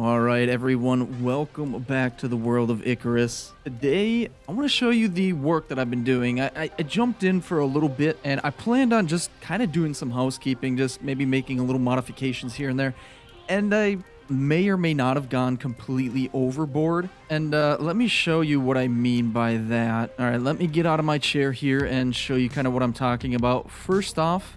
All right, everyone, welcome back to the world of Icarus. Today, I want to show you the work that I've been doing. I jumped in for a little bit, and I planned on just kind of doing some housekeeping, just maybe making a little modifications here and there. And I may or may not have gone completely overboard. And let me show you what I mean by that. All right, let me get out of my chair here and show you kind of what I'm talking about. First off,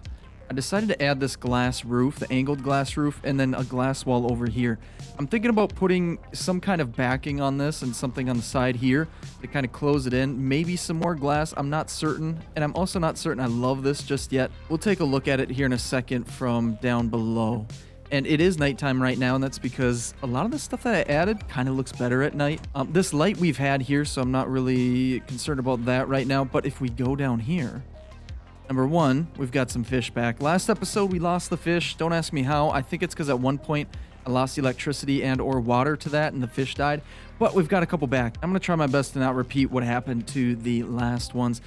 I decided to add this glass roof, the angled glass roof, and then a glass wall over here. I'm thinking about putting some kind of backing on this and something on the side here to kind of close it in. Maybe some more glass. I'm not certain. And I'm also not certain I love this just yet. We'll take a look at it here in a second from down below. And it is nighttime right now, and that's because a lot of the stuff that I added kind of looks better at night. This light we've had here, so I'm not really concerned about that right now. But if we go down here, number one, we've got some fish back. Last episode, we lost the fish. Don't ask me how. I think it's because at one point I lost electricity and or water to that and the fish died. But we've got a couple back. I'm going to try my best to not repeat what happened to the last ones.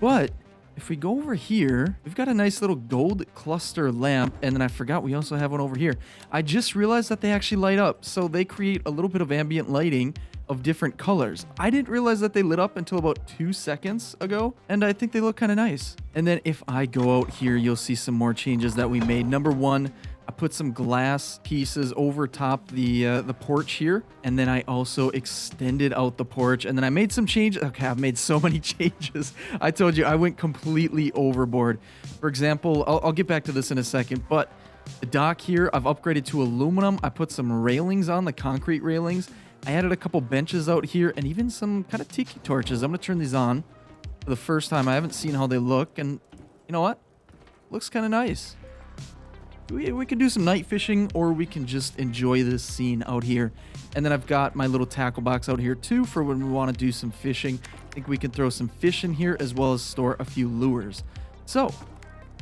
But if we go over here, we've got a nice little gold cluster lamp. And then I forgot we also have one over here. I just realized that they actually light up. So they create a little bit of ambient lighting of different colors. I didn't realize that they lit up until about 2 seconds ago, and I think they look kind of nice. And then if I go out here, you'll see some more changes that we made. Number one, I put some glass pieces over top the porch here, and then I also extended out the porch, and then I made some changes. Okay, I've made so many changes. I told you I went completely overboard. For example, I'll get back to this in a second, but the dock here, I've upgraded to aluminum. I put some railings on, the concrete railings. I added a couple benches out here and even some kind of tiki torches. I'm going to turn these on for the first time. I haven't seen how they look, and you know what? Looks kind of nice. We can do some night fishing, or we can just enjoy this scene out here. And then I've got my little tackle box out here too for when we want to do some fishing. I think we can throw some fish in here as well as store a few lures. So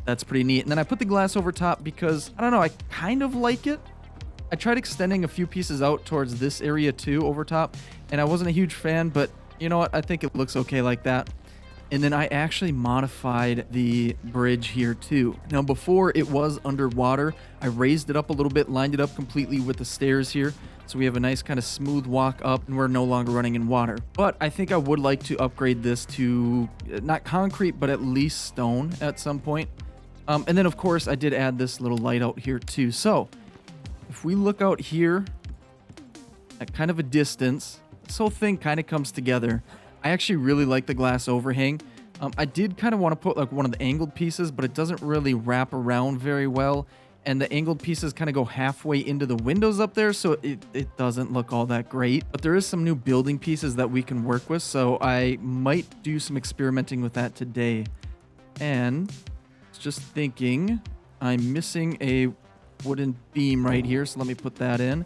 that's pretty neat. And then I put the glass over top because, I don't know, I kind of like it. I tried extending a few pieces out towards this area too over top, and I wasn't a huge fan, but you know what? I think it looks okay like that. And then I actually modified the bridge here too. Now before it was underwater, I raised it up a little bit, lined it up completely with the stairs here. So we have a nice kind of smooth walk up, and we're no longer running in water. But I think I would like to upgrade this to not concrete, but at least stone at some point. And then of course I did add this little light out here too. So if we look out here at kind of a distance, this whole thing kind of comes together. I actually really like the glass overhang. I did kind of want to put like one of the angled pieces, but it doesn't really wrap around very well. And the angled pieces kind of go halfway into the windows up there, so it doesn't look all that great. But there is some new building pieces that we can work with, so I might do some experimenting with that today. And just thinking, I'm missing a wooden beam right here, so let me put that in.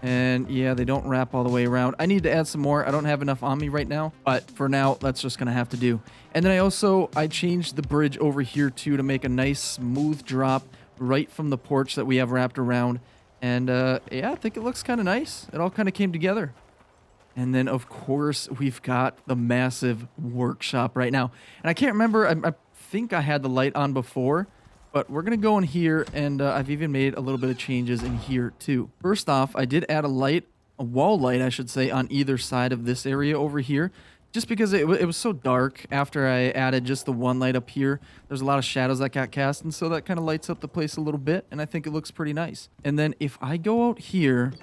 And yeah, they don't wrap all the way around. I need to add some more. I don't have enough on me right now, but for now that's just gonna have to do. And then I changed the bridge over here too to make a nice smooth drop right from the porch that we have wrapped around. And yeah, I think it looks kind of nice. It all kind of came together. And then of course we've got the massive workshop right now, and I can't remember, I think I had the light on before, but we're going to go in here, and I've even made a little bit of changes in here too. First off, I did add a wall light, I should say, on either side of this area over here, just because it was so dark after I added just the one light up here. There's a lot of shadows that got cast, and so that kind of lights up the place a little bit, and I think it looks pretty nice. And then if I go out here,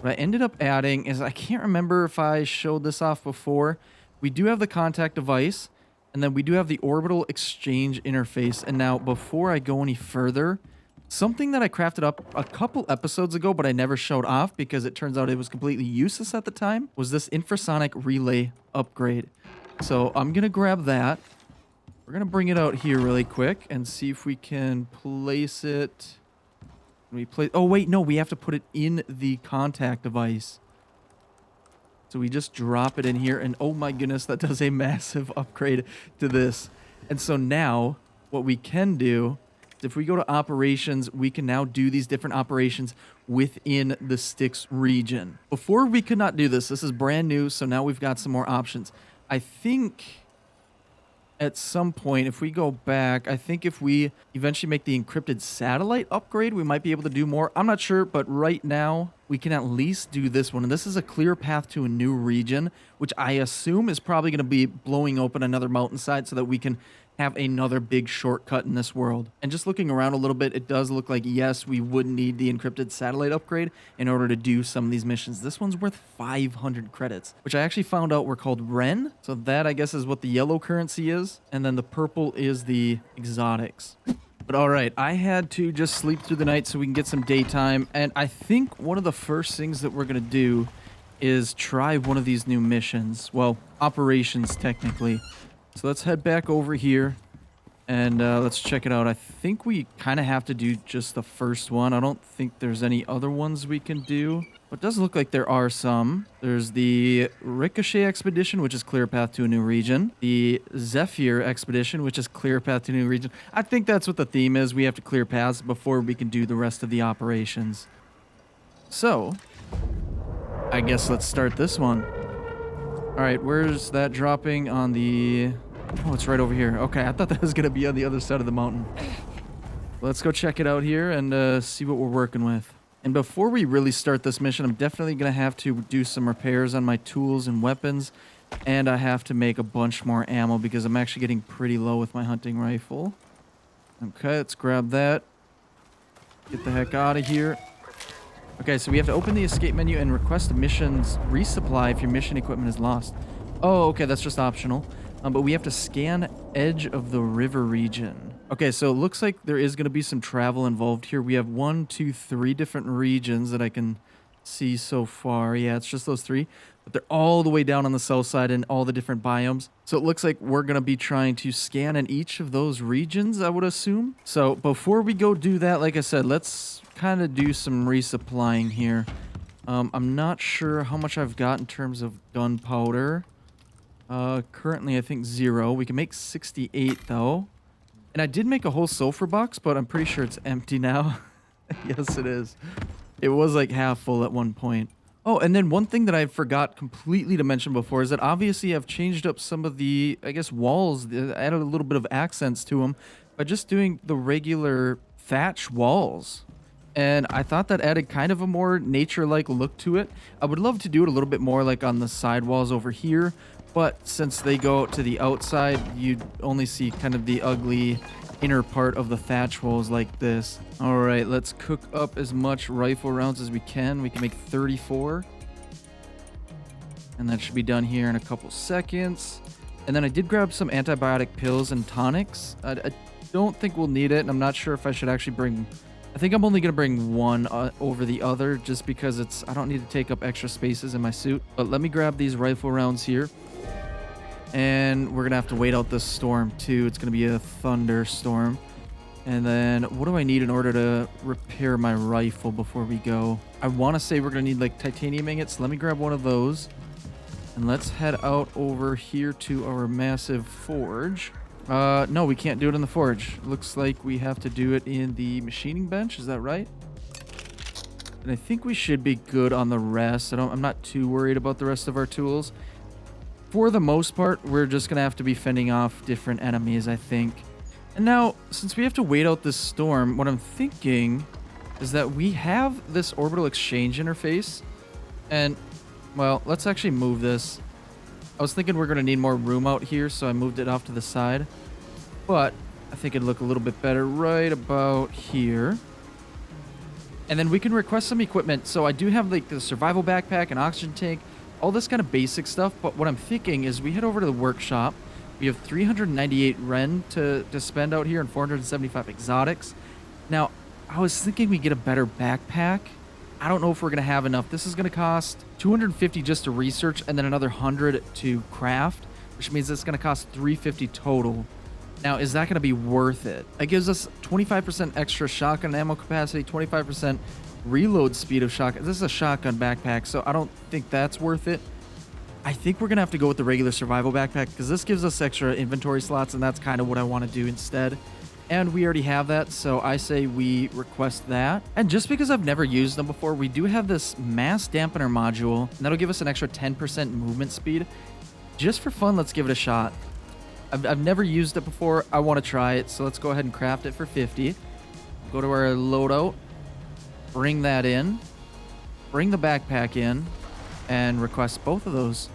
what I ended up adding is, I can't remember if I showed this off before, we do have the contact device, and then we do have the orbital exchange interface. And now, before I go any further, something that I crafted up a couple episodes ago, but I never showed off because it turns out it was completely useless at the time, was this infrasonic relay upgrade. So I'm going to grab that. We're going to bring it out here really quick and see if we can place it. Oh, wait, no, we have to put it in the contact device. So we just drop it in here, and oh my goodness, that does a massive upgrade to this. And so now what we can do is, if we go to operations, we can now do these different operations within the sticks region. Before we could not do this. This is brand new, so now we've got some more options. I think at some point, if we go back, I think if we eventually make the encrypted satellite upgrade, we might be able to do more. I'm not sure, but right now we can at least do this one. And this is a clear path to a new region, which I assume is probably going to be blowing open another mountainside so that we can have another big shortcut in this world. And just looking around a little bit, it does look like, yes, we would need the encrypted satellite upgrade in order to do some of these missions. This one's worth 500 credits, which I actually found out were called Ren. So that, I guess, is what the yellow currency is. And then the purple is the exotics. But all right, I had to just sleep through the night so we can get some daytime. And I think one of the first things that we're going to do is try one of these new missions. Well, operations, technically. So let's head back over here and let's check it out. I think we kind of have to do just the first one. I don't think there's any other ones we can do. But it does look like there are some. There's the Ricochet Expedition, which is clear path to a new region. The Zephyr Expedition, which is clear path to a new region. I think that's what the theme is. We have to clear paths before we can do the rest of the operations. So, I guess let's start this one. All right, where's that dropping on the... Oh, it's right over here. Okay, I thought that was going to be on the other side of the mountain. Let's go check it out here and see what we're working with. And before we really start this mission, I'm definitely going to have to do some repairs on my tools and weapons. And I have to make a bunch more ammo because I'm actually getting pretty low with my hunting rifle. Okay, let's grab that. Get the heck out of here. Okay, so we have to open the escape menu and request a mission's resupply if your mission equipment is lost. Oh, okay, that's just optional. But we have to scan edge of the river region. Okay, so it looks like there is going to be some travel involved here. We have 1, 2, 3 different regions that I can see so far. Yeah, it's just those 3. But they're all the way down on the south side in all the different biomes. So it looks like we're going to be trying to scan in each of those regions, I would assume. So before we go do that, like I said, let's kind of do some resupplying here. I'm not sure how much I've got in terms of gunpowder. Currently I think 0. We can make 68 though. And I did make a whole sulfur box, but I'm pretty sure it's empty now. Yes, it is. It was like half full at one point. Oh, and then one thing that I forgot completely to mention before is that obviously I've changed up some of the, I guess, walls. I added a little bit of accents to them by just doing the regular thatch walls. And I thought that added kind of a more nature-like look to it. I would love to do it a little bit more like on the side walls over here. But since they go out to the outside, you'd only see kind of the ugly inner part of the thatch walls like this. All right, let's cook up as much rifle rounds as we can. We can make 34. And that should be done here in a couple seconds. And then I did grab some antibiotic pills and tonics. I don't think we'll need it, and I'm not sure if I should actually bring... I think I'm only going to bring one over the other just because I don't need to take up extra spaces in my suit. But let me grab these rifle rounds here. And we're going to have to wait out this storm too. It's going to be a thunderstorm. And then what do I need in order to repair my rifle before we go? I want to say we're going to need like titanium ingots. Let me grab one of those. And let's head out over here to our massive forge. No, we can't do it in the forge. Looks like we have to do it in the machining bench. Is that right? And I think we should be good on the rest. I'm not too worried about the rest of our tools. For the most part, we're just going to have to be fending off different enemies, I think. And now, since we have to wait out this storm, what I'm thinking is that we have this orbital exchange interface. And, well, let's actually move this. I was thinking we're going to need more room out here, so I moved it off to the side. But I think it'd look a little bit better right about here. And then we can request some equipment. So I do have like the survival backpack, an oxygen tank, all this kind of basic stuff. But what I'm thinking is we head over to the workshop. We have 398 Ren to spend out here and 475 exotics. Now, I was thinking we get a better backpack. I don't know if we're going to have enough. This is going to cost 250 just to research and then another 100 to craft, which means it's going to cost 350 total. Now, is that going to be worth it? It gives us 25% extra shotgun ammo capacity, 25% reload speed of shotgun. This is a shotgun backpack, so I don't think that's worth it. I think we're going to have to go with the regular survival backpack because this gives us extra inventory slots, and that's kind of what I want to do instead. And we already have that, so I say we request that. And just because I've never used them before, we do have this mass dampener module, and that'll give us an extra 10% movement speed. Just for fun, let's give it a shot. I've never used it before. I want to try it, so let's go ahead and craft it for 50. Go to our loadout, bring that in, bring the backpack in, and request both of those.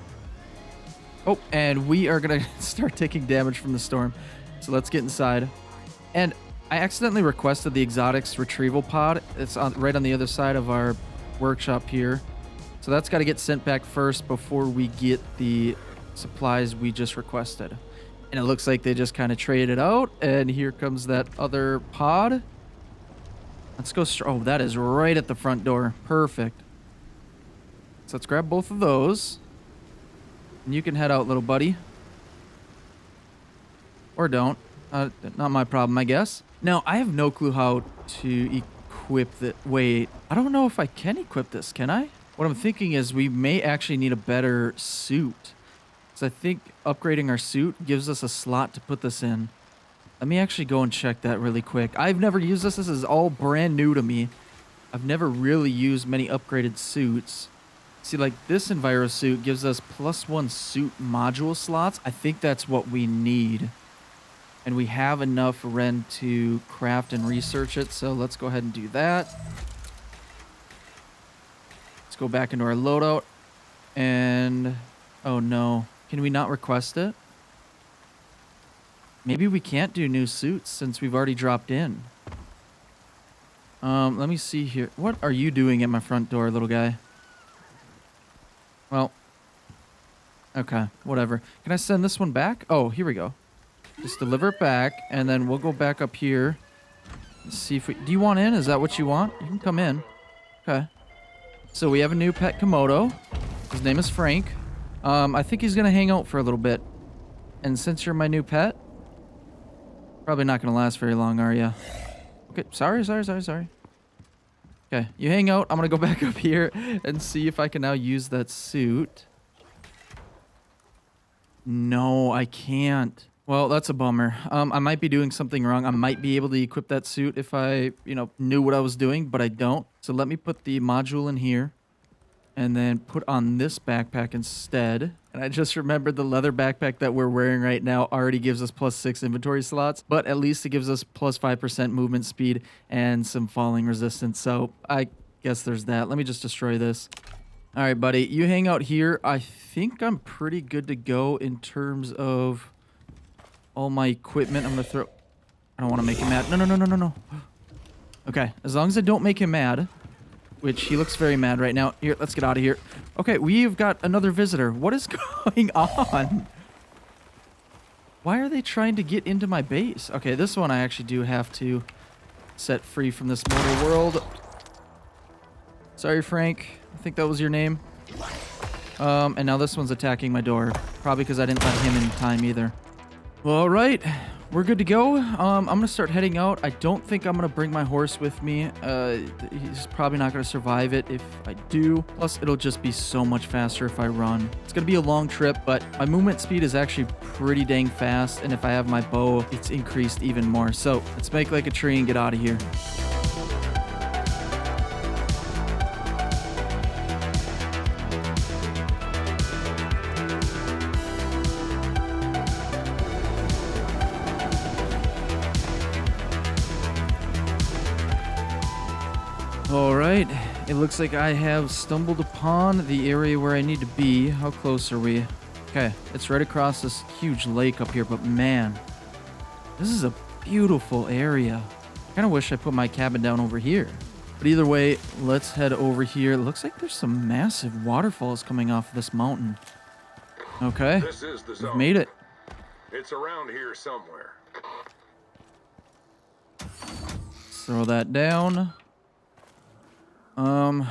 Oh, and we are going to start taking damage from the storm. So let's get inside. And I accidentally requested the exotics retrieval pod. It's right on the other side of our workshop here. So that's got to get sent back first before we get the supplies we just requested. And it looks like they just kind of traded out. And here comes that other pod. Let's go. Oh, that is right at the front door. Perfect. So let's grab both of those. And you can head out, little buddy. Or don't. Not my problem, I guess. Now, I have no clue how to equip the... Wait, I don't know if I can equip this, can I? What I'm thinking is we may actually need a better suit. So I think upgrading our suit gives us a slot to put this in. Let me actually go and check that really quick. I've never used this. This is all brand new to me. I've never really used many upgraded suits. See, like this Enviro suit gives us +1 suit module slots. I think that's what we need. And we have enough Ren to craft and research it. So let's go ahead and do that. Let's go back into our loadout. And... oh no. Can we not request it? Maybe we can't do new suits since we've already dropped in. Let me see here. What are you doing at my front door, little guy? Well, okay, whatever. Can I send this one back? Oh, here we go. Just deliver it back, and then we'll go back up here. Let's see if we... Do you want in? Is that what you want? You can come in. Okay. So we have a new pet Komodo. His name is Frank. I think he's going to hang out for a little bit. And since you're my new pet, probably not going to last very long, are you? Okay, sorry. Okay, you hang out. I'm going to go back up here and see if I can now use that suit. No, I can't. Well, that's a bummer. I might be doing something wrong. I might be able to equip that suit if I, knew what I was doing, but I don't. So let me put the module in here and then put on this backpack instead. And I just remembered the leather backpack that we're wearing right now already gives us +6 inventory slots, but at least it gives us +5% movement speed and some falling resistance. So I guess there's that. Let me just destroy this. All right, buddy, you hang out here. I think I'm pretty good to go in terms of all my equipment. I'm going to throw... I don't want to make him mad. No. Okay, as long as I don't make him mad, which he looks very mad right now. Here, let's get out of here. Okay, we've got another visitor. What is going on? Why are they trying to get into my base? Okay, this one I actually do have to set free from this mortal world. Sorry, Frank. I think that was your name. And now this one's attacking my door. Probably because I didn't let him in time either. Well, all right. We're good to go. I'm going to start heading out. I don't think I'm going to bring my horse with me. He's probably not going to survive it if I do. Plus, it'll just be so much faster if I run. It's going to be a long trip, but my movement speed is actually pretty dang fast. And if I have my bow, it's increased even more. So let's make like a tree and get out of here. Alright, it looks like I have stumbled upon the area where I need to be. How close are we? Okay, it's right across this huge lake up here, but man, this is a beautiful area. I kind of wish I put my cabin down over here. But either way, let's head over here. It looks like there's some massive waterfalls coming off this mountain. Okay, This is the zone. we've made it. It's around here somewhere. Throw that down. I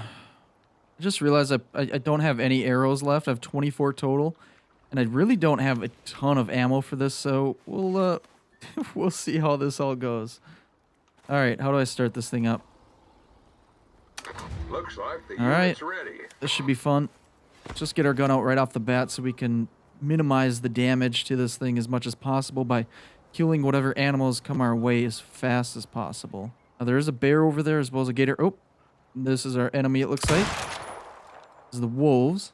just realized I don't have any arrows left. I have 24 total, and I really don't have a ton of ammo for this, so we'll we'll see how this all goes. All right, how do I start this thing up? Looks like the All right. unit's ready. This should be fun. Just get our gun out right off the bat so we can minimize the damage to this thing as much as possible by killing whatever animals come our way as fast as possible. Now, there is a bear over there as well as a gator. Oh, this is our enemy, it looks like. This is the wolves.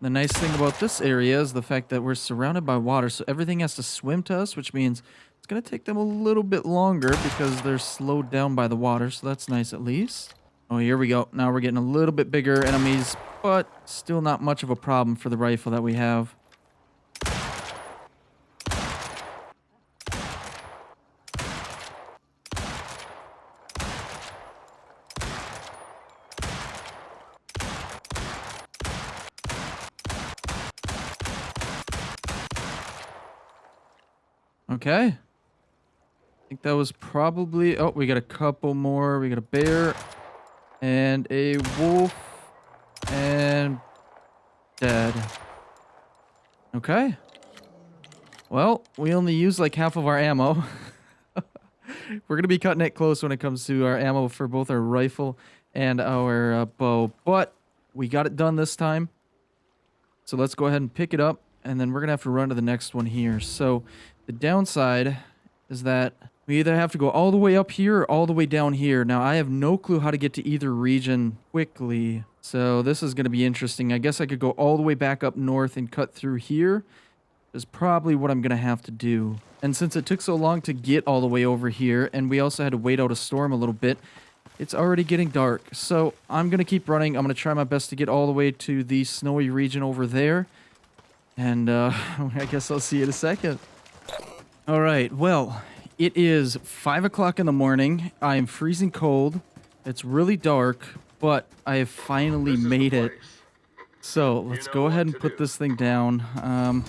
The nice thing about this area is the fact that we're surrounded by water, so everything has to swim to us, which means it's going to take them a little bit longer because they're slowed down by the water, so that's nice at least. Oh, here we go. Now we're getting a little bit bigger enemies, but still not much of a problem for the rifle that we have. Okay. I think that was probably... Oh, we got a couple more. We got a bear and a wolf and dead. Okay. Well, we only used like half of our ammo. We're going to be cutting it close when it comes to our ammo for both our rifle and our bow. But we got it done this time. So let's go ahead and pick it up. And then we're going to have to run to the next one here. So the downside is that we either have to go all the way up here or all the way down here. Now, I have no clue how to get to either region quickly. So this is going to be interesting. I guess I could go all the way back up north and cut through here. Is probably what I'm going to have to do. And since it took so long to get all the way over here, and we also had to wait out a storm a little bit, it's already getting dark. So I'm going to keep running. I'm going to try my best to get all the way to the snowy region over there. And I guess I'll see you in a second. All right, well, it is 5 o'clock in the morning. I am freezing cold. It's really dark, but I have finally made it. So let's go ahead and put this thing down. I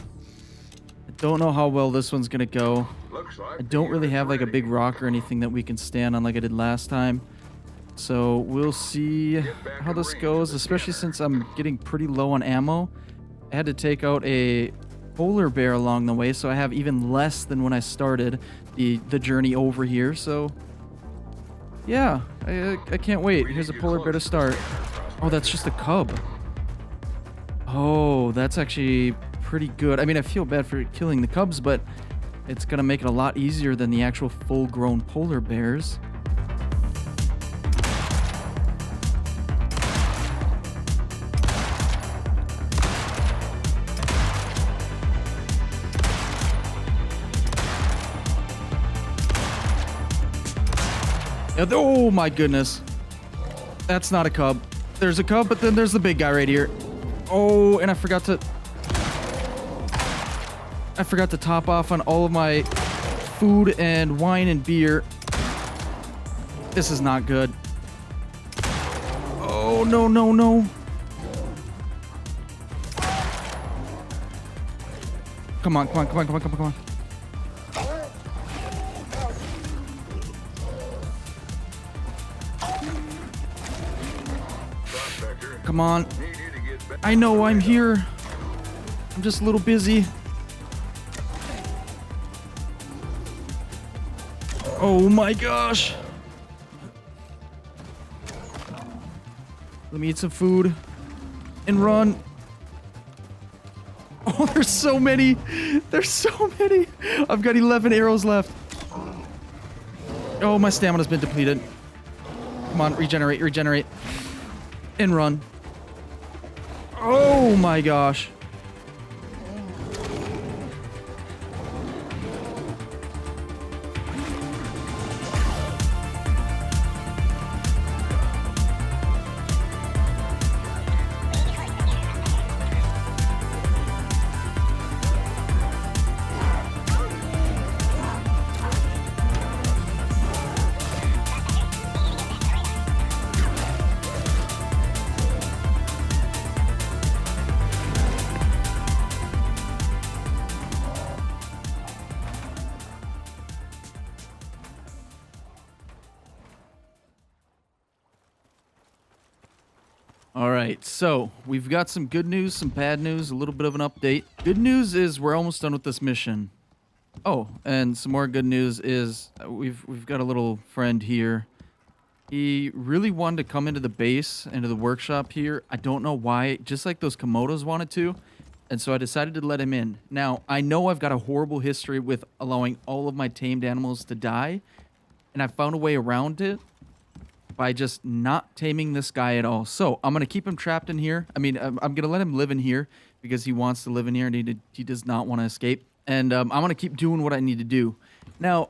don't know how well this one's going to go. I don't really have like a big rock or anything that we can stand on like I did last time. So we'll see how this goes, especially since I'm getting pretty low on ammo. I had to take out a polar bear along the way, so I have even less than when I started the journey over here. So yeah, I can't wait. Here's a polar bear to start. Oh, that's just a cub. Oh, that's actually pretty good. I mean, I feel bad for killing the cubs, but it's gonna make it a lot easier than the actual full-grown polar bears. Oh my goodness. That's not a cub. There's a cub, but then there's the big guy right here. Oh, and I forgot to top off on all of my food and wine and beer. This is not good. Oh, no, no, no. Come on, come on, come on, come on, come on, come on. Come on. I know I'm here. I'm just a little busy. Oh my gosh. Let me eat some food and run. Oh, there's so many. There's so many. I've got 11 arrows left. Oh, my stamina's been depleted. Come on, regenerate, regenerate. And run. Oh my gosh. All right, so we've got some good news, some bad news, a little bit of an update. Good news is we're almost done with this mission. Oh, and some more good news is we've got a little friend here. He really wanted to come into the base, into the workshop here. I don't know why, just like those Komodos wanted to. And so I decided to let him in. Now, I know I've got a horrible history with allowing all of my tamed animals to die, and I found a way around it. by just not taming this guy at all. So I'm going to keep him trapped in here. I mean, I'm going to let him live in here because he wants to live in here and he does not want to escape. And I'm going to keep doing what I need to do. Now,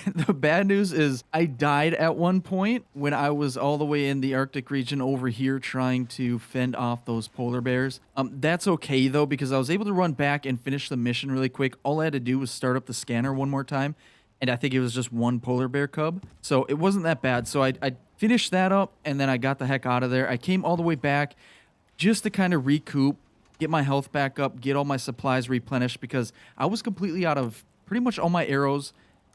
the bad news is I died at one point when I was all the way in the Arctic region over here trying to fend off those polar bears. That's okay though, because I was able to run back and finish the mission really quick. All I had to do was start up the scanner one more time, and I think it was just one polar bear cub. So it wasn't that bad. So I finished that up, and then I got the heck out of there. I came all the way back just to kind of recoup, get my health back up, get all my supplies replenished, because I was completely out of pretty much all my arrows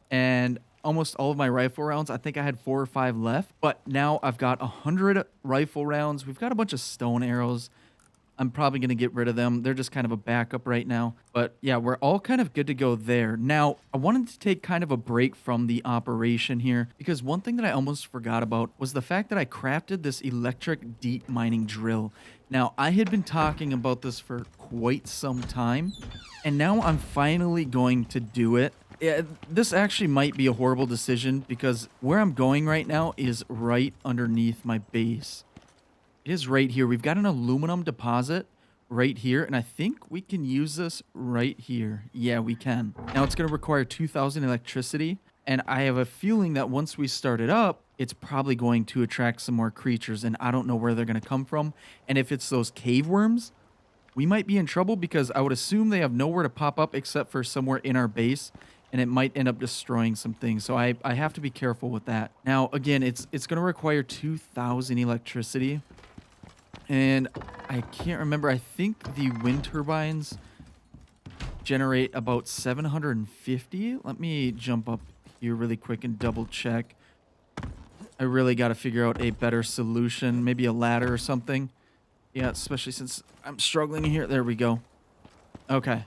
and almost all of my rifle rounds. I think I had 4 or 5 left, but now I've got 100 rifle rounds. We've got a bunch of stone arrows. I'm probably going to get rid of them. They're just kind of a backup right now. But yeah, we're all kind of good to go there. Now, I wanted to take kind of a break from the operation here, because one thing that I almost forgot about was the fact that I crafted this electric deep mining drill. Now, I had been talking about this for quite some time, and now I'm finally going to do it. Yeah, this actually might be a horrible decision, because where I'm going right now is right underneath my base. It is right here. We've got an aluminum deposit right here, and I think we can use this right here. Yeah, we can. Now, it's going to require 2,000 electricity, and I have a feeling that once we start it up, it's probably going to attract some more creatures, and I don't know where they're going to come from. And if it's those cave worms, we might be in trouble, because I would assume they have nowhere to pop up except for somewhere in our base, and it might end up destroying some things. So I have to be careful with that. Now, again, it's going to require 2,000 electricity. And I can't remember. I think the wind turbines generate about 750. Let me jump up here really quick and double check. I really got to figure out a better solution. Maybe a ladder or something. Yeah, especially since I'm struggling here. There we go. Okay.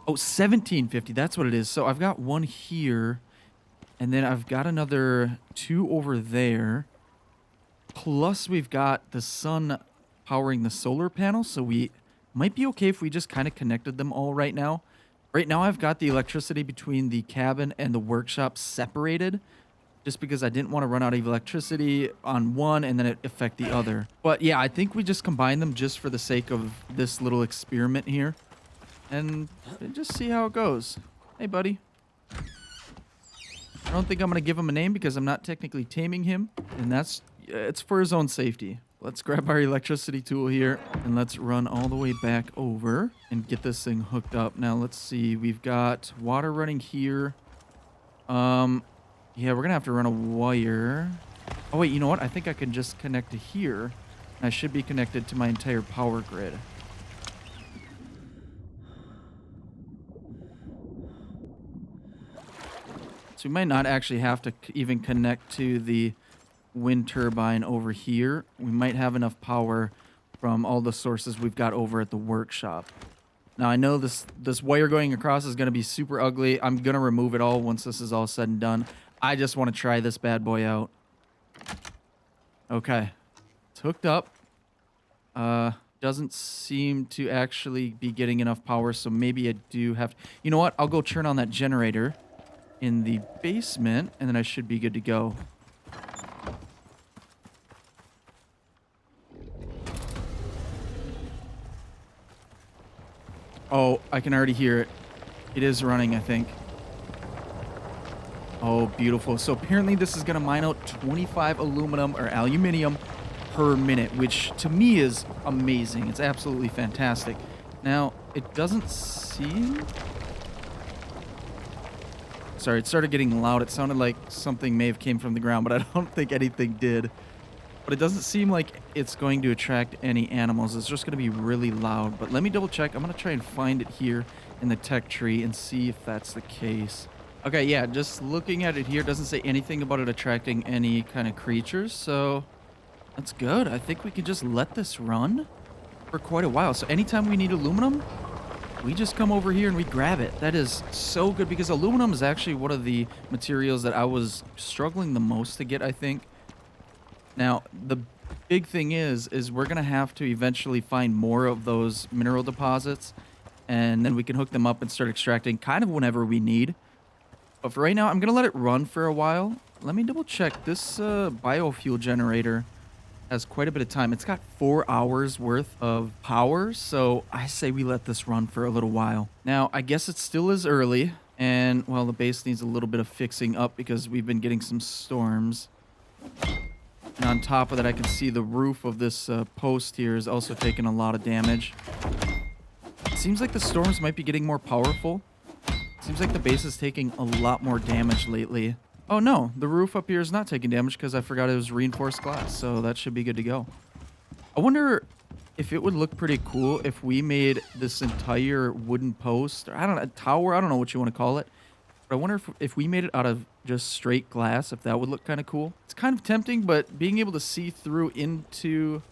Oh, 1750. That's what it is. So I've got one here. And then I've got another 2 over there. Plus we've got the sun powering the solar panel, so we might be okay if we just kind of connected them all right now. Right now I've got the electricity between the cabin and the workshop separated, just because I didn't want to run out of electricity on one and then it affect the other. But yeah, I think we just combine them just for the sake of this little experiment here, and just see how it goes. Hey, buddy. I don't think I'm going to give him a name because I'm not technically taming him, and it's for his own safety. Let's grab our electricity tool here, and let's run all the way back over and get this thing hooked up. Now, let's see. We've got water running here. Yeah, we're going to have to run a wire. Oh, wait, you know what? I think I can just connect to here. I should be connected to my entire power grid. So we might not actually have to even connect to the wind turbine over here. We might have enough power from all the sources we've got over at the workshop. Now, I know this wire going across is going to be super ugly. I'm going to remove it all once this is all said and done. I just want to try this bad boy out. Okay. It's hooked up. Doesn't seem to actually be getting enough power, so maybe I do have... You know what? I'll go turn on that generator in the basement, and then I should be good to go. Oh, I can already hear it. It is running, I think. Oh, beautiful. So apparently this is going to mine out 25 aluminum or aluminium per minute, which to me is amazing. It's absolutely fantastic. Now, it doesn't seem... Sorry, it started getting loud. It sounded like something may have came from the ground, but I don't think anything did. But it doesn't seem like it's going to attract any animals. It's just going to be really loud. But let me double check. I'm going to try and find it here in the tech tree and see if that's the case. Okay, yeah, just looking at it here, it doesn't say anything about it attracting any kind of creatures. So that's good. I think we can just let this run for quite a while. So anytime we need aluminum, we just come over here and we grab it. That is so good, because aluminum is actually one of the materials that I was struggling the most to get, I think. Now, the big thing is we're going to have to eventually find more of those mineral deposits, and then we can hook them up and start extracting kind of whenever we need. But for right now, I'm going to let it run for a while. Let me double check. This biofuel generator has quite a bit of time. It's got 4 hours worth of power, so I say we let this run for a little while. Now, I guess it still is early, and, well, the base needs a little bit of fixing up because we've been getting some storms. And on top of that, I can see the roof of this post here is also taking a lot of damage. It seems like the storms might be getting more powerful. Seems like the base is taking a lot more damage lately. Oh no, the roof up here is not taking damage because I forgot it was reinforced glass, so that should be good to go. I wonder if it would look pretty cool if we made this entire wooden post, or I don't know, a tower, I don't know what you want to call it. But I wonder if we made it out of just straight glass, if that would look kind of cool. It's kind of tempting, but being able to see through into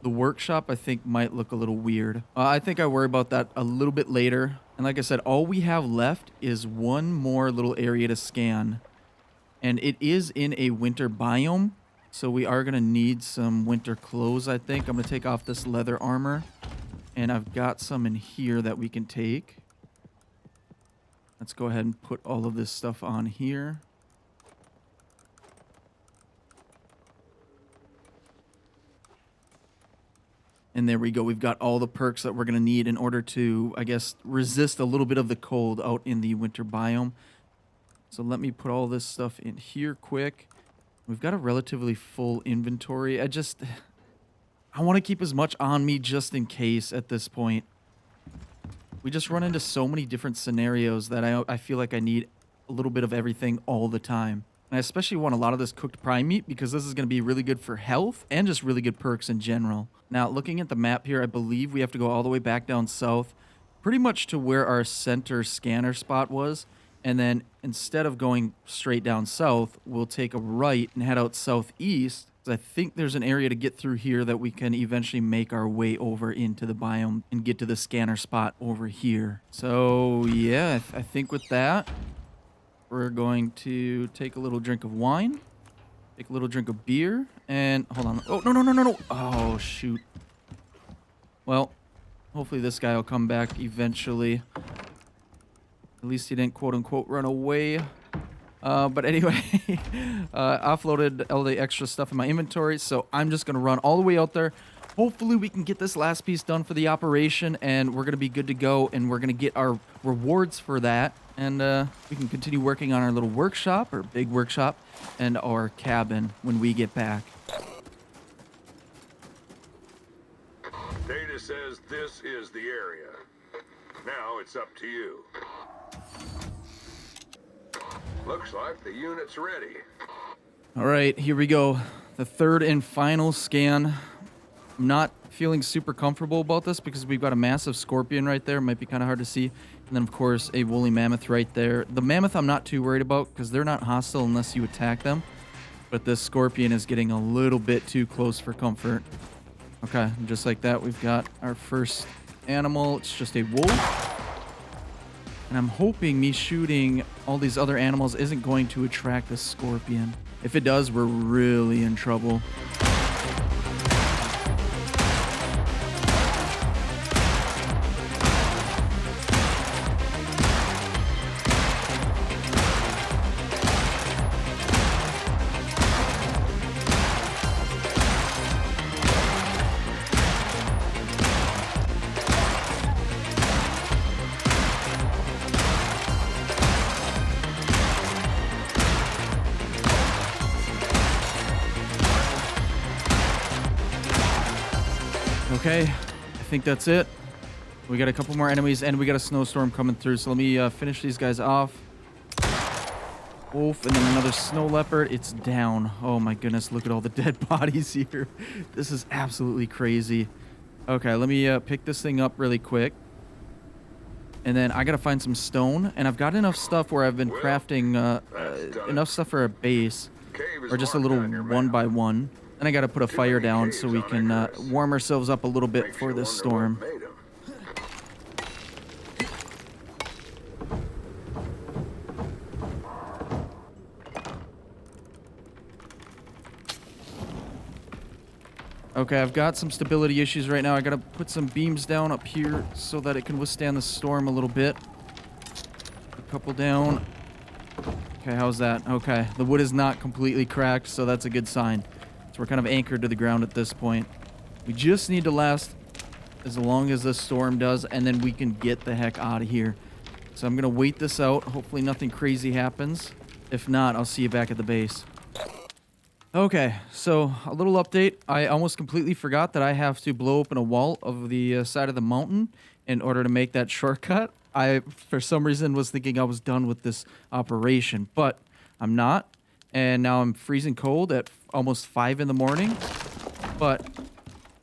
the workshop, I think might look a little weird. I think I worry about that a little bit later. And like I said, all we have left is one more little area to scan. And it is in a winter biome, so we are going to need some winter clothes, I think. I'm going to take off this leather armor, and I've got some in here that we can take. Let's go ahead and put all of this stuff on here. And there we go. We've got all the perks that we're going to need in order to, I guess, resist a little bit of the cold out in the winter biome. So let me put all this stuff in here quick. We've got a relatively full inventory. I want to keep as much on me just in case at this point. We just run into so many different scenarios that I feel like I need a little bit of everything all the time. And I especially want a lot of this cooked prime meat because this is going to be really good for health and just really good perks in general. Now, looking at the map here, I believe we have to go all the way back down south, pretty much to where our center scanner spot was. And then instead of going straight down south, we'll take a right and head out southeast. I think there's an area to get through here that we can eventually make our way over into the biome and get to the scanner spot over here. So yeah, I think with that, we're going to take a little drink of wine, take a little drink of beer, and hold on. Oh, no. Oh, shoot. Well, hopefully this guy will come back eventually. At least he didn't quote-unquote run away. But anyway, offloaded all the extra stuff in my inventory, so I'm just going to run all the way out there. Hopefully we can get this last piece done for the operation, and we're going to be good to go, and we're going to get our rewards for that. And we can continue working on our little workshop, or big workshop, and our cabin when we get back. Data says this is the area. Now it's up to you. Looks like the unit's ready. All right, here we go. The third and final scan. I'm not feeling super comfortable about this because we've got a massive scorpion right there. Might be kind of hard to see. And then, of course, a woolly mammoth right there. The mammoth I'm not too worried about because they're not hostile unless you attack them. But this scorpion is getting a little bit too close for comfort. Okay, just like that, we've got our first animal. It's just a wolf. And I'm hoping me shooting all these other animals isn't going to attract the scorpion. If it does, we're really in trouble. Okay, I think that's it. We got a couple more enemies and we got a snowstorm coming through. So let me finish these guys off. Wolf and then another snow leopard. It's down. Oh my goodness, look at all the dead bodies here. This is absolutely crazy. Okay, let me pick this thing up really quick. And then I gotta find some stone. And I've got enough stuff where I've been crafting enough stuff for a base. Or just a little one by one. And I gotta put a fire down so we can warm ourselves up a little bit for this storm. Okay, I've got some stability issues right now. I gotta put some beams down up here so that it can withstand the storm a little bit. A couple down. Okay, how's that? Okay, the wood is not completely cracked, so that's a good sign. So we're kind of anchored to the ground at this point. We just need to last as long as this storm does, and then we can get the heck out of here. So I'm going to wait this out. Hopefully nothing crazy happens. If not, I'll see you back at the base. Okay, so a little update. I almost completely forgot that I have to blow open a wall of the side of the mountain in order to make that shortcut. I, for some reason, was thinking I was done with this operation, but I'm not. And now I'm freezing cold at almost 5 in the morning. But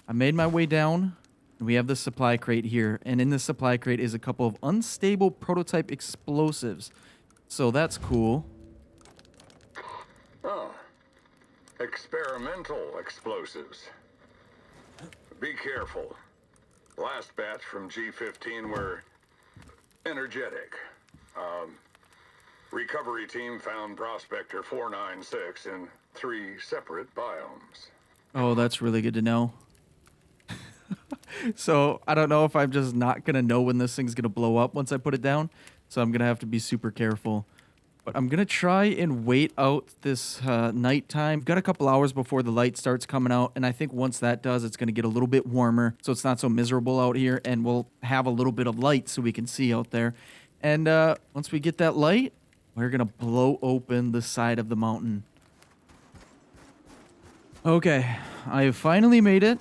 I made my way down, and we have the supply crate here. And in this supply crate is a couple of unstable prototype explosives. So that's cool. Oh, experimental explosives. Be careful. Last batch from G15 were energetic. Recovery team found Prospector 496 in 3 separate biomes. Oh, that's really good to know. So I don't know if I'm just not going to know when this thing's going to blow up once I put it down. So I'm going to have to be super careful. But I'm going to try and wait out this nighttime. Got a couple hours before the light starts coming out. And I think once that does, it's going to get a little bit warmer. So it's not so miserable out here. And we'll have a little bit of light so we can see out there. And once we get that light, we're going to blow open the side of the mountain. Okay, I have finally made it.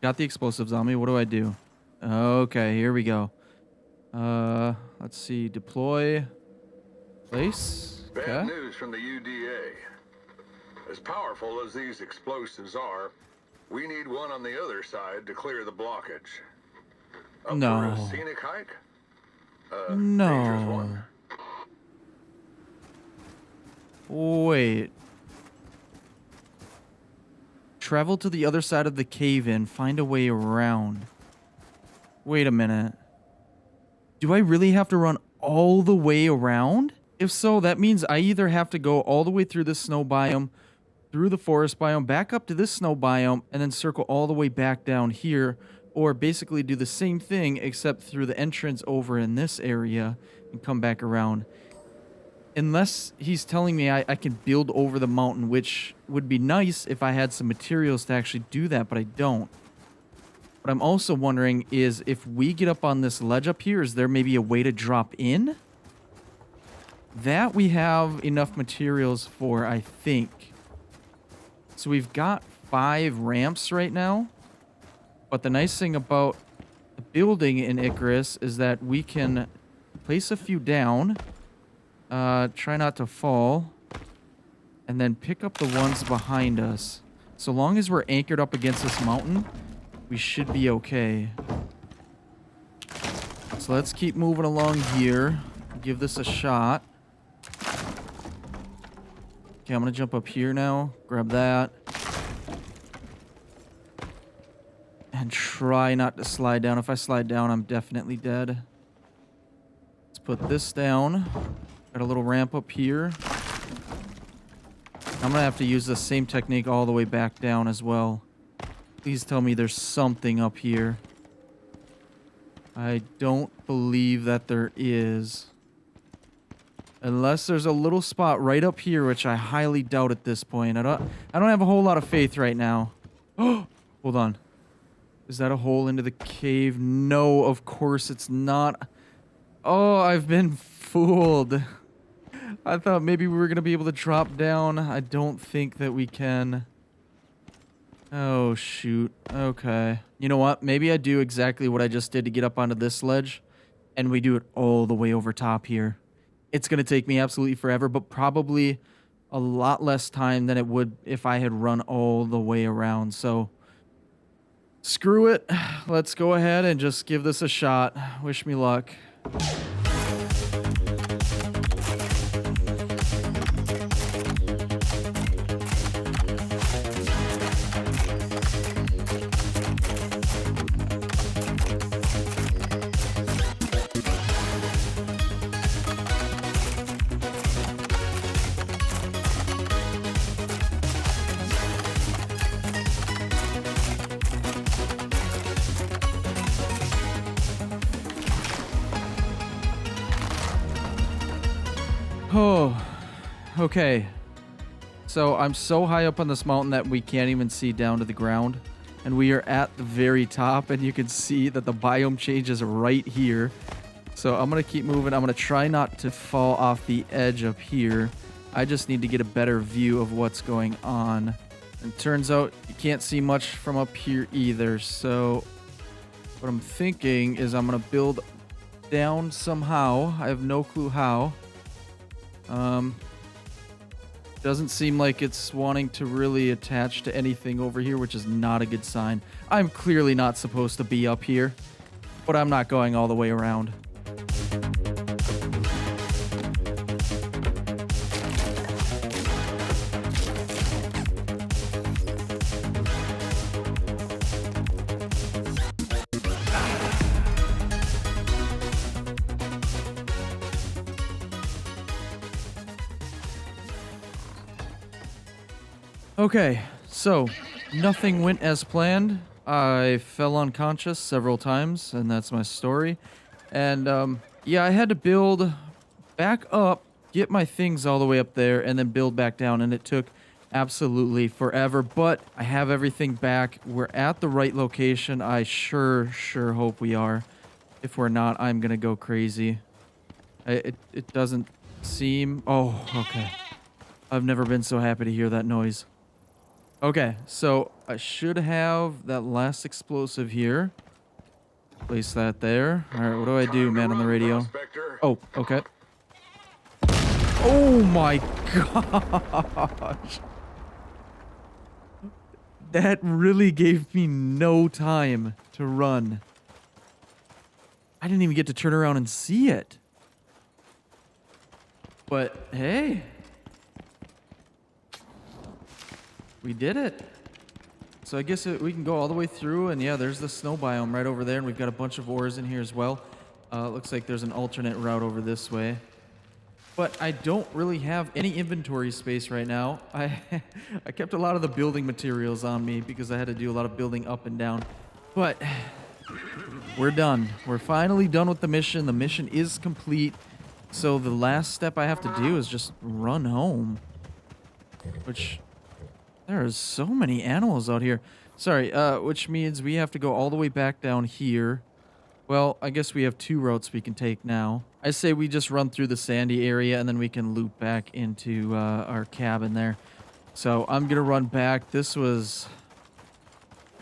Got the explosives on me. What do I do? Okay, here we go. Let's see. Deploy. Place. Bad Okay. news from the UDA. As powerful as these explosives are, we need one on the other side to clear the blockage. Up No. for a scenic hike? Dangerous No. one. Wait. Travel to the other side of the cave-in. Find a way around. Wait a minute. Do I really have to run all the way around? If so, that means I either have to go all the way through the snow biome, through the forest biome, back up to this snow biome, and then circle all the way back down here, or basically do the same thing except through the entrance over in this area and come back around. Unless he's telling me I can build over the mountain, which would be nice if I had some materials to actually do that, but I don't. What I'm also wondering is if we get up on this ledge up here, is there maybe a way to drop in? That we have enough materials for, I think. So we've got 5 ramps right now. But the nice thing about the building in Icarus is that we can place a few down. Try not to fall. And then pick up the ones behind us. So long as we're anchored up against this mountain, we should be okay. So let's keep moving along here. Give this a shot. Okay, I'm gonna jump up here now. Grab that. And try not to slide down. If I slide down, I'm definitely dead. Let's put this down. Got a little ramp up here. I'm gonna have to use the same technique all the way back down as well. Please tell me there's something up here. I don't believe that there is. Unless there's a little spot right up here, which I highly doubt at this point. I don't have a whole lot of faith right now. Oh, hold on. Is that a hole into the cave? No, of course it's not. Oh, I've been fooled. I thought maybe we were going to be able to drop down. I don't think that we can. Oh, shoot. Okay. You know what? Maybe I do exactly what I just did to get up onto this ledge, and we do it all the way over top here. It's going to take me absolutely forever, but probably a lot less time than it would if I had run all the way around. So, screw it. Let's go ahead and just give this a shot. Wish me luck. Oh, okay. So I'm so high up on this mountain that we can't even see down to the ground. And we are at the very top, and you can see that the biome changes right here. So I'm going to keep moving. I'm going to try not to fall off the edge up here. I just need to get a better view of what's going on. And turns out you can't see much from up here either. So what I'm thinking is I'm going to build down somehow. I have no clue how. Doesn't seem like it's wanting to really attach to anything over here, which is not a good sign. I'm clearly not supposed to be up here, but I'm not going all the way around. Okay, so nothing went as planned. I fell unconscious several times, and that's my story. And yeah, I had to build back up, get my things all the way up there, and then build back down, and it took absolutely forever, but I have everything back. We're at the right location. I sure hope we are. If we're not, I'm gonna go crazy. It doesn't seem... Oh, okay. I've never been so happy to hear that noise. Okay, so I should have that last explosive here. Place that there. Alright, what do I do, man on the radio? Oh, okay. Oh my gosh! That really gave me no time to run. I didn't even get to turn around and see it. But, hey. We did it. So I guess we can go all the way through, and yeah, there's the snow biome right over there, and we've got a bunch of ores in here as well. Looks like there's an alternate route over this way. But I don't really have any inventory space right now. I kept a lot of the building materials on me because I had to do a lot of building up and down. But we're done. We're finally done with the mission. The mission is complete. So the last step I have to do is just run home. Which... There are so many animals out here. Sorry, which means we have to go all the way back down here. Well, I guess we have two routes we can take now. I say we just run through the sandy area, and then we can loop back into our cabin there. So I'm going to run back. This was...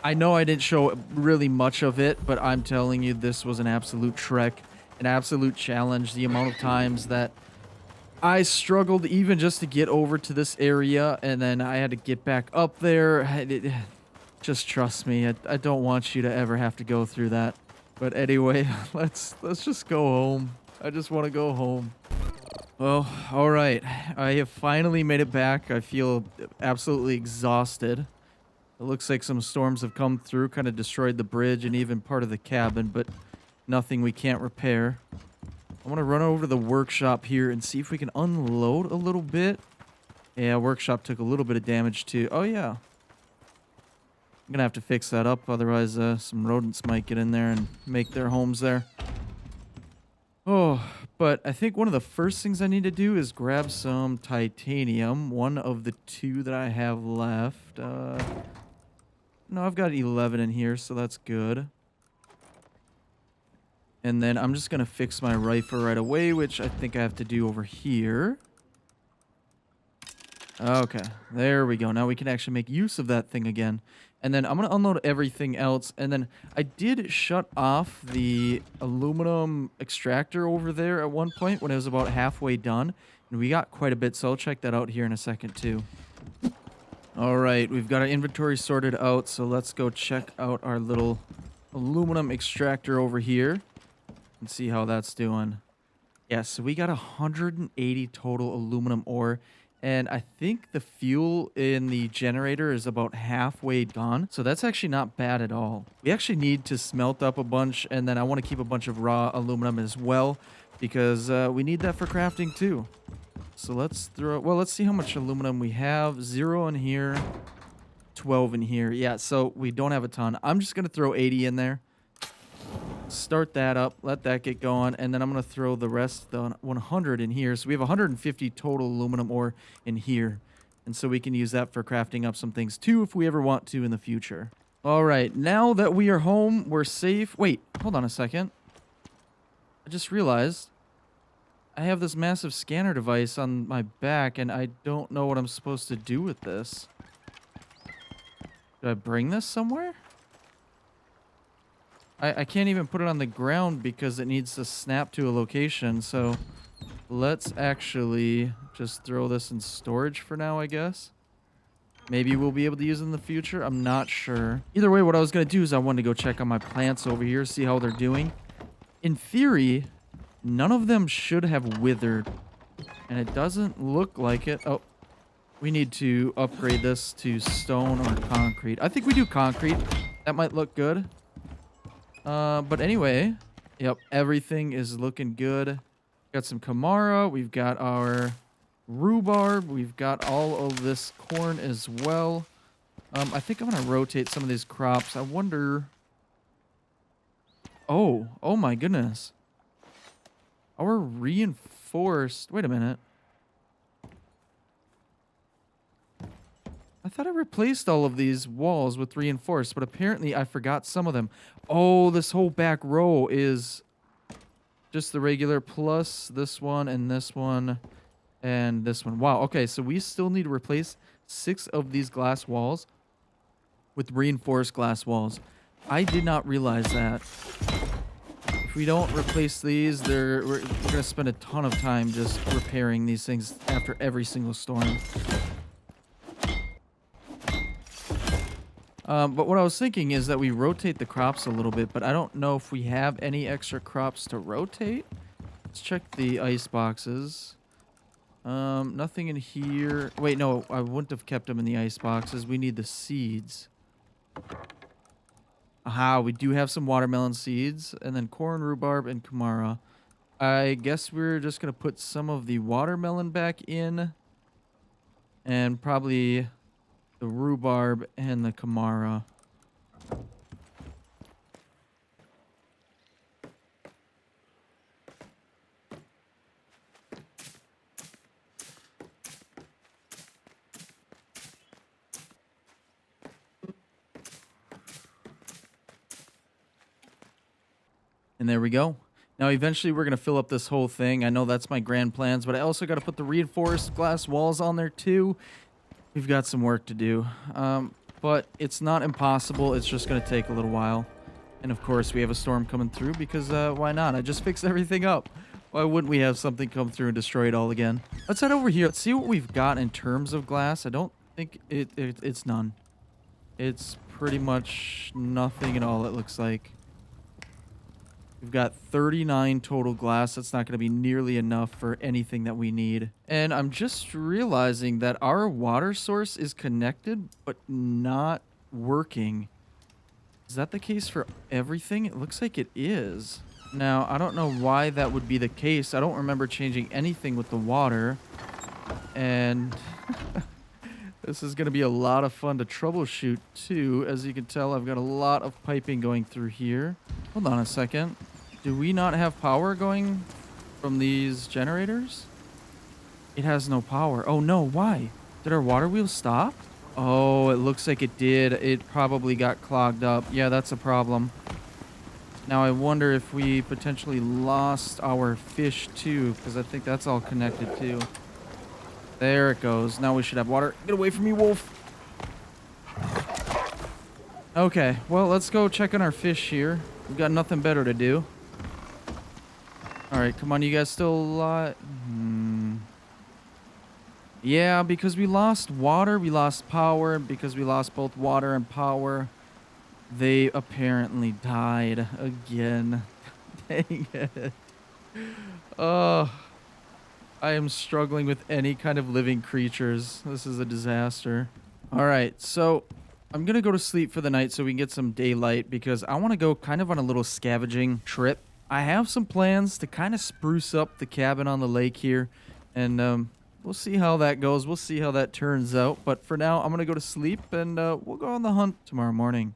I know I didn't show really much of it, but I'm telling you, this was an absolute trek, an absolute challenge. The amount of times that I struggled even just to get over to this area, and then I had to get back up there. Just trust me, I don't want you to ever have to go through that. But anyway, let's just go home. I just want to go home. Well, all right. I have finally made it back. I feel absolutely exhausted. It looks like some storms have come through, kind of destroyed the bridge and even part of the cabin, but nothing we can't repair. I want to run over to the workshop here and see if we can unload a little bit. Yeah, workshop took a little bit of damage too. Oh, yeah. I'm going to have to fix that up. Otherwise, some rodents might get in there and make their homes there. Oh, but I think one of the first things I need to do is grab some titanium. One of the two that I have left. No, I've got 11 in here, so that's good. And then I'm just going to fix my rifle right away, which I think I have to do over here. Okay, there we go. Now we can actually make use of that thing again. And then I'm going to unload everything else. And then I did shut off the aluminum extractor over there at one point when it was about halfway done. And we got quite a bit, so I'll check that out here in a second too. All right, we've got our inventory sorted out, so let's go check out our little aluminum extractor over here. And see how that's doing. Yeah, so we got 180 total aluminum ore. And I think the fuel in the generator is about halfway gone. So that's actually not bad at all. We actually need to smelt up a bunch. And then I want to keep a bunch of raw aluminum as well. Because we need that for crafting too. So let's throw... Well, let's see how much aluminum we have. 0 in here. 12 in here. Yeah, so we don't have a ton. I'm just going to throw 80 in there. start that up, let that get going, and then I'm going to throw the rest, the 100 in here. So we have 150 total aluminum ore in here. And so we can use that for crafting up some things too if we ever want to in the future. All right, now that we are home, we're safe. Wait, hold on a second. I just realized I have this massive scanner device on my back, and I don't know what I'm supposed to do with this. Do I bring this somewhere? I can't even put it on the ground because it needs to snap to a location, so let's actually just throw this in storage for now, I guess. Maybe we'll be able to use it in the future. I'm not sure. Either way, what I was going to do is I wanted to go check on my plants over here, see how they're doing. In theory, none of them should have withered, and it doesn't look like it. Oh, we need to upgrade this to stone or concrete. I think we do concrete. That might look good. But anyway, yep, everything is looking good. Got some Kamara. We've got our rhubarb. We've got all of this corn as well. I think I'm going to rotate some of these crops. I wonder... Oh my goodness. Our reinforced... Wait a minute. I thought I replaced all of these walls with reinforced, but apparently I forgot some of them. Oh, this whole back row is just the regular plus this one and this one and this one. Wow, okay, so we still need to replace 6 of these glass walls with reinforced glass walls. I did not realize that. If we don't replace these, we're going to spend a ton of time just repairing these things after every single storm. But what I was thinking is that we rotate the crops a little bit, but I don't know if we have any extra crops to rotate. Let's check the ice boxes. Nothing in here. Wait, no, I wouldn't have kept them in the ice boxes. We need the seeds. Aha, we do have some watermelon seeds, and then corn, rhubarb, and Kamara. I guess we're just going to put some of the watermelon back in, and probably the rhubarb and the Kamara. And there we go. Now, eventually, we're going to fill up this whole thing. I know that's my grand plans, but I also got to put the reinforced glass walls on there, too. We've got some work to do. But it's not impossible. It's just going to take a little while. And, of course, we have a storm coming through because why not? I just fixed everything up. Why wouldn't we have something come through and destroy it all again? Let's head over here. Let's see what we've got in terms of glass. I don't think it's none. It's pretty much nothing at all, it looks like. We've got 39 total glass. That's not going to be nearly enough for anything that we need. And I'm just realizing that our water source is connected, but not working. Is that the case for everything? It looks like it is. Now, I don't know why that would be the case. I don't remember changing anything with the water. And this is going to be a lot of fun to troubleshoot, too. As you can tell, I've got a lot of piping going through here. Hold on a second. Do we not have power going from these generators? It has no power. Oh, no. Why? Did our water wheel stop? Oh, it looks like it did. It probably got clogged up. Yeah, that's a problem. Now, I wonder if we potentially lost our fish, too, because I think that's all connected, too. There it goes. Now we should have water. Get away from me, wolf. Okay, well, let's go check on our fish here. We've got nothing better to do. Alright, come on, you guys still alive? Yeah, because we lost water, we lost power. Because we lost both water and power, they apparently died again. Dang it. Oh, I am struggling with any kind of living creatures. This is a disaster. Alright, so I'm going to go to sleep for the night so we can get some daylight because I want to go kind of on a little scavenging trip. I have some plans to kind of spruce up the cabin on the lake here, and we'll see how that goes. We'll see how that turns out. But for now, I'm going to go to sleep, and we'll go on the hunt tomorrow morning.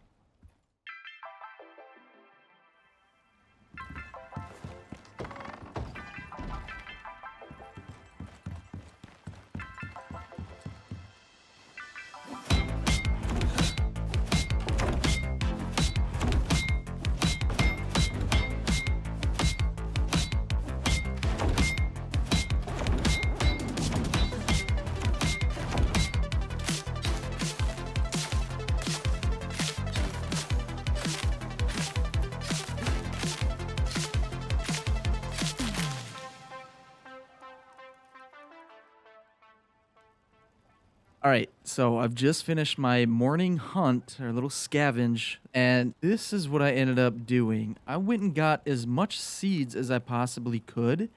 All right, so I've just finished my morning hunt, or little scavenge, and this is what I ended up doing. I went and got as much seeds as I possibly could.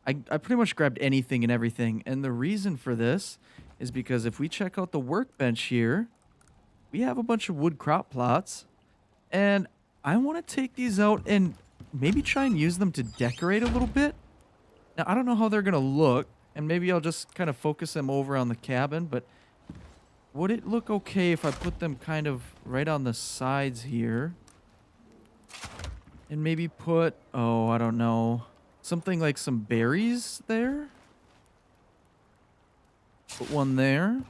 I pretty much grabbed anything and everything, and the reason for this is because if we check out the workbench here, we have a bunch of wood crop plots, and I want to take these out and maybe try and use them to decorate a little bit. Now, I don't know how they're going to look, and maybe I'll just kind of focus them over on the cabin, but would it look okay if I put them kind of right on the sides here? And maybe put, oh, I don't know, something like some berries there? Put one there.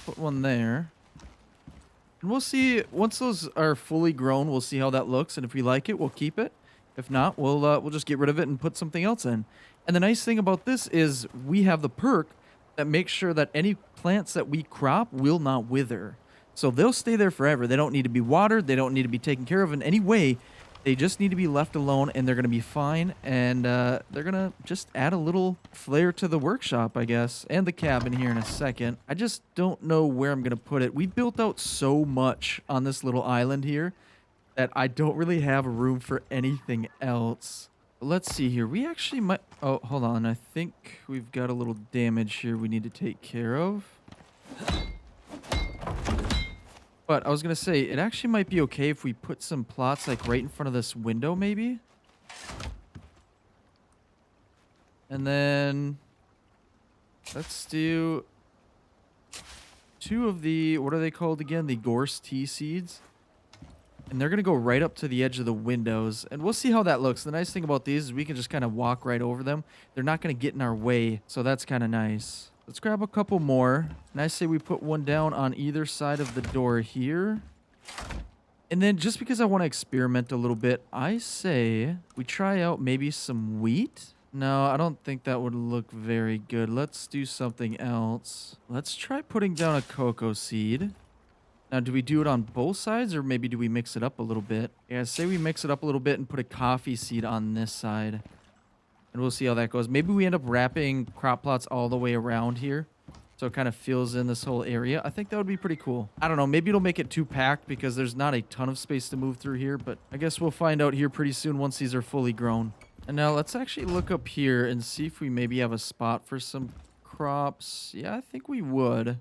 Put one there. And we'll see, once those are fully grown, we'll see how that looks, and if we like it, we'll keep it. If not, we'll just get rid of it and put something else in. And the nice thing about this is we have the perk that makes sure that any plants that we crop will not wither. So they'll stay there forever. They don't need to be watered. They don't need to be taken care of in any way. They just need to be left alone, and they're going to be fine. And they're going to just add a little flair to the workshop, I guess, and the cabin here in a second. I just don't know where I'm going to put it. We built out so much on this little island here that I don't really have room for anything else. Let's see here. We actually might... Oh, hold on. I think we've got a little damage here we need to take care of. But I was going to say, it actually might be okay if we put some plots like right in front of this window, maybe. And then let's do 2 of the... What are they called again? The gorse tea seeds. And they're going to go right up to the edge of the windows. And we'll see how that looks. The nice thing about these is we can just kind of walk right over them. They're not going to get in our way. So that's kind of nice. Let's grab a couple more. And I say we put one down on either side of the door here. And then just because I want to experiment a little bit, I say we try out maybe some wheat. No, I don't think that would look very good. Let's do something else. Let's try putting down a cocoa seed. Now, do we do it on both sides, or maybe do we mix it up a little bit? Yeah, say we mix it up a little bit and put a coffee seed on this side. And we'll see how that goes. Maybe we end up wrapping crop plots all the way around here, so it kind of fills in this whole area. I think that would be pretty cool. I don't know, maybe it'll make it too packed because there's not a ton of space to move through here, but I guess we'll find out here pretty soon once these are fully grown. And now let's actually look up here and see if we maybe have a spot for some crops. Yeah, I think we would.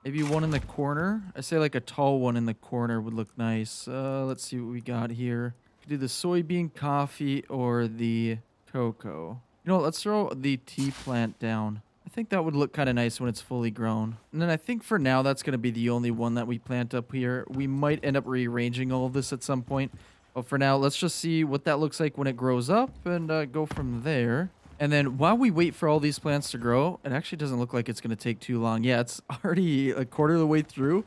Maybe one in the corner. I say like a tall one in the corner would look nice. Let's see what we got here. Could do the soybean, coffee, or the cocoa. You know what? Let's throw the tea plant down. I think that would look kind of nice when it's fully grown. And then I think for now that's going to be the only one that we plant up here. We might end up rearranging all of this at some point. But for now, let's just see what that looks like when it grows up and go from there. And then while we wait for all these plants to grow, it actually doesn't look like it's going to take too long. Yeah, it's already a quarter of the way through.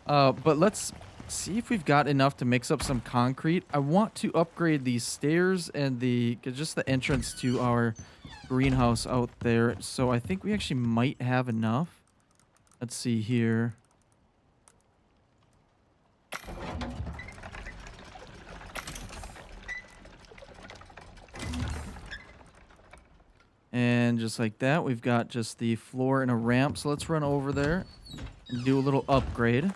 But let's see if we've got enough to mix up some concrete. I want to upgrade these stairs and just the entrance to our greenhouse out there. So I think we actually might have enough. Let's see here. And just like that, we've got just the floor and a ramp. So let's run over there and do a little upgrade.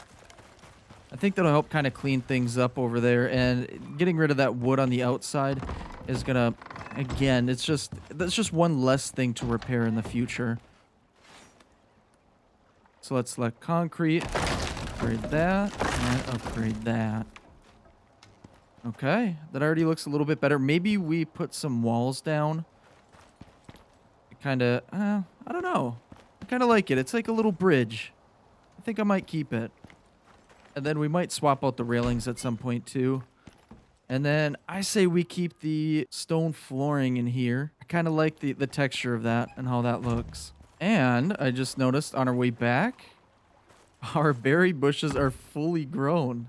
I think that'll help kind of clean things up over there. And getting rid of that wood on the outside is going to, again, that's just one less thing to repair in the future. So let's select concrete, upgrade that, and upgrade that. Okay, that already looks a little bit better. Maybe we put some walls down. Kind of, I don't know. I kind of like it. It's like a little bridge. I think I might keep it. And then we might swap out the railings at some point too. And then I say we keep the stone flooring in here. I kind of like the texture of that and how that looks. And I just noticed on our way back, our berry bushes are fully grown.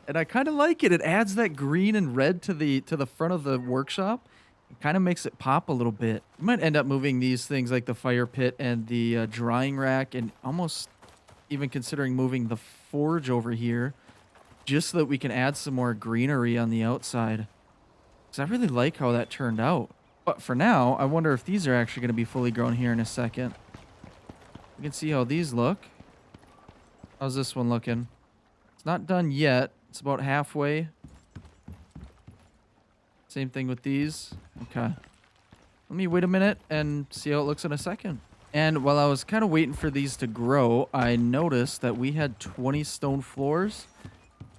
And I kind of like it. It adds that green and red to the front of the workshop. It kind of makes it pop a little bit. We might end up moving these things like the fire pit and the drying rack, and almost even considering moving the forge over here just so that we can add some more greenery on the outside. Because I really like how that turned out. But for now, I wonder if these are actually going to be fully grown here in a second. You can see how these look. How's this one looking? It's not done yet. It's about halfway. Same thing with these. Okay. Let me wait a minute and see how it looks in a second. And while I was kind of waiting for these to grow, I noticed that we had 20 stone floors.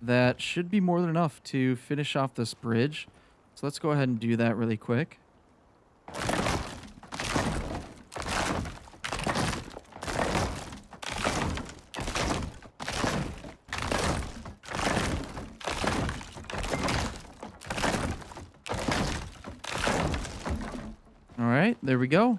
That should be more than enough to finish off this bridge. So let's go ahead and do that really quick. All right, there we go.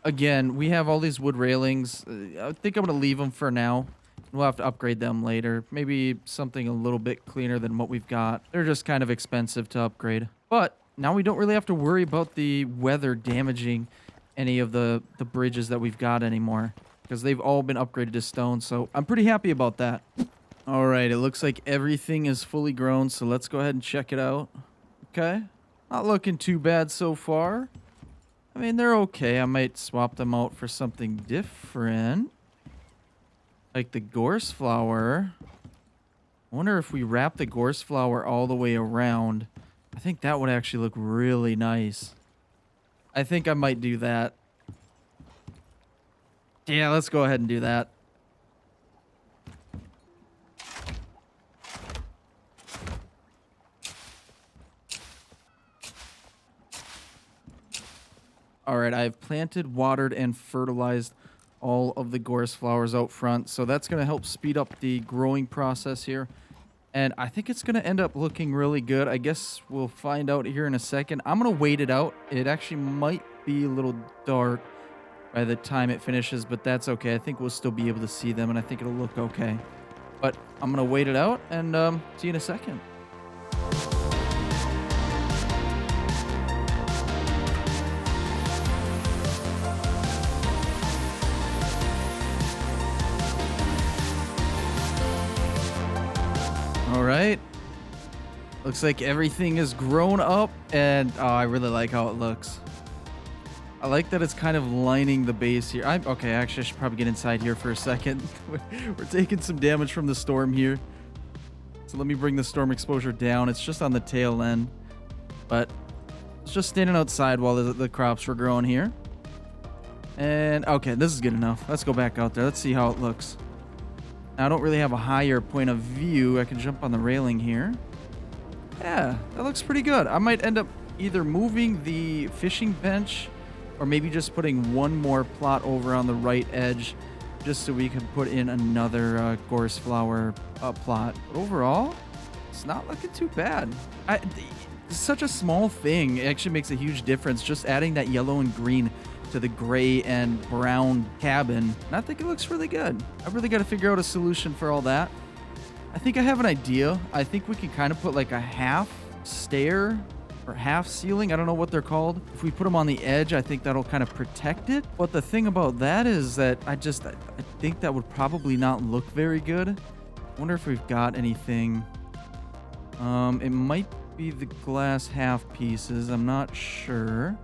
Again, we have all these wood railings. I think I'm going to leave them for now. We'll have to upgrade them later. Maybe something a little bit cleaner than what we've got. They're just kind of expensive to upgrade. But now we don't really have to worry about the weather damaging any of the bridges that we've got anymore, because they've all been upgraded to stone. So I'm pretty happy about that. All right, it looks like everything is fully grown. So let's go ahead and check it out. Okay. Not looking too bad so far. I mean, they're okay. I might swap them out for something different. Like the gorse flower. I wonder if we wrap the gorse flower all the way around. I think that would actually look really nice. I think I might do that. Yeah, let's go ahead and do that. All right, I've planted, watered, and fertilized all of the gorse flowers out front. So that's going to help speed up the growing process here. And I think it's going to end up looking really good. I guess we'll find out here in a second. I'm going to wait it out. It actually might be a little dark by the time it finishes, but that's okay. I think we'll still be able to see them, and I think it'll look okay. But I'm going to wait it out and see you in a second. All right. Looks like everything is grown up, and oh, I really like how it looks. I like that it's kind of lining the base here. Okay, actually, I should probably get inside here for a second. We're taking some damage from the storm here. So let me bring the storm exposure down. It's just on the tail end. But it's just standing outside while the crops were growing here. And okay, this is good enough. Let's go back out there. Let's see how it looks. Now, I don't really have a higher point of view. I can jump on the railing here. Yeah, that looks pretty good. I might end up either moving the fishing bench or maybe just putting one more plot over on the right edge just so we can put in another gorse flower plot. But overall, it's not looking too bad. It's such a small thing. It actually makes a huge difference. Just adding that yellow and green to the gray and brown cabin. And I think it looks really good. I've really got to figure out a solution for all that. I think I have an idea. I think we can kind of put like a half stair or half ceiling. I don't know what they're called. If we put them on the edge, I think that'll kind of protect it. But the thing about that is that I think that would probably not look very good. I wonder if we've got anything. It might be the glass half pieces. I'm not sure.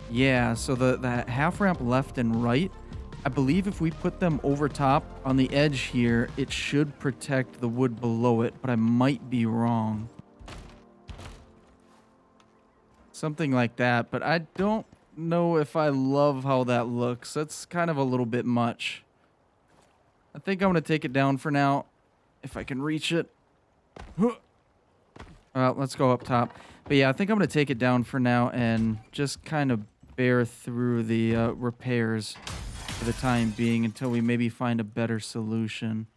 Yeah, so the half ramp left and right, I believe if we put them over top on the edge here, it should protect the wood below it, but I might be wrong. Something like that, but I don't know if I love how that looks. That's kind of a little bit much. I think I'm going to take it down for now, if I can reach it. Well, let's go up top. But yeah, I think I'm going to take it down for now and just kind of bear through the repairs for the time being until we maybe find a better solution.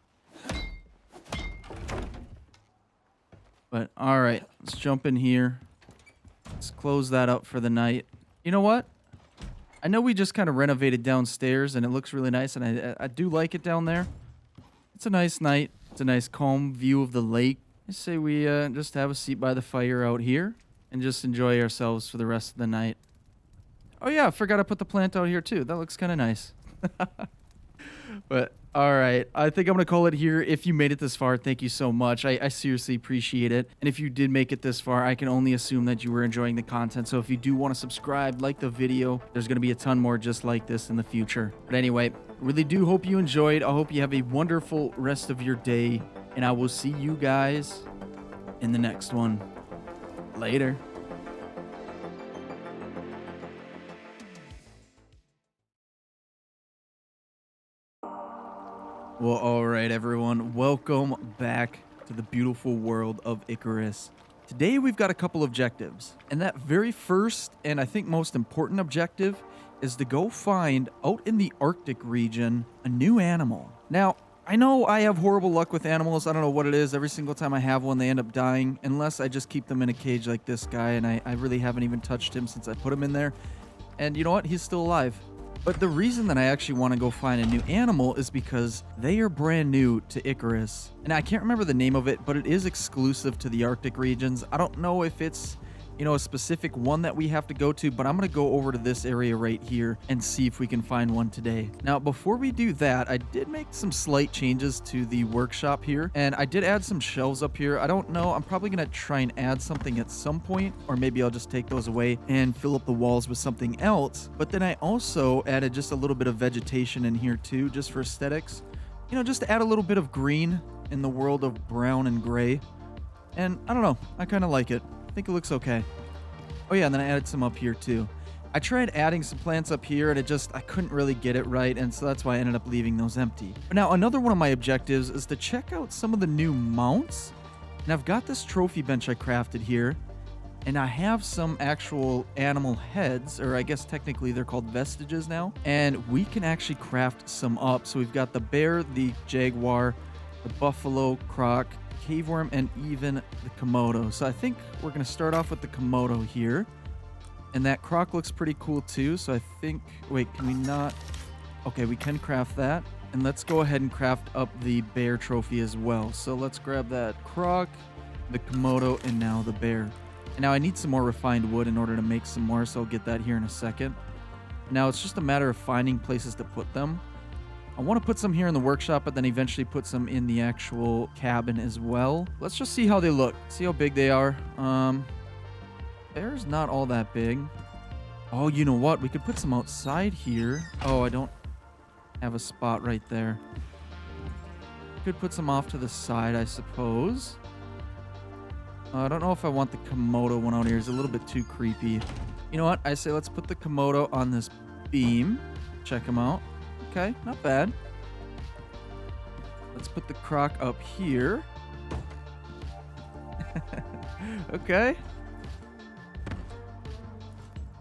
But all right, let's jump in here. Let's close that up for the night. You know what? I know we just kind of renovated downstairs and it looks really nice, and I do like it down there. It's a nice night. It's a nice calm view of the lake. I say we just have a seat by the fire out here and just enjoy ourselves for the rest of the night. Oh yeah, I forgot I put the plant out here too. That looks kind of nice. But all right, I think I'm going to call it here. If you made it this far, thank you so much. I seriously appreciate it. And if you did make it this far, I can only assume that you were enjoying the content. So if you do want to subscribe, like the video, there's going to be a ton more just like this in the future. But anyway, Really do hope you enjoyed. I hope you have a wonderful rest of your day, and I will see you guys in the next one. Later. Well, all right, everyone. Welcome back to the beautiful world of Icarus. Today, we've got a couple objectives. And that very first, and I think most important objective, is to go find, out in the Arctic region, a new animal. Now, I know I have horrible luck with animals. I don't know what it is. Every single time I have one, they end up dying. Unless I just keep them in a cage like this guy, and I really haven't even touched him since I put him in there. And you know what? He's still alive. But the reason that I actually want to go find a new animal is because they are brand new to Icarus. And I can't remember the name of it, but it is exclusive to the Arctic regions. I don't know if it's, a specific one that we have to go to, but I'm going to go over to this area right here and see if we can find one today. Now, before we do that, I did make some slight changes to the workshop here, and I did add some shelves up here. I don't know. I'm probably going to try and add something at some point, or maybe I'll just take those away and fill up the walls with something else. But then I also added just a little bit of vegetation in here too, just for aesthetics. Just to add a little bit of green in the world of brown and gray. And I don't know. I kind of like it. I think it looks okay. Oh yeah, and then I added some up here too. I tried adding some plants up here and I couldn't really get it right, and so that's why I ended up leaving those empty. But now another one of my objectives is to check out some of the new mounts. And I've got this trophy bench I crafted here, and I have some actual animal heads, or I guess technically they're called vestiges now, and we can actually craft some up. So we've got the bear, the jaguar, the buffalo, croc, caveworm, and even the Komodo. So I think we're going to start off with the Komodo here. And that croc looks pretty cool too. So I think, wait, can we not? Okay, we can craft that. And let's go ahead and craft up the bear trophy as well. So let's grab that croc, the Komodo, and now the bear. And now I need some more refined wood in order to make some more, so I'll get that here in a second. Now it's just a matter of finding places to put them. I want to put some here in the workshop, but then eventually put some in the actual cabin as well. Let's just see how they look. See how big they are. Bear's not all that big. Oh, you know what? We could put some outside here. Oh, I don't have a spot right there. Could put some off to the side, I suppose. I don't know if I want the Komodo one out here. It's a little bit too creepy. You know what? I say let's put the Komodo on this beam. Check him out. Okay, not bad. Let's put the croc up here. Okay.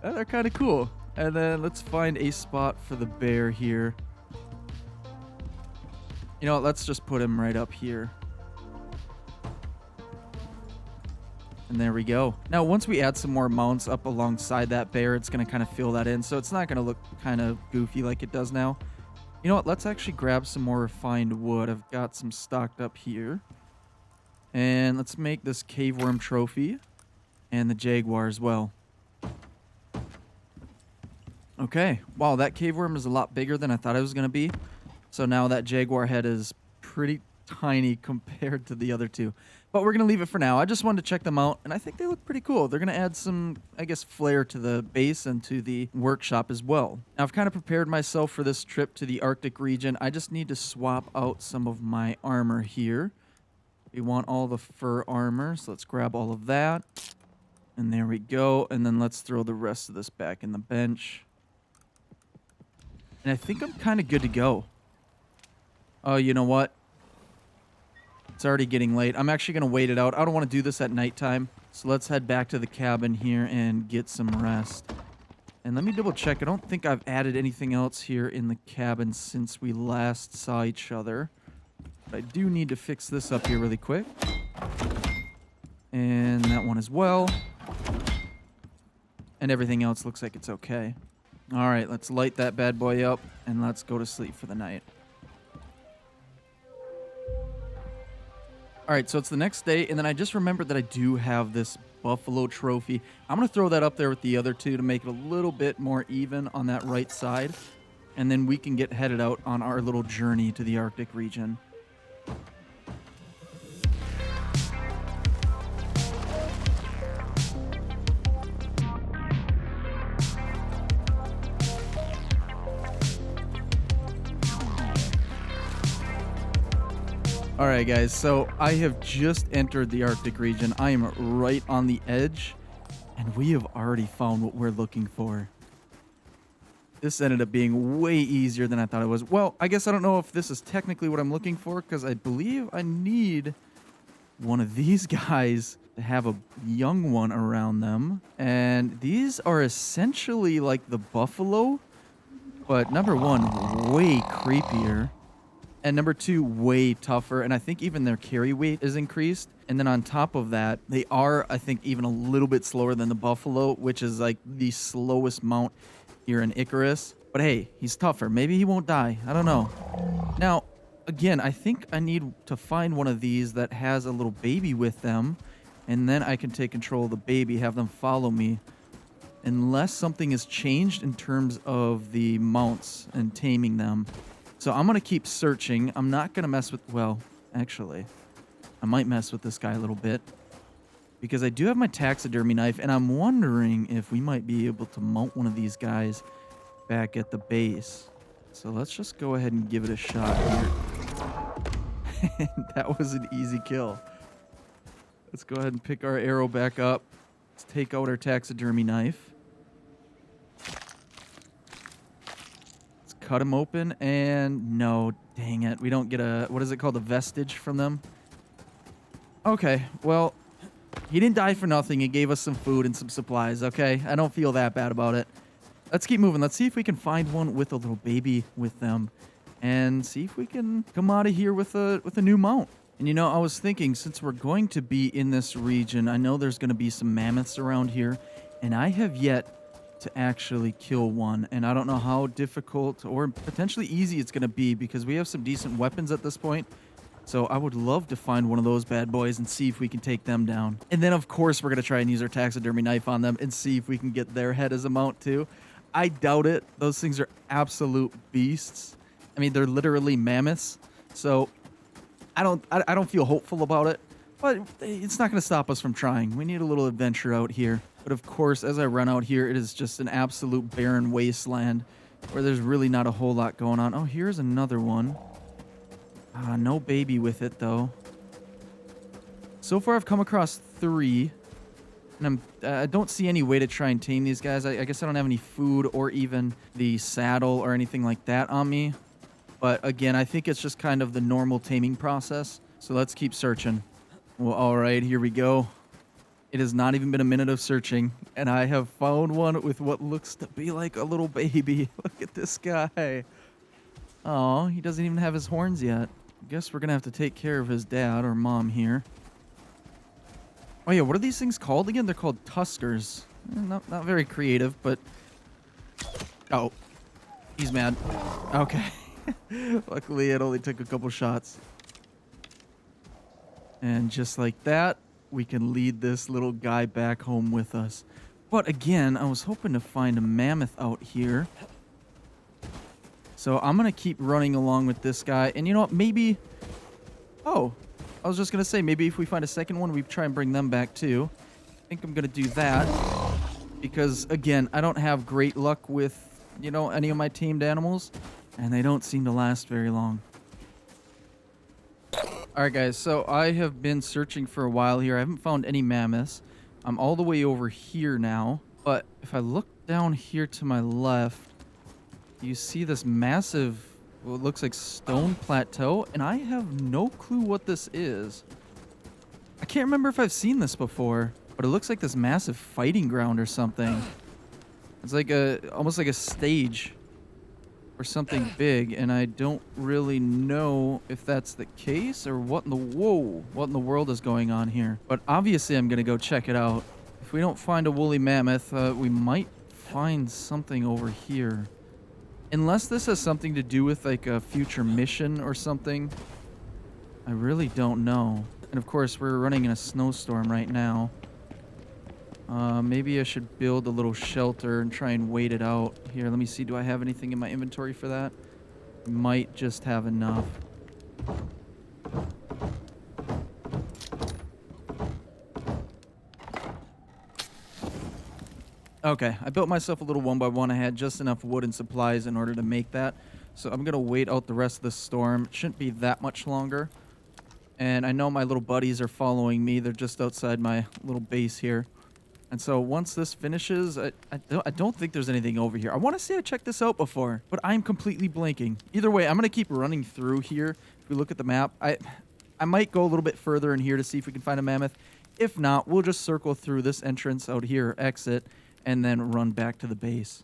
Oh, they're kind of cool. And then let's find a spot for the bear here. You know what? Let's just put him right up here. And there we go. Now, once we add some more mounts up alongside that bear, it's going to kind of fill that in. So it's not going to look kind of goofy like it does now. You know what? Let's actually grab some more refined wood. I've got some stocked up here. And let's make this caveworm trophy. And the jaguar as well. Okay. Wow, that caveworm is a lot bigger than I thought it was going to be. So now that jaguar head is pretty tiny compared to the other two. But we're going to leave it for now. I just wanted to check them out, and I think they look pretty cool. They're going to add some, I guess, flair to the base and to the workshop as well. Now, I've kind of prepared myself for this trip to the Arctic region. I just need to swap out some of my armor here. We want all the fur armor, so let's grab all of that. And there we go. And then let's throw the rest of this back in the bench. And I think I'm kind of good to go. Oh, you know what? It's already getting late. I'm actually going to wait it out. I don't want to do this at nighttime. So let's head back to the cabin here and get some rest. And let me double check. I don't think I've added anything else here in the cabin since we last saw each other. But I do need to fix this up here really quick. And that one as well. And everything else looks like it's okay. All right, let's light that bad boy up and let's go to sleep for the night. All right, so it's the next day, and then I just remembered that I do have this buffalo trophy. I'm going to throw that up there with the other two to make it a little bit more even on that right side, and then we can get headed out on our little journey to the Arctic region. All right, guys, so I have just entered the Arctic region. I am right on the edge, and we have already found what we're looking for. This ended up being way easier than I thought it was. Well, I guess I don't know if this is technically what I'm looking for, because I believe I need one of these guys to have a young one around them. And these are essentially like the buffalo, but number one, way creepier. And number two, way tougher. And I think even their carry weight is increased. And then on top of that, they are, I think, even a little bit slower than the buffalo, which is like the slowest mount here in Icarus. But hey, he's tougher. Maybe he won't die. I don't know. Now, again, I think I need to find one of these that has a little baby with them. And then I can take control of the baby, have them follow me. Unless something has changed in terms of the mounts and taming them. So I'm going to keep searching. I'm not going to mess with... Well, actually, I might mess with this guy a little bit. Because I do have my taxidermy knife, and I'm wondering if we might be able to mount one of these guys back at the base. So let's just go ahead and give it a shot here. And that was an easy kill. Let's go ahead and pick our arrow back up. Let's take out our taxidermy knife. Cut him open, and no, dang it, we don't get a, what is it called, a vestige from them? Okay, well, he didn't die for nothing. He gave us some food and some supplies, okay? I don't feel that bad about it. Let's keep moving. Let's see if we can find one with a little baby with them, and see if we can come out of here with a new mount. And you know, I was thinking, since we're going to be in this region, I know there's going to be some mammoths around here, and I have yet to actually kill one, and I don't know how difficult or potentially easy it's going to be, because we have some decent weapons at this point. So I would love to find one of those bad boys and see if we can take them down. And then of course we're going to try and use our taxidermy knife on them and see if we can get their head as a mount too. I doubt it. Those things are absolute beasts. I mean, they're literally mammoths. So I don't feel hopeful about it, but it's not going to stop us from trying. We need a little adventure out here. But of course, as I run out here, it is just an absolute barren wasteland where there's really not a whole lot going on. Oh, here's another one. No baby with it, though. So far, I've come across 3. And I don't see any way to try and tame these guys. I guess I don't have any food or even the saddle or anything like that on me. But again, I think it's just kind of the normal taming process. So let's keep searching. Well, all right, here we go. It has not even been a minute of searching, and I have found one with what looks to be like a little baby. Look at this guy. Oh, he doesn't even have his horns yet. I guess we're going to have to take care of his dad or mom here. Oh, yeah, what are these things called again? They're called tuskers. Not very creative, but... Oh, he's mad. Okay. Luckily, it only took a couple shots. And just like that, we can lead this little guy back home with us. But again, I was hoping to find a mammoth out here. So I'm going to keep running along with this guy. And you know what? Maybe... Oh, I was just going to say, maybe if we find a second one, we try and bring them back too. I think I'm going to do that. Because, again, I don't have great luck with, you know, any of my tamed animals. And they don't seem to last very long. Alright guys, so I have been searching for a while here. I haven't found any mammoths. I'm all the way over here now. But if I look down here to my left, you see this massive, what looks like stone plateau. And I have no clue what this is. I can't remember if I've seen this before. But it looks like this massive fighting ground or something. It's like almost like a stage. Or something big, and I don't really know if that's the case or what in the world is going on here. But obviously I'm gonna go check it out. If we don't find a woolly mammoth, we might find something over here. Unless this has something to do with like a future mission or something. I really don't know. And of course we're running in a snowstorm right now. Maybe I should build a little shelter and try and wait it out. Here, let me see. Do I have anything in my inventory for that? Might just have enough. Okay, I built myself a little 1x1. I had just enough wood and supplies in order to make that. So I'm going to wait out the rest of the storm. It shouldn't be that much longer. And I know my little buddies are following me. They're just outside my little base here. And so once this finishes, I don't think there's anything over here. I want to say I checked this out before, but I'm completely blanking. Either way, I'm going to keep running through here. If we look at the map, I might go a little bit further in here to see if we can find a mammoth. If not, we'll just circle through this entrance out here, exit, and then run back to the base.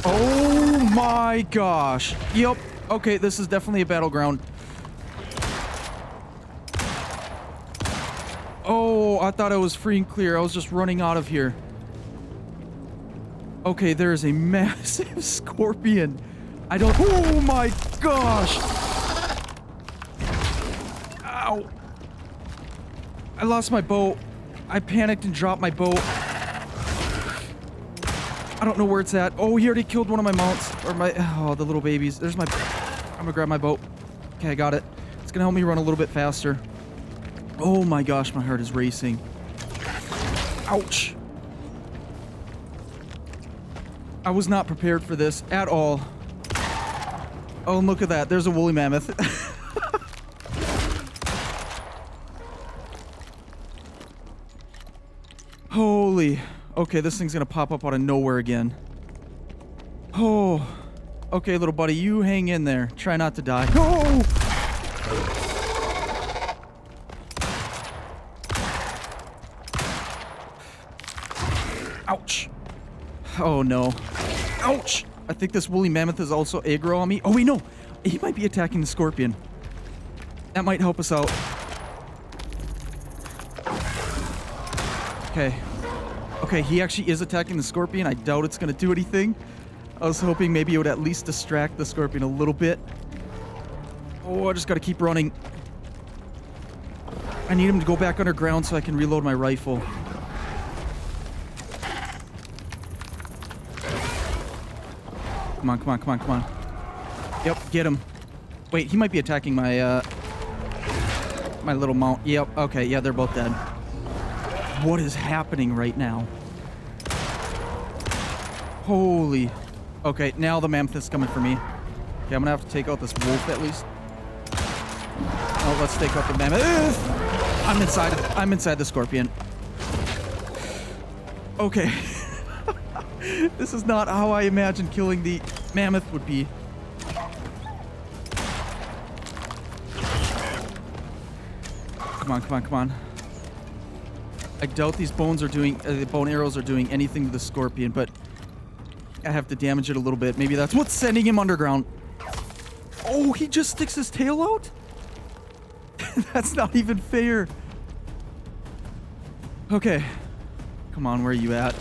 Oh my gosh. Yep. Okay, this is definitely a battleground. Oh, I thought I was free and clear. I was just running out of here. Okay, there is a massive scorpion. Oh my gosh. Ow. I lost my bow. I panicked and dropped my bow. I don't know where it's at. Oh, he already killed one of my mounts. Or the little babies. I'm gonna grab my boat. Okay, I got it. It's gonna help me run a little bit faster. Oh my gosh, my heart is racing. Ouch. I was not prepared for this at all. Oh, and look at that. There's a woolly mammoth. Holy. Okay, this thing's gonna pop up out of nowhere again. Oh. Okay, little buddy, you hang in there. Try not to die. Oh! Ouch. Oh, no. Ouch! I think this woolly mammoth is also aggro on me. Oh, wait, no. He might be attacking the scorpion. That might help us out. Okay. Okay, he actually is attacking the scorpion. I doubt it's going to do anything. I was hoping maybe it would at least distract the scorpion a little bit. Oh, I just got to keep running. I need him to go back underground so I can reload my rifle. Come on, come on, come on, come on. Yep, get him. Wait, he might be attacking my, my little mount. Yep, okay, yeah, they're both dead. What is happening right now? Holy. Okay, now the mammoth is coming for me. Okay, I'm gonna have to take out this wolf at least. Oh, let's take out the mammoth. I'm inside the scorpion. Okay. This is not how I imagined killing the mammoth would be. Come on, come on, come on. I doubt these the bone arrows are doing anything to the scorpion, but I have to damage it a little bit. Maybe that's what's sending him underground. Oh, he just sticks his tail out? That's not even fair. Okay. Come on, where are you at?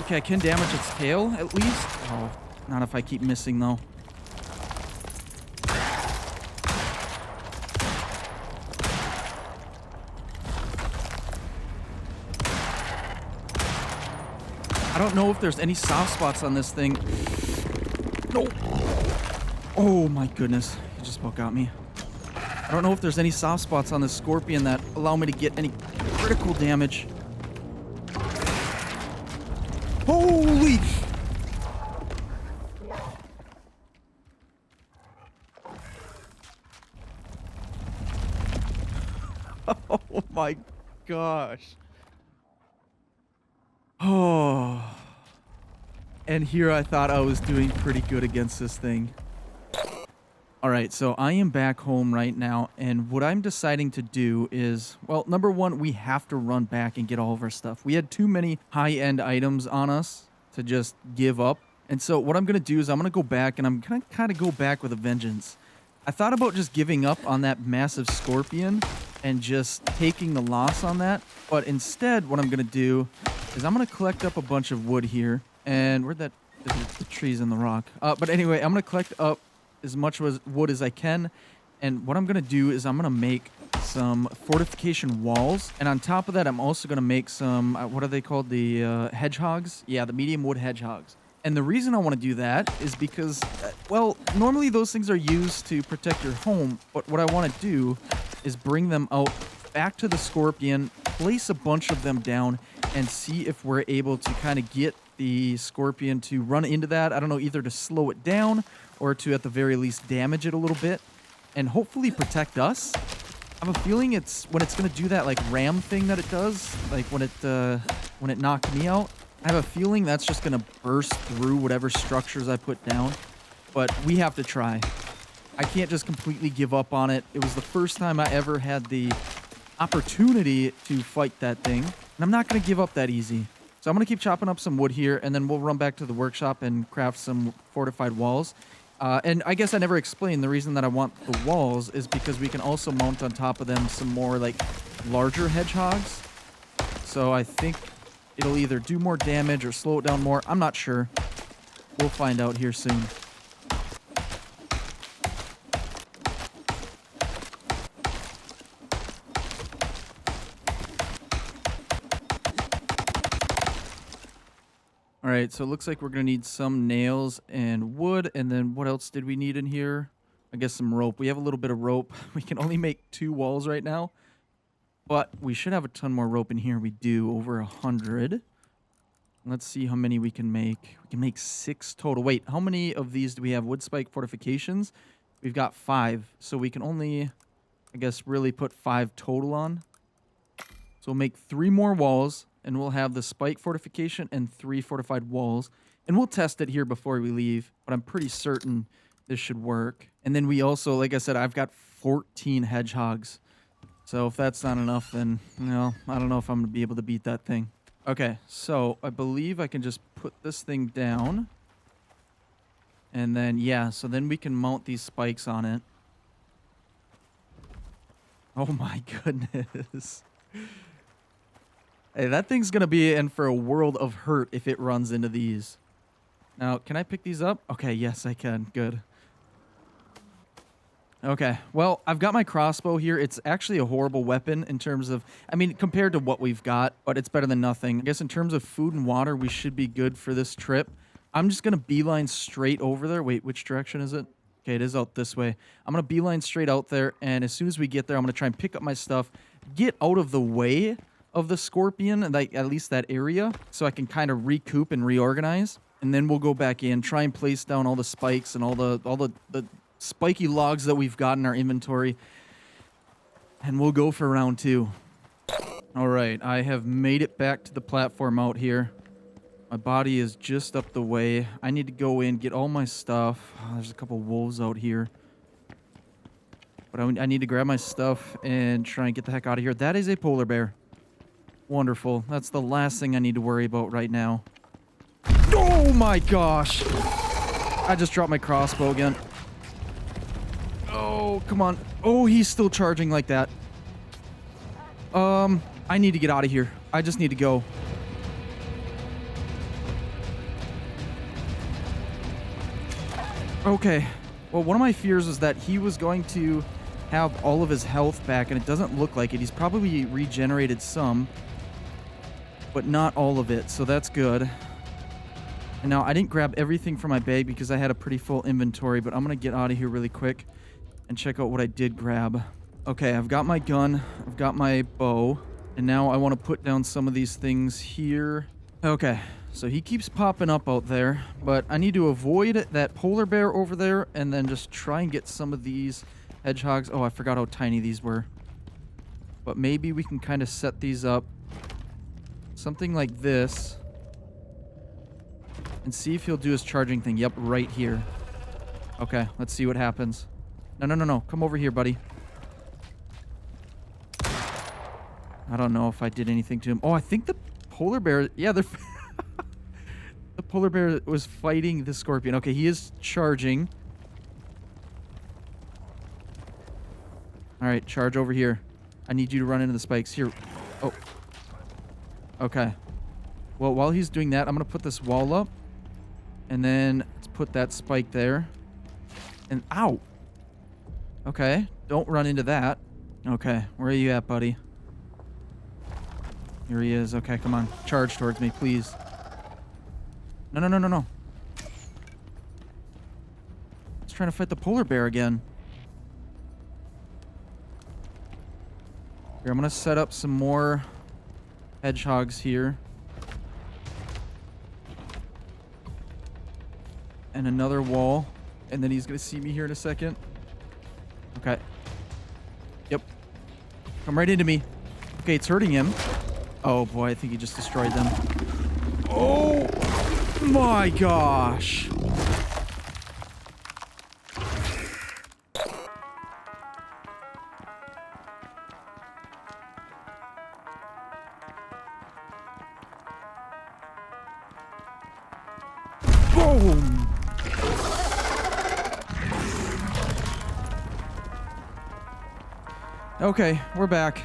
Okay, I can damage its tail, at least. Oh, not if I keep missing, though. I don't know if there's any soft spots on this thing. No. Oh, my goodness. He just about got me. I don't know if there's any soft spots on this scorpion that allow me to get any critical damage. Holy! Oh my gosh. Oh. And here I thought I was doing pretty good against this thing. Alright, so I am back home right now, and what I'm deciding to do is, well, number one, we have to run back and get all of our stuff. We had too many high-end items on us to just give up. And so what I'm going to do is I'm going to go back, and I'm going to kind of go back with a vengeance. I thought about just giving up on that massive scorpion and just taking the loss on that. But instead, what I'm going to do is I'm going to collect up a bunch of wood here. And where'd the trees in the rock? But anyway, I'm going to collect up as much wood as I can, and what I'm gonna do is I'm gonna make some fortification walls, and on top of that I'm also gonna make some what are they called, the hedgehogs? Yeah, the medium wood hedgehogs. And the reason I want to do that is because well, normally those things are used to protect your home, but what I want to do is bring them out back to the scorpion, place a bunch of them down, and see if we're able to kind of get the scorpion to run into that. I don't know, either to slow it down or to at the very least damage it a little bit and hopefully protect us. I have a feeling it's when it's going to do that like ram thing that it does, like when it knocked me out. I have a feeling that's just going to burst through whatever structures I put down, but we have to try. I can't just completely give up on it. It was the first time I ever had the opportunity to fight that thing, and I'm not going to give up that easy. So I'm going to keep chopping up some wood here, and then we'll run back to the workshop and craft some fortified walls. And I guess I never explained the reason that I want the walls is because we can also mount on top of them some more like larger hedgehogs. So I think it'll either do more damage or slow it down more. I'm not sure. We'll find out here soon. All right, so it looks like we're going to need some nails and wood. And then what else did we need in here? I guess some rope. We have a little bit of rope. We can only make 2 walls right now. But we should have a ton more rope in here. We do, over 100. Let's see how many we can make. We can make 6 total. Wait, how many of these do we have? Wood spike fortifications? We've got 5. So we can only, I guess, really put 5 total on. So we'll make 3 more walls. And we'll have the spike fortification and 3 fortified walls. And we'll test it here before we leave. But I'm pretty certain this should work. And then we also, like I said, I've got 14 hedgehogs. So if that's not enough, then, you know, I don't know if I'm going to be able to beat that thing. Okay, so I believe I can just put this thing down. And then, yeah, so then we can mount these spikes on it. Oh my goodness. Hey, that thing's going to be in for a world of hurt if it runs into these. Now, can I pick these up? Okay, yes, I can. Good. Okay, well, I've got my crossbow here. It's actually a horrible weapon in terms of, I mean, compared to what we've got, but it's better than nothing. I guess in terms of food and water, we should be good for this trip. I'm just going to beeline straight over there. Wait, which direction is it? Okay, it is out this way. I'm going to beeline straight out there, and as soon as we get there, I'm going to try and pick up my stuff, get out of the way of the scorpion, like at least that area, so I can kind of recoup and reorganize. And then we'll go back in, try and place down all the spikes and all the spiky logs that we've got in our inventory. And we'll go for round 2. All right, I have made it back to the platform out here. My body is just up the way. I need to go in, get all my stuff. Oh, there's a couple wolves out here. But I need to grab my stuff and try and get the heck out of here. That is a polar bear. Wonderful. That's the last thing I need to worry about right now. Oh my gosh! I just dropped my crossbow again. Oh, come on. Oh, he's still charging like that. I need to get out of here. I just need to go. Okay. Well, one of my fears is that he was going to have all of his health back, and it doesn't look like it. He's probably regenerated some, but not all of it, so that's good. And now, I didn't grab everything from my bag because I had a pretty full inventory, but I'm going to get out of here really quick and check out what I did grab. Okay, I've got my gun, I've got my bow, and now I want to put down some of these things here. Okay, so he keeps popping up out there, but I need to avoid that polar bear over there and then just try and get some of these hedgehogs. Oh, I forgot how tiny these were. But maybe we can kind of set these up. Something like this. And see if he'll do his charging thing. Yep, right here. Okay, let's see what happens. No. Come over here, buddy. I don't know if I did anything to him. Oh, I think the polar bear... Yeah, they're... The polar bear was fighting the scorpion. Okay, he is charging. Alright, charge over here. I need you to run into the spikes. Here. Oh. Okay. Well, while he's doing that, I'm going to put this wall up. And then let's put that spike there. And ow! Okay, don't run into that. Okay, where are you at, buddy? Here he is. Okay, come on. Charge towards me, please. No. He's trying to fight the polar bear again. Here, I'm gonna set up some more hedgehogs here. And another wall. And then he's gonna see me here in a second. Okay. Yep. Come right into me. Okay, it's hurting him. Oh boy, I think he just destroyed them. Oh my gosh. Boom. Okay, we're back.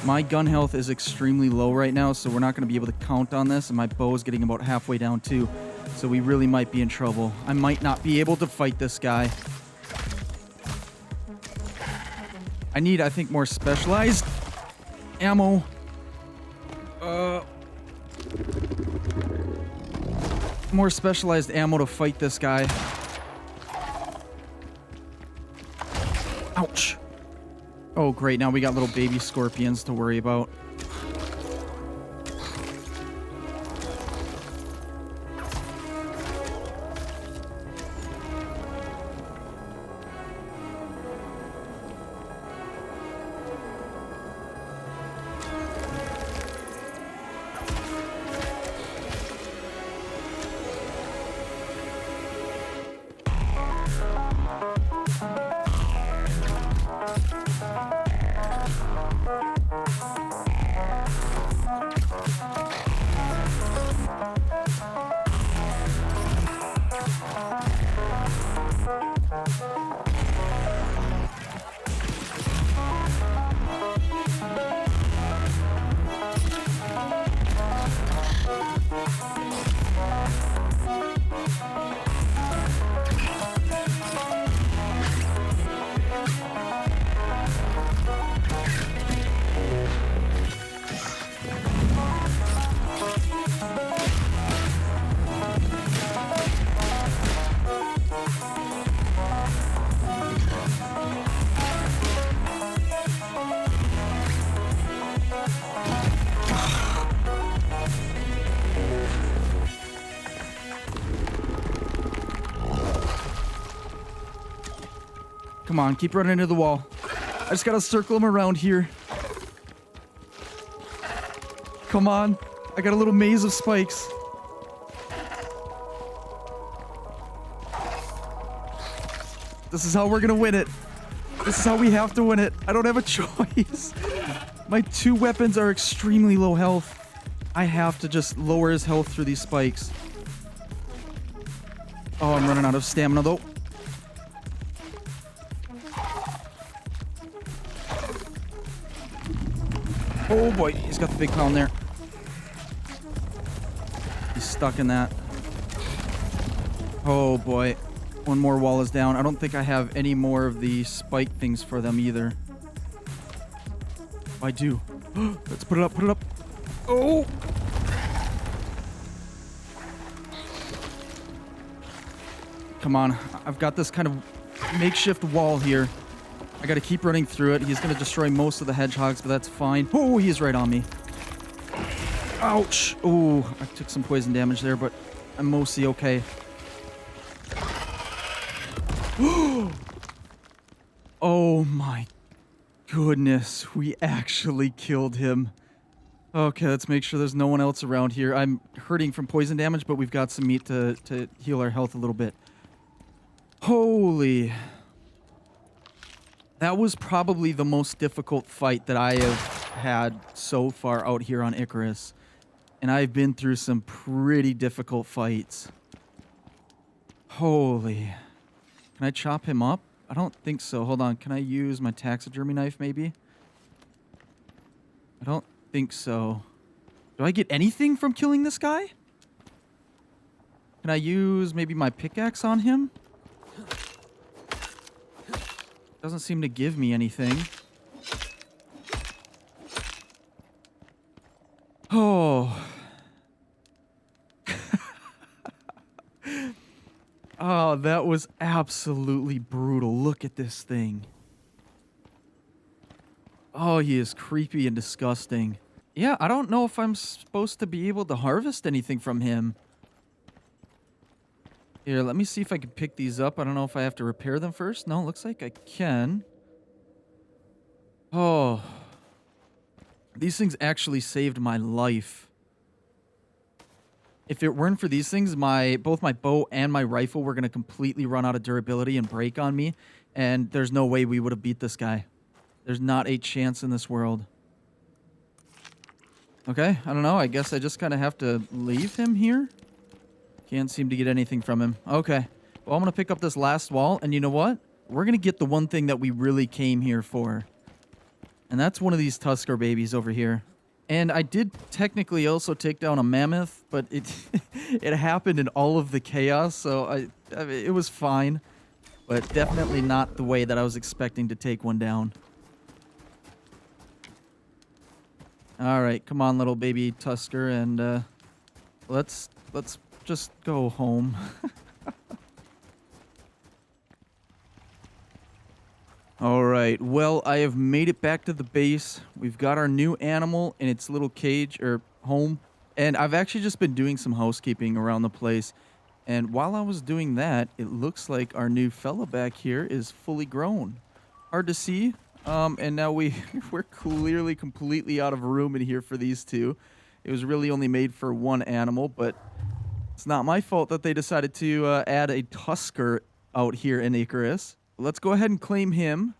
My gun health is extremely low right now, so we're not going to be able to count on this, and my bow is getting about halfway down too, so we really might be in trouble. I might not be able to fight this guy. I need, I think, more specialized ammo. More specialized ammo to fight this guy. Ouch. Oh, great. Now we got little baby scorpions to worry about. Come on, keep running into the wall. I just gotta circle him around here. Come on. I got a little maze of spikes. This is how we're gonna win it. This is how we have to win it. I don't have a choice. My two weapons are extremely low health. I have to just lower his health through these spikes. Oh, I'm running out of stamina though. Oh boy, he's got the big pound there. He's stuck in that. Oh boy. One more wall is down. I don't think I have any more of the spike things for them either. I do. Let's put it up, put it up. Oh! Come on. I've got this kind of makeshift wall here. I gotta keep running through it. He's gonna destroy most of the hedgehogs, but that's fine. Oh, he's right on me. Ouch! Oh, I took some poison damage there, but I'm mostly okay. Oh my goodness, we actually killed him. Okay, let's make sure there's no one else around here. I'm hurting from poison damage, but we've got some meat to heal our health a little bit. Holy... That was probably the most difficult fight that I have had so far out here on Icarus. And I've been through some pretty difficult fights. Holy. Can I chop him up? I don't think so. Hold on. Can I use my taxidermy knife maybe? I don't think so. Do I get anything from killing this guy? Can I use maybe my pickaxe on him? Doesn't seem to give me anything. Oh. Oh, that was absolutely brutal. Look at this thing. Oh, he is creepy and disgusting. Yeah, I don't know if I'm supposed to be able to harvest anything from him. Here, let me see if I can pick these up. I don't know if I have to repair them first. No, it looks like I can. Oh. These things actually saved my life. If it weren't for these things, both my bow and my rifle were going to completely run out of durability and break on me. And there's no way we would have beat this guy. There's not a chance in this world. Okay, I don't know. I guess I just kind of have to leave him here. Can't seem to get anything from him. Okay. Well, I'm going to pick up this last wall. And you know what? We're going to get the one thing that we really came here for. And that's one of these Tusker babies over here. And I did technically also take down a mammoth, but it it happened in all of the chaos, so I mean, it was fine. But definitely not the way that I was expecting to take one down. All right, come on, little baby Tusker, and let's just go home. All right, well, I have made it back to the base. We've got our new animal in its little cage, or home. And I've actually just been doing some housekeeping around the place. And while I was doing that, it looks like our new fella back here is fully grown. Hard to see. And now we're clearly completely out of room in here for these two. It was really only made for one animal, but it's not my fault that they decided to add a Tusker out here in Icarus. Let's go ahead and claim him,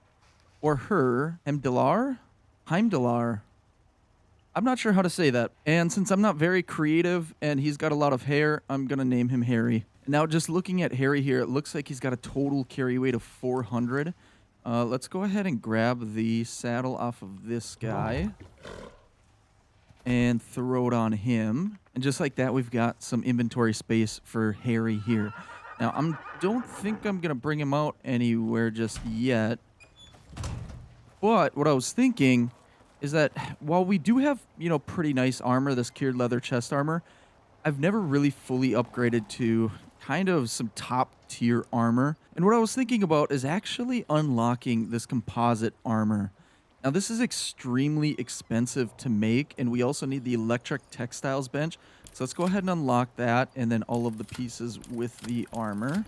or her, Heimdallar? Heimdallar. I'm not sure how to say that. And since I'm not very creative and he's got a lot of hair, I'm going to name him Harry. Now, just looking at Harry here, it looks like he's got a total carry weight of 400. Let's go ahead and grab the saddle off of this guy and throw it on him. And just like that, we've got some inventory space for Harry here. Now, I don't think I'm going to bring him out anywhere just yet. But what I was thinking is that while we do have, pretty nice armor, this cured leather chest armor, I've never really fully upgraded to kind of some top tier armor. And what I was thinking about is actually unlocking this composite armor. Now, this is extremely expensive to make, and we also need the electric textiles bench. So let's go ahead and unlock that, and then all of the pieces with the armor.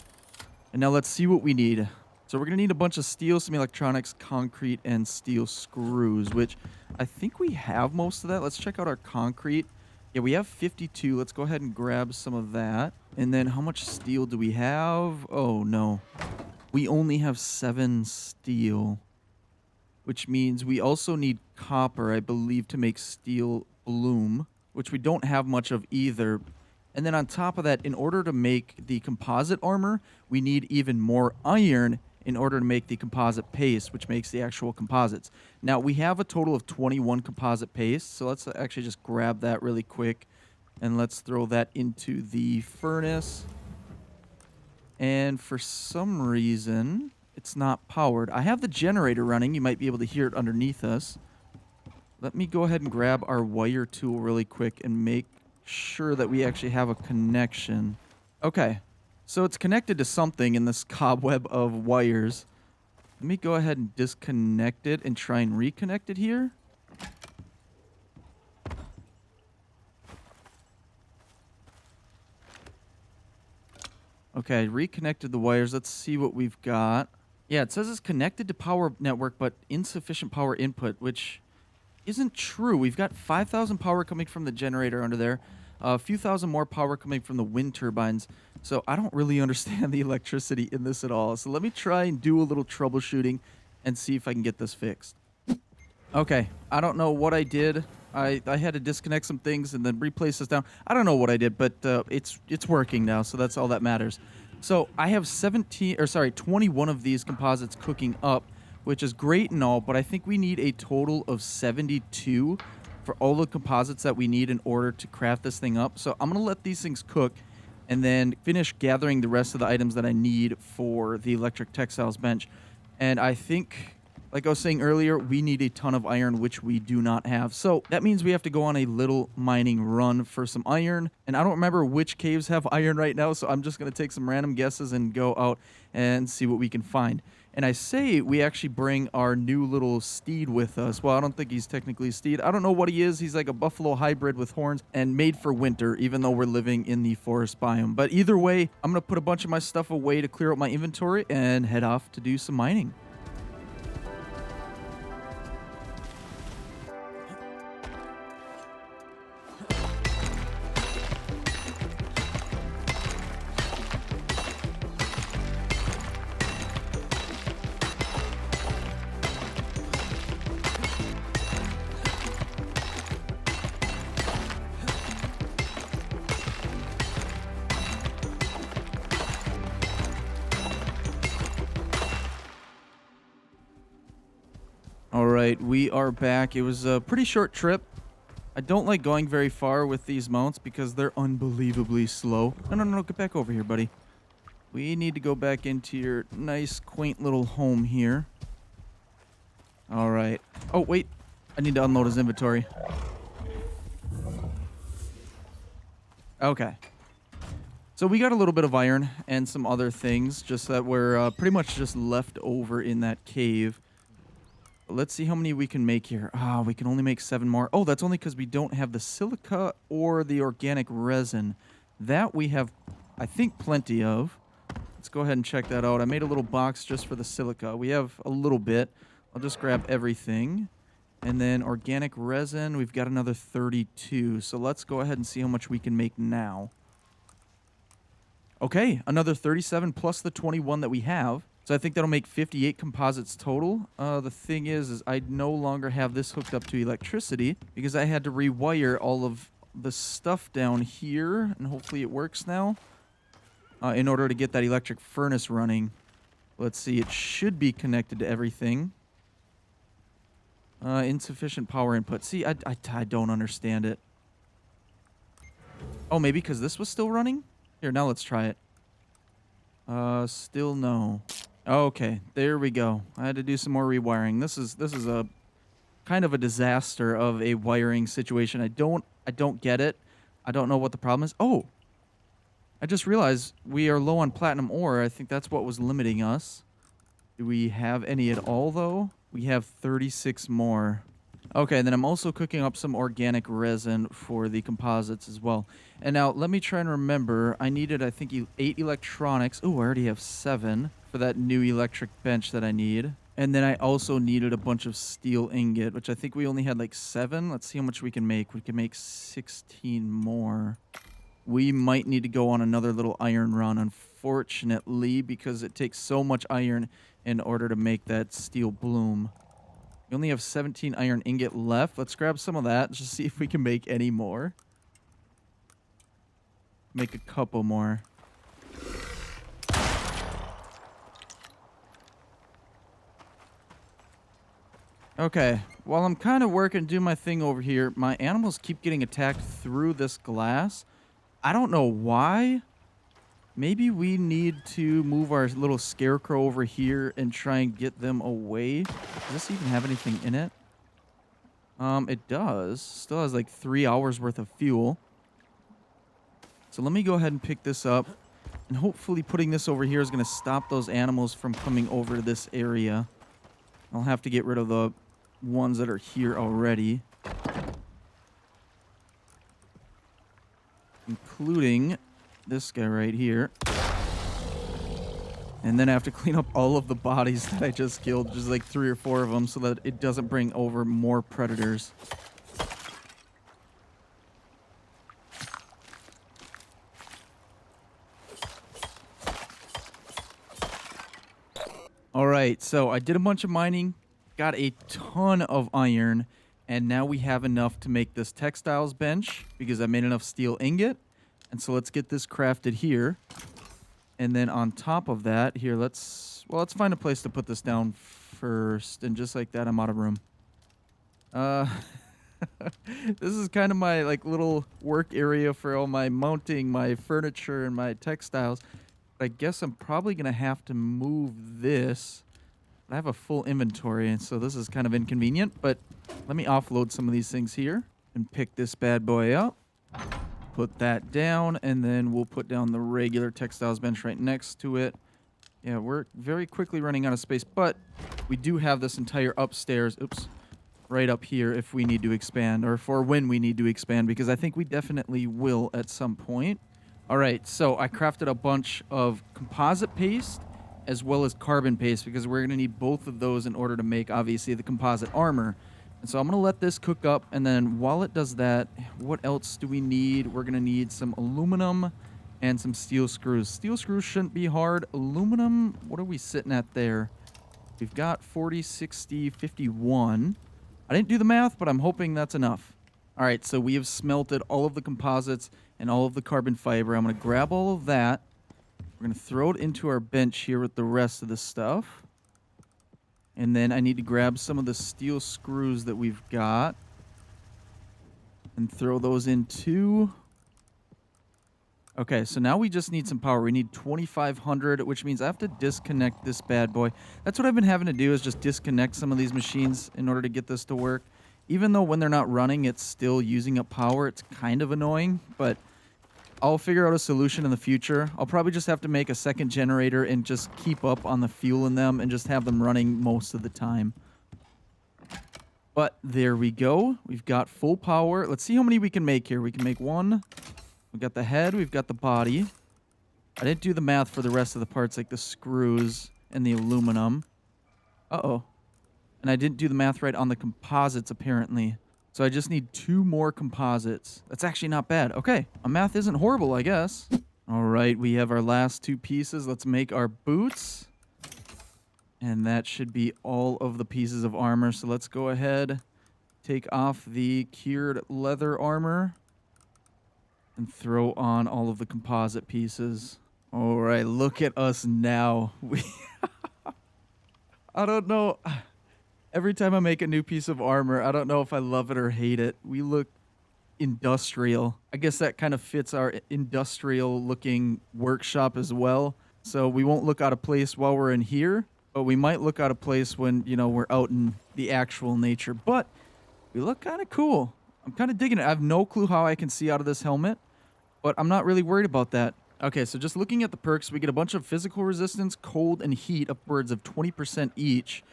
And now let's see what we need. So we're going to need a bunch of steel, some electronics, concrete, and steel screws, which I think we have most of that. Let's check out our concrete. Yeah, we have 52. Let's go ahead and grab some of that. And then how much steel do we have? Oh, no. We only have 7 steel, which means we also need copper, I believe, to make steel bloom, which we don't have much of either. And then on top of that, in order to make the composite armor, we need even more iron in order to make the composite paste, which makes the actual composites. Now, we have a total of 21 composite paste, so let's actually just grab that really quick, and let's throw that into the furnace. And for some reason, it's not powered. I have the generator running. You might be able to hear it underneath us. Let me go ahead and grab our wire tool really quick and make sure that we actually have a connection. Okay, so it's connected to something in this cobweb of wires. Let me go ahead and disconnect it and try and reconnect it here. Okay, reconnected the wires. Let's see what we've got. Yeah, it says it's connected to power network, but insufficient power input, which isn't true. We've got 5,000 power coming from the generator under there, a few thousand more power coming from the wind turbines. So I don't really understand the electricity in this at all. So let me try and do a little troubleshooting and see if I can get this fixed. Okay, I don't know what I did. I had to disconnect some things and then replace this down. I don't know what I did, but it's working now, so that's all that matters. So I have 21 of these composites cooking up, which is great and all, but I think we need a total of 72 for all the composites that we need in order to craft this thing up. So I'm going to let these things cook, and then finish gathering the rest of the items that I need for the electric textiles bench. And I think, like I was saying earlier, we need a ton of iron, which we do not have. So that means we have to go on a little mining run for some iron. And I don't remember which caves have iron right now, so I'm just going to take some random guesses and go out and see what we can find. And I say we actually bring our new little steed with us. Well, I don't think he's technically a steed. I don't know what he is. He's like a buffalo hybrid with horns and made for winter, even though we're living in the forest biome. But either way, I'm going to put a bunch of my stuff away to clear out my inventory and head off to do some mining. All right, we are back. It was a pretty short trip. I don't like going very far with these mounts because they're unbelievably slow. No, get back over here, buddy. We need to go back into your nice, quaint little home here. All right. Oh, wait. I need to unload his inventory. Okay. So we got a little bit of iron and some other things, just that were pretty much just left over in that cave. Let's see how many we can make here. We can only make 7 more. Oh, that's only because we don't have the silica or the organic resin. That we have, I think, plenty of. Let's go ahead and check that out. I made a little box just for the silica. We have a little bit. I'll just grab everything. And then organic resin, we've got another 32. So let's go ahead and see how much we can make now. Okay, another 37 plus the 21 that we have. So I think that'll make 58 composites total. The thing is I no longer have this hooked up to electricity because I had to rewire all of the stuff down here, and hopefully it works now, in order to get that electric furnace running. Let's see, it should be connected to everything. Insufficient power input. See, I don't understand it. Oh, maybe because this was still running? Here, now let's try it. Still no. Okay, there we go. I had to do some more rewiring. This is a kind of a disaster of a wiring situation. I don't get it. I don't know what the problem is. Oh, I just realized we are low on platinum ore. I think that's what was limiting us. Do we have any at all, though? We have 36 more. Okay, and then I'm also cooking up some organic resin for the composites as well. And now, let me try and remember. I needed, I think, 8 electronics. Oh, I already have 7 for that new electric bench that I need. And then I also needed a bunch of steel ingot, which I think we only had like 7. Let's see how much we can make. We can make 16 more. We might need to go on another little iron run, unfortunately, because it takes so much iron in order to make that steel bloom. We only have 17 iron ingot left. Let's grab some of that, just see if we can make any more. Make a couple more. Okay, while I'm kind of working, doing my thing over here, my animals keep getting attacked through this glass. I don't know why. Maybe we need to move our little scarecrow over here and try and get them away. Does this even have anything in it? It does. Still has like 3 hours worth of fuel. So let me go ahead and pick this up. And hopefully putting this over here is going to stop those animals from coming over to this area. I'll have to get rid of the ones that are here already. Including this guy right here. And then I have to clean up all of the bodies that I just killed, just like 3 or 4 of them, so that it doesn't bring over more predators. Alright, so I did a bunch of mining, got a ton of iron, and now we have enough to make this textiles bench, because I made enough steel ingot. And so let's get this crafted here. And then on top of that, here, let's find a place to put this down first. And just like that, I'm out of room. This is kind of my like little work area for all my mounting, my furniture, and my textiles. But I guess I'm probably gonna have to move this. I have a full inventory, and so this is kind of inconvenient. But let me offload some of these things here and pick this bad boy up. Put that down, and then we'll put down the regular textiles bench right next to it. Yeah, we're very quickly running out of space, but we do have this entire upstairs. Oops. Right up here if we need to expand, or for when we need to expand, because I think we definitely will at some point. All right, so I crafted a bunch of composite paste as well as carbon paste, because we're going to need both of those in order to make, obviously, the composite armor. And so I'm going to let this cook up, and then while it does that, what else do we need? We're going to need some aluminum and some steel screws. Steel screws shouldn't be hard. Aluminum, what are we sitting at there? We've got 40, 60, 51. I didn't do the math, but I'm hoping that's enough. All right, so we have smelted all of the composites and all of the carbon fiber. I'm going to grab all of that. We're going to throw it into our bench here with the rest of the stuff. And then I need to grab some of the steel screws that we've got and throw those in too. Okay, so now we just need some power. We need 2,500, which means I have to disconnect this bad boy. That's what I've been having to do, is just disconnect some of these machines in order to get this to work. Even though when they're not running, it's still using up power. It's kind of annoying, but I'll figure out a solution in the future. I'll probably just have to make a second generator and just keep up on the fuel in them and just have them running most of the time. But there we go. We've got full power. Let's see how many we can make here. We can make one. We've got the head, we've got the body. I didn't do the math for the rest of the parts, like the screws and the aluminum. Uh-oh. And I didn't do the math right on the composites, apparently. So I just need 2 more composites. That's actually not bad. Okay, my math isn't horrible, I guess. All right, we have our last 2 pieces. Let's make our boots. And that should be all of the pieces of armor. So let's go ahead, take off the cured leather armor, and throw on all of the composite pieces. All right, look at us now. I don't know. Every time I make a new piece of armor, I don't know if I love it or hate it. We look industrial. I guess that kind of fits our industrial looking workshop as well. So we won't look out of place while we're in here, but we might look out of place when, you know, we're out in the actual nature. But we look kind of cool. I'm kind of digging it. I have no clue how I can see out of this helmet, but I'm not really worried about that. Okay, so just looking at the perks, we get a bunch of physical resistance, cold, and heat, upwards of 20% each,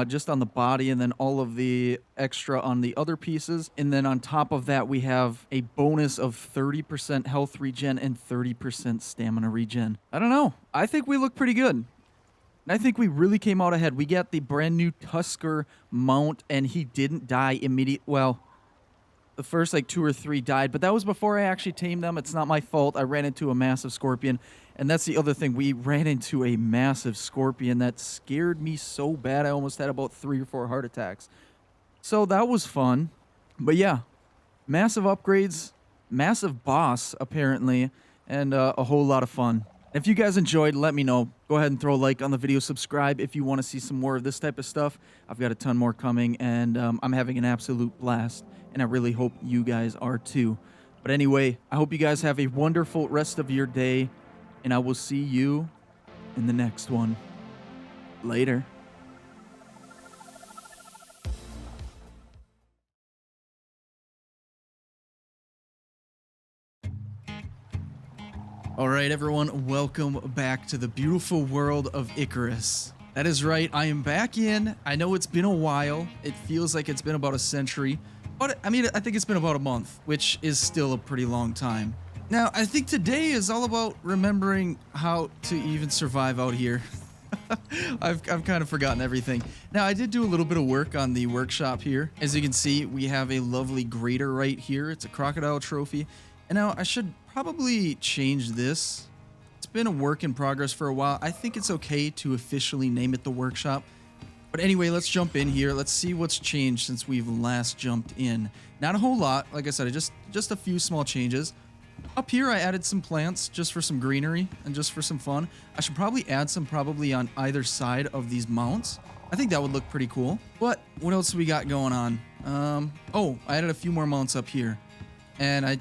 just on the body, and then all of the extra on the other pieces. And then on top of that, we have a bonus of 30% health regen and 30% stamina regen. I don't know. I think we look pretty good. And I think we really came out ahead. We got the brand new Tusker mount, and he didn't die immediately. Well, the first like 2 or 3 died, but that was before I actually tamed them. It's not my fault. I ran into a massive scorpion, and that's the other thing. We ran into a massive scorpion that scared me so bad I almost had about 3 or 4 heart attacks. So that was fun. But yeah, massive upgrades, massive boss apparently, and a whole lot of fun. If you guys enjoyed, let me know. Go ahead and throw a like on the video. Subscribe if you want to see some more of this type of stuff. I've got a ton more coming, and I'm having an absolute blast. And I really hope you guys are too. But anyway, I hope you guys have a wonderful rest of your day. And I will see you in the next one. Later. All right, everyone, welcome back to the beautiful world of Icarus. That is right, I am back in. I know it's been a while. It feels like it's been about a century. But, I mean, I think it's been about a month, which is still a pretty long time. Now, I think today is all about remembering how to even survive out here. I've kind of forgotten everything. Now, I did do a little bit of work on the workshop here. As you can see, we have a lovely grater right here. It's a crocodile trophy. And now, I should probably change this. It's been a work in progress for a while. I think it's okay to officially name it the workshop. But anyway, let's jump in here. Let's see what's changed since we've last jumped in. Not a whole lot. Like I said, just a few small changes. Up here, I added some plants just for some greenery and just for some fun. I should probably add some probably on either side of these mounts. I think that would look pretty cool. But what else we got going on? Oh, I added a few more mounts up here. And I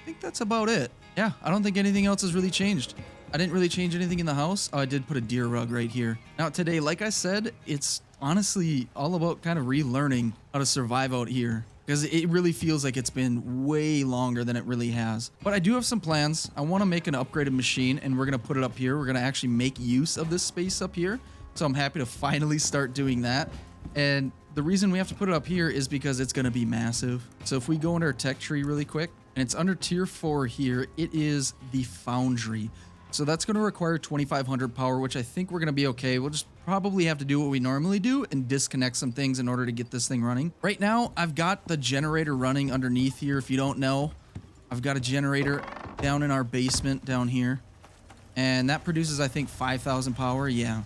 think that's about it. Yeah, I don't think anything else has really changed. I didn't really change anything in the house. Oh, I did put a deer rug right here. Now today, like I said, it's honestly all about kind of relearning how to survive out here, because it really feels like it's been way longer than it really has. But I do have some plans. I want to make an upgraded machine, and we're going to put it up here. We're going to actually make use of this space up here. So I'm happy to finally start doing that. And the reason we have to put it up here is because it's going to be massive. So if we go into our tech tree really quick, and it's under tier 4 here, it is the foundry. So that's going to require 2500 power, which I think we're going to be okay. We'll just probably have to do what we normally do and disconnect some things in order to get this thing running. Right now, I've got the generator running underneath here. If you don't know, I've got a generator down in our basement down here. And that produces, I think, 5000 power. Yeah.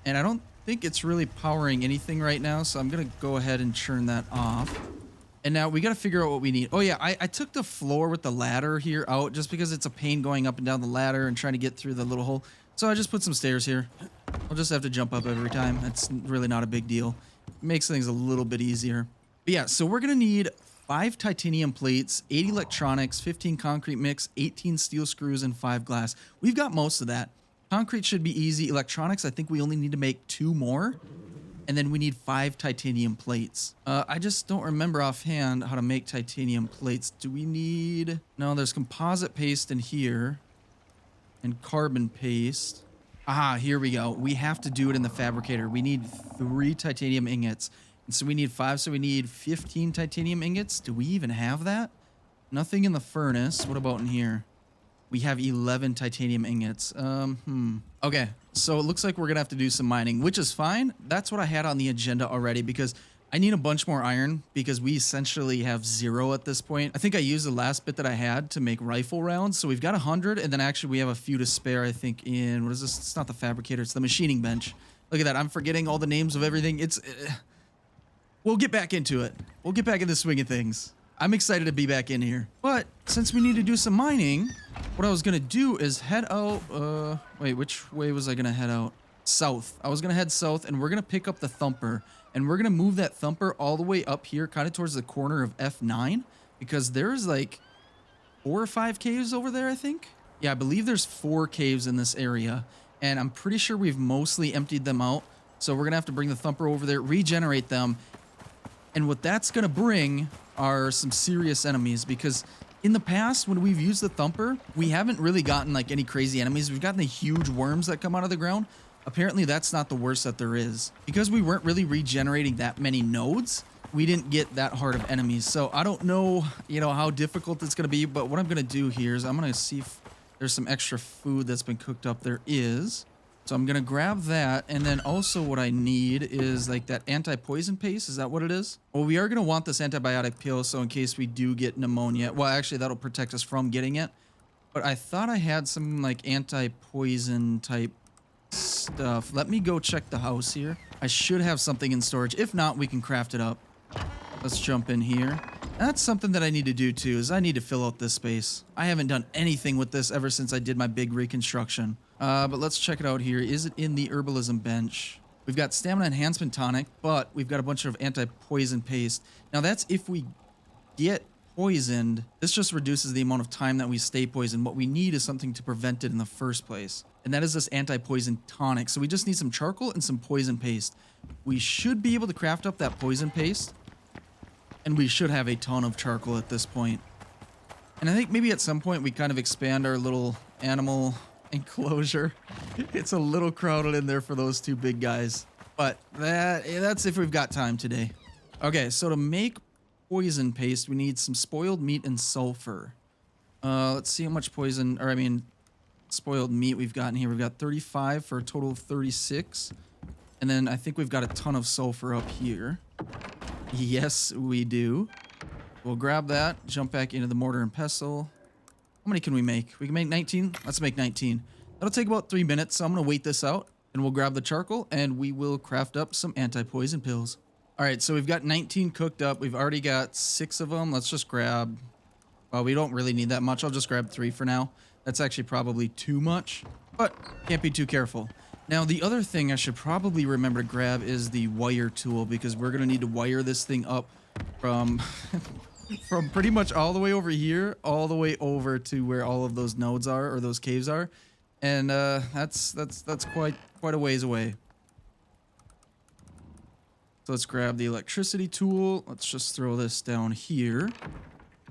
And I don't think it's really powering anything right now. So I'm going to go ahead and turn that off. And now we got to figure out what we need. Oh yeah, I took the floor with the ladder here out just because it's a pain going up and down the ladder and trying to get through the little hole. So I just put some stairs here. I'll just have to jump up every time. It's really not a big deal. It makes things a little bit easier. But yeah, so we're going to need 5 titanium plates, 8 electronics, 15 concrete mix, 18 steel screws, and 5 glass. We've got most of that. Concrete should be easy. Electronics, I think we only need to make 2 more. And then we need 5 titanium plates. I just don't remember offhand how to make titanium plates. Do we need... No, there's composite paste in here. And carbon paste. Aha, here we go. We have to do it in the fabricator. We need 3 titanium ingots. And so we need 5, so we need 15 titanium ingots. Do we even have that? Nothing in the furnace. What about in here? We have 11 titanium ingots. Okay, so it looks like we're going to have to do some mining, which is fine. That's what I had on the agenda already because I need a bunch more iron because we essentially have 0 at this point. I think I used the last bit that I had to make rifle rounds. So we've got 100, and then actually we have a few to spare, I think, in... What is this? It's not the fabricator. It's the machining bench. Look at that. I'm forgetting all the names of everything. It's... We'll get back into it. We'll get back in the swing of things. I'm excited to be back in here. But since we need to do some mining, what I was going to do is head out... wait, which way was I going to head out? South. I was going to head south, and we're going to pick up the thumper. And we're going to move that thumper all the way up here, kind of towards the corner of F9. Because there's like 4 or 5 caves over there, I think. Yeah, I believe there's 4 caves in this area. And I'm pretty sure we've mostly emptied them out. So we're going to have to bring the thumper over there, regenerate them. And what that's going to bring are some serious enemies, because in the past when we've used the thumper, we haven't really gotten like any crazy enemies. We've gotten the huge worms that come out of the ground. Apparently that's not the worst that there is. Because we weren't really regenerating that many nodes, we didn't get that hard of enemies. So I don't know, how difficult it's going to be, but what I'm going to do here is I'm going to see if there's some extra food that's been cooked up. There is. So I'm going to grab that, and then also what I need is like that anti-poison paste. Is that what it is? Well, we are going to want this antibiotic pill, so in case we do get pneumonia. Well, actually, that'll protect us from getting it. But I thought I had some like anti-poison type stuff. Let me go check the house here. I should have something in storage. If not, we can craft it up. Let's jump in here. That's something that I need to do too, is I need to fill out this space. I haven't done anything with this ever since I did my big reconstruction. But let's check it out here. Is it in the herbalism bench? We've got stamina enhancement tonic, but we've got a bunch of anti-poison paste. Now that's if we get poisoned. This just reduces the amount of time that we stay poisoned. What we need is something to prevent it in the first place. And that is this anti-poison tonic. So we just need some charcoal and some poison paste. We should be able to craft up that poison paste. And we should have a ton of charcoal at this point. And I think maybe at some point we kind of expand our little animal enclosure. It's a little crowded in there for those 2 big guys. But that's if we've got time today. Okay, so to make poison paste, we need some spoiled meat and sulfur. Let's see how much spoiled meat we've got in here. We've got 35 for a total of 36. And then I think we've got a ton of sulfur up here. Yes, we do. We'll grab that, jump back into the mortar and pestle. How many can we make? We can make 19? Let's make 19. That'll take about 3 minutes, so I'm going to wait this out. And we'll grab the charcoal, and we will craft up some anti-poison pills. All right, so we've got 19 cooked up. We've already got 6 of them. Let's just grab... Well, we don't really need that much. I'll just grab 3 for now. That's actually probably too much, but can't be too careful. Now, the other thing I should probably remember to grab is the wire tool, because we're going to need to wire this thing up from from pretty much all the way over here, all the way over to where all of those nodes are, or those caves are, and that's quite a ways away. So let's grab the electricity tool. Let's just throw this down here.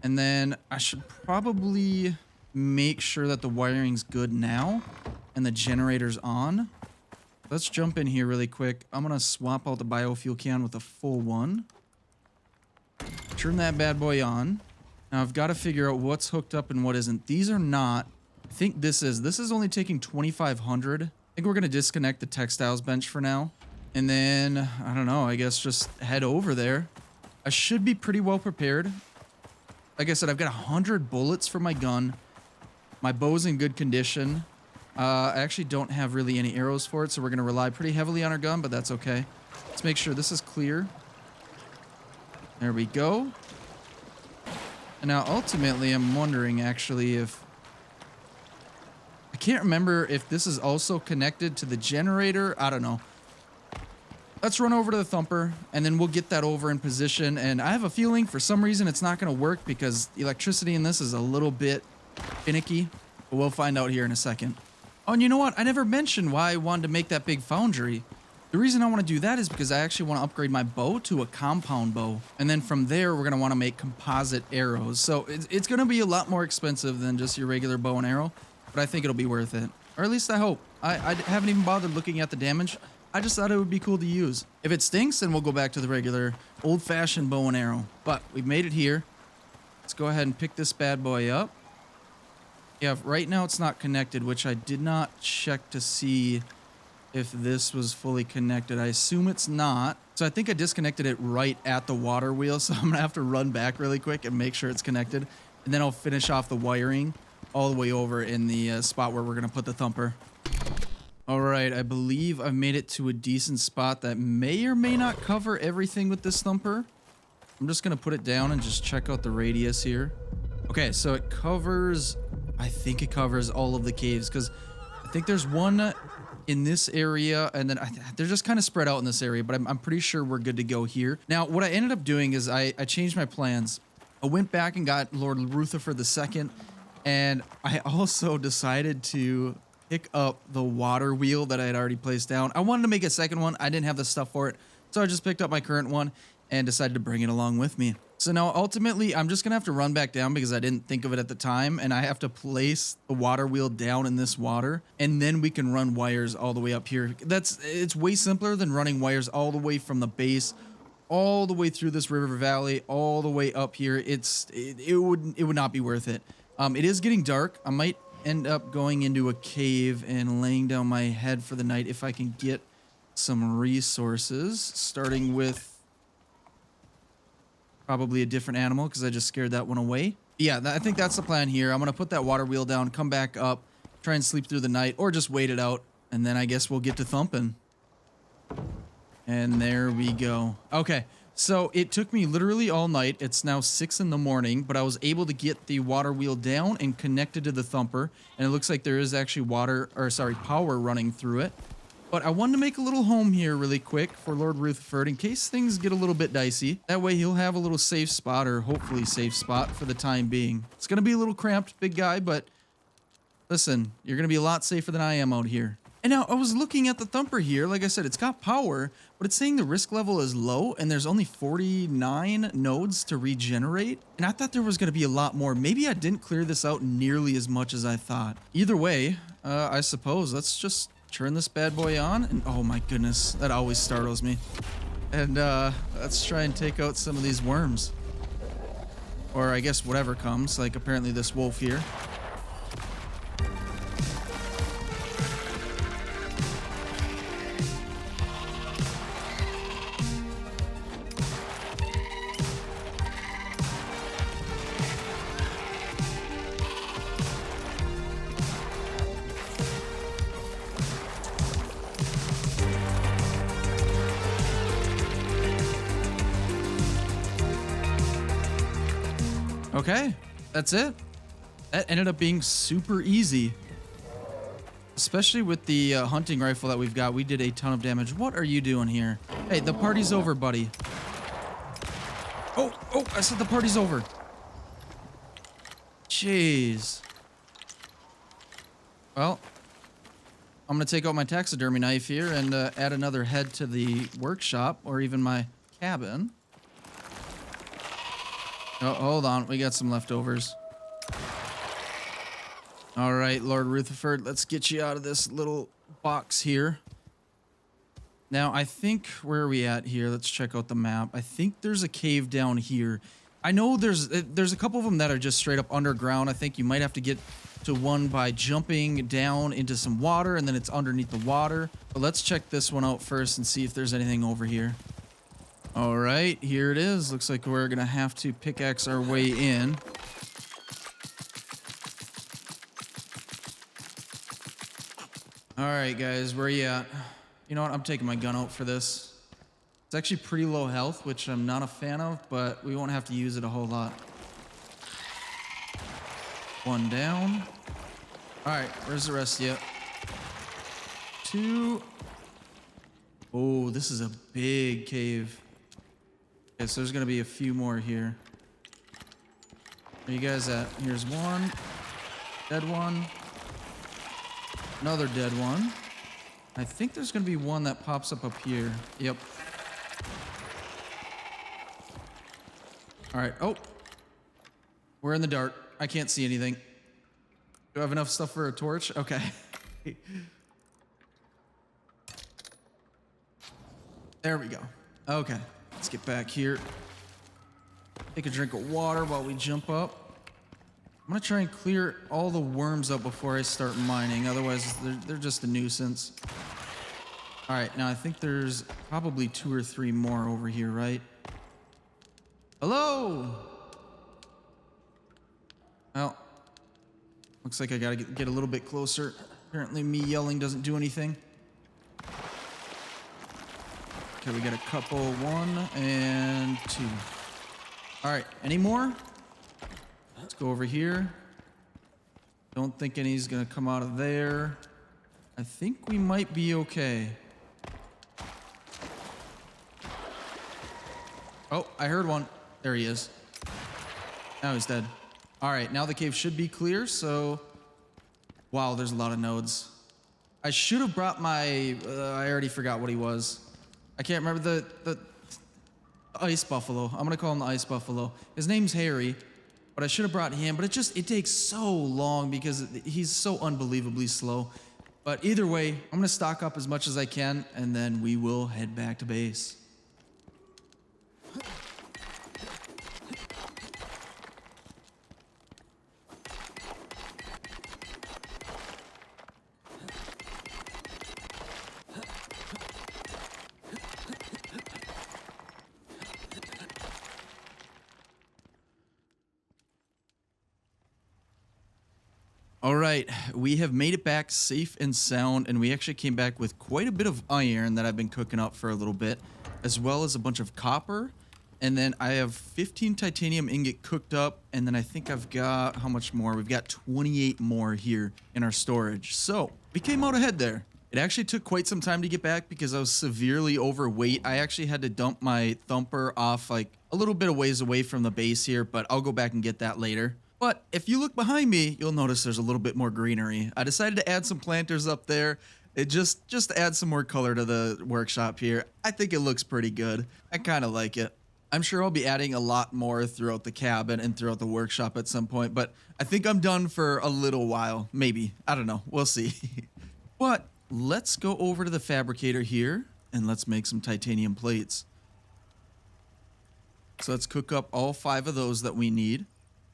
And then I should probably make sure that the wiring's good now and the generator's on. Let's jump in here really quick. I'm going to swap out the biofuel can with a full one. Turn that bad boy on. Now I've got to figure out what's hooked up and what isn't. These are not. I think this is only taking 2,500. I think we're going to disconnect the textiles bench for now. And then, I don't know, I guess just head over there. I should be pretty well prepared. Like I said, I've got 100 bullets for my gun. My bow's in good condition. I actually don't have really any arrows for it, so we're going to rely pretty heavily on our gun, but that's okay. Let's make sure this is clear. There we go. And now, ultimately, I'm wondering, actually, if... I can't remember if this is also connected to the generator. I don't know. Let's run over to the thumper, and then we'll get that over in position. And I have a feeling, for some reason, it's not going to work because the electricity in this is a little bit finicky. But we'll find out here in a second. Oh, and you know what? I never mentioned why I wanted to make that big foundry. The reason I want to do that is because I actually want to upgrade my bow to a compound bow. And then from there, we're going to want to make composite arrows. So it's going to be a lot more expensive than just your regular bow and arrow. But I think it'll be worth it. Or at least I hope. I haven't even bothered looking at the damage. I just thought it would be cool to use. If it stinks, then we'll go back to the regular old-fashioned bow and arrow. But we've made it here. Let's go ahead and pick this bad boy up. Yeah, right now it's not connected, which I did not check to see if this was fully connected. I assume it's not. So I think I disconnected it right at the water wheel, so I'm going to have to run back really quick and make sure it's connected. And then I'll finish off the wiring all the way over in the spot where we're going to put the thumper. All right, I believe I've made it to a decent spot that may or may not cover everything with this thumper. I'm just going to put it down and just check out the radius here. Okay, so it covers, I think it covers all of the caves because I think there's one in this area and then they're just kind of spread out in this area, but I'm pretty sure we're good to go here. Now, what I ended up doing is I changed my plans. I went back and got Lord Rutherford II, and I also decided to pick up the water wheel that I had already placed down. I wanted to make a second one. I didn't have the stuff for it, so I just picked up my current one and decided to bring it along with me. So now ultimately I'm just gonna have to run back down because I didn't think of it at the time, and I have to place the water wheel down in this water, and then we can run wires all the way up here. It's way simpler than running wires all the way from the base all the way through this river valley all the way up here. It would not be worth it. It is getting dark. I might end up going into a cave and laying down my head for the night if I can get some resources, starting with probably a different animal because I just scared that one away. Yeah, I think that's the plan here. I'm going to put that water wheel down, come back up, try and sleep through the night, or just wait it out, and then I guess we'll get to thumping. And there we go. Okay, so it took me literally all night. It's now 6 in the morning, but I was able to get the water wheel down and connected to the thumper, and it looks like there is actually power running through it. But I wanted to make a little home here really quick for Lord Rutherford in case things get a little bit dicey. That way he'll have a little safe spot, or hopefully safe spot for the time being. It's going to be a little cramped, big guy, but listen, you're going to be a lot safer than I am out here. And now I was looking at the thumper here. Like I said, it's got power, but it's saying the risk level is low and there's only 49 nodes to regenerate. And I thought there was going to be a lot more. Maybe I didn't clear this out nearly as much as I thought. Either way, I suppose let's just turn this bad boy on. And oh my goodness, that always startles me. And let's try and take out some of these worms. Or I guess whatever comes, like apparently this wolf here. Okay, that's it. That ended up being super easy. Especially with the hunting rifle that we've got, we did a ton of damage. What are you doing here? Hey, the party's over, buddy. Oh, I said the party's over. Jeez. Well, I'm going to take out my taxidermy knife here and add another head to the workshop or even my cabin. Oh, hold on. We got some leftovers. All right, Lord Rutherford, let's get you out of this little box here. Now, I think, where are we at here? Let's check out the map. I think there's a cave down here. I know there's a couple of them that are just straight up underground. I think you might have to get to one by jumping down into some water, and then it's underneath the water. But let's check this one out first and see if there's anything over here. All right, here it is. Looks like we're going to have to pickaxe our way in. All right, guys, where you at? You know what? I'm taking my gun out for this. It's actually pretty low health, which I'm not a fan of, but we won't have to use it a whole lot. One down. All right, where's the rest of you? Two. Oh, this is a big cave. Okay, so there's going to be a few more here. Where you guys at? Here's one. Dead one. Another dead one. I think there's going to be one that pops up here. Yep. All right. Oh. We're in the dark. I can't see anything. Do I have enough stuff for a torch? Okay. There we go. Okay. Let's get back here. Take a drink of water while we jump up. I'm going to try and clear all the worms up before I start mining. Otherwise, they're just a nuisance. All right. Now, I think there's probably 2 or 3 more over here, right? Hello? Well, looks like I got to get a little bit closer. Apparently, me yelling doesn't do anything. Okay, we got a couple. 1 and 2. All right. Any more? Let's go over here. Don't think any's gonna come out of there. I think we might be okay. Oh, I heard one. There he is. Now he's dead. All right, now the cave should be clear, so... Wow, there's a lot of nodes. I should have brought my... I already forgot what he was. I can't remember the ice buffalo. I'm gonna call him the ice buffalo. His name's Harry. But I should have brought him, but it takes so long because he's so unbelievably slow. But either way, I'm going to stock up as much as I can, and then we will head back to base. All right, we have made it back safe and sound, and we actually came back with quite a bit of iron that I've been cooking up for a little bit, as well as a bunch of copper, and then I have 15 titanium ingot cooked up, and then I think I've got, how much more? We've got 28 more here in our storage. So, we came out ahead there. It actually took quite some time to get back because I was severely overweight. I actually had to dump my thumper off like a little bit of ways away from the base here, but I'll go back and get that later. But if you look behind me, you'll notice there's a little bit more greenery. I decided to add some planters up there. It just add some more color to the workshop here. I think it looks pretty good. I kind of like it. I'm sure I'll be adding a lot more throughout the cabin and throughout the workshop at some point, but I think I'm done for a little while. Maybe. I don't know. We'll see. But let's go over to the fabricator here and let's make some titanium plates. So let's cook up all 5 of those that we need.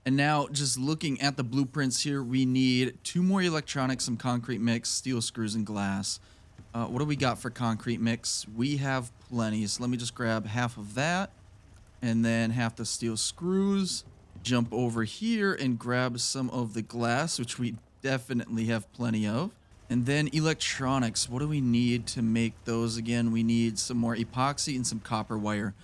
And now, just looking at the blueprints here, we need 2 more electronics, some concrete mix, steel screws, and glass. What do we got for concrete mix? We have plenty, so let me just grab half of that, and then half the steel screws. Jump over here and grab some of the glass, which we definitely have plenty of. And then electronics, what do we need to make those again? We need some more epoxy and some copper wire.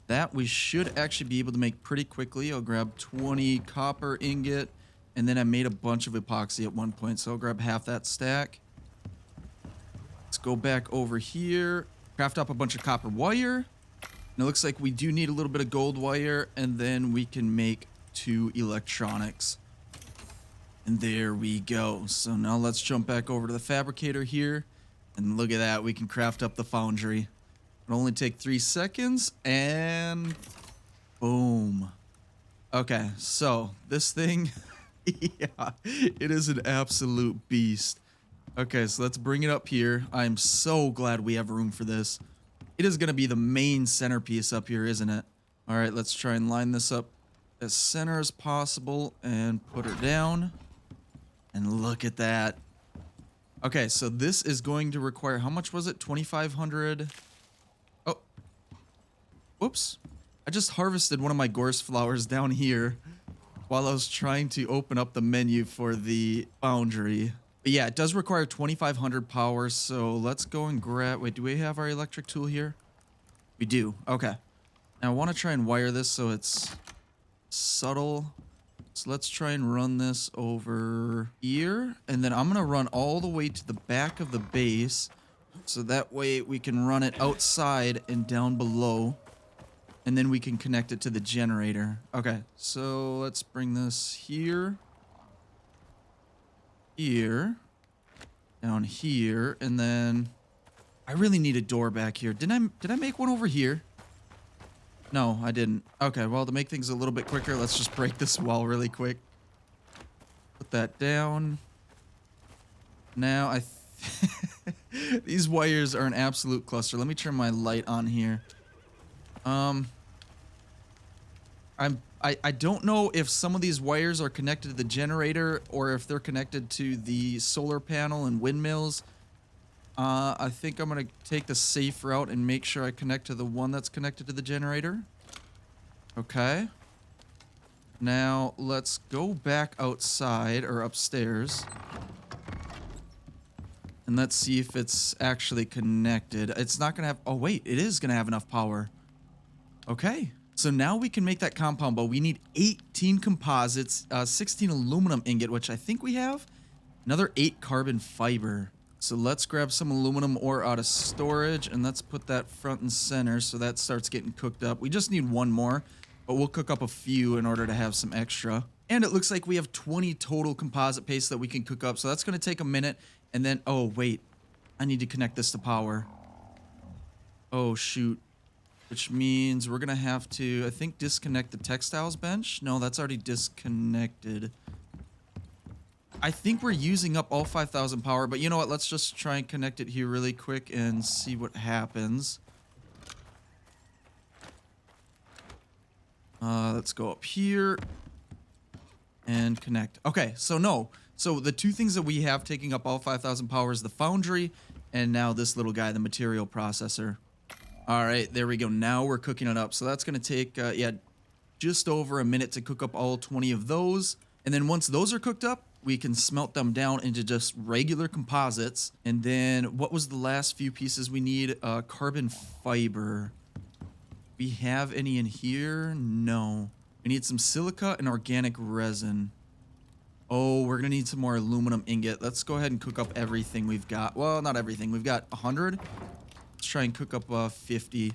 That we should actually be able to make pretty quickly. I'll grab 20 copper ingot, and then I made a bunch of epoxy at one point, so I'll grab half that stack. Let's go back over here, craft up a bunch of copper wire, And it looks like we do need a little bit of gold wire, and then we can make 2 electronics. And there we go. So now let's jump back over to the fabricator here. And look at that, we can craft up the foundry. It'll only take 3 seconds, and boom. Okay, so this thing, yeah, it is an absolute beast. Okay, so let's bring it up here. I'm so glad we have room for this. It is going to be the main centerpiece up here, isn't it? All right, let's try and line this up as center as possible and put her down. And look at that. Okay, so this is going to require, how much was it? 2,500. Oh, whoops. I just harvested one of my gorse flowers down here while I was trying to open up the menu for the foundry. But yeah, it does require 2,500 power, so let's go and grab... Wait, do we have our electric tool here? We do. Okay. Now I want to try and wire this so it's subtle. So let's try and run this over here. And then I'm going to run all the way to the back of the base. So that way we can run it outside and down below. And then we can connect it to the generator. Okay, so let's bring this here. Here. Down here. And then I really need a door back here. Did I make one over here? No, I didn't. Okay, well, to make things a little bit quicker, let's just break this wall really quick. Put that down. Now, these wires are an absolute cluster. Let me turn my light on here. I don't know if some of these wires are connected to the generator or if they're connected to the solar panel and windmills. I think I'm going to take the safe route and make sure I connect to the one that's connected to the generator. Okay. Now, let's go back outside or upstairs. And let's see if it's actually connected. It's not going to have... Oh, wait. It is going to have enough power. Okay. So now we can make that compound bow. We need 18 composites, 16 aluminum ingot, which I think we have. Another 8 carbon fiber. So let's grab some aluminum ore out of storage, and let's put that front and center so that starts getting cooked up. We just need one more, but we'll cook up a few in order to have some extra. And it looks like we have 20 total composite paste that we can cook up, so that's going to take a minute. And then, oh, wait. I need to connect this to power. Oh, shoot. Which means we're going to have to, I think, disconnect the textiles bench. No, that's already disconnected. I think we're using up all 5,000 power, but you know what? Let's just try and connect it here really quick and see what happens. Let's go up here and connect. Okay, so no. So the two things that we have taking up all 5,000 power is the foundry and now this little guy, the material processor. All right, there we go. Now we're cooking it up. So that's going to take, yeah, just over a minute to cook up all 20 of those. And then once those are cooked up, we can smelt them down into just regular composites. And then what was the last few pieces we need? Carbon fiber. We have any in here? No. We need some silica and organic resin. Oh, we're going to need some more aluminum ingot. Let's go ahead and cook up everything we've got. Well, not everything. We've got 100. Let's try and cook up 50.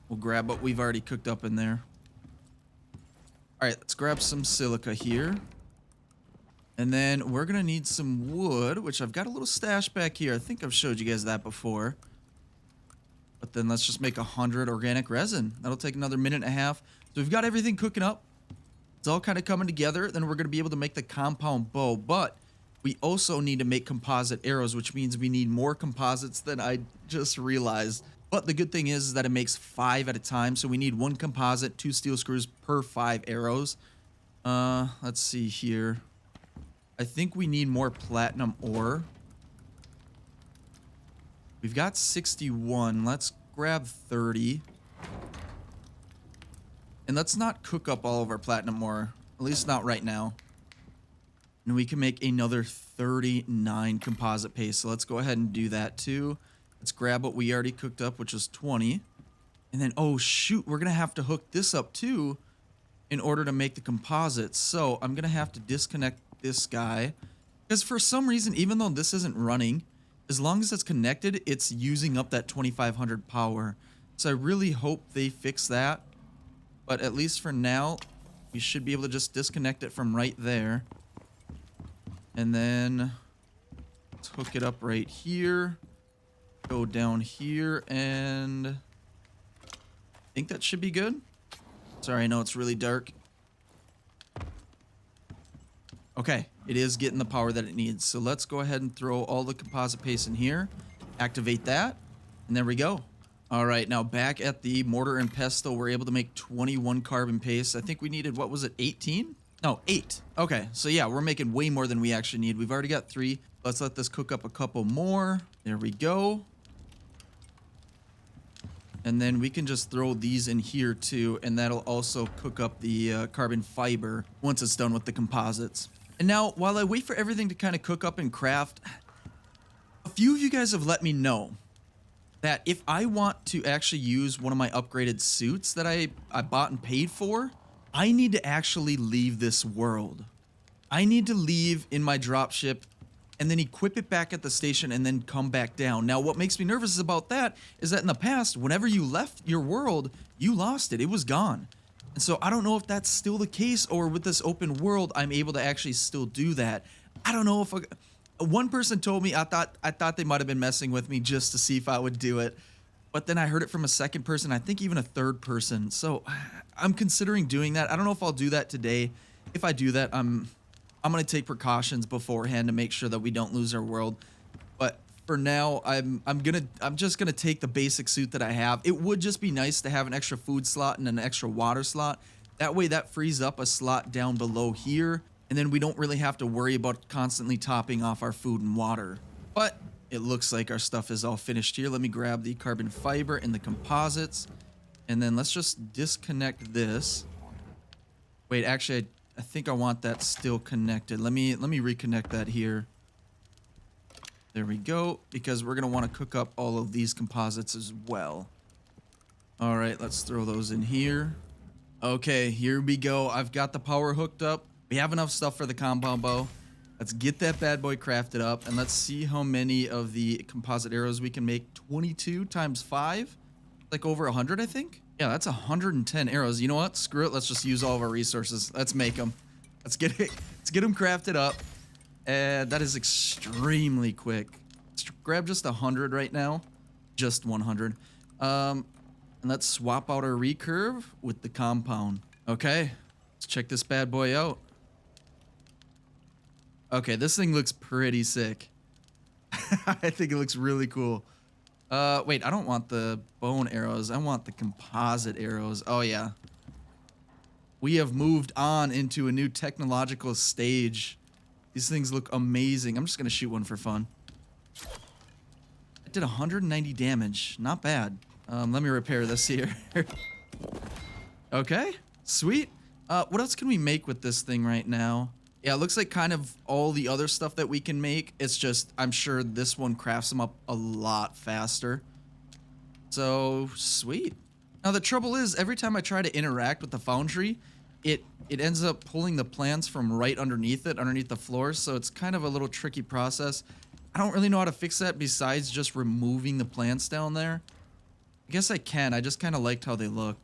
We'll grab what we've already cooked up in there. All right, let's grab some silica here. And then we're going to need some wood, which I've got a little stash back here. I think I've showed you guys that before. But then let's just make 100 organic resin. That'll take another minute and a half. So we've got everything cooking up. It's all kind of coming together. Then we're going to be able to make the compound bow. But we also need to make composite arrows, which means we need more composites than I just realized. But the good thing is that it makes 5 at a time. So we need 1 composite, 2 steel screws per 5 arrows. Let's see here. I think we need more platinum ore. We've got 61. Let's grab 30. And let's not cook up all of our platinum ore. At least not right now. And we can make another 39 composite paste. So let's go ahead and do that too. Let's grab what we already cooked up, which is 20. And then, oh shoot, we're going to have to hook this up too in order to make the composites. So I'm going to have to disconnect this guy. Because for some reason, even though this isn't running, as long as it's connected, it's using up that 2,500 power. So I really hope they fix that. But at least for now, we should be able to just disconnect it from right there. And then let's hook it up right here. Go down here, and I think that should be good. Sorry, I know it's really dark. Okay, it is getting the power that it needs. So let's go ahead and throw all the composite paste in here. Activate that, and there we go. All right, now back at the mortar and pestle, we're able to make 21 carbon paste. I think we needed, what was it, 18? No, 8. Okay, so yeah, we're making way more than we actually need. We've already got 3. Let's let this cook up a couple more. There we go. And then we can just throw these in here too, and that'll also cook up the carbon fiber once it's done with the composites. And now, while I wait for everything to kind of cook up and craft, a few of you guys have let me know that if I want to actually use one of my upgraded suits that I bought and paid for, I need to actually leave this world. I need to leave in my dropship and then equip it back at the station and then come back down. Now, what makes me nervous about that is that in the past, whenever you left your world, you lost it. It was gone. And so I don't know if that's still the case, or with this open world, I'm able to actually still do that. I don't know if one person told me, I thought they might have been messing with me just to see if I would do it. But then I heard it from a second person, I think even a third person. So I'm considering doing that. I don't know if I'll do that today. If I do that, I'm going to take precautions beforehand to make sure that we don't lose our world. But for now, I'm just going to take the basic suit that I have. It would just be nice to have an extra food slot and an extra water slot. That way that frees up a slot down below here, and then we don't really have to worry about constantly topping off our food and water. But it looks like our stuff is all finished here. Let me grab the carbon fiber and the composites, and then let's just disconnect this. Wait, actually, I think I want that still connected. Let me reconnect that here. There we go, because we're gonna want to cook up all of these composites as well. All right, let's throw those in here. Okay, here we go. I've got the power hooked up. We have enough stuff for the compound bow. Let's get that bad boy crafted up, and let's see how many of the composite arrows we can make. 22 times 5, like over 100, I think. Yeah, that's 110 arrows. You know what? Screw it. Let's just use all of our resources. Let's make them. Let's get it. Let's get them crafted up. And that is extremely quick. Let's grab just 100 right now. Just 100. And let's swap out our recurve with the compound. Okay. Let's check this bad boy out. Okay, this thing looks pretty sick. I think it looks really cool. Wait, I don't want the bone arrows. I want the composite arrows. Oh, yeah. We have moved on into a new technological stage. These things look amazing. I'm just going to shoot one for fun. It did 190 damage. Not bad. Let me repair this here. Okay, sweet. What else can we make with this thing right now? Yeah, it looks like kind of all the other stuff that we can make. It's just, I'm sure this one crafts them up a lot faster. So, sweet. Now, the trouble is, every time I try to interact with the foundry, it ends up pulling the plants from right underneath it, underneath the floor. So, it's kind of a little tricky process. I don't really know how to fix that besides just removing the plants down there. I guess I can. I just kind of liked how they look.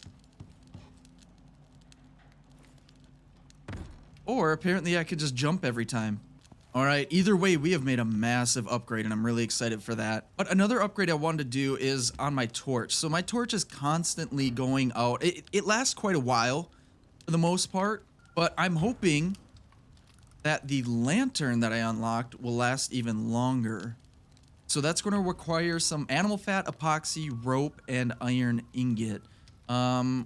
Or apparently I could just jump every time. All right, either way, we have made a massive upgrade, and I'm really excited for that. But another upgrade I wanted to do is on my torch. So my torch is constantly going out. It lasts quite a while for the most part, but I'm hoping that the lantern that I unlocked will last even longer. So that's going to require some animal fat, epoxy, rope, and iron ingot.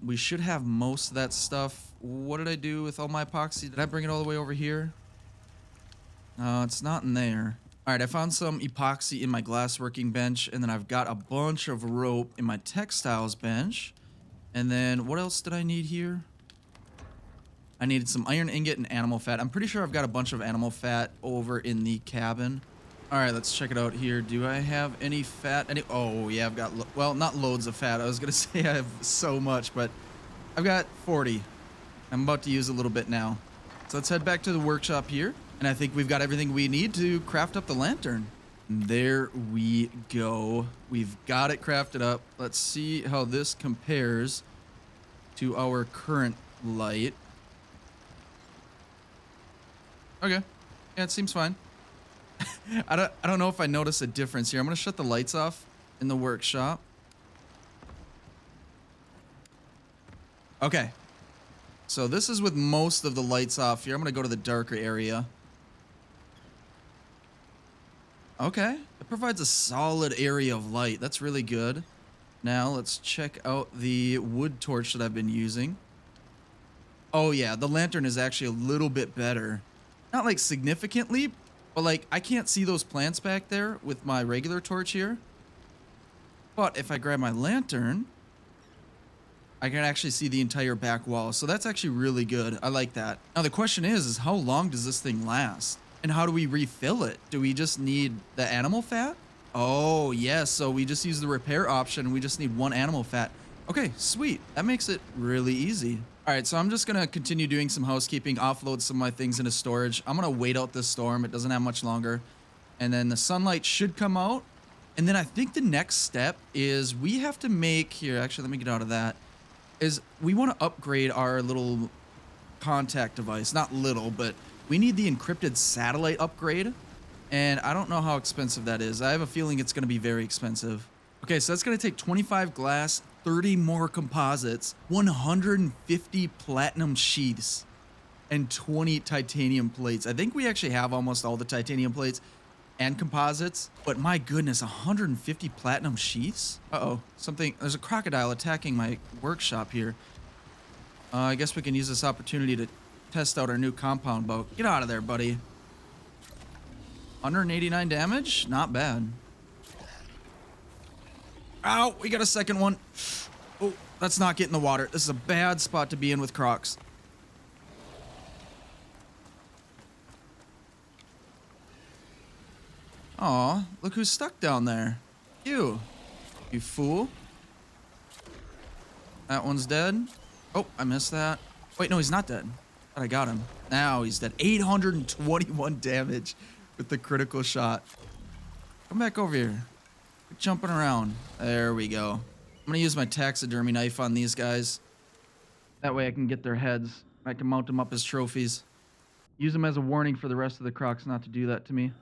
We should have most of that stuff. What did I do with all my epoxy? Did I bring it all the way over here? It's not in there. All right, I found some epoxy in my glassworking bench, and then I've got a bunch of rope in my textiles bench. And then what else did I need here? I needed some iron ingot and animal fat. I'm pretty sure I've got a bunch of animal fat over in the cabin. All right, let's check it out here. Do I have any fat? Oh, yeah, I've got, well, not loads of fat. I was going to say I have so much, but I've got 40. I'm about to use a little bit now. So let's head back to the workshop here. And I think we've got everything we need to craft up the lantern. There we go. We've got it crafted up. Let's see how this compares to our current light. Okay. Yeah, it seems fine. I don't know if I notice a difference here. I'm gonna shut the lights off in the workshop. Okay. So this is with most of the lights off here. I'm gonna go to the darker area. Okay. It provides a solid area of light. That's really good. Now let's check out the wood torch that I've been using. Oh yeah, the lantern is actually a little bit better. Not like significantly, but like I can't see those plants back there with my regular torch here. But if I grab my lantern, I can actually see the entire back wall. So that's actually really good. I like that. Now the question is how long does this thing last? And how do we refill it? Do we just need the animal fat? Oh, yes. So we just use the repair option. We just need one animal fat. Okay, sweet. That makes it really easy. All right, so I'm just going to continue doing some housekeeping, offload some of my things into storage. I'm going to wait out this storm. It doesn't have much longer. And then the sunlight should come out. And then I think the next step is we have to make here. Actually, let me get out of that. Is we want to upgrade our little contact device. Not little, but we need the encrypted satellite upgrade. And I don't know how expensive that is. I have a feeling it's going to be very expensive. Okay, so that's going to take 25 glass, 30 more composites, 150 platinum sheaths, and 20 titanium plates. I think we actually have almost all the titanium plates and composites, but my goodness, 150 platinum sheaths? Uh-oh, there's a crocodile attacking my workshop here. I guess we can use this opportunity to test out our new compound bow. Get out of there, buddy. 189 damage? Not bad. Ow, we got a second one. Oh, let's not get in the water. This is a bad spot to be in with crocs. Aw, look who's stuck down there. You fool. That one's dead. Oh, I missed that. Wait, no, he's not dead. But I got him. Now he's dead. 821 damage with the critical shot. Come back over here. Quit jumping around. There we go. I'm gonna use my taxidermy knife on these guys. That way I can get their heads. I can mount them up as trophies. Use them as a warning for the rest of the crocs not to do that to me.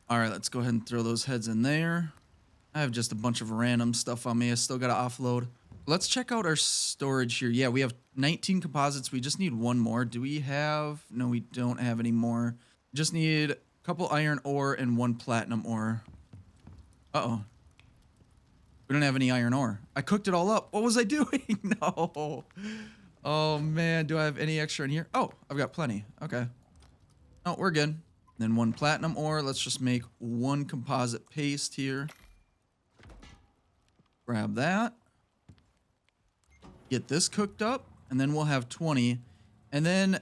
Alright, let's go ahead and throw those heads in there. I have just a bunch of random stuff on me. I still gotta offload. Let's check out our storage here. Yeah, we have 19 composites. We just need one more. Do we have... No, we don't have any more. Just need a couple iron ore and one platinum ore. Uh-oh. We don't have any iron ore. I cooked it all up. What was I doing? No. Oh, man. Do I have any extra in here? Oh, I've got plenty. Okay. Oh, we're good. Then one platinum ore. Let's just make one composite paste here. Grab that. Get this cooked up. And then we'll have 20. And then...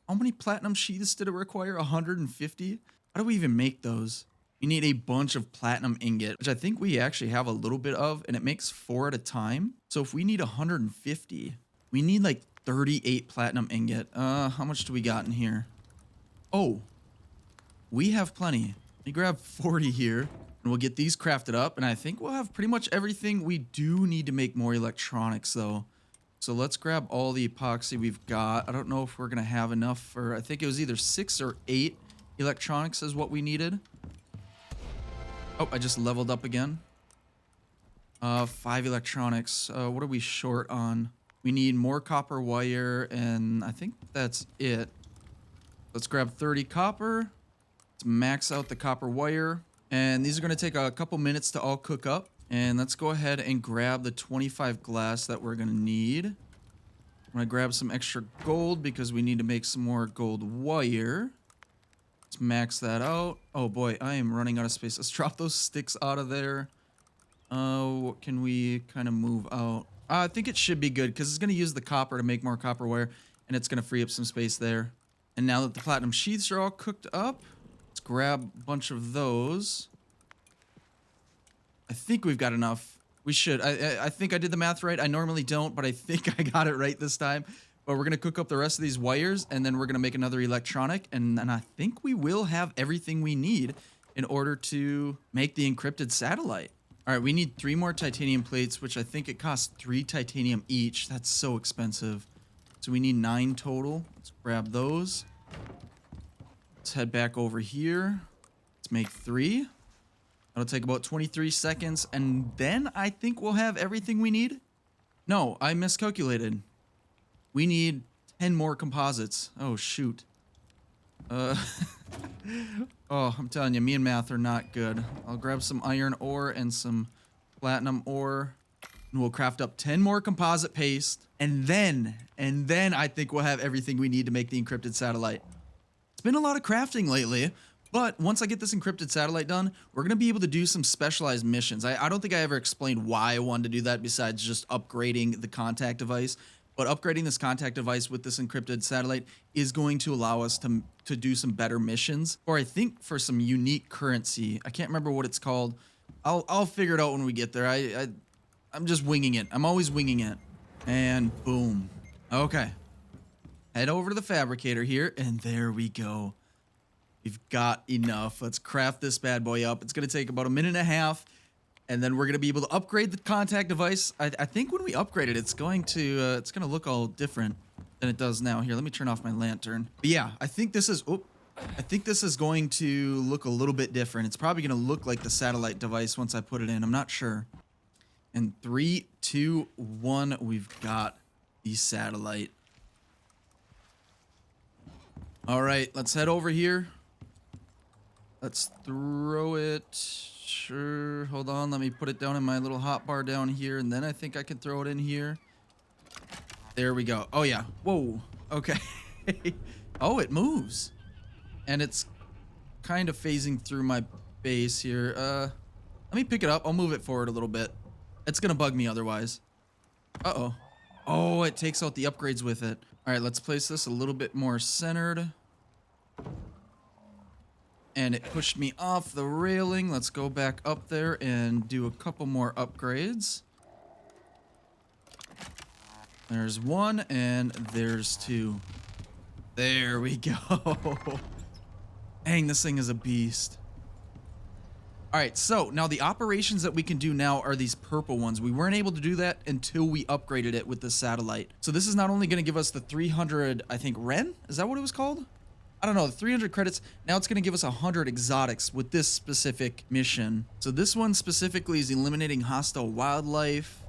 How many platinum sheaths did it require? 150? How do we even make those? You need a bunch of platinum ingot, which I think we actually have a little bit of, and it makes 4 at a time. So if we need 150, we need like 38 platinum ingot. How much do we got in here? Oh, we have plenty. Let me grab 40 here, and we'll get these crafted up, and I think we'll have pretty much everything. We do need to make more electronics, though. So let's grab all the epoxy we've got. I don't know if we're going to have enough for... I think it was either 6 or 8 electronics is what we needed. Oh, I just leveled up again. 5 electronics. What are we short on? We need more copper wire, and I think that's it. Let's grab 30 copper. Let's max out the copper wire. And these are going to take a couple minutes to all cook up. And let's go ahead and grab the 25 glass that we're going to need. I'm going to grab some extra gold because we need to make some more gold wire. Let's max that out. Oh boy, I am running out of space. Let's drop those sticks out of there. What can we kind of move out? I think it should be good because it's going to use the copper to make more copper wire. And it's going to free up some space there. And now that the platinum sheaths are all cooked up, let's grab a bunch of those. I think we've got enough. We should. I think I did the math right. I normally don't, but I think I got it right this time. But we're going to cook up the rest of these wires, and then we're going to make another electronic, and then I think we will have everything we need in order to make the encrypted satellite. All right, we need 3 more titanium plates, which I think it costs 3 titanium each. That's so expensive. So we need 9 total. Let's grab those. Let's head back over here. Let's make 3. That'll take about 23 seconds, and then I think we'll have everything we need. No, I miscalculated. We need 10 more composites. Oh, shoot. Oh, I'm telling you, me and math are not good. I'll grab some iron ore and some platinum ore, and we'll craft up 10 more composite paste, and then I think we'll have everything we need to make the encrypted satellite. It's been a lot of crafting lately, but once I get this encrypted satellite done, we're going to be able to do some specialized missions. I don't think I ever explained why I wanted to do that besides just upgrading the contact device. But upgrading this contact device with this encrypted satellite is going to allow us to do some better missions, or I think for some unique currency. I can't remember what it's called. I'll figure it out when we get there. I'm just winging it. I'm always winging it. And boom. Okay. Head over to the fabricator here, and there we go. We've got enough. Let's craft this bad boy up. It's going to take about 1.5 minutes. And then we're going to be able to upgrade the contact device. I think when we upgrade it, it's going to look all different than it does now. Here, let me turn off my lantern. But yeah, I think this is going to look a little bit different. It's probably going to look like the satellite device once I put it in. I'm not sure. And 3, 2, 1, we've got the satellite. All right, let's head over here. Let's throw it. Sure, hold on, let me put it down in my little hotbar down here, and then I think I can throw it in here. There we go. Oh yeah, whoa, okay. Oh, it moves. And it's kind of phasing through my base here. Let me pick it up, I'll move it forward a little bit. It's gonna bug me otherwise. Uh-oh. Oh, it takes out the upgrades with it. All right, let's place this a little bit more centered. And it pushed me off the railing. Let's go back up there and do a couple more upgrades. There's 1 and there's 2. There we go. Dang, this thing is a beast. All right, so now the operations that we can do now are these purple ones. We weren't able to do that until we upgraded it with the satellite. So this is not only going to give us the 300, I think, Ren? Is that what it was called? I don't know, 300 credits. Now it's going to give us 100 exotics with this specific mission. So this one specifically is eliminating hostile wildlife.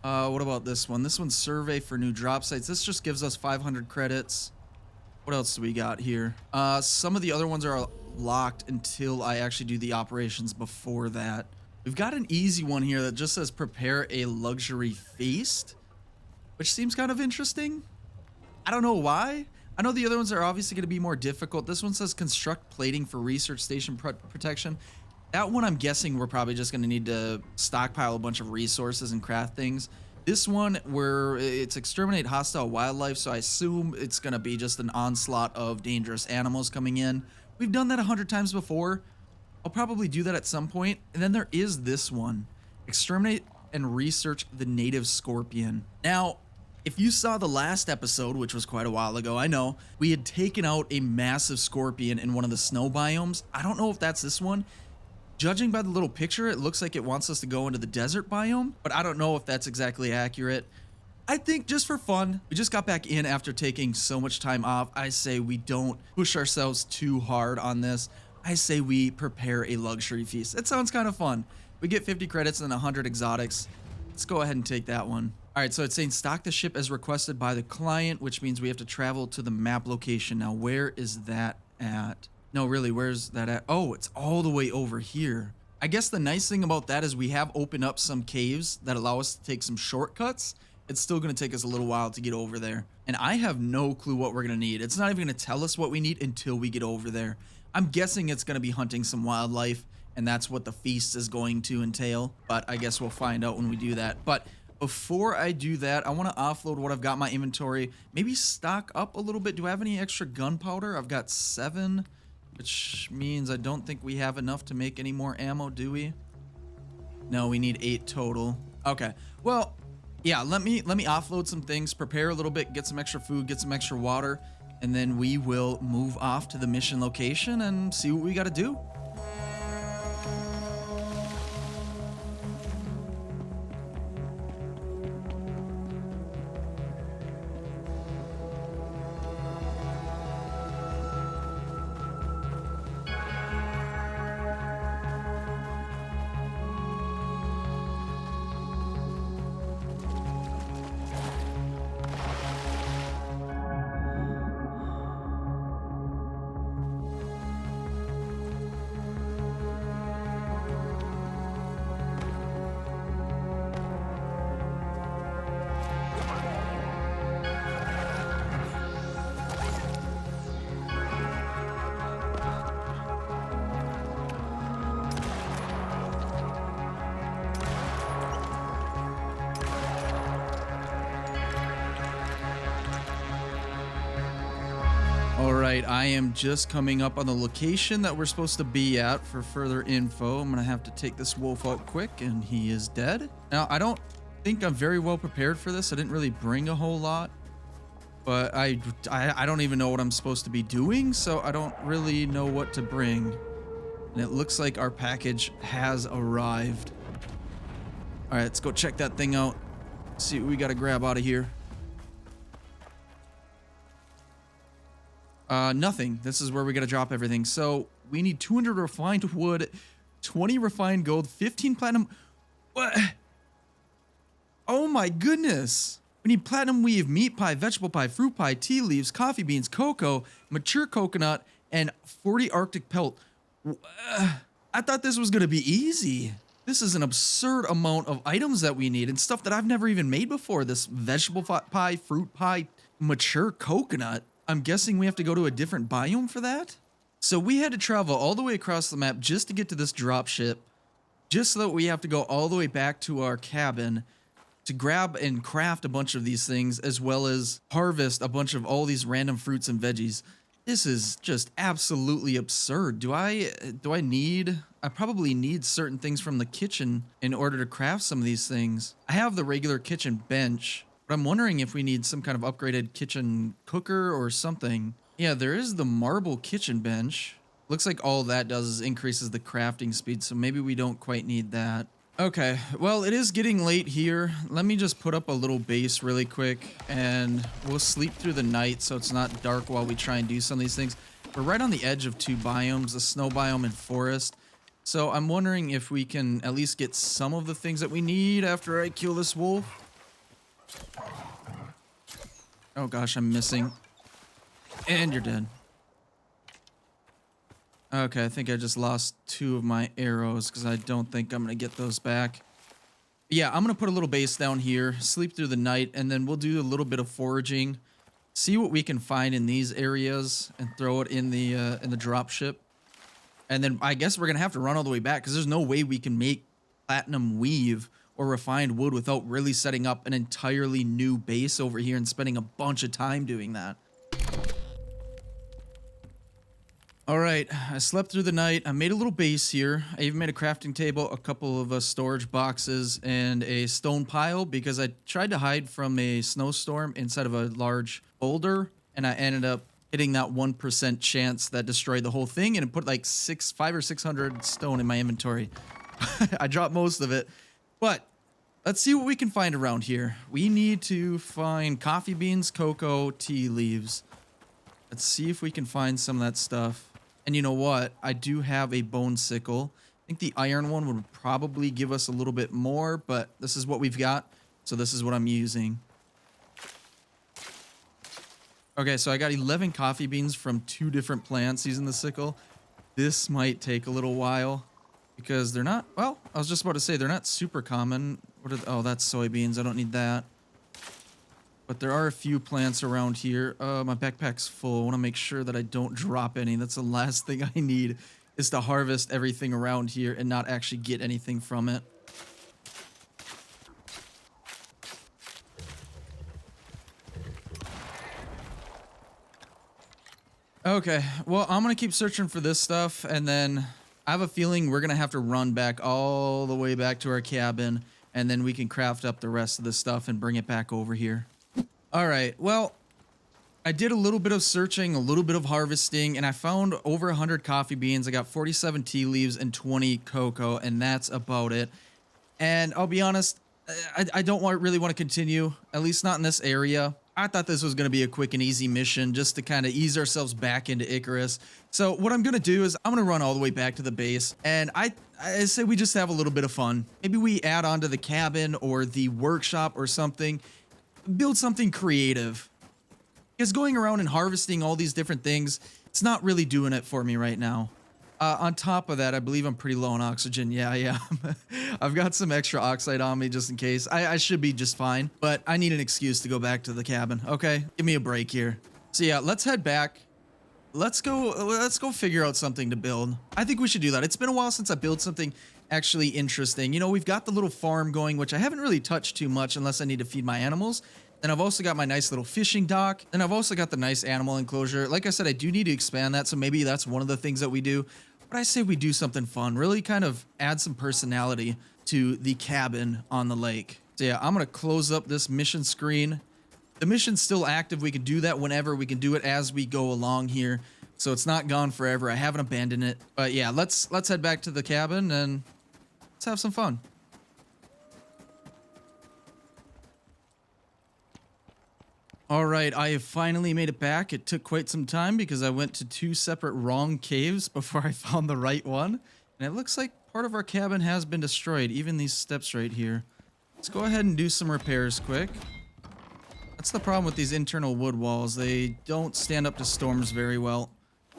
What about this one? This one's survey for new drop sites. This just gives us 500 credits. What else do we got here? Some of the other ones are locked until I actually do the operations before that. We've got an easy one here that just says prepare a luxury feast, which seems kind of interesting. I don't know why. I know the other ones are obviously going to be more difficult. This one says construct plating for research station protection. That one, I'm guessing we're probably just going to need to stockpile a bunch of resources and craft things. This one, where it's exterminate hostile wildlife, so I assume it's going to be just an onslaught of dangerous animals coming in. We've done that 100 times before. I'll probably do that at some point. And then there is this one. Exterminate and research the native scorpion. Now, if you saw the last episode, which was quite a while ago, I know, we had taken out a massive scorpion in one of the snow biomes. I don't know if that's this one. Judging by the little picture, it looks like it wants us to go into the desert biome, but I don't know if that's exactly accurate. I think just for fun, we just got back in after taking so much time off. I say we don't push ourselves too hard on this. I say we prepare a luxury feast. It sounds kind of fun. We get 50 credits and 100 exotics. Let's go ahead and take that one. All right, so it's saying stock the ship as requested by the client, which means we have to travel to the map location. Now, where is that at? No, really, where's that at? Oh, it's all the way over here. I guess the nice thing about that is we have opened up some caves that allow us to take some shortcuts. It's still going to take us a little while to get over there. And I have no clue what we're going to need. It's not even going to tell us what we need until we get over there. I'm guessing it's going to be hunting some wildlife, and that's what the feast is going to entail. But I guess we'll find out when we do that. But before I do that, I want to offload what I've got in my inventory. Maybe stock up a little bit. Do I have any extra gunpowder? I've got 7, which means I don't think we have enough to make any more ammo, do we? No, we need 8 total. Okay, well, yeah, let me offload some things, prepare a little bit, get some extra food, get some extra water, and then we will move off to the mission location and see what we got to do. All right, I am just coming up on the location that we're supposed to be at for further info. I'm gonna have to take this wolf out quick, and he is dead. Now, I don't think I'm very well prepared for this. I didn't really bring a whole lot, but I don't even know what I'm supposed to be doing, so I don't really know what to bring. And it looks like our package has arrived. All right, let's go check that thing out. See what we gotta grab out of here. Nothing. This is where we gotta drop everything. So we need 200 refined wood, 20 refined gold, 15 platinum. What? Oh my goodness. We need platinum weave, meat pie, vegetable pie, fruit pie, tea leaves, coffee beans, cocoa, mature coconut, and 40 Arctic pelt. I thought this was gonna be easy. This is an absurd amount of items that we need and stuff that I've never even made before. This vegetable pie, fruit pie, mature coconut. I'm guessing we have to go to a different biome for that? So we had to travel all the way across the map just to get to this dropship, just so that we have to go all the way back to our cabin to grab and craft a bunch of these things, as well as harvest a bunch of all these random fruits and veggies. This is just absolutely absurd. I probably need certain things from the kitchen in order to craft some of these things. I have the regular kitchen bench, but I'm wondering if we need some kind of upgraded kitchen cooker or something. Yeah, there is the marble kitchen bench. Looks like all that does is increases the crafting speed, so maybe we don't quite need that. Okay, well, it is getting late here. Let me just put up a little base really quick, and we'll sleep through the night so it's not dark while we try and do some of these things. We're right on the edge of two biomes, the snow biome and forest. So I'm wondering if we can at least get some of the things that we need after I kill this wolf. Oh gosh, I'm missing. And you're dead. Okay, I think I just lost 2 of my arrows because I don't think I'm going to get those back. Yeah, I'm going to put a little base down here, sleep through the night, and then we'll do a little bit of foraging. See what we can find in these areas and throw it in the dropship. And then I guess we're going to have to run all the way back because there's no way we can make platinum weave or refined wood without really setting up an entirely new base over here and spending a bunch of time doing that. All right, I slept through the night. I made a little base here. I even made a crafting table, a couple of storage boxes, and a stone pile because I tried to hide from a snowstorm inside of a large boulder, and I ended up hitting that 1% chance that destroyed the whole thing, and it put like 500 or 600 stone in my inventory. I dropped most of it, but let's see what we can find around here. We need to find coffee beans, cocoa, tea leaves. Let's see if we can find some of that stuff. And you know what? I do have a bone sickle. I think the iron one would probably give us a little bit more, but this is what we've got. So this is what I'm using. Okay, so I got 11 coffee beans from 2 different plants using the sickle. This might take a little while because they're not, well, I was just about to say they're not super common. Oh, that's soybeans. I don't need that. But there are a few plants around here. My backpack's full. I want to make sure that I don't drop any. That's the last thing I need, is to harvest everything around here and not actually get anything from it. Okay, well, I'm going to keep searching for this stuff, and then I have a feeling we're going to have to run back all the way back to our cabin, and then we can craft up the rest of the stuff and bring it back over here. All right, well, I did a little bit of searching, a little bit of harvesting, and I found over 100 coffee beans. I got 47 tea leaves and 20 cocoa, and that's about it. And I'll be honest, I don't really want to continue, at least not in this area. I thought this was going to be a quick and easy mission just to kind of ease ourselves back into Icarus. So what I'm going to do is I'm going to run all the way back to the base, and I say we just have a little bit of fun. Maybe we add on to the cabin or the workshop or something. Build something creative. Because going around and harvesting all these different things, it's not really doing it for me right now. On top of that, I believe I'm pretty low on oxygen. Yeah. I've got some extra oxide on me just in case. I should be just fine, but I need an excuse to go back to the cabin. Okay, give me a break here. So yeah, let's head back. Let's go figure out something to build. I think we should do that. It's been a while since I built something actually interesting. You know, we've got the little farm going, which I haven't really touched too much unless I need to feed my animals. Then I've also got my nice little fishing dock. Then I've also got the nice animal enclosure. Like I said, I do need to expand that, so maybe that's one of the things that we do. But I say we do something fun, really kind of add some personality to the cabin on the lake. So yeah, I'm gonna close up this mission screen. The mission's still active. We can do that whenever. We can do it as we go along here. So it's not gone forever. I haven't abandoned it. But yeah, let's head back to the cabin and let's have some fun. All right, I have finally made it back. It took quite some time because I went to 2 separate wrong caves before I found the right one. And it looks like part of our cabin has been destroyed, even these steps right here. Let's go ahead and do some repairs quick. That's the problem with these internal wood walls. They don't stand up to storms very well.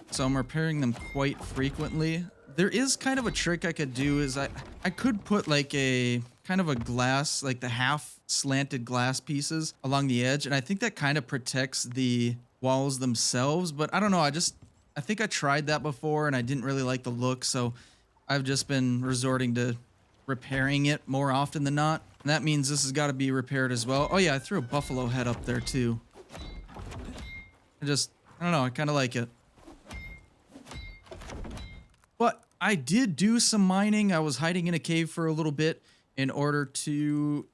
So I'm repairing them quite frequently. There is kind of a trick I could do is I could put like a kind of a glass, like the half slanted glass pieces along the edge. And I think that kind of protects the walls themselves. But I don't know. I think I tried that before and I didn't really like the look. So I've just been resorting to repairing it more often than not. And that means this has got to be repaired as well. Oh yeah, I threw a buffalo head up there too. I don't know, I kind of like it. But I did do some mining. I was hiding in a cave for a little bit in order to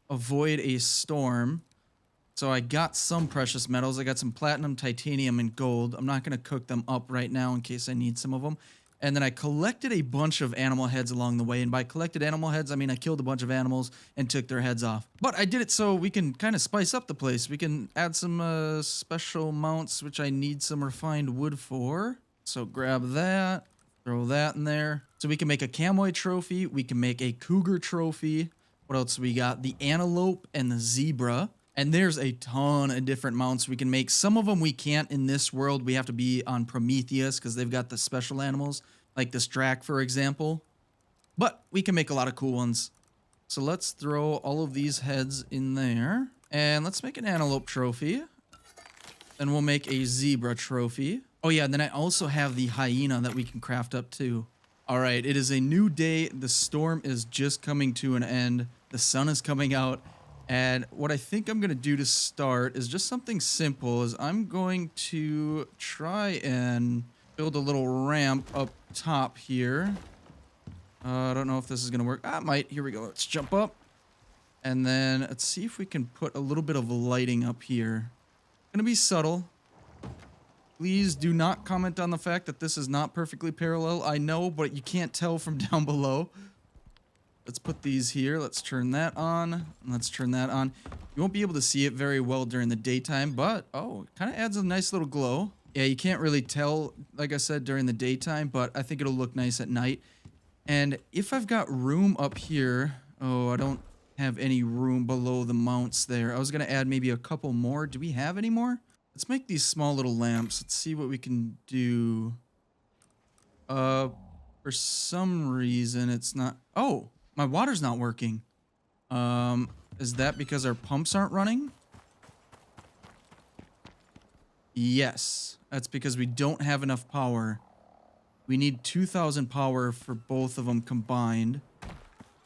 avoid a storm. So I got some precious metals. I got some platinum, titanium, and gold. I'm not going to cook them up right now in case I need some of them. And then I collected a bunch of animal heads along the way. And by collected animal heads, I mean I killed a bunch of animals and took their heads off. But I did it so we can kind of spice up the place. We can add some special mounts, which I need some refined wood for. So grab that, throw that in there. So we can make a camoy trophy. We can make a cougar trophy. What else we got? The antelope and the zebra. And there's a ton of different mounts we can make. Some of them we can't in this world. We have to be on Prometheus because they've got the special animals, like this drac, for example. But we can make a lot of cool ones. So let's throw all of these heads in there. And let's make an antelope trophy. Then we'll make a zebra trophy. Oh yeah, and then I also have the hyena that we can craft up too. All right, it is a new day. The storm is just coming to an end. The sun is coming out. And what I think I'm going to do to start is just something simple. Is I'm going to try and build a little ramp up top here. I don't know if this is going to work. Ah, it might. Here we go. Let's jump up. And then let's see if we can put a little bit of lighting up here. Going to be subtle. Please do not comment on the fact that this is not perfectly parallel. I know, but you can't tell from down below. Let's put these here. Let's turn that on. And let's turn that on. You won't be able to see it very well during the daytime, but, oh, it kind of adds a nice little glow. Yeah, you can't really tell, like I said, during the daytime, but I think it'll look nice at night. And if I've got room up here... Oh, I don't have any room below the mounts there. I was going to add maybe a couple more. Do we have any more? Let's make these small little lamps. Let's see what we can do. For some reason, it's not... Oh! My water's not working. Is that because our pumps aren't running? Yes. That's because we don't have enough power. We need 2,000 power for both of them combined.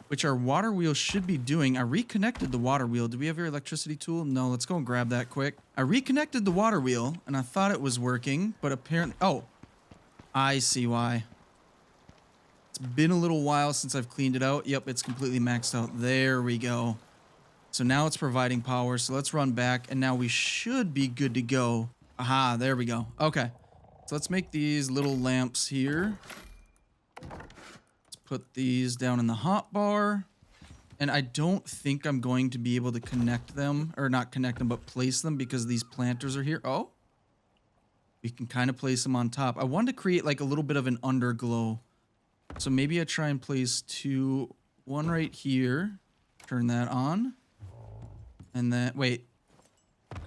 Which our water wheel should be doing. I reconnected the water wheel. Do we have your electricity tool? No, let's go and grab that quick. I reconnected the water wheel, and I thought it was working, but apparently... Oh, I see why. It's been a little while since I've cleaned it out. Yep, it's completely maxed out. There we go. So now it's providing power. So let's run back, and now we should be good to go. Aha, there we go. Okay. So let's make these little lamps here. Let's put these down in the hotbar. And I don't think I'm going to be able to connect them, or not connect them, but place them because these planters are here. Oh. We can kind of place them on top. I wanted to create like a little bit of an underglow. So maybe I try and place two, one right here, turn that on, and then, wait,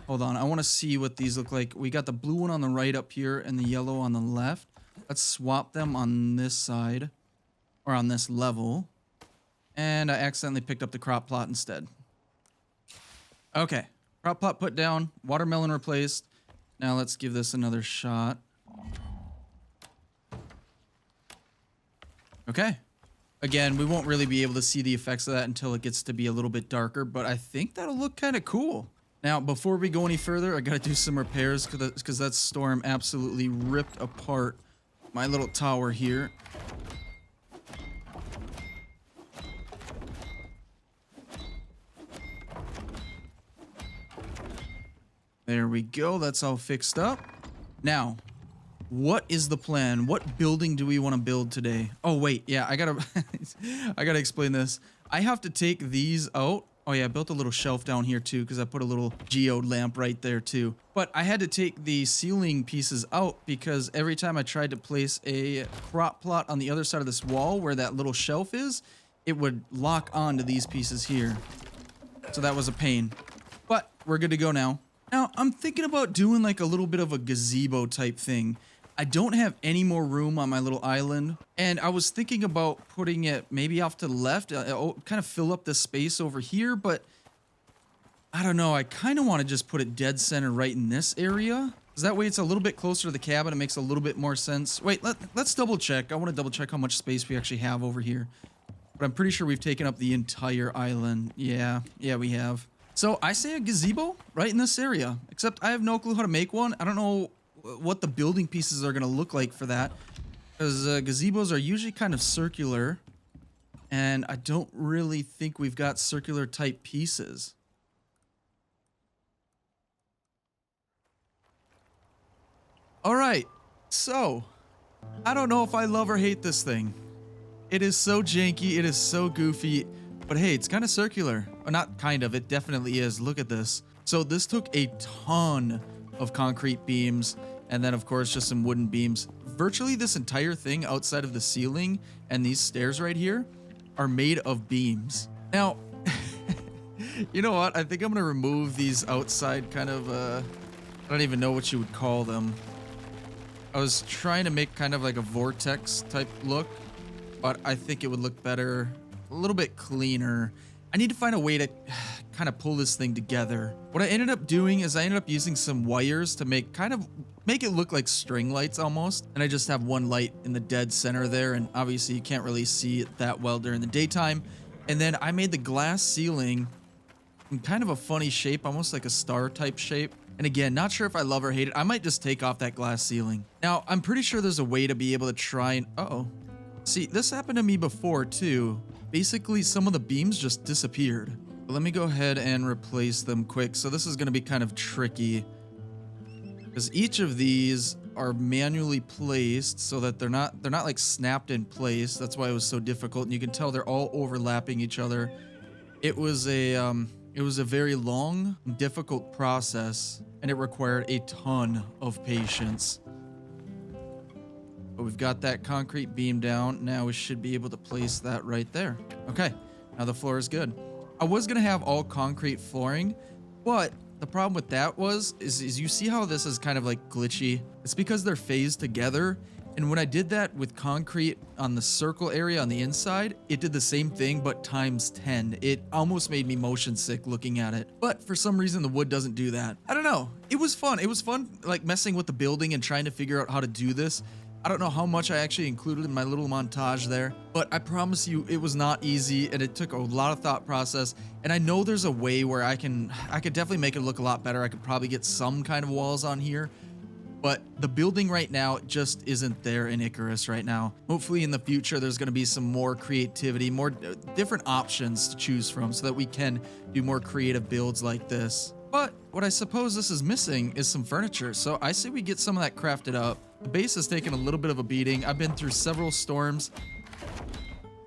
hold on, I want to see what these look like. We got the blue one on the right up here and the yellow on the left. Let's swap them on this side, or on this level, and I accidentally picked up the crop plot instead. Okay, crop plot put down, watermelon replaced. Now let's give this another shot. Okay. Again, we won't really be able to see the effects of that until it gets to be a little bit darker, but I think that'll look kind of cool. Now, before we go any further, I gotta do some repairs because that storm absolutely ripped apart my little tower here. There we go. That's all fixed up. Now, what is the plan? What building do we want to build today? Oh, wait. Yeah, I gotta I gotta explain this. I have to take these out. Oh, yeah, I built a little shelf down here, too, because I put a little geode lamp right there, too. But I had to take the ceiling pieces out because every time I tried to place a crop plot on the other side of this wall where that little shelf is, it would lock onto these pieces here. So that was a pain. But we're good to go now. Now, I'm thinking about doing like a little bit of a gazebo type thing. I don't have any more room on my little island, and I was thinking about putting it maybe off to the left, kind of fill up the space over here, but I don't know. I kind of want to just put it dead center right in this area, because that way it's a little bit closer to the cabin. It makes a little bit more sense. Wait, let's double check. I want to double check how much space we actually have over here, but I'm pretty sure we've taken up the entire island. Yeah, we have. So I say a gazebo right in this area, except I have no clue how to make one. I don't know what the building pieces are going to look like for that, because gazebos are usually kind of circular, and I don't really think we've got circular type pieces. All right, so I don't know if I love or hate this thing. It is so janky, it is so goofy, but hey, it's kind of circular. Or not kind of, it definitely is. Look at this. So this took a ton of concrete beams, and then of course just some wooden beams. Virtually this entire thing outside of the ceiling and these stairs right here are made of beams. Now, you know what? I think I'm gonna remove these outside kind of, I don't even know what you would call them. I was trying to make kind of like a vortex type look, but I think it would look better, a little bit cleaner. I need to find a way to kind of pull this thing together. What I ended up doing is I ended up using some wires to make it look like string lights almost. And I just have one light in the dead center there. And obviously you can't really see it that well during the daytime. And then I made the glass ceiling in kind of a funny shape, almost like a star type shape. And again, not sure if I love or hate it. I might just take off that glass ceiling. Now, I'm pretty sure there's a way to be able to try and, see, this happened to me before too. Basically, some of the beams just disappeared. But let me go ahead and replace them quick. So this is going to be kind of tricky, because each of these are manually placed so that they're not like snapped in place. That's why it was so difficult. And you can tell they're all overlapping each other. It was a very long, difficult process, and it required a ton of patience. But we've got that concrete beam down. Now we should be able to place that right there. Okay, now the floor is good. I was gonna have all concrete flooring, but the problem with that is you see how this is kind of like glitchy? It's because they're phased together. And when I did that with concrete on the circle area on the inside, it did the same thing, but times 10. It almost made me motion sick looking at it. But for some reason, the wood doesn't do that. I don't know. It was fun. It was fun, like messing with the building and trying to figure out how to do this. I don't know how much I actually included in my little montage there, but I promise you it was not easy, and it took a lot of thought process. And I know there's a way where I could definitely make it look a lot better. I could probably get some kind of walls on here. But the building right now just isn't there in Icarus right now. Hopefully in the future, there's going to be some more creativity, more different options to choose from so that we can do more creative builds like this. But what I suppose this is missing is some furniture. So I say we get some of that crafted up. The base has taken a little bit of a beating. I've been through several storms.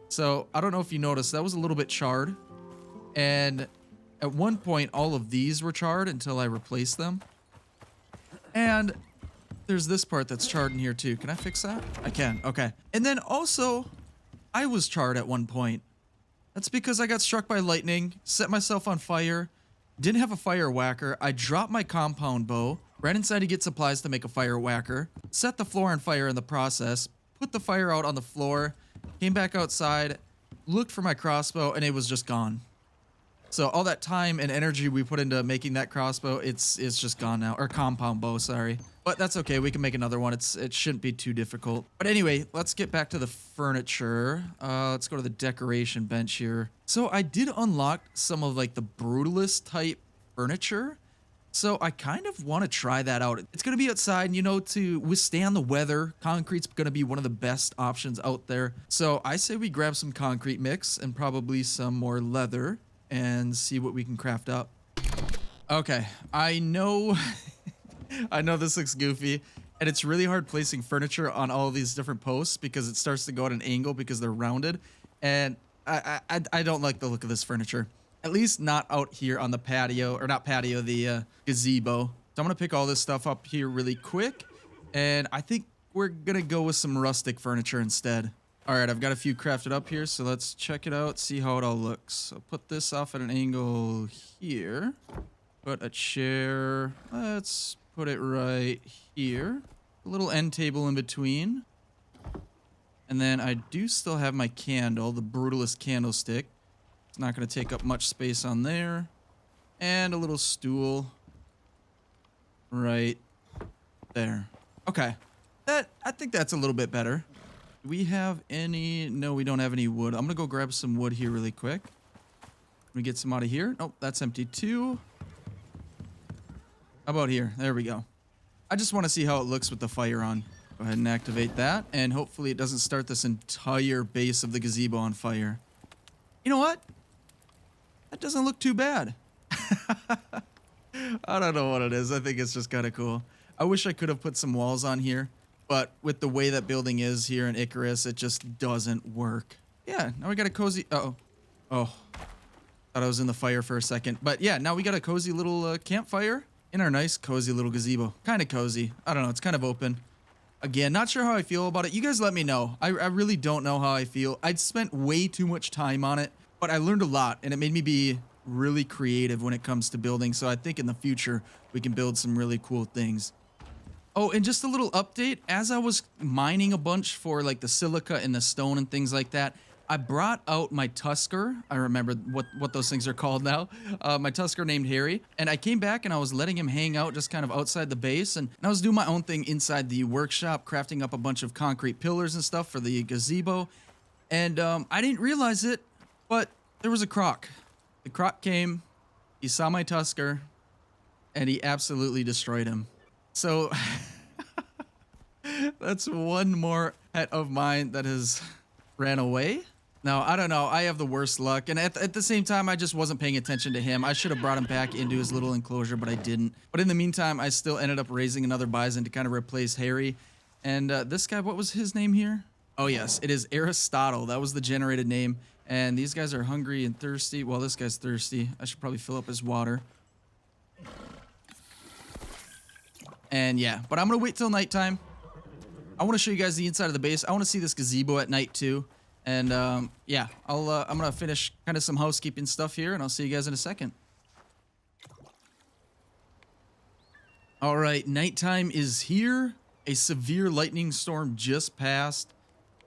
So I don't know if you noticed, that was a little bit charred. And at one point, all of these were charred until I replaced them. And there's this part that's charred in here too. Can I fix that? I can. Okay. And then also, I was charred at one point. That's because I got struck by lightning, set myself on fire, didn't have a fire whacker. I dropped my compound bow, ran inside to get supplies to make a fire whacker, set the floor on fire in the process, put the fire out on the floor, came back outside, looked for my crossbow, and it was just gone. So all that time and energy we put into making that crossbow, it's just gone now. Or compound bow, sorry. But that's okay, we can make another one. It shouldn't be too difficult. But anyway, let's get back to the furniture. Let's go to the decoration bench here. So I did unlock some of like the brutalist type furniture. So I kind of want to try that out. It's going to be outside, and, you know, to withstand the weather, concrete's going to be one of the best options out there. So I say we grab some concrete mix and probably some more leather and see what we can craft up. Okay, I know I know this looks goofy, and it's really hard placing furniture on all of these different posts because it starts to go at an angle because they're rounded, and I don't like the look of this furniture. At least not out here on the patio, or not patio, the gazebo. So I'm gonna pick all this stuff up here really quick, and I think we're gonna go with some rustic furniture instead. All right, I've got a few crafted up here, so let's check it out, see how it all looks. So put this off at an angle here. Put a chair, let's put it right here. A little end table in between. And then I do still have my candle, the brutalist candlestick. It's not going to take up much space on there. And a little stool right there. Okay. I think that's a little bit better. Do we have any? No, we don't have any wood. I'm going to go grab some wood here really quick. Let me get some out of here. Nope, that's empty too. How about here? There we go. I just want to see how it looks with the fire on. Go ahead and activate that. And hopefully it doesn't start this entire base of the gazebo on fire. You know what? That doesn't look too bad. I don't know what it is. I think it's just kind of cool. I wish I could have put some walls on here, but with the way that building is here in Icarus, it just doesn't work. Yeah, now we got a cozy... Uh-oh. Oh. Thought I was in the fire for a second. But yeah, now we got a cozy little campfire in our nice cozy little gazebo. Kind of cozy. I don't know. It's kind of open. Again, not sure how I feel about it. You guys let me know. I really don't know how I feel. I'd spent way too much time on it. But I learned a lot, and it made me be really creative when it comes to building. So I think in the future, we can build some really cool things. Oh, and just a little update. As I was mining a bunch for like the silica and the stone and things like that, I brought out my tusker. I remember what those things are called now. My tusker named Harry. And I came back and I was letting him hang out just kind of outside the base. And I was doing my own thing inside the workshop, crafting up a bunch of concrete pillars and stuff for the gazebo. And I didn't realize it. But there was a croc. The croc came, he saw my tusker, and he absolutely destroyed him. So that's one more pet of mine that has ran away. Now, I don't know. I have the worst luck. And at the same time, I just wasn't paying attention to him. I should have brought him back into his little enclosure, but I didn't. But in the meantime, I still ended up raising another bison to kind of replace Harry. And this guy, what was his name here? Oh, yes. It is Aristotle. That was the generated name. And these guys are hungry and thirsty. Well, this guy's thirsty. I should probably fill up his water. And yeah, but I'm going to wait till nighttime. I want to show you guys the inside of the base. I want to see this gazebo at night too. And yeah, I'm going to finish kind of some housekeeping stuff here, and I'll see you guys in a second. All right, nighttime is here. A severe lightning storm just passed,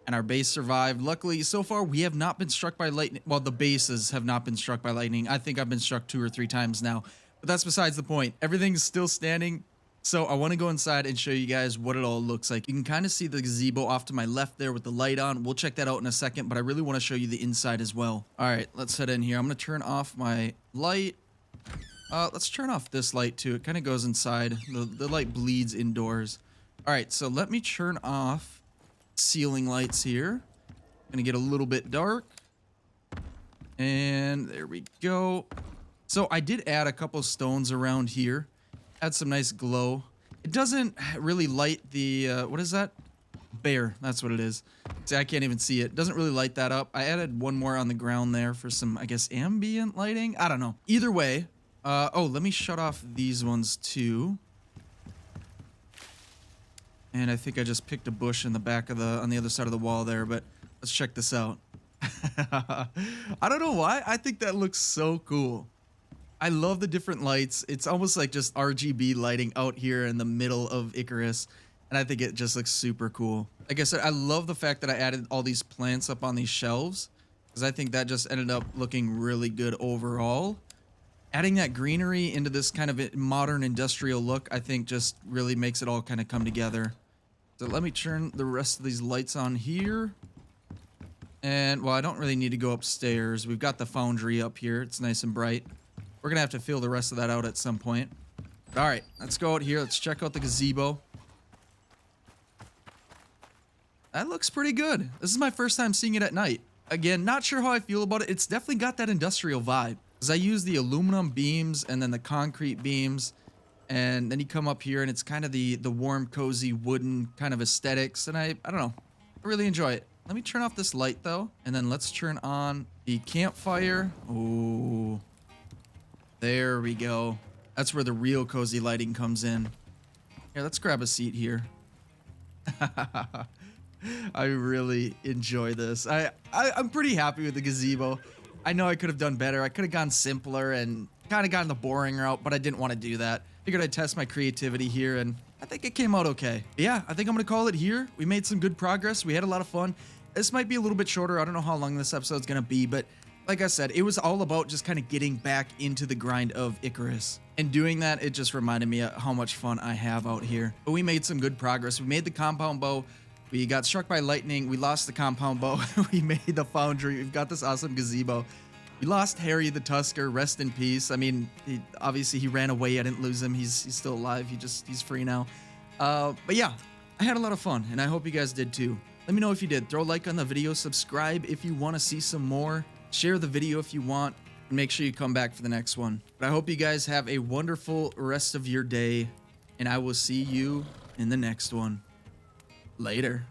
and our base survived. Luckily, so far, we have not been struck by lightning. Well, the bases have not been struck by lightning. I think I've been struck 2 or 3 times now, but that's besides the point. Everything's still standing. So I want to go inside and show you guys what it all looks like. You can kind of see the gazebo off to my left there with the light on. We'll check that out in a second, but I really want to show you the inside as well. All right, let's head in here. I'm going to turn off my light. Let's turn off this light too. It kind of goes inside. The light bleeds indoors. All right, so let me turn off ceiling lights here. Gonna get a little bit dark. And there we go. So I did add a couple stones around here. Add some nice glow. It doesn't really light the, what is that? Bear, that's what it is. See, I can't even see it. Doesn't really light that up. I added one more on the ground there for some, I guess, ambient lighting. I don't know. Either way, oh, let me shut off these ones too. And I think I just picked a bush in the back of on the other side of the wall there, but let's check this out. I don't know why. I think that looks so cool. I love the different lights. It's almost like just RGB lighting out here in the middle of Icarus. And I think it just looks super cool. Like I said, I love the fact that I added all these plants up on these shelves, because I think that just ended up looking really good overall. Adding that greenery into this kind of modern industrial look, I think just really makes it all kind of come together. So let me turn the rest of these lights on here. And, well, I don't really need to go upstairs. We've got the foundry up here. It's nice and bright. We're going to have to fill the rest of that out at some point. All right, let's go out here. Let's check out the gazebo. That looks pretty good. This is my first time seeing it at night. Again, not sure how I feel about it. It's definitely got that industrial vibe. Because I use the aluminum beams and then the concrete beams. And then you come up here and it's kind of the warm, cozy, wooden kind of aesthetics. And I don't know. I really enjoy it. Let me turn off this light though. And then let's turn on the campfire. Oh, there we go. That's where the real cozy lighting comes in. Here, let's grab a seat here. I really enjoy this. I'm pretty happy with the gazebo. I know I could have done better. I could have gone simpler and kind of gone the boring route, but I didn't want to do that. Figured I'd test my creativity here, and I think it came out okay. But yeah, I think I'm going to call it here. We made some good progress. We had a lot of fun. This might be a little bit shorter. I don't know how long this episode's going to be, but like I said, it was all about just kind of getting back into the grind of Icarus. And doing that, it just reminded me of how much fun I have out here. But we made some good progress. We made the compound bow. We got struck by lightning. We lost the compound bow. We made the foundry. We've got this awesome gazebo. We lost Harry the Tusker. Rest in peace. I mean, obviously he ran away. I didn't lose him. He's still alive. He's free now. But yeah, I had a lot of fun, and I hope you guys did too. Let me know if you did. Throw a like on the video. Subscribe if you want to see some more. Share the video if you want. And make sure you come back for the next one. But I hope you guys have a wonderful rest of your day, and I will see you in the next one. Later.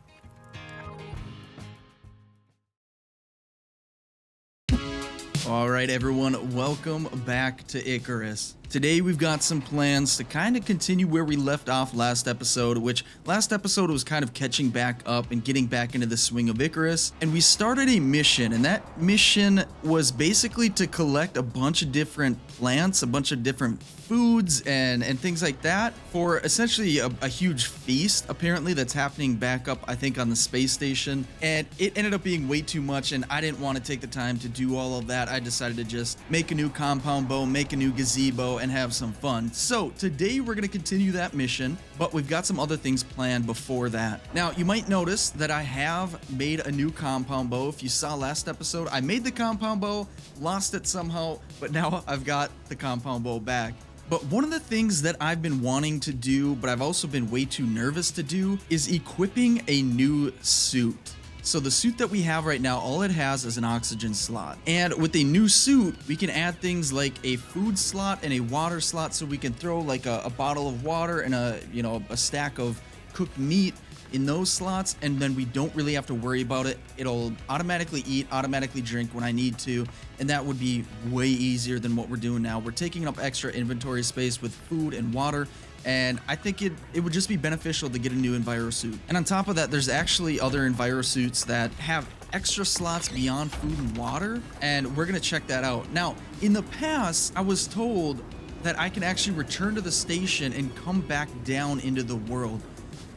All right, everyone, welcome back to Icarus. Today we've got some plans to kind of continue where we left off last episode, which last episode was kind of catching back up and getting back into the swing of Icarus. And we started a mission, and that mission was basically to collect a bunch of different plants, a bunch of different foods and things like that for essentially a huge feast, apparently, that's happening back up, I think, on the space station. And it ended up being way too much, and I didn't want to take the time to do all of that. I decided to just make a new compound bow, make a new gazebo, and have some fun. So today we're going to continue that mission, but we've got some other things planned before that. Now, you might notice that I have made a new compound bow. If you saw last episode, I made the compound bow, lost it somehow, but now I've got the compound bow back. But one of the things that I've been wanting to do, but I've also been way too nervous to do, is equipping a new suit. So the suit that we have right now, all it has is an oxygen slot. And with a new suit, we can add things like a food slot and a water slot, so we can throw like a bottle of water and a stack of cooked meat in those slots, and then we don't really have to worry about it. It'll automatically eat, automatically drink when I need to, and that would be way easier than what we're doing now. We're taking up extra inventory space with food and water, and I think it would just be beneficial to get a new Enviro suit. And on top of that, there's actually other Enviro suits that have extra slots beyond food and water, and we're gonna check that out. Now, in the past, I was told that I can actually return to the station and come back down into the world.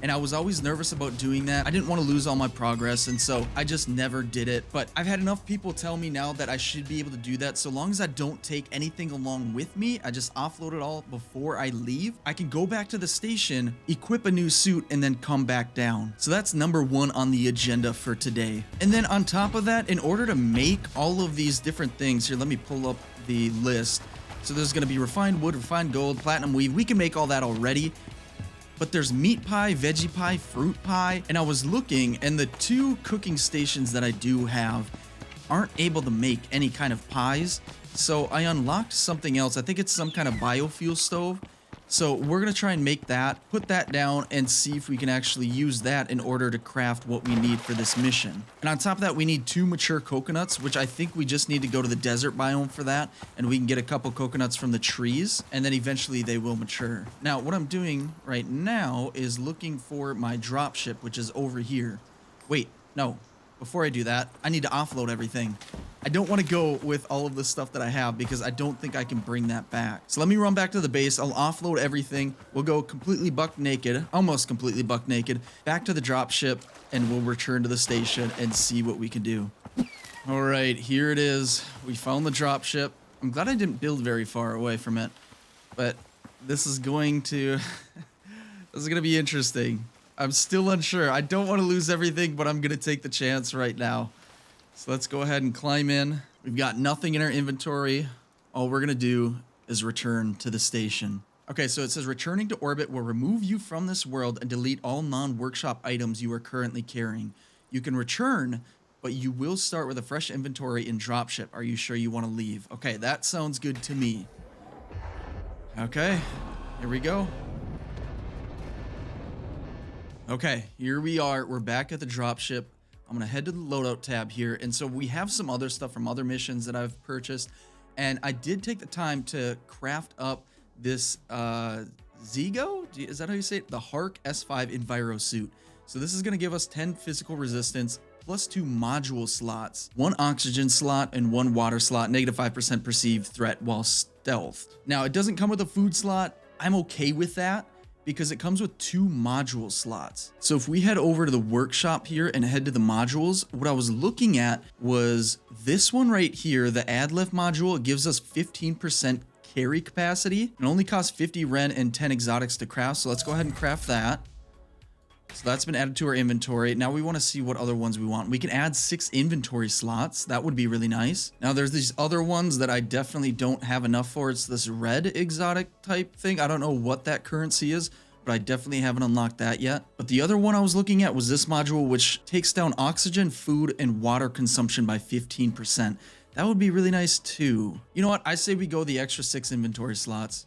And I was always nervous about doing that. I didn't want to lose all my progress, and so I just never did it. But I've had enough people tell me now that I should be able to do that. So long as I don't take anything along with me, I just offload it all before I leave, I can go back to the station, equip a new suit, and then come back down. So that's number one on the agenda for today. And then on top of that, in order to make all of these different things, here, let me pull up the list. So there's going to be refined wood, refined gold, platinum weave. We can make all that already. But there's meat pie, veggie pie, fruit pie, and I was looking, and the two cooking stations that I do have aren't able to make any kind of pies. So I unlocked something else. I think it's some kind of biofuel stove. So we're gonna try and make that, put that down, and see if we can actually use that in order to craft what we need for this mission. And on top of that, we need 2 mature coconuts, which I think we just need to go to the desert biome for that, and we can get a couple coconuts from the trees, and then eventually they will mature. Now, what I'm doing right now is looking for my dropship, which is over here. Wait, no. Before I do that, I need to offload everything. I don't want to go with all of the stuff that I have because I don't think I can bring that back. So let me run back to the base. I'll offload everything. We'll go completely buck naked, almost completely buck naked, back to the dropship, and we'll return to the station and see what we can do. All right, here it is. We found the dropship. I'm glad I didn't build very far away from it, but this is going to, this is going to be interesting. I'm still unsure. I don't want to lose everything, but I'm going to take the chance right now. So let's go ahead and climb in. We've got nothing in our inventory. All we're going to do is return to the station. Okay, so it says returning to orbit will remove you from this world and delete all non-workshop items you are currently carrying. You can return, but you will start with a fresh inventory in dropship. Are you sure you want to leave? Okay, that sounds good to me. Okay, here we go. Okay, here we are. We're back at the dropship. I'm going to head to the loadout tab here. And so we have some other stuff from other missions that I've purchased. And I did take the time to craft up this Zigo? Is that how you say it? The Hark S5 Enviro suit. So this is going to give us 10 physical resistance plus 2 module slots, 1 oxygen slot and 1 water slot, negative 5% perceived threat while stealthed. Now it doesn't come with a food slot. I'm okay with that because it comes with 2 module slots. So if we head over to the workshop here and head to the modules, what I was looking at was this one right here, the ad lift module. It gives us 15% carry capacity. It only costs 50 Ren and 10 exotics to craft. So let's go ahead and craft that. So that's been added to our inventory. Now we want to see what other ones we want. We can add 6 inventory slots. That would be really nice. Now there's these other ones that I definitely don't have enough for. It's this red exotic type thing. I don't know what that currency is, but I definitely haven't unlocked that yet. But the other one I was looking at was this module, which takes down oxygen, food, and water consumption by 15%. That would be really nice too. You know what? I say we go the extra 6 inventory slots.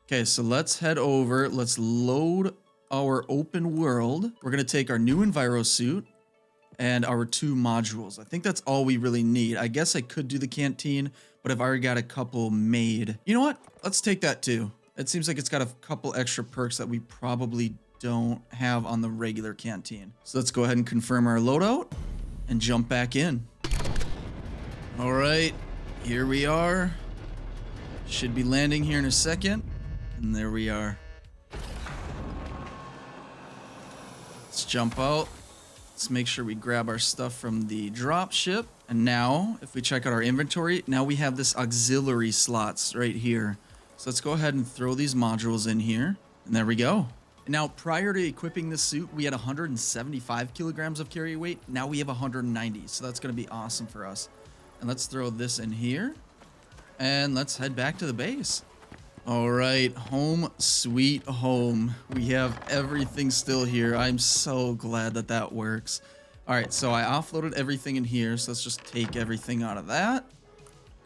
Okay, so let's head over. Let's load our open world. We're going to take our new Enviro suit and our 2 modules. I think that's all we really need. I guess I could do the canteen, but I've already got a couple made. You know what? Let's take that too. It seems like it's got a couple extra perks that we probably don't have on the regular canteen. So let's go ahead and confirm our loadout and jump back in. All right, here we are. Should be landing here in a second. And there we are. Let's jump out. Let's make sure we grab our stuff from the drop ship. And now, if we check out our inventory, now we have this auxiliary slots right here. So let's go ahead and throw these modules in here. And there we go. Now, prior to equipping this suit, we had 175 kilograms of carry weight. Now we have 190. So that's going to be awesome for us. And let's throw this in here. And let's head back to the base. All right, home sweet home. We have everything still here. I'm so glad that that works. All right, so I offloaded everything in here. So let's just take everything out of that.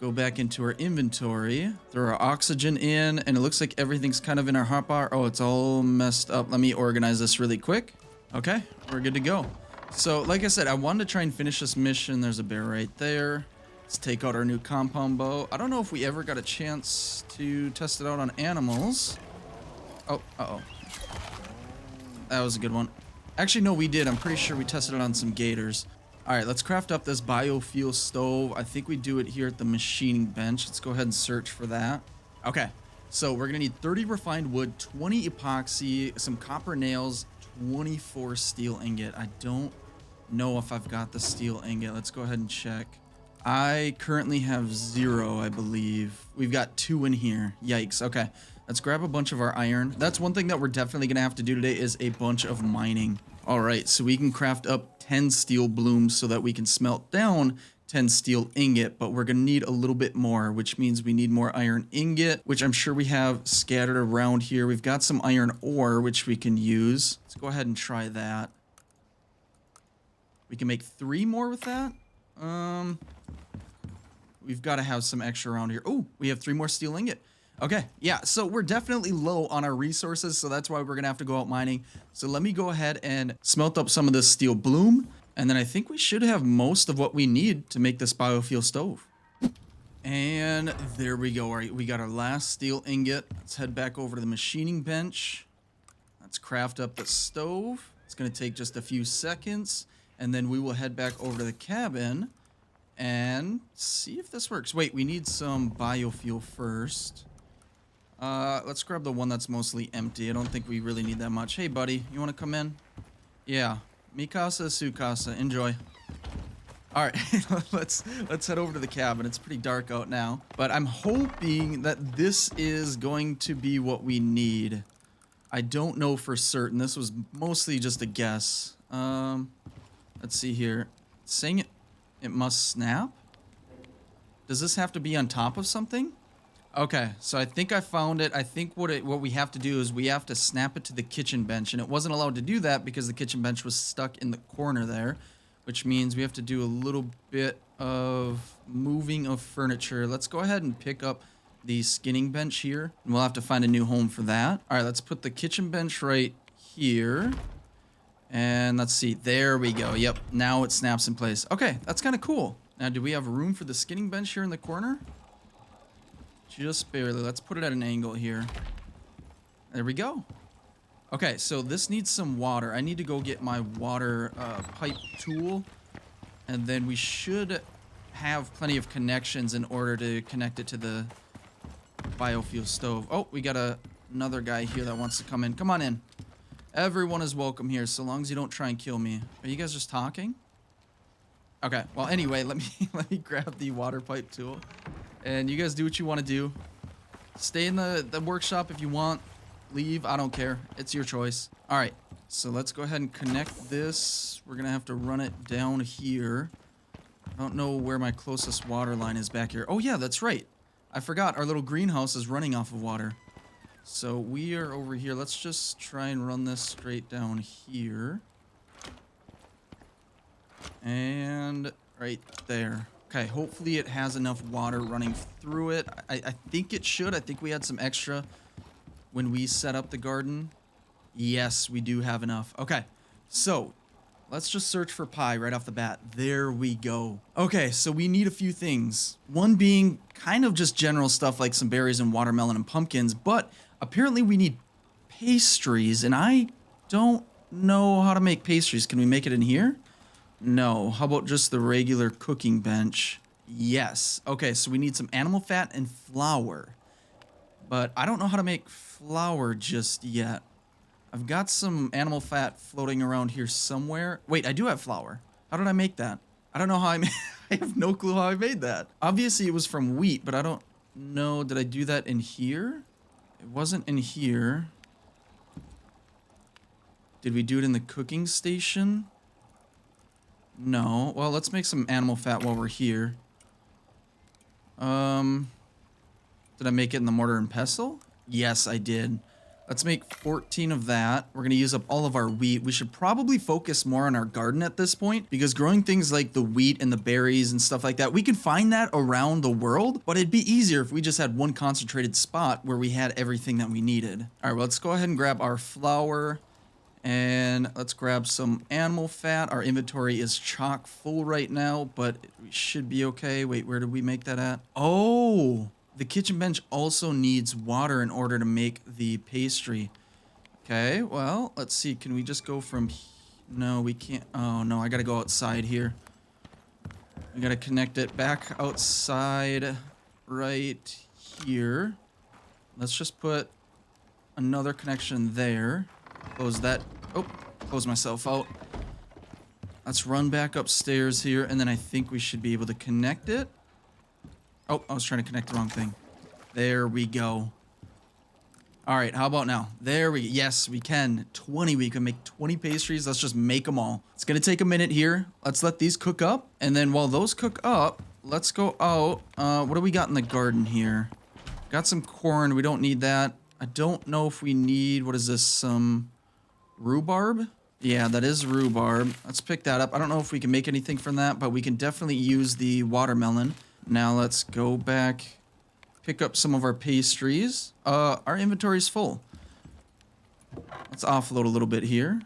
Go back into our inventory. Throw our oxygen in. And it looks like everything's kind of in our hotbar. Oh, it's all messed up. Let me organize this really quick. Okay, we're good to go. So like I said, I wanted to try and finish this mission. There's a bear right there. Let's take out our new compound bow. I don't know if we ever got a chance to test it out on animals. Oh, uh-oh. That was a good one. Actually, no, we did. I'm pretty sure we tested it on some gators. All right, let's craft up this biofuel stove. I think we do it here at the machining bench. Let's go ahead and search for that. Okay, so we're going to need 30 refined wood, 20 epoxy, some copper nails, 24 steel ingot. I don't know if I've got the steel ingot. Let's go ahead and check. I currently have 0, I believe. We've got 2 in here. Yikes. Okay, let's grab a bunch of our iron. That's one thing that we're definitely going to have to do today is a bunch of mining. All right, so we can craft up 10 steel blooms so that we can smelt down 10 steel ingot, but we're going to need a little bit more, which means we need more iron ingot, which I'm sure we have scattered around here. We've got some iron ore, which we can use. Let's go ahead and try that. We can make 3 more with that. We've got to have some extra around here. Oh, we have 3 more steel ingot. Okay, yeah, so we're definitely low on our resources, so that's why we're going to have to go out mining. So let me go ahead and smelt up some of this steel bloom, and then I think we should have most of what we need to make this biofuel stove. And there we go. All right, we got our last steel ingot. Let's head back over to the machining bench. Let's craft up the stove. It's going to take just a few seconds, and then we will head back over to the cabin and see if this works. Wait, we need some biofuel first. Let's grab the one that's mostly empty. I don't think we really need that much. Hey, buddy, you want to come in? Yeah. Mikasa, Sukasa, enjoy. All right, let's head over to the cabin. It's pretty dark out now, but I'm hoping that this is going to be what we need. I don't know for certain. This was mostly just a guess. Let's see here. It's saying it must snap. Does this have to be on top of something? Okay, so I think I found it. I think what we have to do is we have to snap it to the kitchen bench, and it wasn't allowed to do that because the kitchen bench was stuck in the corner there, which means we have to do a little bit of moving of furniture. Let's go ahead and pick up the skinning bench here, and we'll have to find a new home for that. All right, let's put the kitchen bench right here. And let's see, there we go. Yep, now it snaps in place. Okay, that's kind of cool. Now, do we have room for the skinning bench here in the corner? Just barely. Let's put it at an angle here. There we go. Okay, so this needs some water. I need to go get my water pipe tool. And then we should have plenty of connections in order to connect it to the biofuel stove. Oh, we got another guy here that wants to come in. Come on in. Everyone is welcome here, so long as you don't try and kill me. Are you guys just talking? Okay, well, anyway, let me grab the water pipe tool. And you guys do what you want to do. Stay in the workshop if you want. Leave, I don't care. It's your choice. All right, so let's go ahead and connect this. We're going to have to run it down here. I don't know where my closest water line is back here. Oh, yeah, that's right. I forgot our little greenhouse is running off of water. So we are over here. Let's just try and run this straight down here. And right there. Okay, hopefully it has enough water running through it. I think it should. I think we had some extra when we set up the garden. Yes, we do have enough. Okay, so let's just search for pie right off the bat. There we go. Okay, so we need a few things. One being kind of just general stuff like some berries and watermelon and pumpkins, but apparently we need pastries, and I don't know how to make pastries. Can we make it in here? No. How about just the regular cooking bench? Yes. Okay, so we need some animal fat and flour. But I don't know how to make flour just yet. I've got some animal fat floating around here somewhere. Wait, I do have flour. How did I make that? I don't know how I made I have no clue how I made that. Obviously, it was from wheat, but I don't know. Did I do that in here? It wasn't in here. Did we do it in the cooking station? No. Well, let's make some animal fat while we're here. Did I make it in the mortar and pestle? Yes, I did. Let's make 14 of that. We're going to use up all of our wheat. We should probably focus more on our garden at this point, because growing things like the wheat and the berries and stuff like that, we can find that around the world, but it'd be easier if we just had one concentrated spot where we had everything that we needed. All right, well, let's go ahead and grab our flour. And let's grab some animal fat. Our inventory is chock full right now, but we should be okay. Wait, where did we make that at? Oh, the kitchen bench also needs water in order to make the pastry. Okay, well, let's see. Can we just go from... No, we can't. Oh, no, I got to go outside here. We got to connect it back outside right here. Let's just put another connection there. Close that. Oh, close myself out. Let's run back upstairs here, and then I think we should be able to connect it. Oh, I was trying to connect the wrong thing. There we go. All right, how about now? There we go. Yes, we can. 20. We can make 20 pastries. Let's just make them all. It's going to take a minute here. Let's let these cook up. And then while those cook up, let's go out. What do we got in the garden here? Got some corn. We don't need that. I don't know if we need, what is this, some rhubarb? Yeah, that is rhubarb. Let's pick that up. I don't know if we can make anything from that, but we can definitely use the watermelon. Now let's go back, pick up some of our pastries. Our inventory is full. Let's offload a little bit here.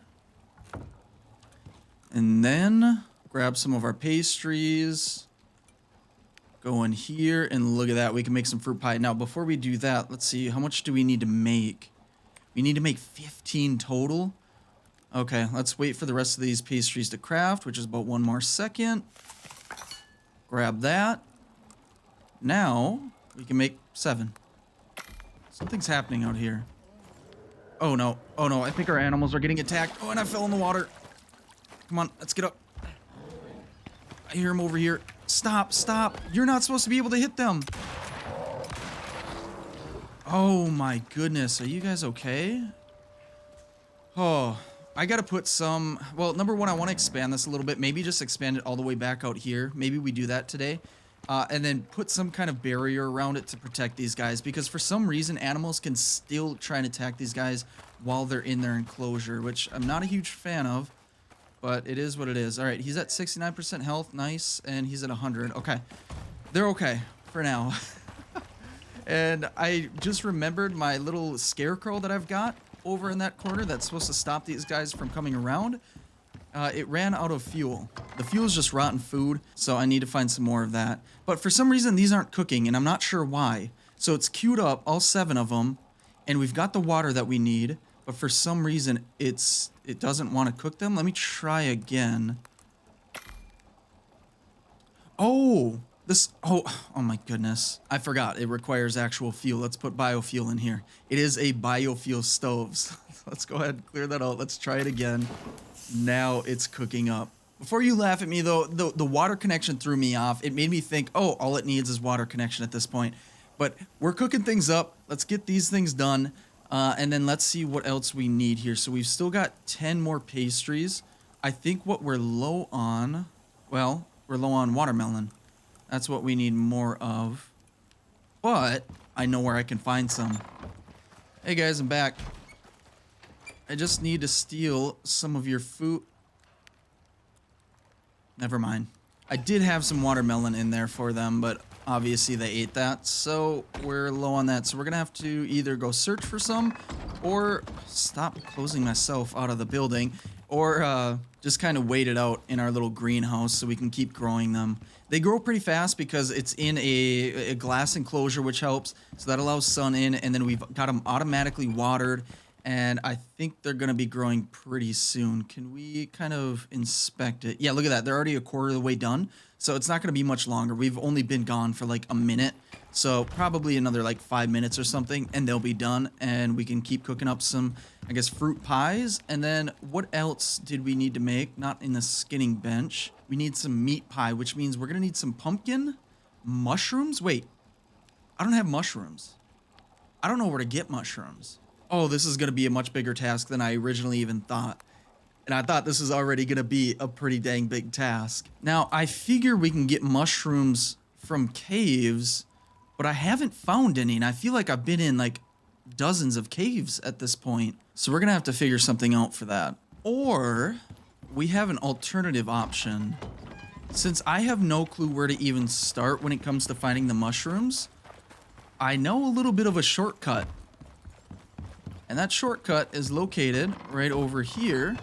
And then grab some of our pastries. Go in here, and look at that. We can make some fruit pie. Now, before we do that, let's see. How much do we need to make? We need to make 15 total. Okay, let's wait for the rest of these pastries to craft, which is about 1 more second. Grab that. Now, we can make 7. Something's happening out here. Oh, no. Oh, no. I think our animals are getting attacked. Oh, and I fell in the water. Come on, let's get up. I hear him over here. Stop, stop. You're not supposed to be able to hit them. Oh my goodness. Are you guys okay? Oh, I gotta put some... Well, number one, I want to expand this a little bit. Maybe just expand it all the way back out here. Maybe we do that today. and then put some kind of barrier around it to protect these guys, because for some reason animals can still try and attack these guys while they're in their enclosure, which I'm not a huge fan of, but it is what it is. All right, he's at 69% health, nice, and he's at 100. Okay, they're okay for now. And I just remembered my little scarecrow that I've got over in that corner that's supposed to stop these guys from coming around. It ran out of fuel. The fuel is just rotten food, so I need to find some more of that. But for some reason, these aren't cooking, and I'm not sure why. So it's queued up, all 7 of them, and we've got the water that we need, but for some reason, it doesn't want to cook them. Let me try again. Oh, oh my goodness. I forgot, it requires actual fuel. Let's put biofuel in here. It is a biofuel stove. So let's go ahead and clear that out. Let's try it again. Now it's cooking up. Before you laugh at me though, the water connection threw me off. It made me think, oh, all it needs is water connection at this point. But we're cooking things up. Let's get these things done. And then let's see what else we need here. So we've still got 10 more pastries. I think what we're low on, well, we're low on watermelon. That's what we need more of. But I know where I can find some. Hey guys, I'm back. I just need to steal some of your food. Never mind. I did have some watermelon in there for them, but obviously they ate that, so we're low on that. So we're gonna have to either go search for some, or stop closing myself out of the building, or just kind of wait it out in our little greenhouse so we can keep growing them. They grow pretty fast because it's in a glass enclosure, which helps. So that allows sun in, and then we've got them automatically watered. And I think they're going to be growing pretty soon. Can we kind of inspect it? Yeah, look at that. They're already a quarter of the way done. So it's not going to be much longer. We've only been gone for like a minute. So probably another like 5 minutes or something, and they'll be done. And we can keep cooking up some, I guess, fruit pies. And then what else did we need to make? Not in the skinning bench. We need some meat pie, which means we're going to need some pumpkin, mushrooms. Wait, I don't have mushrooms. I don't know where to get mushrooms. Oh, this is going to be a much bigger task than I originally even thought. And I thought this was already going to be a pretty dang big task. Now, I figure we can get mushrooms from caves, but I haven't found any. And I feel like I've been in like dozens of caves at this point. So we're going to have to figure something out for that. Or we have an alternative option. Since I have no clue where to even start when it comes to finding the mushrooms, I know a little bit of a shortcut. And that shortcut is located right over here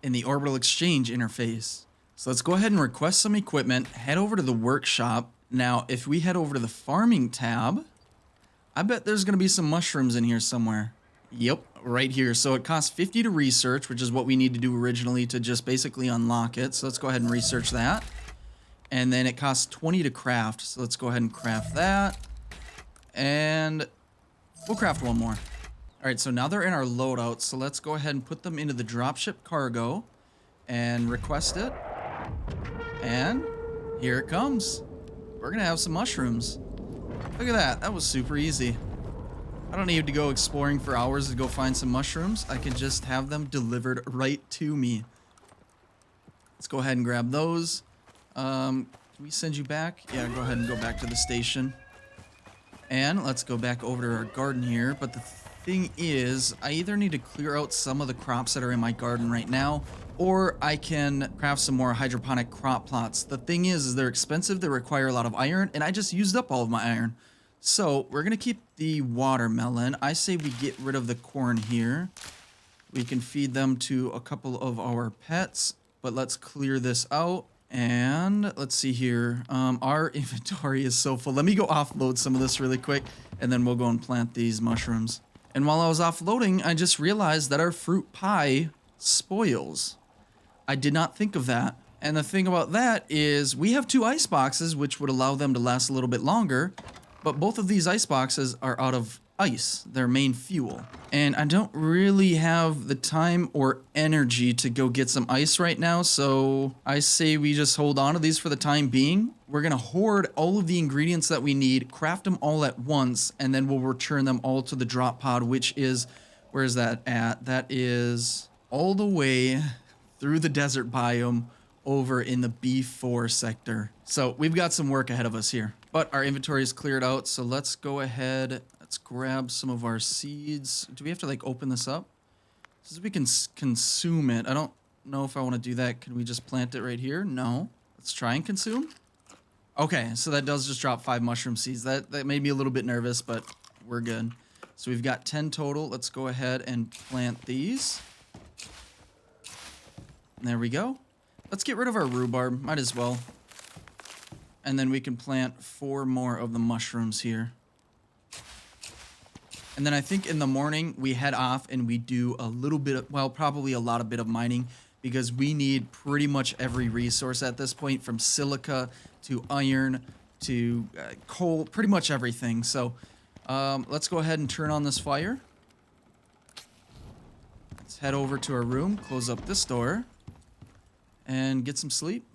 in the orbital exchange interface. So let's go ahead and request some equipment, head over to the workshop. Now, if we head over to the farming tab, I bet there's going to be some mushrooms in here somewhere. Yep, right here. So it costs 50 to research, which is what we need to do originally to just basically unlock it. So let's go ahead and research that. And then it costs 20 to craft. So let's go ahead and craft that. And we'll craft one more. All right, so now they're in our loadout, so let's go ahead and put them into the dropship cargo and request it. And here it comes. We're gonna have some mushrooms. Look at that, that was super easy. I don't need to go exploring for hours to go find some mushrooms. I can just have them delivered right to me. Let's go ahead and grab those. Can we send you back? Yeah, go ahead and go back to the station. And let's go back over to our garden here, but the thing is, I either need to clear out some of the crops that are in my garden right now, or I can craft some more hydroponic crop plots. The thing is they're expensive, they require a lot of iron, and I just used up all of my iron. So we're gonna keep the watermelon. I say we get rid of the corn here. We can feed them to a couple of our pets, but let's clear this out. And let's see here. Our inventory is so full. Let me go offload some of this really quick, and then we'll go and plant these mushrooms. And while I was offloading, I just realized that our fruit pie spoils. I did not think of that. And the thing about that is we have 2 ice boxes, which would allow them to last a little bit longer. But both of these ice boxes are out of ice, their main fuel. And I don't really have the time or energy to go get some ice right now, so I say we just hold on to these for the time being. We're gonna hoard all of the ingredients that we need, craft them all at once, and then we'll return them all to the drop pod, which is, where is that at? That is all the way through the desert biome over in the B4 sector. So we've got some work ahead of us here, but our inventory is cleared out. So let's go ahead. Let's grab some of our seeds. Do we have to like open this up? So we can consume it. I don't know if I want to do that. Can we just plant it right here? No. Let's try and consume. Okay, so that does just drop 5 mushroom seeds. That made me a little bit nervous, but we're good. So we've got 10 total. Let's go ahead and plant these. There we go. Let's get rid of our rhubarb. Might as well. And then we can plant 4 more of the mushrooms here. And then I think in the morning we head off and we do a little bit of, well, probably a lot of bit of mining, because we need pretty much every resource at this point, from silica to iron to coal, pretty much everything. So let's go ahead and turn on this fire. Let's head over to our room, close up this door, and get some sleep.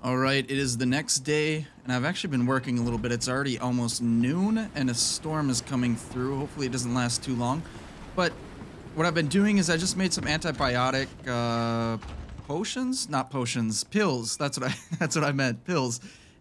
All right, it is the next day, and I've actually been working a little bit. It's already almost noon, and a storm is coming through. Hopefully it doesn't last too long. But what I've been doing is I just made some antibiotic potions, not potions, pills. That's what I meant, pills.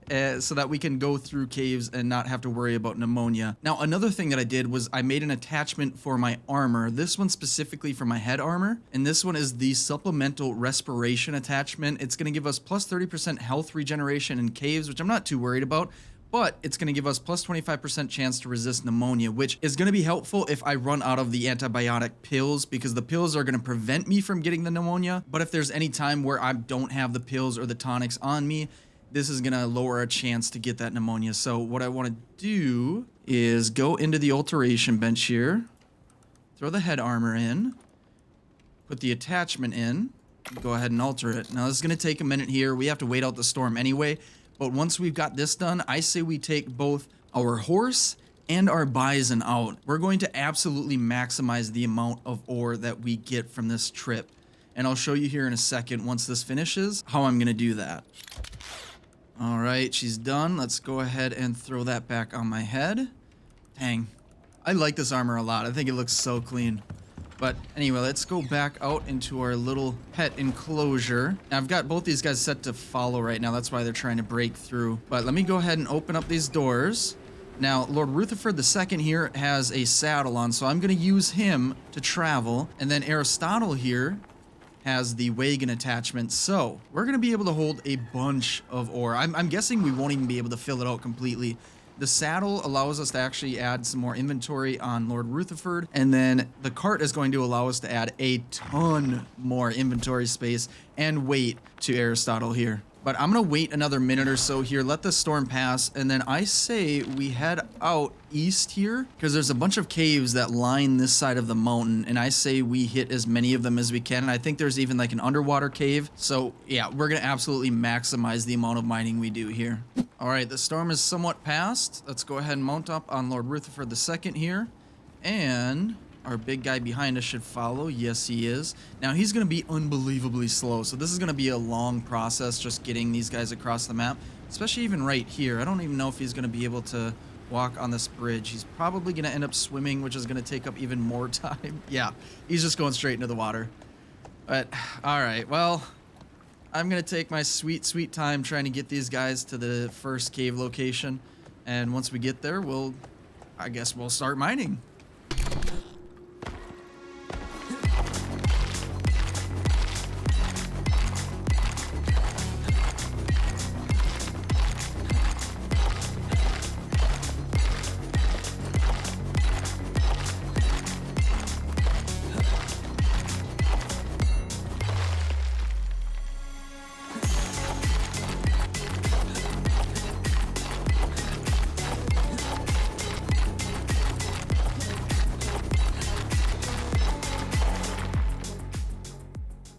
So that we can go through caves and not have to worry about pneumonia. Now, another thing that I did was I made an attachment for my armor. This one specifically for my head armor. And this one is the supplemental respiration attachment. It's going to give us plus 30% health regeneration in caves, which I'm not too worried about. But it's going to give us plus 25% chance to resist pneumonia, which is going to be helpful if I run out of the antibiotic pills, because the pills are going to prevent me from getting the pneumonia. But if there's any time where I don't have the pills or the tonics on me, this is going to lower our chance to get that pneumonia. So what I want to do is go into the alteration bench here, throw the head armor in, put the attachment in, go ahead and alter it. Now this is going to take a minute here. We have to wait out the storm anyway. But once we've got this done, I say we take both our horse and our bison out. We're going to absolutely maximize the amount of ore that we get from this trip. And I'll show you here in a second, once this finishes, how I'm going to do that. All right, she's done. Let's go ahead and throw that back on my head. Dang. I like this armor a lot. I think it looks so clean. But anyway, let's go back out into our little pet enclosure. Now, I've got both these guys set to follow right now. That's why they're trying to break through. But let me go ahead and open up these doors. Now, Lord Rutherford II here has a saddle on, so I'm going to use him to travel. And then Aristotle here has the wagon attachment, so we're going to be able to hold a bunch of ore. I'm guessing we won't even be able to fill it out completely. The saddle allows us to actually add some more inventory on Lord Rutherford, and then the cart is going to allow us to add a ton more inventory space and weight to Aristotle here. But I'm going to wait another minute or so here, let the storm pass, and then I say we head out east here, because there's a bunch of caves that line this side of the mountain, and I say we hit as many of them as we can, and I think there's even like an underwater cave. So yeah, we're going to absolutely maximize the amount of mining we do here. All right, the storm is somewhat past. Let's go ahead and mount up on Lord Rutherford II here, and our big guy behind us should follow. Yes, he is. Now, he's going to be unbelievably slow, so this is going to be a long process just getting these guys across the map, especially even right here. I don't even know if he's going to be able to walk on this bridge. He's probably going to end up swimming, which is going to take up even more time. Yeah, he's just going straight into the water. But, all right, well, I'm going to take my sweet, sweet time trying to get these guys to the first cave location, and once we get there, I guess we'll start mining.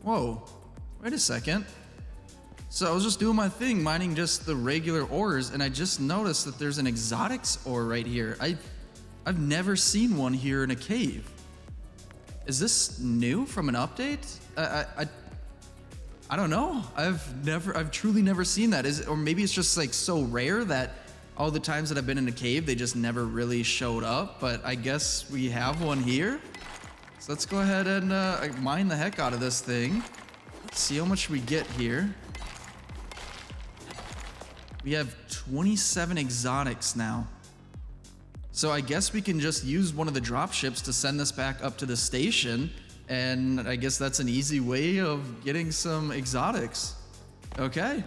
Whoa, wait a second. So I was just doing my thing, mining just the regular ores, and I just noticed that there's an exotics ore right here. I've never seen one here in a cave. Is this new from an update? I don't know. I've truly never seen that. Or maybe it's just like so rare that All the times that I've been in a cave, they just never really showed up, but I guess we have one here. So let's go ahead and mine the heck out of this thing. Let's see how much we get here. We have 27 exotics now. So I guess we can just use one of the drop ships to send this back up to the station. And I guess that's an easy way of getting some exotics. Okay.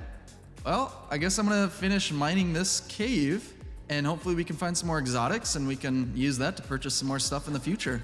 Well, I guess I'm gonna finish mining this cave and hopefully we can find some more exotics and we can use that to purchase some more stuff in the future.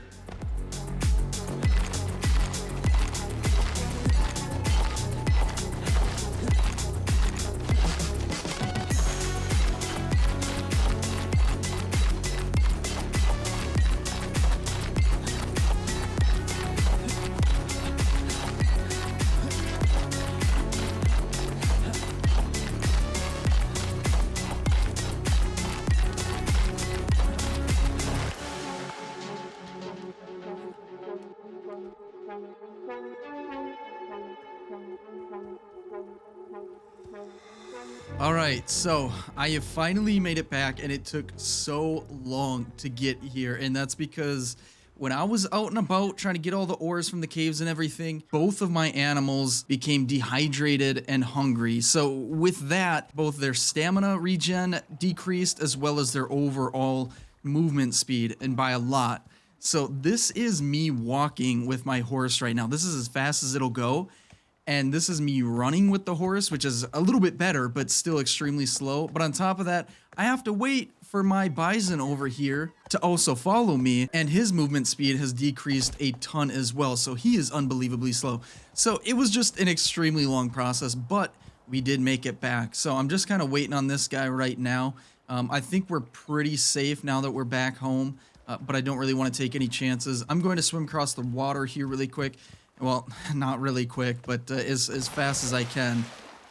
All right, so I have finally made it back and it took so long to get here, and that's because when I was out and about trying to get all the ores from the caves and everything, both of my animals became dehydrated and hungry. So with that, both their stamina regen decreased as well as their overall movement speed, and by a lot. So this is me walking with my horse right now. This is as fast as it'll go. And this is me running with the horse, which is a little bit better, but still extremely slow. But on top of that, I have to wait for my bison over here to also follow me. And his movement speed has decreased a ton as well. So he is unbelievably slow. So it was just an extremely long process, but we did make it back. So I'm just kind of waiting on this guy right now. I think we're pretty safe now that we're back home, but I don't really want to take any chances. I'm going to swim across the water here really quick. Well, not really quick, but as fast as I can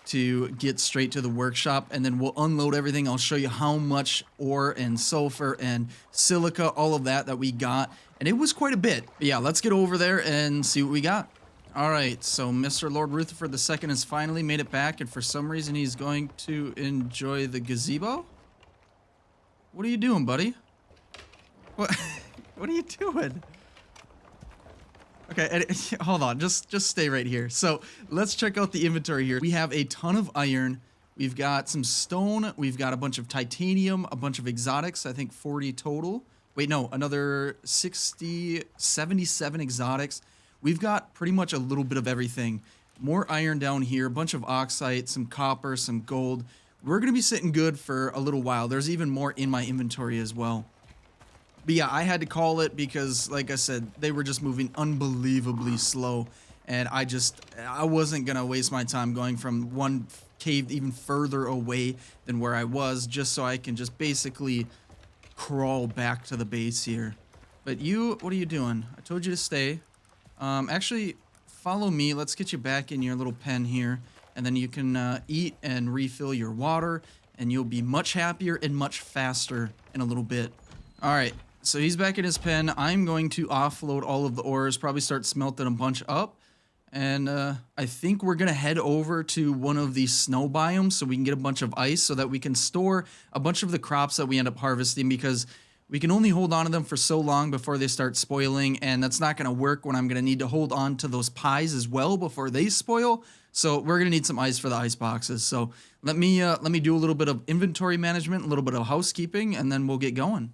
to get straight to the workshop, and then we'll unload everything. I'll show you how much ore and sulfur and silica, all of that we got, and it was quite a bit. But yeah, let's get over there and see what we got. All right, so Mr. Lord Rutherford II has finally made it back, and for some reason he's going to enjoy the gazebo. What are you doing, buddy? What? What are you doing? Okay, hold on, just stay right here. So let's check out the inventory here. We have a ton of iron, we've got some stone, we've got a bunch of titanium, a bunch of exotics, I think 40 total. Wait, no, another 77 exotics. We've got pretty much a little bit of everything. More iron down here, a bunch of oxide, some copper, some gold. We're gonna be sitting good for a little while. There's even more in my inventory as well. But yeah, I had to call it because, like I said, they were just moving unbelievably slow. And I wasn't going to waste my time going from one cave even further away than where I was, just so I can just basically crawl back to the base here. But you, what are you doing? I told you to stay. Actually, follow me. Let's get you back in your little pen here. And then you can eat and refill your water. And you'll be much happier and much faster in a little bit. All right. So he's back in his pen. I'm going to offload all of the ores, probably start smelting a bunch up. And I think we're going to head over to one of these snow biomes so we can get a bunch of ice so that we can store a bunch of the crops that we end up harvesting, because we can only hold on to them for so long before they start spoiling, and that's not going to work when I'm going to need to hold on to those pies as well before they spoil. So we're going to need some ice for the ice boxes. So let me do a little bit of inventory management, a little bit of housekeeping, and then we'll get going.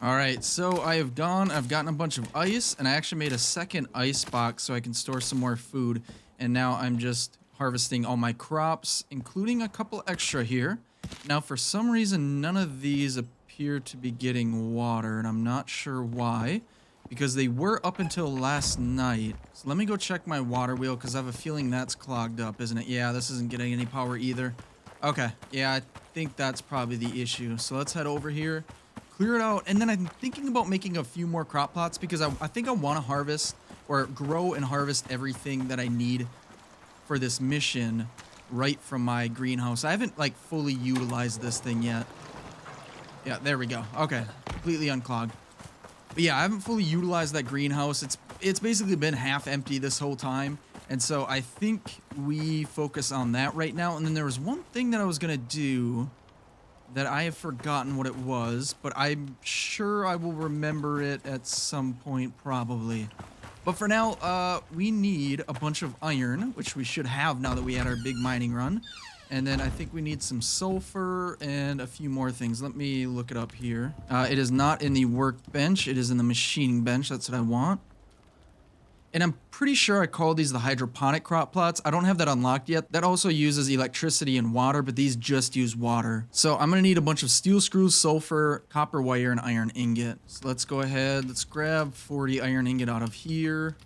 All right, so I've gotten a bunch of ice, and I actually made a second ice box so I can store some more food. And now I'm just harvesting all my crops, including a couple extra here. Now, for some reason, none of these appear to be getting water, and I'm not sure why, because they were up until last night. So let me go check my water wheel, because I have a feeling that's clogged up, isn't it? Yeah, this isn't getting any power either. Okay, yeah, I think that's probably the issue. So let's head over here. clear it out, and then I'm thinking about making a few more crop plots because I think I want to harvest or grow and harvest everything that I need for this mission right from my greenhouse. I haven't like fully utilized this thing yet. Yeah, there we go. Okay, completely unclogged. But yeah, I haven't fully utilized that greenhouse. It's basically been half empty this whole time. And so I think we focus on that right now. And then there was one thing that I was going to do that I have forgotten what it was, but I'm sure I will remember it at some point probably. But for now, we need a bunch of iron, which we should have now that we had our big mining run. And then I think we need some sulfur and a few more things. Let me look it up here. It is not in the workbench. It is in the machining bench. That's what I want. And I'm pretty sure I call these the hydroponic crop plots. I don't have that unlocked yet. That also uses electricity and water, but these just use water. So I'm gonna need a bunch of steel screws, sulfur, copper wire, and iron ingot. So let's go ahead. Let's grab 40 iron ingot out of here.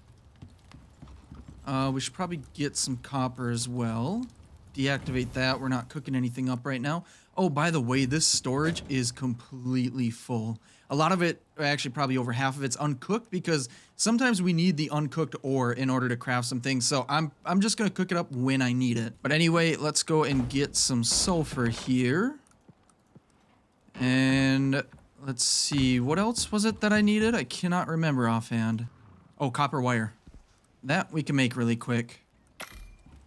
We should probably get some copper as well. Deactivate that. We're not cooking anything up right now. Oh, by the way, this storage is completely full. A lot of it, actually probably over half of it's uncooked because sometimes we need the uncooked ore in order to craft some things. So I'm just going to cook it up when I need it. But anyway, let's go and get some sulfur here. And let's see, what else was it that I needed? I cannot remember offhand. Oh, copper wire. That we can make really quick.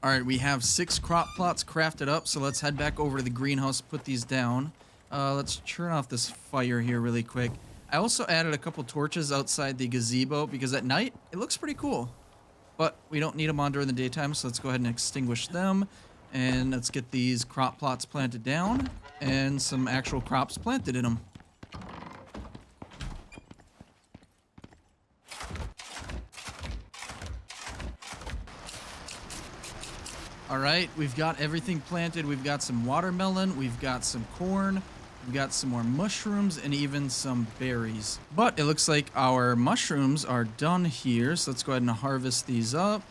All right, we have 6 crop plots crafted up, so let's head back over to the greenhouse, put these down. Let's turn off this fire here really quick. I also added a couple torches outside the gazebo because at night it looks pretty cool. But we don't need them on during the daytime, so let's go ahead and extinguish them. And let's get these crop plots planted down and some actual crops planted in them. All right, we've got everything planted. We've got some watermelon, we've got some corn, we've got some more mushrooms, and even some berries. But it looks like our mushrooms are done here, so let's go ahead and harvest these up.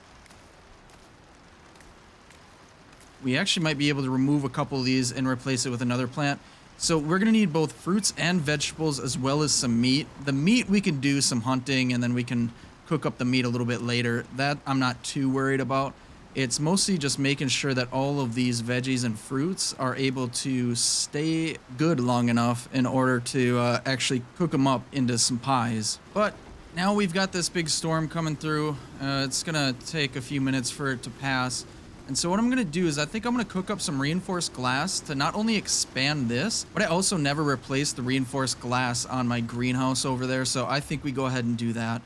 We actually might be able to remove a couple of these and replace it with another plant. So we're going to need both fruits and vegetables as well as some meat. The meat we can do some hunting and then we can cook up the meat a little bit later. That I'm not too worried about. It's mostly just making sure that all of these veggies and fruits are able to stay good long enough in order to actually cook them up into some pies. But now we've got this big storm coming through. It's gonna take a few minutes for it to pass. And so what I'm gonna do is I think I'm gonna cook up some reinforced glass to not only expand this, but I also never replaced the reinforced glass on my greenhouse over there. So I think we go ahead and do that.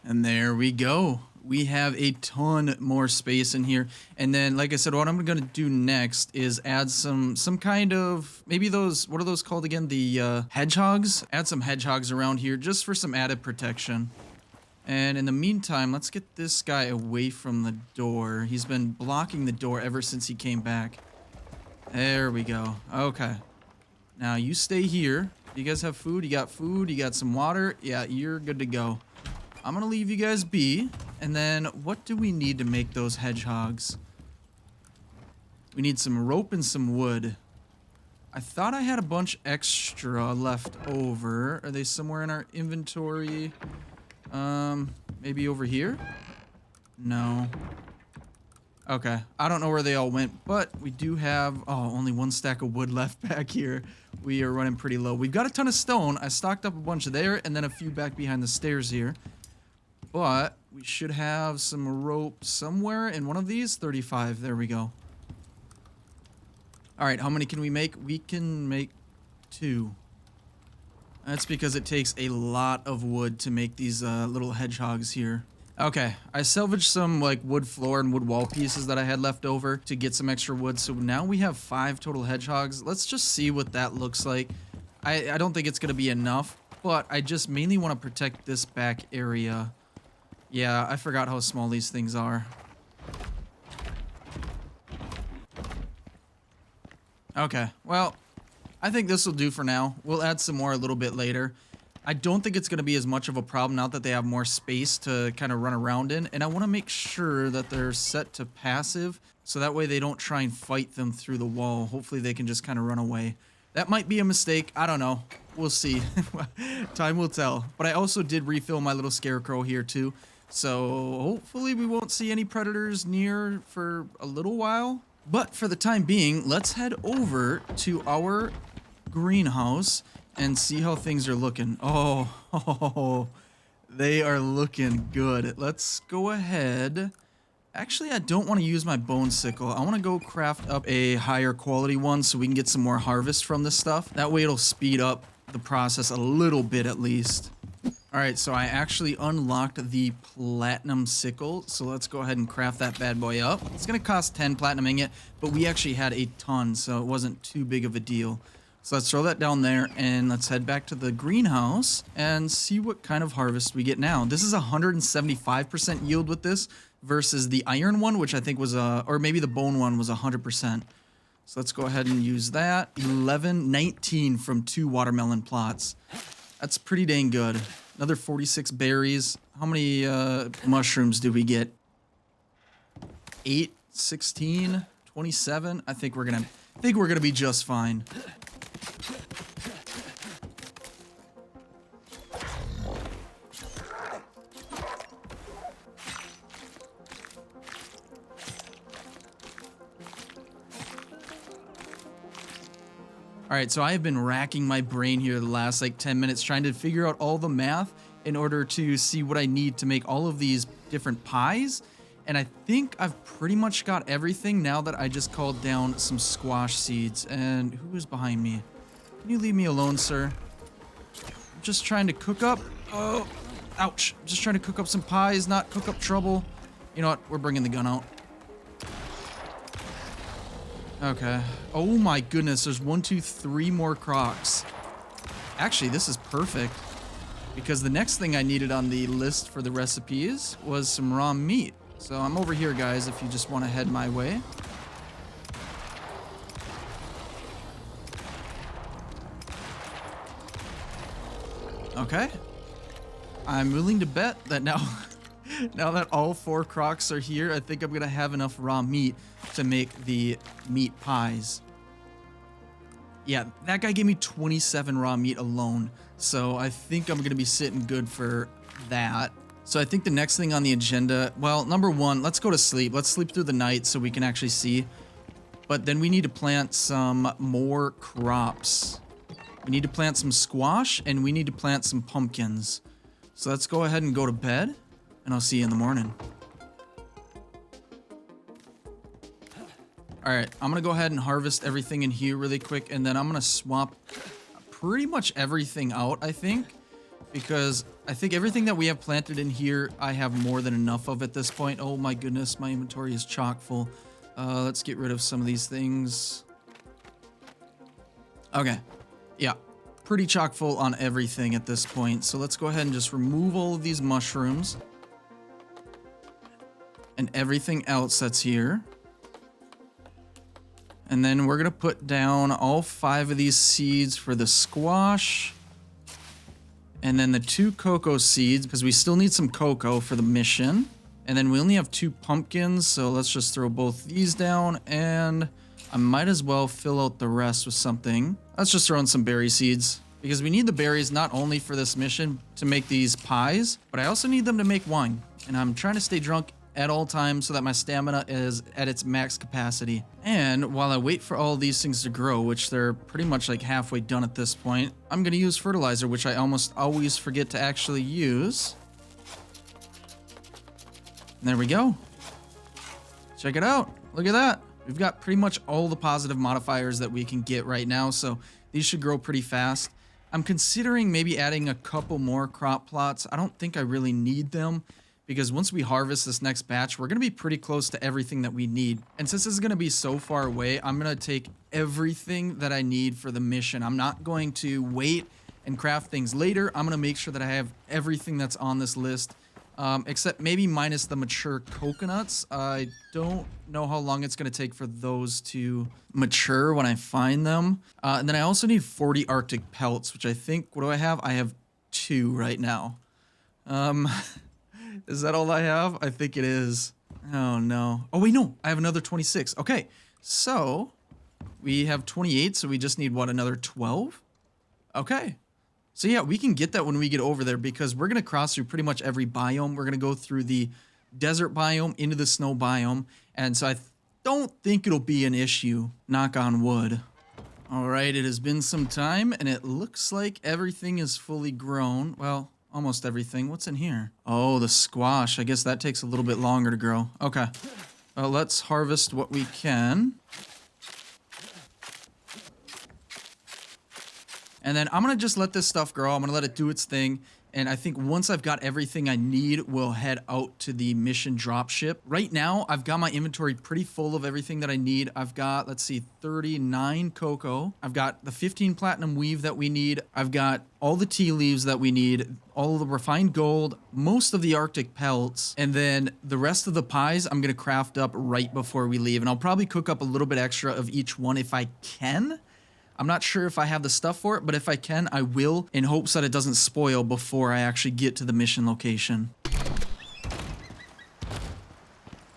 And there we go. We have a ton more space in here. And then, like I said, what I'm gonna do next is add some kind of, maybe those, what are those called again? The hedgehogs? Add some hedgehogs around here just for some added protection. And in the meantime, let's get this guy away from the door. He's been blocking the door ever since he came back. There we go. Okay. Now you stay here. You guys have food? You got food? You got some water? Yeah, you're good to go. I'm gonna leave you guys be, and then what do we need to make those hedgehogs? We need some rope and some wood. I thought I had a bunch extra left over. Are they somewhere in our inventory? Maybe over here? No. Okay, I don't know where they all went, but we do have, oh, only 1 stack of wood left back here. We are running pretty low. We've got a ton of stone. I stocked up a bunch there, and then a few back behind the stairs here. But we should have some rope somewhere in one of these. 35. There we go. All right, how many can we make? We can make 2. That's because it takes a lot of wood to make these little hedgehogs here. Okay, I salvaged some like wood floor and wood wall pieces that I had left over to get some extra wood. So now we have 5 total hedgehogs. Let's just see what that looks like. I don't think it's going to be enough, but I just mainly want to protect this back area. Yeah, I forgot how small these things are. Okay, well, I think this will do for now. We'll add some more a little bit later. I don't think it's going to be as much of a problem now that they have more space to kind of run around in. And I want to make sure that they're set to passive, so that way they don't try and fight them through the wall. Hopefully they can just kind of run away. That might be a mistake. I don't know. We'll see. Time will tell. But I also did refill my little scarecrow here too. So hopefully we won't see any predators near for a little while. But for the time being, let's head over to our greenhouse and see how things are looking. Oh, they are looking good. Let's go ahead. Actually, I don't want to use my bone sickle. I want to go craft up a higher quality one so we can get some more harvest from this stuff. That way it'll speed up the process a little bit at least. All right, so I actually unlocked the platinum sickle. So let's go ahead and craft that bad boy up. It's going to cost 10 platinum ingot, but we actually had a ton, so it wasn't too big of a deal. So let's throw that down there and let's head back to the greenhouse and see what kind of harvest we get now. This is 175% yield with this versus the iron one, which I think was or maybe the bone one was 100%. So let's go ahead and use that. 19 from 2 watermelon plots. That's pretty dang good. Another 46 berries. How many mushrooms did we get? 8, 16, 27. I think we're gonna be just fine. All right, so I have been racking my brain here the last like 10 minutes trying to figure out all the math in order to see what I need to make all of these different pies. And I think I've pretty much got everything now that I just called down some squash seeds. And who is behind me? Can you leave me alone, sir? I'm just trying to cook up. Oh, ouch. I'm just trying to cook up some pies, not cook up trouble. You know what? We're bringing the gun out. Okay. Oh my goodness, there's 1, 2, 3 more crocs. Actually, this is perfect because the next thing I needed on the list for the recipes was some raw meat. So I'm over here, guys, if you just want to head my way. Okay. I'm willing to bet that now now that all 4 crocs are here, I think I'm going to have enough raw meat to make the meat pies. Yeah, that guy gave me 27 raw meat alone, so I think I'm going to be sitting good for that. So I think the next thing on the agenda, well, number 1, let's go to sleep. Let's sleep through the night so we can actually see. But then we need to plant some more crops. We need to plant some squash, and we need to plant some pumpkins. So let's go ahead and go to bed, and I'll see you in the morning. All right, I'm gonna go ahead and harvest everything in here really quick, and then I'm gonna swap pretty much everything out, I think, because I think everything that we have planted in here, I have more than enough of at this point. Oh my goodness, my inventory is chock full. Let's get rid of some of these things. Okay, yeah, pretty chock full on everything at this point. So let's go ahead and just remove all of these mushrooms and everything else that's here. And then we're gonna put down all 5 of these seeds for the squash. And then the 2 cocoa seeds, because we still need some cocoa for the mission. And then we only have 2 pumpkins, so let's just throw both these down. And I might as well fill out the rest with something. Let's just throw in some berry seeds, because we need the berries not only for this mission to make these pies, but I also need them to make wine. And I'm trying to stay drunk at all times so that my stamina is at its max capacity. And while I wait for all these things to grow, which they're pretty much like halfway done at this point, I'm gonna use fertilizer, which I almost always forget to actually use. And there we go. Check it out. Look at that. We've got pretty much all the positive modifiers that we can get right now, so these should grow pretty fast. I'm considering maybe adding a couple more crop plots. I don't think I really need them, because once we harvest this next batch, we're going to be pretty close to everything that we need. And since this is going to be so far away, I'm going to take everything that I need for the mission. I'm not going to wait and craft things later. I'm going to make sure that I have everything that's on this list, except maybe minus the mature coconuts. I don't know how long it's going to take for those to mature when I find them. And then I also need 40 Arctic pelts, which I think, what do I have? I have 2 2 right now. Is that all I have? I think it is. Oh, no. Oh, wait, no. I have another 26. Okay, so we have 28, so we just need, what, another 12? Okay. So, yeah, we can get that when we get over there because we're going to cross through pretty much every biome. We're going to go through the desert biome into the snow biome, and so I don't think it'll be an issue. Knock on wood. All right, it has been some time, and it looks like everything is fully grown. Well, almost everything. What's in here? Oh, the squash. I guess that takes a little bit longer to grow. Okay. Let's harvest what we can. And then I'm going to just let this stuff grow. I'm going to let it do its thing. And I think once I've got everything I need, we'll head out to the mission dropship. Right now, I've got my inventory pretty full of everything that I need. I've got, let's see, 39 cocoa. I've got the 15 platinum weave that we need. I've got all the tea leaves that we need, all of the refined gold, most of the Arctic pelts, and then the rest of the pies I'm going to craft up right before we leave. And I'll probably cook up a little bit extra of each one if I can. I'm not sure if I have the stuff for it, but if I can, I will, in hopes that it doesn't spoil before I actually get to the mission location.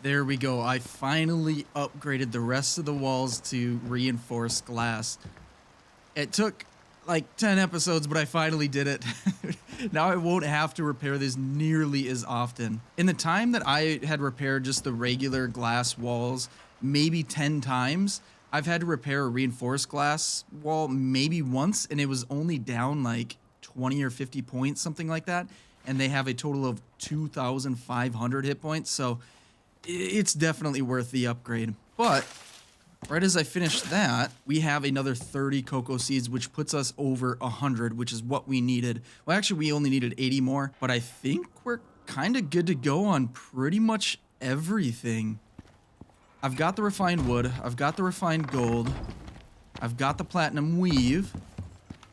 There we go. I finally upgraded the rest of the walls to reinforced glass. It took like 10 episodes, but I finally did it. Now I won't have to repair this nearly as often. In the time that I had repaired just the regular glass walls, maybe 10 times, I've had to repair a reinforced glass wall maybe once, and it was only down like 20 or 50 points, something like that. And they have a total of 2,500 hit points, so it's definitely worth the upgrade. But right as I finish that, we have another 30 cocoa seeds, which puts us over 100, which is what we needed. Well, actually, we only needed 80 more, but I think we're kind of good to go on pretty much everything. I've got the refined wood, I've got the refined gold, I've got the platinum weave.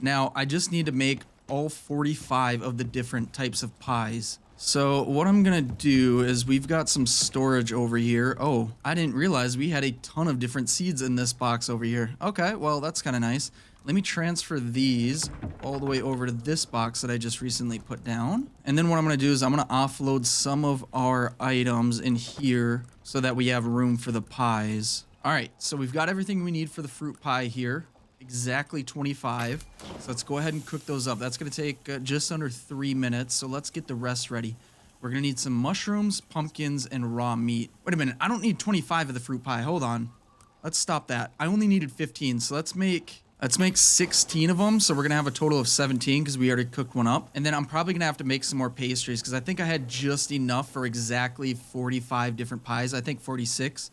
Now, I just need to make all 45 of the different types of pies. So what I'm gonna do is we've got some storage over here. Oh, I didn't realize we had a ton of different seeds in this box over here. Okay, well, that's kind of nice. Let me transfer these all the way over to this box that I just recently put down. And then what I'm going to do is I'm going to offload some of our items in here so that we have room for the pies. All right, so we've got everything we need for the fruit pie here. Exactly 25. So let's go ahead and cook those up. That's going to take just under 3 minutes. So let's get the rest ready. We're going to need some mushrooms, pumpkins, and raw meat. Wait a minute. I don't need 25 of the fruit pie. Hold on. Let's stop that. I only needed 15. So let's make 16 of them, so we're going to have a total of 17 because we already cooked one up. And then I'm probably going to have to make some more pastries because I think I had just enough for exactly 45 different pies. I think 46.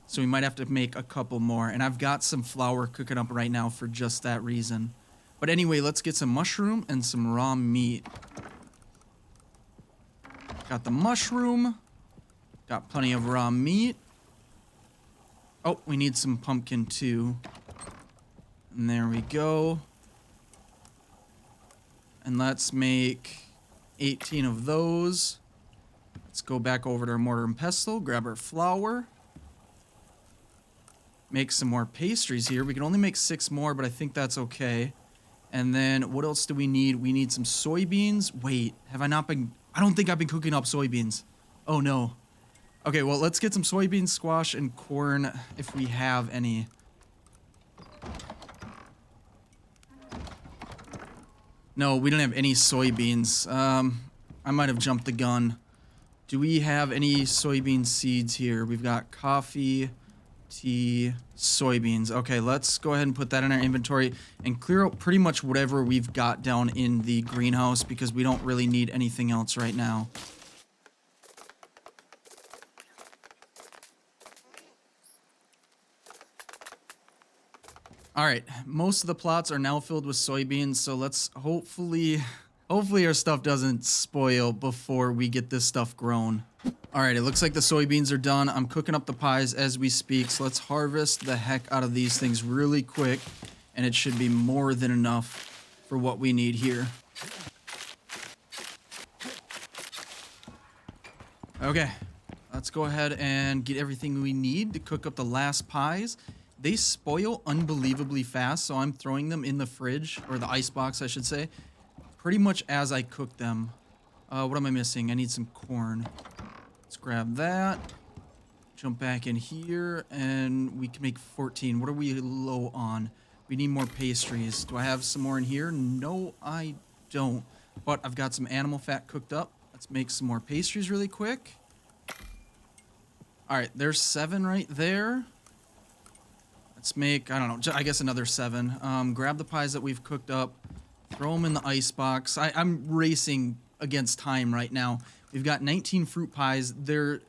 So we might have to make a couple more. And I've got some flour cooking up right now for just that reason. But anyway, let's get some mushroom and some raw meat. Got the mushroom. Got plenty of raw meat. Oh, we need some pumpkin too. And there we go. And let's make 18 of those. Let's go back over to our mortar and pestle, grab our flour. Make some more pastries here. We can only make 6 more, but I think that's okay. And then what else do we need? We need some soybeans. Wait, have I not been... I don't think I've been cooking up soybeans. Oh, no. Okay, well, let's get some soybeans, squash, and corn if we have any. No, we don't have any soybeans. I might have jumped the gun. Do we have any soybean seeds here? We've got coffee, tea, soybeans. Okay, let's go ahead and put that in our inventory and clear out pretty much whatever we've got down in the greenhouse because we don't really need anything else right now. All right, most of the plots are now filled with soybeans, so let's hopefully our stuff doesn't spoil before we get this stuff grown. All right, it looks like the soybeans are done. I'm cooking up the pies as we speak, so let's harvest the heck out of these things really quick, and it should be more than enough for what we need here. Okay, let's go ahead and get everything we need to cook up the last pies. They spoil unbelievably fast, so I'm throwing them in the fridge, or the icebox, I should say, pretty much as I cook them. What am I missing? I need some corn. Let's grab that. Jump back in here, and we can make 14. What are we low on? We need more pastries. Do I have some more in here? No, I don't. But I've got some animal fat cooked up. Let's make some more pastries really quick. All right, there's 7 right there. Let's make, I don't know, I guess another 7. Grab the pies that we've cooked up. Throw them in the ice box. I'm racing against time right now. We've got 19 fruit pies. Their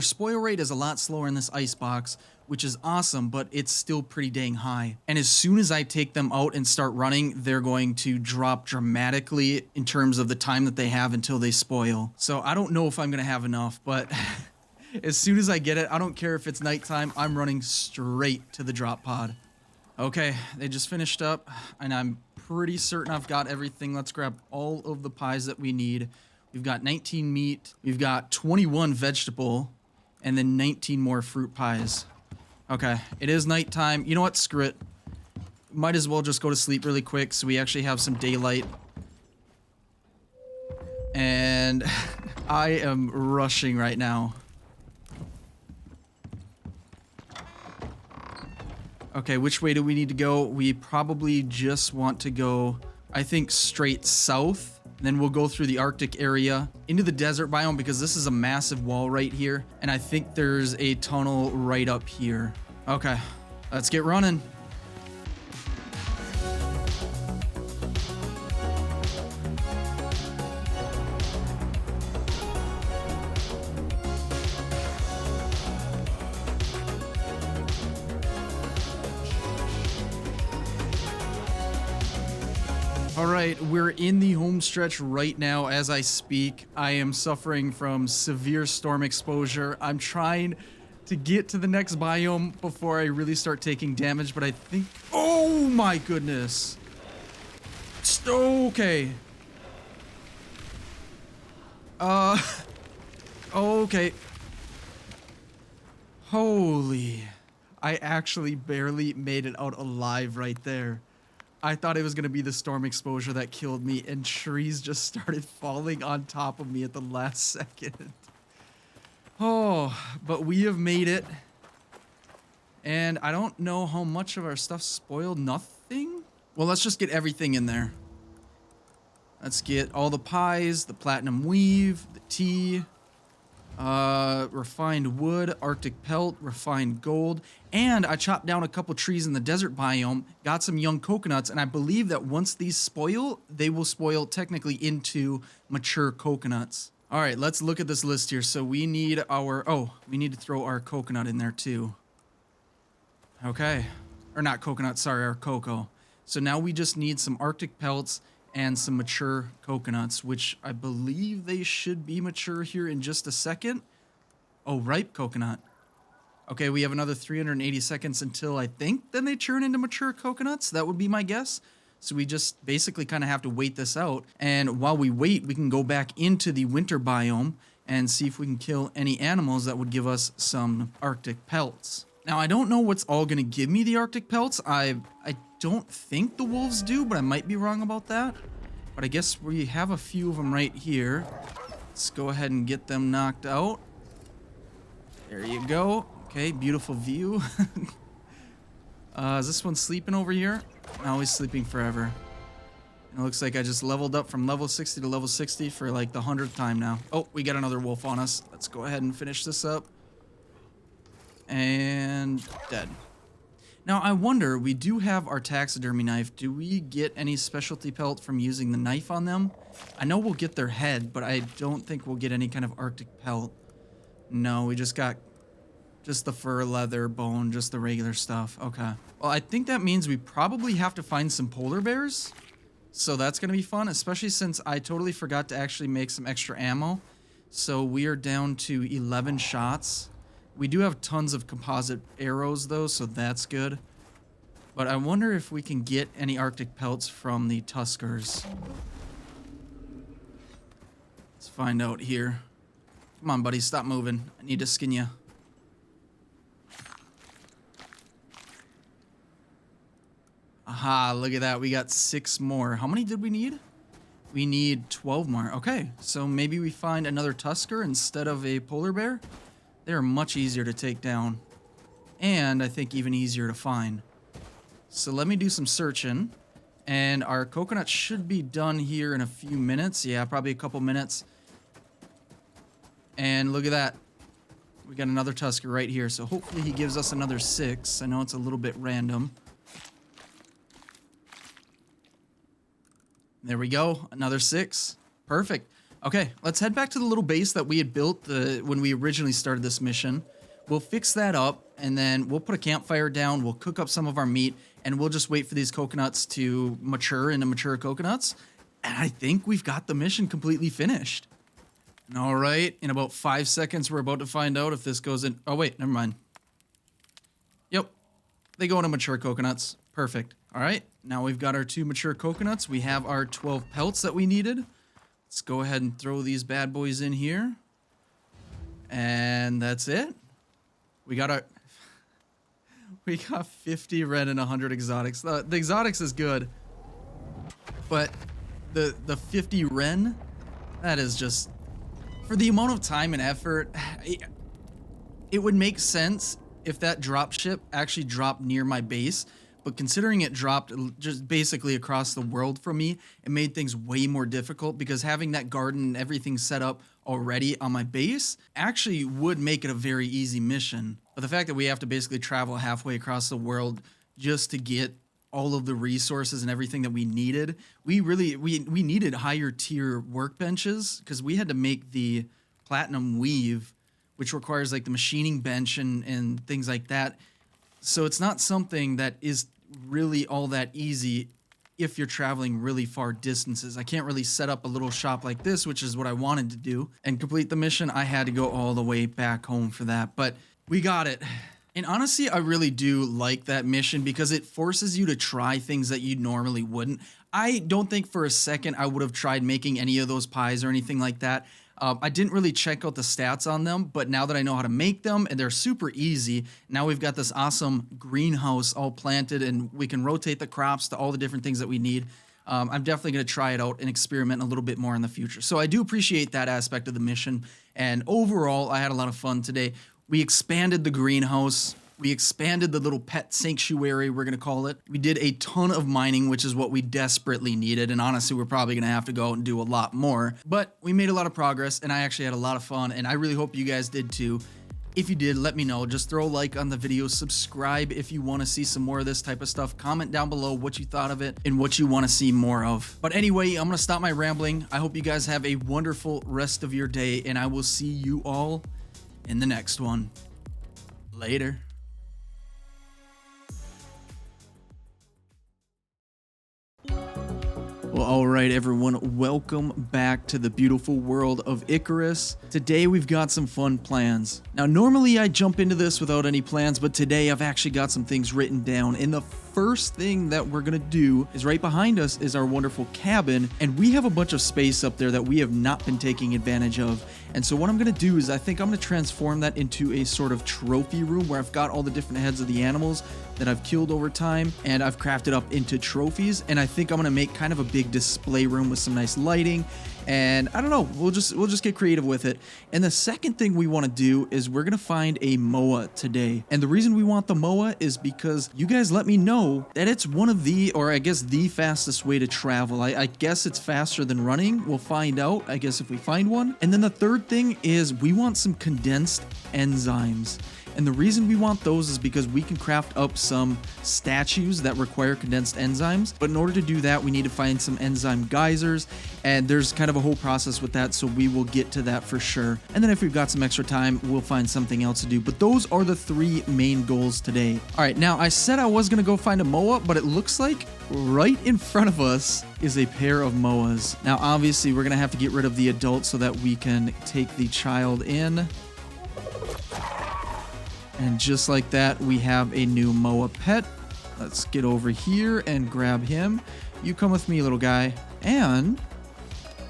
spoil rate is a lot slower in this ice box, which is awesome, but it's still pretty dang high. And as soon as I take them out and start running, they're going to drop dramatically in terms of the time that they have until they spoil. So I don't know if I'm gonna have enough, but as soon as I get it, I don't care if it's nighttime, I'm running straight to the drop pod. Okay, they just finished up, and I'm pretty certain I've got everything. Let's grab all of the pies that we need. We've got 19 meat, we've got 21 vegetable, and then 19 more fruit pies. Okay, it is nighttime. You know what? Screw it. Might as well just go to sleep really quick so we actually have some daylight. And I am rushing right now. Okay, which way do we need to go? We probably just want to go, I think, straight south. Then we'll go through the Arctic area into the desert biome because this is a massive wall right here. And I think there's a tunnel right up here. Okay, let's get running. All right, we're in the home stretch right now as I speak. I am suffering from severe storm exposure. I'm trying to get to the next biome before I really start taking damage, but I think... Oh my goodness. Okay. Okay. Holy. I actually barely made it out alive right there. I thought it was going to be the storm exposure that killed me, and trees just started falling on top of me at the last second. Oh, but we have made it. And I don't know how much of our stuff spoiled. Nothing? Well, let's just get everything in there. Let's get all the pies, the platinum weave, the tea, refined wood, Arctic pelt, refined gold, and I chopped down a couple trees in the desert biome, got some young coconuts, and I believe that once these spoil, they will spoil technically into mature coconuts. All right, let's look at this list here. So we need our, we need to throw our coconut in there too. Okay, or not coconut, sorry, our cocoa. So now we just need some Arctic pelts and some mature coconuts, which I believe they should be mature here in just a second. Oh, ripe coconut. Okay, we have another 380 seconds until I think then they turn into mature coconuts. That would be my guess. So we just basically kind of have to wait this out. And while we wait, we can go back into the winter biome and see if we can kill any animals that would give us some Arctic pelts. Now, I don't know what's all going to give me the Arctic pelts. I don't think the wolves do, but I might be wrong about that. But I guess we have a few of them right here. Let's go ahead and get them knocked out. There you go. Okay, beautiful view. Is this one sleeping over here? No, he's sleeping forever. It looks like I just leveled up from level 60 to level 60 for like the 100th time now. Oh, we got another wolf on us. Let's go ahead and finish this up. And dead. Now, I wonder, we do have our taxidermy knife. Do we get any specialty pelt from using the knife on them? I know we'll get their head, but I don't think we'll get any kind of Arctic pelt. No, we just got just the fur, leather, bone, just the regular stuff. Okay. Well, I think that means we probably have to find some polar bears. So that's going to be fun, especially since I totally forgot to actually make some extra ammo. So we are down to 11 shots. We do have tons of composite arrows, though, so that's good. But I wonder if we can get any Arctic pelts from the Tuskers. Let's find out here. Come on, buddy, stop moving. I need to skin you. Aha, look at that. We got 6 more. How many did we need? We need 12 more. Okay, so maybe we find another Tusker instead of a polar bear. They're much easier to take down. And I think even easier to find. So let me do some searching. And our coconut should be done here in a few minutes. Yeah, probably a couple minutes. And look at that. We got another Tusker right here. So hopefully he gives us another 6. I know it's a little bit random. There we go. Another 6. Perfect. Okay, let's head back to the little base that we had built when we originally started this mission. We'll fix that up, and then we'll put a campfire down. We'll cook up some of our meat, and we'll just wait for these coconuts to mature into mature coconuts. And I think we've got the mission completely finished. And all right, in about 5 seconds, we're about to find out if this goes in. Oh, wait, never mind. Yep, they go into mature coconuts. Perfect. All right, now we've got our 2 mature coconuts. We have our 12 pelts that we needed. Let's go ahead and throw these bad boys in here. And that's it. We got 50 red and 100 exotics. The exotics is good. But the 50 ren, that is just, for the amount of time and effort, it would make sense if that drop ship actually dropped near my base. But considering it dropped just basically across the world from me, it made things way more difficult because having that garden and everything set up already on my base actually would make it a very easy mission. But the fact that we have to basically travel halfway across the world just to get all of the resources and everything that we needed, we needed higher tier workbenches because we had to make the platinum weave, which requires like the machining bench and things like that. So it's not something that is really all that easy if you're traveling really far distances. I can't really set up a little shop like this, which is what I wanted to do, and complete the mission. I had to go all the way back home for that, but we got it. And honestly, I really do like that mission because it forces you to try things that you normally wouldn't. I don't think for a second I would have tried making any of those pies or anything like that. I didn't really check out the stats on them, but now that I know how to make them, and they're super easy, now we've got this awesome greenhouse all planted, and we can rotate the crops to all the different things that we need. I'm definitely going to try it out and experiment a little bit more in the future. So I do appreciate that aspect of the mission, and overall, I had a lot of fun today. We expanded the greenhouse. We expanded the little pet sanctuary, we're going to call it. We did a ton of mining, which is what we desperately needed. And honestly, we're probably going to have to go out and do a lot more. But we made a lot of progress, and I actually had a lot of fun. And I really hope you guys did too. If you did, let me know. Just throw a like on the video. Subscribe if you want to see some more of this type of stuff. Comment down below what you thought of it and what you want to see more of. But anyway, I'm going to stop my rambling. I hope you guys have a wonderful rest of your day, and I will see you all in the next one. Later. Well, all right, everyone, welcome back to the beautiful world of Icarus. Today, we've got some fun plans. Now, normally I jump into this without any plans, but today I've actually got some things written down. And the first thing that we're gonna do is right behind us is our wonderful cabin, and we have a bunch of space up there that we have not been taking advantage of. And so what I'm gonna do is I think I'm gonna transform that into a sort of trophy room where I've got all the different heads of the animals that I've killed over time, and I've crafted up into trophies. And I think I'm gonna make kind of a big display room with some nice lighting, and I don't know, we'll just get creative with it. And the second thing we want to do is we're gonna find a MOA today. And the reason we want the MOA is because you guys let me know that it's one of the, or I guess the fastest way to travel. I guess it's faster than running. We'll find out, I guess, if we find one. And then the third thing is we want some condensed enzymes. And the reason we want those is because we can craft up some statues that require condensed enzymes. But in order to do that, we need to find some enzyme geysers. And there's kind of a whole process with that, so we will get to that for sure. And then if we've got some extra time, we'll find something else to do. But those are the 3 main goals today. All right, now I said I was going to go find a MOA, but it looks like right in front of us is a pair of MOAs. Now, obviously, we're going to have to get rid of the adult so that we can take the child in. And just like that, we have a new MOA pet. Let's get over here and grab him. You come with me, little guy. And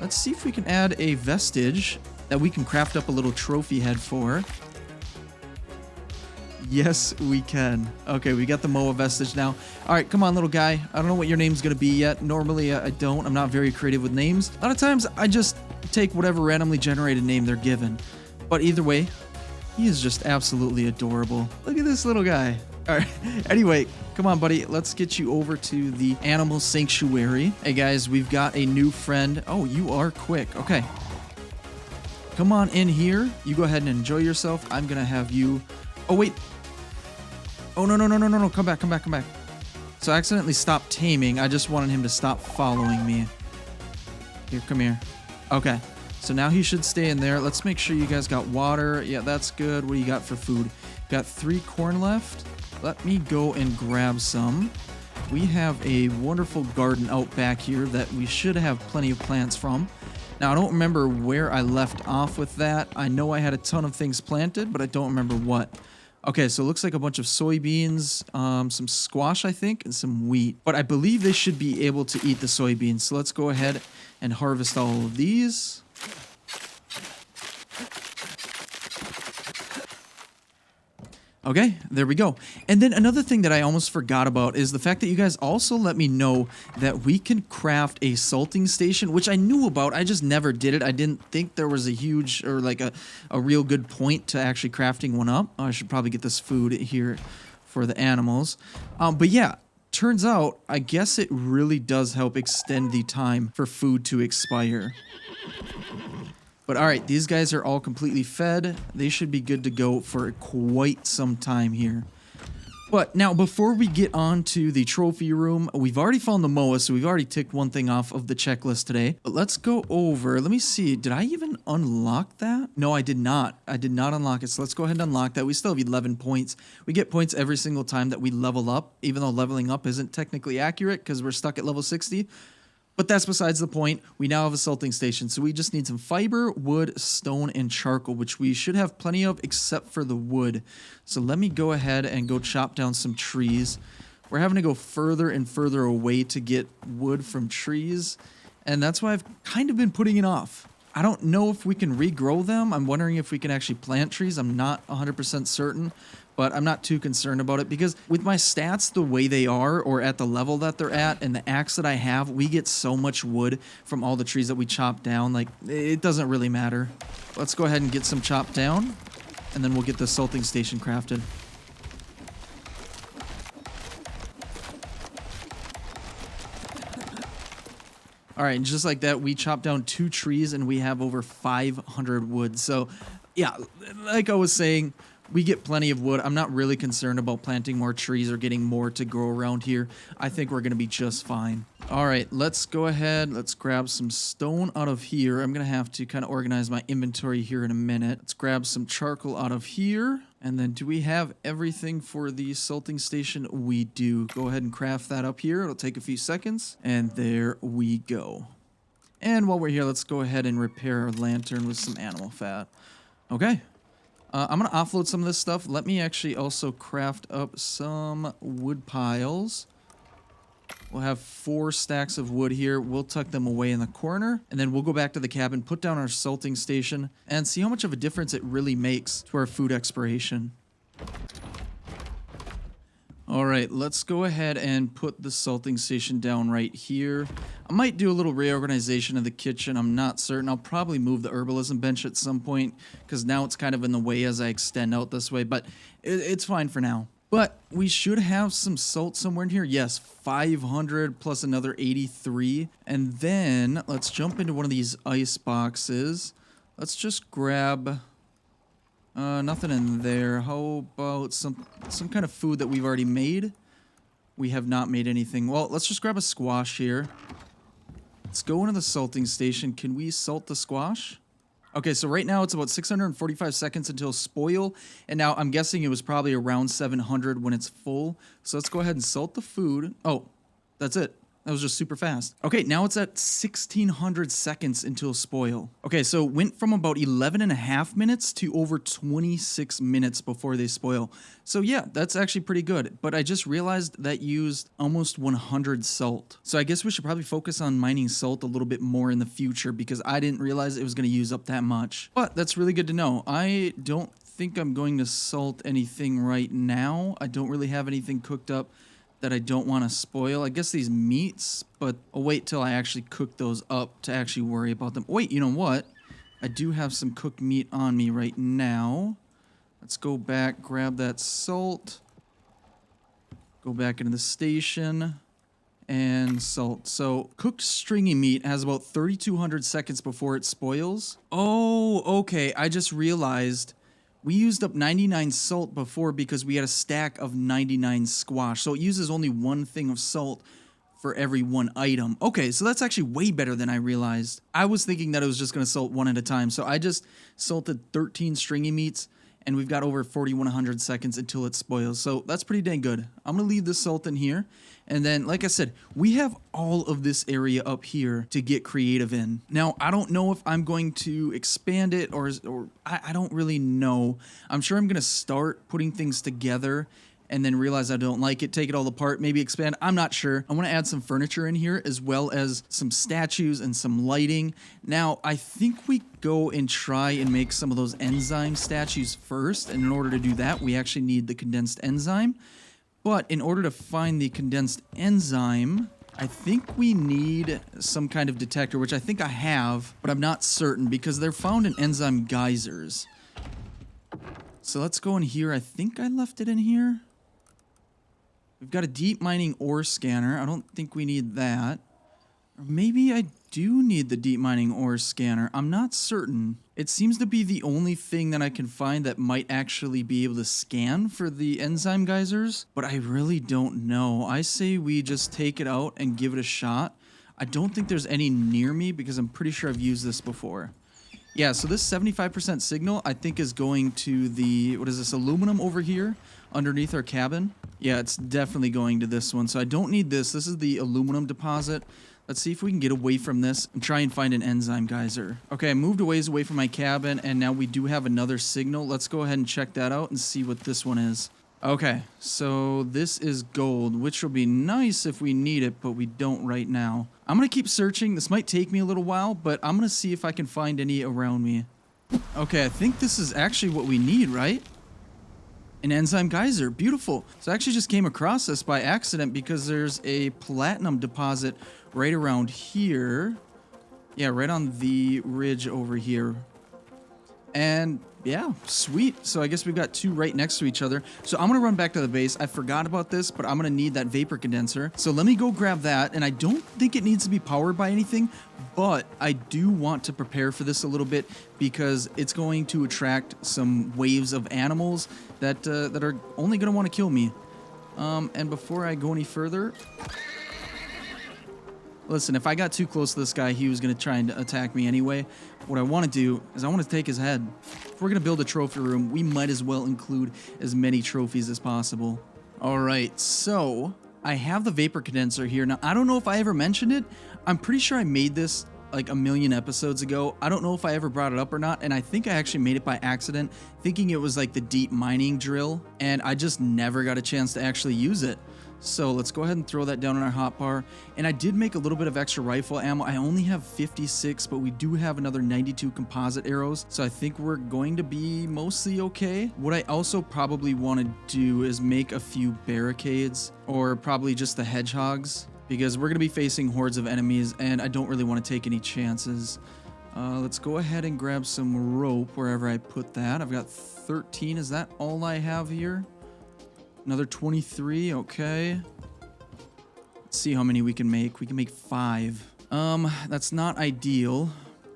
let's see if we can add a vestige that we can craft up a little trophy head for. Yes, we can. Okay, we got the Moa vestige now. All right, come on, little guy. I don't know what your name's going to be yet. Normally, I don't. I'm not very creative with names. A lot of times, I just take whatever randomly generated name they're given. But either way, he is just absolutely adorable. Look at this little guy. All right. Anyway, come on, buddy. Let's get you over to the animal sanctuary. Hey, guys, we've got a new friend. Oh, you are quick. Okay. Come on in here. You go ahead and enjoy yourself. I'm going to have you... Oh, wait. Oh, no, no, no, no, no, no. Come back, come back, come back. So I accidentally stopped taming. I just wanted him to stop following me. Here, come here. Okay. So now he should stay in there. Let's make sure you guys got water. Yeah, that's good. What do you got for food? Got 3 corn left. Let me go and grab some. We have a wonderful garden out back here that we should have plenty of plants from. Now, I don't remember where I left off with that. I know I had a ton of things planted, but I don't remember what. Okay, so it looks like a bunch of soybeans, some squash, I think, and some wheat. But I believe they should be able to eat the soybeans. So let's go ahead and harvest all of these. Okay, there we go. And then another thing that I almost forgot about is the fact that you guys also let me know that we can craft a salting station, which I knew about. I just never did it. I didn't think there was a huge or like a real good point to actually crafting one up. Oh, I should probably get this food here for the animals. But yeah, turns out, I guess it really does help extend the time for food to expire. But all right, these guys are all completely fed. They should be good to go for quite some time here. But now, before we get on to the trophy room, we've already found the Moa, so we've already ticked one thing off of the checklist today. But let's go over. Let me see. Did I even unlock that? No, I did not. I did not unlock it. So let's go ahead and unlock that. We still have 11 points. We get points every single time that we level up, even though leveling up isn't technically accurate because we're stuck at level 60. But that's besides the point. We now have a salting station, so we just need some fiber, wood, stone, and charcoal, which we should have plenty of except for the wood. So let me go ahead and go chop down some trees. We're having to go further and further away to get wood from trees, and that's why I've kind of been putting it off. I don't know if we can regrow them. I'm wondering if we can actually plant trees. I'm not 100% certain, but I'm not too concerned about it because with my stats the way they are or at the level that they're at and the axe that I have, we get so much wood from all the trees that we chop down. Like, it doesn't really matter. Let's go ahead and get some chopped down, and then we'll get the salting station crafted. All right, and just like that, we chopped down 2 trees and we have over 500 wood. So, yeah, like I was saying, we get plenty of wood. I'm not really concerned about planting more trees or getting more to grow around here. I think we're going to be just fine. All right, let's go ahead. Let's grab some stone out of here. I'm going to have to kind of organize my inventory here in a minute. Let's grab some charcoal out of here. And then do we have everything for the salting station? We do. Go ahead and craft that up here. It'll take a few seconds. And there we go. And while we're here, let's go ahead and repair our lantern with some animal fat. Okay. I'm going to offload some of this stuff. Let me actually also craft up some wood piles. We'll have 4 stacks of wood here. We'll tuck them away in the corner. And then we'll go back to the cabin, put down our salting station, and see how much of a difference it really makes to our food expiration. All right, let's go ahead and put the salting station down right here. I might do a little reorganization of the kitchen. I'm not certain. I'll probably move the herbalism bench at some point because now it's kind of in the way as I extend out this way, but it's fine for now. But we should have some salt somewhere in here. Yes, 500 plus another 83. And then let's jump into one of these ice boxes. Let's just grab... nothing in there. How about some kind of food that we've already made? We have not made anything. Well, let's just grab a squash here. Let's go into the salting station. Can we salt the squash? Okay, so right now it's about 645 seconds until spoil. And now I'm guessing it was probably around 700 when it's full. So let's go ahead and salt the food. Oh, that's it. That was just super fast. Okay, now it's at 1600 seconds until spoil. Okay, so went from about 11 and a half minutes to over 26 minutes before they spoil. So yeah, that's actually pretty good. But I just realized that used almost 100 salt. So I guess we should probably focus on mining salt a little bit more in the future because I didn't realize it was going to use up that much. But that's really good to know. I don't think I'm going to salt anything right now. I don't really have anything cooked up that I don't want to spoil. I guess these meats, but I'll wait till I actually cook those up to actually worry about them. Wait, you know what? I do have some cooked meat on me right now. Let's go back, grab that salt. Go back into the station. And salt. So, cooked stringy meat has about 3,200 seconds before it spoils. Oh, okay. I just realized we used up 99 salt before because we had a stack of 99 squash. So, it uses only one thing of salt for every one item. Okay, so that's actually way better than I realized. I was thinking that it was just going to salt one at a time. So, I just salted 13 stringy meats. And we've got over 4,100 seconds until it spoils. So that's pretty dang good. I'm going to leave this salt in here. And then, like I said, we have all of this area up here to get creative in. Now, I don't know if I'm going to expand it or I don't really know. I'm sure I'm going to start putting things together and then realize I don't like it, take it all apart, maybe expand. I'm not sure. I want to add some furniture in here as well as some statues and some lighting. Now, I think we go and try and make some of those enzyme statues first. And in order to do that, we actually need the condensed enzyme. But in order to find the condensed enzyme, I think we need some kind of detector, which I think I have, but I'm not certain because they're found in enzyme geysers. So let's go in here. I think I left it in here. We've got a deep mining ore scanner. I don't think we need that. Or maybe I do need the deep mining ore scanner. I'm not certain. It seems to be the only thing that I can find that might actually be able to scan for the enzyme geysers, but I really don't know. I say we just take it out and give it a shot. I don't think there's any near me because I'm pretty sure I've used this before. Yeah, so this 75% signal I think is going to the, what is this, aluminum over here underneath our cabin. Yeah, it's definitely going to this one. So I don't need this. This is the aluminum deposit. Let's see if we can get away from this and try and find an enzyme geyser. Okay, I moved a ways away from my cabin and now we do have another signal. Let's go ahead and check that out and see what this one is. Okay, so this is gold, which will be nice if we need it, but we don't right now. I'm going to keep searching. This might take me a little while, but I'm going to see if I can find any around me. Okay, I think this is actually what we need, right? An enzyme geyser. Beautiful. So I actually just came across this by accident because there's a platinum deposit right around here. Yeah, right on the ridge over here. And yeah, sweet. So I guess we've got two right next to each other. So I'm going to run back to the base. I forgot about this, but I'm going to need that vapor condenser. So let me go grab that. And I don't think it needs to be powered by anything, but I do want to prepare for this a little bit because it's going to attract some waves of animals that are only going to want to kill me. And before I go any further, listen, if I got too close to this guy, he was going to try and attack me anyway. What I want to do is I want to take his head. If we're going to build a trophy room, we might as well include as many trophies as possible. All right, so I have the vapor condenser here. Now, I don't know if I ever mentioned it. I'm pretty sure I made this like a million episodes ago. I don't know if I ever brought it up or not, and I think I actually made it by accident, thinking it was like the deep mining drill, and I just never got a chance to actually use it. So let's go ahead and throw that down in our hotbar. And I did make a little bit of extra rifle ammo. I only have 56, but we do have another 92 composite arrows. So I think we're going to be mostly okay. What I also probably want to do is make a few barricades, or probably just the hedgehogs, because we're going to be facing hordes of enemies and I don't really want to take any chances. Let's go ahead and grab some rope wherever I put that. I've got 13. Is that all I have here? Another 23, okay. Let's see how many we can make. We can make 5. That's not ideal.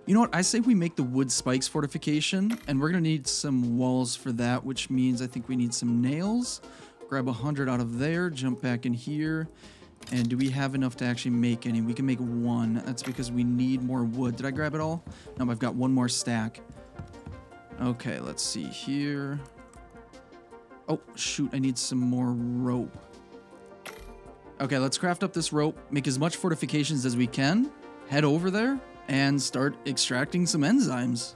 You know what? I say we make the wood spikes fortification, and we're gonna need some walls for that, which means I think we need some nails. Grab 100 out of there, jump back in here. And do we have enough to actually make any? We can make 1. That's because we need more wood. Did I grab it all? No, I've got 1 more stack. Okay, let's see here. Oh, shoot, I need some more rope. Okay, let's craft up this rope, make as much fortifications as we can, head over there, and start extracting some enzymes.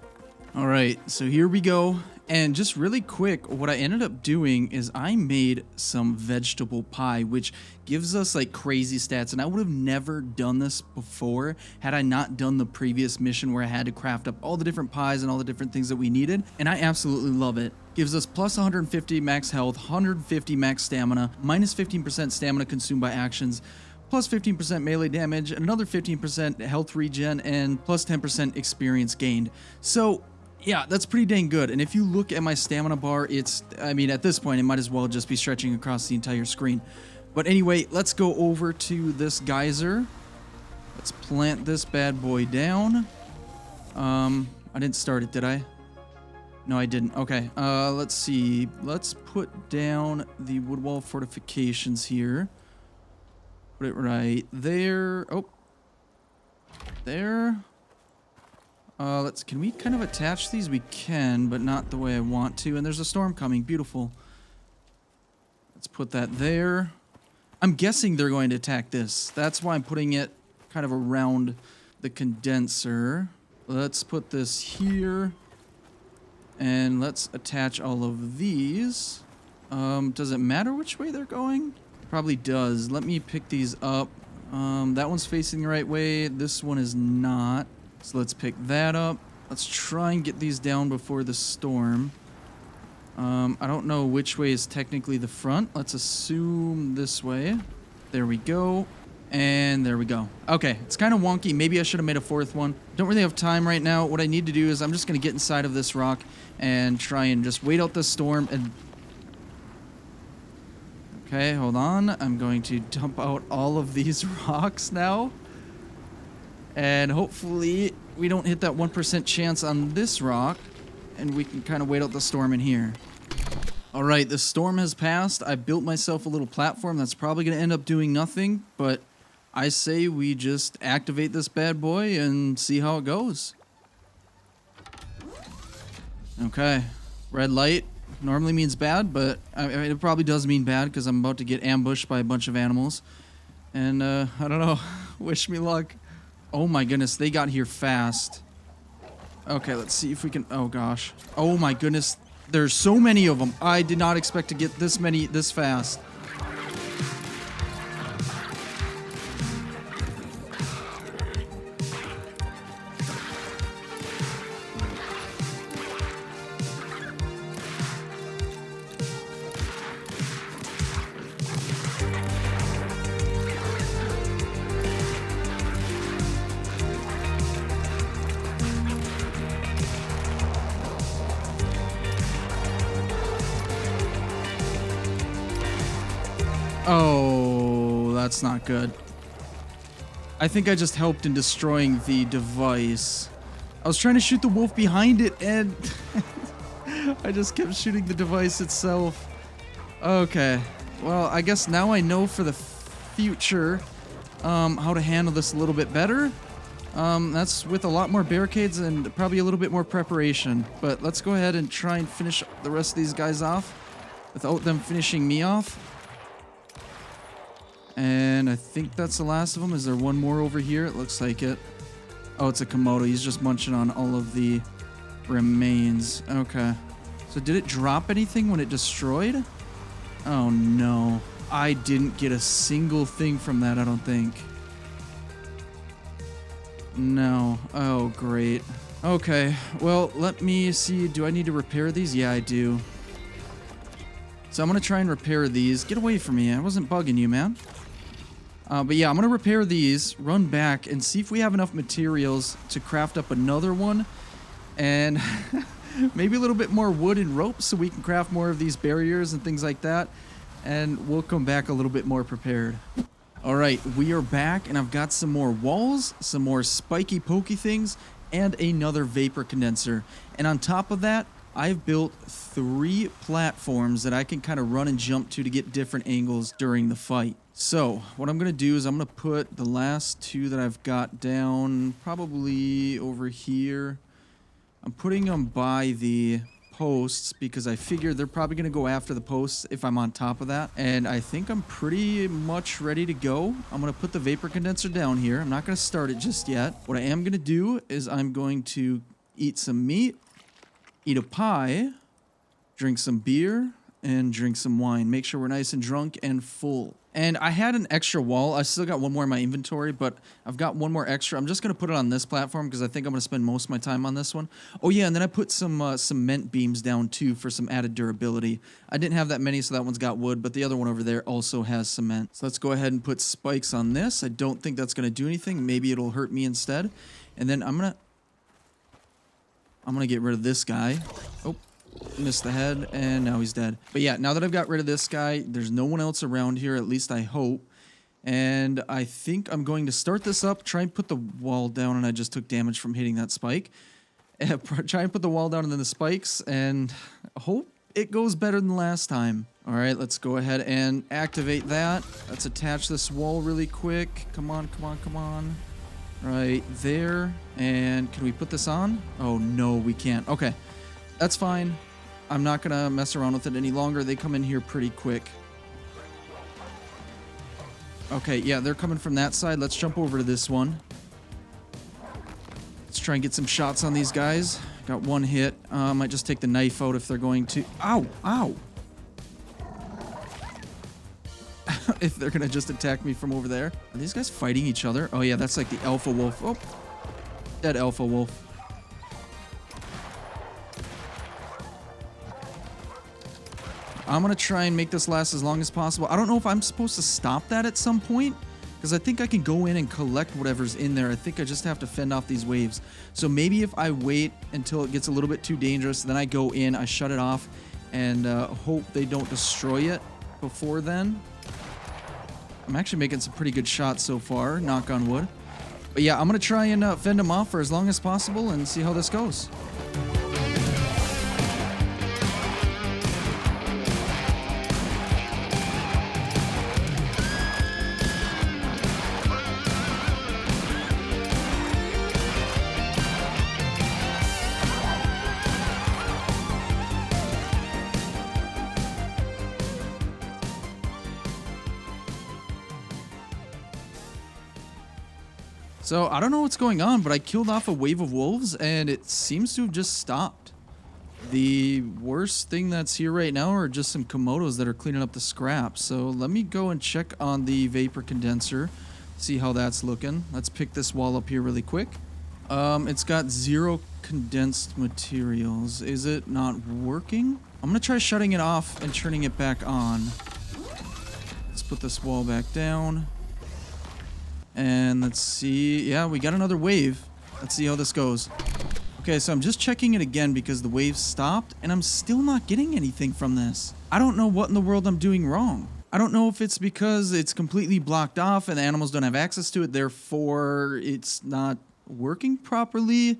All right, so here we go. And just really quick, what I ended up doing is I made some vegetable pie, which gives us like crazy stats. And I would have never done this before had I not done the previous mission where I had to craft up all the different pies and all the different things that we needed. And I absolutely love it. Gives us plus 150 max health, 150 max stamina, minus 15% stamina consumed by actions, plus 15% melee damage, another 15% health regen, and plus 10% experience gained. So yeah, that's pretty dang good. And if you look at my stamina bar, I mean, at this point, it might as well just be stretching across the entire screen. But anyway, let's go over to this geyser. Let's plant this bad boy down. I didn't start it, did I? No, I didn't. Okay, let's see. Let's put down the wood wall fortifications here. Put it right there. Oh. There. Can we kind of attach these? We can, but not the way I want to. And there's a storm coming. Beautiful. Let's put that there. I'm guessing they're going to attack this. That's why I'm putting it kind of around the condenser. Let's put this here. And let's attach all of these. Does it matter which way they're going? Probably does. Let me pick these up. That one's facing the right way. This one is not. So let's pick that up. Let's try and get these down before the storm. I don't know which way is technically the front. Let's assume this way. There we go. And there we go. Okay, it's kind of wonky. Maybe I should have made a fourth one. Don't really have time right now. What I need to do is I'm just going to get inside of this rock and try and just wait out the storm. And okay, hold on. I'm going to dump out all of these rocks now. And hopefully we don't hit that 1% chance on this rock. And we can kind of wait out the storm in here. Alright, the storm has passed. I built myself a little platform that's probably going to end up doing nothing. But I say we just activate this bad boy and see how it goes. Okay. Red light normally means bad, but I mean, it probably does mean bad because I'm about to get ambushed by a bunch of animals. And I don't know. Wish me luck. Oh my goodness, they got here fast. Okay, let's see if we can... Oh gosh. Oh my goodness. There's so many of them. I did not expect to get this many this fast. Oh, that's not good. I think I just helped in destroying the device. I was trying to shoot the wolf behind it and I just kept shooting the device itself. Okay. Well, I guess now I know for the future how to handle this a little bit better. That's with a lot more barricades and probably a little bit more preparation. But let's go ahead and try and finish the rest of these guys off without them finishing me off. And I think that's the last of them. Is there one more over here? It looks like it. Oh, it's a Komodo. He's just munching on all of the remains. Okay. So did it drop anything when it destroyed? Oh, no. I didn't get a single thing from that, I don't think. No. Oh, great. Okay. Well, let me see. Do I need to repair these? Yeah, I do. So I'm going to try and repair these. Get away from me. I wasn't bugging you, man. But yeah, I'm going to repair these, run back, and see if we have enough materials to craft up another one. And maybe a little bit more wood and rope so we can craft more of these barriers and things like that. And we'll come back a little bit more prepared. Alright, we are back, and I've got some more walls, some more spiky pokey things, and another vapor condenser. And on top of that, I've built 3 platforms that I can kind of run and jump to get different angles during the fight. So, what I'm going to do is I'm going to put the last 2 that I've got down probably over here. I'm putting them by the posts because I figure they're probably going to go after the posts if I'm on top of that. And I think I'm pretty much ready to go. I'm going to put the vapor condenser down here. I'm not going to start it just yet. What I am going to do is I'm going to eat some meat, eat a pie, drink some beer, and drink some wine. Make sure we're nice and drunk and full. And I had an extra wall. I still got one more in my inventory, but I've got one more extra. I'm just going to put it on this platform because I think I'm going to spend most of my time on this one. Oh, yeah, and then I put some cement beams down, too, for some added durability. I didn't have that many, so that one's got wood, but the other one over there also has cement. So let's go ahead and put spikes on this. I don't think that's going to do anything. Maybe it'll hurt me instead. And then I'm going to get rid of this guy. Oh. Missed the head, and now he's dead. But yeah, now that I've got rid of this guy, there's no one else around here, at least I hope. And I think I'm going to start this up, try and put the wall down, and I just took damage from hitting that spike. Try and put the wall down and then the spikes, and hope it goes better than last time. All right, let's go ahead and activate that. Let's attach this wall really quick. Come on, come on, come on. Right there. And can we put this on? Oh, no, we can't. Okay, that's fine. I'm not going to mess around with it any longer. They come in here pretty quick. Okay, yeah, they're coming from that side. Let's jump over to this one. Let's try and get some shots on these guys. Got one hit. Might just take the knife out if they're going to... Ow! Ow! If they're going to just attack me from over there. Are these guys fighting each other? Oh, yeah, that's like the alpha wolf. Oh, dead alpha wolf. I'm going to try and make this last as long as possible. I don't know if I'm supposed to stop that at some point, because I think I can go in and collect whatever's in there. I think I just have to fend off these waves. So maybe if I wait until it gets a little bit too dangerous, then I go in, I shut it off, and hope they don't destroy it before then. I'm actually making some pretty good shots so far, knock on wood. But yeah, I'm going to try and fend them off for as long as possible and see how this goes. So, I don't know what's going on, but I killed off a wave of wolves, and it seems to have just stopped. The worst thing that's here right now are just some Komodos that are cleaning up the scraps. So, let me go and check on the vapor condenser, see how that's looking. Let's pick this wall up here really quick. It's got 0 condensed materials. Is it not working? I'm going to try shutting it off and turning it back on. Let's put this wall back down. And let's see. Yeah, we got another wave. Let's see how this goes. Okay, so I'm just checking it again because the wave stopped, and I'm still not getting anything from this. I don't know what in the world I'm doing wrong. I don't know if it's because it's completely blocked off and the animals don't have access to it, therefore it's not working properly.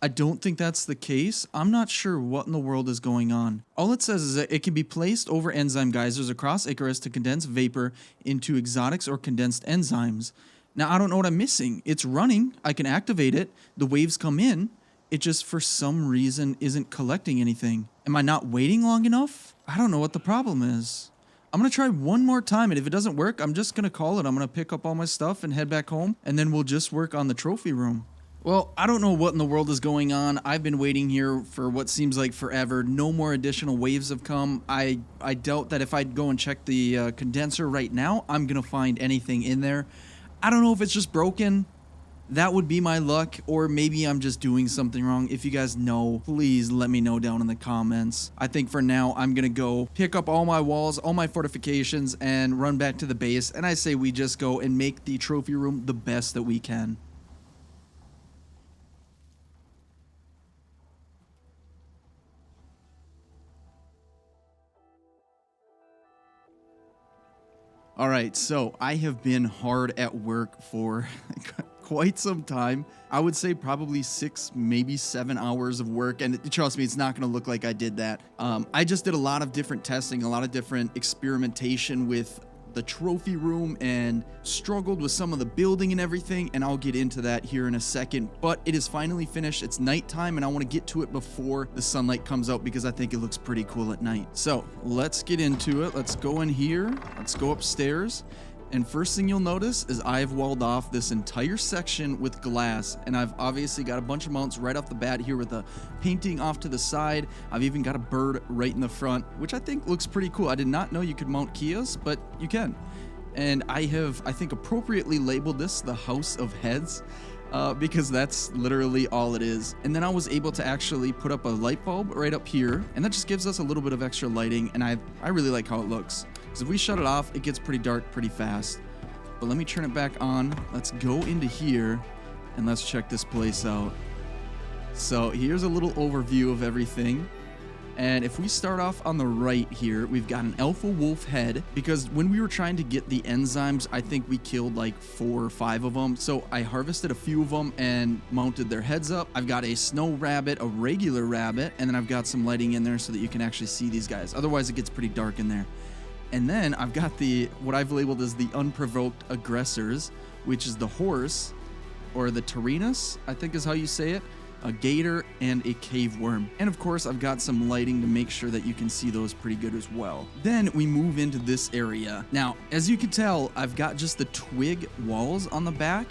I don't think that's the case. I'm not sure what in the world is going on. All it says is that it can be placed over enzyme geysers across Icarus to condense vapor into exotics or condensed enzymes. Now, I don't know what I'm missing. It's running. I can activate it. The waves come in. It just, for some reason, isn't collecting anything. Am I not waiting long enough? I don't know what the problem is. I'm going to try one more time, and if it doesn't work, I'm just going to call it. I'm going to pick up all my stuff and head back home, and then we'll just work on the trophy room. Well, I don't know what in the world is going on. I've been waiting here for what seems like forever. No more additional waves have come. I doubt that if I go and check the condenser right now, I'm going to find anything in there. I don't know if it's just broken. That would be my luck, or maybe I'm just doing something wrong. If you guys know, please let me know down in the comments. I think for now, I'm going to go pick up all my walls, all my fortifications, and run back to the base. And I say we just go and make the trophy room the best that we can. All right, so I have been hard at work for quite some time. I would say probably 6, maybe 7 hours of work. And trust me, it's not going to look like I did that. I just did a lot of different testing, a lot of different experimentation with the trophy room and struggled with some of the building and everything. And I'll get into that here in a second. But it is finally finished. It's nighttime and I want to get to it before the sunlight comes out because I think it looks pretty cool at night. So let's get into it. Let's go in here. Let's go upstairs. And first thing you'll notice is I've walled off this entire section with glass, and I've obviously got a bunch of mounts right off the bat here with a painting off to the side. I've even got a bird right in the front, which I think looks pretty cool. I did not know you could mount Kias, but you can. And I have, I think, appropriately labeled this the House of Heads, because that's literally all it is. And then I was able to actually put up a light bulb right up here, and that just gives us a little bit of extra lighting, and I really like how it looks. Because if we shut it off, it gets pretty dark pretty fast. But let me turn it back on. Let's go into here, and let's check this place out. So here's a little overview of everything. And if we start off on the right here, we've got an alpha wolf head, because when we were trying to get the enzymes, I think we killed like 4 or 5 of them. So I harvested a few of them and mounted their heads up. I've got a snow rabbit, a regular rabbit, and then I've got some lighting in there so that you can actually see these guys. Otherwise, it gets pretty dark in there. And then I've got what I've labeled as the unprovoked aggressors, which is the horse, or the Tyrannus, I think is how you say it, a gator, and a cave worm. And of course, I've got some lighting to make sure that you can see those pretty good as well. Then we move into this area. Now, as you can tell, I've got just the twig walls on the back.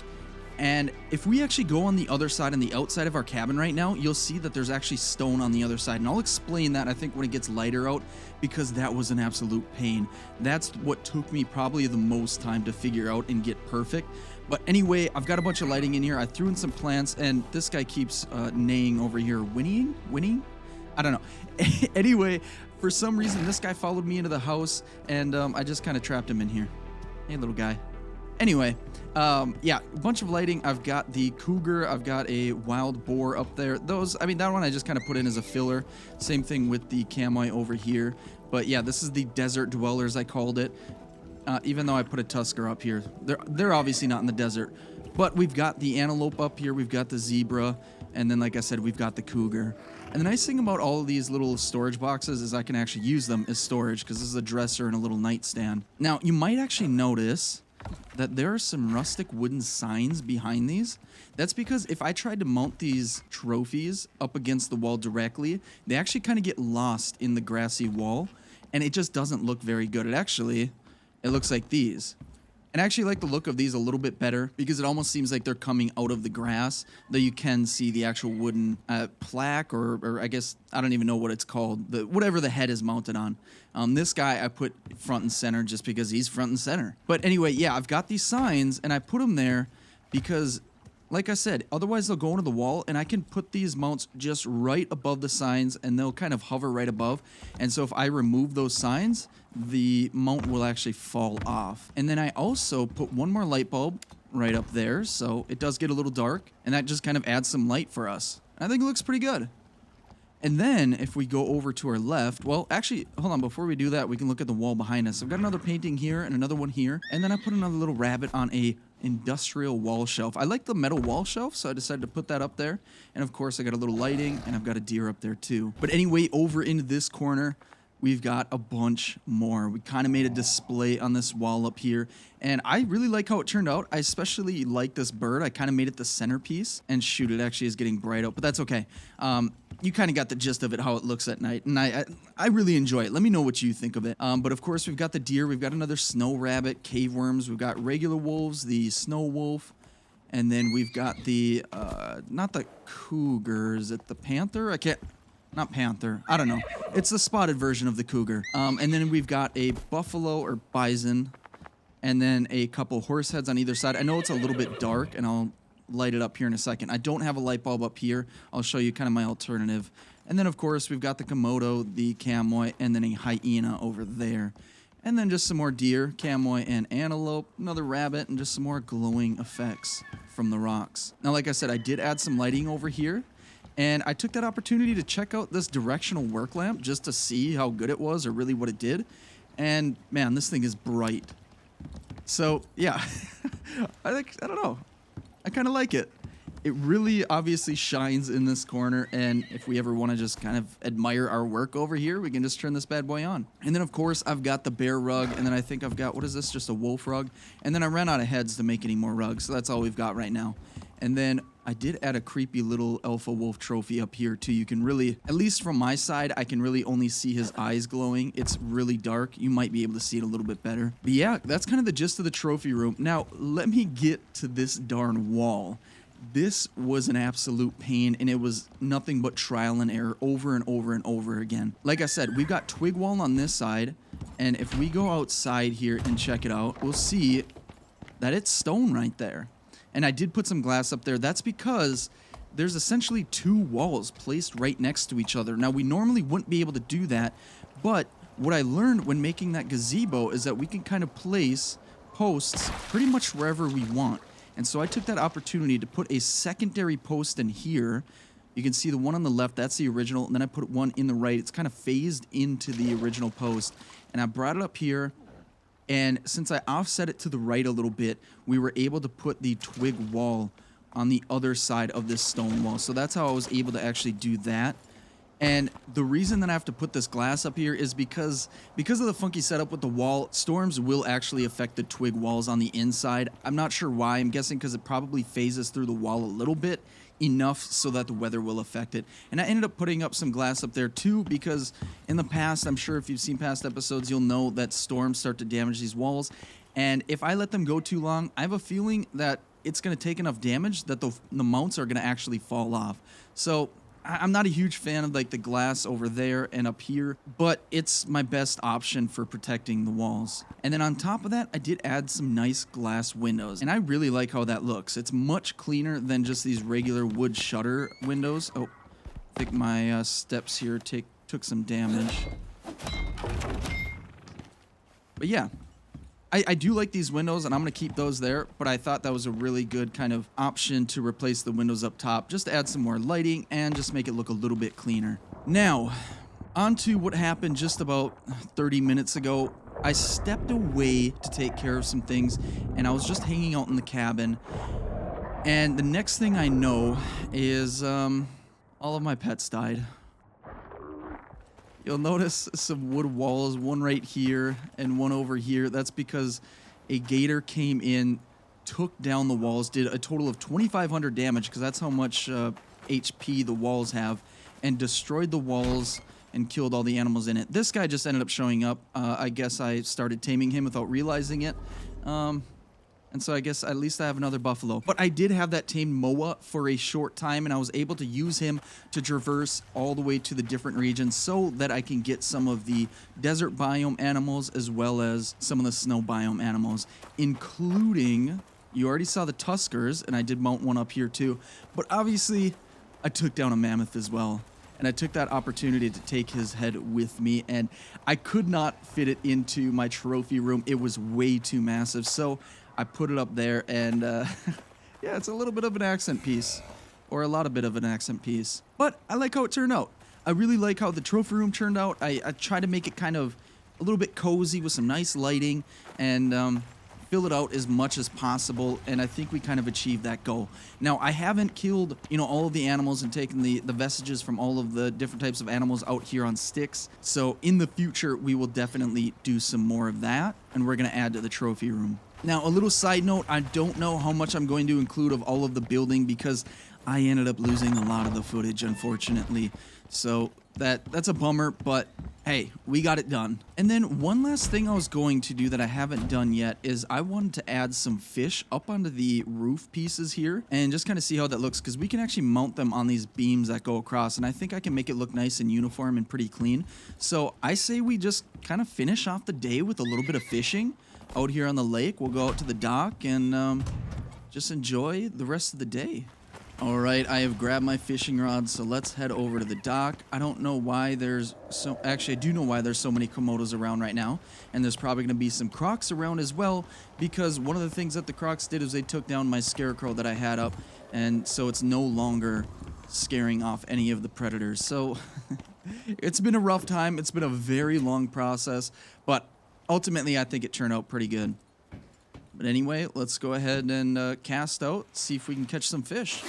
And if we actually go on the other side, on the outside of our cabin right now, you'll see that there's actually stone on the other side. And I'll explain that, I think, when it gets lighter out, because that was an absolute pain. That's what took me probably the most time to figure out and get perfect. But anyway, I've got a bunch of lighting in here. I threw in some plants, and this guy keeps neighing over here. Whinnying? I don't know. Anyway, for some reason, this guy followed me into the house, and I just kind of trapped him in here. Hey, little guy. Anyway, yeah, a bunch of lighting. I've got the cougar. I've got a wild boar up there. That one I just kind of put in as a filler. Same thing with the Kamoi over here. But yeah, this is the desert dwellers, I called it. Even though I put a tusker up here. They're obviously not in the desert. But we've got the antelope up here. We've got the zebra. And then, like I said, we've got the cougar. And the nice thing about all of these little storage boxes is I can actually use them as storage, because this is a dresser and a little nightstand. Now, you might actually notice that there are some rustic wooden signs behind these. That's because if I tried to mount these trophies up against the wall directly, they actually kind of get lost in the grassy wall, and it just doesn't look very good. It looks like these. And I actually like the look of these a little bit better, because it almost seems like they're coming out of the grass, though you can see the actual wooden plaque, or I guess, I don't even know what it's called, whatever the head is mounted on. This guy I put front and center just because he's front and center. But anyway, yeah, I've got these signs, and I put them there because, like I said, otherwise they'll go into the wall, and I can put these mounts just right above the signs, and they'll kind of hover right above. And so if I remove those signs, the mount will actually fall off. And then I also put one more light bulb right up there, so it does get a little dark, and that just kind of adds some light for us. I think it looks pretty good. And then if we go over to our left, well, actually, hold on, before we do that, we can look at the wall behind us. I've got another painting here and another one here, and then I put another little rabbit on a industrial wall shelf. I like the metal wall shelf, so I decided to put that up there. And of course, I got a little lighting, and I've got a deer up there too. But anyway, over into this corner, we've got a bunch more. We kind of made a display on this wall up here, and I really like how it turned out. I especially like this bird. I kind of made it the centerpiece, and shoot, it actually is getting bright out, but that's okay. You kind of got the gist of it, how it looks at night, and I really enjoy it. Let me know what you think of it. But of course, we've got the deer, we've got another snow rabbit, cave worms, we've got regular wolves, the snow wolf, and then we've got the, not the cougar, is it the panther? Not panther. I don't know. It's the spotted version of the cougar. And then we've got a buffalo or bison, and then a couple horse heads on either side. I know it's a little bit dark, and I'll light it up here in a second. I don't have a light bulb up here. I'll show you kind of my alternative. And then, of course, we've got the Komodo, the Kamoi, and then a hyena over there. And then just some more deer, Kamoi, and antelope, another rabbit, and just some more glowing effects from the rocks. Now, like I said, I did add some lighting over here. And I took that opportunity to check out this directional work lamp just to see how good it was, or really what it did. And man, this thing is bright. So yeah, I don't know. I kind of like it. It really obviously shines in this corner, and if we ever want to just kind of admire our work over here, we can just turn this bad boy on. And then of course I've got the bear rug, and then I think I've got, what is this, just a wolf rug? And then I ran out of heads to make any more rugs, so that's all we've got right now. And then I did add a creepy little alpha wolf trophy up here too. You can really, at least from my side, I can really only see his eyes glowing. It's really dark. You might be able to see it a little bit better. But yeah, that's kind of the gist of the trophy room. Now, let me get to this darn wall. This was an absolute pain, and it was nothing but trial and error over and over and over again. Like I said, we've got twig wall on this side, and if we go outside here and check it out, we'll see that it's stone right there. And I did put some glass up there. That's because there's essentially two walls placed right next to each other. Now, we normally wouldn't be able to do that, but what I learned when making that gazebo is that we can kind of place posts pretty much wherever we want. And so I took that opportunity to put a secondary post in here. You can see the one on the left, that's the original, and then I put one in the right. It's kind of phased into the original post. And I brought it up here. And since I offset it to the right a little bit, we were able to put the twig wall on the other side of this stone wall. So that's how I was able to actually do that. And the reason that I have to put this glass up here is because of the funky setup with the wall, storms will actually affect the twig walls on the inside. I'm not sure why. I'm guessing because it probably phases through the wall a little bit, enough so that the weather will affect it. And I ended up putting up some glass up there too, because in the past, I'm sure if you've seen past episodes, you'll know that storms start to damage these walls. And if I let them go too long, I have a feeling that it's going to take enough damage that the mounts are going to actually fall off. So I'm not a huge fan of like the glass over there and up here, but it's my best option for protecting the walls. And then on top of that, I did add some nice glass windows, and I really like how that looks. It's much cleaner than just these regular wood shutter windows. Oh, I think my steps here took some damage. But yeah, I do like these windows, and I'm going to keep those there, but I thought that was a really good kind of option to replace the windows up top, just to add some more lighting and just make it look a little bit cleaner. Now, on to what happened just about 30 minutes ago. I stepped away to take care of some things, and I was just hanging out in the cabin, and the next thing I know is all of my pets died. You'll notice some wood walls, one right here and one over here. That's because a gator came in, took down the walls, did a total of 2,500 damage, because that's how much HP the walls have, and destroyed the walls and killed all the animals in it. This guy just ended up showing up. I guess I started taming him without realizing it. And so I guess at least I have another buffalo. But I did have that tamed moa for a short time, and I was able to use him to traverse all the way to the different regions so that I can get some of the desert biome animals as well as some of the snow biome animals, including, you already saw the tuskers, and I did mount one up here too. But obviously, I took down a mammoth as well. And I took that opportunity to take his head with me, and I could not fit it into my trophy room. It was way too massive, so I put it up there, and yeah, it's a little bit of an accent piece, or a lot of bit of an accent piece. But I like how it turned out. I really like how the trophy room turned out. I tried to make it kind of a little bit cozy with some nice lighting, and fill it out as much as possible, and I think we kind of achieved that goal. Now, I haven't killed, all of the animals and taken the vestiges from all of the different types of animals out here on sticks, so in the future, we will definitely do some more of that, and we're going to add to the trophy room. Now, a little side note, I don't know how much I'm going to include of all of the building because I ended up losing a lot of the footage, unfortunately. So that's a bummer, but hey, we got it done. And then one last thing I was going to do that I haven't done yet is I wanted to add some fish up onto the roof pieces here and just kind of see how that looks, because we can actually mount them on these beams that go across, and I think I can make it look nice and uniform and pretty clean. So I say we just kind of finish off the day with a little bit of fishing out here on the lake. We'll go out to the dock and just enjoy the rest of the day. All right, I have grabbed my fishing rod, so let's head over to the dock. I don't know why actually I do know why there's so many Komodos around right now, and there's probably going to be some crocs around as well, because one of the things that the crocs did is they took down my scarecrow that I had up, and so it's no longer scaring off any of the predators. So it's been a rough time. It's been a very long process, but ultimately I think it turned out pretty good. But anyway, let's go ahead and cast out, see if we can catch some fish.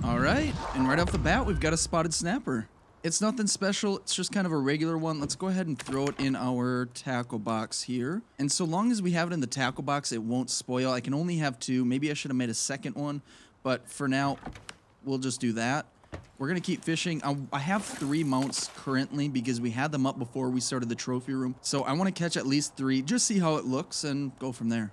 All right, and right off the bat, we've got a spotted snapper. It's nothing special. It's just kind of a regular one. Let's go ahead and throw it in our tackle box here. And so long as we have it in the tackle box, it won't spoil. I can only have 2. Maybe I should have made a second one, but for now, we'll just do that. We're going to keep fishing. I have 3 mounts currently because we had them up before we started the trophy room. So I want to catch at least 3, just see how it looks and go from there.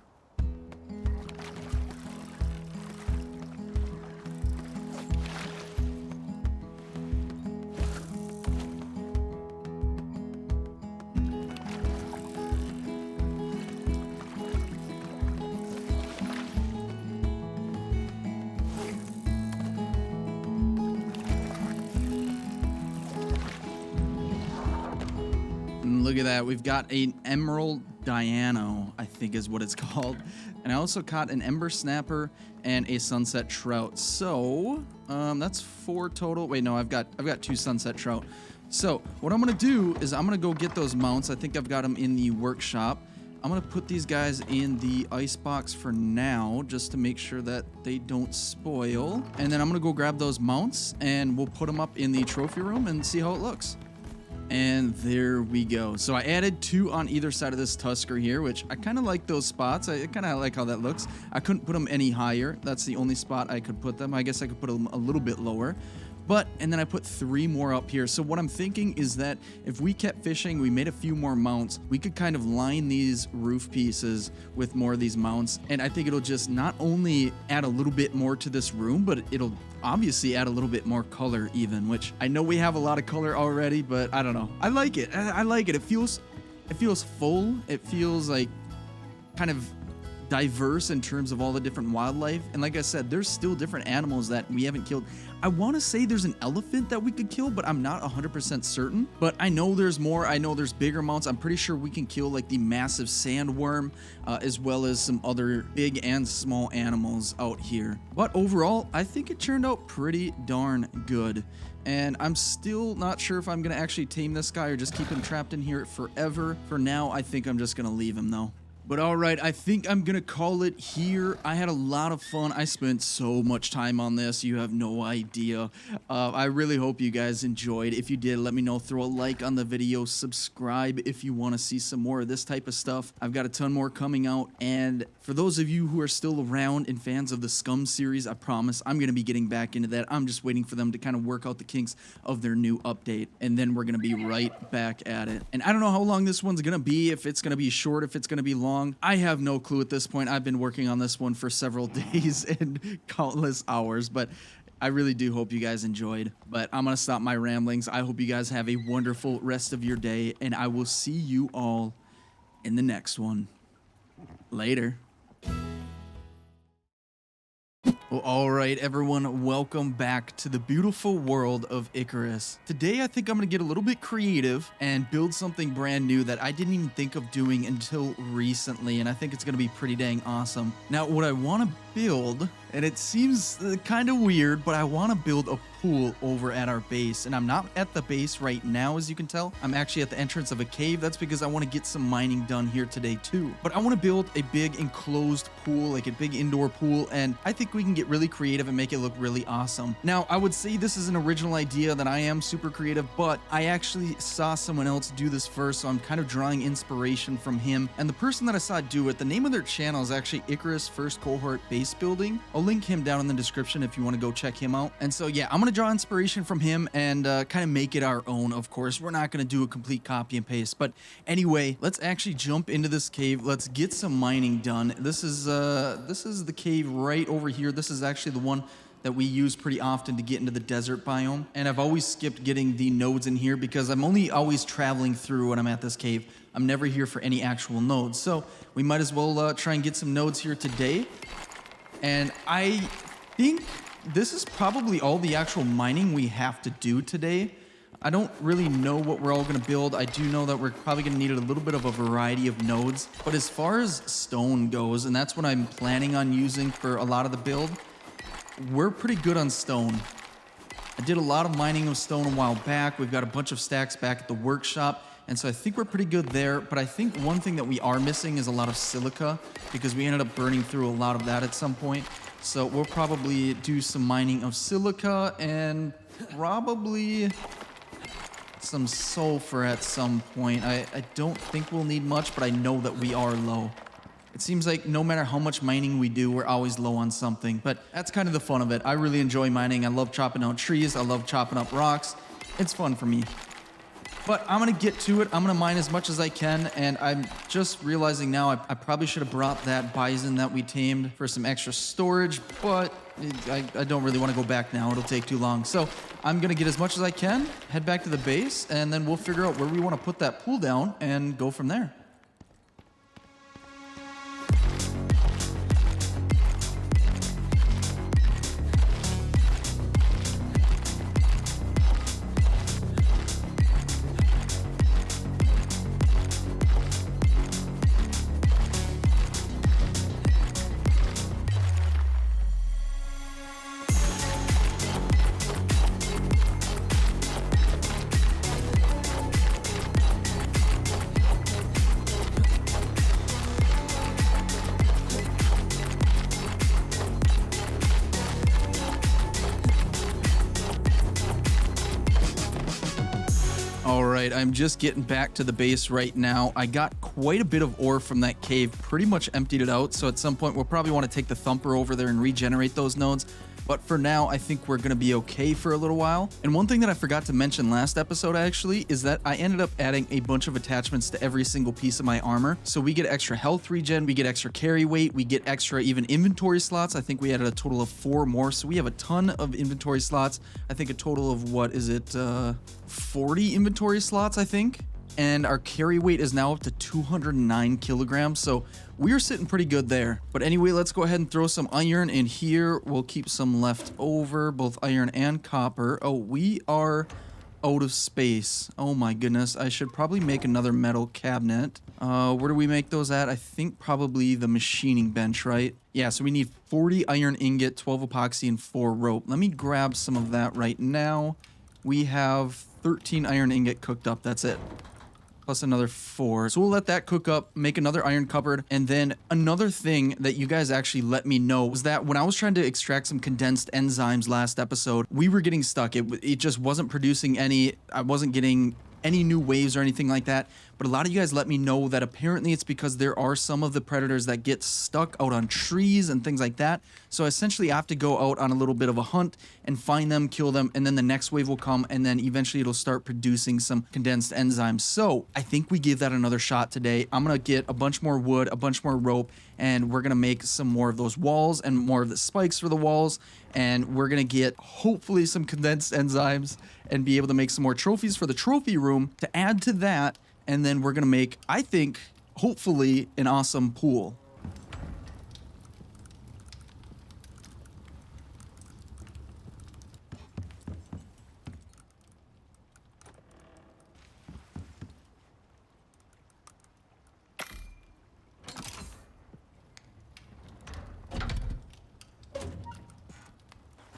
Look at that. We've got an emerald Diano, I think is what it's called. And I also caught an ember snapper and a sunset trout. So, that's 4 total. Wait, no, I've got 2 sunset trout. So, what I'm going to do is I'm going to go get those mounts. I think I've got them in the workshop. I'm going to put these guys in the ice box for now, just to make sure that they don't spoil. And then I'm going to go grab those mounts and we'll put them up in the trophy room and see how it looks. And there we go. So I added 2 on either side of this tusker here, which I kind of like those spots. I kind of like how that looks. I couldn't put them any higher. That's the only spot I could put them. I guess I could put them a little bit lower. And then I put 3 more up here. So what I'm thinking is that if we kept fishing, we made a few more mounts, we could kind of line these roof pieces with more of these mounts. And I think it'll just not only add a little bit more to this room, but it'll obviously add a little bit more color even, which I know we have a lot of color already, but I don't know. I like it. I like it. It feels full. It feels like kind of diverse in terms of all the different wildlife. And like I said, there's still different animals that we haven't killed. I want to say there's an elephant that we could kill, but I'm not 100% certain. But I know there's more. I know there's bigger mounts. I'm pretty sure we can kill like the massive sandworm, as well as some other big and small animals out here. But overall, I think it turned out pretty darn good. And I'm still not sure if I'm going to actually tame this guy or just keep him trapped in here forever. For now, I think I'm just going to leave him though. But all right, I think I'm going to call it here. I had a lot of fun. I spent so much time on this. You have no idea. I really hope you guys enjoyed. If you did, let me know. Throw a like on the video. Subscribe if you want to see some more of this type of stuff. I've got a ton more coming out. And for those of you who are still around and fans of the Scum series, I promise I'm going to be getting back into that. I'm just waiting for them to kind of work out the kinks of their new update. And then we're going to be right back at it. And I don't know how long this one's going to be, if it's going to be short, if it's going to be long. I have no clue at this point. I've been working on this one for several days and countless hours, but I really do hope you guys enjoyed. But I'm going to stop my ramblings. I hope you guys have a wonderful rest of your day, and I will see you all in the next one. Later. Well, all right, everyone, welcome back to the beautiful world of Icarus. Today, I think I'm going to get a little bit creative and build something brand new that I didn't even think of doing until recently, and I think it's going to be pretty dang awesome. Now, what I want to build, and it seems kind of weird, but I want to build a pool over at our base, and I'm not at the base right now, as you can tell. I'm actually at the entrance of a cave. That's because I want to get some mining done here today too. But I want to build a big enclosed pool, like a big indoor pool, and I think we can get really creative and make it look really awesome. Now, I would say this is an original idea, that I am super creative, but I actually saw someone else do this first, so I'm kind of drawing inspiration from him. And the person that I saw do it, the name of their channel is actually Icarus First Cohort Base Building. I'll link him down in the description if you want to go check him out. And so yeah, I'm gonna draw inspiration from him and kind of make it our own. Of course, we're not gonna do a complete copy and paste, but anyway, let's actually jump into this cave. Let's get some mining done. This is the cave right over here. This is actually the one that we use pretty often to get into the desert biome. And I've always skipped getting the nodes in here because I'm only always traveling through when I'm at this cave. I'm never here for any actual nodes. So we might as well try and get some nodes here today. And I think this is probably all the actual mining we have to do today. I don't really know what we're all going to build. I do know that we're probably going to need a little bit of a variety of nodes. But as far as stone goes, and that's what I'm planning on using for a lot of the build, we're pretty good on stone. I did a lot of mining of stone a while back. We've got a bunch of stacks back at the workshop. And so I think we're pretty good there. But I think one thing that we are missing is a lot of silica, because we ended up burning through a lot of that at some point. So we'll probably do some mining of silica and probably some sulfur at some point. I don't think we'll need much, but I know that we are low. It seems like no matter how much mining we do, we're always low on something. But that's kind of the fun of it. I really enjoy mining. I love chopping out trees. I love chopping up rocks. It's fun for me. But I'm going to get to it. I'm going to mine as much as I can. And I'm just realizing now I probably should have brought that bison that we tamed for some extra storage. But I don't really want to go back now. It'll take too long. So I'm going to get as much as I can, head back to the base, and then we'll figure out where we want to put that pool down and go from there. Alright, I'm just getting back to the base right now. I got quite a bit of ore from that cave, pretty much emptied it out, so at some point we'll probably want to take the thumper over there and regenerate those nodes. But for now, I think we're going to be okay for a little while. And one thing that I forgot to mention last episode, actually, is that I ended up adding a bunch of attachments to every single piece of my armor. So we get extra health regen, we get extra carry weight, we get extra even inventory slots. I think we added a total of 4 more. So we have a ton of inventory slots. I think a total of, what is it, 40 inventory slots, I think. And our carry weight is now up to 209 kilograms, so we're sitting pretty good there. But anyway, let's go ahead and throw some iron in here. We'll keep some left over, both iron and copper. Oh, we are out of space. Oh my goodness, I should probably make another metal cabinet. Where do we make those at? I think probably the machining bench, right? Yeah, so we need 40 iron ingot, 12 epoxy, and 4 rope. Let me grab some of that right now. We have 13 iron ingot cooked up, that's it. Plus another 4. So we'll let that cook up, make another iron cupboard. And then another thing that you guys actually let me know was that when I was trying to extract some condensed enzymes last episode, we were getting stuck. It just wasn't producing any. I wasn't getting any new waves or anything like that. But a lot of you guys let me know that apparently it's because there are some of the predators that get stuck out on trees and things like that. So essentially I have to go out on a little bit of a hunt and find them, kill them, and then the next wave will come, and then eventually it'll start producing some condensed enzymes. So I think we give that another shot today. I'm gonna get a bunch more wood, a bunch more rope, and we're gonna make some more of those walls and more of the spikes for the walls, and we're gonna get hopefully some condensed enzymes and be able to make some more trophies for the trophy room to add to that. And then we're going to make, I think, hopefully, an awesome pool.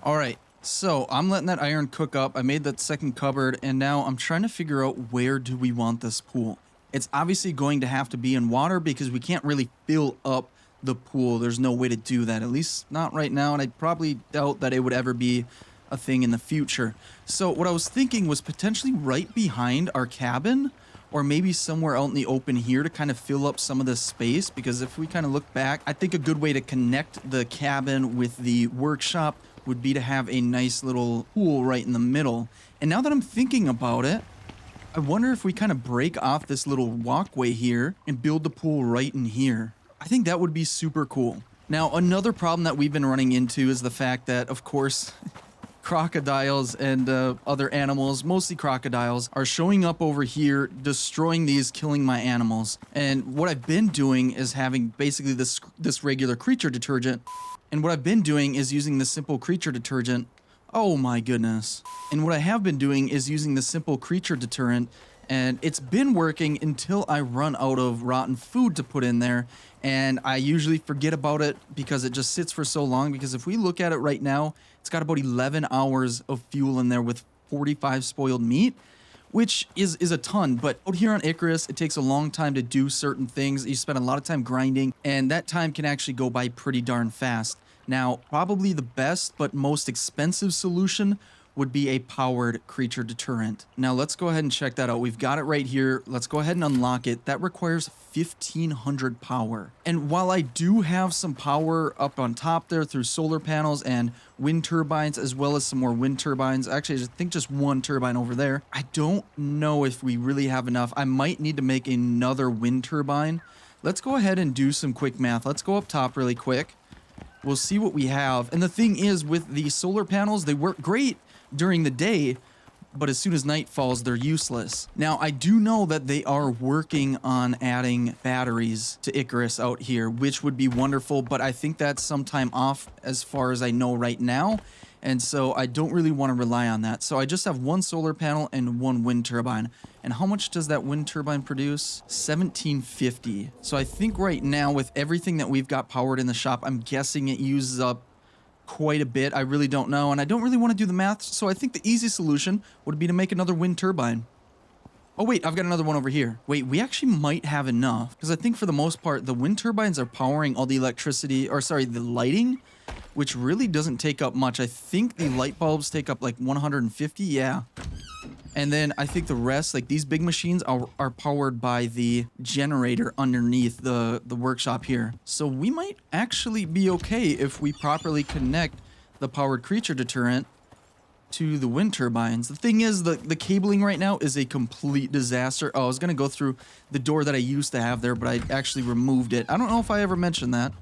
All right. So I'm letting that iron cook up. I made that second cupboard, and now I'm trying to figure out where do we want this pool. It's obviously going to have to be in water because we can't really fill up the pool. There's no way to do that, at least not right now, and I probably doubt that it would ever be a thing in the future. So what I was thinking was potentially right behind our cabin, or maybe somewhere out in the open here to kind of fill up some of this space, because if we kind of look back, I think a good way to connect the cabin with the workshop would be to have a nice little pool right in the middle. And now that I'm thinking about it, I wonder if we kind of break off this little walkway here and build the pool right in here. I think that would be super cool. Now, another problem that we've been running into is the fact that, of course, crocodiles and other animals, mostly crocodiles, are showing up over here, destroying these, killing my animals. And what I've been doing is having basically this regular creature detergent. And what I've been doing is using the simple creature detergent. Oh my goodness. And what I have been doing is using the simple creature deterrent, and it's been working until I run out of rotten food to put in there. And I usually forget about it because it just sits for so long, because if we look at it right now, it's got about 11 hours of fuel in there with 45 spoiled meat, which is a ton. But out here on Icarus, it takes a long time to do certain things. You spend a lot of time grinding, and that time can actually go by pretty darn fast. Now, probably the best but most expensive solution would be a powered creature deterrent. Now let's go ahead and check that out. We've got it right here. Let's go ahead and unlock it. That requires 1500 power. And while I do have some power up on top there through solar panels and wind turbines, as well as some more wind turbines, actually I think just one turbine over there, I don't know if we really have enough. I might need to make another wind turbine. Let's go ahead and do some quick math. Let's go up top really quick. We'll see what we have. And the thing is, with the solar panels, they work great during the day, but as soon as night falls, they're useless. Now, I do know that they are working on adding batteries to Icarus out here, which would be wonderful, but I think that's sometime off as far as I know right now. And so I don't really want to rely on that. So I just have one solar panel and one wind turbine. And how much does that wind turbine produce? 1750. So I think right now with everything that we've got powered in the shop, I'm guessing it uses up quite a bit. I really don't know. And I don't really want to do the math. So I think the easy solution would be to make another wind turbine. Oh wait, I've got another one over here. Wait, we actually might have enough. Because I think for the most part, the wind turbines are powering all the electricity, or sorry, the lighting, which really doesn't take up much. I think the light bulbs take up like 150, yeah. And then I think the rest, like these big machines, are powered by the generator underneath the workshop here. So we might actually be okay if we properly connect the powered creature deterrent to the wind turbines. The thing is, the cabling right now is a complete disaster. Oh, I was going to go through the door that I used to have there, but I actually removed it. I don't know if I ever mentioned that,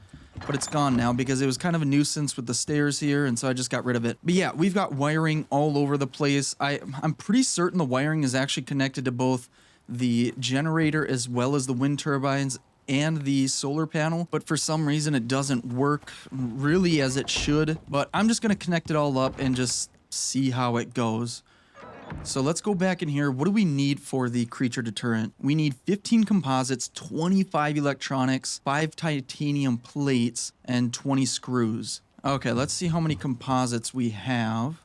but it's gone now because it was kind of a nuisance with the stairs here, and so I just got rid of it. But yeah, we've got wiring all over the place. I'm pretty certain the wiring is actually connected to both the generator as well as the wind turbines and the solar panel, but for some reason it doesn't work really as it should. But I'm just going to connect it all up and just see how it goes. So let's go back in here. What do we need for the creature deterrent? We need 15 composites, 25 electronics, 5 titanium plates, and 20 screws. Okay, let's see how many composites we have.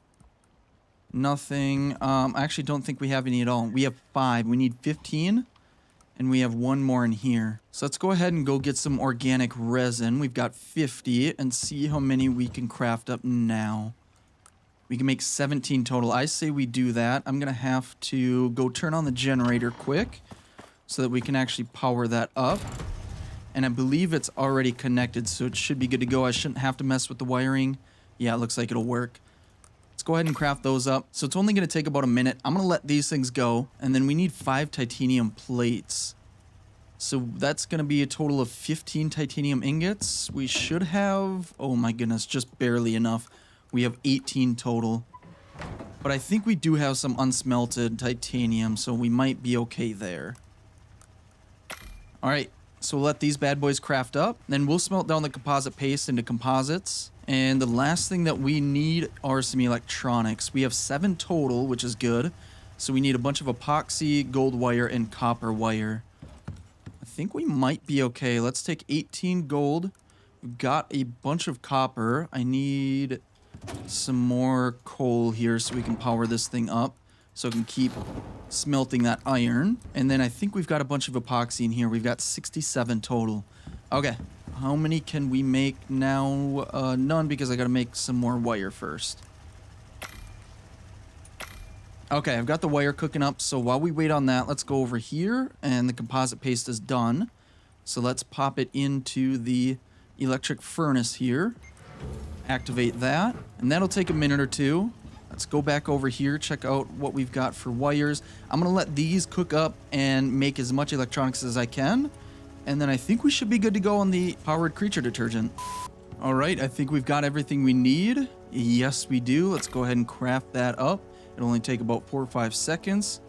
Nothing. I actually don't think we have any at all. We have 5. We need 15, and we have 1 more in here. So let's go ahead and go get some organic resin. We've got 50, and see how many we can craft up now. We can make 17 total. I say we do that. I'm going to have to go turn on the generator quick so that we can actually power that up. And I believe it's already connected, so it should be good to go. I shouldn't have to mess with the wiring. Yeah, it looks like it'll work. Let's go ahead and craft those up. So it's only going to take about a minute. I'm going to let these things go. And then we need 5 titanium plates. So that's going to be a total of 15 titanium ingots. We should have, oh my goodness, just barely enough. We have 18 total. But I think we do have some unsmelted titanium, so we might be okay there. Alright, so we'll let these bad boys craft up. Then we'll smelt down the composite paste into composites. And the last thing that we need are some electronics. We have 7 total, which is good. So we need a bunch of epoxy, gold wire, and copper wire. I think we might be okay. Let's take 18 gold. We've got a bunch of copper. I need some more coal here so we can power this thing up so it can keep smelting that iron. And then I think we've got a bunch of epoxy in here. We've got 67 total. Okay, how many can we make now? None, because I gotta make some more wire first. Okay, I've got the wire cooking up, so while we wait on that, let's go over here, and the composite paste is done. So let's pop it into the electric furnace here. Activate that, and that'll take a minute or two. Let's go back over here, check out what we've got for wires. I'm gonna let these cook up and make as much electronics as I can, and then I think we should be good to go on the powered creature detergent. All right, I think we've got everything we need. Yes, we do. Let's go ahead and craft that up. It'll only take about 4 or 5 seconds,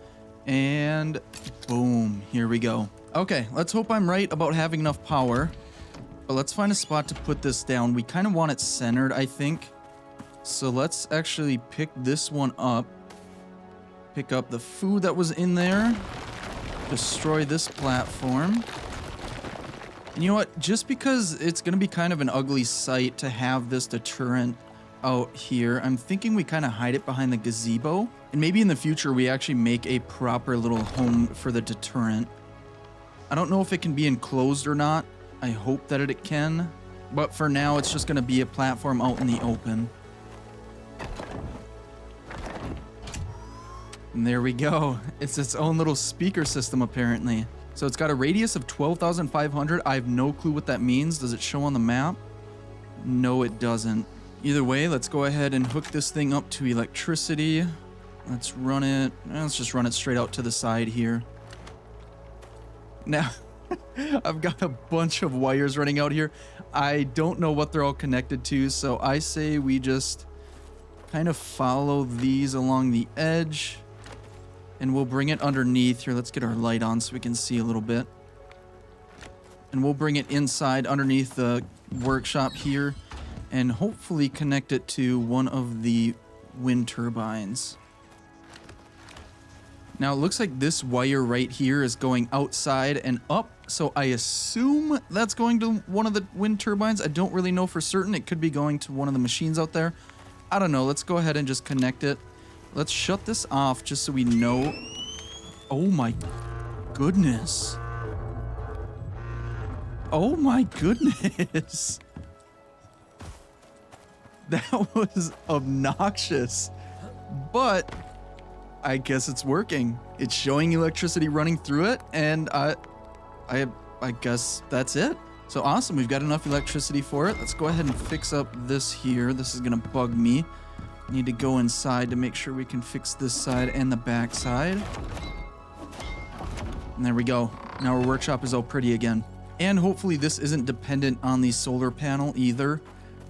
and boom, here we go. Okay, let's hope I'm right about having enough power. But let's find a spot to put this down. We kind of want it centered, I think. So let's actually pick this one up. Pick up the food that was in there. Destroy this platform. And you know what? Just because it's going to be kind of an ugly sight to have this deterrent out here, I'm thinking we kind of hide it behind the gazebo. And maybe in the future we actually make a proper little home for the deterrent. I don't know if it can be enclosed or not. I hope that it can, but for now it's just going to be a platform out in the open. And there we go. It's its own little speaker system apparently. So it's got a radius of 12,500. I have no clue what that means. Does it show on the map? No, it doesn't. Either way, let's go ahead and hook this thing up to electricity. Let's run it. Let's just run it straight out to the side here. Now, I've got a bunch of wires running out here. I don't know what they're all connected to, so I say we just kind of follow these along the edge, and we'll bring it underneath here. Let's get our light on so we can see a little bit. And we'll bring it inside underneath the workshop here and hopefully connect it to one of the wind turbines. Now it looks like this wire right here is going outside and up, so I assume that's going to one of the wind turbines. I don't really know for certain. It could be going to one of the machines out there. I don't know. Let's go ahead and just connect it. Let's shut this off just so we know. Oh my goodness. Oh my goodness. That was obnoxious, but I guess it's working. It's showing electricity running through it, and I guess that's it. So awesome, we've got enough electricity for it. Let's go ahead and fix up this here. This is gonna bug me. Need to go inside to make sure we can fix this side and the back side. And there we go. Now our workshop is all pretty again. And hopefully this isn't dependent on the solar panel either,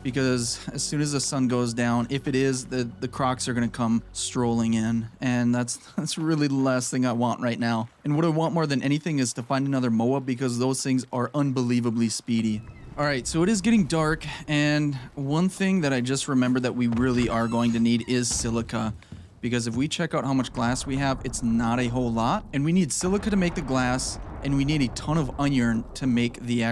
because as soon as the sun goes down, if it is, the crocs are going to come strolling in, and that's really the last thing I want right now. And what I want more than anything is to find another MOA, because those things are unbelievably speedy. All right, so it is getting dark, and one thing that I just remembered that we really are going to need is silica, because if we check out how much glass we have, it's not a whole lot, and we need silica to make the glass, and we need a ton of iron to make the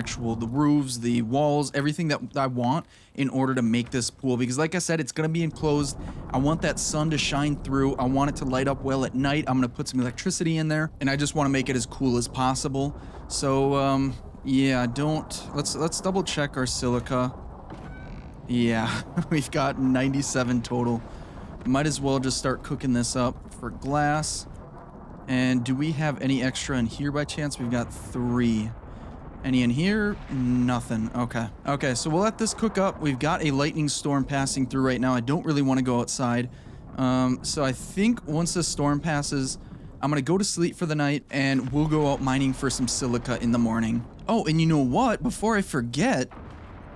roofs, the walls, everything that I want in order to make this pool. Because like I said, it's going to be enclosed. I want that sun to shine through. I want it to light up well at night. I'm going to put some electricity in there, and I just want to make it as cool as possible. So, yeah, let's double check our silica. Yeah, we've got 97 total. Might as well just start cooking this up for glass. And do we have any extra in here by chance? We've got 3. Any in here? Nothing. Okay. Okay, so we'll let this cook up. We've got a lightning storm passing through right now. I don't really want to go outside. So I think once this storm passes, I'm going to go to sleep for the night, and we'll go out mining for some silica in the morning. Oh, and you know what? Before I forget,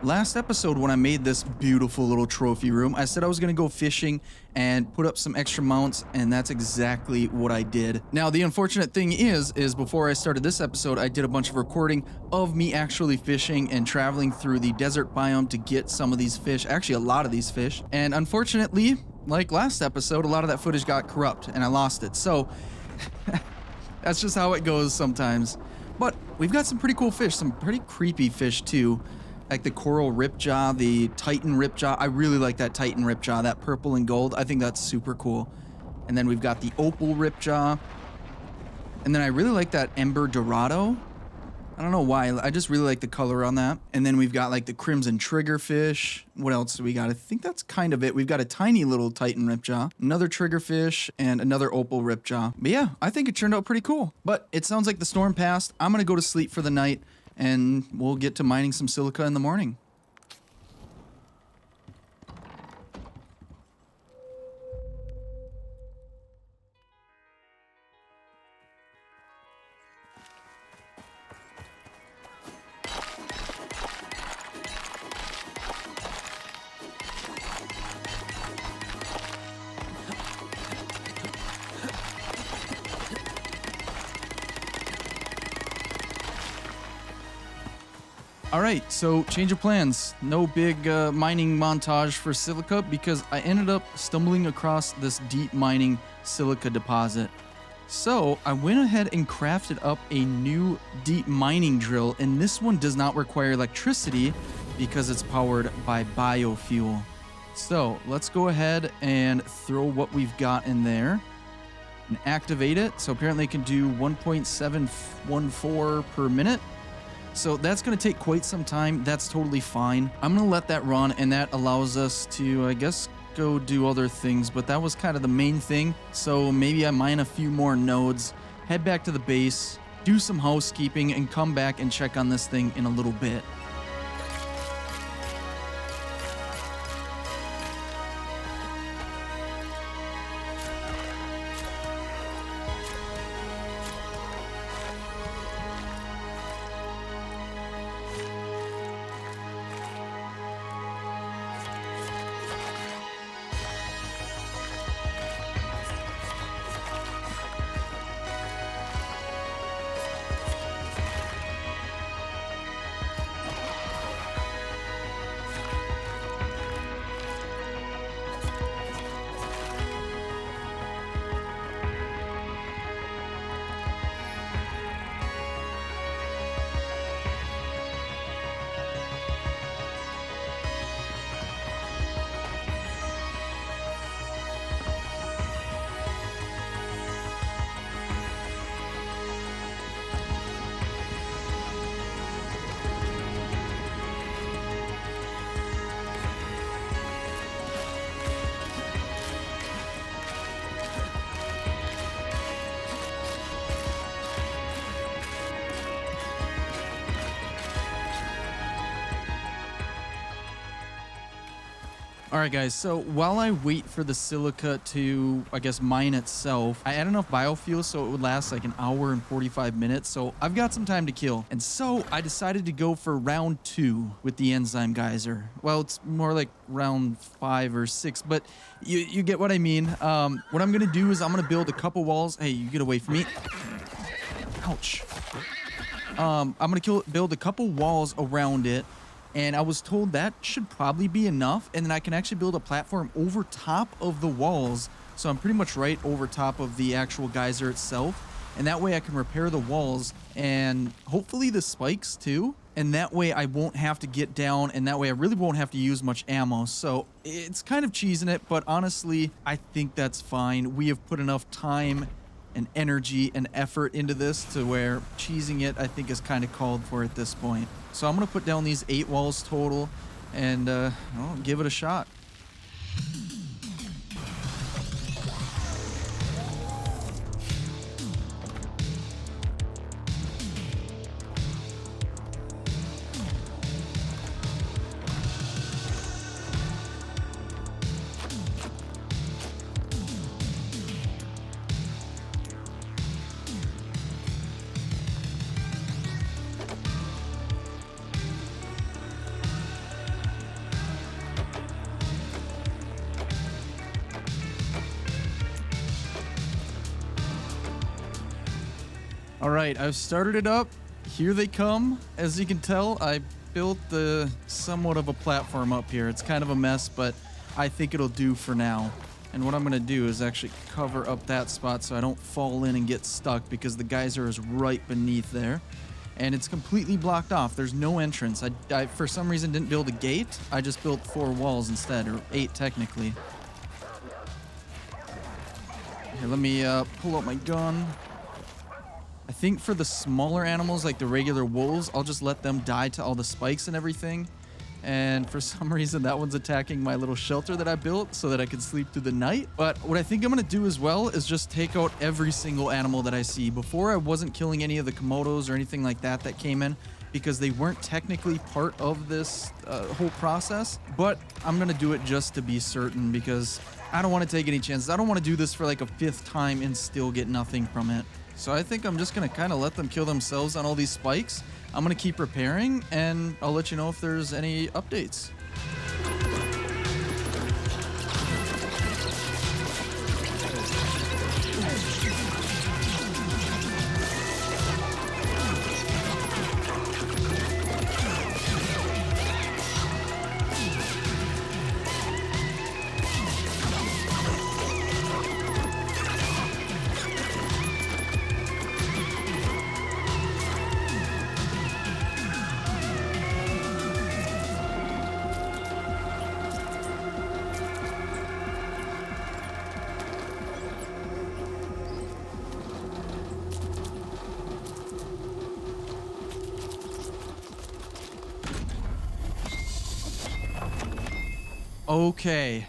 last episode when I made this beautiful little trophy room, I said I was going to go fishing and put up some extra mounts, and that's exactly what I did. Now, the unfortunate thing is before I started this episode, I did a bunch of recording of me actually fishing and traveling through the desert biome to get some of these fish, actually a lot of these fish. And unfortunately, like last episode, a lot of that footage got corrupt and I lost it. So that's just how it goes sometimes. But we've got some pretty cool fish, some pretty creepy fish too. Like the coral ripjaw, the titan ripjaw. I really like that titan ripjaw, that purple and gold. I think that's super cool. And then we've got the opal ripjaw. And then I really like that ember dorado. I don't know why. I just really like the color on that. And then we've got like the crimson triggerfish. What else do we got? I think that's kind of it. We've got a tiny little titan ripjaw, another triggerfish, and another opal ripjaw. But yeah, I think it turned out pretty cool. But it sounds like the storm passed. I'm going to go to sleep for the night, and we'll get to mining some silica in the morning. Alright, so change of plans. No big mining montage for silica because I ended up stumbling across this deep mining silica deposit. So I went ahead and crafted up a new deep mining drill, and this one does not require electricity because it's powered by biofuel. So let's go ahead and throw what we've got in there and activate it. So apparently it can do 1.714 per minute. So that's going to take quite some time. That's totally fine. I'm going to let that run, and that allows us to, I guess, go do other things, but that was kind of the main thing. So maybe I mine a few more nodes, head back to the base, do some housekeeping, and come back and check on this thing in a little bit. All right, guys, so while I wait for the silica to, I guess, mine itself, I add enough biofuel so it would last like an hour and 45 minutes, so I've got some time to kill. And so I decided to go for round 2 with the enzyme geyser. Well, it's more like round 5 or 6, but you get what I mean. What I'm going to do is I'm going to build a couple walls. Hey, you get away from me. Ouch. I'm going to build a couple walls around it. And I was told that should probably be enough. And then I can actually build a platform over top of the walls. So I'm pretty much right over top of the actual geyser itself. And that way I can repair the walls and hopefully the spikes too. And that way I won't have to get down. And that way I really won't have to use much ammo. So it's kind of cheesing it. But honestly, I think that's fine. We have put enough time and energy and effort into this to where cheesing it, I think, is kind of called for at this point. So I'm going to put down these 8 walls total and I'll give it a shot. All right, I've started it up. Here they come. As you can tell, I built the somewhat of a platform up here. It's kind of a mess, but I think it'll do for now. And what I'm going to do is actually cover up that spot so I don't fall in and get stuck because the geyser is right beneath there. And it's completely blocked off. There's no entrance. I for some reason didn't build a gate. I just built 4 walls instead, or 8 technically. Here, let me pull out my gun. I think for the smaller animals, like the regular wolves, I'll just let them die to all the spikes and everything. And for some reason, that one's attacking my little shelter that I built so that I can sleep through the night. But what I think I'm going to do as well is just take out every single animal that I see. Before, I wasn't killing any of the Komodos or anything like that that came in because they weren't technically part of this whole process. But I'm going to do it just to be certain because I don't want to take any chances. I don't want to do this for like a 5th time and still get nothing from it. So I think I'm just going to kind of let them kill themselves on all these spikes. I'm going to keep repairing, and I'll let you know if there's any updates. Okay,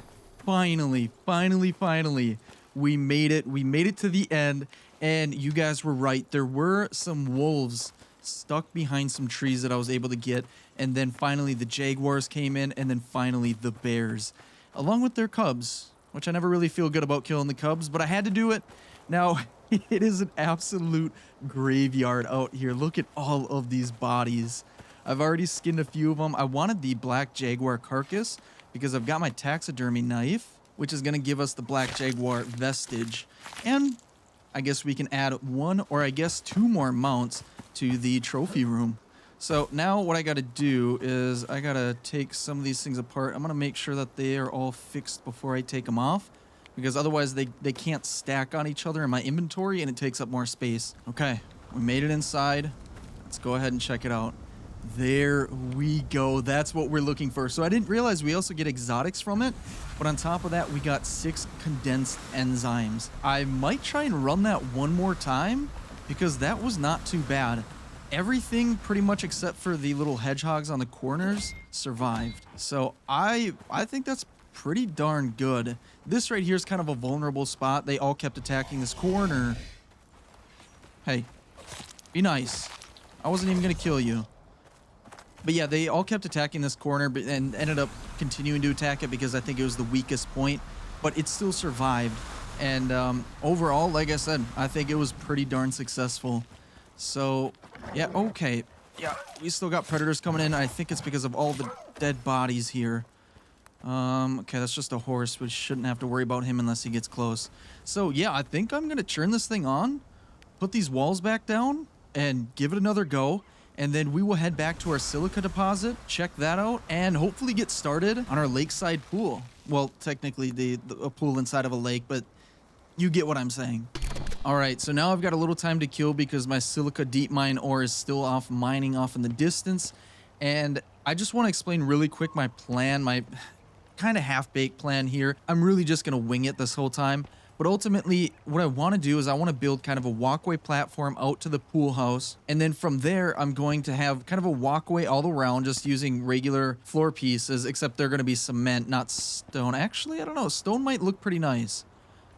finally, we made it. We made it to the end, and you guys were right. There were some wolves stuck behind some trees that I was able to get, and then finally the jaguars came in, and then finally the bears, along with their cubs, which I never really feel good about killing the cubs, but I had to do it. Now, it is an absolute graveyard out here. Look at all of these bodies. I've already skinned a few of them. I wanted the black jaguar carcass because I've got my taxidermy knife, which is going to give us the black jaguar vestige. And I guess we can add one or I guess two more mounts to the trophy room. So now what I got to do is I got to take some of these things apart. I'm going to make sure that they are all fixed before I take them off, because otherwise they can't stack on each other in my inventory and it takes up more space. Okay, we made it inside. Let's go ahead and check it out. There we go. That's what we're looking for. So I didn't realize we also get exotics from it, but on top of that, we got 6 condensed enzymes. I might try and run that one more time because that was not too bad. Everything pretty much except for the little hedgehogs on the corners survived. So I think that's pretty darn good. This right here is kind of a vulnerable spot. They all kept attacking this corner. Hey, be nice. I wasn't even gonna kill you. But yeah, they all kept attacking this corner and ended up continuing to attack it because I think it was the weakest point, but it still survived. And overall, like I said, I think it was pretty darn successful. So yeah, okay. Yeah, we still got predators coming in. I think it's because of all the dead bodies here. Okay, that's just a horse. We shouldn't have to worry about him unless he gets close. So yeah, I think I'm gonna turn this thing on, put these walls back down, and give it another go. And then we will head back to our silica deposit, check that out, and hopefully get started on our lakeside pool. Well, technically a pool inside of a lake, but you get what I'm saying. All right, so now I've got a little time to kill because my silica deep mine ore is still off mining off in the distance. And I just want to explain really quick my plan, my kind of half-baked plan here. I'm really just going to wing it this whole time. But ultimately, what I want to do is I want to build kind of a walkway platform out to the pool house. And then from there, I'm going to have kind of a walkway all around just using regular floor pieces, except they're going to be cement, not stone. Actually, I don't know. Stone might look pretty nice.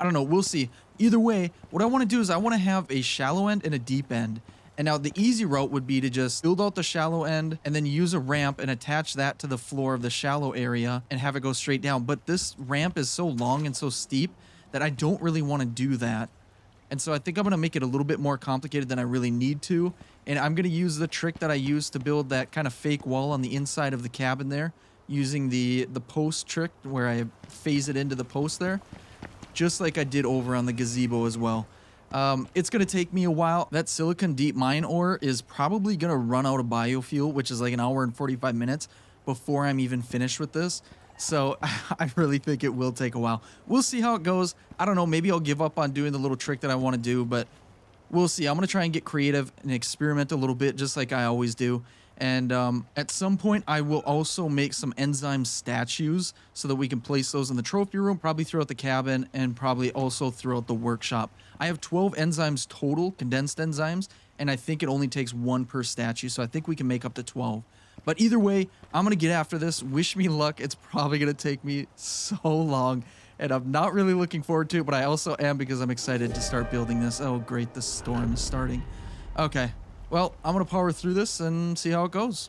I don't know. We'll see. Either way, what I want to do is I want to have a shallow end and a deep end. And now the easy route would be to just build out the shallow end and then use a ramp and attach that to the floor of the shallow area and have it go straight down. But this ramp is so long and so steep that I don't really want to do that. And so I think I'm going to make it a little bit more complicated than I really need to. And I'm going to use the trick that I used to build that kind of fake wall on the inside of the cabin there, using the post trick where I phase it into the post there, just like I did over on the gazebo as well. It's going to take me a while. That silicon deep mine ore is probably going to run out of biofuel, which is like an hour and 45 minutes before I'm even finished with this. So I really think it will take a while. We'll see how it goes. I don't know. Maybe I'll give up on doing the little trick that I want to do, but we'll see. I'm going to try and get creative and experiment a little bit, just like I always do. And at some point, I will also make some enzyme statues so that we can place those in the trophy room, probably throughout the cabin, and probably also throughout the workshop. I have 12 enzymes total, condensed enzymes, and I think it only takes 1 per statue, so I think we can make up to 12. But either way, I'm going to get after this. Wish me luck. It's probably going to take me so long, and I'm not really looking forward to it, but I also am because I'm excited to start building this. Oh, great. The storm is starting. Okay. Well, I'm going to power through this and see how it goes.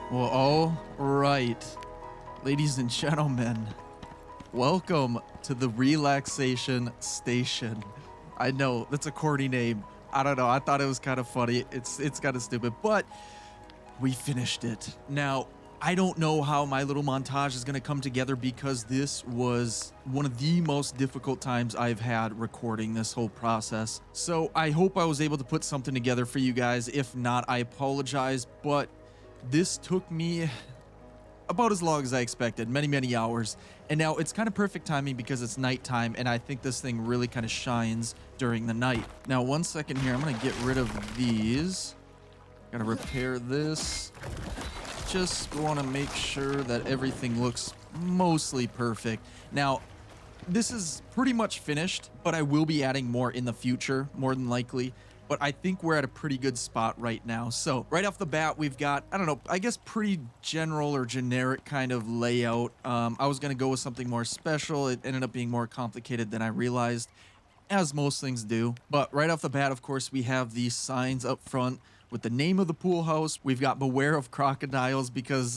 Well, all right, ladies and gentlemen, welcome to the relaxation station. I know that's a corny name. I don't know. I thought it was kind of funny. It's kind of stupid, but we finished it. Now, I don't know how my little montage is going to come together because this was one of the most difficult times I've had recording this whole process. So I hope I was able to put something together for you guys. If not, I apologize, but this took me about as long as I expected, many hours. And now it's kind of perfect timing because it's nighttime, and I think this thing really kind of shines during the night. Now, 1 second here, I'm going to get rid of these. Gotta repair this. Just want to make sure that everything looks mostly perfect. Now, this is pretty much finished, but I will be adding more in the future, more than likely. But I think we're at a pretty good spot right now. So right off the bat, we've got, I don't know, I guess pretty general or generic kind of layout. I was going to go with something more special. It ended up being more complicated than I realized, as most things do. But right off the bat, of course, we have these signs up front with the name of the pool house. We've got beware of crocodiles because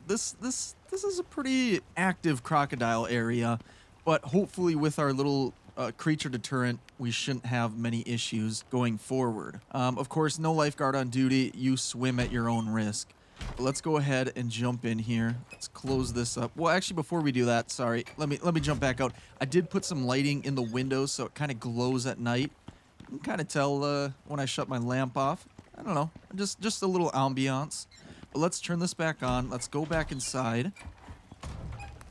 this is a pretty active crocodile area. But hopefully with our little creature deterrent, we shouldn't have many issues going forward. Of course, no lifeguard on duty. You swim at your own risk. But let's go ahead and jump in here. Let's close this up. Well, actually, before we do that, sorry, let me jump back out. I did put some lighting in the windows so it kind of glows at night. You can kind of tell when I shut my lamp off. I don't know, just a little ambiance. But let's turn this back on. Let's go back inside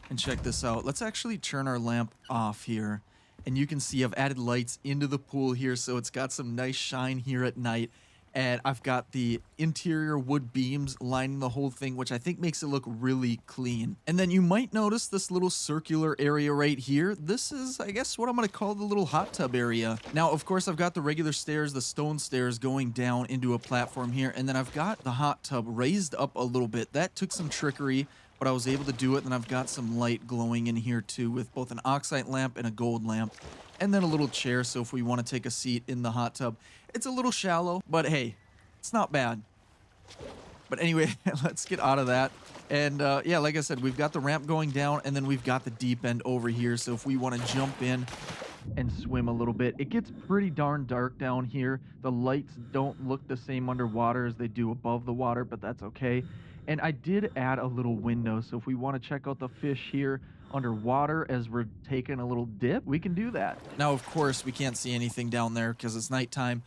and check this out. Let's actually turn our lamp off here. And you can see I've added lights into the pool here, so it's got some nice shine here at night. And I've got the interior wood beams lining the whole thing, which I think makes it look really clean. And then you might notice this little circular area right here. This is, I guess, what I'm going to call the little hot tub area. Now, of course, I've got the regular stairs, the stone stairs going down into a platform here. And then I've got the hot tub raised up a little bit. That took some trickery, but I was able to do it. And I've got some light glowing in here too with both an oxide lamp and a gold lamp. And then a little chair, so if we want to take a seat in the hot tub. It's a little shallow, but hey, it's not bad. But anyway, let's get out of that. And yeah, like I said, we've got the ramp going down, and then we've got the deep end over here. So if we want to jump in and swim a little bit, it gets pretty darn dark down here. The lights don't look the same underwater as they do above the water, but that's okay. And I did add a little window, so if we want to check out the fish here underwater as we're taking a little dip, we can do that. Now, of course, we can't see anything down there because it's nighttime,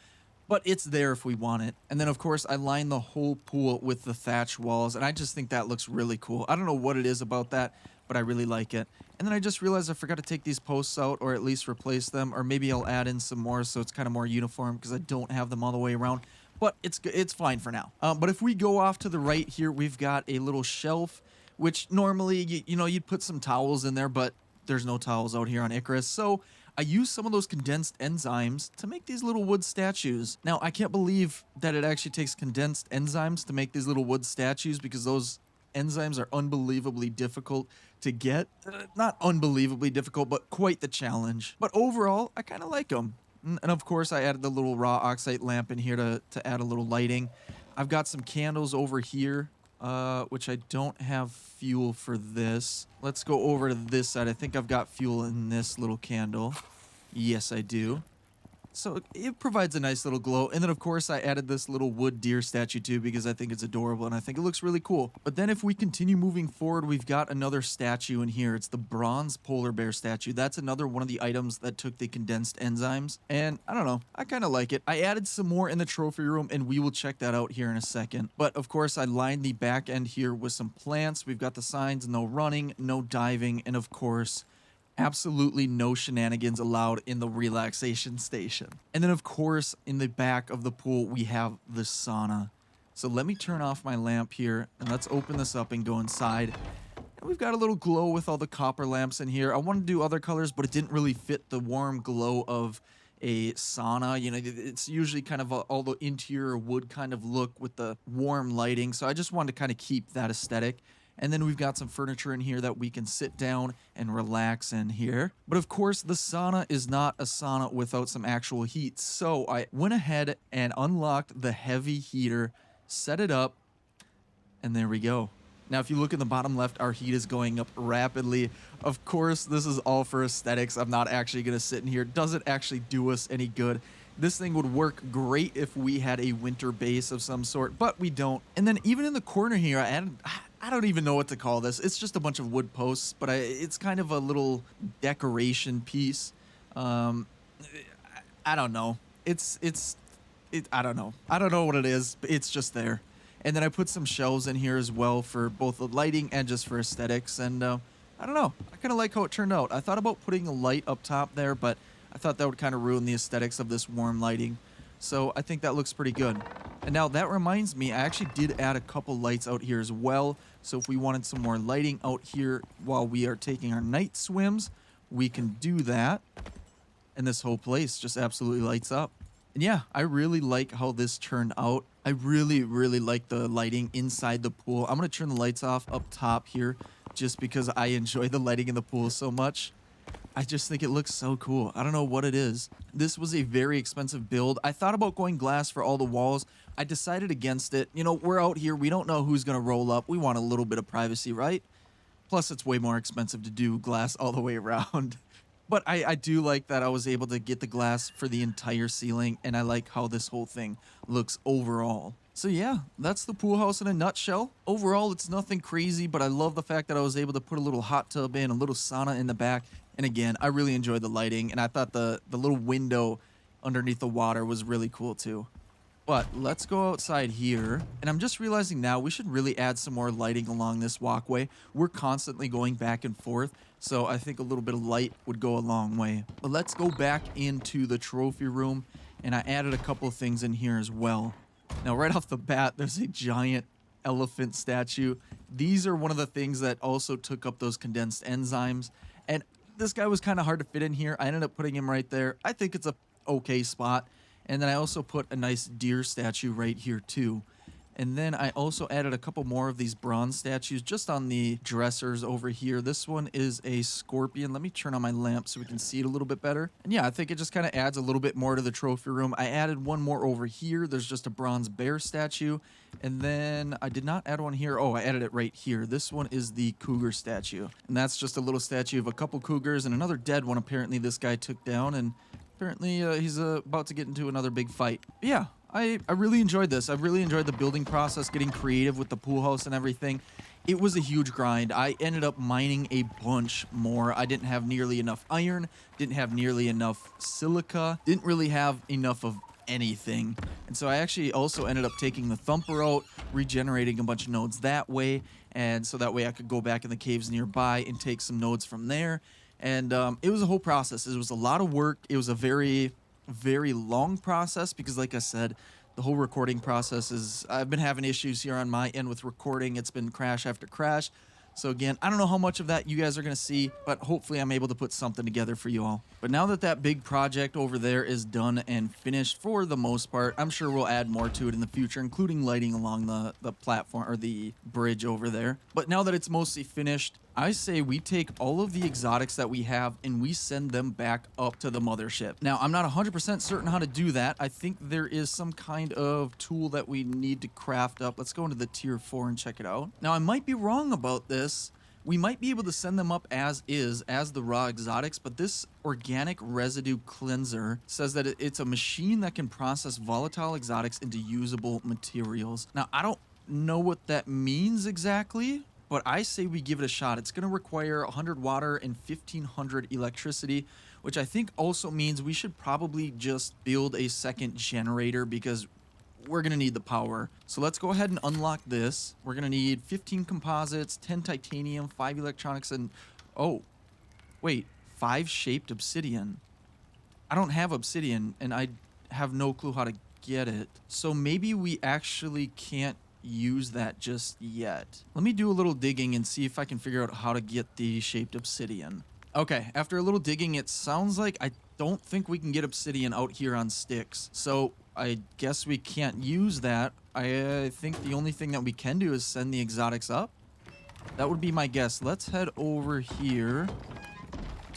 but it's there if we want it. And then, of course, I lined the whole pool with the thatch walls, and I just think that looks really cool. I don't know what it is about that, but I really like it. And then I just realized I forgot to take these posts out, or at least replace them, or maybe I'll add in some more so it's kind of more uniform because I don't have them all the way around. But it's fine for now. But if we go off to the right here, we've got a little shelf, which normally, you know, you'd put some towels in there, but there's no towels out here on Icarus. So I used some of those condensed enzymes to make these little wood statues. Now, I can't believe that it actually takes condensed enzymes to make these little wood statues because those enzymes are unbelievably difficult to get. Not unbelievably difficult, but quite the challenge. But overall, I kind of like them. And of course, I added the little raw oxide lamp in here to add a little lighting. I've got some candles over here, which I don't have fuel for this. Let's go over to this side. I think I've got fuel in this little candle. Yes, I do. So it provides a nice little glow. And then, of course, I added this little wood deer statue too because I think it's adorable and I think it looks really cool. But then if we continue moving forward, we've got another statue in here. It's the bronze polar bear statue. That's another one of the items that took the condensed enzymes. And I don't know, I kind of like it. I added some more in the trophy room and we will check that out here in a second. But of course, I lined the back end here with some plants. We've got the signs, no running, no diving, and of course, absolutely no shenanigans allowed in the relaxation station. And then, of course, in the back of the pool, we have the sauna. So let me turn off my lamp here, and let's open this up and go inside. And we've got a little glow with all the copper lamps in here. I wanted to do other colors, but it didn't really fit the warm glow of a sauna. You know, it's usually kind of all the interior wood kind of look with the warm lighting. So I just wanted to kind of keep that aesthetic. And then we've got some furniture in here that we can sit down and relax in here. But of course, the sauna is not a sauna without some actual heat. So I went ahead and unlocked the heavy heater, set it up, And there we go. Now, if you look in the bottom left, our heat is going up rapidly. Of course, this is all for aesthetics. I'm not actually going to sit in here. It doesn't actually do us any good. This thing would work great if we had a winter base of some sort, but we don't. And then even in the corner here, I added, I don't even know what to call this. It's just a bunch of wood posts, but it's kind of a little decoration piece. I don't know. I don't know. I don't know what it is, but it's just there. And then I put some shelves in here as well for both the lighting and just for aesthetics. And I don't know. I kind of like how it turned out. I thought about putting a light up top there, but I thought that would kind of ruin the aesthetics of this warm lighting. So I think that looks pretty good. And now that reminds me, I actually did add a couple lights out here as well. So if we wanted some more lighting out here while we are taking our night swims, we can do that. And this whole place just absolutely lights up. And yeah, I really like how this turned out. I really, really like the lighting inside the pool. I'm going to turn the lights off up top here just because I enjoy the lighting in the pool so much. I just think it looks so cool. I don't know what it is. This was a very expensive build. I thought about going glass for all the walls. I decided against it. You know, we're out here. We don't know who's going to roll up. We want a little bit of privacy, right? Plus, it's way more expensive to do glass all the way around. But I do like that I was able to get the glass for the entire ceiling, and I like how this whole thing looks overall. So yeah, that's the pool house in a nutshell. Overall, it's nothing crazy, but I love the fact that I was able to put a little hot tub in, a little sauna in the back. And again, I really enjoyed the lighting, and I thought the little window underneath the water was really cool too. But let's go outside here. And I'm just realizing now we should really add some more lighting along this walkway. We're constantly going back and forth, so I think a little bit of light would go a long way. But let's go back into the trophy room, and I added a couple of things in here as well. Now, right off the bat, there's a giant elephant statue. These are one of the things that also took up those condensed enzymes. And this guy was kind of hard to fit in here. I ended up putting him right there. I think it's a okay spot. And then I also put a nice deer statue right here too. And then I also added a couple more of these bronze statues just on the dressers over here. This one is a scorpion. Let me turn on my lamp so we can see it a little bit better. And yeah, I think it just kind of adds a little bit more to the trophy room. I added one more over here. There's just a bronze bear statue. And then I did not add one here. Oh, I added it right here. This one is the cougar statue. And that's just a little statue of a couple cougars and another dead one apparently this guy took down. And apparently he's about to get into another big fight. But yeah, I really enjoyed this. I really enjoyed the building process, getting creative with the pool house and everything. It was a huge grind. I ended up mining a bunch more. I didn't have nearly enough iron, didn't have nearly enough silica, didn't really have enough of anything. And so I actually also ended up taking the thumper out, regenerating a bunch of nodes that way. And so that way I could go back in the caves nearby and take some nodes from there. And it was a whole process. It was a lot of work. It was a very, very long process because, like I said, the whole recording process is... I've been having issues here on my end with recording. It's been crash after crash. So again, I don't know how much of that you guys are going to see, but hopefully I'm able to put something together for you all. But now that that big project over there is done and finished for the most part, I'm sure we'll add more to it in the future, including lighting along the platform or the bridge over there. But now that it's mostly finished, I say we take all of the exotics that we have and we send them back up to the mothership. Now, I'm not 100% certain how to do that. I think there is some kind of tool that we need to craft up. Let's go into the tier 4 and check it out. Now, I might be wrong about this. We might be able to send them up as is, as the raw exotics, but this organic residue cleanser says that it's a machine that can process volatile exotics into usable materials. Now, I don't know what that means exactly, but I say we give it a shot. It's going to require 100 water and 1500 electricity, which I think also means we should probably just build a second generator because we're going to need the power. So let's go ahead and unlock this. We're going to need 15 composites, 10 titanium, 5 electronics, and... oh, wait, 5 shaped obsidian. I don't have obsidian, and I have no clue how to get it. So maybe we actually can't use that just yet. Let me do a little digging and see if I can figure out how to get the shaped obsidian. Okay, after a little digging, it sounds like I don't think we can get obsidian out here on sticks. So I guess we can't use that. I think the only thing that we can do is send the exotics up. That would be my guess. Let's head over here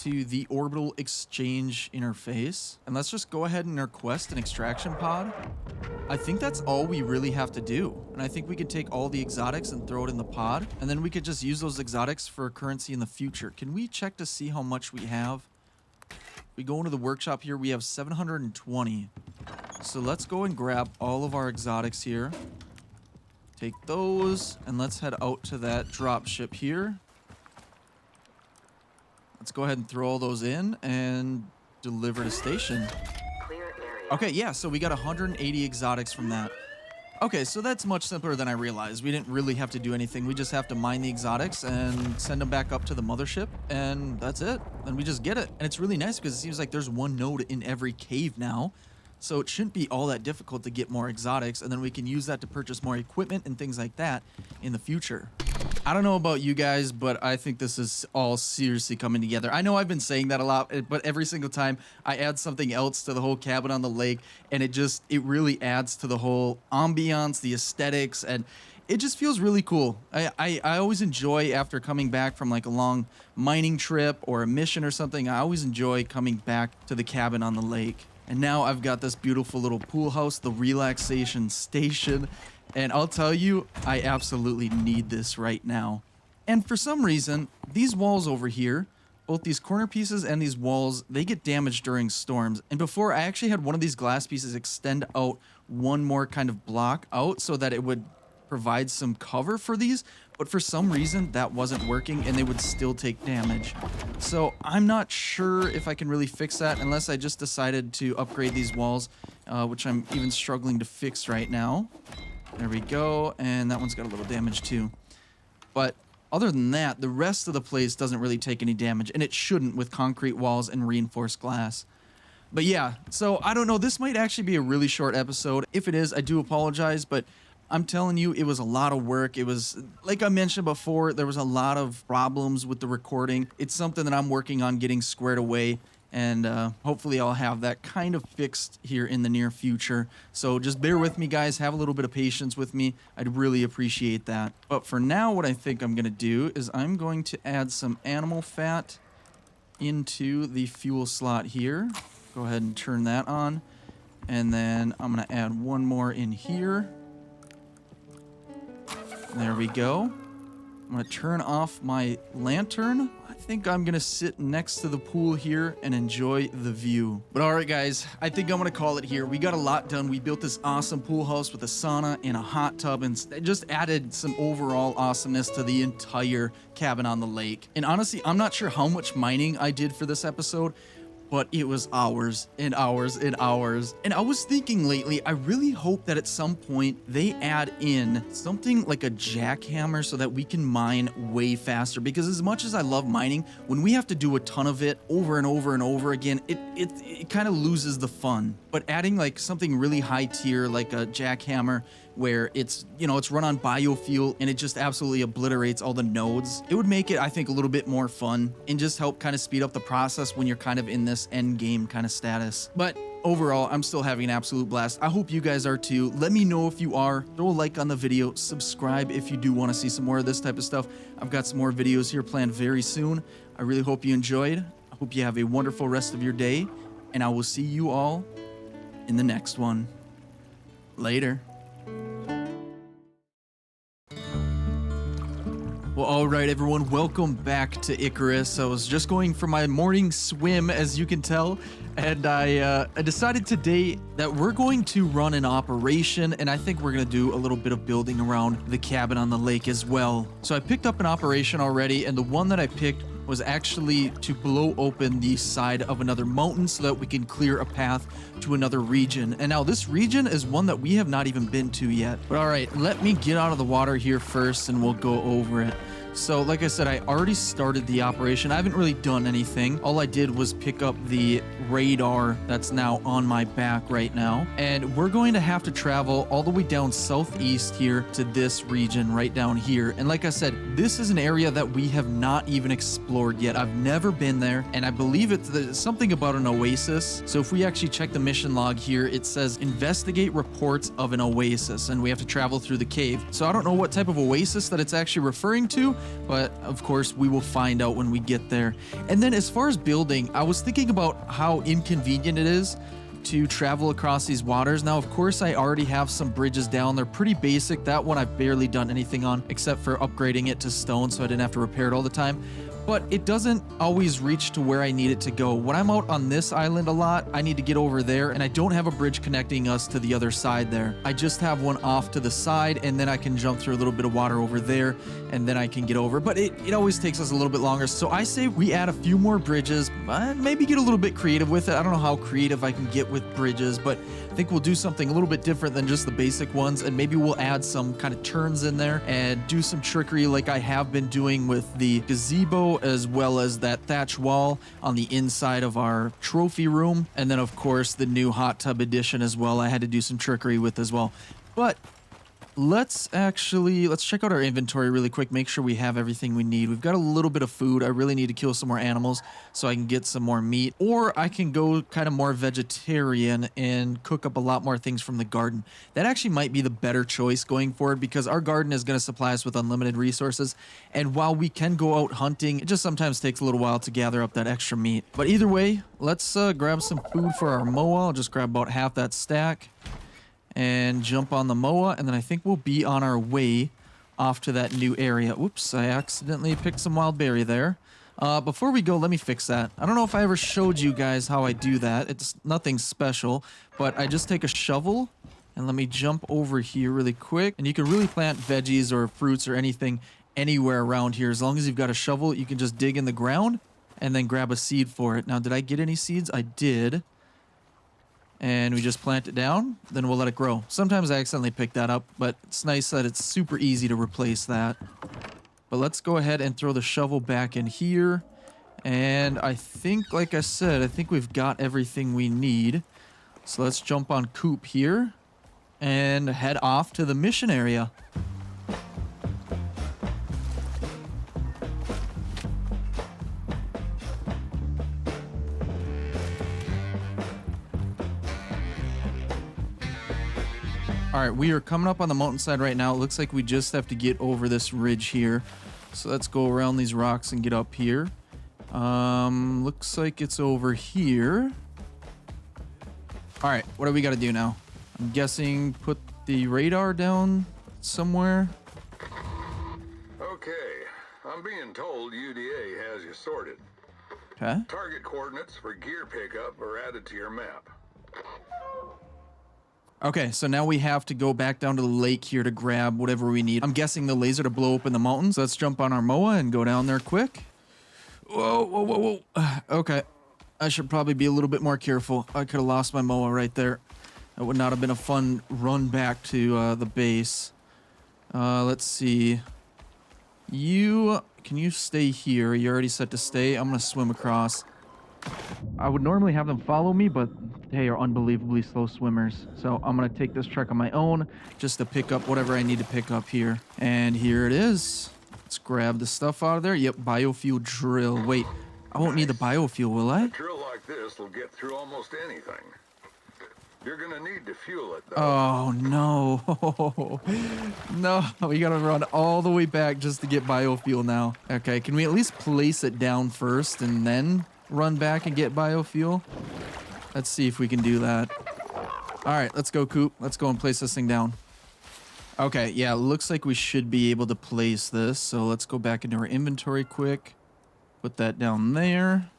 to the orbital exchange interface. And let's just go ahead and request an extraction pod. I think that's all we really have to do. And I think we could take all the exotics and throw it in the pod. And then we could just use those exotics for currency in the future. Can we check to see how much we have? We go into the workshop here. We have 720. So let's go and grab all of our exotics here. Take those. And let's head out to that drop ship here. Let's go ahead and throw all those in and deliver to station. Okay, yeah, so we got 180 exotics from that. Okay, so that's much simpler than I realized. We didn't really have to do anything. We just have to mine the exotics and send them back up to the mothership, and that's it. And we just get it. And it's really nice because it seems like there's one node in every cave now. So it shouldn't be all that difficult to get more exotics, and then we can use that to purchase more equipment and things like that in the future. I don't know about you guys, but I think this is all seriously coming together. I know I've been saying that a lot, but every single time I add something else to the whole cabin on the lake, and it really adds to the whole ambiance, the aesthetics, and it just feels really cool. I always enjoy, after coming back from like a long mining trip or a mission or something, I always enjoy coming back to the cabin on the lake. And now I've got this beautiful little pool house, the relaxation station. And I'll tell you, I absolutely need this right now. And for some reason, these walls over here, both these corner pieces and these walls, they get damaged during storms. And before, I actually had one of these glass pieces extend out one more kind of block out so that it would provide some cover for these. But for some reason, that wasn't working and they would still take damage. So I'm not sure if I can really fix that unless I just decided to upgrade these walls, which I'm even struggling to fix right now. There we go. And that one's got a little damage too. But other than that, the rest of the place doesn't really take any damage, and it shouldn't with concrete walls and reinforced glass. But yeah, so I don't know. This might actually be a really short episode. If it is, I do apologize, but I'm telling you, it was a lot of work. It was, like I mentioned before, there was a lot of problems with the recording. It's something that I'm working on getting squared away, and hopefully I'll have that kind of fixed here in the near future. So just bear with me, guys. Have a little bit of patience with me. I'd really appreciate that. But for now, what I think I'm going to do is I'm going to add some animal fat into the fuel slot here. Go ahead and turn that on. And then I'm going to add one more in here. There we go. I'm going to turn off my lantern. I think I'm going to sit next to the pool here and enjoy the view. But all right, guys, I think I'm going to call it here. We got a lot done. We built this awesome pool house with a sauna and a hot tub, and just added some overall awesomeness to the entire cabin on the lake. And honestly, I'm not sure how much mining I did for this episode, but it was hours and hours and hours. And I was thinking lately, I really hope that at some point they add in something like a jackhammer so that we can mine way faster. Because as much as I love mining, when we have to do a ton of it over and over and over again, it kind of loses the fun. But adding like something really high tier like a jackhammer, where it's, you know, it's run on biofuel and it just absolutely obliterates all the nodes, it would make it, I think, a little bit more fun and just help kind of speed up the process when you're kind of in this end game kind of status. But overall, I'm still having an absolute blast. I hope you guys are too. Let me know if you are. Throw a like on the video. Subscribe if you do want to see some more of this type of stuff. I've got some more videos here planned very soon. I really hope you enjoyed. I hope you have a wonderful rest of your day, and I will see you all in the next one. Later. Well, all right, everyone, welcome back to Icarus. I was just going for my morning swim, as you can tell, and I decided today that we're going to run an operation, and I think we're going to do a little bit of building around the cabin on the lake as well. So I picked up an operation already, and the one that I picked was actually to blow open the side of another mountain so that we can clear a path to another region. And now this region is one that we have not even been to yet. But all right, let me get out of the water here first and we'll go over it. So like I said, I already started the operation. I haven't really done anything. All I did was pick up the radar that's now on my back right now. And we're going to have to travel all the way down southeast here to this region right down here. And like I said, this is an area that we have not even explored yet. I've never been there. And I believe it's something about an oasis. So if we actually check the mission log here, it says investigate reports of an oasis. And we have to travel through the cave. So I don't know what type of oasis that it's actually referring to, but of course we will find out when we get there. And then as far as building, I was thinking about how inconvenient it is to travel across these waters. Now, of course, I already have some bridges down. They're pretty basic. That one I've barely done anything on except for upgrading it to stone so I didn't have to repair it all the time. But it doesn't always reach to where I need it to go. When I'm out on this island a lot, I need to get over there, and I don't have a bridge connecting us to the other side there. I just have one off to the side, and then I can jump through a little bit of water over there, and then I can get over. But it always takes us a little bit longer. So I say we add a few more bridges, maybe get a little bit creative with it. I don't know how creative I can get with bridges, but I think we'll do something a little bit different than just the basic ones, and maybe we'll add some kind of turns in there and do some trickery like I have been doing with the gazebo, as well as that thatch wall on the inside of our trophy room. And then of course the new hot tub edition as well, I had to do some trickery with as well. But let's check out our inventory really quick, make sure we have everything we need. We've got a little bit of food. I really need to kill some more animals so I can get some more meat, or I can go kind of more vegetarian and cook up a lot more things from the garden. That actually might be the better choice going forward, because our garden is going to supply us with unlimited resources, and while we can go out hunting, it just sometimes takes a little while to gather up that extra meat. But either way, let's grab some food for our moa. I'll just grab about half that stack and jump on the moa, and then I think we'll be on our way off to that new area. Whoops, I accidentally picked some wild berry there. Before we go, let me fix that. I don't know if I ever showed you guys how I do that. It's nothing special, but I just take a shovel, and let me jump over here really quick. And you can really plant veggies or fruits or anything anywhere around here. As long as you've got a shovel, you can just dig in the ground and then grab a seed for it. Now, did I get any seeds? I did. And we just plant it down, then we'll let it grow. Sometimes I accidentally pick that up, but it's nice that it's super easy to replace that. But let's go ahead and throw the shovel back in here. And I think, like I said, I think we've got everything we need. So let's jump on Coop here and head off to the mission area. All right, we are coming up on the mountainside right now. It looks like we just have to get over this ridge here. So let's go around these rocks and get up here. Looks like it's over here. All right, what do we got to do now? I'm guessing put the radar down somewhere. Okay, I'm being told UDA has you sorted. Okay. Target coordinates for gear pickup are added to your map. Okay, so now we have to go back down to the lake here to grab whatever we need. I'm guessing the laser to blow up in the mountains. Let's jump on our moa and go down there quick. Whoa, whoa, whoa, whoa. Okay, I should probably be a little bit more careful. I could have lost my moa right there. That would not have been a fun run back to the base. Let's see. Can you stay here? You're already set to stay. I'm gonna swim across. I would normally have them follow me, but they are unbelievably slow swimmers. So I'm going to take this trek on my own just to pick up whatever I need to pick up here. And here it is. Let's grab the stuff out of there. Yep, biofuel drill. Wait, I won't need the biofuel, will I? A drill like this will get through almost anything. You're going to need to fuel it, though. Oh, no. No, we got to run all the way back just to get biofuel now. Okay, can we at least place it down first and then run back and get biofuel? Let's see if we can do that. All right, let's go, Coop. Let's go and place this thing down. Okay, yeah, looks like we should be able to place this. So let's go back into our inventory quick. Put that down there.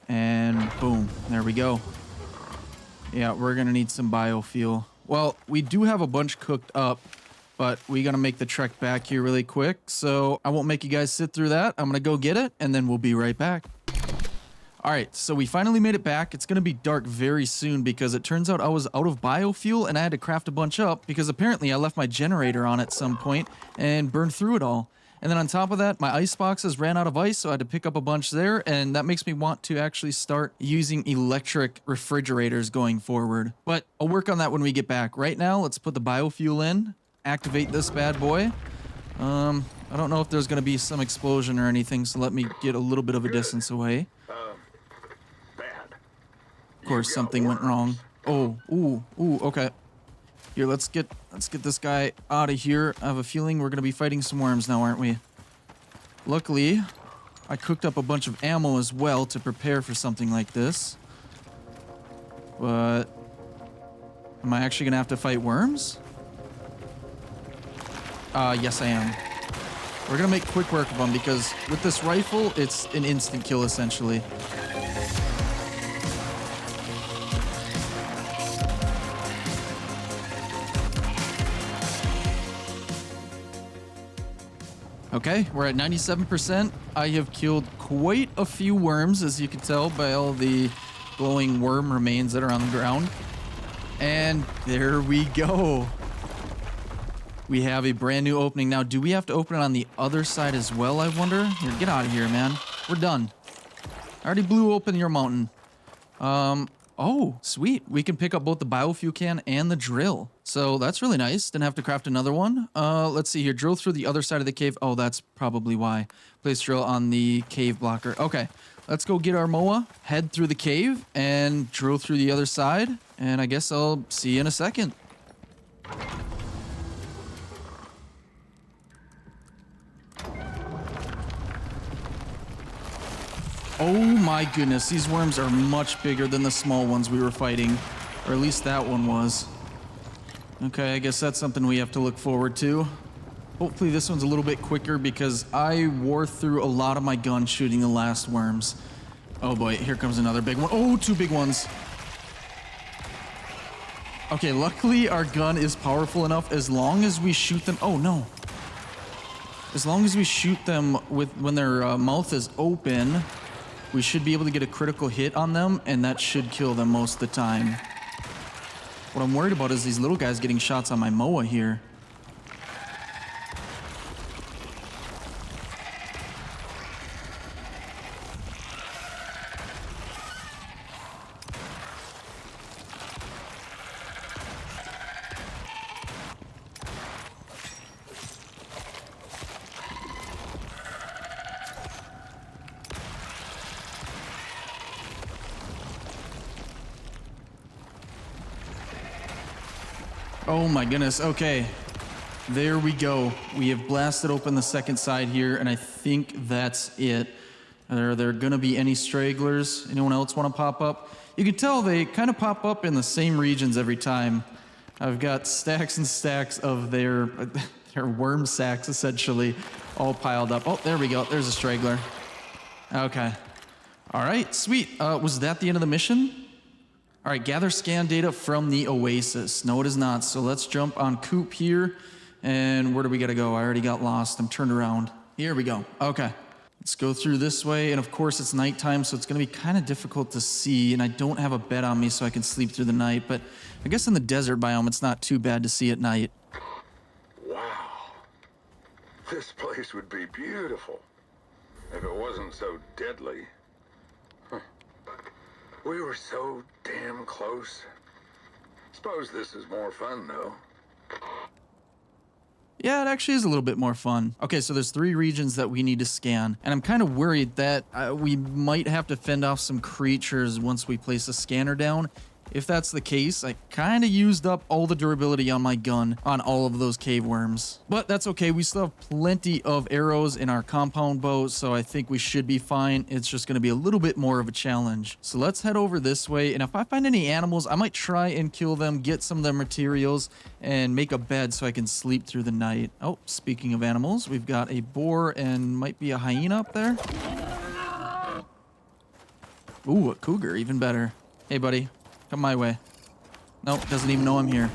And boom, there we go. Yeah, we're going to need some biofuel. Well, we do have a bunch cooked up, but we got to make the trek back here really quick. So I won't make you guys sit through that. I'm going to go get it, and then we'll be right back. All right, so we finally made it back. It's going to be dark very soon because it turns out I was out of biofuel and I had to craft a bunch up because apparently I left my generator on at some point and burned through it all. And then on top of that, my ice boxes ran out of ice, so I had to pick up a bunch there, and that makes me want to actually start using electric refrigerators going forward. But I'll work on that when we get back. Right now, let's put the biofuel in, activate this bad boy. I don't know if there's going to be some explosion or anything, so let me get a little bit of a distance away. Of course, something went wrong. Oh, ooh, okay. Here, let's get this guy out of here. I have a feeling we're gonna be fighting some worms now, aren't we? Luckily, I cooked up a bunch of ammo as well to prepare for something like this. But am I actually gonna have to fight worms? Yes I am. We're gonna make quick work of them because with this rifle, it's an instant kill essentially. Okay, we're at 97%. I have killed quite a few worms, as you can tell by all the glowing worm remains that are on the ground. And there we go. We have a brand new opening. Now, do we have to open it on the other side as well, I wonder? Here, get out of here, man. We're done. I already blew open your mountain. Oh, sweet. We can pick up both the biofuel can and the drill. So that's really nice. Didn't have to craft another one. Let's see here. Drill through the other side of the cave. Oh, that's probably why. Place drill on the cave blocker. Okay, let's go get our MOA, head through the cave, and drill through the other side. And I guess I'll see you in a second. Oh my goodness, these worms are much bigger than the small ones we were fighting. Or at least that one was. Okay, I guess that's something we have to look forward to. Hopefully this one's a little bit quicker because I wore through a lot of my gun shooting the last worms. Oh boy, here comes another big one. Oh, two big ones. Okay, luckily our gun is powerful enough as long as we shoot them. Oh no. As long as we shoot them when their mouth is open, we should be able to get a critical hit on them, and that should kill them most of the time. What I'm worried about is these little guys getting shots on my MOA here. Oh my goodness, okay. There we go. We have blasted open the second side here, and I think that's it. Are there gonna be any stragglers? Anyone else wanna pop up? You can tell they kind of pop up in the same regions every time. I've got stacks and stacks of their worm sacks, essentially, all piled up. Oh, there we go. There's a straggler. Okay. All right, sweet. Was that the end of the mission? All right, gather scan data from the Oasis. No, it is not. So let's jump on Coop here. And where do we gotta go? I already got lost. I'm turned around. Here we go. Okay. Let's go through this way. And of course, it's nighttime, so it's gonna be kind of difficult to see. And I don't have a bed on me so I can sleep through the night. But I guess in the desert biome, it's not too bad to see at night. Wow. This place would be beautiful if it wasn't so deadly. We were so damn close. Suppose this is more fun, though. Yeah, it actually is a little bit more fun. Okay, so there's 3 regions that we need to scan, and I'm kind of worried that we might have to fend off some creatures once we place a scanner down. If that's the case, I kind of used up all the durability on my gun on all of those cave worms. But that's okay, we still have plenty of arrows in our compound bow, so I think we should be fine. It's just going to be a little bit more of a challenge. So let's head over this way, and if I find any animals, I might try and kill them, get some of their materials, and make a bed so I can sleep through the night. Oh, speaking of animals, we've got a boar and might be a hyena up there. Ooh, a cougar, even better. Hey, buddy. Come my way. Nope, doesn't even know I'm here.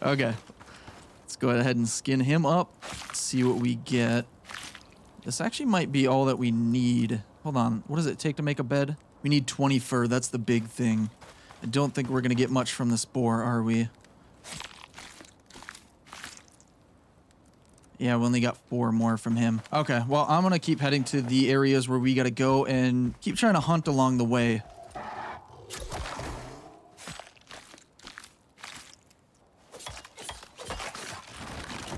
Okay. Let's go ahead and skin him up. See what we get. This actually might be all that we need. Hold on. What does it take to make a bed? We need 20 fur. That's the big thing. I don't think we're going to get much from this boar, are we? Yeah, we only got 4 more from him. Okay, well, I'm going to keep heading to the areas where we got to go and keep trying to hunt along the way.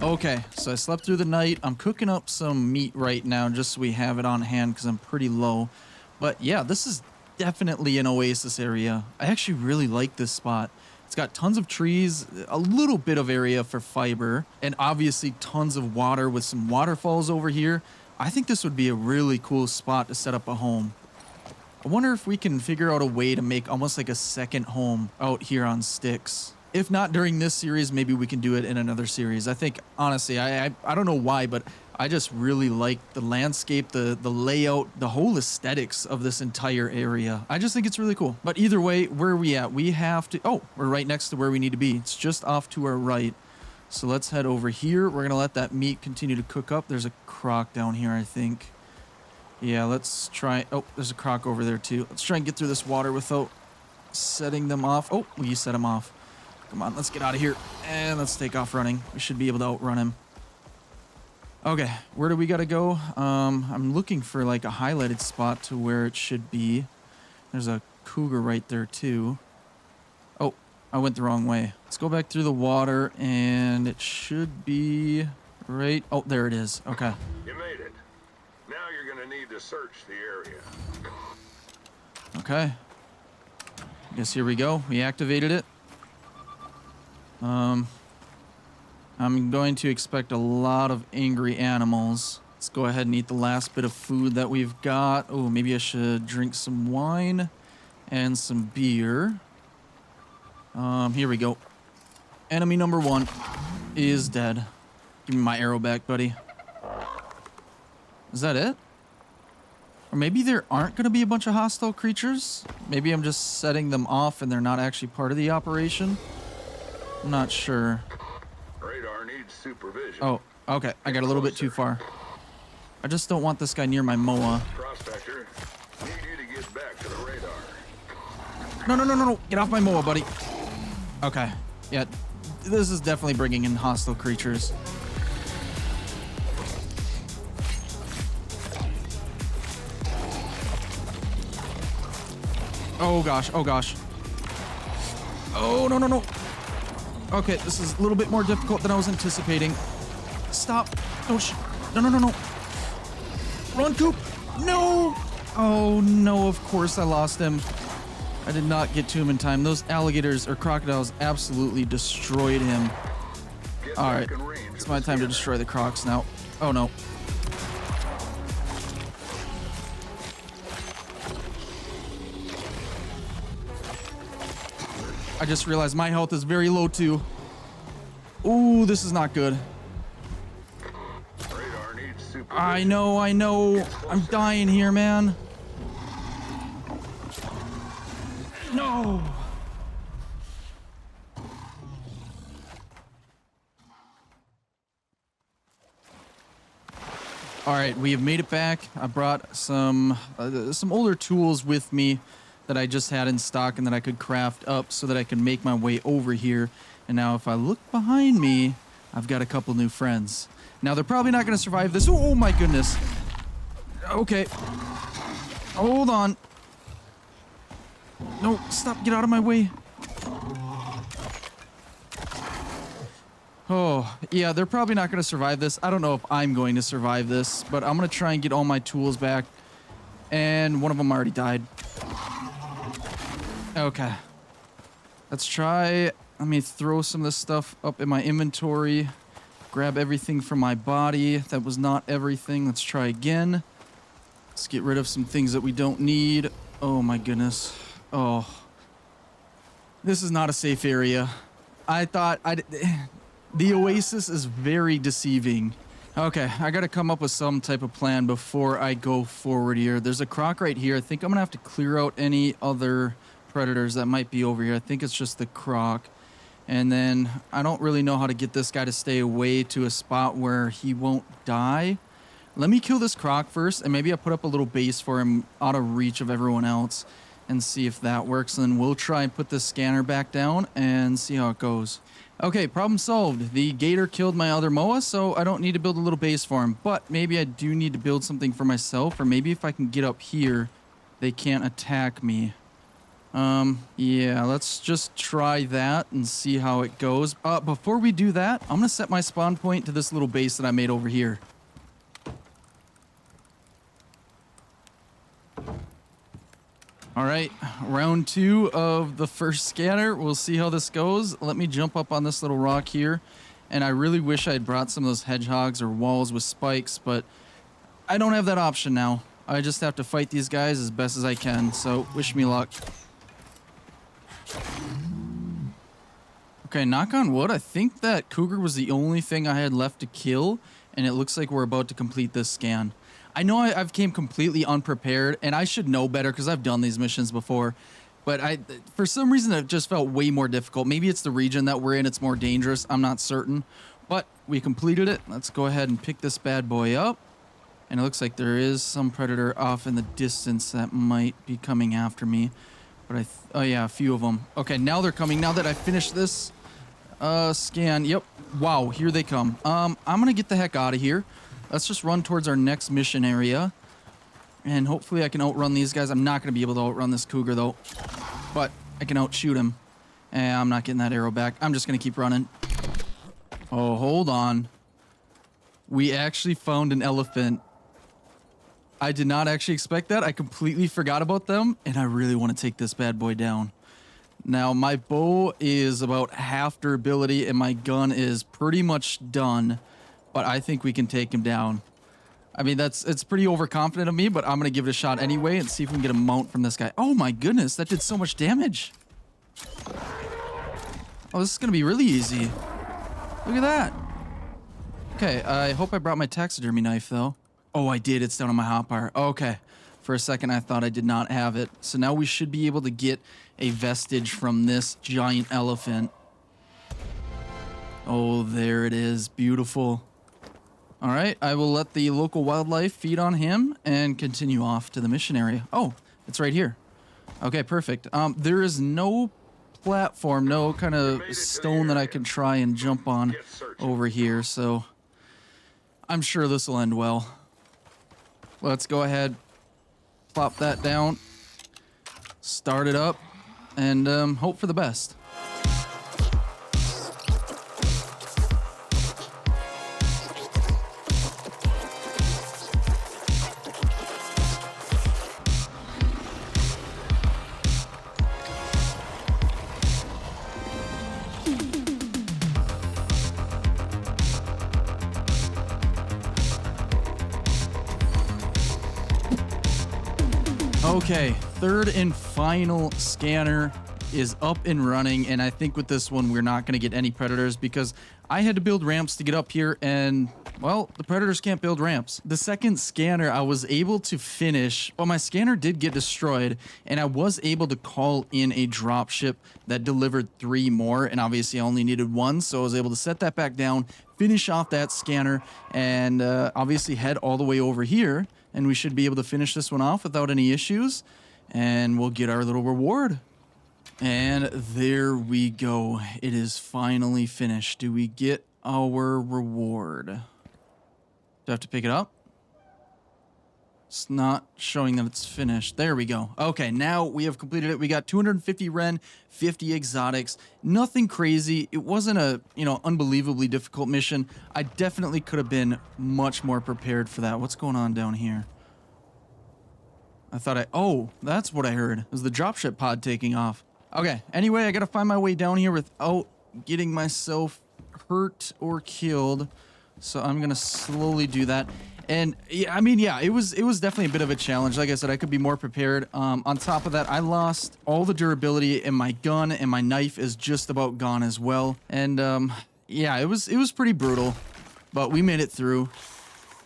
Okay, so I slept through the night. I'm cooking up some meat right now just so we have it on hand because I'm pretty low. But yeah, this is definitely an oasis area. I actually really like this spot. It's It's got tons of trees, a little bit of area for fiber, and obviously tons of water with some waterfalls over here. I think this would be a really cool spot to set up a home. I wonder if we can figure out a way to make almost like a second home out here on Styx. If not during this series, maybe we can do it in another series. I think, honestly, I don't know why, but I just really like the landscape, the layout, the whole aesthetics of this entire area. I just think it's really cool. But either way, where are we at? We have to... Oh, we're right next to where we need to be. It's just off to our right. So let's head over here. We're going to let that meat continue to cook up. There's a croc down here, I think. Yeah, let's try... Oh, there's a croc over there, too. Let's try and get through this water without setting them off. Oh, you set them off. Come on, let's get out of here. And let's take off running. We should be able to outrun him. Okay, where do we gotta go? I'm looking for like a highlighted spot to where it should be. There's a cougar right there too. Oh, I went the wrong way. Let's go back through the water and it should be right... Oh, there it is. Okay. You made it. Now you're gonna need to search the area. Okay. I guess here we go. We activated it. I'm going to expect a lot of angry animals. Let's go ahead and eat the last bit of food that we've got. Oh, maybe I should drink some wine and some beer. Here we go. Enemy number 1 is dead. Give me my arrow back, buddy. Is that it? Or maybe there aren't going to be a bunch of hostile creatures? Maybe I'm just setting them off and they're not actually part of the operation? I'm not sure. Radar needs supervision. Oh, okay. I got a little bit too far. I just don't want this guy near my MOA. Prospector, need you to get back to the radar. No. Get off my MOA, buddy. Okay. Yeah, this is definitely bringing in hostile creatures. Oh, gosh. Oh, gosh. Oh, no. Okay, this is a little bit more difficult than I was anticipating. Stop. No. Run, Coop. No. Oh, no, of course I lost him. I did not get to him in time. Those alligators or crocodiles absolutely destroyed him. All right, it's my time to destroy the crocs now. Oh, no. I just realized my health is very low too. Ooh, this is not good. Radar needs supervision. I know. I'm dying here, man. No. All right, we have made it back. I brought some older tools with me that I just had in stock and that I could craft up so that I could make my way over here. And now if I look behind me, I've got a couple new friends. Now they're probably not going to survive this. Oh my goodness. Okay. Hold on. No, stop. Get out of my way. Oh, yeah, they're probably not going to survive this. I don't know if I'm going to survive this, but I'm going to try and get all my tools back. And one of them already died. Okay. Let's try... Let me throw some of this stuff up in my inventory. Grab everything from my body. That was not everything. Let's try again. Let's get rid of some things that we don't need. Oh my goodness. Oh. This is not a safe area. I thought the oasis is very deceiving. Okay, I gotta come up with some type of plan before I go forward here. There's a croc right here. I think I'm gonna have to clear out any other predators that might be over here. I think it's just the croc. And then I don't really know how to get this guy to stay away to a spot where he won't die. Let me kill this croc first, and maybe I'll put up a little base for him out of reach of everyone else and see if that works. And then we'll try and put this scanner back down and see how it goes. Okay, problem solved. The gator killed my other MOA, so I don't need to build a little base for him. But maybe I do need to build something for myself, or maybe if I can get up here, they can't attack me. Yeah, let's just try that and see how it goes. Before we do that, I'm gonna set my spawn point to this little base that I made over here. All right, round 2 of the first scanner. We'll see how this goes. Let me jump up on this little rock here. And I really wish I had brought some of those hedgehogs or walls with spikes, but I don't have that option now. I just have to fight these guys as best as I can, so wish me luck. Okay, knock on wood. I think that cougar was the only thing I had left to kill, and it looks like we're about to complete this scan. I know I've came completely unprepared, and I should know better because I've done these missions before, but for some reason it just felt way more difficult. Maybe it's the region that we're in, it's more dangerous, I'm not certain, but we completed it. Let's go ahead and pick this bad boy up, and it looks like there is some predator off in the distance that might be coming after me, but oh yeah, a few of them. Okay, now they're coming. Now that I finished this scan, yep, wow, here they come. I'm gonna get the heck out of here. Let's just run towards our next mission area. And hopefully I can outrun these guys. I'm not going to be able to outrun this cougar, though. But I can outshoot him. And I'm not getting that arrow back. I'm just going to keep running. Oh, hold on. We actually found an elephant. I did not actually expect that. I completely forgot about them. And I really want to take this bad boy down. Now, my bow is about half durability. And my gun is pretty much done. But I think we can take him down. I mean, it's pretty overconfident of me, but I'm going to give it a shot anyway and see if we can get a mount from this guy. Oh my goodness, that did so much damage. Oh, this is going to be really easy. Look at that. Okay, I hope I brought my taxidermy knife, though. Oh, I did. It's down on my hotbar. Okay. For a second, I thought I did not have it. So now we should be able to get a vestige from this giant elephant. Oh, there it is. Beautiful. All right, I will let the local wildlife feed on him and continue off to the mission area. Oh, it's right here. Okay, perfect. There is no platform, no kind of stone that I can try and jump on over here, so I'm sure this will end well. Let's go ahead, plop that down, start it up, and hope for the best. Okay, third and final scanner is up and running, and I think with this one we're not going to get any predators because I had to build ramps to get up here, and well, the predators can't build ramps. The second scanner I was able to finish, but my scanner did get destroyed, and I was able to call in a dropship that delivered 3 more, and obviously I only needed 1, so I was able to set that back down, finish off that scanner, and obviously head all the way over here, and we should be able to finish this one off without any issues, and we'll get our little reward. And there we go. It is finally finished. Do we get our reward? Do I have to pick it up? It's not showing that it's finished. There we go. Okay, now we have completed it. We got 250 Ren, 50 exotics. Nothing crazy. It wasn't a, unbelievably difficult mission. I definitely could have been much more prepared for that. What's going on down here? Oh, that's what I heard. It was the dropship pod taking off. Okay, anyway, I gotta find my way down here without getting myself hurt or killed. So I'm gonna slowly do that. And yeah, I mean, yeah, it was definitely a bit of a challenge. Like I said, I could be more prepared. On top of that, I lost all the durability in my gun, and my knife is just about gone as well. And yeah, it was pretty brutal, but we made it through.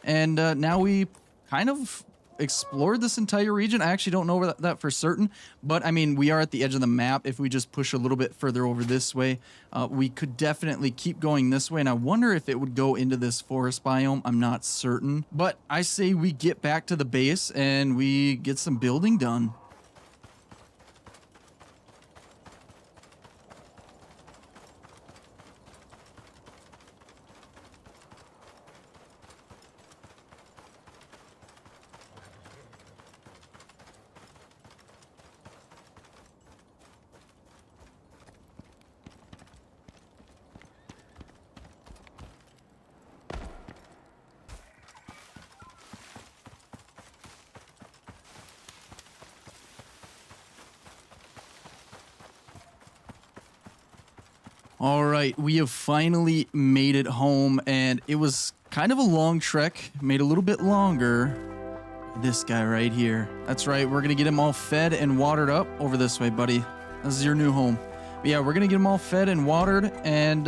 And now we kind of explored this entire region. I actually don't know that for certain, but I mean, we are at the edge of the map. If we just push a little bit further over this way, we could definitely keep going this way, and I wonder if it would go into this forest biome. I'm not certain, but I say we get back to the base and we get some building done. All right, we have finally made it home, and it was kind of a long trek, made a little bit longer. This guy right here. That's right, we're gonna get him all fed and watered up. Over this way, buddy. This is your new home. But yeah, we're gonna get him all fed and watered, and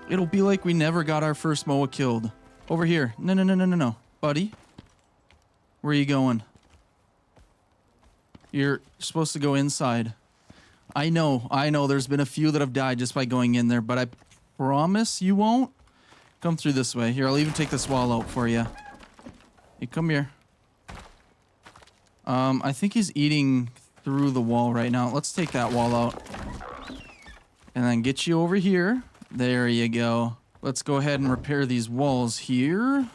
it'll be like we never got our first Moa killed. Over here. No, buddy. Where are you going? You're supposed to go inside. I know, there's been a few that have died just by going in there, but I promise you won't. Come through this way. Here, I'll even take this wall out for you. Hey, come here. I think he's eating through the wall right now. Let's take that wall out. And then get you over here. There you go. Let's go ahead and repair these walls here.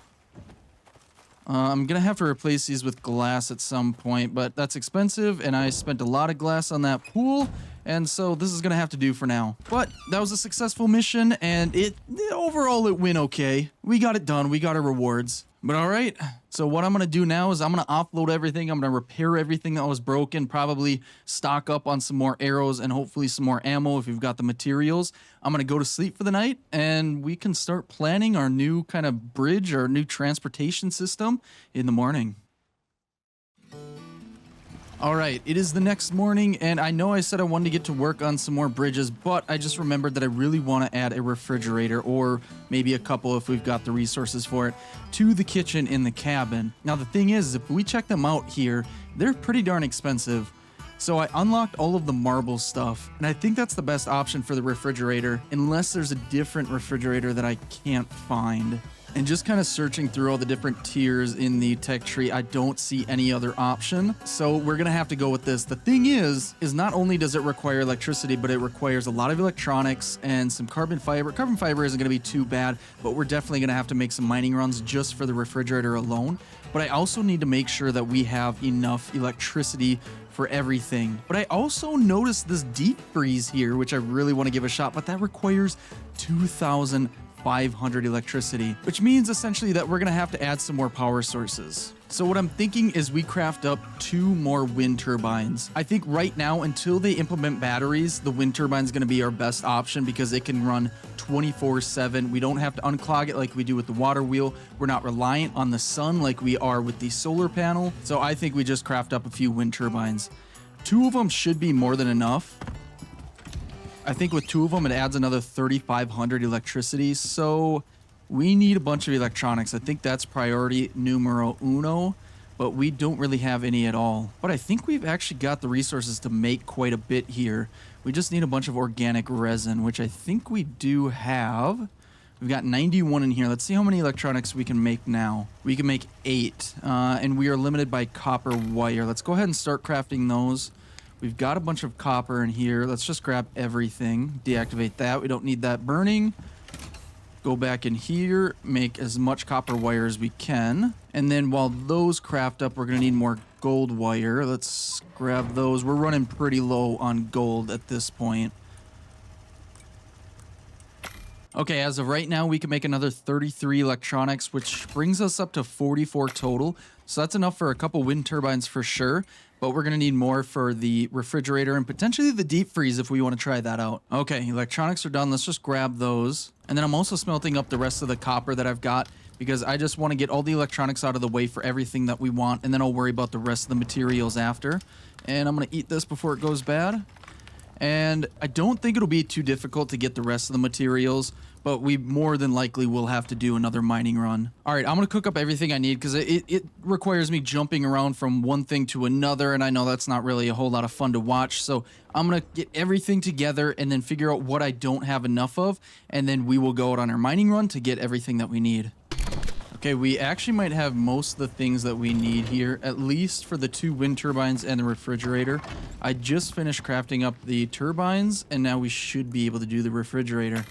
I'm gonna have to replace these with glass at some point, but that's expensive, and I spent a lot of glass on that pool, and so this is gonna have to do for now. But that was a successful mission, and overall it went okay. We got it done. We got our rewards. But all right, so what I'm gonna do now is I'm gonna offload everything. I'm gonna repair everything that was broken, probably stock up on some more arrows and hopefully some more ammo if you've got the materials. I'm gonna go to sleep for the night, and we can start planning our new kind of bridge, our new transportation system in the morning. All right, it is the next morning, and I know I said I wanted to get to work on some more bridges, but I just remembered that I really want to add a refrigerator, or maybe a couple if we've got the resources for it, to the kitchen in the cabin. Now, the thing is, if we check them out here, they're pretty darn expensive. So I unlocked all of the marble stuff, and I think that's the best option for the refrigerator, unless there's a different refrigerator that I can't find. And just kind of searching through all the different tiers in the tech tree, I don't see any other option. So we're gonna have to go with this. The thing is not only does it require electricity, but it requires a lot of electronics and some carbon fiber. Carbon fiber isn't gonna be too bad, but we're definitely gonna have to make some mining runs just for the refrigerator alone. But I also need to make sure that we have enough electricity for everything. But I also noticed this deep freeze here, which I really want to give a shot, but that requires 2,500 electricity, which means essentially that we're gonna have to add some more power sources. So what I'm thinking is we craft up 2 more wind turbines. I think right now, until they implement batteries, the wind turbine is gonna be our best option because it can run 24/7. We don't have to unclog it like we do with the water wheel. We're not reliant on the sun like we are with the solar panel. So I think we just craft up a few wind turbines. 2 of them should be more than enough. I think with 2 of them, it adds another 3,500 electricity. So we need a bunch of electronics. I think that's priority numero uno, but we don't really have any at all. But I think we've actually got the resources to make quite a bit here. We just need a bunch of organic resin, which I think we do have. We've got 91 in here. Let's see how many electronics we can make now. We can make 8, and we are limited by copper wire. Let's go ahead and start crafting those. We've got a bunch of copper in here. Let's just grab everything. Deactivate that. We don't need that burning. Go back in here. Make as much copper wire as we can. And then while those craft up, we're going to need more gold wire. Let's grab those. We're running pretty low on gold at this point. Okay, as of right now, we can make another 33 electronics, which brings us up to 44 total. So that's enough for a couple wind turbines for sure. But we're going to need more for the refrigerator and potentially the deep freeze if we want to try that out. Okay, electronics are done. Let's just grab those. And then I'm also smelting up the rest of the copper that I've got because I just want to get all the electronics out of the way for everything that we want. And then I'll worry about the rest of the materials after. And I'm going to eat this before it goes bad. And I don't think it'll be too difficult to get the rest of the materials, but we more than likely will have to do another mining run. All right, I'm gonna cook up everything I need because it requires me jumping around from one thing to another, and I know that's not really a whole lot of fun to watch. So I'm gonna get everything together and then figure out what I don't have enough of, and then we will go out on our mining run to get everything that we need. Okay, we actually might have most of the things that we need here, at least for the 2 wind turbines and the refrigerator. I just finished crafting up the turbines, and now we should be able to do the refrigerator.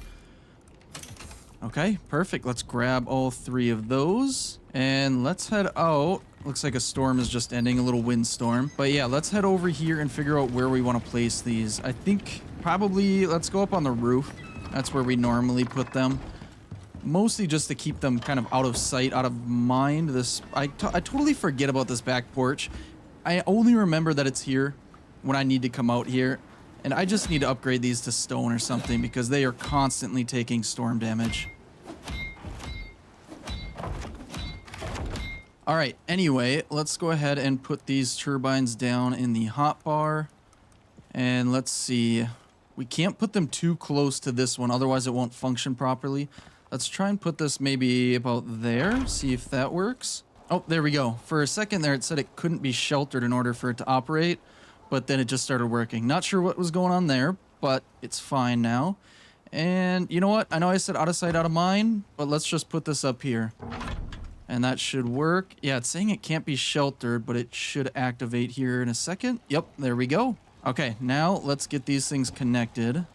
Okay, perfect. Let's grab all 3 of those, and let's head out. Looks like a storm is just ending, a little windstorm. But yeah, let's head over here and figure out where we want to place these. I think probably let's go up on the roof. That's where we normally put them. Mostly just to keep them kind of out of sight, out of mind. I totally forget about this back porch. I only remember that it's here when I need to come out here. And I just need to upgrade these to stone or something because they are constantly taking storm damage. All right, anyway, let's go ahead and put these turbines down in the hotbar. And let's see. We can't put them too close to this one, otherwise it won't function properly. Let's try and put this maybe about there, see if that works. Oh, there we go. For a second there, it said it couldn't be sheltered in order for it to operate, but then it just started working. Not sure what was going on there, but it's fine now. And you know what? I know I said out of sight, out of mind, but let's just put this up here. And that should work. Yeah, it's saying it can't be sheltered, but it should activate here in a second. Yep, there we go. Okay, now let's get these things connected.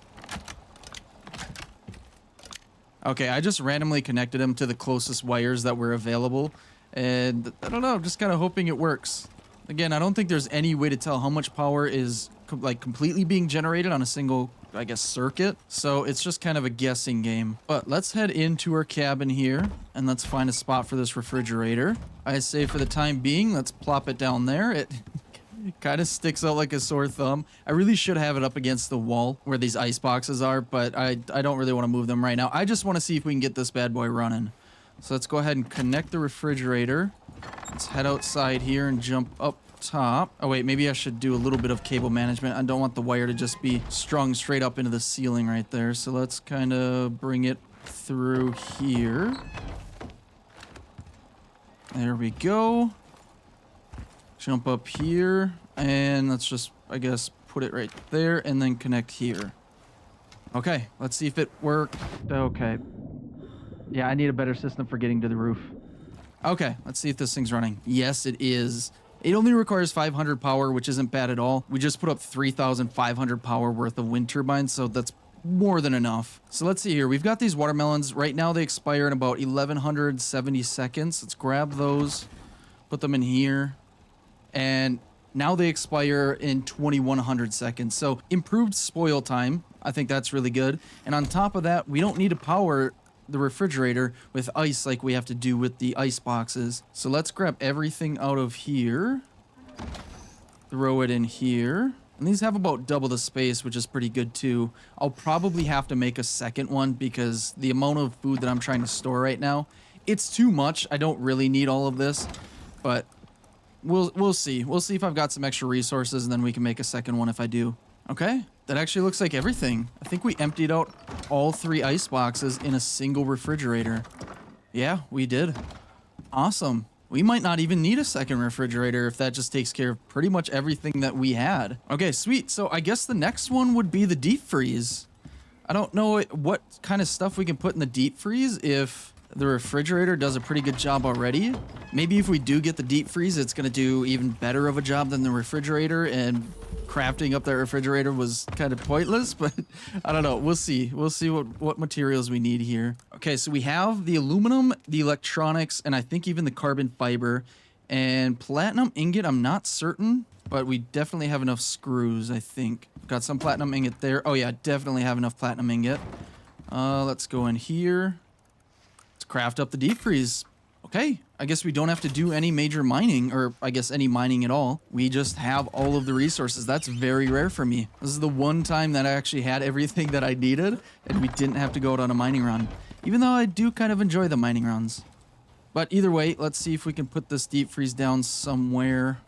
Okay, I just randomly connected them to the closest wires that were available. And I don't know, I'm just kind of hoping it works. Again, I don't think there's any way to tell how much power is like completely being generated on a single, I guess, circuit. So it's just kind of a guessing game. But let's head into our cabin here and let's find a spot for this refrigerator. I say for the time being, let's plop it down there. It kind of sticks out like a sore thumb. I really should have it up against the wall where these ice boxes are, but I don't really want to move them right now. I just want to see if we can get this bad boy running. So let's go ahead and connect the refrigerator. Let's head outside here and jump up top. Oh wait, maybe I should do a little bit of cable management. I don't want the wire to just be strung straight up into the ceiling right there. So let's kind of bring it through here. There we go. Jump up here and let's just, I guess, put it right there and then connect here. Okay, let's see if it worked. Okay. Yeah, I need a better system for getting to the roof. Okay, let's see if this thing's running. Yes, it is. It only requires 500 power, which isn't bad at all. We just put up 3,500 power worth of wind turbines, so that's more than enough. So let's see here. We've got these watermelons. Right now they expire in about 1,170 seconds. Let's grab those, put them in here, and now they expire in 2,100 seconds. So improved spoil time. I think that's really good. And on top of that, we don't need to power the refrigerator with ice like we have to do with the ice boxes. So let's grab everything out of here, throw it in here, and these have about double the space, which is pretty good too. I'll probably have to make a second one because the amount of food that I'm trying to store right now, it's too much. I don't really need all of this, but we'll see. We'll see if I've got some extra resources and then we can make a second one if I do. Okay, that actually looks like everything. I think we emptied out all 3 ice boxes in a single refrigerator. Yeah, we did. Awesome. We might not even need a second refrigerator if that just takes care of pretty much everything that we had. Okay, sweet. So I guess the next one would be the deep freeze. I don't know what kind of stuff we can put in the deep freeze if the refrigerator does a pretty good job already. Maybe if we do get the deep freeze, it's going to do even better of a job than the refrigerator, and crafting up that refrigerator was kind of pointless, but I don't know. We'll see. We'll see what materials we need here. Okay, so we have the aluminum, the electronics, and I think even the carbon fiber. And platinum ingot, I'm not certain, but we definitely have enough screws, I think. Got some platinum ingot there. Oh yeah, definitely have enough platinum ingot. Let's go in here. Let's craft up the deep freeze. Okay, I guess we don't have to do any major mining, or I guess any mining at all. We just have all of the resources. That's very rare for me. This is the one time that I actually had everything that I needed, and we didn't have to go out on a mining run. Even though I do kind of enjoy the mining runs. But either way, let's see if we can put this deep freeze down somewhere.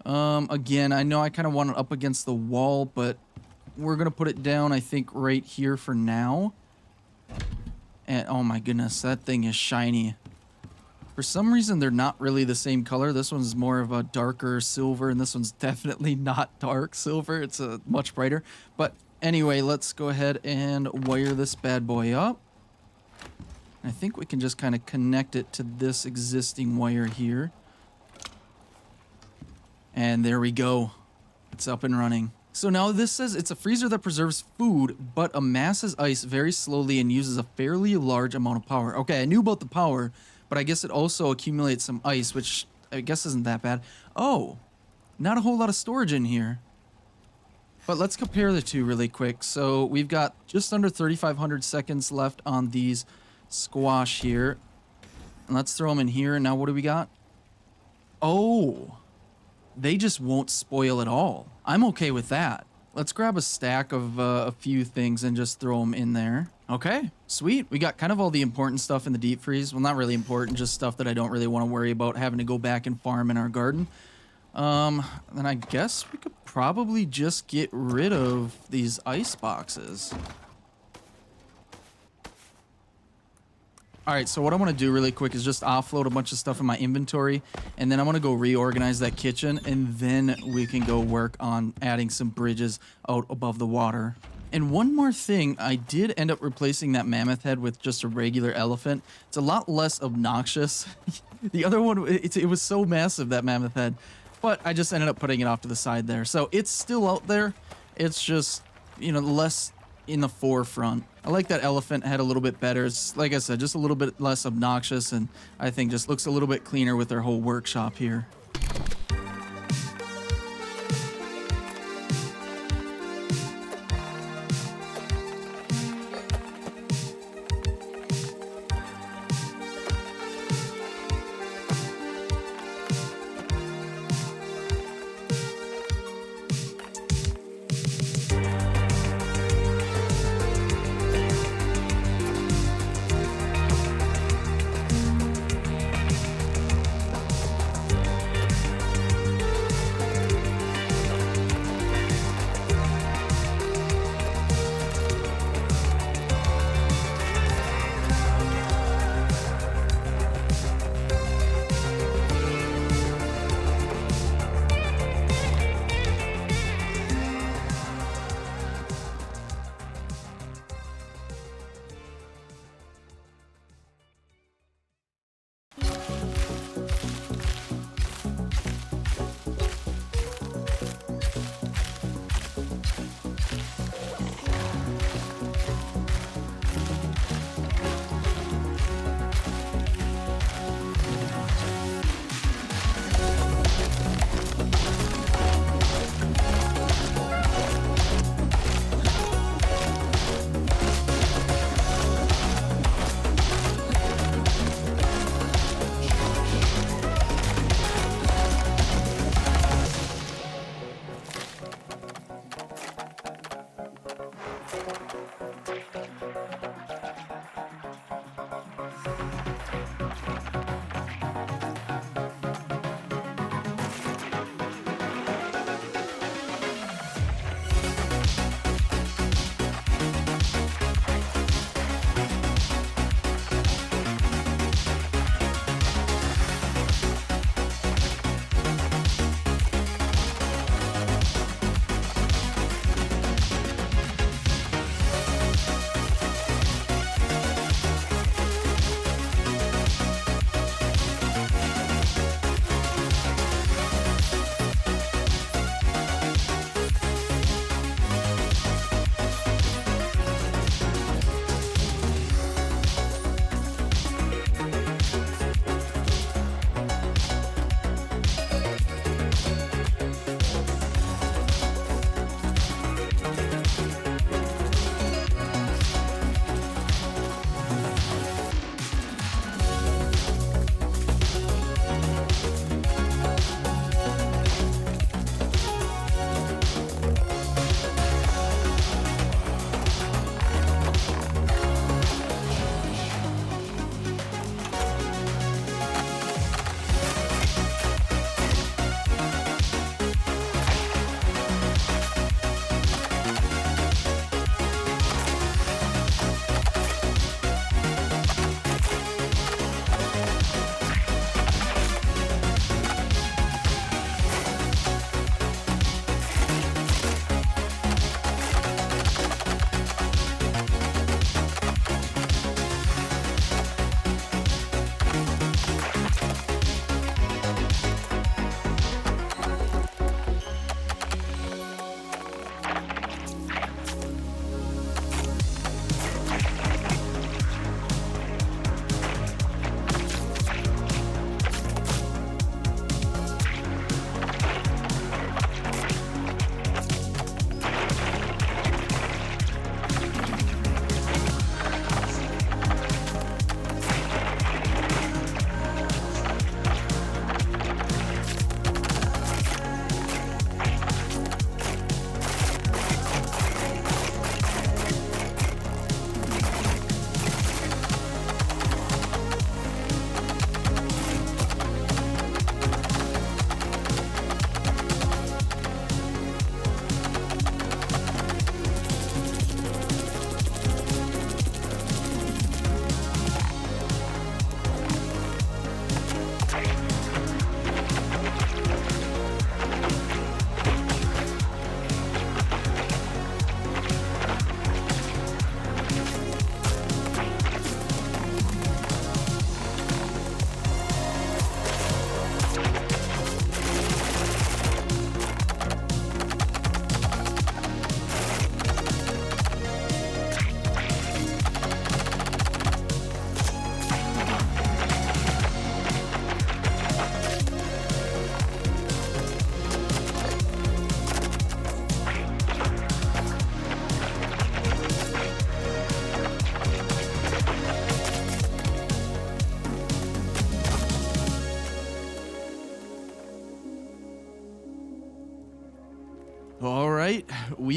Again, I know I kind of want it up against the wall, but we're going to put it down, I think, right here for now. And oh my goodness, that thing is shiny. For some reason, they're not really the same color. This one's more of a darker silver, and this one's definitely not dark silver. It's a much brighter. But anyway, let's go ahead and wire this bad boy up. I think we can just kind of connect it to this existing wire here. And there we go. It's up and running. So now this says it's a freezer that preserves food, but amasses ice very slowly and uses a fairly large amount of power. Okay, I knew about the power, but I guess it also accumulates some ice, which I guess isn't that bad. Oh, not a whole lot of storage in here. But let's compare the two really quick. So we've got just under 3,500 seconds left on these squash here. And let's throw them in here. And now what do we got? Oh, they just won't spoil at all. I'm okay with that. Let's grab a stack of a few things and just throw them in there. Okay, sweet. We got kind of all the important stuff in the deep freeze. Well, not really important, just stuff that I don't really want to worry about having to go back and farm in our garden. Then I guess we could probably just get rid of these ice boxes. All right, so what I want to do really quick is just offload a bunch of stuff in my inventory, and then I want to go reorganize that kitchen, and then we can go work on adding some bridges out above the water. And one more thing, I did end up replacing that mammoth head with just a regular elephant. It's a lot less obnoxious. The other one, it was so massive, that mammoth head, but I just ended up putting it off to the side there. So it's still out there. It's just, you know, less in the forefront. I like that elephant head a little bit better. It's, like I said, just a little bit less obnoxious, and I think just looks a little bit cleaner with their whole workshop here.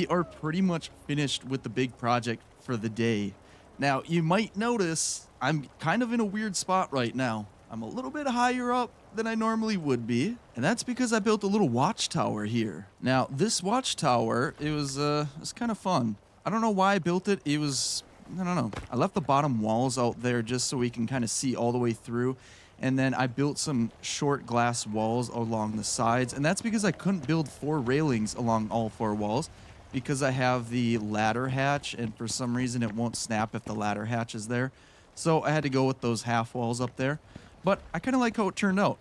we are pretty much finished with the big project for the day. Now, you might notice I'm kind of in a weird spot right now. I'm a little bit higher up than I normally would be, and that's because I built a little watchtower here. Now, this watchtower, it's kind of fun. I don't know why I built it. I don't know. I left the bottom walls out there just so we can kind of see all the way through. And then I built some short glass walls along the sides. And that's because I couldn't build 4 railings along all 4 walls because I have the ladder hatch. And for some reason, it won't snap if the ladder hatch is there. So I had to go with those half walls up there. But I kind of like how it turned out.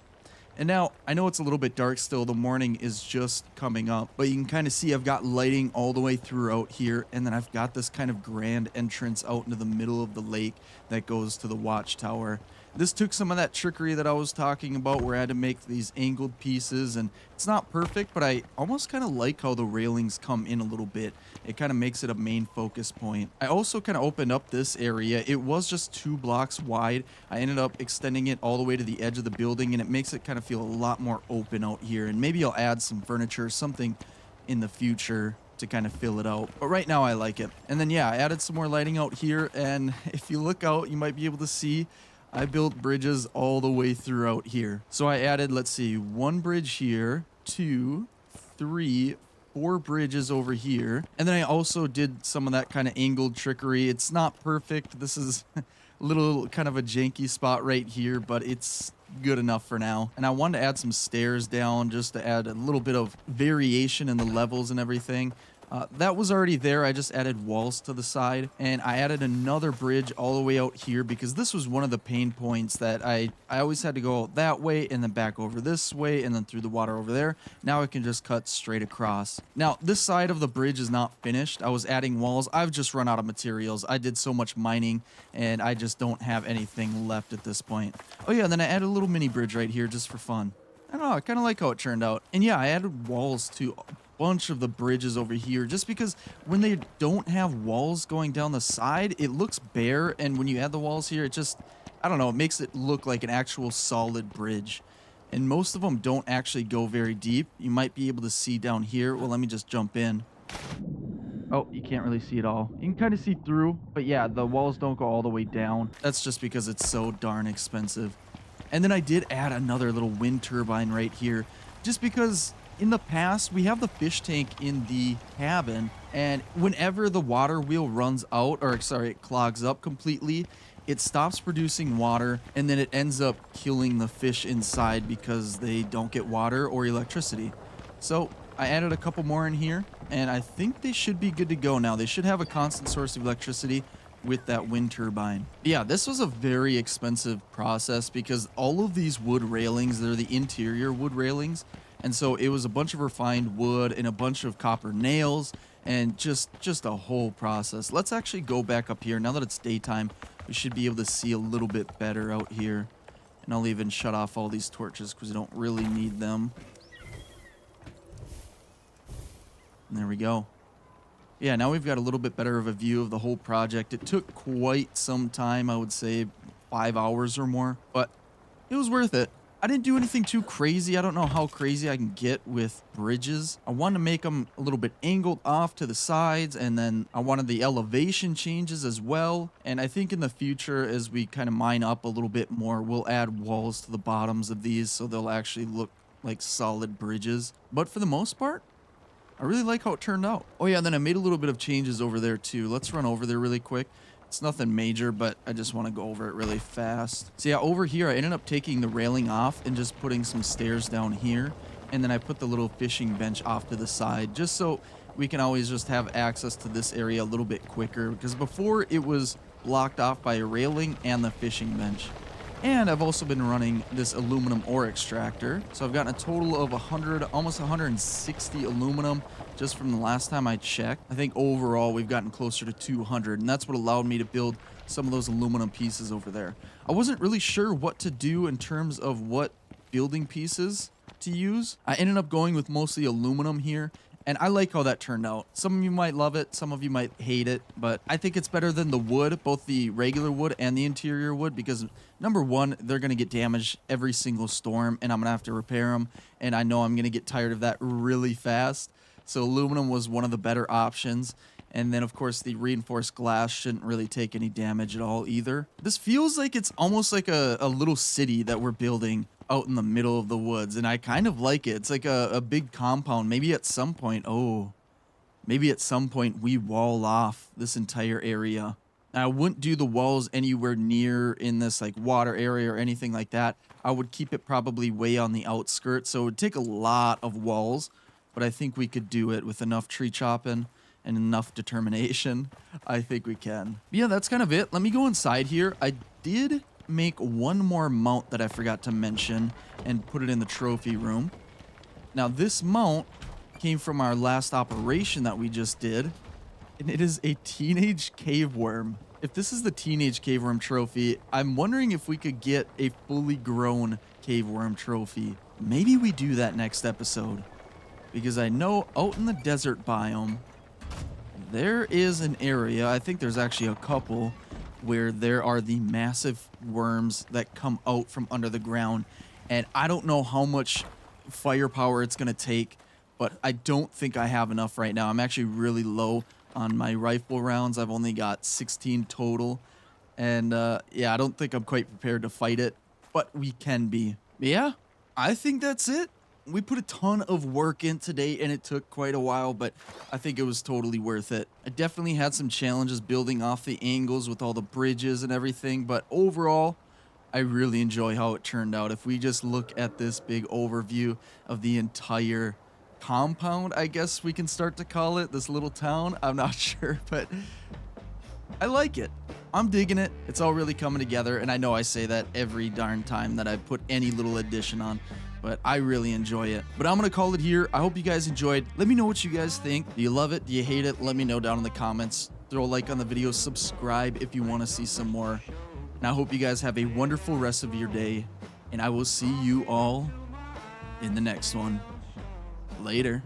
And now, I know it's a little bit dark still, the morning is just coming up, but you can kind of see I've got lighting all the way throughout here, and then I've got this kind of grand entrance out into the middle of the lake that goes to the watchtower. This took some of that trickery that I was talking about where I had to make these angled pieces, and it's not perfect, but I almost kind of like how the railings come in a little bit. It kind of makes it a main focus point. I also kind of opened up this area. It was just 2 blocks wide. I ended up extending it all the way to the edge of the building, and it makes it kind of feel a lot more open out here. And maybe I'll add some furniture or something in the future to kind of fill it out. But right now I like it. And then yeah, I added some more lighting out here, and if you look out, you might be able to see I built bridges all the way throughout here. So I added, let's see, 1 bridge here, 2, 3, 4 bridges over here. And then I also did some of that kind of angled trickery. It's not perfect. This is a little kind of a janky spot right here, but it's good enough for now. And I wanted to add some stairs down just to add a little bit of variation in the levels and everything. That was already there. I just added walls to the side, and I added another bridge all the way out here because this was one of the pain points that I always had to go out that way and then back over this way and then through the water over there. Now I can just cut straight across. Now, this side of the bridge is not finished. I was adding walls. I've just run out of materials. I did so much mining, and I just don't have anything left at this point. Oh yeah, and then I added a little mini bridge right here just for fun. I don't know, I kind of like how it turned out. And yeah, I added walls to bunch of the bridges over here just because when they don't have walls going down the side, it looks bare, and when you add the walls here, it just, I don't know, it makes it look like an actual solid bridge. And most of them don't actually go very deep. You might be able to see down here. Well, let me just jump in. Oh, you can't really see it all. You can kind of see through, but yeah, the walls don't go all the way down. That's just because it's so darn expensive. And then I did add another little wind turbine right here just because in the past, we have the fish tank in the cabin, and whenever the water wheel runs out, or sorry, it clogs up completely, it stops producing water, and then it ends up killing the fish inside because they don't get water or electricity. So I added a couple more in here, and I think they should be good to go now. They should have a constant source of electricity with that wind turbine. Yeah, this was a very expensive process because all of these wood railings, they're the interior wood railings. And so it was a bunch of refined wood and a bunch of copper nails and just a whole process. Let's actually go back up here. Now that it's daytime, we should be able to see a little bit better out here. And I'll even shut off all these torches because we don't really need them. And there we go. Yeah, now we've got a little bit better of a view of the whole project. It took quite some time, I would say 5 hours or more, but it was worth it. I didn't do anything too crazy. I don't know how crazy I can get with bridges. I wanted to make them a little bit angled off to the sides, and then I wanted the elevation changes as well. And I think in the future, as we kind of mine up a little bit more, we'll add walls to the bottoms of these so they'll actually look like solid bridges. But for the most part, I really like how it turned out. Oh yeah, and then I made a little bit of changes over there too. Let's run over there really quick. It's nothing major, but I just want to go over it really fast. So yeah, over here, I ended up taking the railing off and just putting some stairs down here. And then I put the little fishing bench off to the side, just so we can always just have access to this area a little bit quicker. Because before, it was blocked off by a railing and the fishing bench. And I've also been running this aluminum ore extractor. So I've gotten a total of 100, almost 160 aluminum just from the last time I checked. I think overall we've gotten closer to 200, and that's what allowed me to build some of those aluminum pieces over there. I wasn't really sure what to do in terms of what building pieces to use. I ended up going with mostly aluminum here, and I like how that turned out. Some of you might love it, some of you might hate it, but I think it's better than the wood, both the regular wood and the interior wood, because number one, they're going to get damaged every single storm, and I'm going to have to repair them, and I know I'm going to get tired of that really fast. So aluminum was one of the better options. And then, of course, the reinforced glass shouldn't really take any damage at all either. This feels like it's almost like a little city that we're building out in the middle of the woods. And I kind of like it. It's like a big compound. Maybe at some point, we wall off this entire area. Now, I wouldn't do the walls anywhere near in this like water area or anything like that. I would keep it probably way on the outskirts. So it would take a lot of walls. But I think we could do it with enough tree chopping and enough determination. I think we can. Yeah, that's kind of it. Let me go inside here. I did make one more mount that I forgot to mention and put it in the trophy room. Now, this mount came from our last operation that we just did, and it is a teenage cave worm. If this is the teenage cave worm trophy, I'm wondering if we could get a fully grown cave worm trophy. Maybe we do that next episode, because I know out in the desert biome, there is an area, I think there's actually a couple, where there are the massive worms that come out from under the ground. And I don't know how much firepower it's going to take, but I don't think I have enough right now. I'm actually really low on my rifle rounds. I've only got 16 total. And yeah, I don't think I'm quite prepared to fight it, but we can be. But yeah, I think that's it. We put a ton of work in today, and it took quite a while, but I think it was totally worth it. I definitely had some challenges building off the angles with all the bridges and everything, but overall, I really enjoy how it turned out. If we just look at this big overview of the entire compound, I guess we can start to call it, this little town, I'm not sure, but I like it. I'm digging it. It's all really coming together, and I know I say that every darn time that I put any little addition on, but I really enjoy it. But I'm going to call it here. I hope you guys enjoyed. Let me know what you guys think. Do you love it? Do you hate it? Let me know down in the comments. Throw a like on the video. Subscribe if you want to see some more. And I hope you guys have a wonderful rest of your day. And I will see you all in the next one. Later.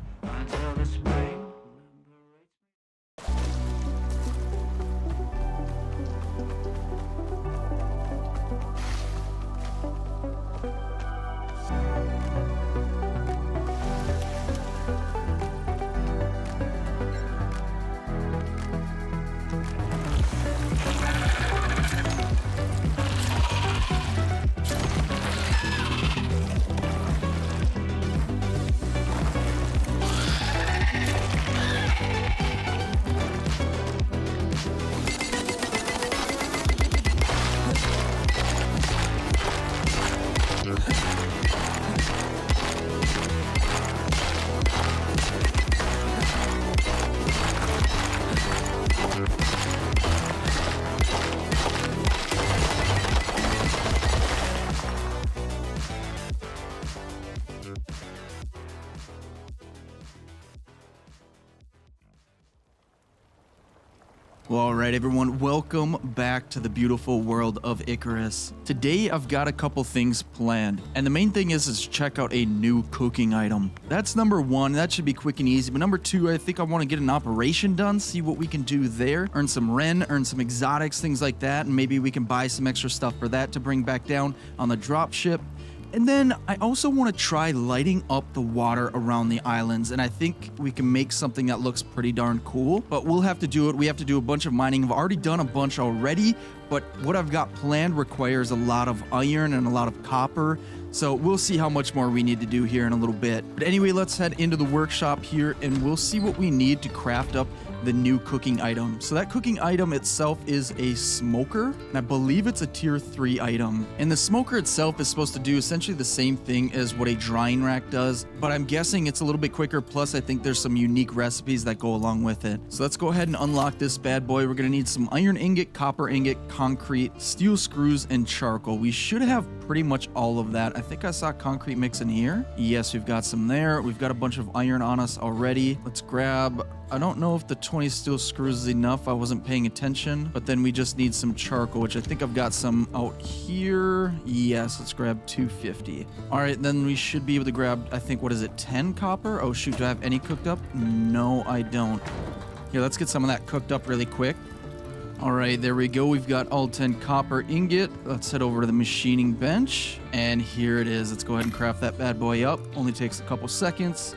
Well, all right, everyone, welcome back to the beautiful world of Icarus. Today, I've got a couple things planned, and the main thing is check out a new cooking item. That's number one. That should be quick and easy. But number two, I think I want to get an operation done, see what we can do there, earn some ren, earn some exotics, things like that, and maybe we can buy some extra stuff for that to bring back down on the dropship. And then I also want to try lighting up the water around the islands, and I think we can make something that looks pretty darn cool, but we'll have to do it. We have to do a bunch of mining. I've already done a bunch already, but what I've got planned requires a lot of iron and a lot of copper, so we'll see how much more we need to do here in a little bit. But anyway, let's head into the workshop here, and we'll see what we need to craft up the new cooking item. So that cooking item itself is a smoker, and I believe it's a tier 3 item. And the smoker itself is supposed to do essentially the same thing as what a drying rack does, but I'm guessing it's a little bit quicker, plus I think there's some unique recipes that go along with it. So let's go ahead and unlock this bad boy. We're gonna need some iron ingot, copper ingot, concrete, steel screws, and charcoal. We should have pretty much all of that. I think I saw concrete mix in here. Yes, we've got some there. We've got a bunch of iron on us already. Let's grab, I don't know if the 20 steel screws is enough. I wasn't paying attention, but then we just need some charcoal, which I think I've got some out here. Yes, let's grab 250. All right, then we should be able to grab, I think, what is it, 10 copper? Oh shoot, do I have any cooked up? No, I don't. Here, let's get some of that cooked up really quick. All right, there we go. We've got all 10 copper ingot. Let's head over to the machining bench, and here it is. Let's go ahead and craft that bad boy up. Only takes a couple seconds.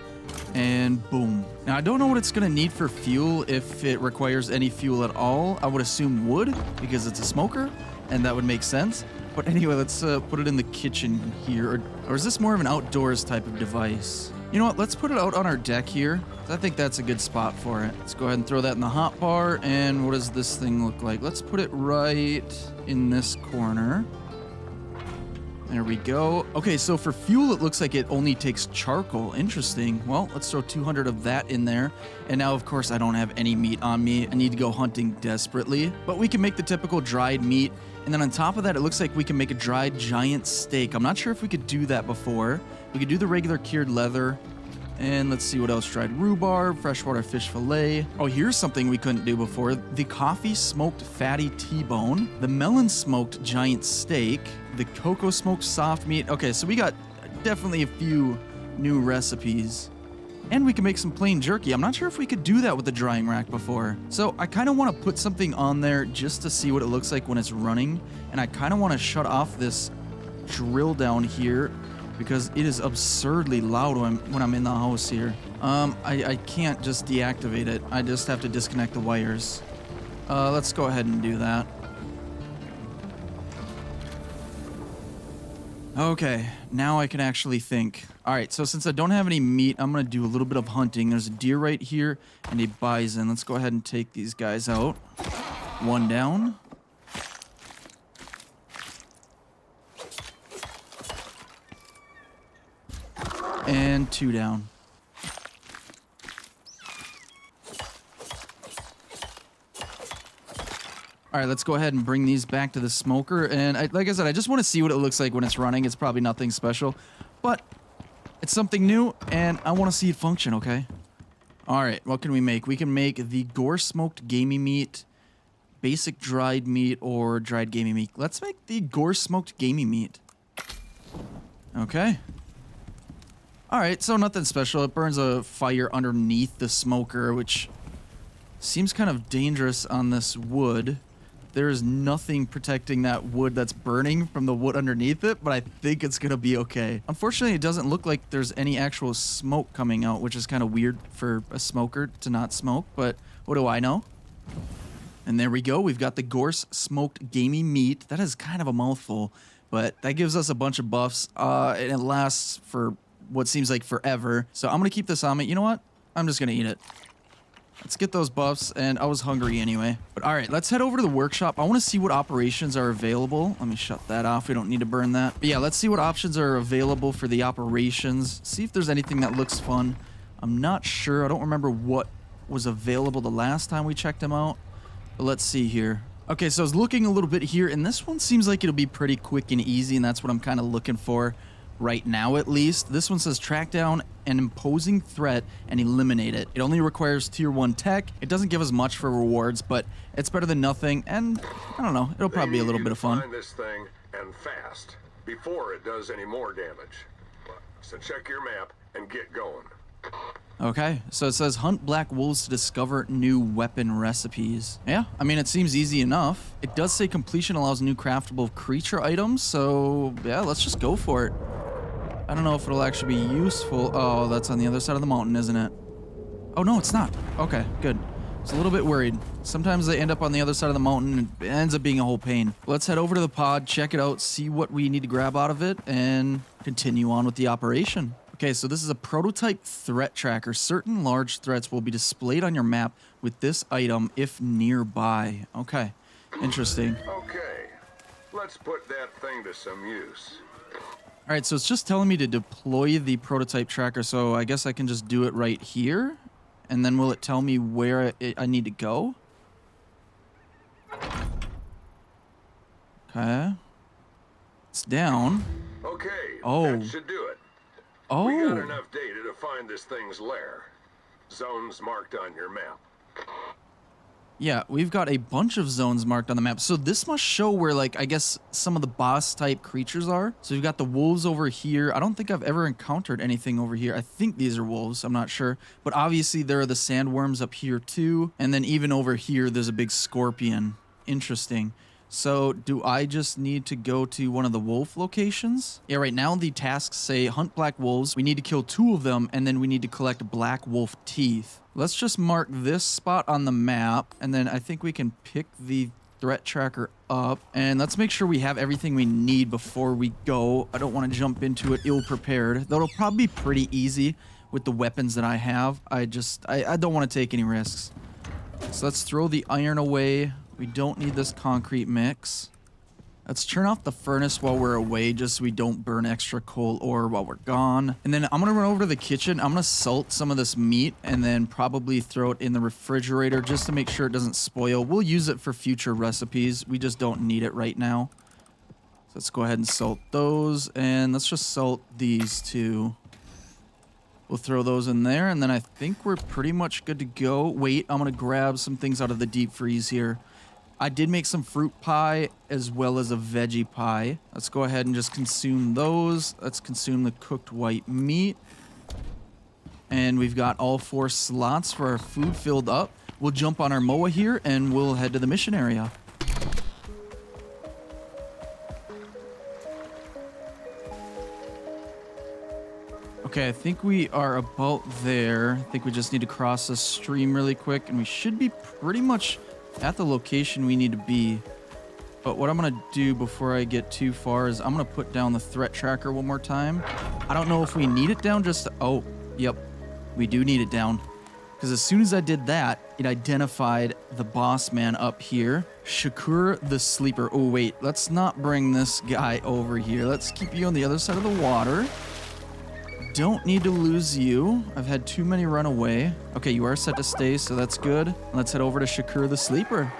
And boom. Now, I don't know what it's going to need for fuel, if it requires any fuel at all. I would assume wood, because it's a smoker, and that would make sense. But anyway, let's put it in the kitchen here. Or is this more of an outdoors type of device? You know what? Let's put it out on our deck here. I think that's a good spot for it. Let's go ahead and throw that in the hot bar. And what does this thing look like? Let's put it right in this corner. There we go. Okay, so for fuel, it looks like it only takes charcoal. Interesting. Well, let's throw 200 of that in there. And now, of course, I don't have any meat on me. I need to go hunting desperately. But we can make the typical dried meat. And then on top of that, it looks like we can make a dried giant steak. I'm not sure if we could do that before. We could do the regular cured leather. And let's see what else. Dried rhubarb, freshwater fish fillet. Oh, here's something we couldn't do before. The coffee smoked fatty T-bone. The melon smoked giant steak. The cocoa smoked soft meat. Okay, so we got definitely a few new recipes. And we can make some plain jerky. I'm not sure if we could do that with the drying rack before. So I kind of want to put something on there just to see what it looks like when it's running. And I kind of want to shut off this drill down here, because it is absurdly loud when I'm in the house here. I can't just deactivate it. I just have to disconnect the wires. Let's go ahead and do that. Okay, now I can actually think. All right, so since I don't have any meat, I'm gonna do a little bit of hunting. There's a deer right here and a bison. Let's go ahead and take these guys out. One down. And two down. All right, let's go ahead and bring these back to the smoker. And like I said, I just want to see what it looks like when it's running. It's probably nothing special, but it's something new, and I want to see it function, okay? All right, what can we make? We can make the gore smoked gamey meat, basic dried meat, or dried gamey meat. Let's make the gore smoked gamey meat. Okay. All right, so nothing special. It burns a fire underneath the smoker, which seems kind of dangerous on this wood. There is nothing protecting that wood that's burning from the wood underneath it, but I think it's going to be okay. Unfortunately, it doesn't look like there's any actual smoke coming out, which is kind of weird for a smoker to not smoke, but what do I know? And there we go. We've got the Gorse smoked gamey meat. That is kind of a mouthful, but that gives us a bunch of buffs, and it lasts for what seems like forever. So I'm going to keep this on me. You know what? I'm just going to eat it. Let's get those buffs, and I was hungry anyway. But all right, let's head over to the workshop. I want to see what operations are available. Let me shut that off. We don't need to burn that. But yeah, let's see what options are available for the operations. See if there's anything that looks fun. I'm not sure. I don't remember what was available the last time we checked them out. But let's see here. Okay, so I was looking a little bit here, and this one seems like it'll be pretty quick and easy, and that's what I'm kind of looking for. Right now, at least. This one says track down an imposing threat and eliminate it. It only requires tier 1 tech. It doesn't give us much for rewards, but it's better than nothing, and I don't know, it'll probably be a little bit of fun. Find this thing and fast before it does any more damage. So check your map and get going. Okay, so it says hunt black wolves to discover new weapon recipes. Yeah, I mean, it seems easy enough. It does say completion allows new craftable creature items, so yeah, let's just go for it. I don't know if it'll actually be useful. Oh, that's on the other side of the mountain, isn't it? Oh, no, it's not. Okay, good. I was a little bit worried. Sometimes they end up on the other side of the mountain, and it ends up being a whole pain. Let's head over to the pod, check it out, see what we need to grab out of it, and continue on with the operation. Okay, so this is a prototype threat tracker. Certain large threats will be displayed on your map with this item if nearby. Okay, interesting. Okay, let's put that thing to some use. All right, so it's just telling me to deploy the prototype tracker, so I guess I can just do it right here. And then will it tell me where I need to go? Okay. It's down. Okay, oh. That should do it. Oh. We got enough data to find this thing's lair. Zones marked on your map. Yeah, we've got a bunch of zones marked on the map. So this must show where, like, I guess some of the boss type creatures are. So we've got the wolves over here. I don't think I've ever encountered anything over here. I think these are wolves. I'm not sure. But obviously there are the sandworms up here too. And then even over here, there's a big scorpion. Interesting. So do I just need to go to one of the wolf locations? Yeah, right now the tasks say hunt black wolves. We need to kill 2 of them, and then we need to collect black wolf teeth. Let's just mark this spot on the map, and then I think we can pick the threat tracker up, and let's make sure we have everything we need before we go. I don't want to jump into it ill prepared. That'll probably be pretty easy with the weapons that I have. I don't want to take any risks. So let's throw the iron away. We don't need this concrete mix. Let's turn off the furnace while we're away, just so we don't burn extra coal ore while we're gone. And then I'm gonna run over to the kitchen. I'm gonna salt some of this meat and then probably throw it in the refrigerator just to make sure it doesn't spoil. We'll use it for future recipes. We just don't need it right now. So let's go ahead and salt those, and let's just salt these 2. We'll throw those in there, and then I think we're pretty much good to go. Wait, I'm gonna grab some things out of the deep freeze here. I did make some fruit pie as well as a veggie pie. Let's go ahead and just consume those. Let's consume the cooked white meat. And we've got all 4 slots for our food filled up. We'll jump on our MOA here and we'll head to the mission area. Okay, I think we are about there. I think we just need to cross this stream really quick and we should be pretty much at the location we need to be. But what I'm gonna do before I get too far is I'm gonna put down the threat tracker one more time. I don't know if we need it down just to, oh, yep, we do need it down. Because as soon as I did that, it identified the boss man up here, Shakur the Sleeper. Oh wait, let's not bring this guy over here. Let's keep you on the other side of the water. Don't need to lose you. I've had too many run away. Okay, you are set to stay, so that's good. Let's head over to Shakur the Sleeper.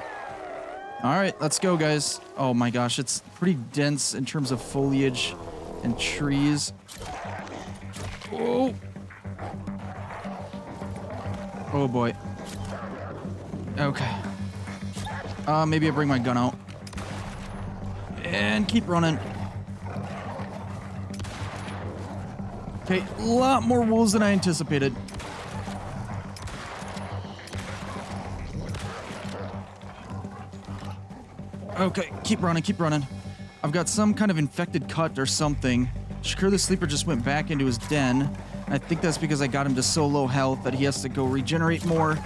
All right, let's go, guys. Oh my gosh, it's pretty dense in terms of foliage and trees. Oh. Oh boy. Okay. Maybe I bring my gun out. And keep running. Okay, a lot more wolves than I anticipated. Okay, keep running, keep running. I've got some kind of infected cut or something. Shakur the Sleeper just went back into his den. I think that's because I got him to so low health that he has to go regenerate more.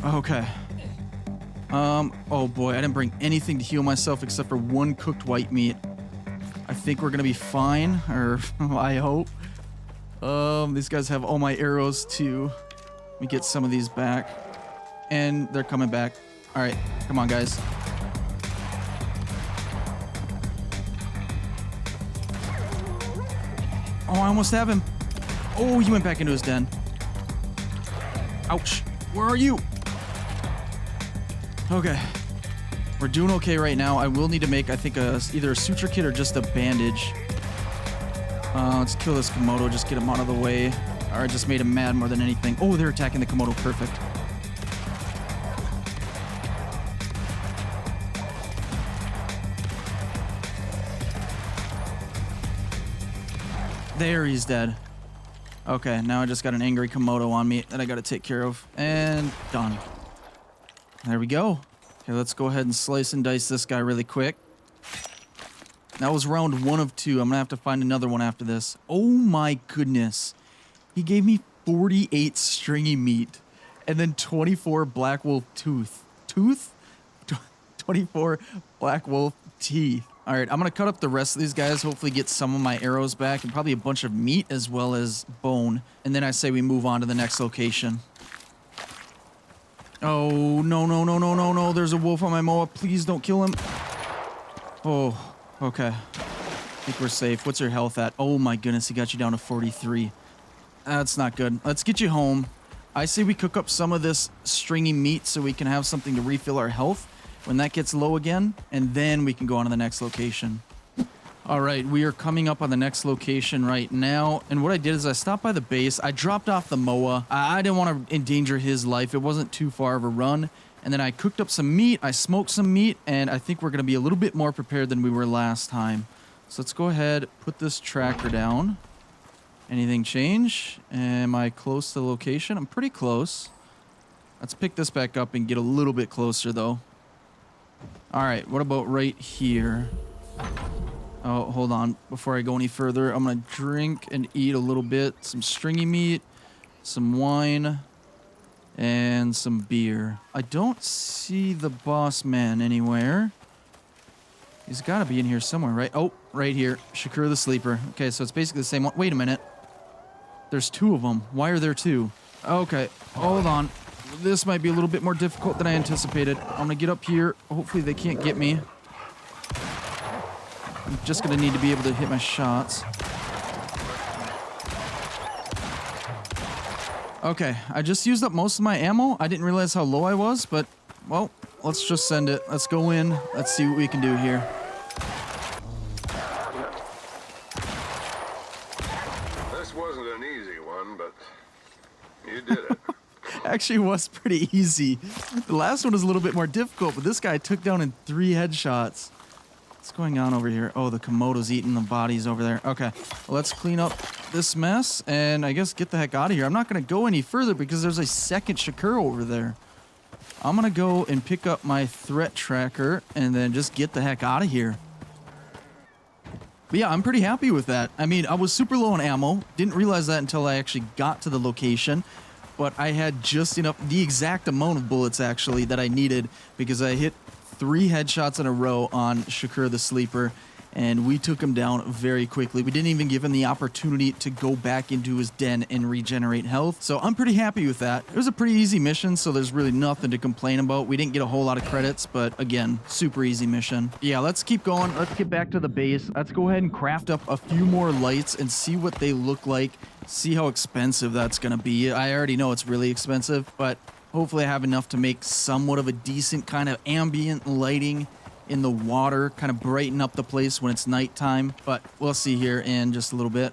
Okay. Oh boy, I didn't bring anything to heal myself except for 1 cooked white meat. I think we're gonna be fine, or I hope. These guys have all my arrows too. Let me get some of these back. And they're coming back. All right, come on, guys. Oh, I almost have him. Oh, he went back into his den. Ouch. Where are you? Okay. We're doing okay right now. I will need to make, I think, either a suture kit or just a bandage. Let's kill this Komodo. Just get him out of the way. All right, just made him mad more than anything. Oh, they're attacking the Komodo. Perfect. There, he's dead. Okay, now I just got an angry Komodo on me that I got to take care of. And done. There we go. Okay, let's go ahead and slice and dice this guy really quick. That was round 1 of 2. I'm gonna have to find another one after this. Oh my goodness. He gave me 48 stringy meat and then 24 black wolf tooth. 24 black wolf teeth. All right, I'm gonna cut up the rest of these guys, hopefully get some of my arrows back and probably a bunch of meat as well as bone. And then I say we move on to the next location. Oh, no, no, no, no, no, no. There's a wolf on my MOA. Please don't kill him. Oh, okay. I think we're safe. What's your health at? Oh my goodness, he got you down to 43. That's not good. Let's get you home. I say we cook up some of this stringy meat so we can have something to refill our health when that gets low again, and then we can go on to the next location. All right, we are coming up on the next location right now, and what I did is I stopped by the base. I dropped off the MOA. I didn't want to endanger his life. It wasn't too far of a run, and then I cooked up some meat. I smoked some meat, and I think we're going to be a little bit more prepared than we were last time. So let's go ahead, put this tracker down. Anything change? Am I close to the location? I'm pretty close. Let's pick this back up and get a little bit closer, though. All right, what about right here? Oh, hold on. Before I go any further, I'm going to drink and eat a little bit. Some stringy meat, some wine, and some beer. I don't see the boss man anywhere. He's got to be in here somewhere, right? Oh, right here. Shakur the Sleeper. Okay, so it's basically the same one. Wait a minute. There's two of them. Why are there two? Okay, hold on. This might be a little bit more difficult than I anticipated. I'm going to get up here. Hopefully they can't get me. I'm just going to need to be able to hit my shots. Okay, I just used up most of my ammo. I didn't realize how low I was, but, well, let's just send it. Let's go in. Let's see what we can do here. This wasn't an easy one, but you did it. Actually was pretty easy. The last one was a little bit more difficult, but this guy took down in 3 headshots. What's going on over here? Oh, the Komodo's eating the bodies over there. Okay, well, let's clean up this mess and I guess get the heck out of here. I'm not going to go any further because there's a second Shakur over there. I'm going to go and pick up my threat tracker and then just get the heck out of here. But yeah, I'm pretty happy with that. I mean, I was super low on ammo. Didn't realize that until I actually got to the location. But I had just enough, the exact amount of bullets actually that I needed because I hit 3 headshots in a row on Shakur the Sleeper, and we took him down very quickly. We didn't even give him the opportunity to go back into his den and regenerate health, so I'm pretty happy with that. It was a pretty easy mission, so there's really nothing to complain about. We didn't get a whole lot of credits, but again, super easy mission. Yeah, let's keep going. Let's get back to the base. Let's go ahead and craft up a few more lights and see what they look like, see how expensive that's gonna be. I already know it's really expensive, but hopefully I have enough to make somewhat of a decent kind of ambient lighting in the water, kind of brighten up the place when it's nighttime, but we'll see here in just a little bit.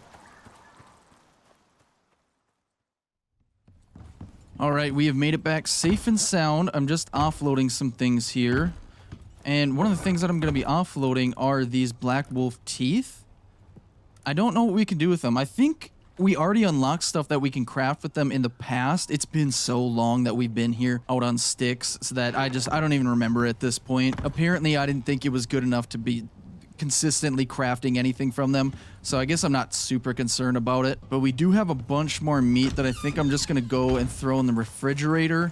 All right, we have made it back safe and sound. I'm just offloading some things here. And one of the things that I'm going to be offloading are these black wolf teeth. I don't know what we can do with them. I think we already unlocked stuff that we can craft with them in the past. It's been so long that we've been here out on sticks so that I don't even remember at this point. Apparently, I didn't think it was good enough to be consistently crafting anything from them. So I guess I'm not super concerned about it. But we do have a bunch more meat that I think I'm just going to go and throw in the refrigerator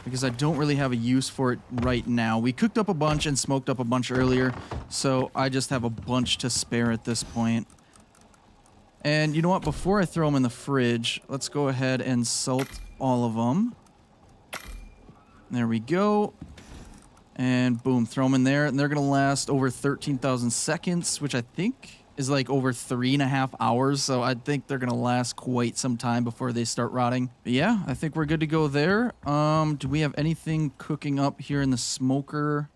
because I don't really have a use for it right now. We cooked up a bunch and smoked up a bunch earlier, so I just have a bunch to spare at this point. And you know what? Before I throw them in the fridge, let's go ahead and salt all of them. There we go. And boom, throw them in there. And they're going to last over 13,000 seconds, which I think is like over 3.5 hours. So I think they're going to last quite some time before they start rotting. But yeah, I think we're good to go there. Do we have anything cooking up here in the smoker?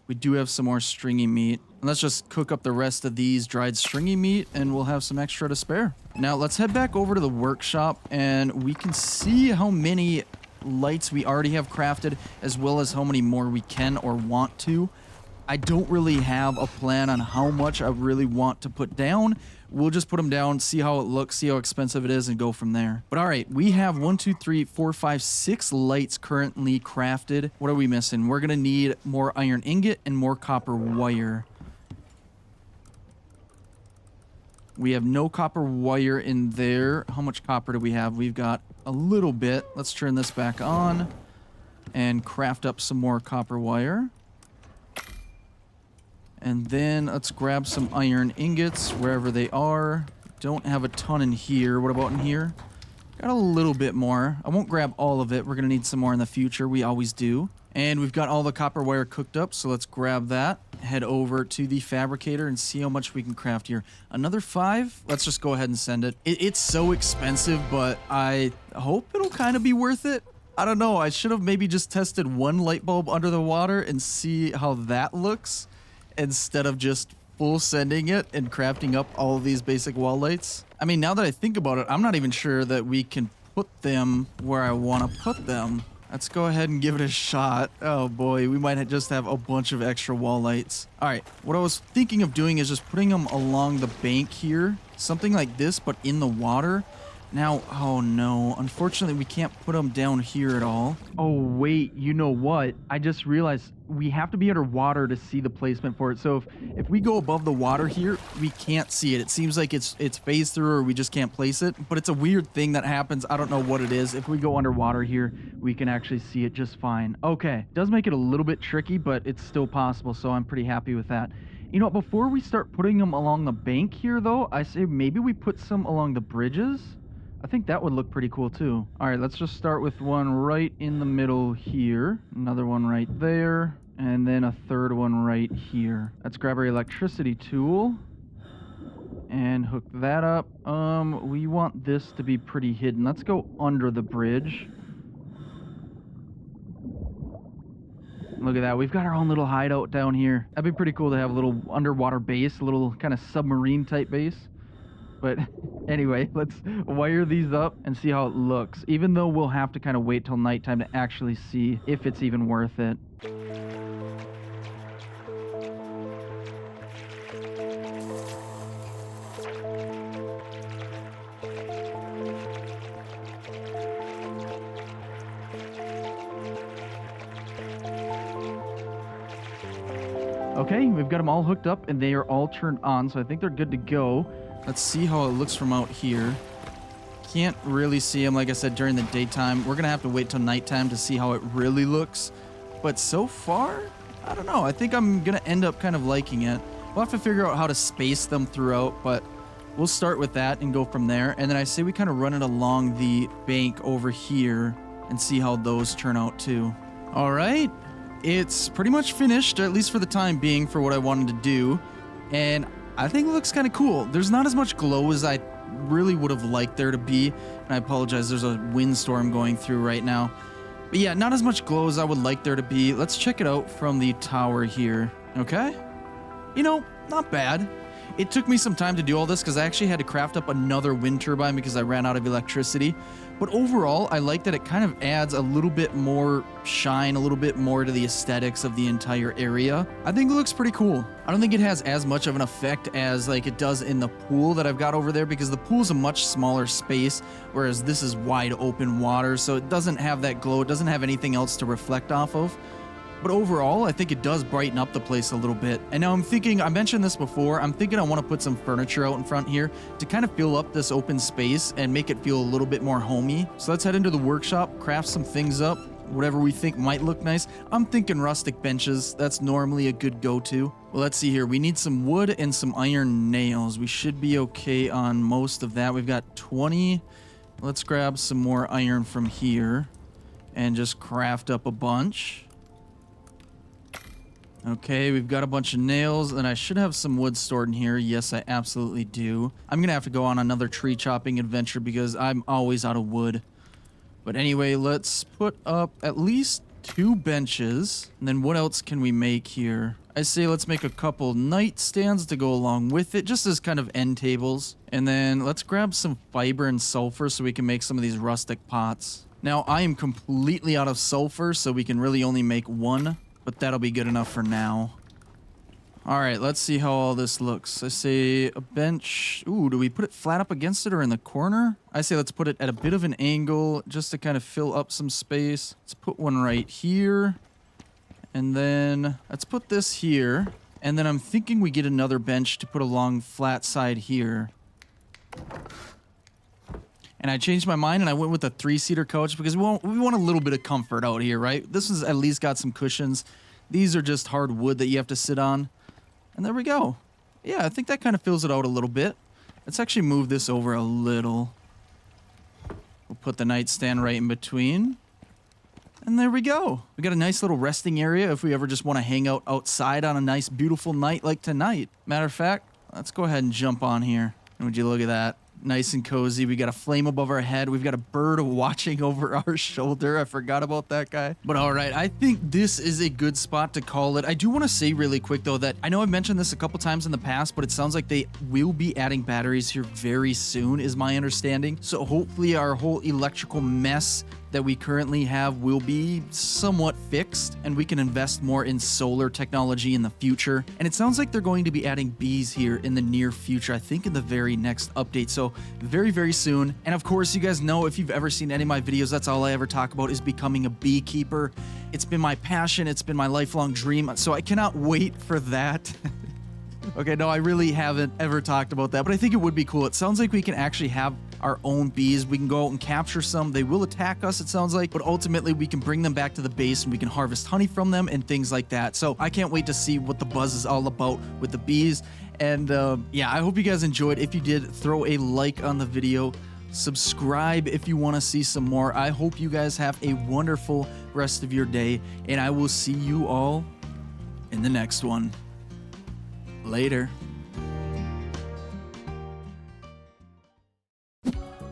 We do have some more stringy meat. And let's just cook up the rest of these dried stringy meat and we'll have some extra to spare. Now let's head back over to the workshop and we can see how many lights we already have crafted as well as how many more we can or want to. I don't really have a plan on how much I really want to put down. We'll just put them down, see how it looks, see how expensive it is, and go from there. But all right, we have 1, 2, 3, 4, 5, 6 lights currently crafted. What are we missing? We're going to need more iron ingot and more copper wire. We have no copper wire in there. How much copper do we have? We've got a little bit. Let's turn this back on and craft up some more copper wire. And then let's grab some iron ingots wherever they are. Don't have a ton in here. What about in here? Got a little bit more. I won't grab all of it. We're going to need some more in the future. We always do. And we've got all the copper wire cooked up, so let's grab that. Head over to the fabricator and see how much we can craft here. Another 5? Let's just go ahead and send it. It's so expensive, but I hope it'll kind of be worth it. I don't know. I should have maybe just tested one light bulb under the water and see how that looks instead of just full sending it and crafting up all of these basic wall lights. I mean, now that I think about it, I'm not even sure that we can put them where I want to put them. Let's go ahead and give it a shot. Oh boy, we might just have a bunch of extra wall lights. All right, what I was thinking of doing is just putting them along the bank here. Something like this, but in the water. Now, oh no, unfortunately we can't put them down here at all. Oh wait, you know what? I just realized we have to be underwater to see the placement for it. So if we go above the water here, we can't see it. It seems like it's phased through or we just can't place it. But it's a weird thing that happens. I don't know what it is. If we go underwater here, we can actually see it just fine. Okay, does make it a little bit tricky, but it's still possible. So I'm pretty happy with that. You know, before we start putting them along the bank here though, I say maybe we put some along the bridges. I think that would look pretty cool too. All right, let's just start with one right in the middle here. Another one right there. And then a third one right here. Let's grab our electricity tool and hook that up. We want this to be pretty hidden. Let's go under the bridge. Look at that. We've got our own little hideout down here. That'd be pretty cool to have a little underwater base, a little kind of submarine type base. But anyway, let's wire these up and see how it looks, even though we'll have to kind of wait till nighttime to actually see if it's even worth it. Okay, we've got them all hooked up and they are all turned on, so I think they're good to go. Let's see how it looks from out here. Can't really see them, like I said, during the daytime. We're going to have to wait till nighttime to see how it really looks. But so far, I don't know. I think I'm going to end up kind of liking it. We'll have to figure out how to space them throughout, but we'll start with that and go from there. And then I say we kind of run it along the bank over here and see how those turn out too. All right. It's pretty much finished, at least for the time being, for what I wanted to do. And I think it looks kind of cool. There's not as much glow as I really would have liked there to be. And I apologize, there's a windstorm going through right now. But yeah, not as much glow as I would like there to be. Let's check it out from the tower here. Okay. You know, not bad. It took me some time to do all this because I actually had to craft up another wind turbine because I ran out of electricity. But overall, I like that it kind of adds a little bit more shine, a little bit more to the aesthetics of the entire area. I think it looks pretty cool. I don't think it has as much of an effect as like it does in the pool that I've got over there because the pool's a much smaller space, whereas this is wide open water, so it doesn't have that glow. It doesn't have anything else to reflect off of. But overall, I think it does brighten up the place a little bit. And now I'm thinking, I mentioned this before, I'm thinking I want to put some furniture out in front here to kind of fill up this open space and make it feel a little bit more homey. So let's head into the workshop, craft some things up, whatever we think might look nice. I'm thinking rustic benches. That's normally a good go-to. Well, let's see here. We need some wood and some iron nails. We should be okay on most of that. We've got 20. Let's grab some more iron from here and just craft up a bunch. Okay, we've got a bunch of nails, and I should have some wood stored in here. Yes, I absolutely do. I'm going to have to go on another tree chopping adventure because I'm always out of wood. But anyway, let's put up at least 2 benches. And then what else can we make here? I say let's make a couple nightstands to go along with it, just as kind of end tables. And then let's grab some fiber and sulfur so we can make some of these rustic pots. Now, I am completely out of sulfur, so we can really only make 1. But that'll be good enough for now. All right, let's see how all this looks. I say a bench. Ooh, do we put it flat up against it or in the corner? I say let's put it at a bit of an angle just to kind of fill up some space. Let's put one right here. And then let's put this here. And then I'm thinking we get another bench to put along flat side here. And I changed my mind and I went with a 3-seater couch because we want a little bit of comfort out here, right? This has at least got some cushions. These are just hard wood that you have to sit on. And there we go. Yeah, I think that kind of fills it out a little bit. Let's actually move this over a little. We'll put the nightstand right in between. And there we go. We got a nice little resting area if we ever just want to hang out outside on a nice, beautiful night like tonight. Matter of fact, let's go ahead and jump on here. And would you look at that? Nice and cozy. We got a flame above our head. We've got a bird watching over our shoulder. I forgot about that guy. But all right, I think this is a good spot to call it. I do want to say really quick, though, that I know I've mentioned this a couple times in the past, but it sounds like they will be adding batteries here very soon, is my understanding. So hopefully our whole electrical mess that we currently have will be somewhat fixed, and we can invest more in solar technology in the future. And it sounds like they're going to be adding bees here in the near future, I think in the very next update, so very, very soon. And of course, you guys know, if you've ever seen any of my videos, that's all I ever talk about is becoming a beekeeper. It's been my passion, it's been my lifelong dream, so I cannot wait for that. Okay, no, I really haven't ever talked about that, but I think it would be cool. It sounds like we can actually have our own bees. We can go out and capture some. They will attack us, it sounds like, but ultimately we can bring them back to the base and we can harvest honey from them and things like that. So I can't wait to see what the buzz is all about with the bees. And yeah, I hope you guys enjoyed. If you did, throw a like on the video. Subscribe if you want to see some more. I hope you guys have a wonderful rest of your day, and I will see you all in the next one. Later.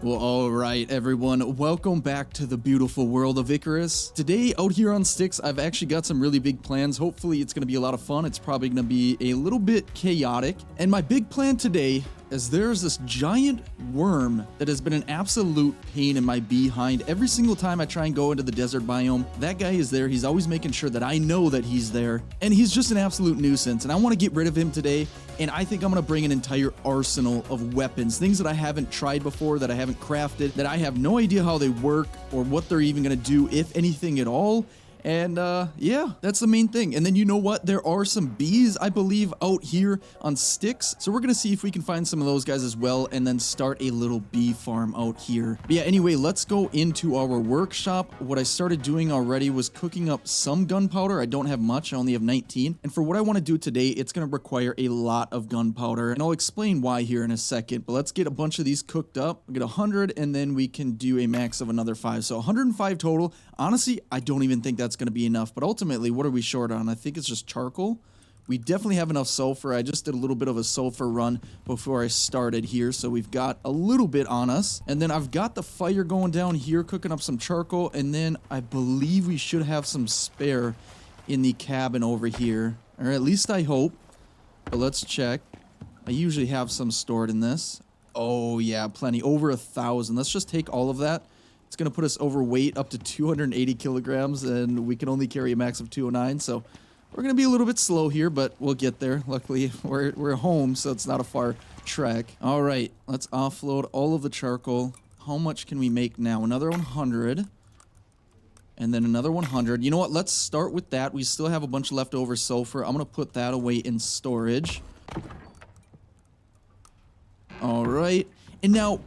Well, all right, everyone. Welcome back to the beautiful world of Icarus. Today, out here on Styx, I've actually got some really big plans. Hopefully, it's going to be a lot of fun. It's probably going to be a little bit chaotic. And my big plan today is there's this giant worm that has been an absolute pain in my behind. Every single time I try and go into the desert biome, that guy is there. He's always making sure that I know that he's there. And he's just an absolute nuisance. And I want to get rid of him today. And I think I'm going to bring an entire arsenal of weapons, things that I haven't tried before, that I haven't crafted, that I have no idea how they work or what they're even going to do, if anything at all. And yeah, that's the main thing. And then you know what? There are some bees, I believe, out here on Styx. So we're going to see if we can find some of those guys as well and then start a little bee farm out here. But yeah, anyway, let's go into our workshop. What I started doing already was cooking up some gunpowder. I don't have much. I only have 19. And for what I want to do today, it's going to require a lot of gunpowder. And I'll explain why here in a second. But let's get a bunch of these cooked up. We'll get 100 and then we can do a max of another 5. So 105 total. Honestly, I don't even think that's going to be enough, but ultimately, what are we short on? I think it's just charcoal. We definitely have enough sulfur. I just did a little bit of a sulfur run before I started here, so we've got a little bit on us. And then I've got the fire going down here, cooking up some charcoal, and then I believe we should have some spare in the cabin over here, or at least I hope. But let's check. I usually have some stored in this. Oh yeah, plenty. Over 1,000. Let's just take all of that. It's going to put us overweight up to 280 kilograms, and we can only carry a max of 209, so we're going to be a little bit slow here, but we'll get there. Luckily, we're home, so it's not a far trek. All right, let's offload all of the charcoal. How much can we make now? Another 100, and then another 100. You know what? Let's start with that. We still have a bunch of leftover sulfur. I'm going to put that away in storage. All right, and now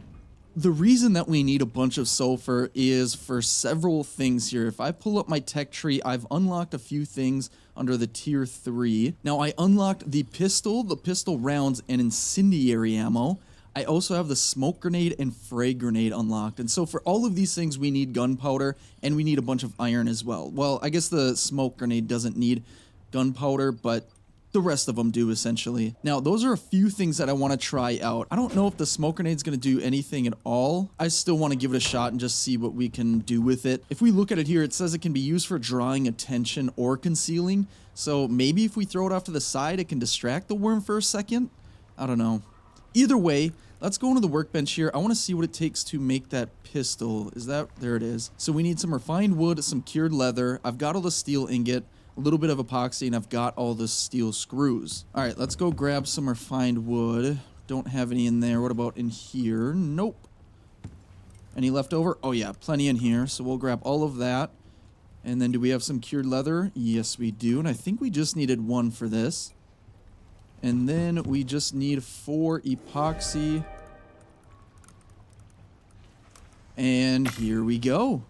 the reason that we need a bunch of sulfur is for several things here. If I pull up my tech tree, I've unlocked a few things under the tier 3. Now, I unlocked the pistol rounds, and incendiary ammo. I also have the smoke grenade and frag grenade unlocked. And so for all of these things, we need gunpowder, and we need a bunch of iron as well. Well, I guess the smoke grenade doesn't need gunpowder, but the rest of them do, essentially. Now, those are a few things that I want to try out. I don't know if the smoke grenade is going to do anything at all. I still want to give it a shot and just see what we can do with it. If we look at it here, it says it can be used for drawing attention or concealing. So maybe if we throw it off to the side, it can distract the worm for a second. I don't know. Either way, let's go into the workbench here. I want to see what it takes to make that pistol. Is that... There it is. So we need some refined wood, some cured leather. I've got all the steel ingot, a little bit of epoxy, and I've got all the steel screws. All right, let's go grab some refined wood. Don't have any in there. What about in here? Nope. Any left over? Oh yeah, plenty in here. So we'll grab all of that. And then do we have some cured leather? Yes, we do. And I think we just needed 1 for this. And then we just need 4 epoxy. And here we go.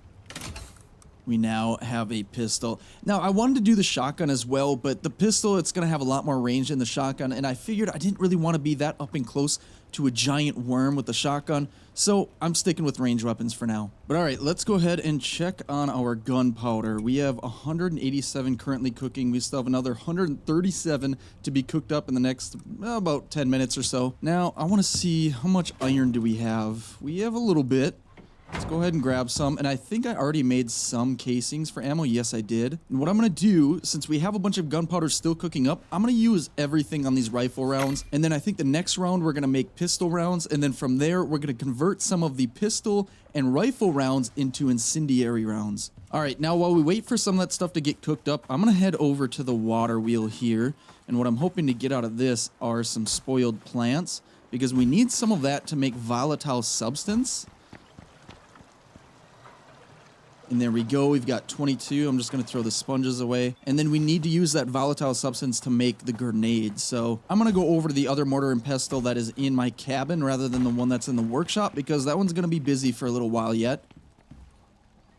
We now have a pistol. Now, I wanted to do the shotgun as well, but the pistol, it's going to have a lot more range than the shotgun, and I figured I didn't really want to be that up and close to a giant worm with the shotgun, so I'm sticking with range weapons for now. But alright, let's go ahead and check on our gunpowder. We have 187 currently cooking. We still have another 137 to be cooked up in the next about 10 minutes or so. Now, I want to see how much iron do we have. We have a little bit. Let's go ahead and grab some. And I think I already made some casings for ammo. Yes, I did. And what I'm going to do, since we have a bunch of gunpowder still cooking up, I'm going to use everything on these rifle rounds. And then I think the next round we're going to make pistol rounds. And then from there, we're going to convert some of the pistol and rifle rounds into incendiary rounds. All right, now while we wait for some of that stuff to get cooked up, I'm going to head over to the water wheel here. And what I'm hoping to get out of this are some spoiled plants, because we need some of that to make volatile substance. And there we go, we've got 22. I'm just going to throw the sponges away. And then we need to use that volatile substance to make the grenade. So I'm going to go over to the other mortar and pestle that is in my cabin rather than the one that's in the workshop, because that one's going to be busy for a little while yet.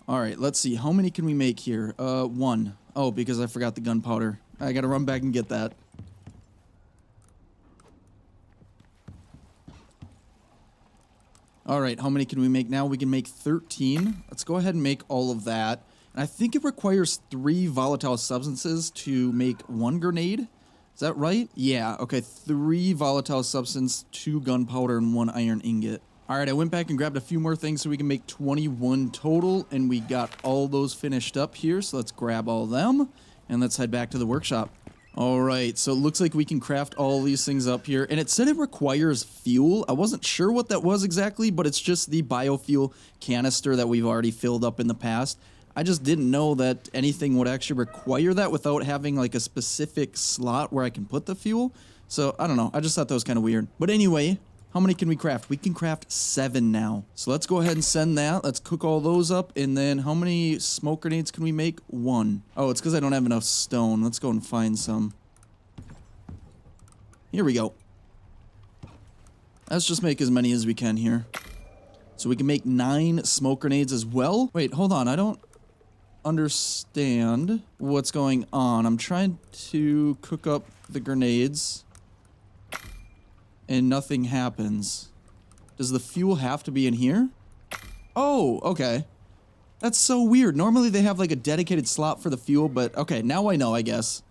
All right, let's see. How many can we make here? 1. Oh, because I forgot the gunpowder. I got to run back and get that. All right, how many can we make now? We can make 13. Let's go ahead and make all of that. And I think it requires 3 volatile substances to make 1 grenade. Is that right? Yeah, okay, 3 volatile substance, 2 gunpowder, and 1 iron ingot. All right, I went back and grabbed a few more things so we can make 21 total, and we got all those finished up here. So let's grab all of them, and let's head back to the workshop. All right, so it looks like we can craft all these things up here. And it said it requires fuel. I wasn't sure what that was exactly, but it's just the biofuel canister that we've already filled up in the past. I just didn't know that anything would actually require that without having like a specific slot where I can put the fuel. So, I don't know. I just thought that was kind of weird. But anyway, how many can we craft? We can craft 7 now. So let's go ahead and send that. Let's cook all those up. And then how many smoke grenades can we make? 1. Oh, it's because I don't have enough stone. Let's go and find some. Here we go. Let's just make as many as we can here. So we can make 9 smoke grenades as well. Wait, hold on. I don't understand what's going on. I'm trying to cook up the grenades and nothing happens. Does the fuel have to be in here? Oh, okay. That's so weird. Normally they have like a dedicated slot for the fuel, but okay, now I know, I guess.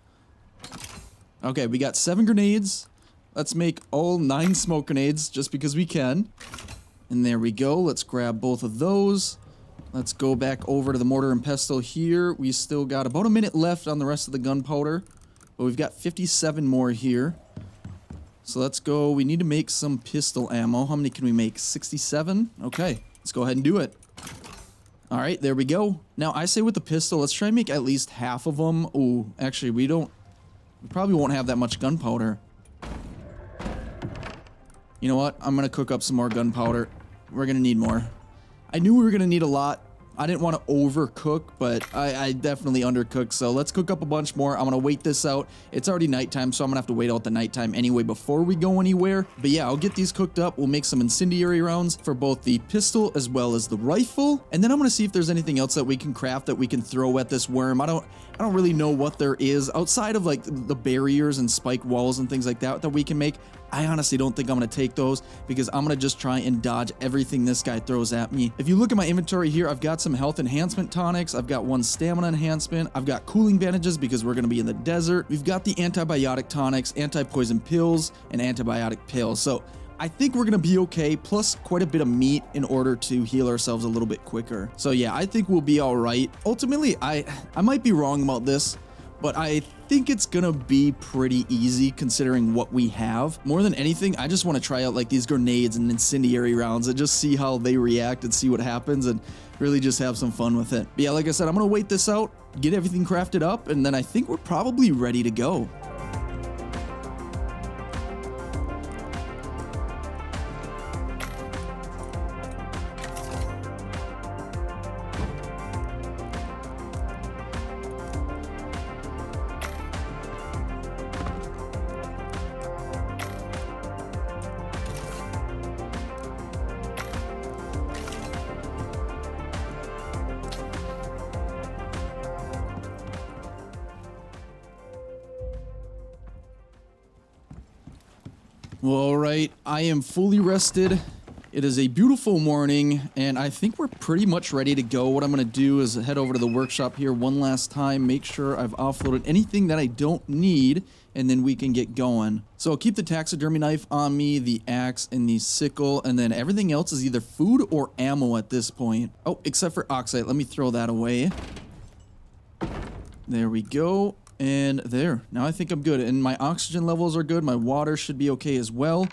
Okay, we got 7 grenades. Let's make all 9 smoke grenades just because we can. And there we go. Let's grab both of those. Let's go back over to the mortar and pestle here. We still got about a minute left on the rest of the gunpowder, but we've got 57 more here. So let's go. We need to make some pistol ammo. How many can we make? 67? Okay, let's go ahead and do it. All right, there we go. Now, I say with the pistol, let's try and make at least half of them. Oh, actually, we probably won't have that much gunpowder. You know what? I'm going to cook up some more gunpowder. We're going to need more. I knew we were going to need a lot. I didn't want to overcook, but I definitely undercooked. So let's cook up a bunch more. I'm going to wait this out. It's already nighttime, so I'm going to have to wait out the nighttime anyway before we go anywhere. But yeah, I'll get these cooked up. We'll make some incendiary rounds for both the pistol as well as the rifle. And then I'm going to see if there's anything else that we can craft that we can throw at this worm. I don't really know what there is outside of like the barriers and spike walls and things like that we can make. I honestly don't think I'm going to take those because I'm going to just try and dodge everything this guy throws at me. If you look at my inventory here, I've got some health enhancement tonics. I've got 1 stamina enhancement. I've got cooling bandages because we're going to be in the desert. We've got the antibiotic tonics, anti-poison pills, and antibiotic pills. So I think we're going to be okay, plus quite a bit of meat in order to heal ourselves a little bit quicker. So yeah, I think we'll be all right. Ultimately, I might be wrong about this, but I think it's gonna be pretty easy considering what we have. More than anything, I just want to try out like these grenades and incendiary rounds and just see how they react and see what happens and really just have some fun with it. But yeah, like I said, I'm gonna wait this out, get everything crafted up, and then I think we're probably ready to go. Well, all right, I am fully rested It is a beautiful morning, and I think we're pretty much ready to go. What I'm going to do is head over to the workshop here one last time, make sure I've offloaded anything that I don't need, and then we can get going. So I'll keep the taxidermy knife on me, the axe, and the sickle, and then everything else is either food or ammo at this point. Oh, except for oxide. Let me throw that away. There we go. And there. Now I think I'm good. And my oxygen levels are good. My water should be okay as well.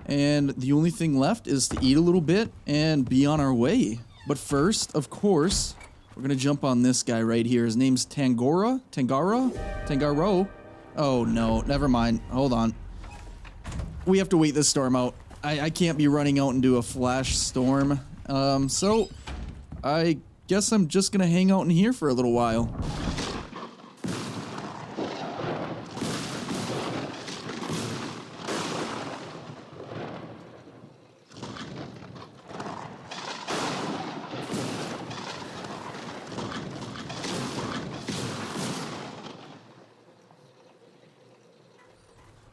And the only thing left is to eat a little bit and be on our way. But first, of course, we're going to jump on this guy right here. His name's Tangaro? Tangaro? Oh, no. Never mind. Hold on. We have to wait this storm out. I can't be running out into a flash storm. So I guess I'm just going to hang out in here for a little while.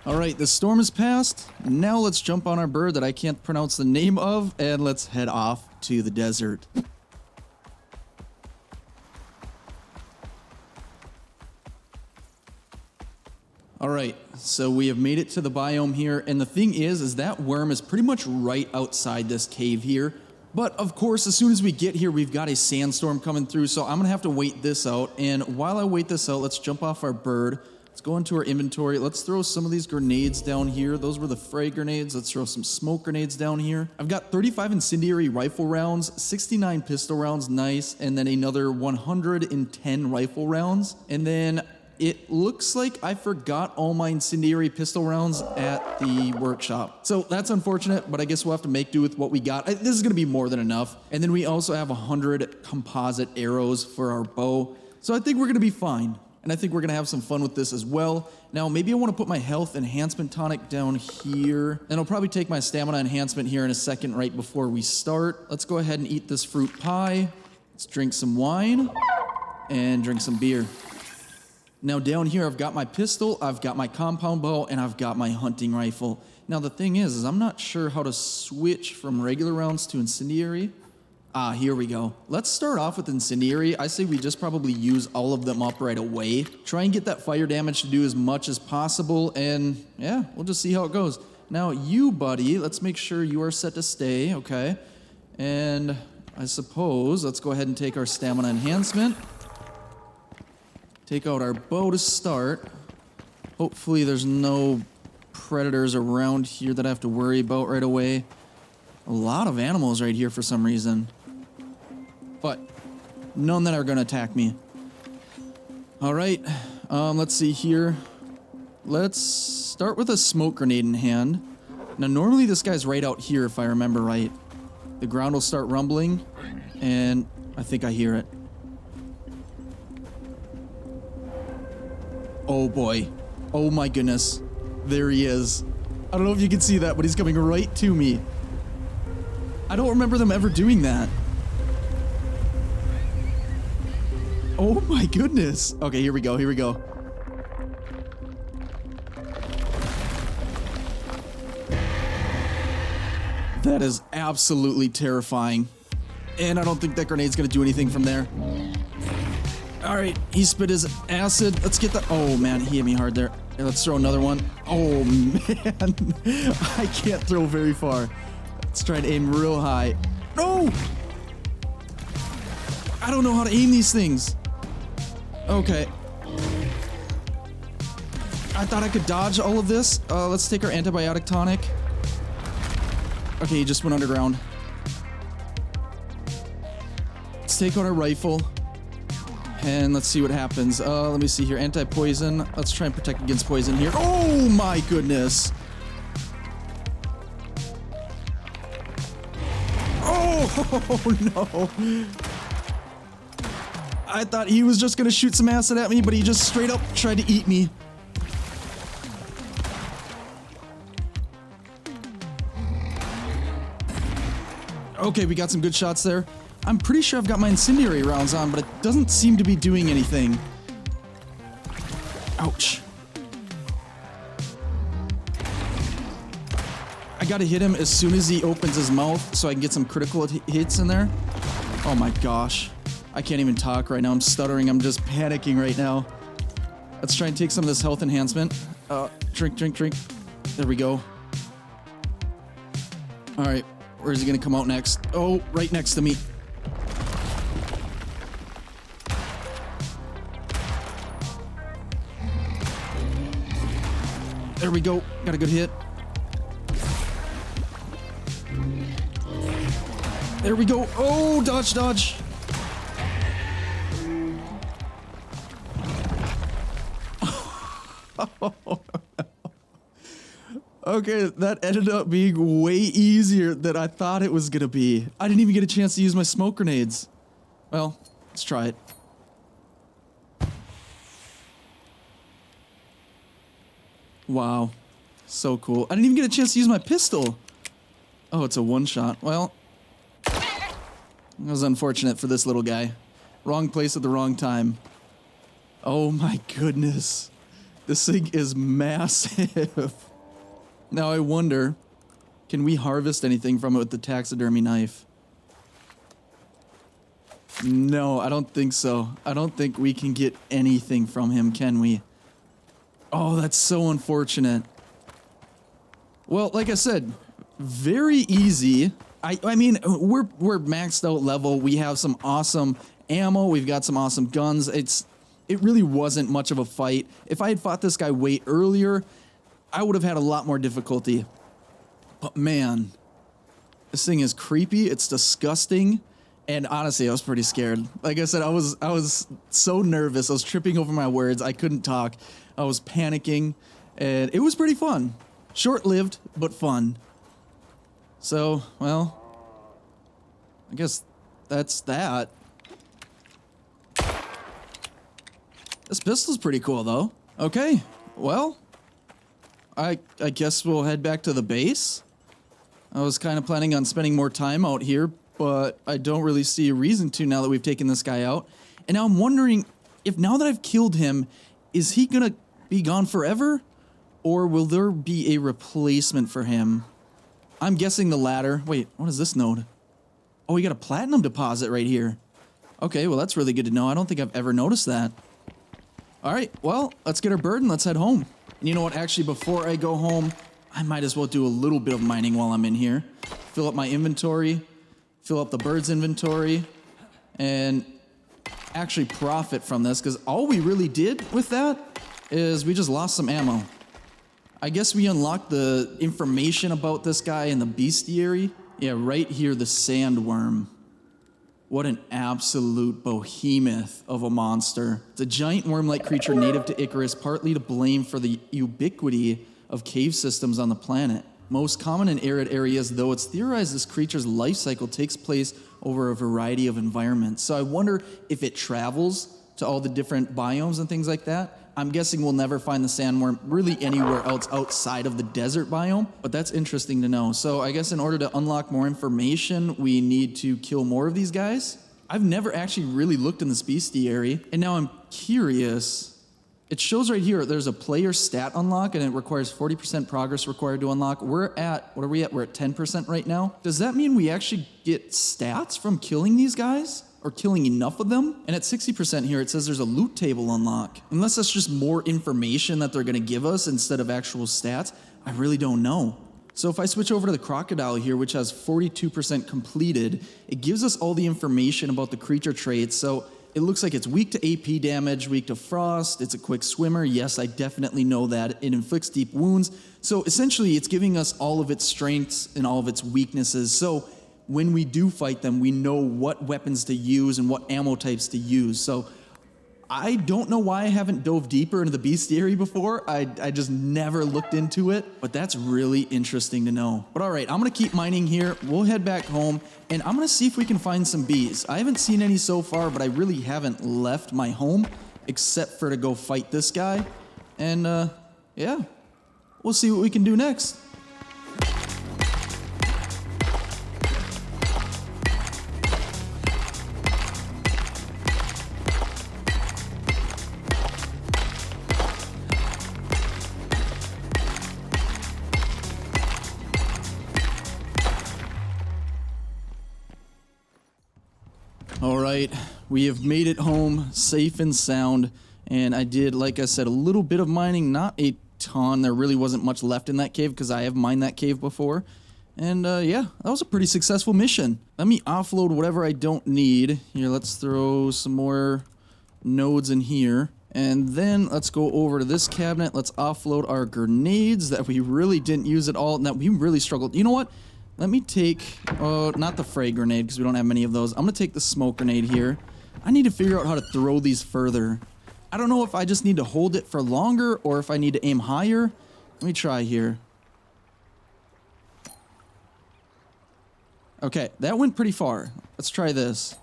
Alright, the storm is past. Now let's jump on our bird that I can't pronounce the name of, and let's head off to the desert. Alright, so we have made it to the biome here, and the thing is that worm is pretty much right outside this cave here. But of course, as soon as we get here, we've got a sandstorm coming through, so I'm gonna have to wait this out. And while I wait this out, let's jump off our bird. Let's go into our inventory. Let's throw some of these grenades down here. Those were the frag grenades. Let's throw some smoke grenades down here. I've got 35 incendiary rifle rounds, 69 pistol rounds, nice, and then another 110 rifle rounds. And then it looks like I forgot all my incendiary pistol rounds at the workshop. So that's unfortunate, but I guess we'll have to make do with what we got. This is gonna be more than enough. And then we also have 100 composite arrows for our bow. So I think we're gonna be fine. And I think we're going to have some fun with this as well. Now, maybe I want to put my health enhancement tonic down here. And I'll probably take my stamina enhancement here in a second right before we start. Let's go ahead and eat this fruit pie. Let's drink some wine and drink some beer. Now, down here, I've got my pistol, I've got my compound bow, and I've got my hunting rifle. Now, the thing is I'm not sure how to switch from regular rounds to incendiary. Ah, here we go. Let's start off with incendiary. I say we just probably use all of them up right away. Try and get that fire damage to do as much as possible, and yeah, we'll just see how it goes. Now, you, buddy, let's make sure you are set to stay, okay? And I suppose let's go ahead and take our stamina enhancement. Take out our bow to start. Hopefully there's no predators around here that I have to worry about right away. A lot of animals right here for some reason. But none that are going to attack me. All right, let's see here. Let's start with a smoke grenade in hand. Now, normally this guy's right out here, if I remember right. The ground will start rumbling, and I think I hear it. Oh boy. Oh my goodness. There he is. I don't know if you can see that, but he's coming right to me. I don't remember them ever doing that. Oh my goodness. Okay, here we go, here we go. That is absolutely terrifying. And I don't think that grenade's gonna do anything from there. All right, he spit his acid. Let's get that. Oh man, he hit me hard there. Here, let's throw another one. Oh man, I can't throw very far. Let's try and aim real high. No! I don't know how to aim these things. Okay. I thought I could dodge all of this. Let's take our antibiotic tonic. Okay, he just went underground. Let's take out our rifle. And let's see what happens. Let me see here. Anti-poison. Let's try and protect against poison here. Oh my goodness. Oh no. I thought he was just gonna shoot some acid at me, but he just straight up tried to eat me. Okay, we got some good shots there. I'm pretty sure I've got my incendiary rounds on, but it doesn't seem to be doing anything. Ouch. I gotta hit him as soon as he opens his mouth so I can get some critical hits in there. Oh my gosh. I can't even talk right now. I'm stuttering. I'm just panicking right now. Let's try and take some of this health enhancement. Drink. There we go. All right. Where's he gonna come out next? Oh, right next to me. There we go. Got a good hit. There we go. Oh, dodge. Okay, that ended up being way easier than I thought it was gonna be. I didn't even get a chance to use my smoke grenades. Well, let's try it. Wow. So cool. I didn't even get a chance to use my pistol. Oh, it's a one-shot. Well, that was unfortunate for this little guy. Wrong place at the wrong time. Oh my goodness. This thing is massive. Now I wonder, can we harvest anything from it with the taxidermy knife? No, I don't think so. I don't think we can get anything from him, can we? Oh, that's so unfortunate. Well, like I said, very easy. I mean, we're maxed out level. We have some awesome ammo. We've got some awesome guns. It really wasn't much of a fight. If I had fought this guy way earlier, I would have had a lot more difficulty. But man, this thing is creepy. It's disgusting. And honestly, I was pretty scared. Like I said, I was so nervous. I was tripping over my words. I couldn't talk. I was panicking. And it was pretty fun. Short-lived, but fun. So, well, I guess that's that. This pistol's pretty cool, though. Okay, well, I guess we'll head back to the base. I was kind of planning on spending more time out here, but I don't really see a reason to now that we've taken this guy out. And now I'm wondering if now that I've killed him, is he gonna be gone forever? Or will there be a replacement for him? I'm guessing the latter. Wait, what is this node? Oh, we got a platinum deposit right here. Okay, well, that's really good to know. I don't think I've ever noticed that. All right, well, let's get our bird and let's head home. And you know what? Actually, before I go home, I might as well do a little bit of mining while I'm in here. Fill up my inventory, fill up the bird's inventory, and actually profit from this, because all we really did with that is we just lost some ammo. I guess we unlocked the information about this guy in the bestiary. Yeah, right here, the sandworm. What an absolute behemoth of a monster. It's a giant worm-like creature native to Icarus, partly to blame for the ubiquity of cave systems on the planet. Most common in arid areas, though it's theorized this creature's life cycle takes place over a variety of environments. So I wonder if it travels to all the different biomes and things like that. I'm guessing we'll never find the sandworm really anywhere else outside of the desert biome, but that's interesting to know. So I guess in order to unlock more information, we need to kill more of these guys. I've never actually really looked in this bestiary, and now I'm curious. It shows right here, there's a player stat unlock, and it requires 40% progress required to unlock. We're at, what are we at? We're at 10% right now. Does that mean we actually get stats from killing these guys? Or killing enough of them? And at 60% here, it says there's a loot table unlock. Unless that's just more information that they're gonna give us instead of actual stats, I really don't know. So if I switch over to the crocodile here, which has 42% completed, it gives us all the information about the creature traits. So it looks like it's weak to AP damage, weak to frost, it's a quick swimmer. Yes, I definitely know that. It inflicts deep wounds. So essentially, it's giving us all of its strengths and all of its weaknesses. So when we do fight them, we know what weapons to use and what ammo types to use. So I don't know why I haven't dove deeper into the bestiary before. I just never looked into it, but that's really interesting to know. But all right, I'm gonna keep mining here. We'll head back home and I'm gonna see if we can find some bees. I haven't seen any so far, but I really haven't left my home except for to go fight this guy. And yeah, we'll see what we can do next. right, we have made it home safe and sound, and I did, like I said, a little bit of mining, not a ton. There really wasn't much left in that cave because I have mined that cave before. And yeah, that was a pretty successful mission. Let me offload whatever I don't need. Here, let's throw some more nodes in here. And then let's go over to this cabinet. Let's offload our grenades that we really didn't use at all and that we really struggled. You know what? Let me take, not the fray grenade because we don't have many of those. I'm going to take the smoke grenade here. I need to figure out how to throw these further. I don't know if I just need to hold it for longer or if I need to aim higher. Let me try here. Okay, that went pretty far. Let's try this.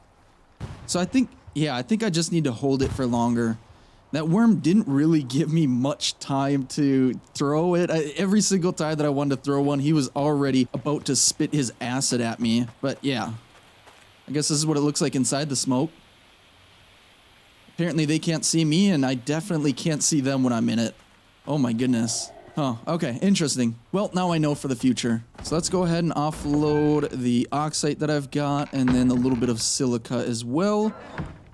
So I think, yeah, I think I just need to hold it for longer. That worm didn't really give me much time to throw it. Every single time that I wanted to throw one, he was already about to spit his acid at me. But yeah, I guess this is what it looks like inside the smoke. Apparently they can't see me, and I definitely can't see them when I'm in it. Oh my goodness. Huh, okay, interesting. Well, now I know for the future. So let's go ahead and offload the oxide that I've got, and then a little bit of silica as well.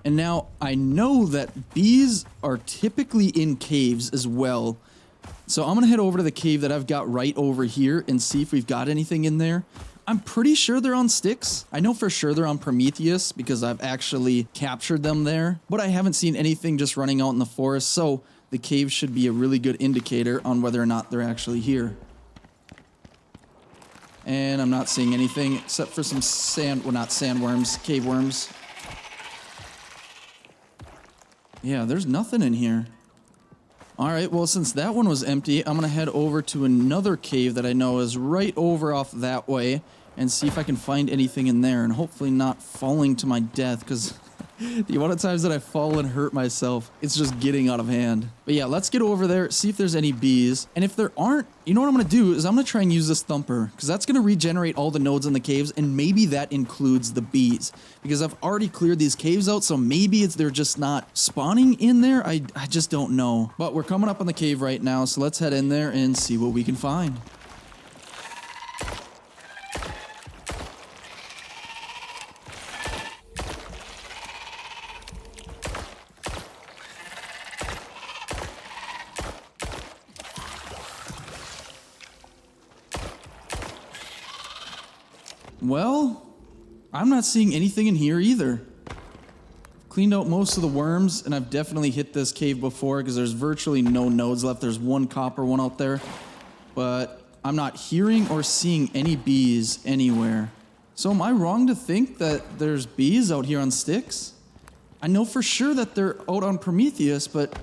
And now I know that bees are typically in caves as well. So I'm gonna head over to the cave that I've got right over here and see if we've got anything in there. I'm pretty sure they're on Styx. I know for sure they're on Prometheus because I've actually captured them there, but I haven't seen anything just running out in the forest, so the cave should be a really good indicator on whether or not they're actually here. And I'm not seeing anything except for some sand, well, not sandworms, cave worms. Yeah, there's nothing in here. All right, well, since that one was empty, I'm gonna head over to another cave that I know is right over off that way and see if I can find anything in there and hopefully not falling to my death because the amount of times that I fall and hurt myself, it's just getting out of hand. But yeah, let's get over there, see if there's any bees. And if there aren't, you know what I'm going to do is I'm going to try and use this thumper because that's going to regenerate all the nodes in the caves, and maybe that includes the bees because I've already cleared these caves out, so maybe they're just not spawning in there. I just don't know. But we're coming up on the cave right now, so let's head in there and see what we can find. Well, I'm not seeing anything in here either. Cleaned out most of the worms, and I've definitely hit this cave before because there's virtually no nodes left. There's one copper one out there, but I'm not hearing or seeing any bees anywhere. So am I wrong to think that there's bees out here on Styx? I know for sure that they're out on Prometheus, but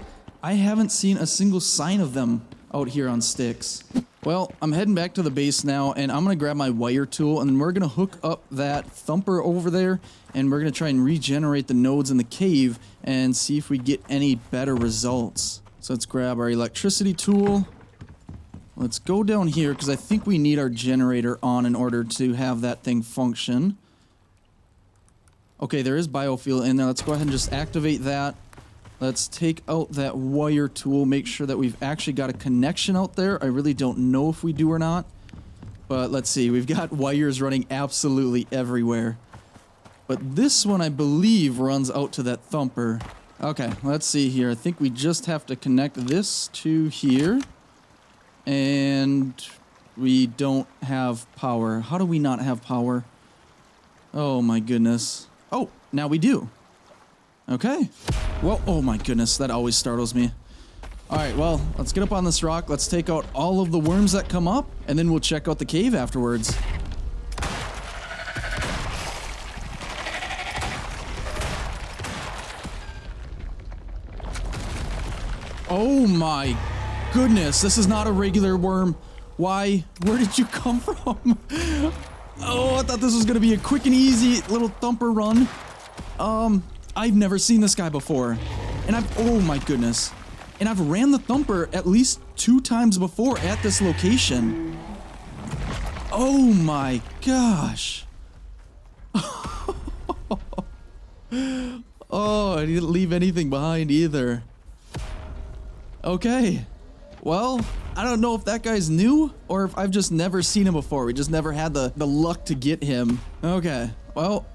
I haven't seen a single sign of them out here on Styx. Well, I'm heading back to the base now, and I'm going to grab my wire tool, and then we're going to hook up that thumper over there, and we're going to try and regenerate the nodes in the cave and see if we get any better results. So let's grab our electricity tool. Let's go down here, because I think we need our generator on in order to have that thing function. Okay, there is biofuel in there. Let's go ahead and just activate that. Let's take out that wire tool, make sure that we've actually got a connection out there. I really don't know if we do or not. But let's see, we've got wires running absolutely everywhere. But this one, I believe, runs out to that thumper. Okay, let's see here. I think we just have to connect this to here. And we don't have power. How do we not have power? Oh my goodness. Oh, now we do. Okay. Well, oh my goodness, that always startles me. Alright, well, let's get up on this rock, let's take out all of the worms that come up, and then we'll check out the cave afterwards. Oh my goodness, this is not a regular worm. Why? Where did you come from? Oh, I thought this was gonna be a quick and easy little thumper run. I've never seen this guy before. And oh my goodness. And I've ran the thumper at least 2 times before at this location. Oh my gosh. Oh, I didn't leave anything behind either. Okay. Well, I don't know if that guy's new or if I've just never seen him before. We just never had the luck to get him. Okay. Well,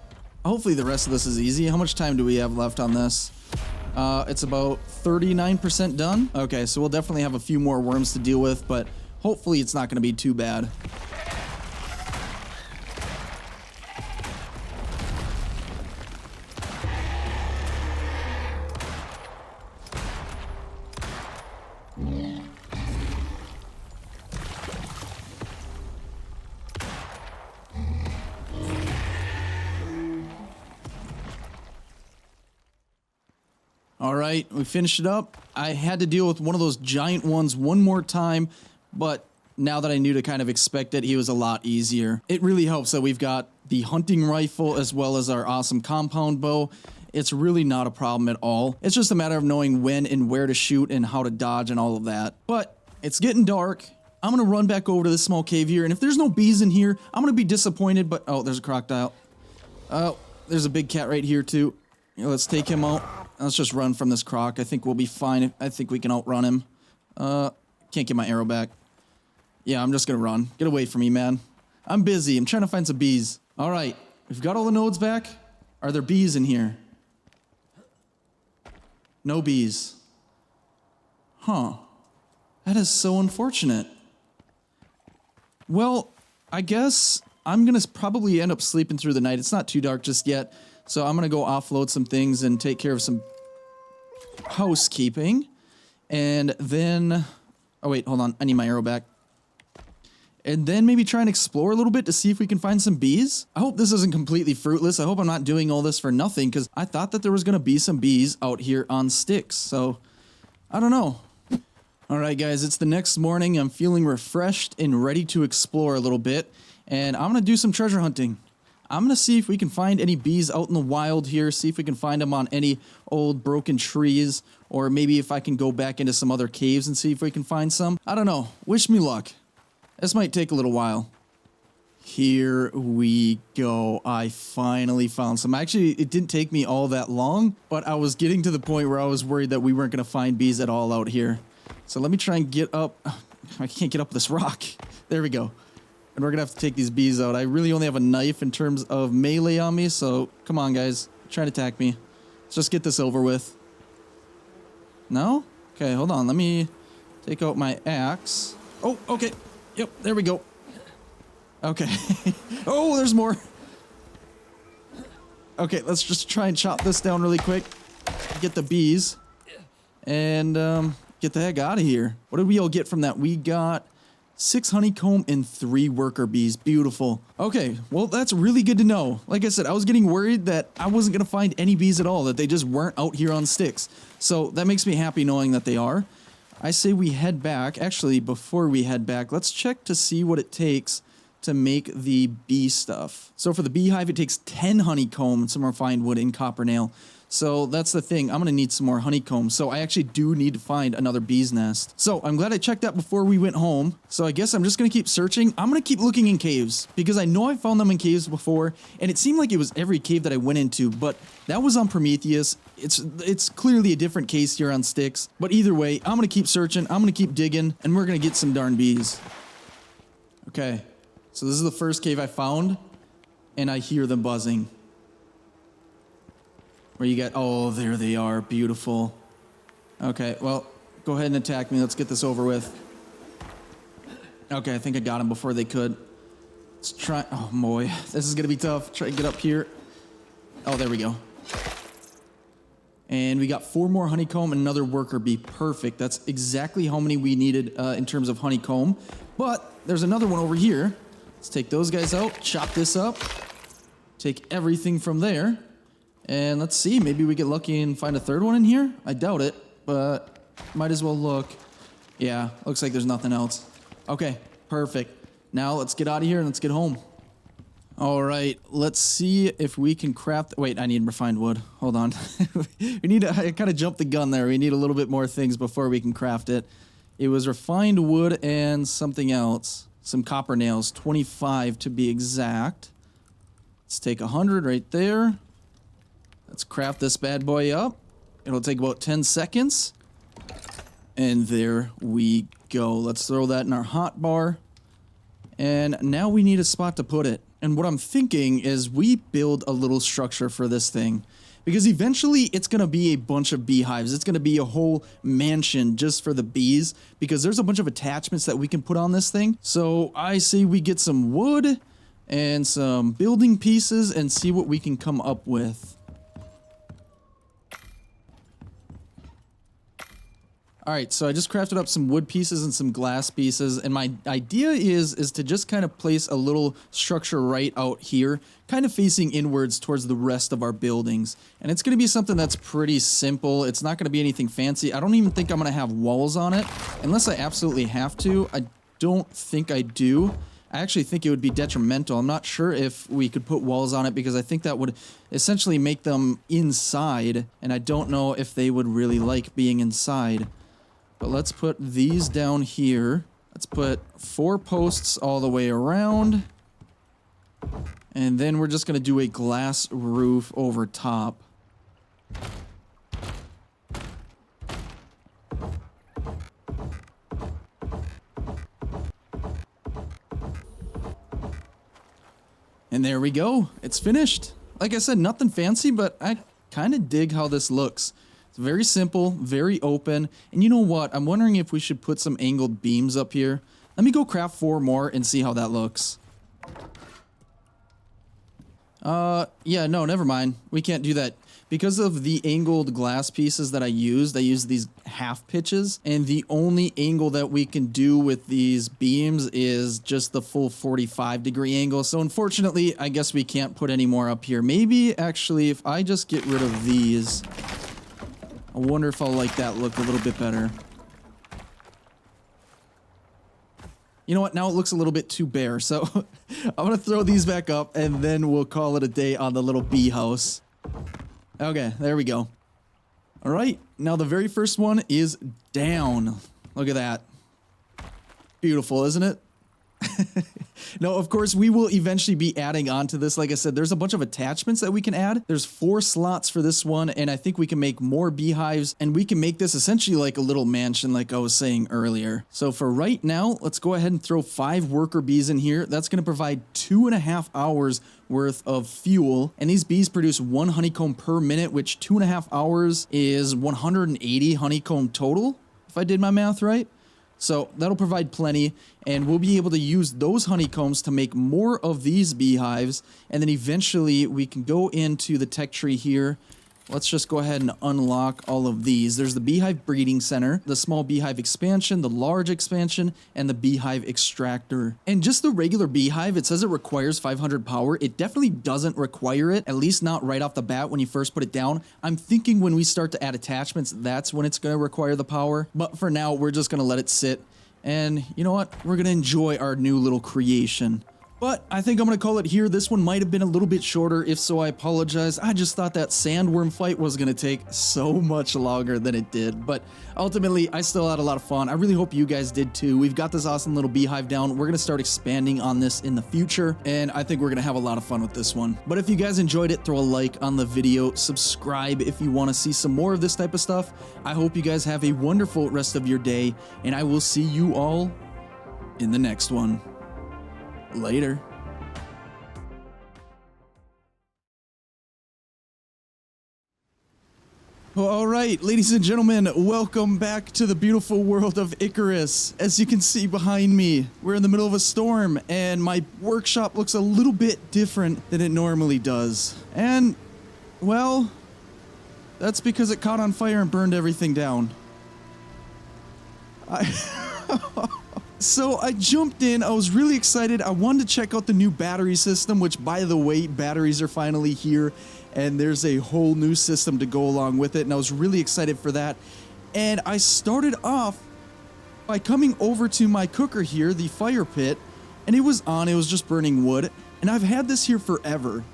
Hopefully the rest of this is easy. How much time do we have left on this? It's about 39% done. Okay, so we'll definitely have a few more worms to deal with, but hopefully it's not going to be too bad. All right, we finished it up. I had to deal with one of those giant ones one more time, but now that I knew to kind of expect it, he was a lot easier. It really helps that we've got the hunting rifle as well as our awesome compound bow. It's really not a problem at all. It's just a matter of knowing when and where to shoot and how to dodge and all of that. But it's getting dark. I'm gonna run back over to this small cave here, and if there's no bees in here, I'm gonna be disappointed, but oh, there's a crocodile. Oh, there's a big cat right here too. Here, let's take him out. Let's just run from this croc. I think we'll be fine. I think we can outrun him. Can't get my arrow back. Yeah, I'm just gonna run. Get away from me, man. I'm busy. I'm trying to find some bees. All right, we've got all the nodes back. Are there bees in here? No bees. Huh. That is so unfortunate. Well, I guess I'm gonna probably end up sleeping through the night. It's not too dark just yet. So I'm gonna go offload some things and take care of some housekeeping. And then, oh wait, hold on, I need my arrow back. And then maybe try and explore a little bit to see if we can find some bees. I hope this isn't completely fruitless. I hope I'm not doing all this for nothing, because I thought that there was gonna be some bees out here on sticks. So, I don't know. All right, guys, it's the next morning. I'm feeling refreshed and ready to explore a little bit. And I'm gonna do some treasure hunting. I'm gonna see if we can find any bees out in the wild here, see if we can find them on any old broken trees, or maybe if I can go back into some other caves and see if we can find some. I don't know. Wish me luck. This might take a little while. Here we go. I finally found some. Actually, it didn't take me all that long, but I was getting to the point where I was worried that we weren't gonna find bees at all out here. So let me try and get up. I can't get up this rock. There we go. And we're gonna have to take these bees out. I really only have a knife in terms of melee on me, so come on, guys. Try to attack me. Let's just get this over with. No? Okay, hold on. Let me take out my axe. Oh, okay. Yep, there we go. Okay. Oh, there's more. Okay, let's just try and chop this down really quick. Get the bees. And get the heck out of here. What did we all get from that? We got 6 honeycomb and 3 worker bees. Beautiful. Okay, well, that's really good to know. Like I said, I was getting worried that I wasn't going to find any bees at all, that they just weren't out here on sticks. So that makes me happy knowing that they are. I say we head back. Actually, before we head back, let's check to see what it takes to make the bee stuff. So for the beehive, it takes 10 honeycomb and some refined wood and copper nail. So that's the thing. I'm going to need some more honeycomb. So I actually do need to find another bee's nest. So I'm glad I checked that before we went home. So I guess I'm just going to keep searching. I'm going to keep looking in caves because I know I found them in caves before, and it seemed like it was every cave that I went into, but that was on Prometheus. It's clearly a different case here on Styx. But either way, I'm going to keep searching. I'm going to keep digging, and we're going to get some darn bees. Okay. So this is the first cave I found, and I hear them buzzing. Where you get, oh, there they are, beautiful. Okay, well, go ahead and attack me. Let's get this over with. Okay, I think I got them before they could. Let's try, oh boy, this is gonna be tough. Try to get up here. Oh, there we go. And we got 4 more honeycomb and another worker bee. Perfect, that's exactly how many we needed in terms of honeycomb. But there's another one over here. Let's take those guys out, chop this up, take everything from there. And let's see, maybe we get lucky and find a third one in here? I doubt it, but might as well look. Yeah, looks like there's nothing else. Okay, perfect. Now let's get out of here and let's get home. All right, let's see if we can craft... Wait, I need refined wood. Hold on. We need to... I kind of jumped the gun there. We need a little bit more things before we can craft it. It was refined wood and something else. Some copper nails, 25 to be exact. Let's take 100 right there. Let's craft this bad boy up. It'll take about 10 seconds. And there we go. Let's throw that in our hot bar. And now we need a spot to put it. And what I'm thinking is we build a little structure for this thing, because eventually it's going to be a bunch of beehives. It's going to be a whole mansion just for the bees, because there's a bunch of attachments that we can put on this thing. So I say we get some wood and some building pieces and see what we can come up with. Alright, so I just crafted up some wood pieces and some glass pieces, and my idea is to just kind of place a little structure right out here, kind of facing inwards towards the rest of our buildings. And it's going to be something that's pretty simple. It's not going to be anything fancy. I don't even think I'm going to have walls on it, unless I absolutely have to. I don't think I do. I actually think it would be detrimental. I'm not sure if we could put walls on it, because I think that would essentially make them inside, and I don't know if they would really like being inside. But let's put these down here. Let's put 4 posts all the way around. And then we're just going to do a glass roof over top. And there we go. It's finished. Like I said, nothing fancy, but I kind of dig how this looks. It's very simple, very open. And you know what? I'm wondering if we should put some angled beams up here. Let me go craft 4 more and see how that looks. Yeah, no, never mind. We can't do that. Because of the angled glass pieces that I used these half pitches, and the only angle that we can do with these beams is just the full 45-degree angle. So unfortunately, I guess we can't put any more up here. Maybe, actually, if I just get rid of these, I wonder if I'll like that look a little bit better. You know what? Now it looks a little bit too bare, so I'm going to throw these back up, and then we'll call it a day on the little bee house. Okay, there we go. All right, now the very first one is down. Look at that. Beautiful, isn't it? No, of course, we will eventually be adding on to this. Like I said, there's a bunch of attachments that we can add. There's 4 slots for this one, and I think we can make more beehives, and we can make this essentially like a little mansion like I was saying earlier. So for right now, let's go ahead and throw 5 worker bees in here. That's going to provide 2.5 hours worth of fuel, and these bees produce 1 honeycomb per minute, which 2.5 hours is 180 honeycomb total, if I did my math right. So that'll provide plenty, and we'll be able to use those honeycombs to make more of these beehives, and then eventually we can go into the tech tree here. Let's just go ahead and unlock all of these. There's the beehive breeding center, the small beehive expansion, the large expansion, and the beehive extractor. And just the regular beehive, it says it requires 500 power. It definitely doesn't require it, at least not right off the bat when you first put it down. I'm thinking when we start to add attachments, that's when it's going to require the power. But for now, we're just going to let it sit. And you know what? We're going to enjoy our new little creation. But I think I'm going to call it here. This one might have been a little bit shorter. If so, I apologize. I just thought that sandworm fight was going to take so much longer than it did. But ultimately, I still had a lot of fun. I really hope you guys did too. We've got this awesome little beehive down. We're going to start expanding on this in the future. And I think we're going to have a lot of fun with this one. But if you guys enjoyed it, throw a like on the video. Subscribe if you want to see some more of this type of stuff. I hope you guys have a wonderful rest of your day. And I will see you all in the next one. Later. Well, all right, ladies and gentlemen, welcome back to the beautiful world of Icarus. As you can see behind me, we're in the middle of a storm, and my workshop looks a little bit different than it normally does. And, well, that's because it caught on fire and burned everything down. So I jumped in, I was really excited. I wanted to check out the new battery system, which, by the way, batteries are finally here, and there's a whole new system to go along with it, and I was really excited for that. And I started off by coming over to my cooker here, the fire pit, and it was on, it was just burning wood, and I've had this here forever.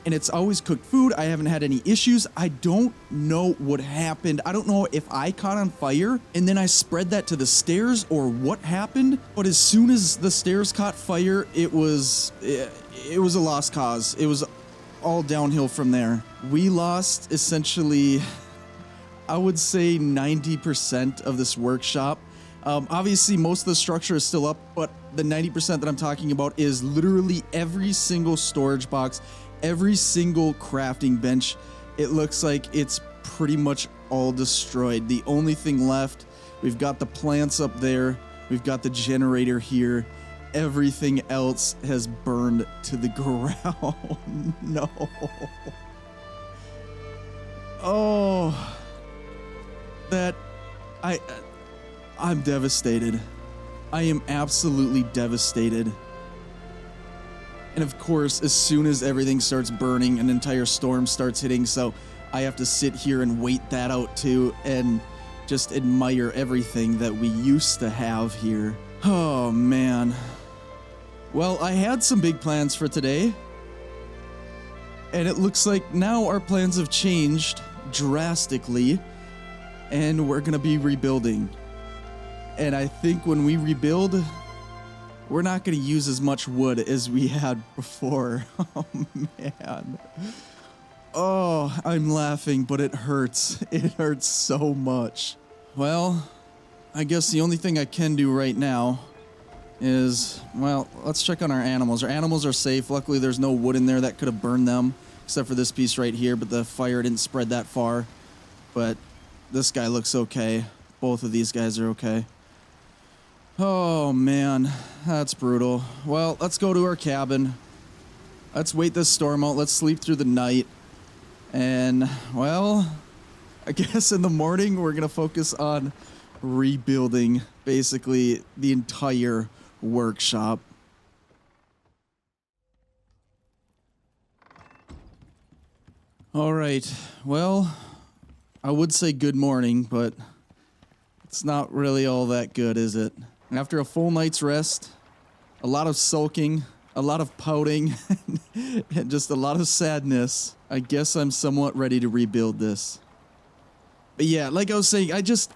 And it's always cooked food. I haven't had any issues. I don't know what happened. I don't know if I caught on fire and then I spread that to the stairs or what happened. But as soon as the stairs caught fire, it was a lost cause. It was all downhill from there. We lost essentially, I would say 90% of this workshop Obviously, most of the structure is still up, but the 90% that I'm talking about is literally every single storage box, every single crafting bench. It looks like it's pretty much all destroyed. The only thing left, we've got the plants up there, we've got the generator here. Everything else has burned to the ground. No. Oh. I'm devastated. I am absolutely devastated. And of course, as soon as everything starts burning, an entire storm starts hitting, so I have to sit here and wait that out too, and just admire everything that we used to have here. Oh man. Well, I had some big plans for today, and it looks like now our plans have changed drastically, and we're gonna be rebuilding. And I think when we rebuild, we're not gonna use as much wood as we had before. Oh man. Oh, I'm laughing, but it hurts. It hurts so much. Well, I guess the only thing I can do right now is, well, let's check on our animals. Our animals are safe. Luckily, there's no wood in there that could have burned them, except for this piece right here, but the fire didn't spread that far. But this guy looks okay. Both of these guys are okay. Oh, man. That's brutal. Well, let's go to our cabin. Let's wait this storm out. Let's sleep through the night. And, well, I guess in the morning, we're going to focus on rebuilding basically the entire workshop. All right. Well, I would say good morning, but it's not really all that good, is it? After a full night's rest, a lot of sulking, a lot of pouting, and just a lot of sadness, I guess I'm somewhat ready to rebuild this. But yeah, like I was saying,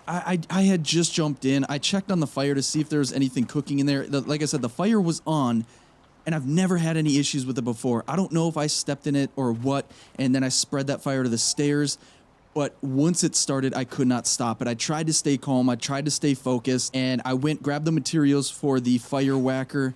I had just jumped in. I checked on the fire to see if there was anything cooking in there. Like I said, the fire was on, and I've never had any issues with it before. I don't know if I stepped in it or what, and then I spread that fire to the stairs. But once it started, I could not stop it. I tried to stay calm. I tried to stay focused, and I grabbed the materials for the fire whacker,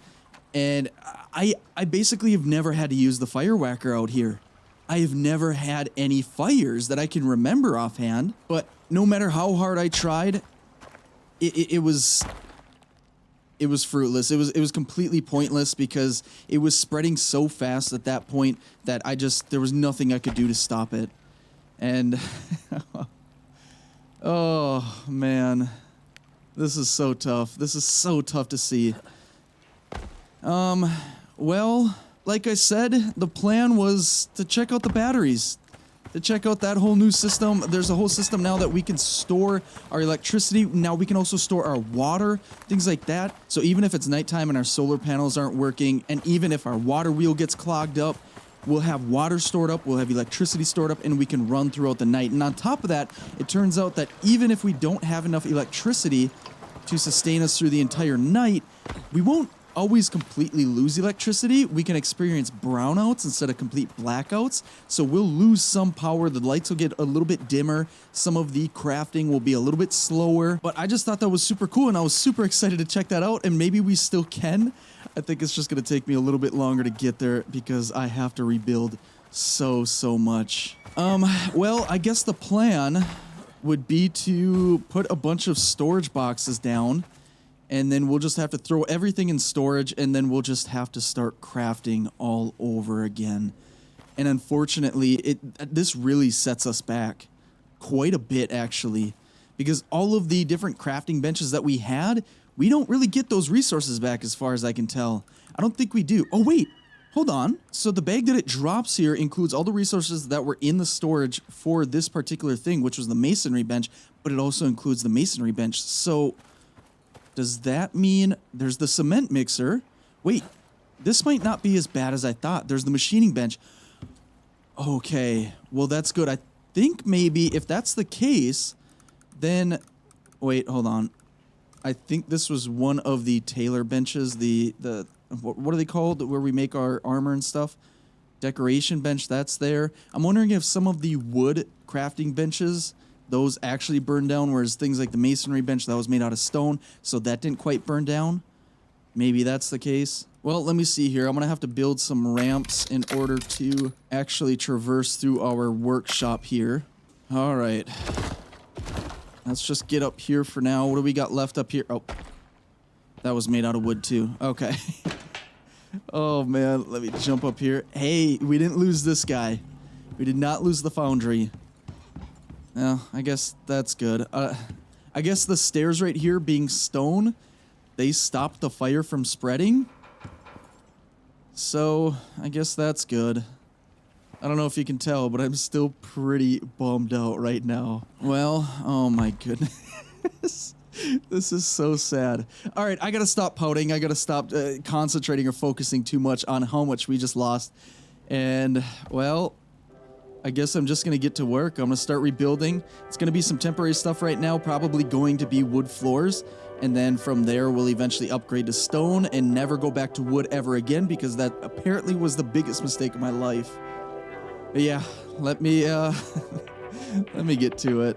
and I basically have never had to use the fire whacker out here. I have never had any fires that I can remember offhand, but no matter how hard I tried, it was fruitless. It was completely pointless because it was spreading so fast at that point that there was nothing I could do to stop it. And oh man, this is so tough. This is so tough to see. Well, like I said, the plan was to check out the batteries, to check out that whole new system. There's a whole system now that we can store our electricity. Now we can also store our water, things like that. So even if it's nighttime and our solar panels aren't working, and even if our water wheel gets clogged up, we'll have water stored up, we'll have electricity stored up, and we can run throughout the night. And on top of that, it turns out that even if we don't have enough electricity to sustain us through the entire night, we won't always completely lose electricity. We can experience brownouts instead of complete blackouts. So we'll lose some power. The lights will get a little bit dimmer. Some of the crafting will be a little bit slower. But I just thought that was super cool, and I was super excited to check that out, and maybe we still can. I think it's just going to take me a little bit longer to get there because I have to rebuild so much. Well, I guess the plan would be to put a bunch of storage boxes down, and then we'll just have to throw everything in storage, and then we'll just have to start crafting all over again. And unfortunately, this really sets us back quite a bit, actually, because all of the different crafting benches that we had, we don't really get those resources back as far as I can tell. I don't think we do. Oh, wait. Hold on. So the bag that it drops here includes all the resources that were in the storage for this particular thing, which was the masonry bench, but it also includes the masonry bench. So does that mean there's the cement mixer? Wait, this might not be as bad as I thought. There's the machining bench. Okay, well, that's good. I think maybe if that's the case, then... Wait, hold on. I think this was one of the tailor benches, what are they called, where we make our armor and stuff? Decoration bench, that's there. I'm wondering if some of the wood crafting benches those actually burned down, whereas things like the masonry bench, that was made out of stone, so that didn't quite burn down. Maybe that's the case. Well, let me see here. I'm going to have to build some ramps in order to actually traverse through our workshop here. All right. Let's just get up here for now. What do we got left up here? Oh, that was made out of wood too. Okay. Oh, man. Let me jump up here. Hey, we didn't lose this guy. We did not lose the foundry. Well, I guess that's good. I guess the stairs right here being stone, they stopped the fire from spreading. So, I guess that's good. I don't know if you can tell, but I'm still pretty bummed out right now. Well, oh my goodness. This is so sad. All right, I gotta stop pouting. I gotta stop concentrating or focusing too much on how much we just lost. And, well, I guess I'm just gonna get to work. I'm gonna start rebuilding. It's gonna be some temporary stuff right now, probably going to be wood floors. And then from there, we'll eventually upgrade to stone and never go back to wood ever again, because that apparently was the biggest mistake of my life. But yeah, let me let me get to it.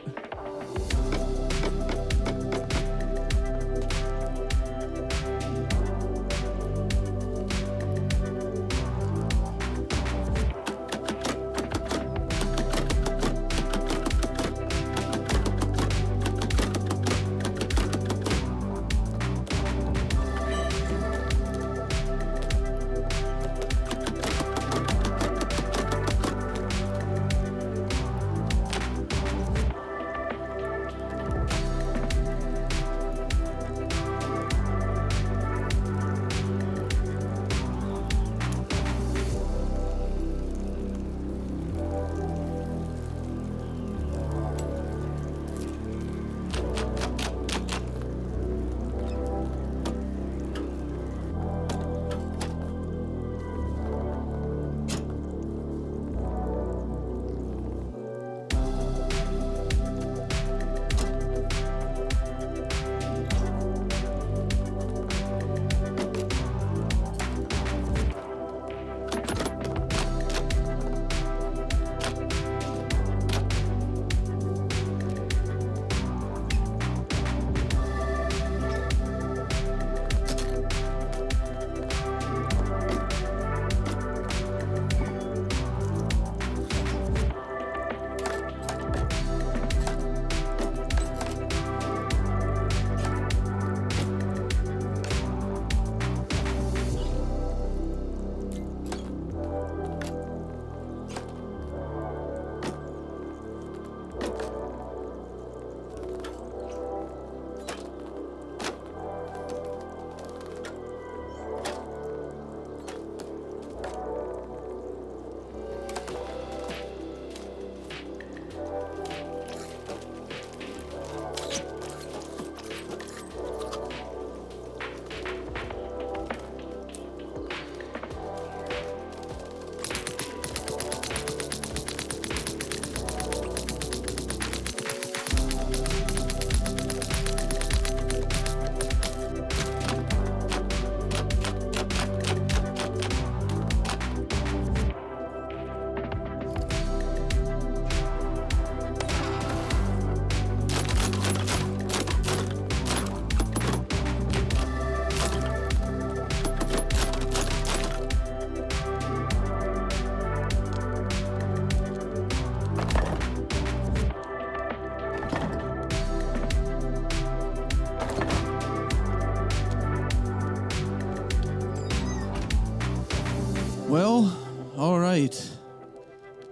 Well, all right.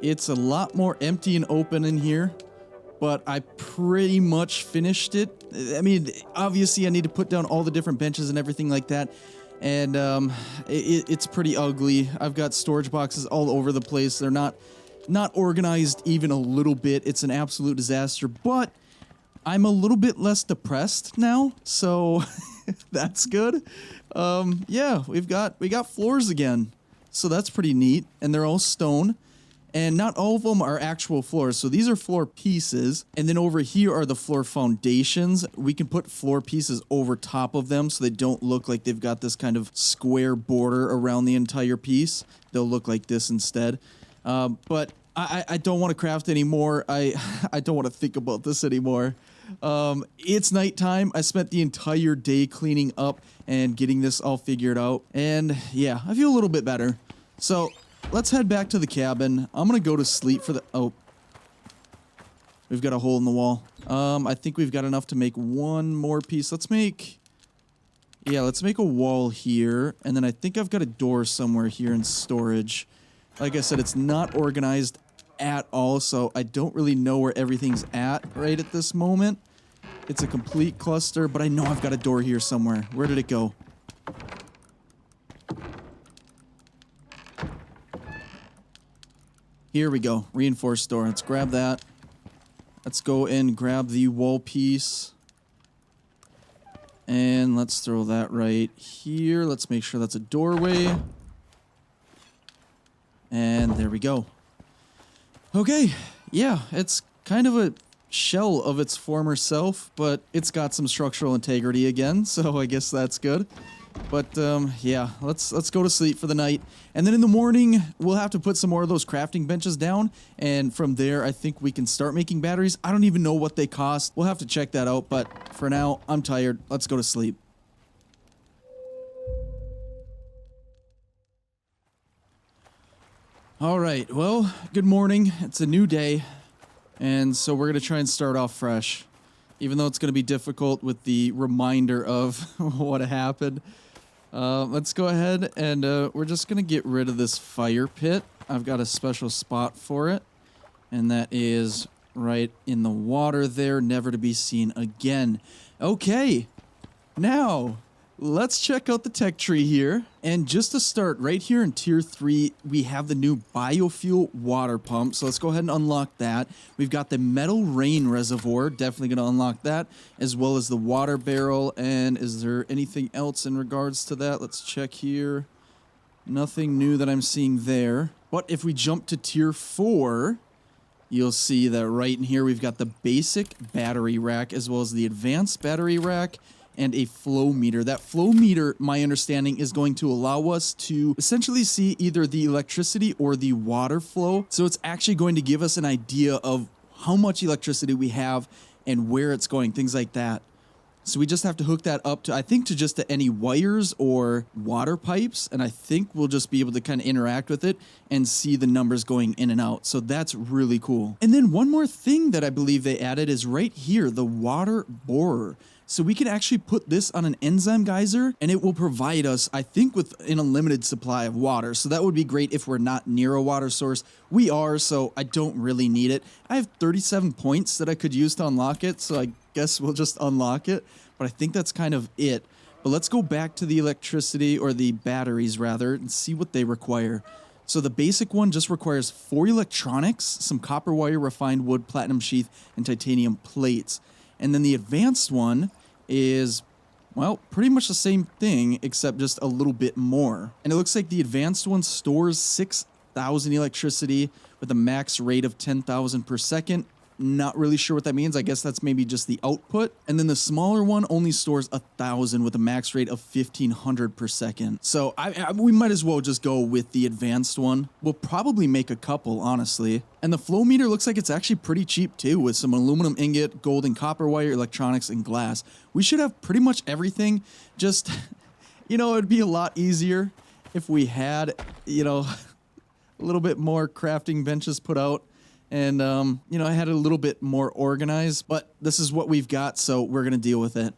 It's a lot more empty and open in here, but I pretty much finished it. I mean, obviously I need to put down all the different benches and everything like that, and it's pretty ugly. I've got storage boxes all over the place. They're not organized even a little bit. It's an absolute disaster, but I'm a little bit less depressed now, so that's good. Yeah, we got floors again. So that's pretty neat, and they're all stone, and not all of them are actual floors. So these are floor pieces, and then over here are the floor foundations. We can put floor pieces over top of them so they don't look like they've got this kind of square border around the entire piece. They'll look like this instead. But I don't want to craft anymore. I don't want to think about this anymore. It's nighttime. I spent the entire day cleaning up and getting this all figured out. And yeah, I feel a little bit better. So let's head back to the cabin. I'm going to go to sleep for the... Oh. We've got a hole in the wall. I think we've got enough to make one more piece. Let's make... Yeah, let's make a wall here. And then I think I've got a door somewhere here in storage. Like I said, it's not organized at all, so I don't really know where everything's at right at this moment. It's a complete cluster, but I know I've got a door here somewhere. Where did it go? Here we go. Reinforced door. Let's grab that. Let's go and grab the wall piece. And let's throw that right here. Let's make sure that's a doorway. And there we go. Okay, yeah, it's kind of a shell of its former self, but it's got some structural integrity again, so I guess that's good. But yeah, let's go to sleep for the night. And then in the morning, we'll have to put some more of those crafting benches down, and from there, I think we can start making batteries. I don't even know what they cost. We'll have to check that out, but for now, I'm tired. Let's go to sleep. All right, well, good morning. It's a new day, and so we're going to try and start off fresh, even though it's going to be difficult with the reminder of what happened. Let's go ahead and we're just going to get rid of this fire pit. I've got a special spot for it, and that is right in the water there, never to be seen again. Okay, now... let's check out the tech tree here. And just to start, right here in Tier 3, we have the new biofuel water pump. So let's go ahead and unlock that. We've got the metal rain reservoir, definitely going to unlock that, as well as the water barrel. And is there anything else in regards to that? Let's check here. Nothing new that I'm seeing there. But if we jump to Tier 4... you'll see that right in here we've got the basic battery rack as well as the advanced battery rack and a flow meter. That flow meter, my understanding, is going to allow us to essentially see either the electricity or the water flow. So it's actually going to give us an idea of how much electricity we have and where it's going, things like that. So we just have to hook that up to, I think, to any wires or water pipes, and I think we'll just be able to kind of interact with it and see the numbers going in and out. So that's really cool. And then one more thing that I believe they added is right here, the water borer. So we can actually put this on an enzyme geyser, and it will provide us, I think, with an unlimited supply of water. So that would be great if we're not near a water source. We are, so I don't really need it. I have 37 points that I could use to unlock it, so I guess we'll just unlock it. But I think that's kind of it. But let's go back to the electricity, or the batteries rather, and see what they require. So the basic one just requires 4 electronics, some copper wire, refined wood, platinum sheath, and titanium plates. And then the advanced one is, well, pretty much the same thing, except just a little bit more. And it looks like the advanced one stores 6,000 electricity with a max rate of 10,000 per second. Not really sure what that means. I guess that's maybe just the output. And then the smaller one only stores 1,000 with a max rate of 1,500 per second. So we might as well just go with the advanced one. We'll probably make a couple, honestly. And the flow meter looks like it's actually pretty cheap too, with some aluminum ingot, gold and copper wire, electronics, and glass. We should have pretty much everything. Just, you know, it'd be a lot easier if we had, you know, a little bit more crafting benches put out. And, you know, I had it a little bit more organized, but this is what we've got, so we're going to deal with it.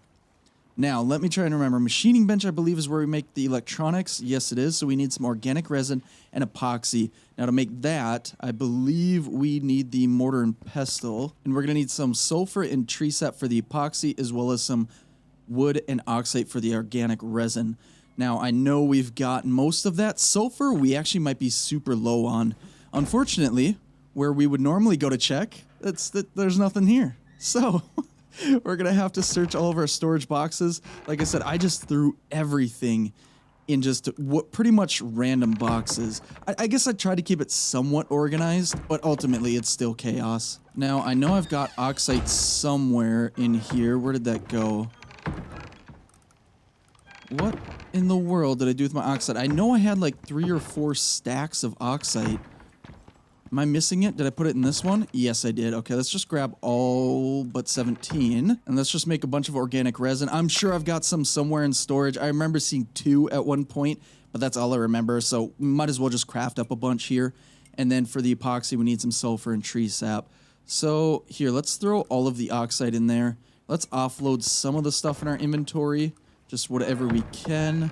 Now, let me try and remember. Machining bench, I believe, is where we make the electronics. Yes, it is. So we need some organic resin and epoxy. Now, to make that, I believe we need the mortar and pestle. And we're going to need some sulfur and tree sap for the epoxy, as well as some wood and oxide for the organic resin. Now, I know we've got most of that. Sulfur, we actually might be super low on. Unfortunately, where we would normally go to check, there's nothing here. So we're going to have to search all of our storage boxes. Like I said, I just threw everything in just pretty much random boxes. I guess I tried to keep it somewhat organized, but ultimately it's still chaos. Now, I know I've got oxide somewhere in here. Where did that go? What in the world did I do with my oxide? I know I had like 3 or 4 stacks of oxide. Am I missing it? Did I put it in this one? Yes, I did. Okay, let's just grab all but 17. And let's just make a bunch of organic resin. I'm sure I've got some somewhere in storage. I remember seeing 2 at one point, but that's all I remember. So might as well just craft up a bunch here. And then for the epoxy, we need some sulfur and tree sap. So here, let's throw all of the oxide in there. Let's offload some of the stuff in our inventory. Just whatever we can.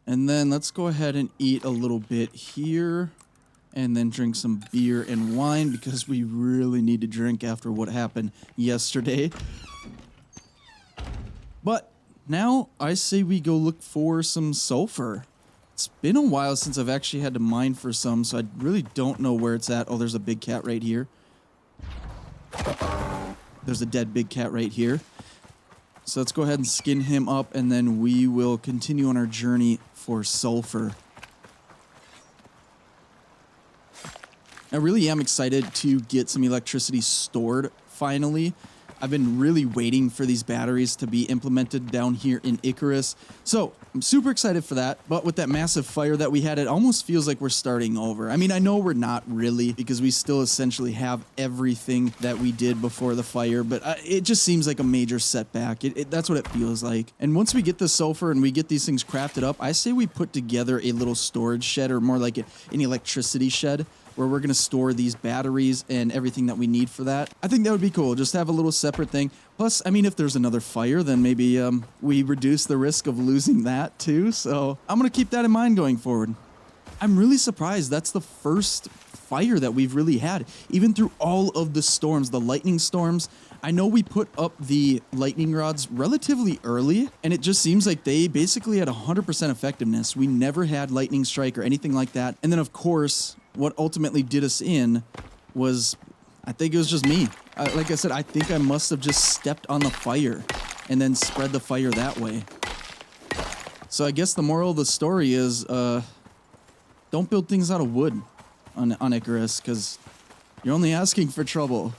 And then let's go ahead and eat a little bit here. And then drink some beer and wine because we really need to drink after what happened yesterday. But now I say we go look for some sulfur. It's been a while since I've actually had to mine for some, so I really don't know where it's at. Oh, there's a big cat right here. There's a dead big cat right here. So let's go ahead and skin him up, and then we will continue on our journey for sulfur. I really am excited to get some electricity stored finally. I've been really waiting for these batteries to be implemented down here in Icarus. So I'm super excited for that. But with that massive fire that we had, it almost feels like we're starting over. I mean, I know we're not really because we still essentially have everything that we did before the fire. But it just seems like a major setback. That's what it feels like. And once we get the sulfur and we get these things crafted up, I say we put together a little storage shed, or more like an electricity shed, where we're going to store these batteries and everything that we need for that. I think that would be cool. Just have a little separate thing. Plus, I mean, if there's another fire, then maybe we reduce the risk of losing that too. So I'm going to keep that in mind going forward. I'm really surprised that's the first fire that we've really had, even through all of the storms, the lightning storms. I know we put up the lightning rods relatively early, and it just seems like they basically had 100% effectiveness. We never had lightning strike or anything like that. And then, of course, what ultimately did us in was, I think it was just me. Like I said, I think I must have just stepped on the fire and then spread the fire that way. So I guess the moral of the story is, don't build things out of wood on Icarus, because you're only asking for trouble.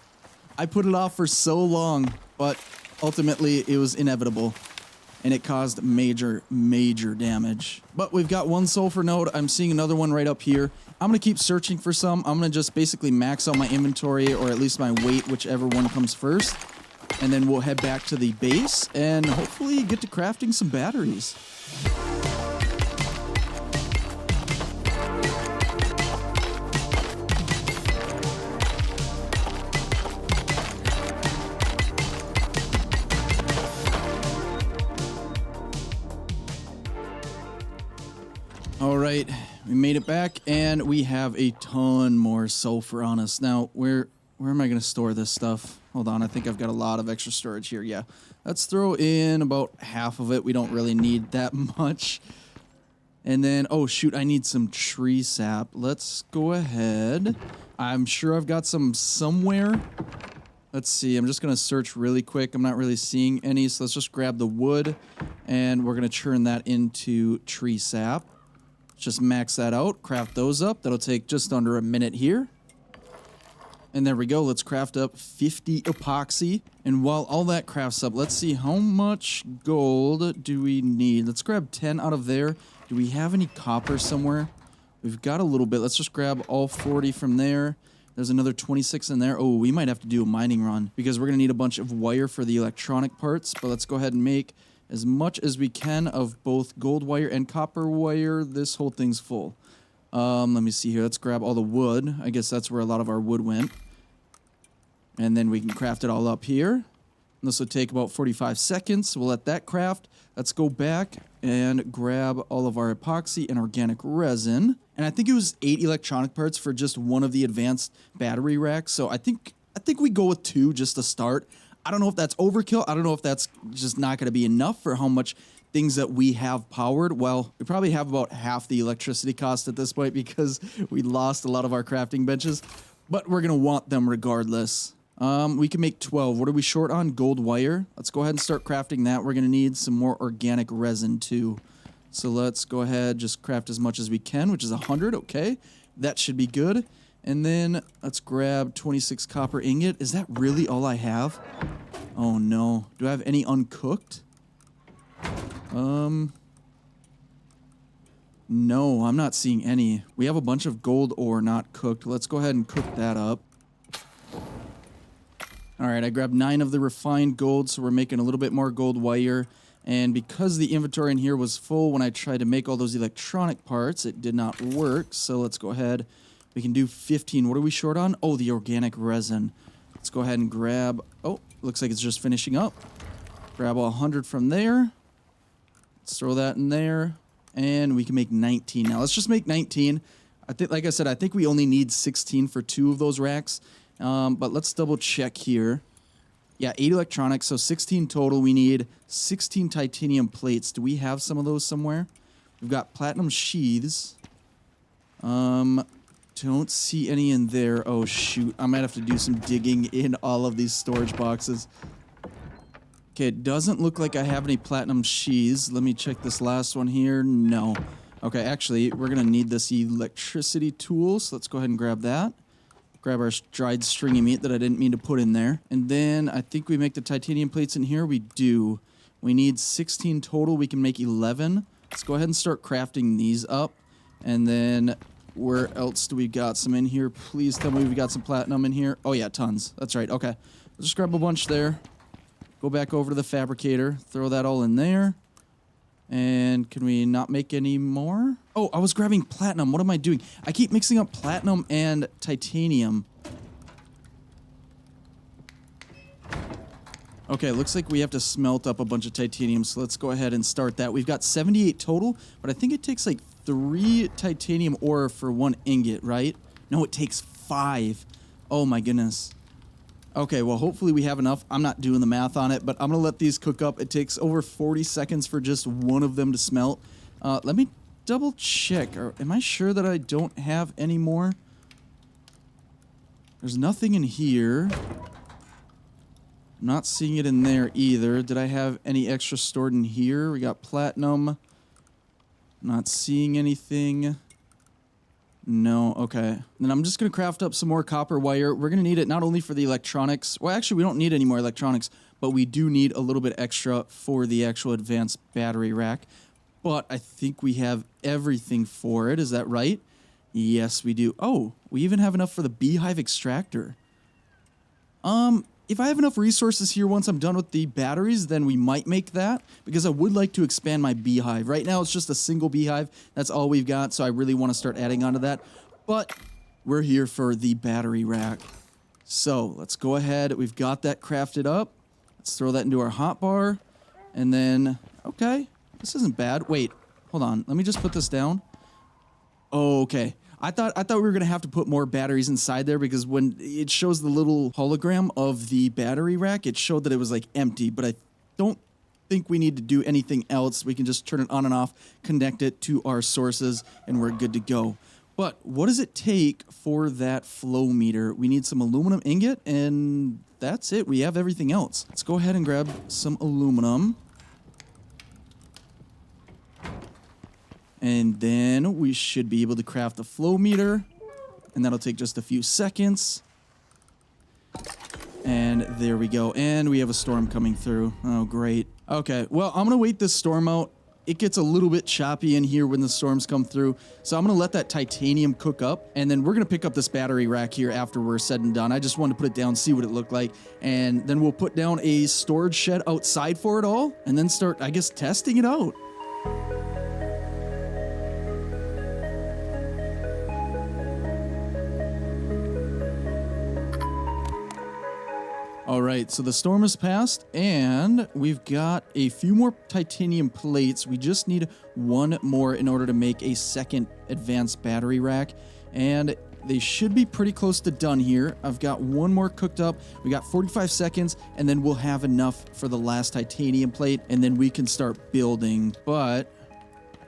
I put it off for so long, but ultimately it was inevitable. And it caused major, major damage. But we've got one sulfur node. I'm seeing another one right up here. I'm going to keep searching for some. I'm going to just basically max out my inventory, or at least my weight, whichever one comes first. And then we'll head back to the base and hopefully get to crafting some batteries. All right, we made it back, and we have a ton more sulfur on us. Now, where am I going to store this stuff? Hold on, I think I've got a lot of extra storage here. Yeah, let's throw in about half of it. We don't really need that much. And then, oh shoot, I need some tree sap. Let's go ahead. I'm sure I've got some somewhere. Let's see, I'm just going to search really quick. I'm not really seeing any, so let's just grab the wood, and we're going to churn that into tree sap. Just max that out, craft those up. That'll take just under a minute here. And there we go. Let's craft up 50 epoxy. And while all that crafts up, let's see how much gold do we need. Let's grab 10 out of there. Do we have any copper somewhere? We've got a little bit. Let's just grab all 40 from there. There's another 26 in there. Oh, we might have to do a mining run because we're going to need a bunch of wire for the electronic parts. But let's go ahead and make as much as we can of both gold wire and copper wire. This whole thing's full. Let me see here. Let's grab all the wood. I guess that's where a lot of our wood went. And then we can craft it all up here. This will take about 45 seconds. We'll let that craft. Let's go back and grab all of our epoxy and organic resin. And I think it was 8 electronic parts for just one of the advanced battery racks. So I think we go with 2 just to start. I don't know if that's overkill. I don't know if that's just not going to be enough for how much things that we have powered. Well, we probably have about half the electricity cost at this point because we lost a lot of our crafting benches. But we're going to want them regardless. We can make 12. What are we short on? Gold wire. Let's go ahead and start crafting that. We're going to need some more organic resin too. So let's go ahead, just craft as much as we can, which is 100. Okay, that should be good. And then let's grab 26 copper ingot. Is that really all I have? Oh no. Do I have any uncooked? No, I'm not seeing any. We have a bunch of gold ore not cooked. Let's go ahead and cook that up. All right, I grabbed 9 of the refined gold, so we're making a little bit more gold wire. And because the inventory in here was full when I tried to make all those electronic parts, it did not work. So let's go ahead. We can do 15. What are we short on? Oh, the organic resin. Let's go ahead and grab... Oh, looks like it's just finishing up. Grab 100 from there. Let's throw that in there. And we can make 19. Now, let's just make 19. I think, like I said, I think we only need 16 for 2 of those racks. But let's double check here. Yeah, 8 electronics, so 16 total. We need 16 titanium plates. Do we have some of those somewhere? We've got platinum sheaths. Don't see any in there. Oh, shoot. I might have to do some digging in all of these storage boxes. Okay, it doesn't look like I have any platinum sheaths. Let me check this last one here. No. Okay, actually, we're going to need this electricity tool, so let's go ahead and grab that. Grab our dried stringy meat that I didn't mean to put in there. And then I think we make the titanium plates in here. We do. We need 16 total. We can make 11. Let's go ahead and start crafting these up. And then where else do we got some in here? Please tell me we've got some platinum in here. Oh, yeah, tons. That's right. Okay. Let's just grab a bunch there. Go back over to the fabricator. Throw that all in there. And can we not make any more? Oh, I was grabbing platinum. What am I doing? I keep mixing up platinum and titanium. Okay, looks like we have to smelt up a bunch of titanium, so let's go ahead and start that. We've got 78 total, but I think it takes like 3 titanium ore for 1 ingot, right? No, it takes 5. Oh my goodness. Okay, well, hopefully we have enough. I'm not doing the math on it, but I'm going to let these cook up. It takes over 40 seconds for just one of them to smelt. Let me double check. Am I sure that I don't have any more? There's nothing in here. I'm not seeing it in there either. Did I have any extra stored in here? We got platinum. Not seeing anything. No, okay. Then I'm just going to craft up some more copper wire. We're going to need it not only for the electronics. Well, actually, we don't need any more electronics, but we do need a little bit extra for the actual advanced battery rack. But I think we have everything for it. Is that right? Yes, we do. Oh, we even have enough for the beehive extractor. If I have enough resources here once I'm done with the batteries, then we might make that, because I would like to expand my beehive. Right now, it's just a single beehive. That's all we've got, so I really want to start adding on to that. But we're here for the battery rack. So let's go ahead. We've got that crafted up. Let's throw that into our hotbar. And then, okay, this isn't bad. Wait, hold on. Let me just put this down. Oh, okay. I thought we were going to have to put more batteries inside there, because when it shows the little hologram of the battery rack, it showed that it was like empty, but I don't think we need to do anything else. We can just turn it on and off, connect it to our sources, and we're good to go. But what does it take for that flow meter? We need some aluminum ingot, and that's it. We have everything else. Let's go ahead and grab some aluminum. And then we should be able to craft the flow meter. And that'll take just a few seconds. And there we go. And we have a storm coming through. Oh, great. Okay, well, I'm going to wait this storm out. It gets a little bit choppy in here when the storms come through. So I'm going to let that titanium cook up. And then we're going to pick up this battery rack here after we're said and done. I just wanted to put it down, see what it looked like. And then we'll put down a storage shed outside for it all. And then start, I guess, testing it out. All right, so the storm has passed, and we've got a few more titanium plates. We just need one more in order to make a second advanced battery rack, and they should be pretty close to done here. I've got one more cooked up. We got 45 seconds, and then we'll have enough for the last titanium plate, and then we can start building. But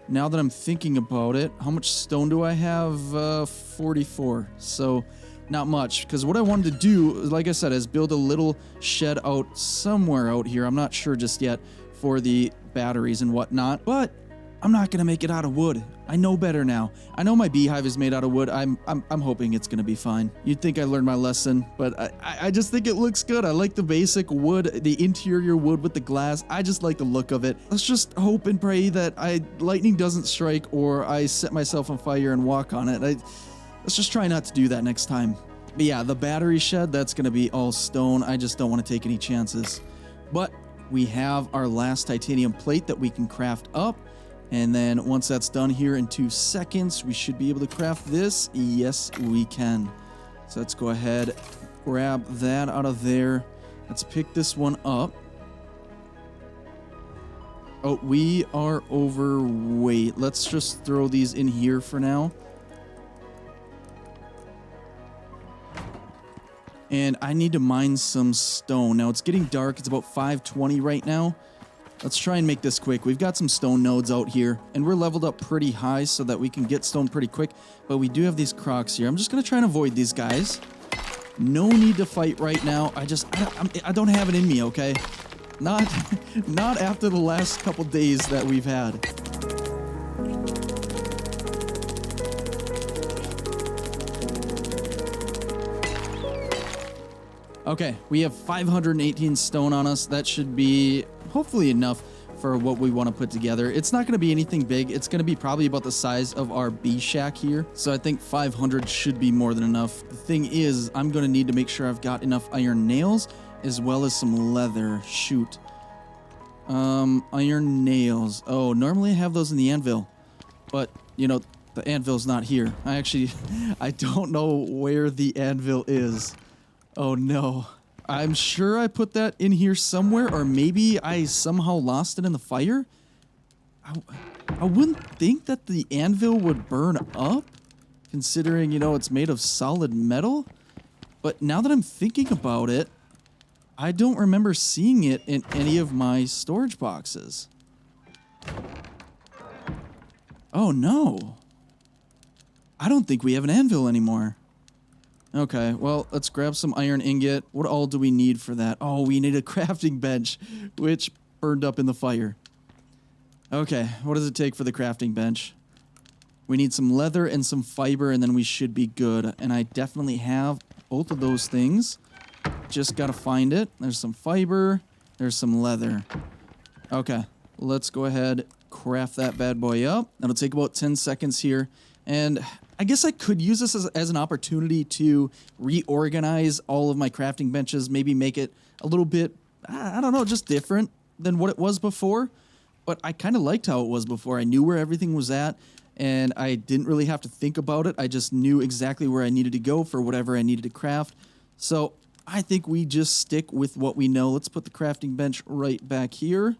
now that I'm thinking about it, how much stone do I have? 44. So not much, because what I wanted to do, like I said, is build a little shed out somewhere out here. I'm not sure just yet for the batteries and whatnot, but I'm not gonna make it out of wood. I know better now. I know my beehive is made out of wood. I'm hoping it's gonna be fine. You'd think I learned my lesson, but I just think it looks good. I like the basic wood, the interior wood with the glass. I just like the look of it. Let's just hope and pray that lightning doesn't strike or I set myself on fire and walk on it. Let's just try not to do that next time. But yeah, the battery shed, that's gonna be all stone. I just don't want to take any chances. But we have our last titanium plate that we can craft up. And then once that's done here in 2 seconds, we should be able to craft this. Yes, we can. So let's go ahead, grab that out of there. Let's pick this one up. Oh, we are overweight. Let's just throw these in here for now. And I need to mine some stone. Now, it's getting dark. It's about 5:20 right now. Let's try and make this quick. We've got some stone nodes out here, and we're leveled up pretty high so that we can get stone pretty quick. But we do have these crocs here. I'm just going to try and avoid these guys. No need to fight right now. I don't have it in me, okay? Not after the last couple days that we've had. Okay, we have 518 stone on us. That should be hopefully enough for what we want to put together. It's not going to be anything big. It's going to be probably about the size of our bee shack here. So I think 500 should be more than enough. The thing is, I'm going to need to make sure I've got enough iron nails as well as some leather. Shoot. Iron nails. Oh, normally I have those in the anvil. But, you know, the anvil's not here. I don't know where the anvil is. Oh no. I'm sure I put that in here somewhere, or maybe I somehow lost it in the fire. I wouldn't think that the anvil would burn up, considering, you know, it's made of solid metal. But now that I'm thinking about it, I don't remember seeing it in any of my storage boxes. Oh no. I don't think we have an anvil anymore. Okay, well, let's grab some iron ingot. What all do we need for that? Oh, we need a crafting bench, which burned up in the fire. Okay, what does it take for the crafting bench? We need some leather and some fiber, and then we should be good. And I definitely have both of those things. Just gotta find it. There's some fiber. There's some leather. Okay, let's go ahead, craft that bad boy up. That'll take about 10 seconds here. And I guess I could use this as an opportunity to reorganize all of my crafting benches, maybe make it a little bit, I don't know, just different than what it was before. But I kind of liked how it was before. I knew where everything was at, and I didn't really have to think about it. I just knew exactly where I needed to go for whatever I needed to craft. So I think we just stick with what we know. Let's put the crafting bench right back here.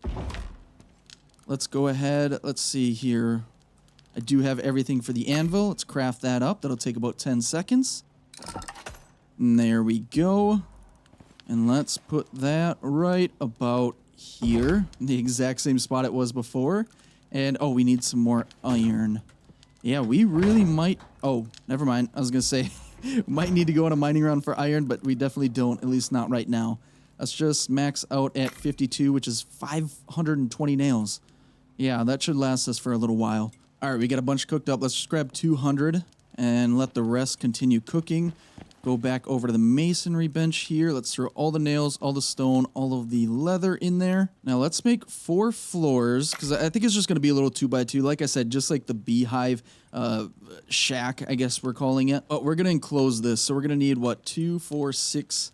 Let's go ahead. Let's see here. I do have everything for the anvil. Let's craft that up. That'll take about 10 seconds. And there we go. And let's put that right about here. In the exact same spot it was before. And, oh, we need some more iron. Yeah, we really might... Oh, never mind. I was going to say, we might need to go on a mining run for iron, but we definitely don't, at least not right now. Let's just max out at 52, which is 520 nails. Yeah, that should last us for a little while. All right, we got a bunch cooked up. Let's just grab 200 and let the rest continue cooking. Go back over to the masonry bench here. Let's throw all the nails, all the stone, all of the leather in there. Now let's make 4 floors, because I think it's just going to be a little 2x2. Like I said, just like the beehive shack, I guess we're calling it. But we're going to enclose this. So we're going to need, what, 2, 4, 6,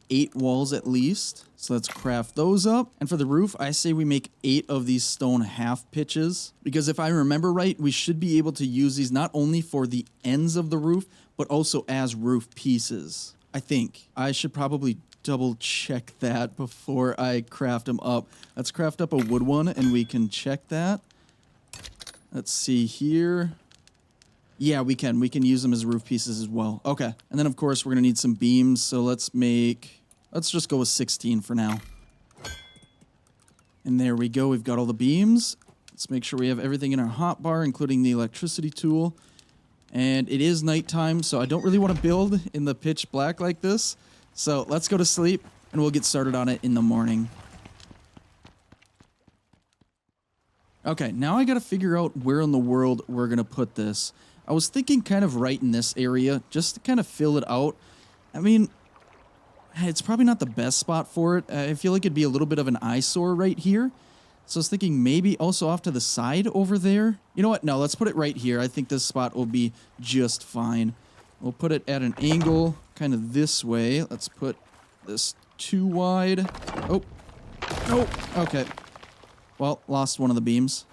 8 walls at least. So let's craft those up. And for the roof, I say we make 8 of these stone half pitches. Because if I remember right, we should be able to use these not only for the ends of the roof, but also as roof pieces. I think. I should probably double check that before I craft them up. Let's craft up a wood one and we can check that. Let's see here. Yeah, we can. We can use them as roof pieces as well. Okay. And then, of course, we're going to need some beams. So let's just go with 16 for now. And there we go. We've got all the beams. Let's make sure we have everything in our hotbar, including the electricity tool. And it is nighttime, so I don't really want to build in the pitch black like this. So let's go to sleep, and we'll get started on it in the morning. Okay, now I gotta figure out where in the world we're gonna put this. I was thinking kind of right in this area, just to kind of fill it out. I mean, it's probably not the best spot for it. I feel like it'd be a little bit of an eyesore right here. So I was thinking maybe also off to the side over there. You know what? No, let's put it right here. I think this spot will be just fine. We'll put it at an angle kind of this way. Let's put this too wide. Oh. Oh, okay. Well, lost one of the beams.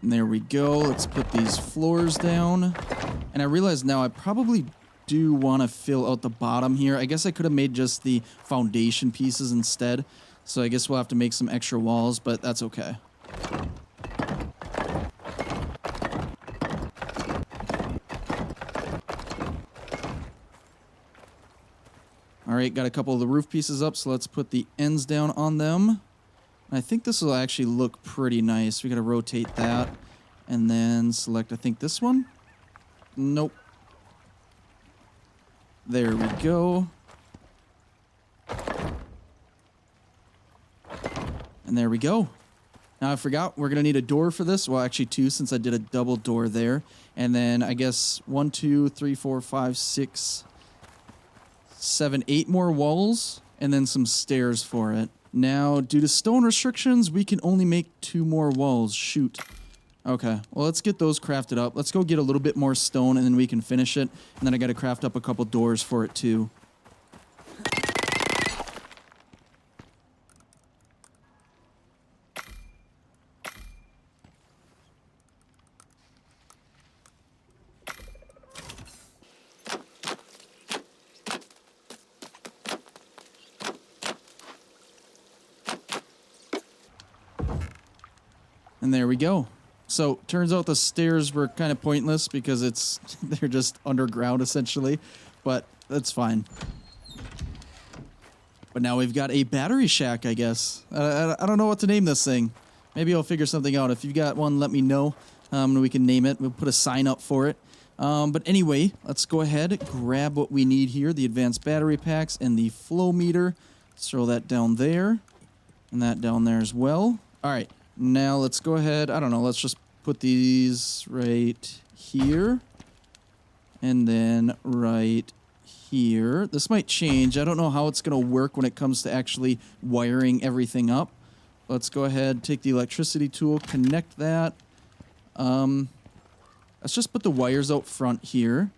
And there we go. Let's put these floors down. And I realize now I probably do want to fill out the bottom here. I guess I could have made just the foundation pieces instead. So I guess we'll have to make some extra walls, but that's okay. All right, got a couple of the roof pieces up, so let's put the ends down on them. I think this will actually look pretty nice. We got to rotate that and then select, I think, this one. Nope. There we go. And there we go. Now I forgot we're going to need a door for this. Well, actually two, since I did a double door there. And then I guess 1, 2, 3, 4, 5, 6, 7, 8 more walls. And then some stairs for it. Now, due to stone restrictions, we can only make 2 more walls. Shoot. Okay, well, let's get those crafted up. Let's go get a little bit more stone, and then we can finish it. And then I got to craft up a couple doors for it, too. And there we go. So, turns out the stairs were kind of pointless because they're just underground essentially, but that's fine. But now we've got a battery shack, I guess. I don't know what to name this thing. Maybe I'll figure something out. If you've got one, let me know. We can name it. We'll put a sign up for it. But anyway, let's go ahead, grab what we need here, the advanced battery packs and the flow meter. Let's throw that down there and that down there as well. All right. Now let's go ahead, I don't know, let's just put these right here. And then right here. This might change. I don't know how it's going to work when it comes to actually wiring everything up. Let's go ahead, take the electricity tool, connect that. Let's just put the wires out front here.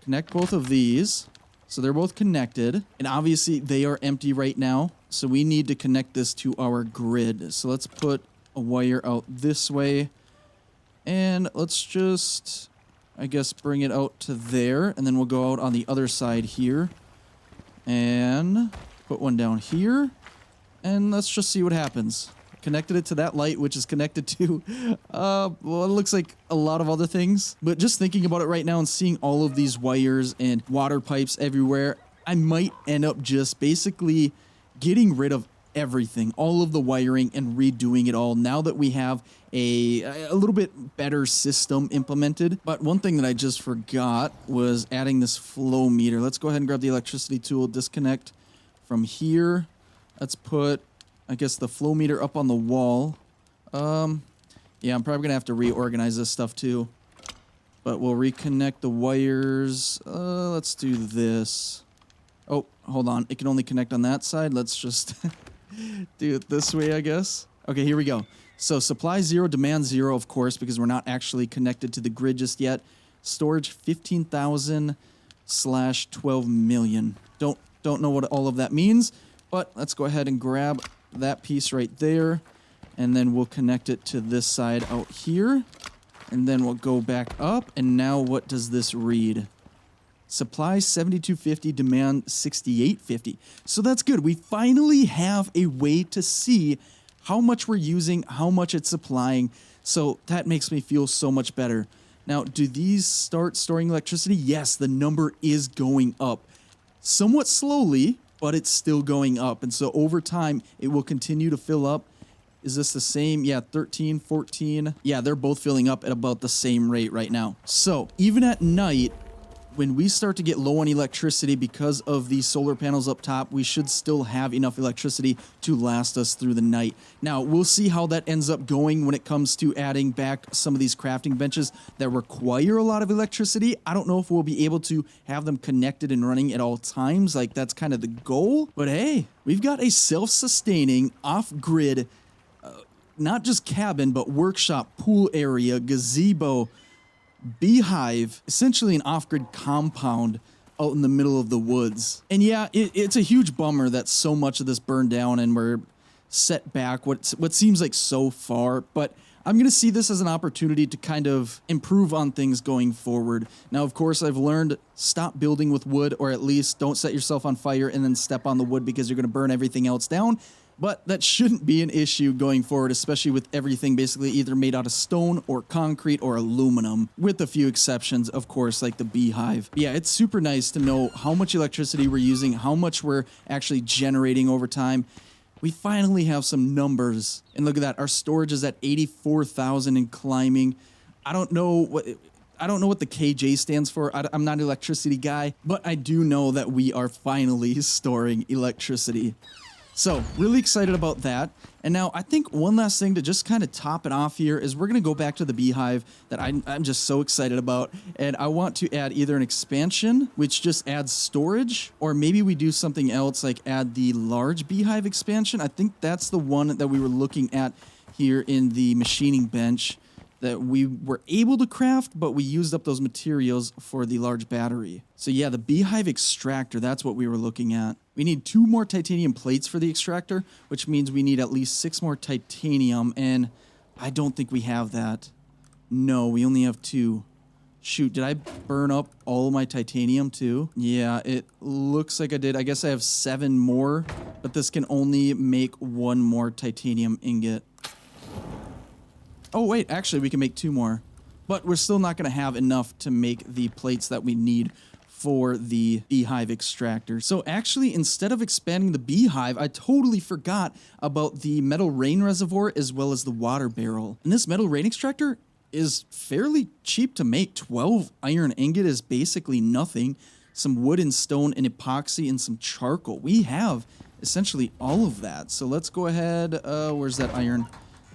Connect both of these. So they're both connected. And obviously they are empty right now. So we need to connect this to our grid. So let's put a wire out this way. And let's just, I guess, bring it out to there. And then we'll go out on the other side here. And put one down here. And let's just see what happens. Connected it to that light, which is connected to, well, it looks like a lot of other things. But just thinking about it right now and seeing all of these wires and water pipes everywhere, I might end up just basically getting rid of everything, all of the wiring, and redoing it all now that we have a little bit better system implemented. But one thing that I just forgot was adding this flow meter. Let's go ahead and grab the electricity tool, disconnect from here. Let's put, I guess, the flow meter up on the wall. Yeah, I'm probably gonna have to reorganize this stuff too. But we'll reconnect the wires. Let's do this. Oh, hold on. It can only connect on that side. Let's just do it this way, I guess. Okay, here we go. So supply 0, demand 0, of course, because we're not actually connected to the grid just yet. Storage 15,000 / 12 million. Don't know what all of that means, but let's go ahead and grab that piece right there, and then we'll connect it to this side out here, and then we'll go back up. And now what does this read? Supply 7250, demand 6850. So that's good. We finally have a way to see how much we're using, how much it's supplying. So that makes me feel so much better. Now, do these start storing electricity? Yes, the number is going up. Somewhat slowly, but it's still going up. And so over time, it will continue to fill up. Is this the same? Yeah, 13, 14. Yeah, they're both filling up at about the same rate right now. So even at night, when we start to get low on electricity because of these solar panels up top, we should still have enough electricity to last us through the night. Now, we'll see how that ends up going when it comes to adding back some of these crafting benches that require a lot of electricity. I don't know if we'll be able to have them connected and running at all times. Like, that's kind of the goal. But hey, we've got a self-sustaining, off-grid, not just cabin, but workshop, pool area, gazebo, beehive, essentially an off-grid compound out in the middle of the woods. And yeah, it's a huge bummer that so much of this burned down and we're set back what seems like so far, but I'm going to see this as an opportunity to kind of improve on things going forward. Now, of course, I've learned stop building with wood, or at least don't set yourself on fire and then step on the wood because you're going to burn everything else down. But that shouldn't be an issue going forward, especially with everything basically either made out of stone or concrete or aluminum, with a few exceptions, of course, like the beehive. But yeah, it's super nice to know how much electricity we're using, how much we're actually generating over time. We finally have some numbers. And look at that, our storage is at 84,000 and climbing. I don't know what the KJ stands for. I'm not an electricity guy, but I do know that we are finally storing electricity. So, really excited about that. And now, I think one last thing to just kind of top it off here is we're going to go back to the beehive that I'm just so excited about. And I want to add either an expansion, which just adds storage, or maybe we do something else like add the large beehive expansion. I think that's the one that we were looking at here in the machining bench that we were able to craft, but we used up those materials for the large battery. So yeah, the beehive extractor, that's what we were looking at. We need 2 more titanium plates for the extractor, which means we need at least 6 more titanium, and I don't think we have that. No, we only have 2. Shoot, did I burn up all of my titanium too? Yeah, it looks like I did. I guess I have 7 more, but this can only make 1 more titanium ingot. Oh wait, actually we can make 2 more. But we're still not going to have enough to make the plates that we need for the beehive extractor. So actually, instead of expanding the beehive, I totally forgot about the metal rain reservoir as well as the water barrel. And this metal rain extractor is fairly cheap to make. 12 iron ingot is basically nothing. Some wood and stone and epoxy and some charcoal. We have essentially all of that. So let's go ahead. Where's that iron?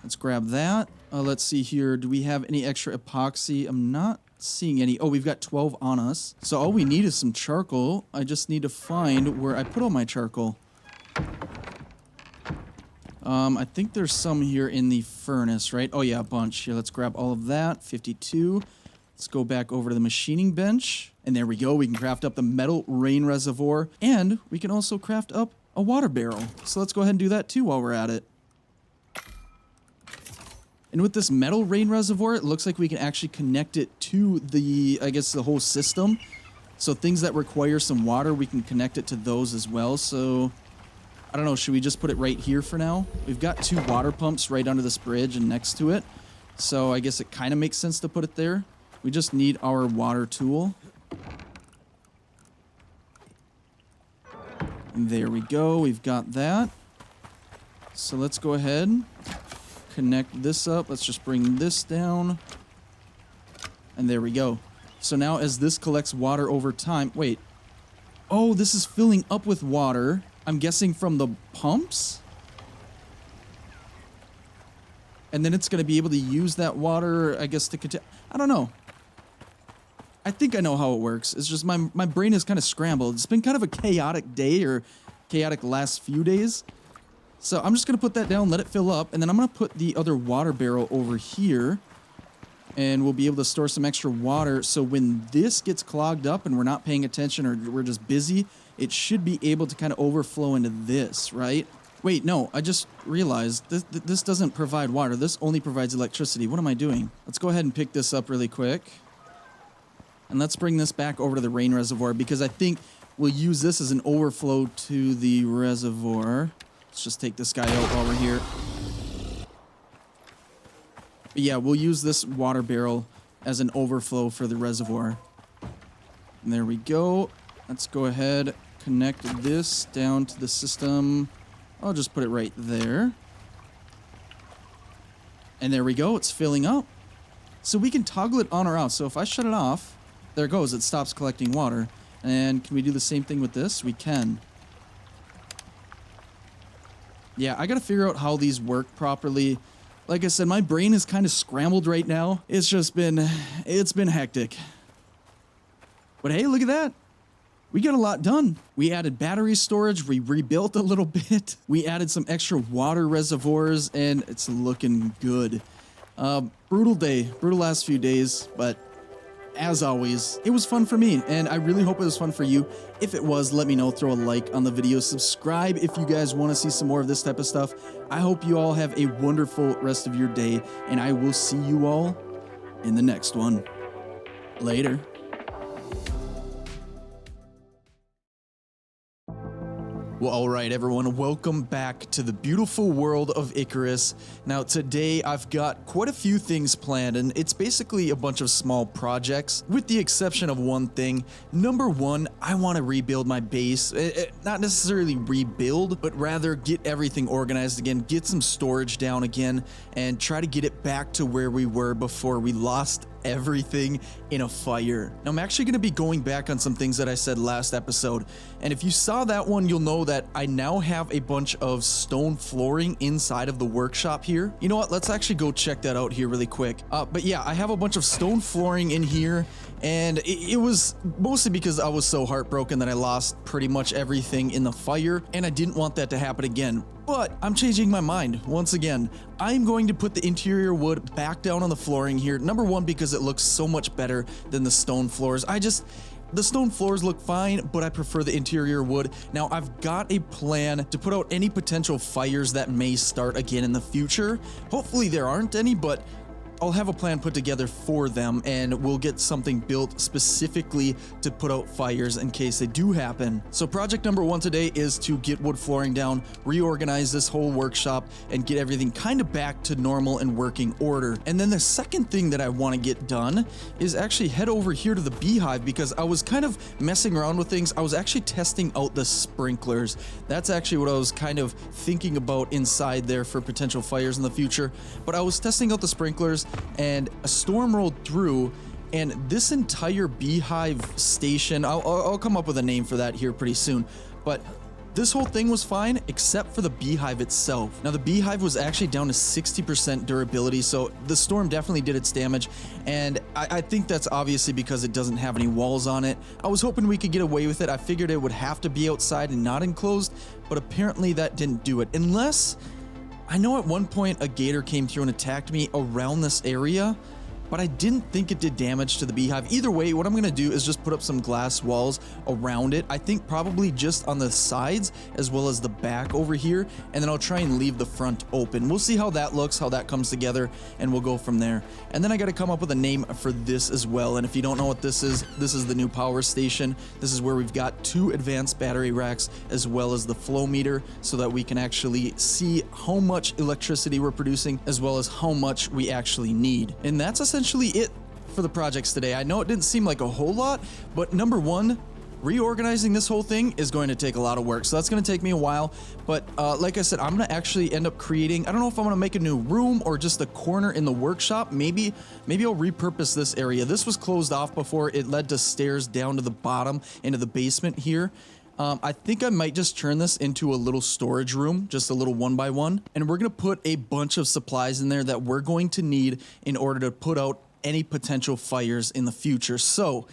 Let's grab that. Let's see here. Do we have any extra epoxy? I'm not seeing any. Oh, we've got 12 on us. So all we need is some charcoal. I just need to find where I put all my charcoal. I think there's some here in the furnace, right? Oh yeah, a bunch. Here, let's grab all of that. 52. Let's go back over to the machining bench. And there we go. We can craft up the metal rain reservoir. And we can also craft up a water barrel. So let's go ahead and do that too while we're at it. And with this metal rain reservoir, it looks like we can actually connect it to the, I guess, the whole system. So things that require some water, we can connect it to those as well. So, I don't know, should we just put it right here for now? We've got 2 water pumps right under this bridge and next to it. So I guess it kind of makes sense to put it there. We just need our water tool. And there we go, we've got that. So let's go ahead. Connect this up. Let's just bring this down. And there we go. So now as this collects water over time... Wait. Oh, this is filling up with water. I'm guessing from the pumps? And then it's going to be able to use that water, I guess, to continue... I don't know. I think I know how it works. It's just my brain is kind of scrambled. It's been kind of a chaotic day, or chaotic last few days. So I'm just going to put that down, let it fill up, and then I'm going to put the other water barrel over here, and we'll be able to store some extra water, so when this gets clogged up and we're not paying attention or we're just busy, it should be able to kind of overflow into this, right? Wait, no, I just realized this doesn't provide water. This only provides electricity. What am I doing? Let's go ahead and pick this up really quick. And let's bring this back over to the rain reservoir, because I think we'll use this as an overflow to the reservoir. Let's just take this guy out while we're here. But yeah, we'll use this water barrel as an overflow for the reservoir. And there we go. Let's go ahead, connect this down to the system. I'll just put it right there. And there we go, it's filling up. So we can toggle it on or off. So if I shut it off, there it goes. It stops collecting water. And can we do the same thing with this? We can. Yeah, I gotta figure out how these work properly. Like I said, my brain is kind of scrambled right now. It's been hectic. But hey, look at that. We got a lot done. We added battery storage, we rebuilt a little bit. We added some extra water reservoirs, and it's looking good. Brutal day, brutal last few days, but as always, it was fun for me, and I really hope it was fun for you. If it was, let me know. Throw a like on the video. Subscribe if you guys want to see some more of this type of stuff. I hope you all have a wonderful rest of your day, and I will see you all in the next one. Later. Well, all right, everyone, welcome back to the beautiful world of Icarus. Now, today I've got quite a few things planned, and it's basically a bunch of small projects, with the exception of one thing. Number one, I want to rebuild my base. Not necessarily rebuild, but rather get everything organized again, get some storage down again, and try to get it back to where we were before we lost everything in a fire. Now, I'm actually going to be going back on some things that I said last episode, and if you saw that one, you'll know that I now have a bunch of stone flooring inside of the workshop here. You know what? Let's actually go check that out here really quick. But yeah, I have a bunch of stone flooring in here, and it was mostly because I was so heartbroken that I lost pretty much everything in the fire, and I didn't want that to happen again. But I'm changing my mind once again. I'm going to put the interior wood back down on the flooring here. Number one, because it looks so much better than the stone floors. The stone floors look fine, but I prefer the interior wood. Now, I've got a plan to put out any potential fires that may start again in the future. Hopefully there aren't any, but I'll have a plan put together for them, and we'll get something built specifically to put out fires in case they do happen. So project number one today is to get wood flooring down, reorganize this whole workshop, and get everything kind of back to normal and working order. And then the second thing that I want to get done is actually head over here to the beehive, because I was kind of messing around with things. I was actually testing out the sprinklers. That's actually what I was kind of thinking about inside there for potential fires in the future. But I was testing out the sprinklers, and a storm rolled through, and this entire beehive station, I'll come up with a name for that here pretty soon, but this whole thing was fine except for the beehive itself. Now, the beehive was actually down to 60% durability, so the storm definitely did its damage, and I think that's obviously because it doesn't have any walls on it. I was hoping we could get away with it. I figured it would have to be outside and not enclosed, but apparently that didn't do it. Unless, I know at one point a gator came through and attacked me around this area, but I didn't think it did damage to the beehive. Either way, what I'm going to do is just put up some glass walls around it. I think probably just on the sides as well as the back over here, and then I'll try and leave the front open. We'll see how that looks, how that comes together, and we'll go from there. And then I got to come up with a name for this as well. And if you don't know what this is the new power station. This is where we've got 2 advanced battery racks as well as the flow meter, so that we can actually see how much electricity we're producing as well as how much we actually need. And that's essentially it for the projects today. I know it didn't seem like a whole lot, but number one, reorganizing this whole thing is going to take a lot of work, so that's going to take me a while. But like I said, I'm going to actually end up creating, I don't know if I'm going to make a new room or just a corner in the workshop. Maybe I'll repurpose this area. This was closed off before. It led to stairs down to the bottom into the basement here. I think I might just turn this into a little storage room, just a little 1x1, and we're going to put a bunch of supplies in there that we're going to need in order to put out any potential fires in the future. So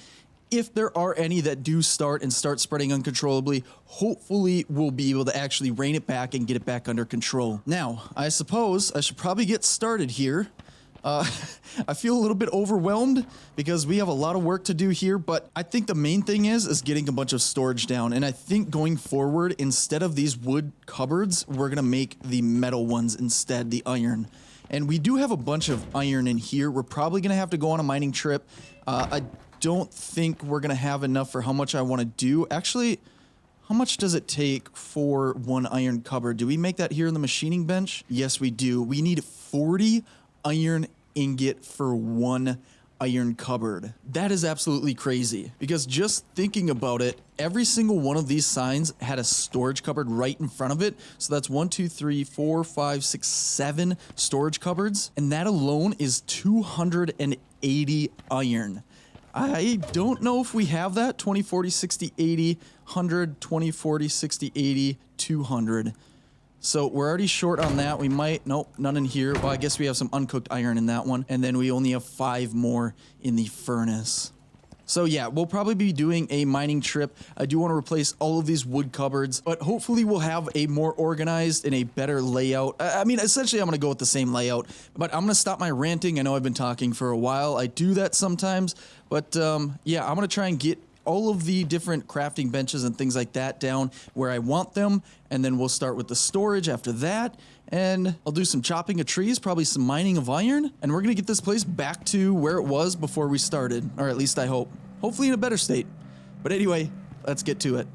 if there are any that do start spreading uncontrollably, hopefully we'll be able to actually rein it back and get it back under control. Now, I suppose I should probably get started here. I feel a little bit overwhelmed because we have a lot of work to do here, but I think the main thing is getting a bunch of storage down. And I think going forward, instead of these wood cupboards, we're going to make the metal ones instead, the iron. And we do have a bunch of iron in here. We're probably going to have to go on a mining trip. I don't think we're going to have enough for how much I want to do. Actually, how much does it take for 1 iron cupboard? Do we make that here in the machining bench? Yes, we do. We need 40 iron ingot for 1 iron cupboard. That is absolutely crazy, because just thinking about it, every single one of these signs had a storage cupboard right in front of it. So that's 1, 2, 3, 4, 5, 6, 7 storage cupboards, and that alone is 280 iron. I don't know if we have that. 20, 40, 60, 80, 100, 20, 40, 60, 80, 200. So we're already short on that. We might, nope, none in here. Well, I guess we have some uncooked iron in that one. And then we only have 5 more in the furnace. So yeah, we'll probably be doing a mining trip. I do want to replace all of these wood cupboards, but hopefully we'll have a more organized and a better layout. I mean, essentially I'm going to go with the same layout, but I'm going to stop my ranting. I know I've been talking for a while. I do that sometimes, but yeah, I'm going to try and get all of the different crafting benches and things like that down where I want them. And then we'll start with the storage after that. And I'll do some chopping of trees, probably some mining of iron. And we're going to get this place back to where it was before we started. Or at least I hope. Hopefully in a better state. But anyway, let's get to it.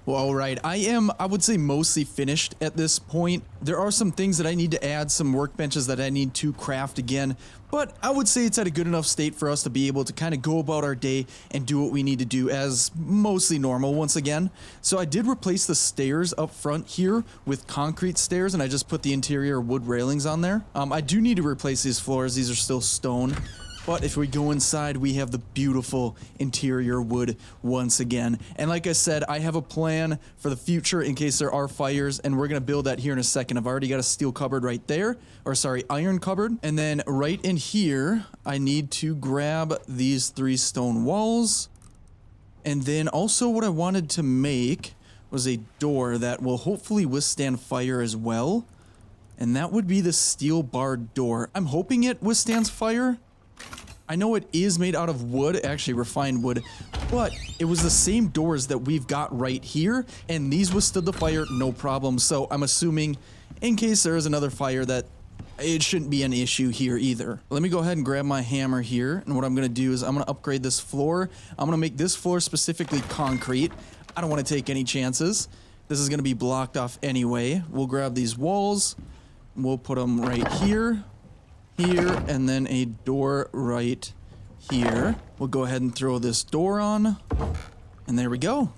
Well, all right, I would say mostly finished at this point. There are some things that I need to add, some workbenches that I need to craft again, but I would say it's at a good enough state for us to be able to kind of go about our day and do what we need to do as mostly normal once again. So I did replace the stairs up front here with concrete stairs, and I just put the interior wood railings on there. I do need to replace these floors. These are still stone. But if we go inside, we have the beautiful interior wood once again. And like I said, I have a plan for the future in case there are fires, and we're going to build that here in a second. I've already got a steel cupboard right there, or sorry, iron cupboard. And then right in here, I need to grab these 3 stone walls. And then also what I wanted to make was a door that will hopefully withstand fire as well. And that would be the steel barred door. I'm hoping it withstands fire. I know it is made out of wood, actually refined wood, but it was the same doors that we've got right here, and these withstood the fire no problem. So I'm assuming in case there is another fire that it shouldn't be an issue here either. Let me go ahead and grab my hammer here, and what I'm gonna do is I'm gonna upgrade this floor. I'm gonna make this floor specifically concrete. I don't want to take any chances. This is gonna be blocked off anyway. We'll grab these walls, we'll put them right here. Here, and then a door right here. We'll go ahead and throw this door on, and there we go.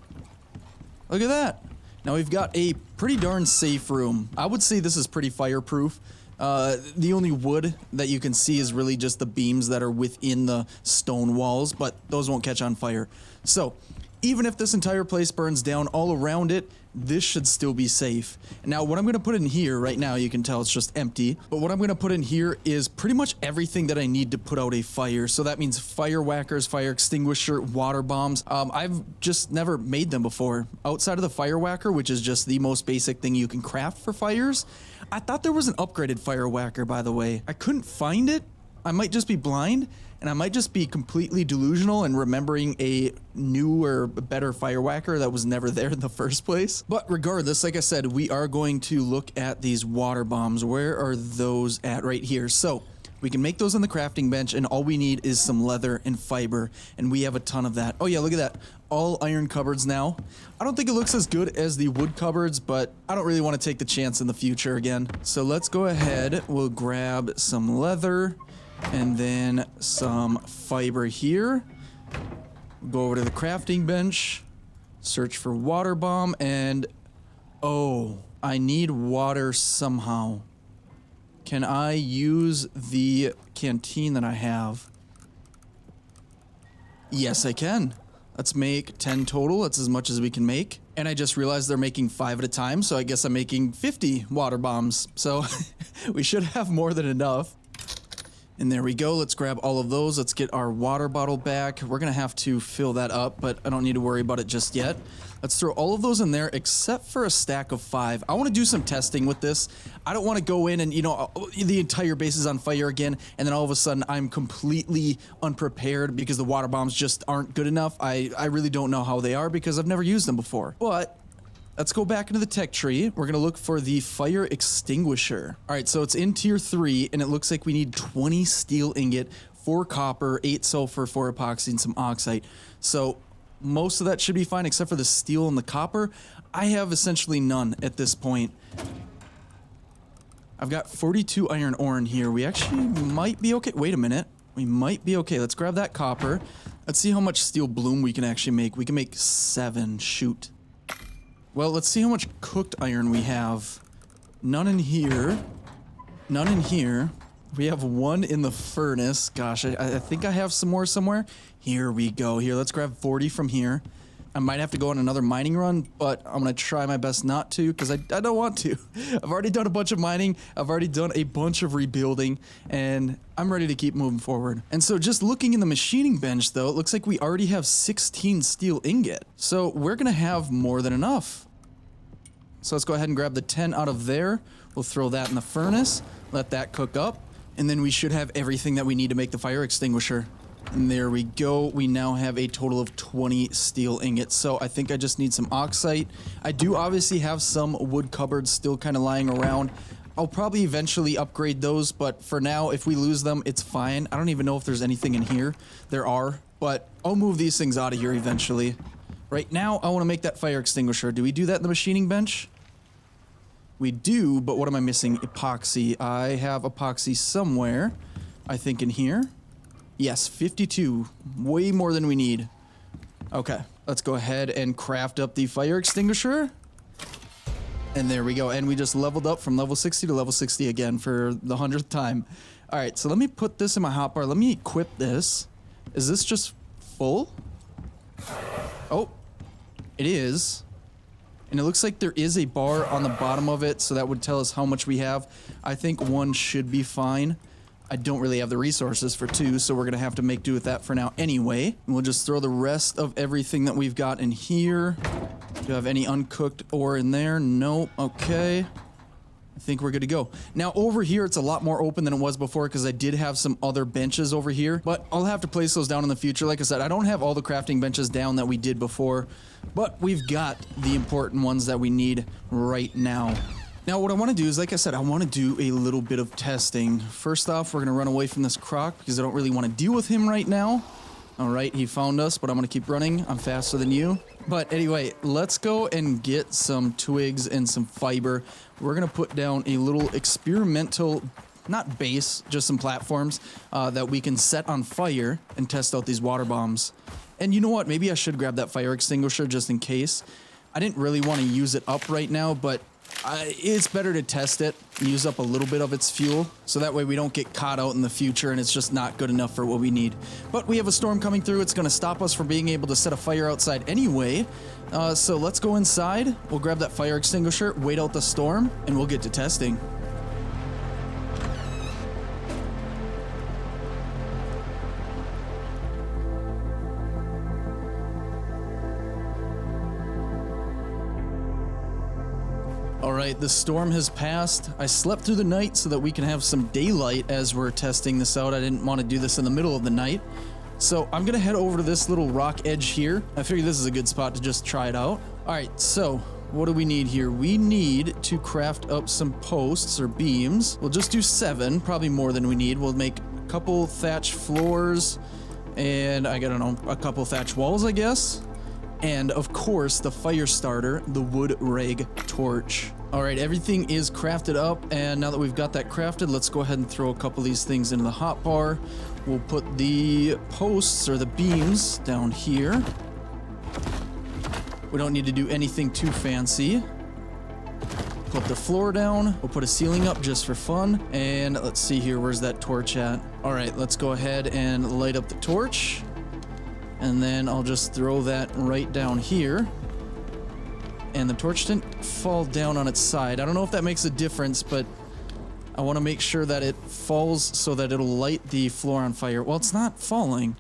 Look at that. Now we've got a pretty darn safe room. I would say this is pretty fireproof. The only wood that you can see is really just the beams that are within the stone walls, but those won't catch on fire. So even if this entire place burns down all around it, this should still be safe. Now, what I'm going to put in here right now, you can tell it's just empty. But what I'm going to put in here is pretty much everything that I need to put out a fire. So that means fire whackers, fire extinguisher, water bombs. I've just never made them before. Outside of the fire whacker, which is just the most basic thing you can craft for fires. I thought there was an upgraded fire whacker, by the way. I couldn't find it. I might just be blind. And I might just be completely delusional and remembering a newer, better fire whacker that was never there in the first place. But regardless, like I said, we are going to look at these water bombs. Where are those at? Right here. So we can make those on the crafting bench, and all we need is some leather and fiber, and we have a ton of that. Oh yeah, look at that. All iron cupboards now. I don't think it looks as good as the wood cupboards, but I don't really want to take the chance in the future again. So let's go ahead. We'll grab some leather. And then some fiber here. Go over to the crafting bench. Search for water bomb. And oh, I need water somehow. Can I use the canteen that I have? Yes, I can. Let's make 10 total. That's as much as we can make. And I just realized they're making 5 at a time. So I guess I'm making 50 water bombs. So we should have more than enough. And there we go. Let's grab all of those. Let's get our water bottle back. We're going to have to fill that up, but I don't need to worry about it just yet. Let's throw all of those in there except for a stack of 5. I want to do some testing with this. I don't want to go in and, you know, the entire base is on fire again, and then all of a sudden I'm completely unprepared because the water bombs just aren't good enough. I really don't know how they are because I've never used them before. But let's go back into the tech tree. We're going to look for the fire extinguisher. All right, so it's in tier 3, and it looks like we need 20 steel ingot, 4 copper, 8 sulfur, 4 epoxy, and some oxide. So most of that should be fine except for the steel and the copper. I have essentially none at this point. I've got 42 iron ore in here. We actually might be okay. Wait a minute. We might be okay. Let's grab that copper. Let's see how much steel bloom we can actually make. We can make 7. Shoot. Well, let's see how much cooked iron we have. None in here. None in here. We have 1 in the furnace. Gosh, I think I have some more somewhere. Here we go. Here, let's grab 40 from here. I might have to go on another mining run, but I'm going to try my best not to because I don't want to. I've already done a bunch of mining. I've already done a bunch of rebuilding, and I'm ready to keep moving forward. And so just looking in the machining bench, though, it looks like we already have 16 steel ingot. So we're going to have more than enough. So let's go ahead and grab the 10 out of there. We'll throw that in the furnace, let that cook up, and then we should have everything that we need to make the fire extinguisher. And there we go. We now have a total of 20 steel ingots. So I think I just need some oxide. I do obviously have some wood cupboards still kind of lying around. I'll probably eventually upgrade those, but for now, if we lose them, it's fine. I don't even know if there's anything in here. There are, but I'll move these things out of here eventually. Right now, I want to make that fire extinguisher. Do we do that in the machining bench? We do, but what am I missing? Epoxy. I have epoxy somewhere. I think in here. Yes, 52. Way more than we need. Okay, let's go ahead and craft up the fire extinguisher. And there we go. And we just leveled up from level 60 to level 60 again for the 100th time. All right, so let me put this in my hotbar. Let me equip this. Is this just full? Oh, it is. And it looks like there is a bar on the bottom of it, so that would tell us how much we have. I think 1 should be fine. I don't really have the resources for 2, so we're going to have to make do with that for now anyway. And we'll just throw the rest of everything that we've got in here. Do you have any uncooked ore in there? Nope. Okay. I think we're good to go. Now over here, it's a lot more open than it was before because I did have some other benches over here, but I'll have to place those down in the future. Like I said, I don't have all the crafting benches down that we did before, but we've got the important ones that we need right now. Now, what I want to do is, like I said, I want to do a little bit of testing. First off, we're going to run away from this croc because I don't really want to deal with him right now. All right, he found us, but I'm going to keep running. I'm faster than you. But anyway, let's go and get some twigs and some fiber. We're going to put down a little experimental, not base, just some platforms that we can set on fire and test out these water bombs. And you know what? Maybe I should grab that fire extinguisher just in case. I didn't really want to use it up right now, but it's better to test it and use up a little bit of its fuel, so that way we don't get caught out in the future and it's just not good enough for what we need. But we have a storm coming through. It's going to stop us from being able to set a fire outside anyway. So let's go inside. We'll grab that fire extinguisher, wait out the storm, and we'll get to testing. Alright, the storm has passed. I slept through the night so that we can have some daylight as we're testing this out. I didn't want to do this in the middle of the night. So I'm going to head over to this little rock edge here. I figure this is a good spot to just try it out. Alright, so what do we need here? We need to craft up some posts or beams. We'll just do 7, probably more than we need. We'll make a couple thatch floors and I don't know, a couple thatch walls, I guess. And of course, the fire starter, the wood rag torch. All right, everything is crafted up, and now that we've got that crafted, let's go ahead and throw a couple of these things into the hotbar. We'll put the posts or the beams down here. We don't need to do anything too fancy. Put the floor down. We'll put a ceiling up just for fun. And let's see here, where's that torch at? All right, let's go ahead and light up the torch. And then I'll just throw that right down here. And the torch didn't fall down on its side. I don't know if that makes a difference, but I want to make sure that it falls so that it'll light the floor on fire. Well, it's not falling.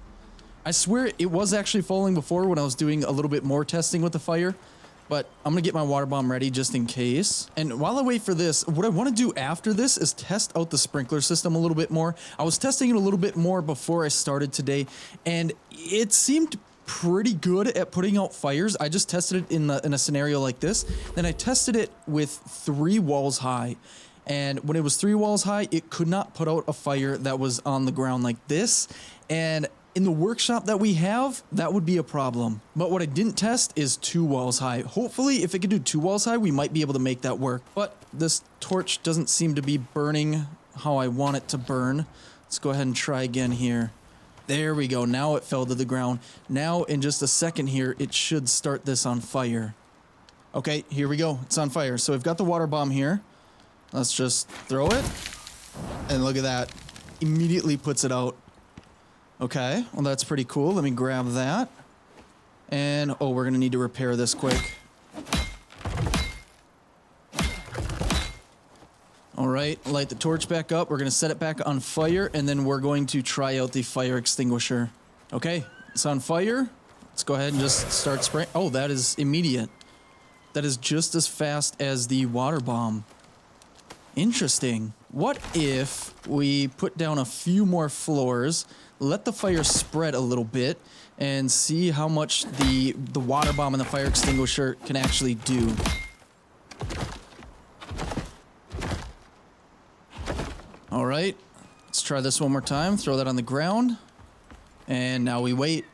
I swear it was actually falling before when I was doing a little bit more testing with the fire. But I'm going to get my water bomb ready just in case. And while I wait for this, what I want to do after this is test out the sprinkler system a little bit more. I was testing it a little bit more before I started today, and it seemed pretty good at putting out fires. I just tested it in a scenario like this. Then I tested it with 3 walls high. And when it was 3 walls high, it could not put out a fire that was on the ground like this. And in the workshop that we have, that would be a problem. But what I didn't test is 2 walls high. Hopefully, if it could do 2 walls high, we might be able to make that work. But this torch doesn't seem to be burning how I want it to burn. Let's go ahead and try again here. There we go. Now it fell to the ground. Now, in just a second here, it should start this on fire. Okay, here we go. It's on fire. So we've got the water bomb here. Let's just throw it. And look at that. Immediately puts it out. Okay, well that's pretty cool. Let me grab that. And, oh, we're gonna need to repair this quick. All right, light the torch back up. We're gonna set it back on fire, and then we're going to try out the fire extinguisher. Okay, it's on fire. Let's go ahead and just start spraying. Oh, that is immediate. That is just as fast as the water bomb. Interesting. What if we put down a few more floors, let the fire spread a little bit, and see how much the water bomb and the fire extinguisher can actually do? All right, let's try this one more time. Throw that on the ground, and now we wait.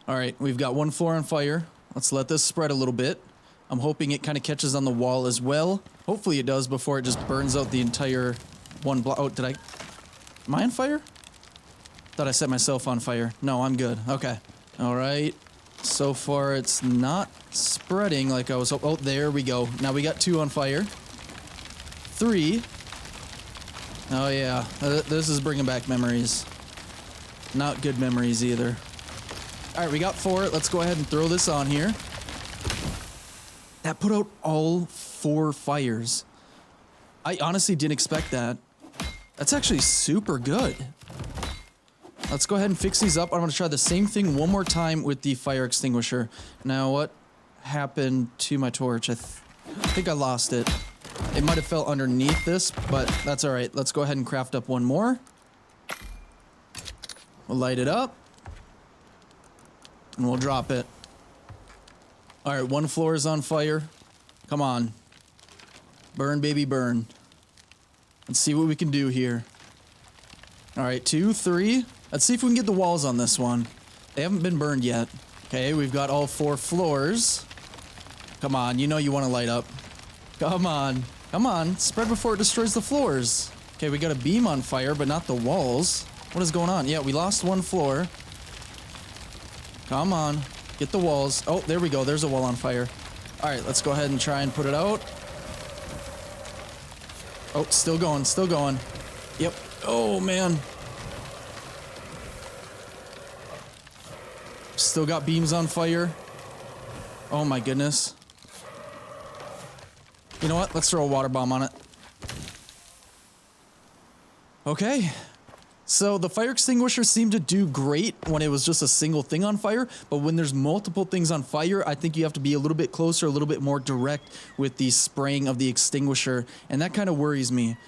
All right, we've got 1 floor on fire. Let's let this spread a little bit. I'm hoping it kind of catches on the wall as well. Hopefully it does before it just burns out the entire one block. Oh, am I on fire? Thought I set myself on fire. No, I'm good. Okay. All right. So far it's not spreading like I was hoping. Oh, there we go. Now we got 2 on fire. 3. Oh yeah, this is bringing back memories. Not good memories either. All right, we got 4. Let's go ahead and throw this on here. That put out all 4 fires. I honestly didn't expect that. That's actually super good. Let's go ahead and fix these up. I'm going to try the same thing one more time with the fire extinguisher. Now, what happened to my torch? I think I lost it. It might have fell underneath this, but that's all right. Let's go ahead and craft up one more. We'll light it up. And we'll drop it. All right, 1 floor is on fire. Come on. Burn, baby, burn. Let's see what we can do here. All right, 2, 3. Let's see if we can get the walls on this one. They haven't been burned yet. Okay, we've got all 4 floors. Come on, you know you want to light up. Come on. Come on. Spread before it destroys the floors. Okay, we got a beam on fire, but not the walls. What is going on? Yeah, we lost 1 floor. Come on. Get the walls. Oh, there we go. There's a wall on fire. All right, let's go ahead and try and put it out. Oh, still going, still going. Yep. Oh, man. Still got beams on fire. Oh, my goodness. You know what? Let's throw a water bomb on it. Okay. So the fire extinguisher seemed to do great when it was just a single thing on fire, but when there's multiple things on fire, I think you have to be a little bit closer, a little bit more direct with the spraying of the extinguisher, and that kind of worries me.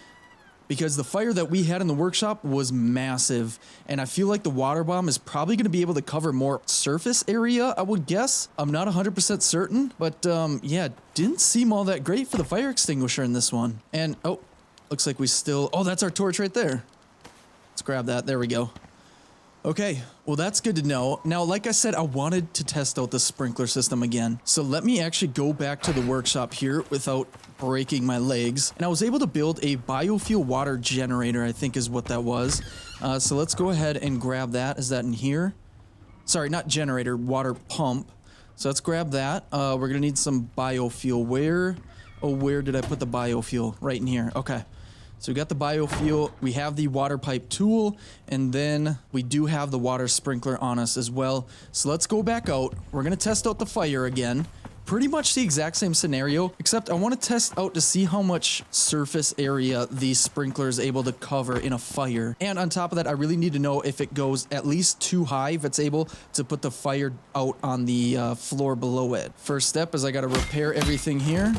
Because the fire that we had in the workshop was massive, and I feel like the water bomb is probably going to be able to cover more surface area, I would guess. I'm not 100% certain, but yeah, didn't seem all that great for the fire extinguisher in this one. And, oh, looks like we still... Oh, that's our torch right there. Let's grab that. There we go. Okay, well that's good to know. Now, like I said, I wanted to test out the sprinkler system again. So let me actually go back to the workshop here without breaking my legs. And I was able to build a biofuel water generator, I think is what that was. So let's go ahead and grab that. Is that in here? Sorry, not generator, water pump. So let's grab that. We're gonna need some biofuel. Where did I put the biofuel? Right in here. Okay. So we got the biofuel, we have the water pipe tool, and then we do have the water sprinkler on us as well. So let's go back out. We're gonna test out the fire again. Pretty much the exact same scenario, except I want to test out to see how much surface area the sprinkler is able to cover in a fire. And on top of that, I really need to know if it goes at least too high, if it's able to put the fire out on the floor below it. First step is I gotta repair everything here.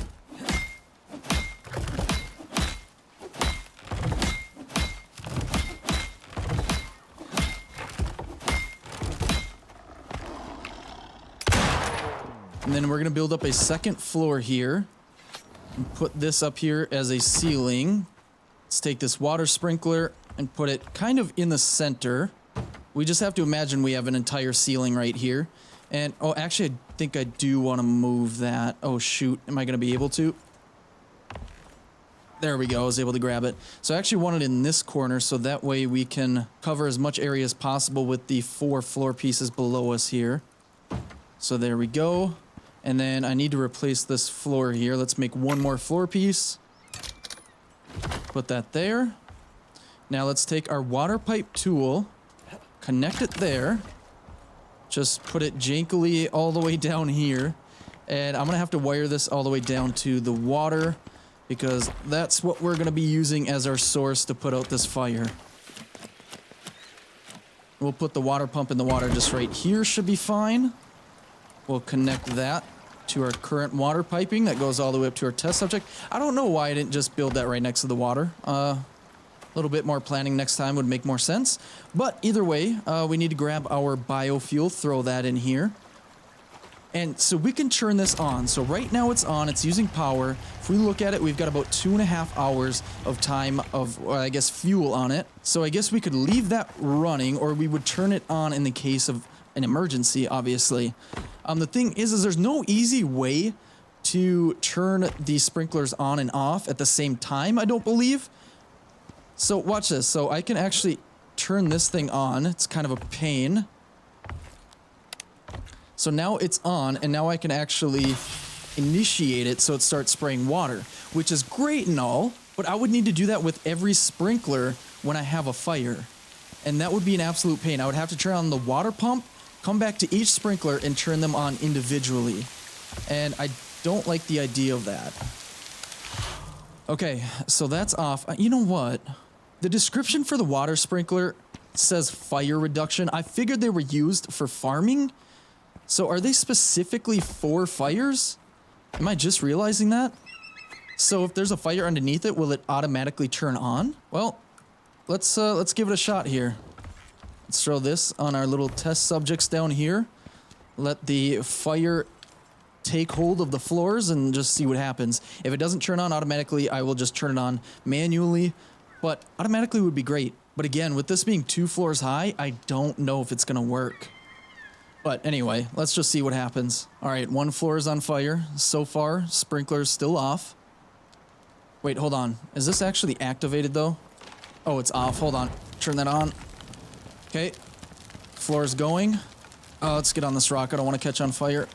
And then we're going to build up a second floor here and put this up here as a ceiling. Let's take this water sprinkler and put it kind of in the center. We just have to imagine we have an entire ceiling right here. And, oh, actually, I think I do want to move that. Oh, shoot. Am I going to be able to? There we go. I was able to grab it. So I actually want it in this corner so that way we can cover as much area as possible with the 4 floor pieces below us here. So there we go. And then I need to replace this floor here. Let's make one more floor piece. Put that there. Now let's take our water pipe tool, connect it there. Just put it jankily all the way down here. And I'm going to have to wire this all the way down to the water because that's what we're going to be using as our source to put out this fire. We'll put the water pump in the water just right here. Should be fine. We'll connect that to our current water piping that goes all the way up to our test subject. I don't know why I didn't just build that right next to the water. A little bit more planning next time would make more sense. But either way, we need to grab our biofuel, throw that in here. And so we can turn this on. So right now it's on, it's using power. If we look at it, we've got about 2.5 hours of time of, I guess, fuel on it. So I guess we could leave that running or we would turn it on in the case of an emergency, obviously. The thing is there's no easy way to turn the sprinklers on and off at the same time, I don't believe. So watch this. So I can actually turn this thing on. It's kind of a pain. So now it's on, and now I can actually initiate it so it starts spraying water, which is great and all, but I would need to do that with every sprinkler when I have a fire. And that would be an absolute pain. I would have to turn on the water pump, come back to each sprinkler, and turn them on individually. And I don't like the idea of that. Okay, so that's off. You know what? The description for the water sprinkler says fire reduction. I figured they were used for farming. So are they specifically for fires? Am I just realizing that? So if there's a fire underneath it, will it automatically turn on? Well, let's give it a shot here. Let's throw this on our little test subjects down here. Let the fire take hold of the floors and just see what happens. If it doesn't turn on automatically, I will just turn it on manually. But automatically would be great. But again, with this being 2 floors high, I don't know if it's gonna work. But anyway, let's just see what happens. All right, 1 floor is on fire. So far, sprinkler's still off. Wait, hold on. Is this actually activated though? Oh, it's off. Hold on. Turn that on. Okay. Floor's going. Oh, let's get on this rock. I don't want to catch on fire.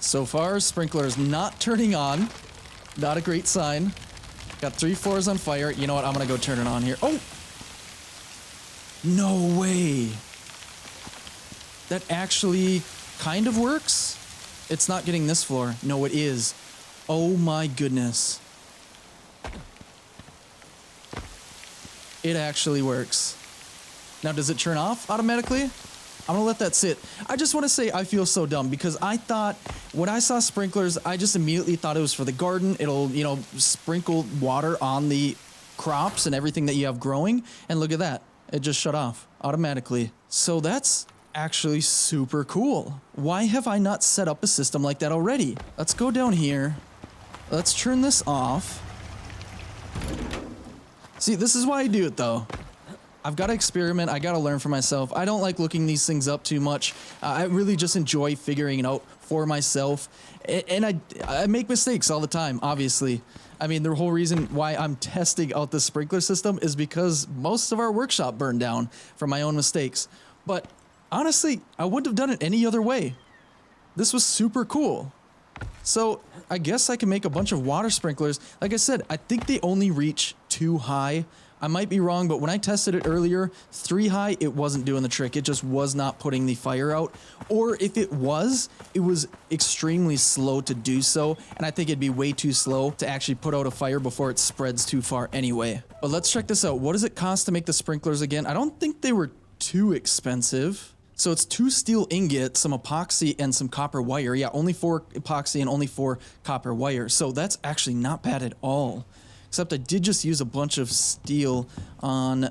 So far, sprinkler is not turning on. Not a great sign. Got 3 floors on fire. You know what? I'm gonna go turn it on here. Oh! No way! That actually kind of works? It's not getting this floor. No, it is. Oh my goodness. It actually works. Now, does it turn off automatically? I'm gonna let that sit. I just want to say I feel so dumb because I thought when I saw sprinklers, I just immediately thought it was for the garden. It'll, you know, sprinkle water on the crops and everything that you have growing. And look at that. It just shut off automatically. So that's actually super cool. Why have I not set up a system like that already? Let's go down here. Let's turn this off. See, this is why I do it though. I've got to experiment. I got to learn for myself. I don't like looking these things up too much. I really just enjoy figuring it out for myself. And I make mistakes all the time, obviously. I mean, the whole reason why I'm testing out the sprinkler system is because most of our workshop burned down from my own mistakes. But honestly, I wouldn't have done it any other way. This was super cool. So I guess I can make a bunch of water sprinklers. Like I said, I think they only reach 2 high. I might be wrong, but when I tested it earlier, 3 high, it wasn't doing the trick. It just was not putting the fire out. Or if it was extremely slow to do so. And I think it'd be way too slow to actually put out a fire before it spreads too far anyway. But let's check this out. What does it cost to make the sprinklers again? I don't think they were too expensive. So it's 2 steel ingots, some epoxy, and some copper wire. Yeah, only 4 epoxy and only 4 copper wire. So that's actually not bad at all. Except I did just use a bunch of steel on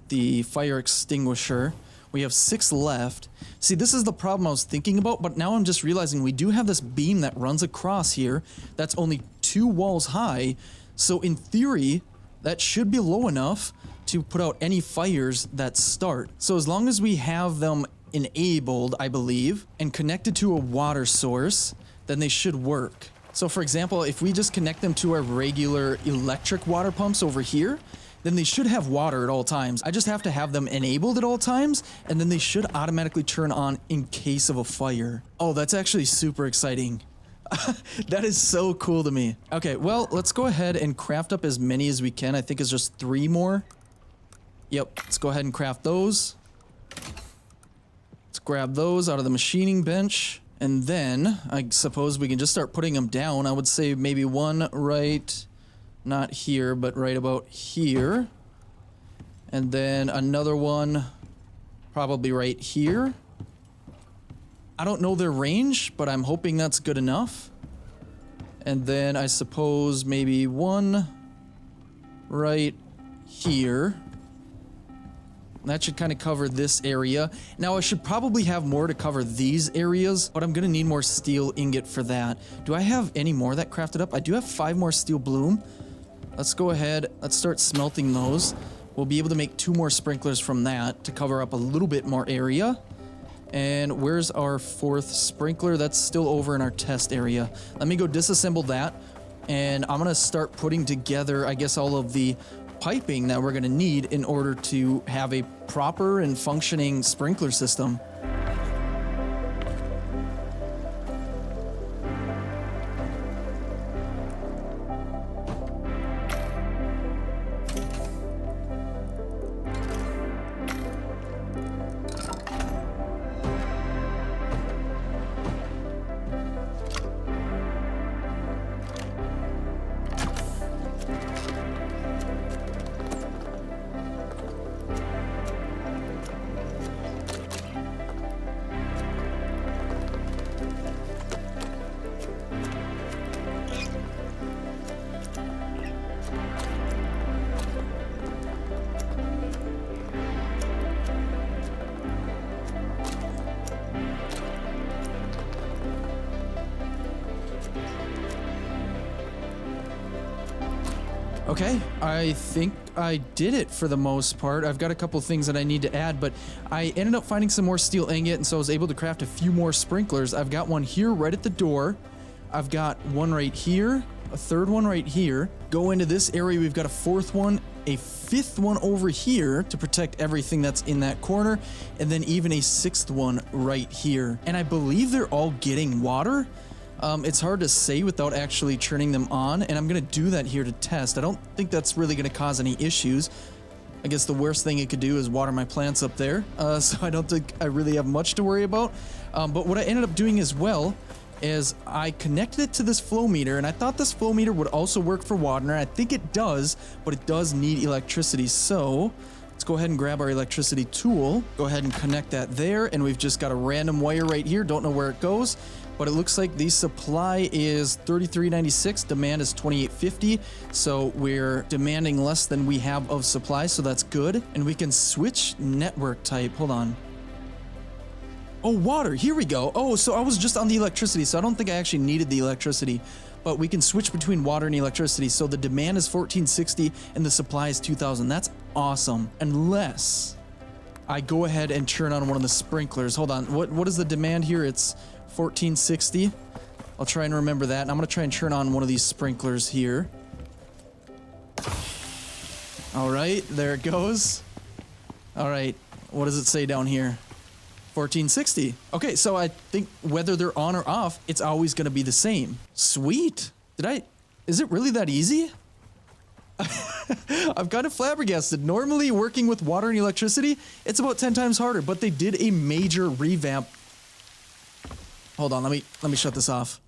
the fire extinguisher. We have 6 left. See, this is the problem I was thinking about, but now I'm just realizing we do have this beam that runs across here that's only 2 walls high. So in theory, that should be low enough to put out any fires that start. So as long as we have them enabled, I believe, and connected to a water source, then they should work. So for example, if we just connect them to our regular electric water pumps over here, then they should have water at all times. I just have to have them enabled at all times, and then they should automatically turn on in case of a fire. Oh, that's actually super exciting. That is so cool to me. Okay, well, let's go ahead and craft up as many as we can. I think it's just 3 more. Yep, let's go ahead and craft those. Let's grab those out of the machining bench. And then I suppose we can just start putting them down. I would say maybe one right, not here, but right about here. And then another one probably right here. I don't know their range, but I'm hoping that's good enough. And then I suppose maybe one right here. That should kind of cover this area. Now I should probably have more to cover these areas, but I'm gonna need more steel ingot for that. Do I have any more that crafted up? I do have 5 more steel bloom. Let's go ahead, let's start smelting those. We'll be able to make 2 more sprinklers from that to cover up a little bit more area. And where's our 4th sprinkler? That's still over in our test area. Let me go disassemble that. And I'm gonna start putting together, I guess, all of the piping that we're going to need in order to have a proper and functioning sprinkler system. Okay, I think I did it for the most part. I've got a couple things that I need to add, but I ended up finding some more steel ingot, and so I was able to craft a few more sprinklers. I've got one here right at the door. I've got one right here, a 3rd one right here. Go into this area, we've got a 4th one, a 5th one over here to protect everything that's in that corner, and then even a 6th one right here. And I believe they're all getting water. It's hard to say without actually turning them on, and I'm gonna do that here to test. I don't think that's really gonna cause any issues. I guess the worst thing it could do is water my plants up there, so I don't think I really have much to worry about. But what I ended up doing as well is I connected it to this flow meter, and I thought this flow meter would also work for water, and I think it does, but it does need electricity. So let's go ahead and grab our electricity tool, go ahead and connect that there, and we've just got a random wire right here. Don't know where it goes, but it looks like the supply is 33.96, demand is 28.50, so we're demanding less than we have of supply, so that's good. And we can switch network type. Hold on. Oh, water, here we go. Oh, so I was just on the electricity, so I don't think I actually needed the electricity, but we can switch between water and electricity. So the demand is 1460 and the supply is 2000. That's awesome. Unless I go ahead and turn on one of the sprinklers. Hold on, what is the demand here? It's 1460. I'll try and remember that. And I'm gonna try and turn on one of these sprinklers here. All right, there it goes. All right, what does it say down here? 1460. Okay, so I think whether they're on or off, it's always gonna be the same. Sweet. Is it really that easy? I'm kind of flabbergasted. Normally working with water and electricity, it's about 10 times harder, but they did a major revamp. Hold on, let me shut this off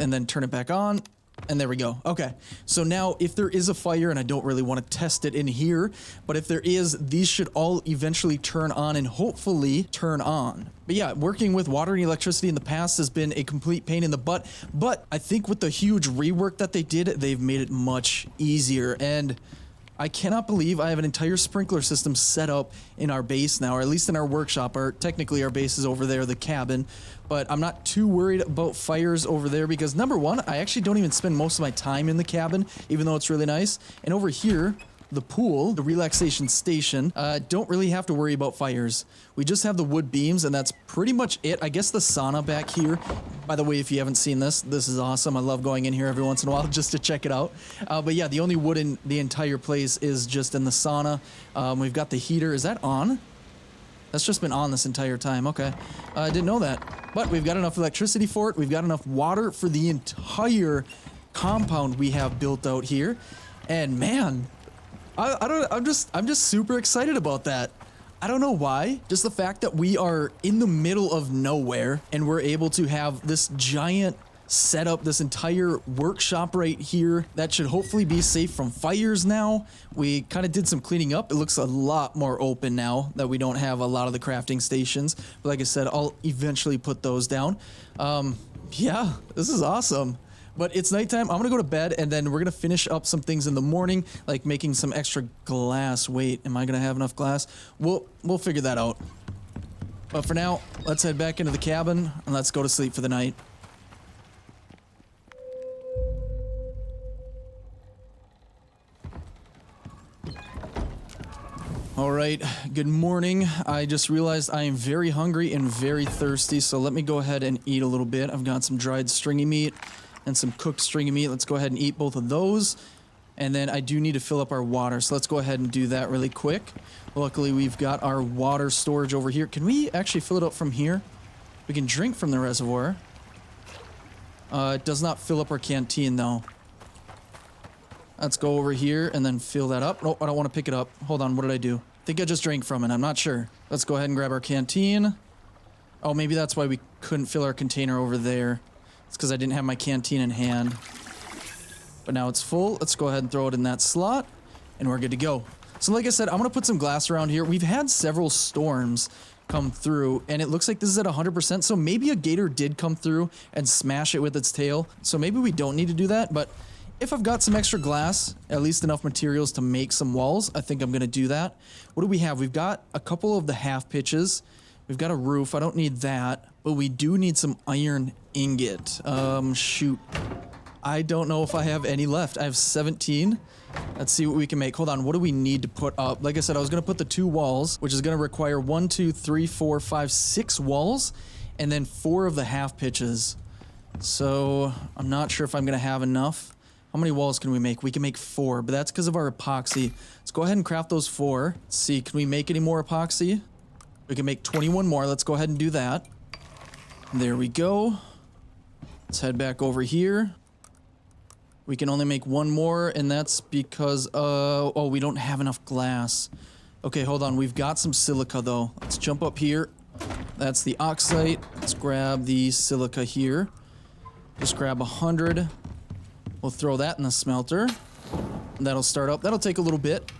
and then turn it back on, and there we go. Okay, so now if there is a fire, and I don't really want to test it in here, but if there is, these should all eventually turn on and hopefully turn on. But yeah, working with water and electricity in the past has been a complete pain in the butt, but I think with the huge rework that they did, they've made it much easier. And I cannot believe I have an entire sprinkler system set up in our base now, or at least in our workshop. Technically our base is over there, the cabin, but I'm not too worried about fires over there because number one, I actually don't even spend most of my time in the cabin, even though it's really nice. And over here, the pool, the relaxation station, don't really have to worry about fires. We just have the wood beams and that's pretty much it. I guess the sauna back here, by the way, if you haven't seen this, this is awesome. I love going in here every once in a while just to check it out. But yeah, the only wood in the entire place is just in the sauna. We've got the heater. Is that on? That's just been on this entire time. Okay. I didn't know that. But we've got enough electricity for it. We've got enough water for the entire compound we have built out here. And man, I'm just super excited about that. I don't know why. Just the fact that we are in the middle of nowhere and we're able to have this giant setup, this entire workshop right here that should hopefully be safe from fires now. We kind of did some cleaning up. It looks a lot more open now that we don't have a lot of the crafting stations. But like I said, I'll eventually put those down. Yeah, this is awesome. But it's nighttime. I'm gonna go to bed and then we're gonna finish up some things in the morning, like making some extra glass. Wait, am I gonna have enough glass? We'll figure that out. But for now, let's head back into the cabin and let's go to sleep for the night. All right, good morning. I just realized I am very hungry and very thirsty, so let me go ahead and eat a little bit. I've got some dried stringy meat and some cooked stringy meat. Let's go ahead and eat both of those. And then I do need to fill up our water, so let's go ahead and do that really quick. Luckily, we've got our water storage over here. Can we actually fill it up from here? We can drink from the reservoir. It does not fill up our canteen, though. Let's go over here and then fill that up. Oh, I don't want to pick it up. Hold on, what did I do? I think I just drank from it. I'm not sure. Let's go ahead and grab our canteen. Oh, maybe that's why we couldn't fill our container over there. It's because I didn't have my canteen in hand. But now it's full. Let's go ahead and throw it in that slot. And we're good to go. So like I said, I'm going to put some glass around here. We've had several storms come through. And it looks like this is at 100%. So maybe a gator did come through and smash it with its tail. So maybe we don't need to do that. But if I've got some extra glass, at least enough materials to make some walls, I think I'm going to do that. What do we have? We've got a couple of the half pitches. We've got a roof. I don't need that. But we do need some iron ingot. Shoot. I don't know if I have any left. I have 17. Let's see what we can make. Hold on. What do we need to put up? Like I said, I was going to put the 2 walls, which is going to require 1, 2, 3, 4, 5, 6 walls, and then 4 of the half pitches. So I'm not sure if I'm going to have enough. How many walls can we make? We can make 4, but that's because of our epoxy. Let's go ahead and craft those 4. Let's see. Can we make any more epoxy? We can make 21 more. Let's go ahead and do that. There we go. Let's head back over here. We can only make one more, and that's because, oh, we don't have enough glass. Okay, hold on. We've got some silica, though. Let's jump up here. That's the oxide. Let's grab the silica here. Just grab 100. We'll throw that in the smelter. That'll start up. That'll take a little bit.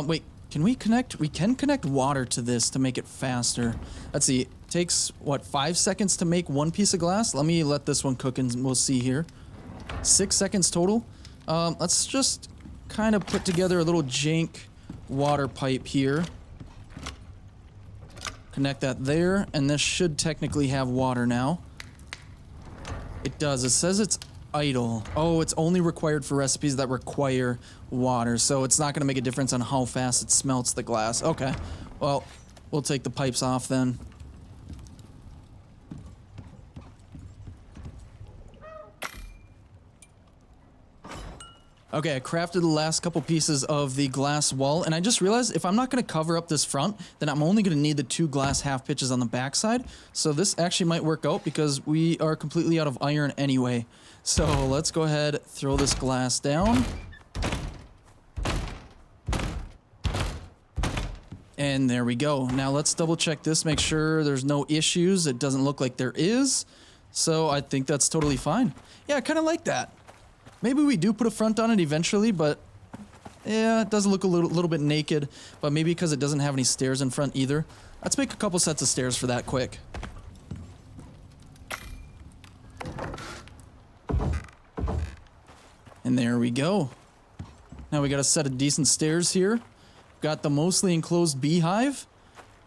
Wait, can we connect? We can connect water to this to make it faster. Let's see. It takes, what, 5 seconds to make one piece of glass? Let me let this one cook and we'll see here. 6 seconds total. Let's just kind of put together a little jank water pipe here. Connect that there, and this should technically have water now. It does. It says it's idle. Oh, it's only required for recipes that require water, so it's not going to make a difference on how fast it smelts the glass. Okay. Well, we'll take the pipes off then. Okay, I crafted the last couple pieces of the glass wall, and I just realized if I'm not going to cover up this front, then I'm only going to need the 2 glass half pitches on the backside. So this actually might work out because we are completely out of iron anyway. So let's go ahead, throw this glass down. And there we go. Now let's double check this, make sure there's no issues. It doesn't look like there is. So I think that's totally fine. Yeah, I kind of like that. Maybe we do put a front on it eventually, but yeah, it does look a little bit naked, but maybe because it doesn't have any stairs in front either. Let's make a couple sets of stairs for that quick. And there we go. Now we got a set of decent stairs here. Got the mostly enclosed beehive.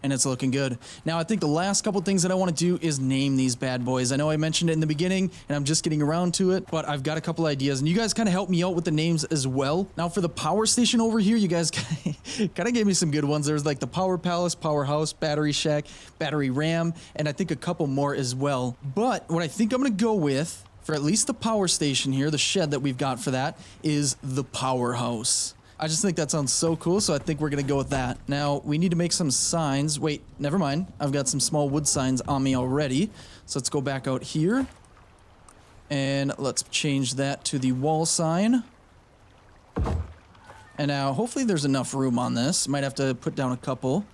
And it's looking good. Now, I think the last couple things that I want to do is name these bad boys. I know I mentioned it in the beginning, and I'm just getting around to it, but I've got a couple ideas, and you guys kind of helped me out with the names as well. Now, for the power station over here, you guys kind of gave me some good ones. There's like the Power Palace, Powerhouse, Battery Shack, Battery Ram, and I think a couple more as well. But what I think I'm going to go with, for at least the power station here, the shed that we've got for that, is the Powerhouse. I just think that sounds so cool, so I think we're going to go with that. Now, we need to make some signs. Wait, never mind. I've got some small wood signs on me already. So let's go back out here. And let's change that to the wall sign. And now, hopefully there's enough room on this. Might have to put down a couple.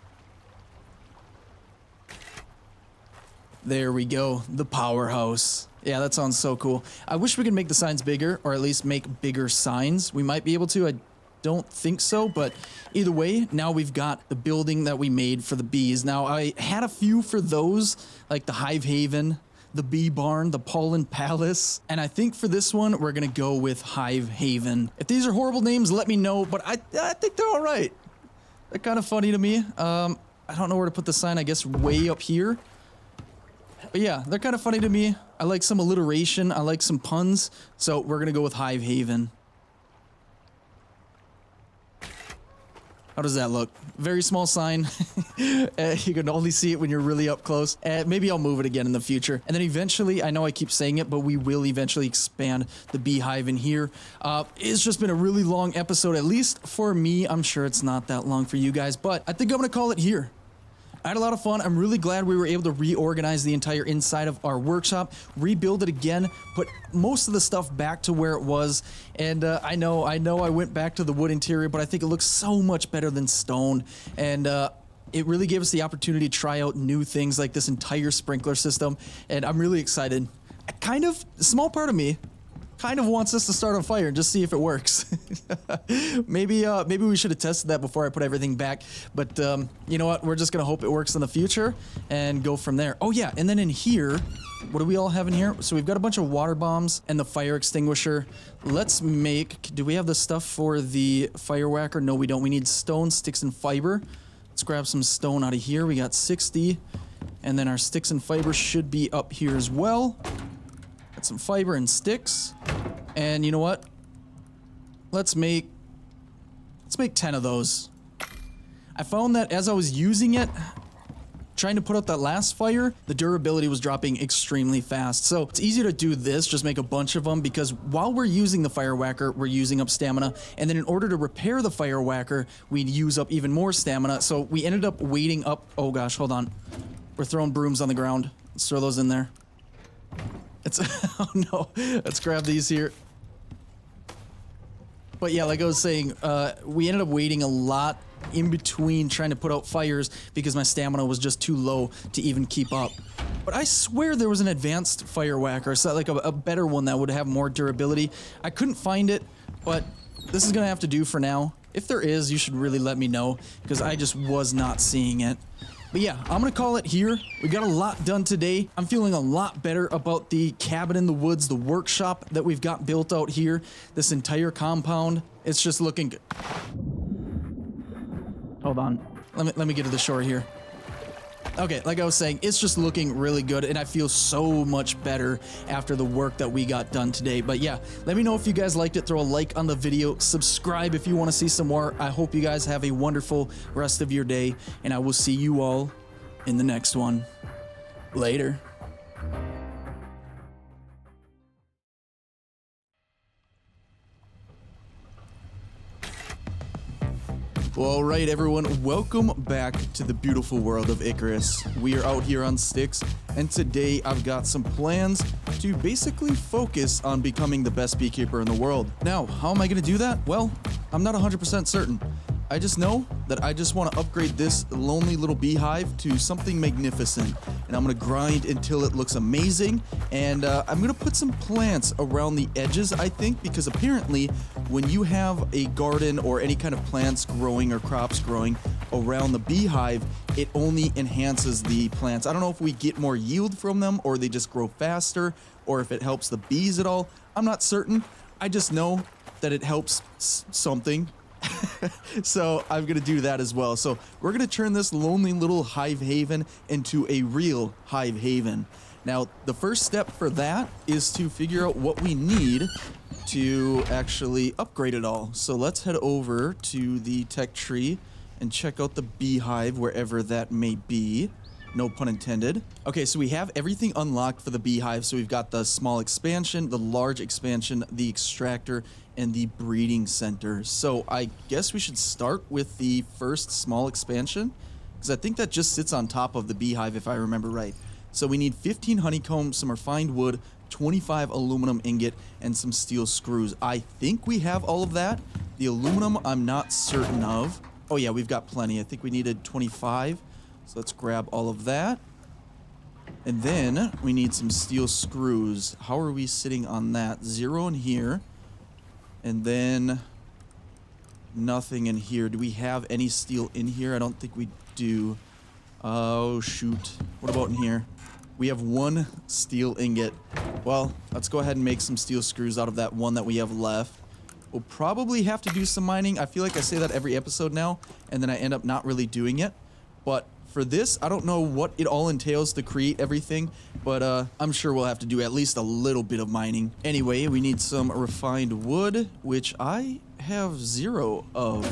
There we go. The Powerhouse. Yeah, that sounds so cool. I wish we could make the signs bigger, or at least make bigger signs. We might be able to. I don't think so, but either way, now we've got the building that we made for the bees. Now, I had a few for those, like the Hive Haven, the Bee Barn, the Pollen Palace, and I think for this one, we're gonna go with Hive Haven. If these are horrible names, let me know, but I think they're all right. They're kind of funny to me. I don't know where to put the sign, I guess way up here. But yeah, they're kind of funny to me. I like some alliteration, I like some puns, so we're gonna go with Hive Haven. How does that look? Very small sign. You can only see it when you're really up close. Maybe I'll move it again in the future. And then eventually, I know I keep saying it, but we will eventually expand the beehive in here. It's just been a really long episode, at least for me. I'm sure it's not that long for you guys, but I think I'm gonna call it here. I had a lot of fun. I'm really glad we were able to reorganize the entire inside of our workshop, rebuild it again, put most of the stuff back to where it was. And I know I went back to the wood interior, but I think it looks so much better than stone. And it really gave us the opportunity to try out new things like this entire sprinkler system. And I'm really excited. Kind of, a small part of me kind of wants us to start a fire and just see if it works. Maybe we should have tested that before I put everything back. But you know what? We're just gonna hope it works in the future and go from there. Oh yeah, and then in here, what do we all have in here? So we've got a bunch of water bombs and the fire extinguisher. Let's make. Do we have the stuff for the fire whacker? No, we don't. We need stone, sticks, and fiber. Let's grab some stone out of here. We got 60, and then our sticks and fiber should be up here as well. Got some fiber and sticks. And you know what? Let's make 10 of those. I found that as I was using it, trying to put out that last fire, the durability was dropping extremely fast. So it's easier to do this, just make a bunch of them, because while we're using the fire whacker, we're using up stamina. And then in order to repair the fire whacker, we'd use up even more stamina. So we ended up waiting up. Oh gosh, hold on. We're throwing brooms on the ground. Let's throw those in there. let's, oh no, let's grab these here. But yeah, like I was saying, we ended up waiting a lot in between trying to put out fires because my stamina was just too low to even keep up. But I swear there was an advanced fire whacker, so like a better one that would have more durability. I couldn't find it, but this is gonna have to do for now. If there is, you should really let me know because I just was not seeing it. But yeah, I'm gonna call it here. We got a lot done today. I'm feeling a lot better about the cabin in the woods, the workshop that we've got built out here, this entire compound. It's just looking good. Hold on. Let me get to the shore here. Okay, like I was saying, it's just looking really good, and I feel so much better after the work that we got done today. But yeah, let me know if you guys liked it. Throw a like on the video. Subscribe if you want to see some more. I hope you guys have a wonderful rest of your day, and I will see you all in the next one. Later. Well, all right, everyone, welcome back to the beautiful world of Icarus. We are out here on Styx, and today I've got some plans to basically focus on becoming the best beekeeper in the world. Now, how am I going to do that? Well, I'm not 100% certain. I just know that I just want to upgrade this lonely little beehive to something magnificent, and I'm going to grind until it looks amazing, and I'm going to put some plants around the edges, I think, because apparently when you have a garden or any kind of plants growing or crops growing around the beehive, it only enhances the plants. I don't know if we get more yield from them or they just grow faster or if it helps the bees at all. I'm not certain. I just know that it helps something. So I'm gonna do that as well. So we're gonna turn this lonely little hive haven into a real hive haven. Now, the first step for that is to figure out what we need to actually upgrade it all. So let's head over to the tech tree and check out the beehive wherever that may be. No pun intended. Okay, so we have everything unlocked for the beehive. So we've got the small expansion, the large expansion, the extractor, and the breeding center. So I guess we should start with the first small expansion, because I think that just sits on top of the beehive if I remember right. So we need 15 honeycomb, some refined wood, 25 aluminum ingot, and some steel screws. I think we have all of that. The aluminum I'm not certain of. Oh yeah, we've got plenty. I think we needed 25. So let's grab all of that. And then we need some steel screws. How are we sitting on that? 0 in here. And then nothing in here. Do we have any steel in here? I don't think we do. Oh, shoot. What about in here? We have 1 steel ingot. Well, let's go ahead and make some steel screws out of that 1 that we have left. We'll probably have to do some mining. I feel like I say that every episode now, and then I end up not really doing it. But for this, I don't know what it all entails to create everything, but I'm sure we'll have to do at least a little bit of mining. Anyway, we need some refined wood, which I have 0 of.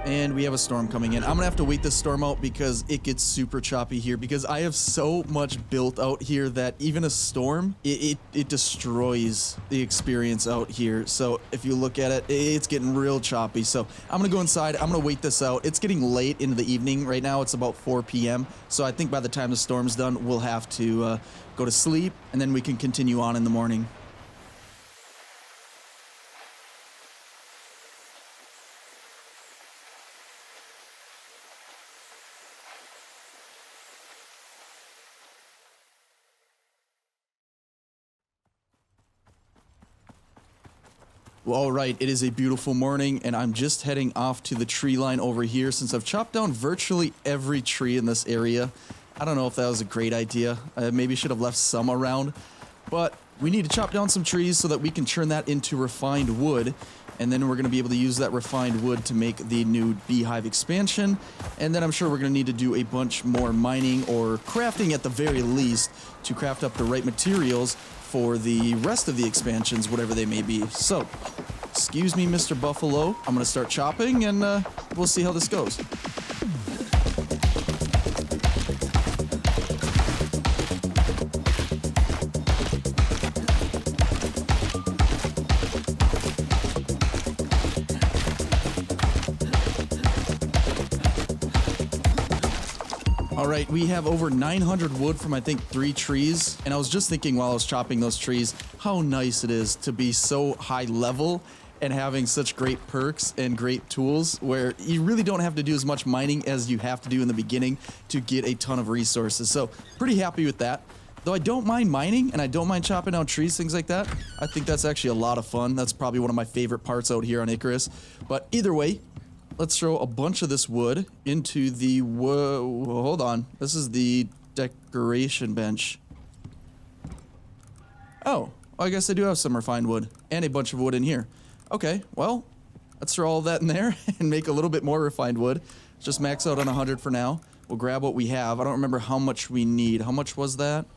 And we have a storm coming in. I'm gonna have to wait this storm out because it gets super choppy here because I have so much built out here that even a storm, it destroys the experience out here. So if you look at it, it's getting real choppy. So I'm gonna go inside. I'm gonna wait this out. It's getting late into the evening. Right now it's about 4 p.m. So I think by the time the storm's done, we'll have to go to sleep and then we can continue on in the morning. Well, all right, it is a beautiful morning, and I'm just heading off to the tree line over here since I've chopped down virtually every tree in this area. I don't know if that was a great idea. I maybe should have left some around, but we need to chop down some trees so that we can turn that into refined wood, and then we're going to be able to use that refined wood to make the new beehive expansion, and then I'm sure we're going to need to do a bunch more mining or crafting at the very least to craft up the right materials for the rest of the expansions, whatever they may be. So, excuse me, Mr. Buffalo. I'm gonna start chopping and we'll see how this goes. All right, we have over 900 wood from I think 3 trees. And I was just thinking while I was chopping those trees, how nice it is to be so high level and having such great perks and great tools where you really don't have to do as much mining as you have to do in the beginning to get a ton of resources. So pretty happy with that. Though I don't mind mining and I don't mind chopping down trees, things like that. I think that's actually a lot of fun. That's probably one of my favorite parts out here on Icarus. But either way, let's throw a bunch of this wood into the hold on. This is the decoration bench. Oh, I guess I do have some refined wood and a bunch of wood in here. Okay, well, let's throw all that in there and make a little bit more refined wood. Just max out on 100 for now. We'll grab what we have. I don't remember how much we need. How much was that?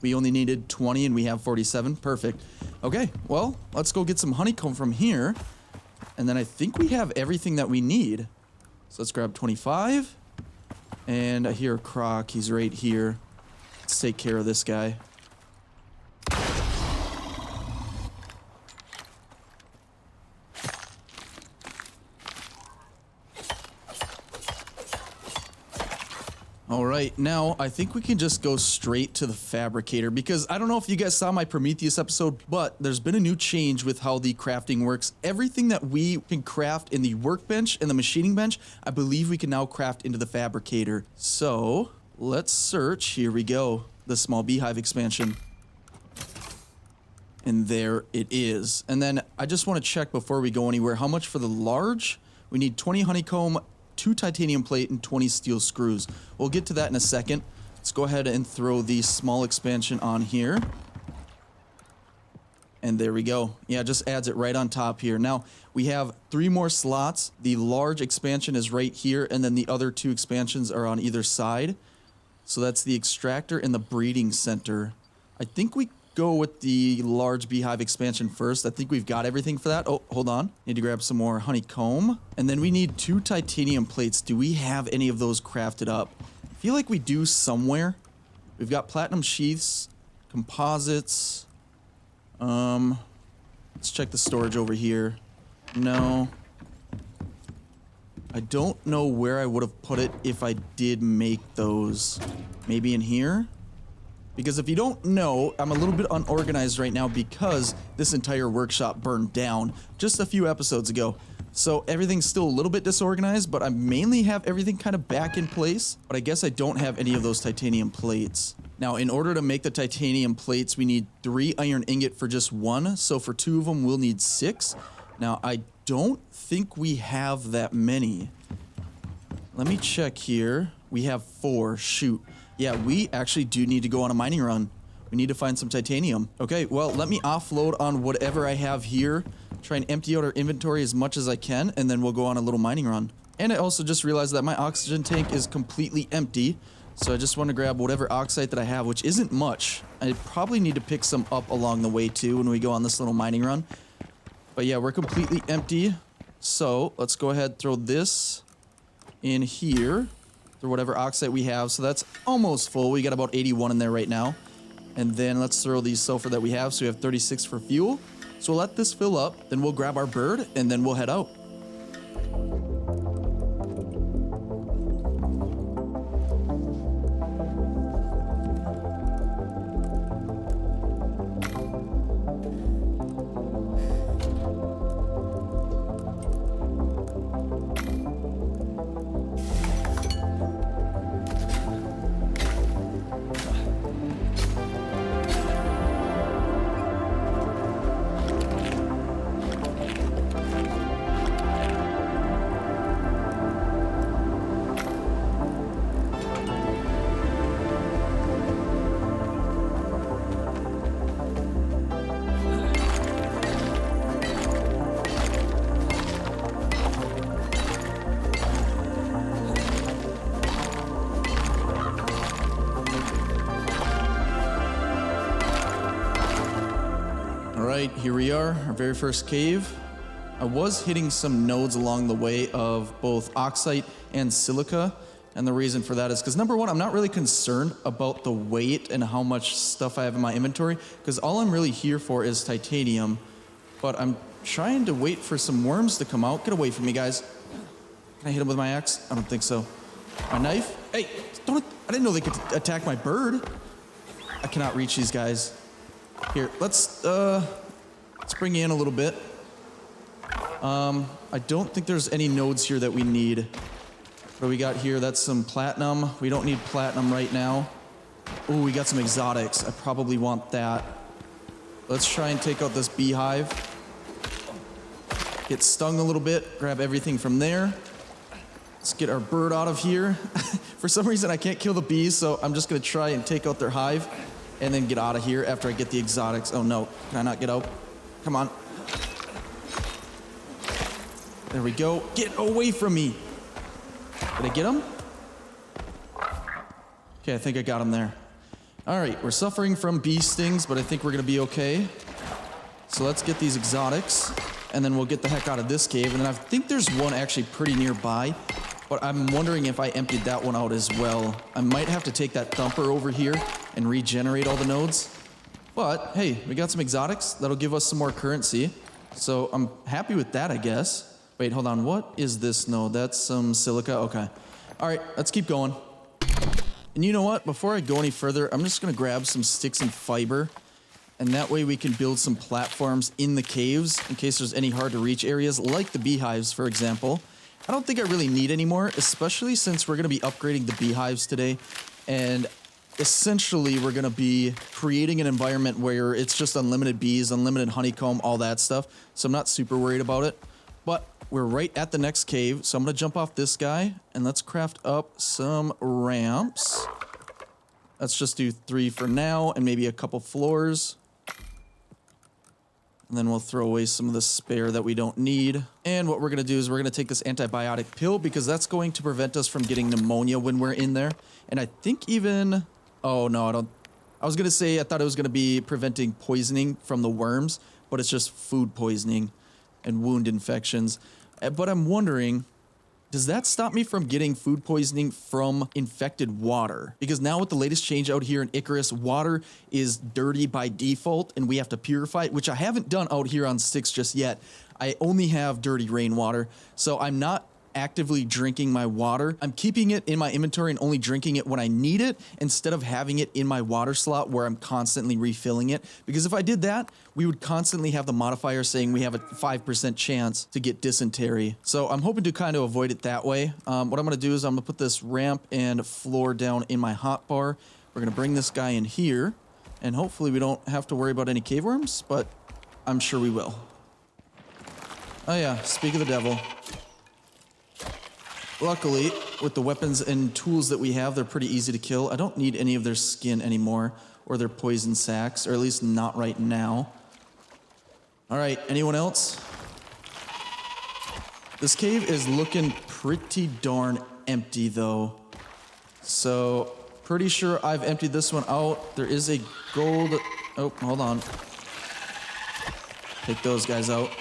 We only needed 20 and we have 47. Perfect. Okay, well, let's go get some honeycomb from here. And then I think we have everything that we need. So let's grab 25. And I hear a croc. He's right here. Let's take care of this guy. All right, now I think we can just go straight to the fabricator because I don't know if you guys saw my Prometheus episode, but there's been a new change with how the crafting works. Everything that we can craft in the workbench and the machining bench, I believe we can now craft into the fabricator. So let's search. Here we go. The small beehive expansion. And there it is. And then I just want to check before we go anywhere, how much for the large? We need 20 honeycomb, 2 titanium plate, and 20 steel screws. We'll get to that in a second. Let's go ahead and throw the small expansion on here. And there we go. Yeah, just adds it right on top here. Now, we have 3 more slots. The large expansion is right here, and then the other 2 expansions are on either side. So that's the extractor and the breeding center. I think we go with the large beehive expansion first. I think we've got everything for that. Oh, hold on. Need to grab some more honeycomb. And then we need 2 titanium plates. Do we have any of those crafted up? I feel like we do somewhere. We've got platinum sheaths, composites. Let's check the storage over here. No. I don't know where I would have put it if I did make those. Maybe in here? Because if you don't know, I'm a little bit unorganized right now because this entire workshop burned down just a few episodes ago. So everything's still a little bit disorganized, but I mainly have everything kind of back in place. But I guess I don't have any of those titanium plates. Now, in order to make the titanium plates, we need 3 iron ingot for just 1. So for 2 of them, we'll need 6. Now, I don't think we have that many. Let me check here. We have 4. Shoot. Yeah, we actually do need to go on a mining run. We need to find some titanium. Okay, well, let me offload on whatever I have here. Try and empty out our inventory as much as I can, and then we'll go on a little mining run. And I also just realized that my oxygen tank is completely empty. So I just want to grab whatever oxide that I have, which isn't much. I probably need to pick some up along the way too when we go on this little mining run. But yeah, we're completely empty. So let's go ahead and throw this in here. Or whatever oxide we have. So that's almost full. We got about 81 in there right now. And then let's throw the sulfur that we have. So we have 36 for fuel. So we'll let this fill up. Then we'll grab our bird and then we'll head out. Alright, here we are, our very first cave. I was hitting some nodes along the way of both oxide and silica, and the reason for that is because number one, I'm not really concerned about the weight and how much stuff I have in my inventory, because all I'm really here for is titanium, but I'm trying to wait for some worms to come out. Get away from me, guys. Can I hit him with my axe? I don't think so. My knife? Hey, I didn't know they could attack my bird. I cannot reach these guys. Here, let's bring you in a little bit. I don't think there's any nodes here that we need. What do we got here? That's some platinum. We don't need platinum right now. Oh, we got some exotics. I probably want that. Let's try and take out this beehive. Get stung a little bit. Grab everything from there. Let's get our bird out of here. For some reason, I can't kill the bees, so I'm just going to try and take out their hive and then get out of here after I get the exotics. Oh, no. Can I not get out? Come on. There we go. Get away from me. Did I get him? Okay, I think I got him there. All right, we're suffering from bee stings, but I think we're going to be okay. So let's get these exotics, and then we'll get the heck out of this cave. And then I think there's one actually pretty nearby, but I'm wondering if I emptied that one out as well. I might have to take that thumper over here and regenerate all the nodes. But, hey, we got some exotics. That'll give us some more currency. So I'm happy with that, I guess. Wait, hold on. What is this node? That's some silica. Okay. All right, let's keep going. And you know what? Before I go any further, I'm just going to grab some sticks and fiber. And that way we can build some platforms in the caves in case there's any hard to reach areas, like the beehives, for example. I don't think I really need any more, especially since we're going to be upgrading the beehives today. And essentially, we're going to be creating an environment where it's just unlimited bees, unlimited honeycomb, all that stuff. So I'm not super worried about it. But we're right at the next cave, so I'm going to jump off this guy, and let's craft up some ramps. Let's just do 3 for now, and maybe a couple floors. And then we'll throw away some of the spare that we don't need. And what we're going to do is we're going to take this antibiotic pill, because that's going to prevent us from getting pneumonia when we're in there. And I think even... Oh, no, I don't... I was going to say I thought it was going to be preventing poisoning from the worms, but it's just food poisoning and wound infections. But I'm wondering, does that stop me from getting food poisoning from infected water? Because now with the latest change out here in Icarus, water is dirty by default and we have to purify it, which I haven't done out here on Styx just yet. I only have dirty rainwater, so I'm not actively drinking my water. I'm keeping it in my inventory and only drinking it when I need it, instead of having it in my water slot where I'm constantly refilling it. Because if I did that, we would constantly have the modifier saying we have a 5% chance to get dysentery. So I'm hoping to kind of avoid it that way. What I'm going to do is I'm going to put this ramp and floor down in my hotbar. We're going to bring this guy in here, and hopefully we don't have to worry about any cave worms, but I'm sure we will. Oh yeah, speak of the devil. Luckily, with the weapons and tools that we have, they're pretty easy to kill. I don't need any of their skin anymore, or their poison sacs, or at least not right now. All right, anyone else? This cave is looking pretty darn empty, though. So, pretty sure I've emptied this one out. There is a gold... Oh, hold on. Take those guys out.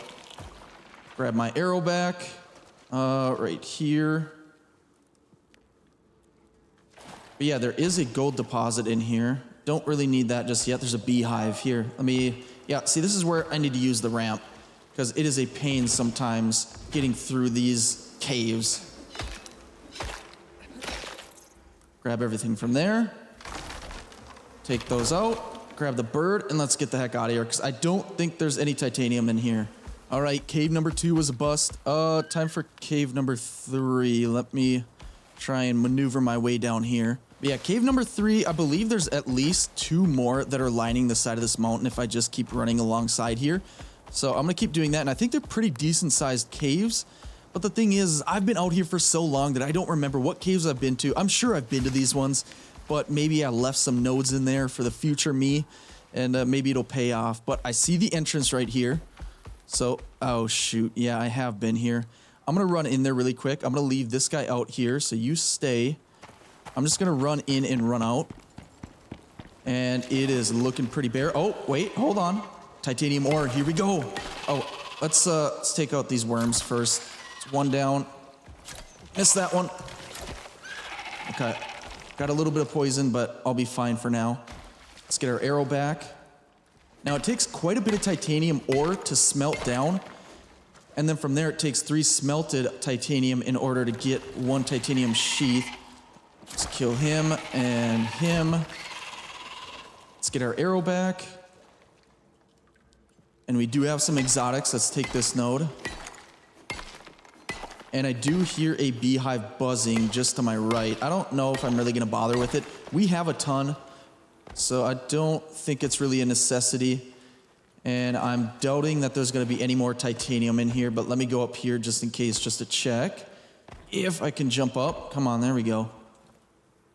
Grab my arrow back. Right here. But yeah, there is a gold deposit in here. Don't really need that just yet. There's a beehive here. Yeah, see, this is where I need to use the ramp, because it is a pain sometimes getting through these caves. Grab everything from there. Take those out. Grab the bird, and let's get the heck out of here, because I don't think there's any titanium in here. All right, cave number 2 was a bust. Time for cave number 3. Let me try and maneuver my way down here. But yeah, cave number 3, I believe there's at least 2 more that are lining the side of this mountain if I just keep running alongside here. So I'm gonna keep doing that, and I think they're pretty decent sized caves. But the thing is, I've been out here for so long that I don't remember what caves I've been to. I'm sure I've been to these ones, but maybe I left some nodes in there for the future me, and maybe it'll pay off. But I see the entrance right here. So, oh shoot, yeah, I have been here. I'm gonna run in there really quick. I'm gonna leave this guy out here, so you stay. I'm just gonna run in and run out. And it is looking pretty bare. Oh, wait, hold on. Titanium ore, here we go. Oh, let's take out these worms first. It's one down. Missed that one. Okay, got a little bit of poison, but I'll be fine for now. Let's get our arrow back. Now, it takes quite a bit of titanium ore to smelt down, and then from there it takes 3 smelted titanium in order to get 1 titanium sheath. Let's kill him and him. Let's get our arrow back. And we do have some exotics. Let's take this node. And I do hear a beehive buzzing just to my right. I don't know if I'm really going to bother with it. We have a ton, so I don't think it's really a necessity. And I'm doubting that there's going to be any more titanium in here, but let me go up here just in case, just to check. If I can jump up. Come on, there we go.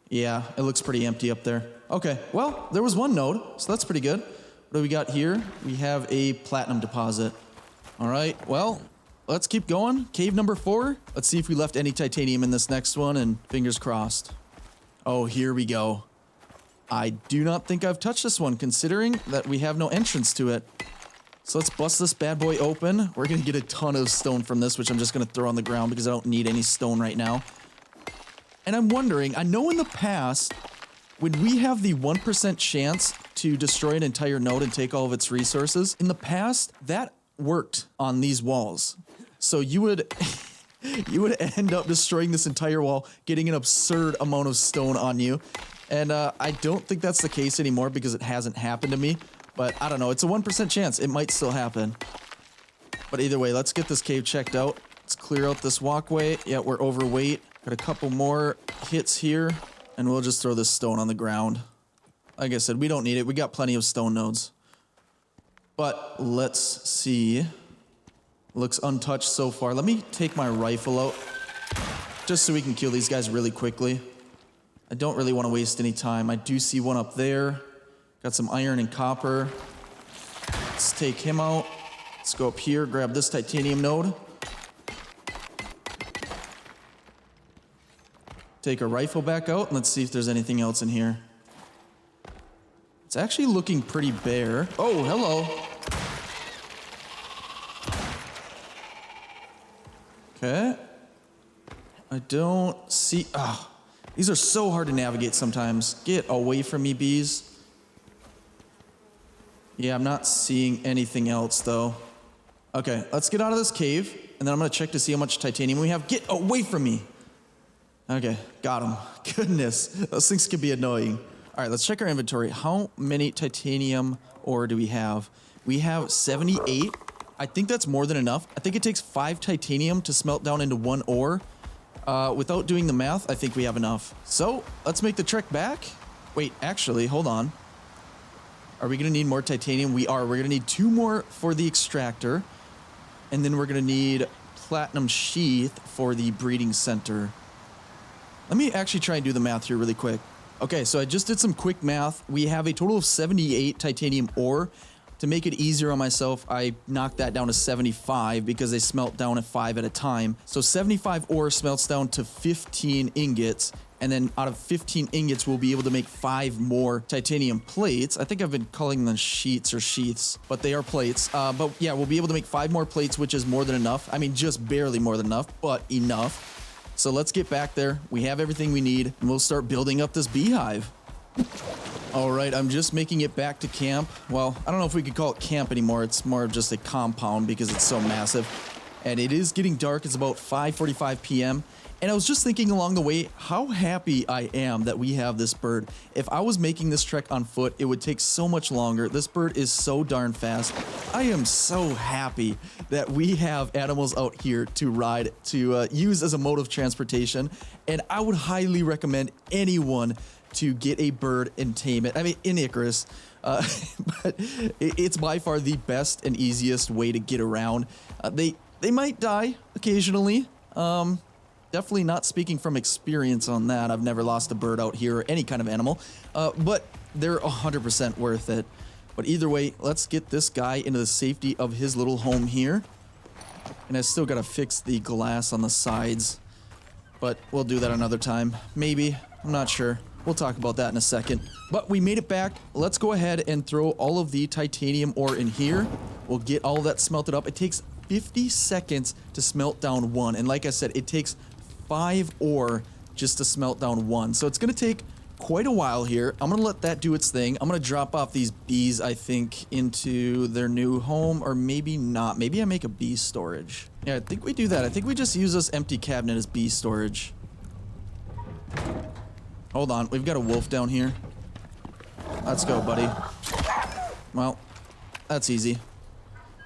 Yeah, it looks pretty empty up there. Okay, well, there was one node, so that's pretty good. What do we got here? We have a platinum deposit. All right, well, let's keep going. Cave number 4. Let's see if we left any titanium in this next one, and fingers crossed. Oh, here we go. I do not think I've touched this one, considering that we have no entrance to it. So let's bust this bad boy open. We're going to get a ton of stone from this, which I'm just going to throw on the ground because I don't need any stone right now. And I'm wondering, I know in the past, when we have the 1% chance to destroy an entire node and take all of its resources, in the past, that worked on these walls. So you would end up destroying this entire wall, getting an absurd amount of stone on you. And I don't think that's the case anymore because it hasn't happened to me. But I don't know, it's a 1% chance. It might still happen. But either way, let's get this cave checked out. Let's clear out this walkway. Yeah, we're overweight. Got a couple more hits here, and we'll just throw this stone on the ground. Like I said, we don't need it. We got plenty of stone nodes. But let's see. Looks untouched so far. Let me take my rifle out, just so we can kill these guys really quickly. I don't really want to waste any time. I do see one up there. Got some iron and copper. Let's take him out. Let's go up here, grab this titanium node. Take a rifle back out, and let's see if there's anything else in here. It's actually looking pretty bare. Oh, hello. Okay. I don't see... Ah, these are so hard to navigate sometimes. Get away from me, bees. Yeah, I'm not seeing anything else, though. Okay, let's get out of this cave, and then I'm going to check to see how much titanium we have. Get away from me! Okay, got him. Goodness, those things can be annoying. All right, let's check our inventory. How many titanium ore do we have? We have 78. I think that's more than enough. I think it takes 5 titanium to smelt down into 1 ore. Without doing the math, I think we have enough. So, let's make the trek back. Wait, actually, hold on. Are we going to need more titanium? We are. We're going to need 2 more for the extractor. And then we're going to need platinum sheath for the breeding center. Let me actually try and do the math here really quick. Okay, so I just did some quick math. We have a total of 78 titanium ore. To make it easier on myself, I knocked that down to 75 because they smelt down at 5 at a time. So 75 ore smelts down to 15 ingots. And then out of 15 ingots, we'll be able to make 5 more titanium plates. I think I've been calling them sheets or sheaths, but they are plates. But yeah, we'll be able to make 5 more plates, which is more than enough. I mean, just barely more than enough, but enough. So let's get back there. We have everything we need, and we'll start building up this beehive. All right, I'm just making it back to camp. Well, I don't know if we could call it camp anymore. It's more of just a compound because it's so massive. And it is getting dark. It's about 5:45 p.m. And I was just thinking along the way how happy I am that we have this bird. If I was making this trek on foot, it would take so much longer. This bird is so darn fast. I am so happy that we have animals out here to ride, to use as a mode of transportation. And I would highly recommend anyone to get a bird and tame it. I mean, in Icarus. But it's by far the best and easiest way to get around. They might die occasionally. Definitely not speaking from experience on that. I've never lost a bird out here or any kind of animal, but they're 100% worth it. But either way, let's get this guy into the safety of his little home here. And I still gotta fix the glass on the sides, but we'll do that another time. Maybe, I'm not sure. We'll talk about that in a second. But we made it back. Let's go ahead and throw all of the titanium ore in here. We'll get all of that smelted up. It takes 50 seconds to smelt down 1. And like I said, it takes 5 ore just to smelt down 1. So it's going to take quite a while here. I'm going to let that do its thing. I'm going to drop off these bees, I think, into their new home, or maybe not. Maybe I make a bee storage. Yeah, I think we do that. I think we just use this empty cabinet as bee storage. Hold on, we've got a wolf down here. Let's go, buddy. Well, that's easy.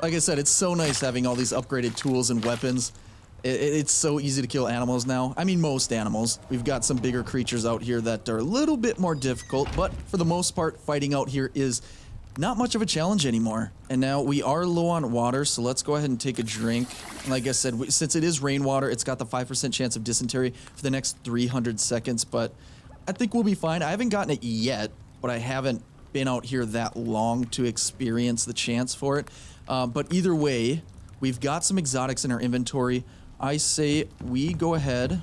Like I said, it's so nice having all these upgraded tools and weapons. It's so easy to kill animals now. I mean, most animals. We've got some bigger creatures out here that are a little bit more difficult, but for the most part, fighting out here is not much of a challenge anymore. And now we are low on water, so let's go ahead and take a drink. Like I said, since it is rainwater, it's got the 5% chance of dysentery for the next 300 seconds, but I think we'll be fine. I haven't gotten it yet, but I haven't been out here that long to experience the chance for it. But either way, we've got some exotics in our inventory. I say we go ahead,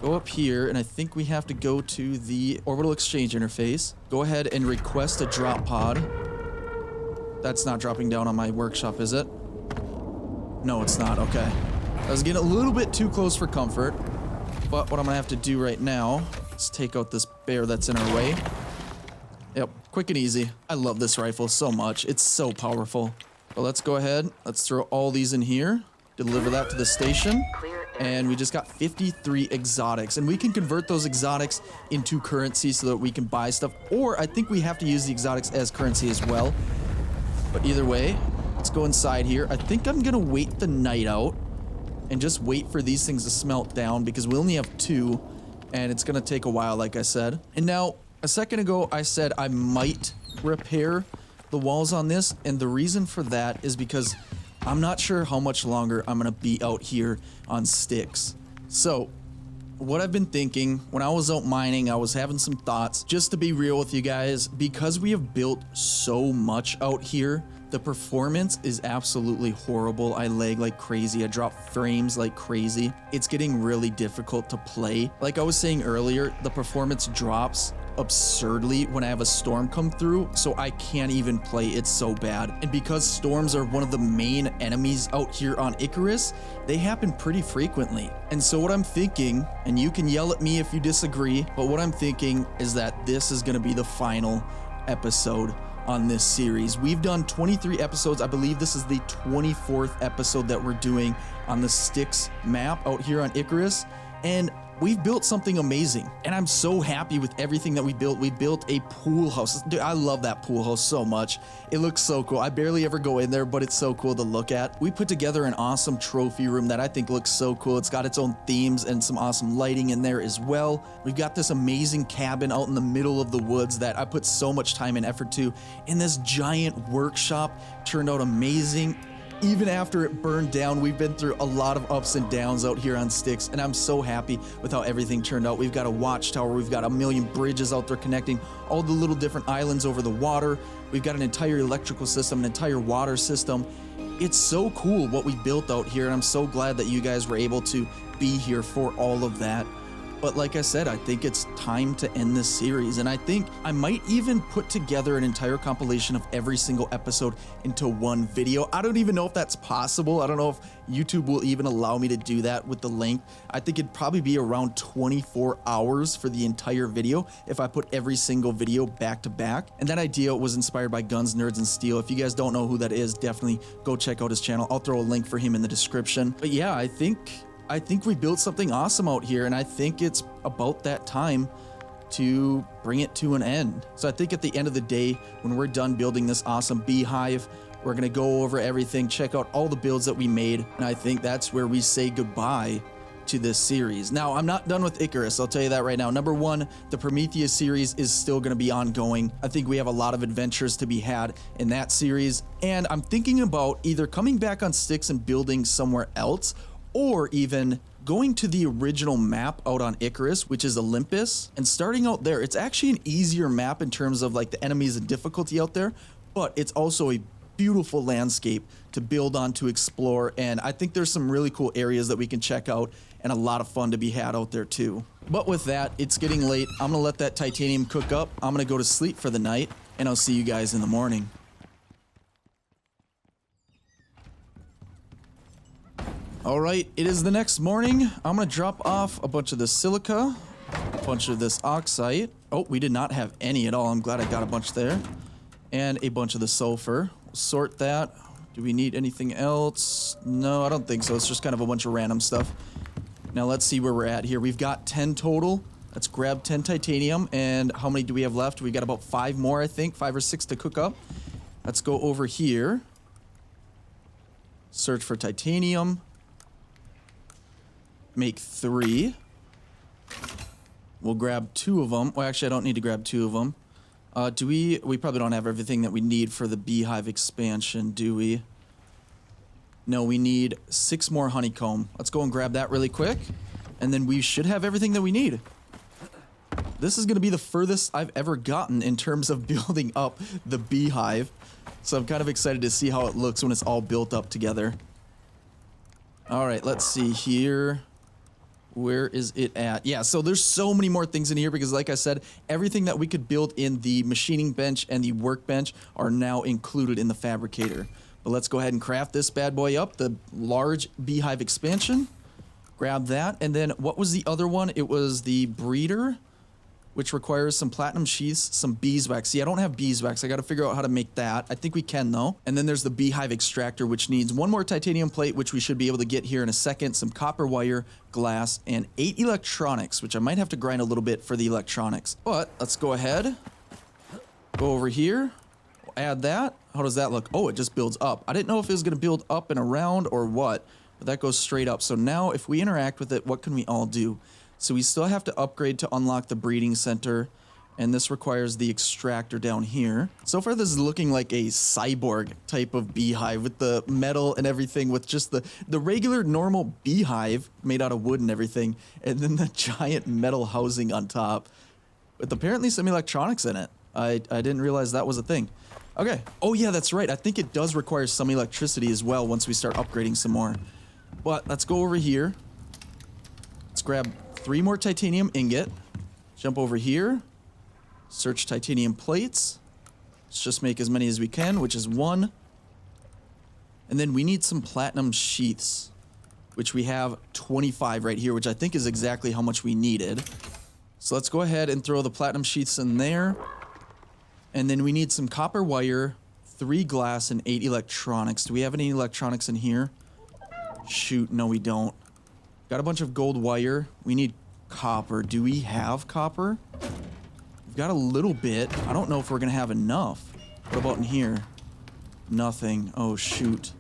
go up here, and I think we have to go to the orbital exchange interface. Go ahead and request a drop pod. That's not dropping down on my workshop, is it? No, it's not. Okay. I was getting a little bit too close for comfort, but what I'm gonna have to do right now is take out this bear that's in our way. Yep, quick and easy. I love this rifle so much. It's so powerful. So let's go ahead. Let's throw all these in here. Deliver that to the station. And we just got 53 exotics. And we can convert those exotics into currency so that we can buy stuff. Or I think we have to use the exotics as currency as well. But either way, let's go inside here. I think I'm going to wait the night out and just wait for these things to smelt down because we only have 2. And it's going to take a while, like I said. And now, a second ago, I said I might repair the walls on this. And the reason for that is because I'm not sure how much longer I'm gonna be out here on Styx. So, what I've been thinking, when I was out mining, I was having some thoughts. Just to be real with you guys, because we have built so much out here, the performance is absolutely horrible. I lag like crazy. I drop frames like crazy. It's getting really difficult to play. Like I was saying earlier, the performance drops absurdly when I have a storm come through, so I can't even play. It's so bad. And because storms are one of the main enemies out here on Icarus, they happen pretty frequently. And so what I'm thinking, and you can yell at me if you disagree, but what I'm thinking is that this is gonna be the final episode on this series. We've done 23 episodes. I believe this is the 24th episode that we're doing on the Styx map out here on Icarus. And we've built something amazing, and I'm so happy with everything that we built. We built a pool house. Dude, I love that pool house so much. It looks so cool. I barely ever go in there, but it's so cool to look at. We put together an awesome trophy room that I think looks so cool. It's got its own themes and some awesome lighting in there as well. We've got this amazing cabin out in the middle of the woods that I put so much time and effort to. And this giant workshop turned out amazing. Even after it burned down, we've been through a lot of ups and downs out here on Styx, and I'm so happy with how everything turned out. We've got a watchtower, we've got a million bridges out there connecting all the little different islands over the water. We've got an entire electrical system, an entire water system. It's so cool what we built out here, and I'm so glad that you guys were able to be here for all of that. But like I said, I think it's time to end this series, and I think I might even put together an entire compilation of every single episode into one video. I don't even know if that's possible. I don't know if YouTube will even allow me to do that with the length. I think it'd probably be around 24 hours for the entire video if I put every single video back to back. And that idea was inspired by Guns, Nerds, and Steel. If you guys don't know who that is, definitely go check out his channel. I'll throw a link for him in the description. But yeah, I think we built something awesome out here, and I think it's about that time to bring it to an end. So I think at the end of the day, when we're done building this awesome beehive, we're gonna go over everything, check out all the builds that we made, and I think that's where we say goodbye to this series. Now, I'm not done with Icarus, I'll tell you that right now. Number one, the Prometheus series is still gonna be ongoing. I think we have a lot of adventures to be had in that series, and I'm thinking about either coming back on Styx and building somewhere else, or even going to the original map out on Icarus, which is Olympus, and starting out there. It's actually an easier map in terms of like the enemies and difficulty out there, but it's also a beautiful landscape to build on, to explore, and I think there's some really cool areas that we can check out and a lot of fun to be had out there too. But with that, it's getting late. I'm gonna let that titanium cook up. I'm gonna go to sleep for the night, and I'll see you guys in the morning. All right, it is the next morning. I'm gonna drop off a bunch of the silica, a bunch of this oxide. Oh, we did not have any at all. I'm glad I got a bunch there. And a bunch of the sulfur. We'll sort that. Do we need anything else? No, I don't think so. It's just kind of a bunch of random stuff. Now let's see where we're at here. We've got 10 total. Let's grab 10 titanium. And how many do we have left? We got about 5 more, I think. 5 or 6 to cook up. Let's go over here. Search for titanium. Make 3. We'll grab 2 of them. Well, actually, I don't need to grab 2 of them. We probably don't have everything that we need for the beehive expansion, do we? No, we need 6 more honeycomb. Let's go and grab that really quick. And then we should have everything that we need. This is going to be the furthest I've ever gotten in terms of building up the beehive. So I'm kind of excited to see how it looks when it's all built up together. All right, let's see here. Where is it at? Yeah, so there's so many more things in here because, like I said, everything that we could build in the machining bench and the workbench are now included in the fabricator. But let's go ahead and craft this bad boy up, the large beehive expansion. Grab that. And then what was the other one? It was the breeder, which requires some platinum sheaths, some beeswax. See, I don't have beeswax. I got to figure out how to make that. I think we can, though. And then there's the beehive extractor, which needs 1 more titanium plate, which we should be able to get here in a second, some copper wire, glass, and 8 electronics, which I might have to grind a little bit for the electronics. But let's go ahead. Go over here. Add that. How does that look? Oh, it just builds up. I didn't know if it was going to build up and around or what, but that goes straight up. So now if we interact with it, what can we all do? So we still have to upgrade to unlock the breeding center, and this requires the extractor down here. So far, this is looking like a cyborg type of beehive with the metal and everything, with just the regular normal beehive made out of wood and everything, and then the giant metal housing on top with apparently some electronics in it. I didn't realize that was a thing. Okay. Oh, yeah, that's right. I think it does require some electricity as well once we start upgrading some more. But let's go over here. Let's grab 3 more titanium ingot. Jump over here. Search titanium plates. Let's just make as many as we can, which is 1. And then we need some platinum sheaths, which we have 25 right here, which I think is exactly how much we needed. So let's go ahead and throw the platinum sheaths in there. And then we need some copper wire, 3 glass, and 8 electronics. Do we have any electronics in here? Shoot, no we don't. Got a bunch of gold wire. We need copper. Do we have copper? We've got a little bit. I don't know if we're going to have enough. What about in here? Nothing. Oh, shoot.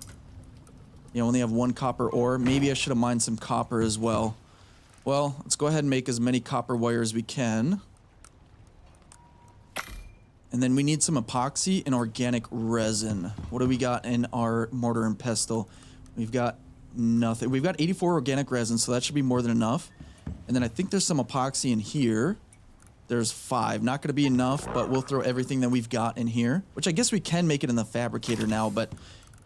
You only have 1 copper ore. Maybe I should have mined some copper as well. Well, let's go ahead and make as many copper wire as we can. And then we need some epoxy and organic resin. What do we got in our mortar and pestle? We've got nothing. We've got 84 organic resin, so that should be more than enough. And then I think there's some epoxy in here. There's 5. Not going to be enough, but we'll throw everything that we've got in here, which I guess we can make it in the fabricator now, but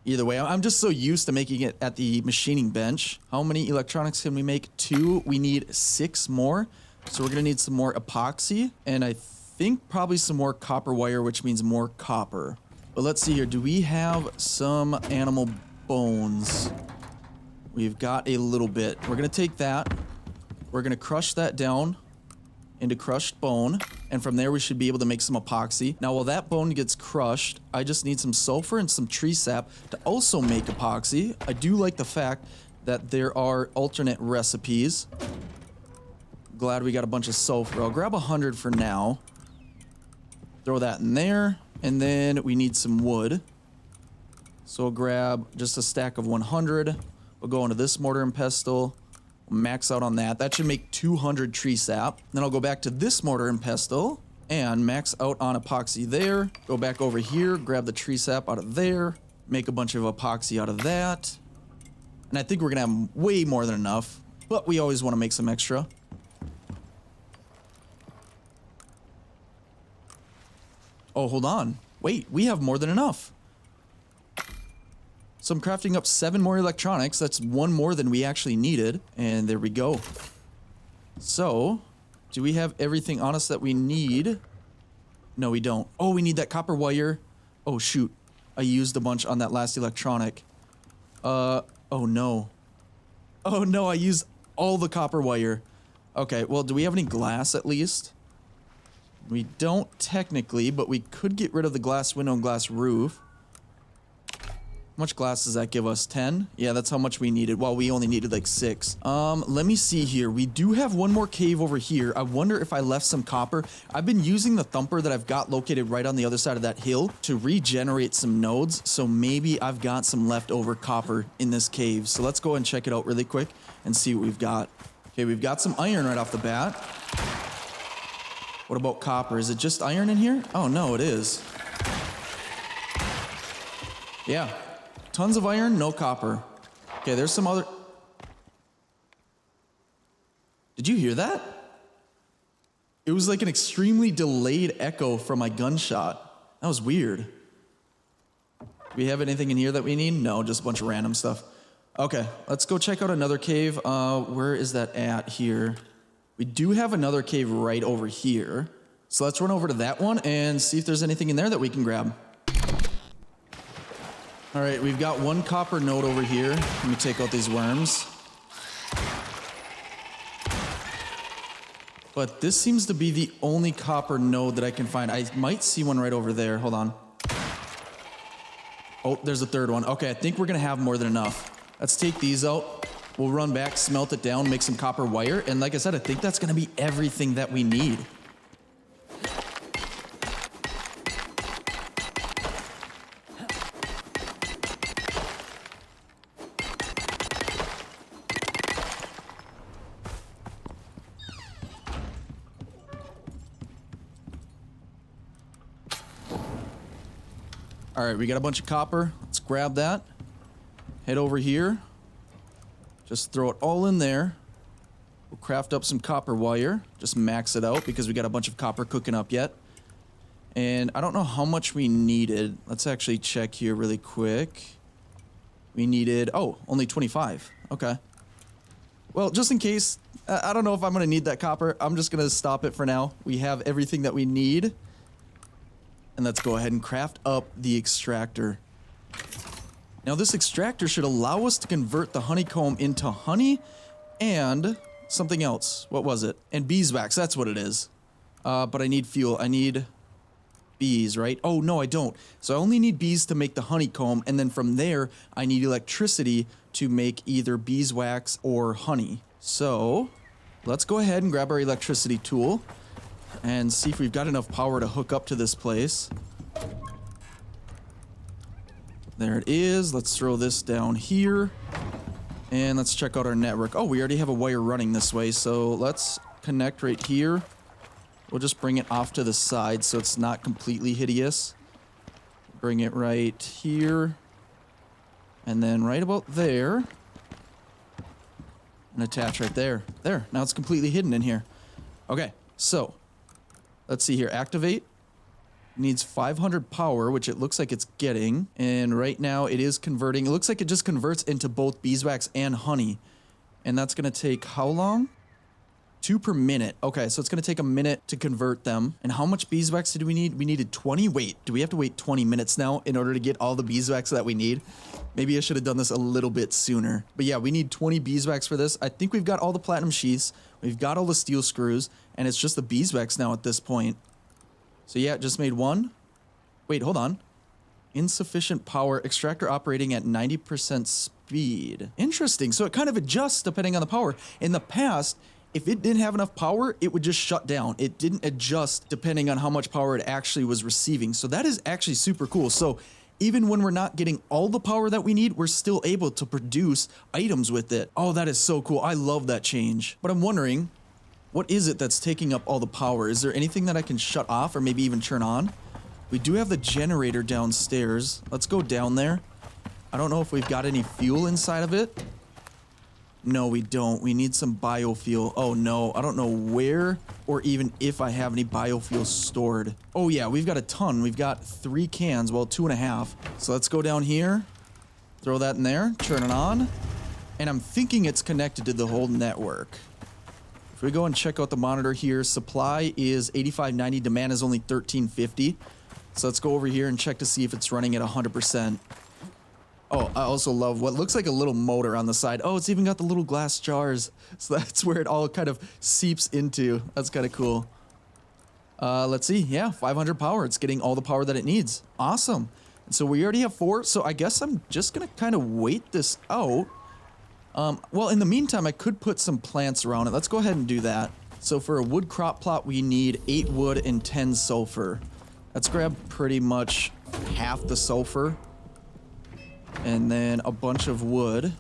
either way, I'm just so used to making it at the machining bench. How many electronics can we make? 2. We need 6 more. So we're going to need some more epoxy, and I think probably some more copper wire, which means more copper. But let's see here. Do we have some animal bones? We've got a little bit. We're going to take that. We're going to crush that down into crushed bone. And from there, we should be able to make some epoxy. Now, while that bone gets crushed, I just need some sulfur and some tree sap to also make epoxy. I do like the fact that there are alternate recipes. Glad we got a bunch of sulfur. I'll grab 100 for now. Throw that in there. And then we need some wood. So we'll grab just a stack of 100. We'll go into this mortar and pestle. We'll max out on that. That should make 200 tree sap. Then I'll go back to this mortar and pestle and max out on epoxy there. Go back over here, grab the tree sap out of there, make a bunch of epoxy out of that. And I think we're gonna have way more than enough, but we always want to make some extra. Oh, hold on. Wait, we have more than enough. So I'm crafting up 7 more electronics. That's 1 more than we actually needed. And there we go. So, do we have everything on us that we need? No, we don't. Oh, we need that copper wire. Oh, shoot. I used a bunch on that last electronic. Oh no. Oh no, I used all the copper wire. Okay, well, do we have any glass at least? We don't technically, but we could get rid of the glass window and glass roof. much glass does that give us? 10? Yeah, that's how much we needed. Well, we only needed like 6. Let me see here. We do have one more cave over here. I wonder if I left some copper. I've been using the thumper that I've got located right on the other side of that hill to regenerate some nodes. So maybe I've got some leftover copper in this cave. So let's go and check it out really quick and see what we've got. Okay, we've got some iron right off the bat. What about copper? Is it just iron in here? Oh, no, it is. Yeah. Tons of iron, no copper. Okay, there's some other... Did you hear that? It was like an extremely delayed echo from my gunshot. That was weird. Do we have anything in here that we need? No, just a bunch of random stuff. Okay, let's go check out another cave. Where is that at here? We do have another cave right over here. So let's run over to that one and see if there's anything in there that we can grab. All right, we've got one copper node over here. Let me take out these worms. But this seems to be the only copper node that I can find. I might see one right over there. Hold on. Oh, there's a third one. Okay, I think we're gonna have more than enough. Let's take these out. We'll run back, smelt it down, make some copper wire. And like I said, I think that's gonna be everything that we need. All right, we got a bunch of copper. Let's grab that. Head over here. Just throw it all in there. We'll craft up some copper wire. Just max it out because we got a bunch of copper cooking up yet. And I don't know how much we needed. Let's actually check here really quick. We needed, oh, only 25. Okay. Well, just in case, I don't know if I'm going to need that copper. I'm just going to stop it for now. We have everything that we need. And let's go ahead and craft up the extractor. Now this extractor should allow us to convert the honeycomb into honey and something else. What was it? And beeswax, that's what it is. But I need fuel. I need bees, right? Oh, no, I don't. So I only need bees to make the honeycomb, and then from there, I need electricity to make either beeswax or honey. So let's go ahead and grab our electricity tool and see if we've got enough power to hook up to this place. There it is. Let's throw this down here. And let's check out our network. Oh, we already have a wire running this way, so let's connect right here. We'll just bring it off to the side so it's not completely hideous. Bring it right here. And then right about there. And attach right there. There, now it's completely hidden in here. Okay, so let's see here. Activate. Needs 500 power, which it looks like it's getting. And right now it is converting. It looks like it just converts into both beeswax and honey. And that's going to take how long? 2 per minute. Okay, so it's going to take a minute to convert them. And how much beeswax did we need? We needed 20. Wait, do we have to wait 20 minutes now in order to get all the beeswax that we need? Maybe I should have done this a little bit sooner. But yeah, we need 20 beeswax for this. I think we've got all the platinum sheaths. We've got all the steel screws. And it's just the beeswax now at this point. So yeah, it just made one. Wait, hold on. Insufficient power. Extractor operating at 90% speed. Interesting. So it kind of adjusts depending on the power. In the past, if it didn't have enough power, it would just shut down. It didn't adjust depending on how much power it actually was receiving. So that is actually super cool. So even when we're not getting all the power that we need, we're still able to produce items with it. Oh, that is so cool. I love that change. But I'm wondering, what is it that's taking up all the power? Is there anything that I can shut off or maybe even turn on? We do have the generator downstairs. Let's go down there. I don't know if we've got any fuel inside of it. No, we don't. We need some biofuel. Oh no, I don't know where or even if I have any biofuel stored. Oh yeah, we've got a ton. We've got 3 cans, well 2.5. So let's go down here, throw that in there, turn it on. And I'm thinking it's connected to the whole network. If we go and check out the monitor here, supply is 8590, demand is only 1350. So let's go over here and check to see if it's running at 100%. Oh, I also love what looks like a little motor on the side. Oh, it's even got the little glass jars. So that's where it all kind of seeps into. That's kind of cool. Let's see. Yeah, 500 power. It's getting all the power that it needs. Awesome. And so we already have 4, so I guess I'm just gonna kind of wait this out. Well, in the meantime, I could put some plants around it. Let's go ahead and do that. So for a wood crop plot, we need 8 wood and 10 sulfur. Let's grab pretty much half the sulfur. And then a bunch of wood.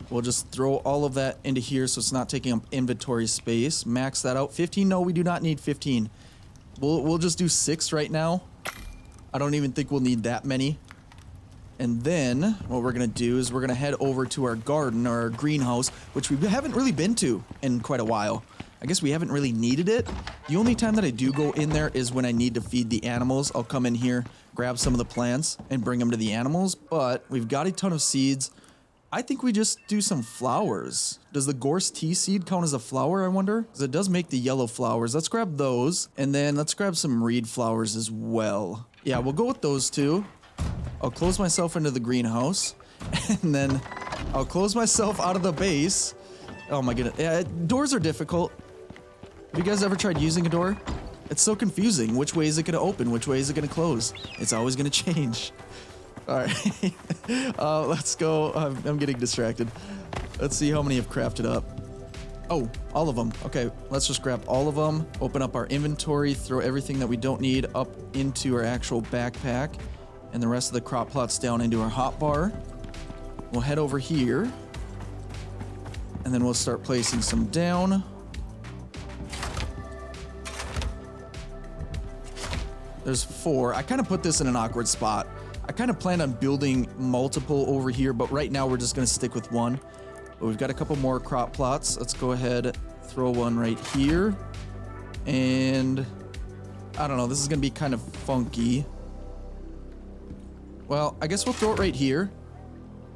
We'll just throw all of that into here so it's not taking up inventory space. Max that out. 15, no, we do not need 15. We'll just do 6 right now. I don't even think we'll need that many. And then what we're going to do is we're going to head over to our garden or our greenhouse, which we haven't really been to in quite a while. I guess we haven't really needed it. The only time that I do go in there is when I need to feed the animals. I'll come in here, grab some of the plants, and bring them to the animals. But we've got a ton of seeds. I think we just do some flowers. Does the gorse tea seed count as a flower, I wonder? Because it does make the yellow flowers. Let's grab those. And then let's grab some reed flowers as well. Yeah, we'll go with those two. I'll close myself into the greenhouse. And then I'll close myself out of the base. Oh my goodness. Yeah, doors are difficult. Have you guys ever tried using a door? It's so confusing. Which way is it going to open? Which way is it going to close? It's always going to change. All right. Let's go. I'm getting distracted. Let's see how many I've crafted up. Oh, all of them. Okay, let's just grab all of them. Open up our inventory. Throw everything that we don't need up into our actual backpack. And the rest of the crop plots down into our hotbar. We'll head over here. And then we'll start placing some down. There's 4. I kind of put this in an awkward spot. I kind of planned on building multiple over here, but right now we're just going to stick with 1. But we've got a couple more crop plots. Let's go ahead, throw one right here. And I don't know, this is going to be kind of funky. Well, I guess we'll throw it right here.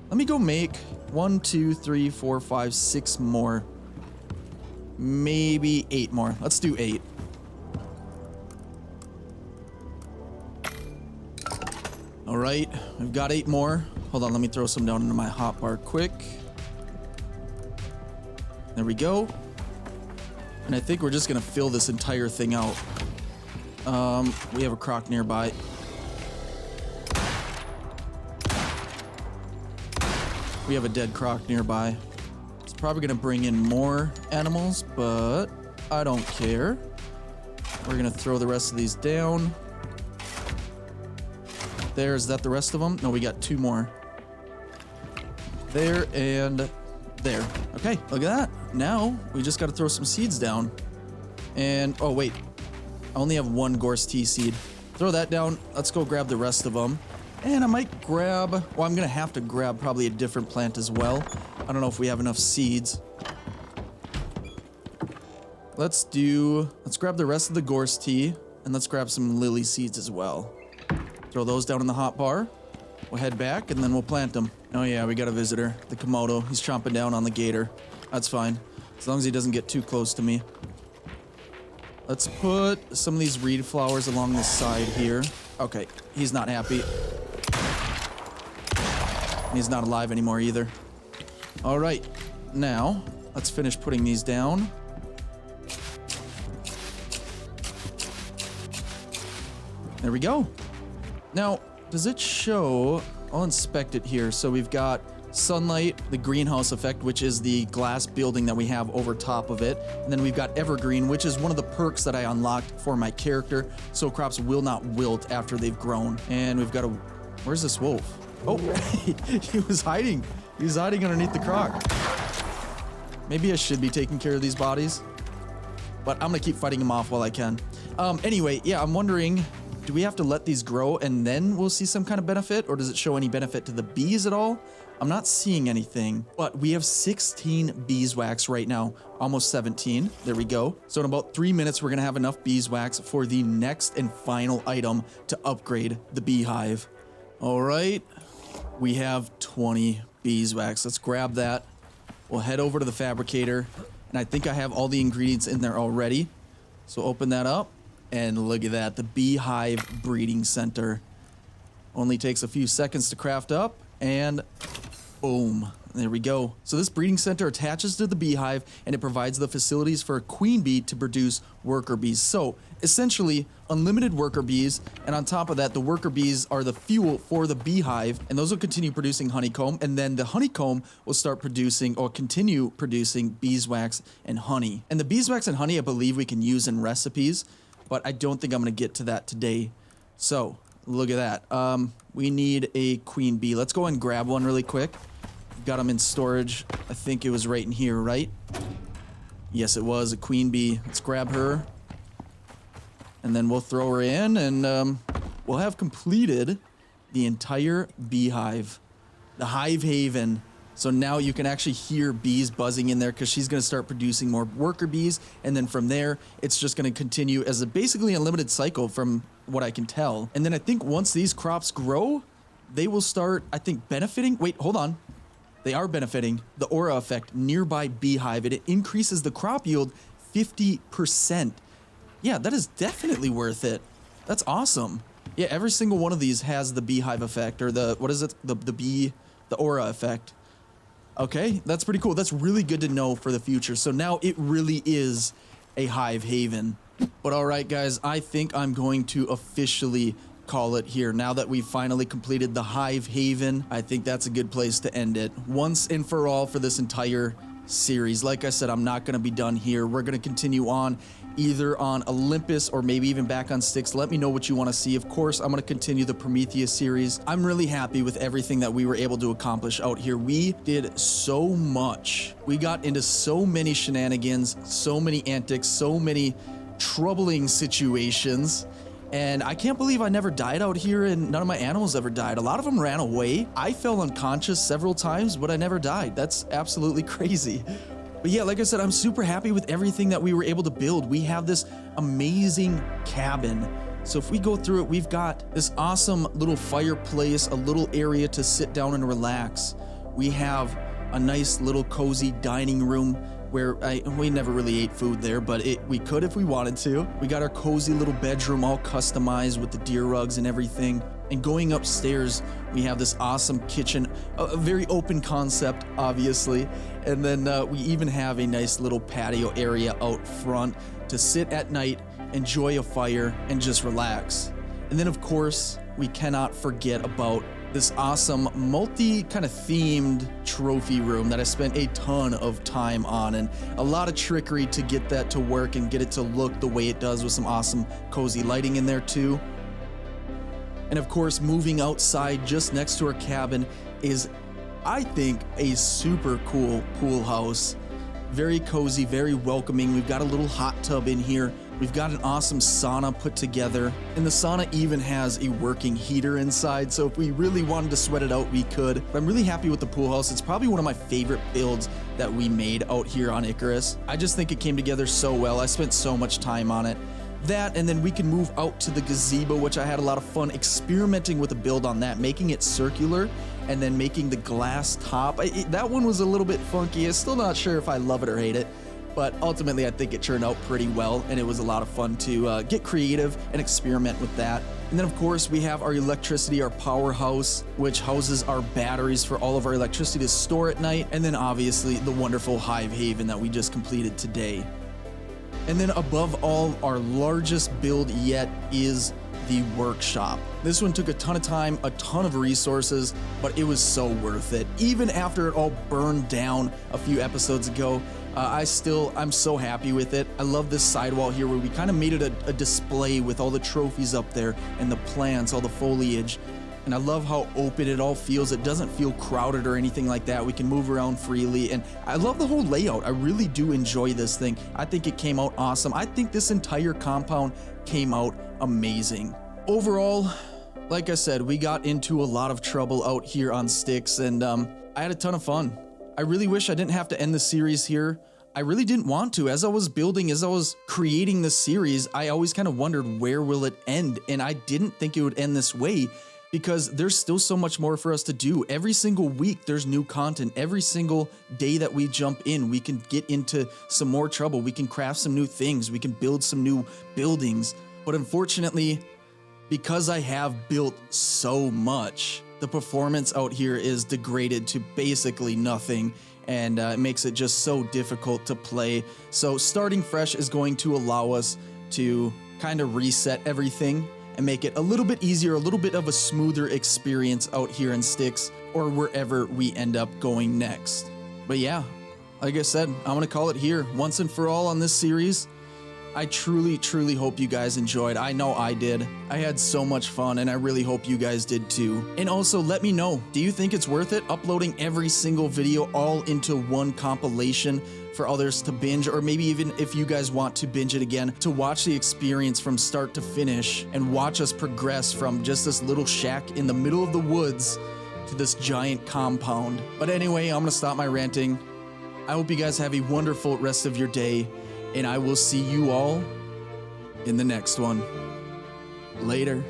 Let me go make 1, 2, 3, 4, 5, 6 more. Maybe 8 more. Let's do 8. All right, we've got 8 more. Hold on, let me throw some down into my hotbar quick. There we go. And I think we're just gonna fill this entire thing out. We have a croc nearby. We have a dead croc nearby. It's probably gonna bring in more animals, but I don't care. We're gonna throw the rest of these down. There, is that the rest of them? No, we got 2 more. There and there. Okay, look at that. Now we just gotta throw some seeds down. And, oh wait, I only have 1 gorse tea seed. Throw that down. Let's go grab the rest of them. And I might grab, well, I'm gonna have to grab probably a different plant as well. I don't know if we have enough seeds. Let's grab the rest of the gorse tea, and let's grab some lily seeds as well. Throw those down in the hotbar. We'll head back, and then we'll plant them. Oh yeah, we got a visitor. The Komodo. He's chomping down on the gator. That's fine, as long as he doesn't get too close to me. Let's put some of these reed flowers along the side here. Okay, he's not happy. He's not alive anymore either. All right, now let's finish putting these down. There we go. Now, does it show? I'll inspect it here. So we've got sunlight, the greenhouse effect, which is the glass building that we have over top of it. And then we've got evergreen, which is one of the perks that I unlocked for my character, so crops will not wilt after they've grown. And we've got a... Where's this wolf? Oh, he was hiding. He was hiding underneath the croc. Maybe I should be taking care of these bodies, but I'm gonna keep fighting them off while I can. Anyway, yeah, I'm wondering, do we have to let these grow and then we'll see some kind of benefit, or does it show any benefit to the bees at all? I'm not seeing anything, but we have 16 beeswax right now, almost 17. There we go. So in about 3 minutes, we're gonna have enough beeswax for the next and final item to upgrade the beehive. All right, we have 20 beeswax. Let's grab that. We'll head over to the fabricator, and I think I have all the ingredients in there already. So open that up, and look at that, the beehive breeding center. Only takes a few seconds to craft up, and Boom. There we go. So this breeding center attaches to the beehive and it provides the facilities for a queen bee to produce worker bees. So essentially unlimited worker bees, and on top of that, the worker bees are the fuel for the beehive, and those will continue producing honeycomb, and then the honeycomb will start producing or continue producing beeswax and honey. And the beeswax and honey, I believe we can use in recipes, but I don't think I'm gonna get to that today. So look at that. We need a queen bee. Let's go and grab one really quick. Got them in storage. I think it was right in here, right? Yes, it was a queen bee. Let's grab her. And then we'll throw her in, and we'll have completed the entire beehive. The hive haven. So now you can actually hear bees buzzing in there because she's going to start producing more worker bees. And then from there, it's just going to continue as a basically unlimited cycle from what I can tell. And then I think once these crops grow, they will start, I think, benefiting. Wait, hold on. They are benefiting the aura effect nearby beehive, and it increases the crop yield 50%. Yeah, that is definitely worth it. That's awesome. Yeah, every single one of these has the beehive effect, or the, what is it? The aura effect. Okay, that's pretty cool. That's really good to know for the future. So now it really is a hive haven. But all right, guys, I think I'm going to officially call it here. Now that we've finally completed the hive haven, I think that's a good place to end it once and for all for this entire series. Like I said, I'm not going to be done here. We're going to continue on either on Olympus or maybe even back on Styx. Let me know what you want to see. Of course, I'm going to continue the Prometheus series. I'm really happy with everything that we were able to accomplish out here. We did so much. We got into so many shenanigans, so many antics, so many troubling situations. And I can't believe I never died out here and none of my animals ever died. A lot of them ran away. I fell unconscious several times, but I never died. That's absolutely crazy. But yeah, like I said, I'm super happy with everything that we were able to build. We have this amazing cabin. So if we go through it, we've got this awesome little fireplace, a little area to sit down and relax. We have a nice little cozy dining room where we never really ate food there, but we could if we wanted to. We got our cozy little bedroom all customized with the deer rugs and everything. And going upstairs, we have this awesome kitchen, a very open concept, obviously. And then we even have a nice little patio area out front to sit at night, enjoy a fire, and just relax. And then of course, we cannot forget about this awesome multi kind of themed trophy room that I spent a ton of time on, and a lot of trickery to get that to work and get it to look the way it does with some awesome cozy lighting in there too. And of course, moving outside just next to our cabin is, I think, a super cool pool house. Very cozy, very welcoming. We've got a little hot tub in here. We've got an awesome sauna put together, and the sauna even has a working heater inside, so if we really wanted to sweat it out, we could. But I'm really happy with the pool house. It's probably one of my favorite builds that we made out here on Icarus. I just think it came together so well. I spent so much time on it. That, and then we can move out to the gazebo, which I had a lot of fun experimenting with a build on that, making it circular and then making the glass top. That one was a little bit funky. I'm still not sure if I love it or hate it, but ultimately I think it turned out pretty well, and it was a lot of fun to get creative and experiment with that. And then of course we have our electricity, our powerhouse, which houses our batteries for all of our electricity to store at night, and then obviously the wonderful hive haven that we just completed today. And then above all, our largest build yet is the workshop. This one took a ton of time, a ton of resources, but it was so worth it. Even after it all burned down a few episodes ago, I'm so happy with it. I love this sidewall here where we kind of made it a display with all the trophies up there and the plants, all the foliage. And I love how open it all feels. It doesn't feel crowded or anything like that. We can move around freely, and I love the whole layout. I really do enjoy this thing. I think it came out awesome. I think this entire compound came out amazing. Overall, like I said, we got into a lot of trouble out here on Styx, and I had a ton of fun. I really wish I didn't have to end the series here. I really didn't want to. As I was building, as I was creating the series, I always kind of wondered, where will it end? And I didn't think it would end this way, because there's still so much more for us to do. Every single week, there's new content. Every single day that we jump in, we can get into some more trouble. We can craft some new things. We can build some new buildings. But unfortunately, because I have built so much, the performance out here is degraded to basically nothing, and it makes it just so difficult to play. So starting fresh is going to allow us to kind of reset everything and make it a little bit easier, a little bit of a smoother experience out here in Styx or wherever we end up going next. But yeah, like I said, I'm gonna call it here once and for all on this series. I truly hope you guys enjoyed. I know I did. I had so much fun, and I really hope you guys did too. And also let me know, do you think it's worth it uploading every single video all into one compilation for others to binge, or maybe even if you guys want to binge it again, to watch the experience from start to finish and watch us progress from just this little shack in the middle of the woods to this giant compound. But anyway, I'm gonna stop my ranting. I hope you guys have a wonderful rest of your day, and I will see you all in the next one. Later.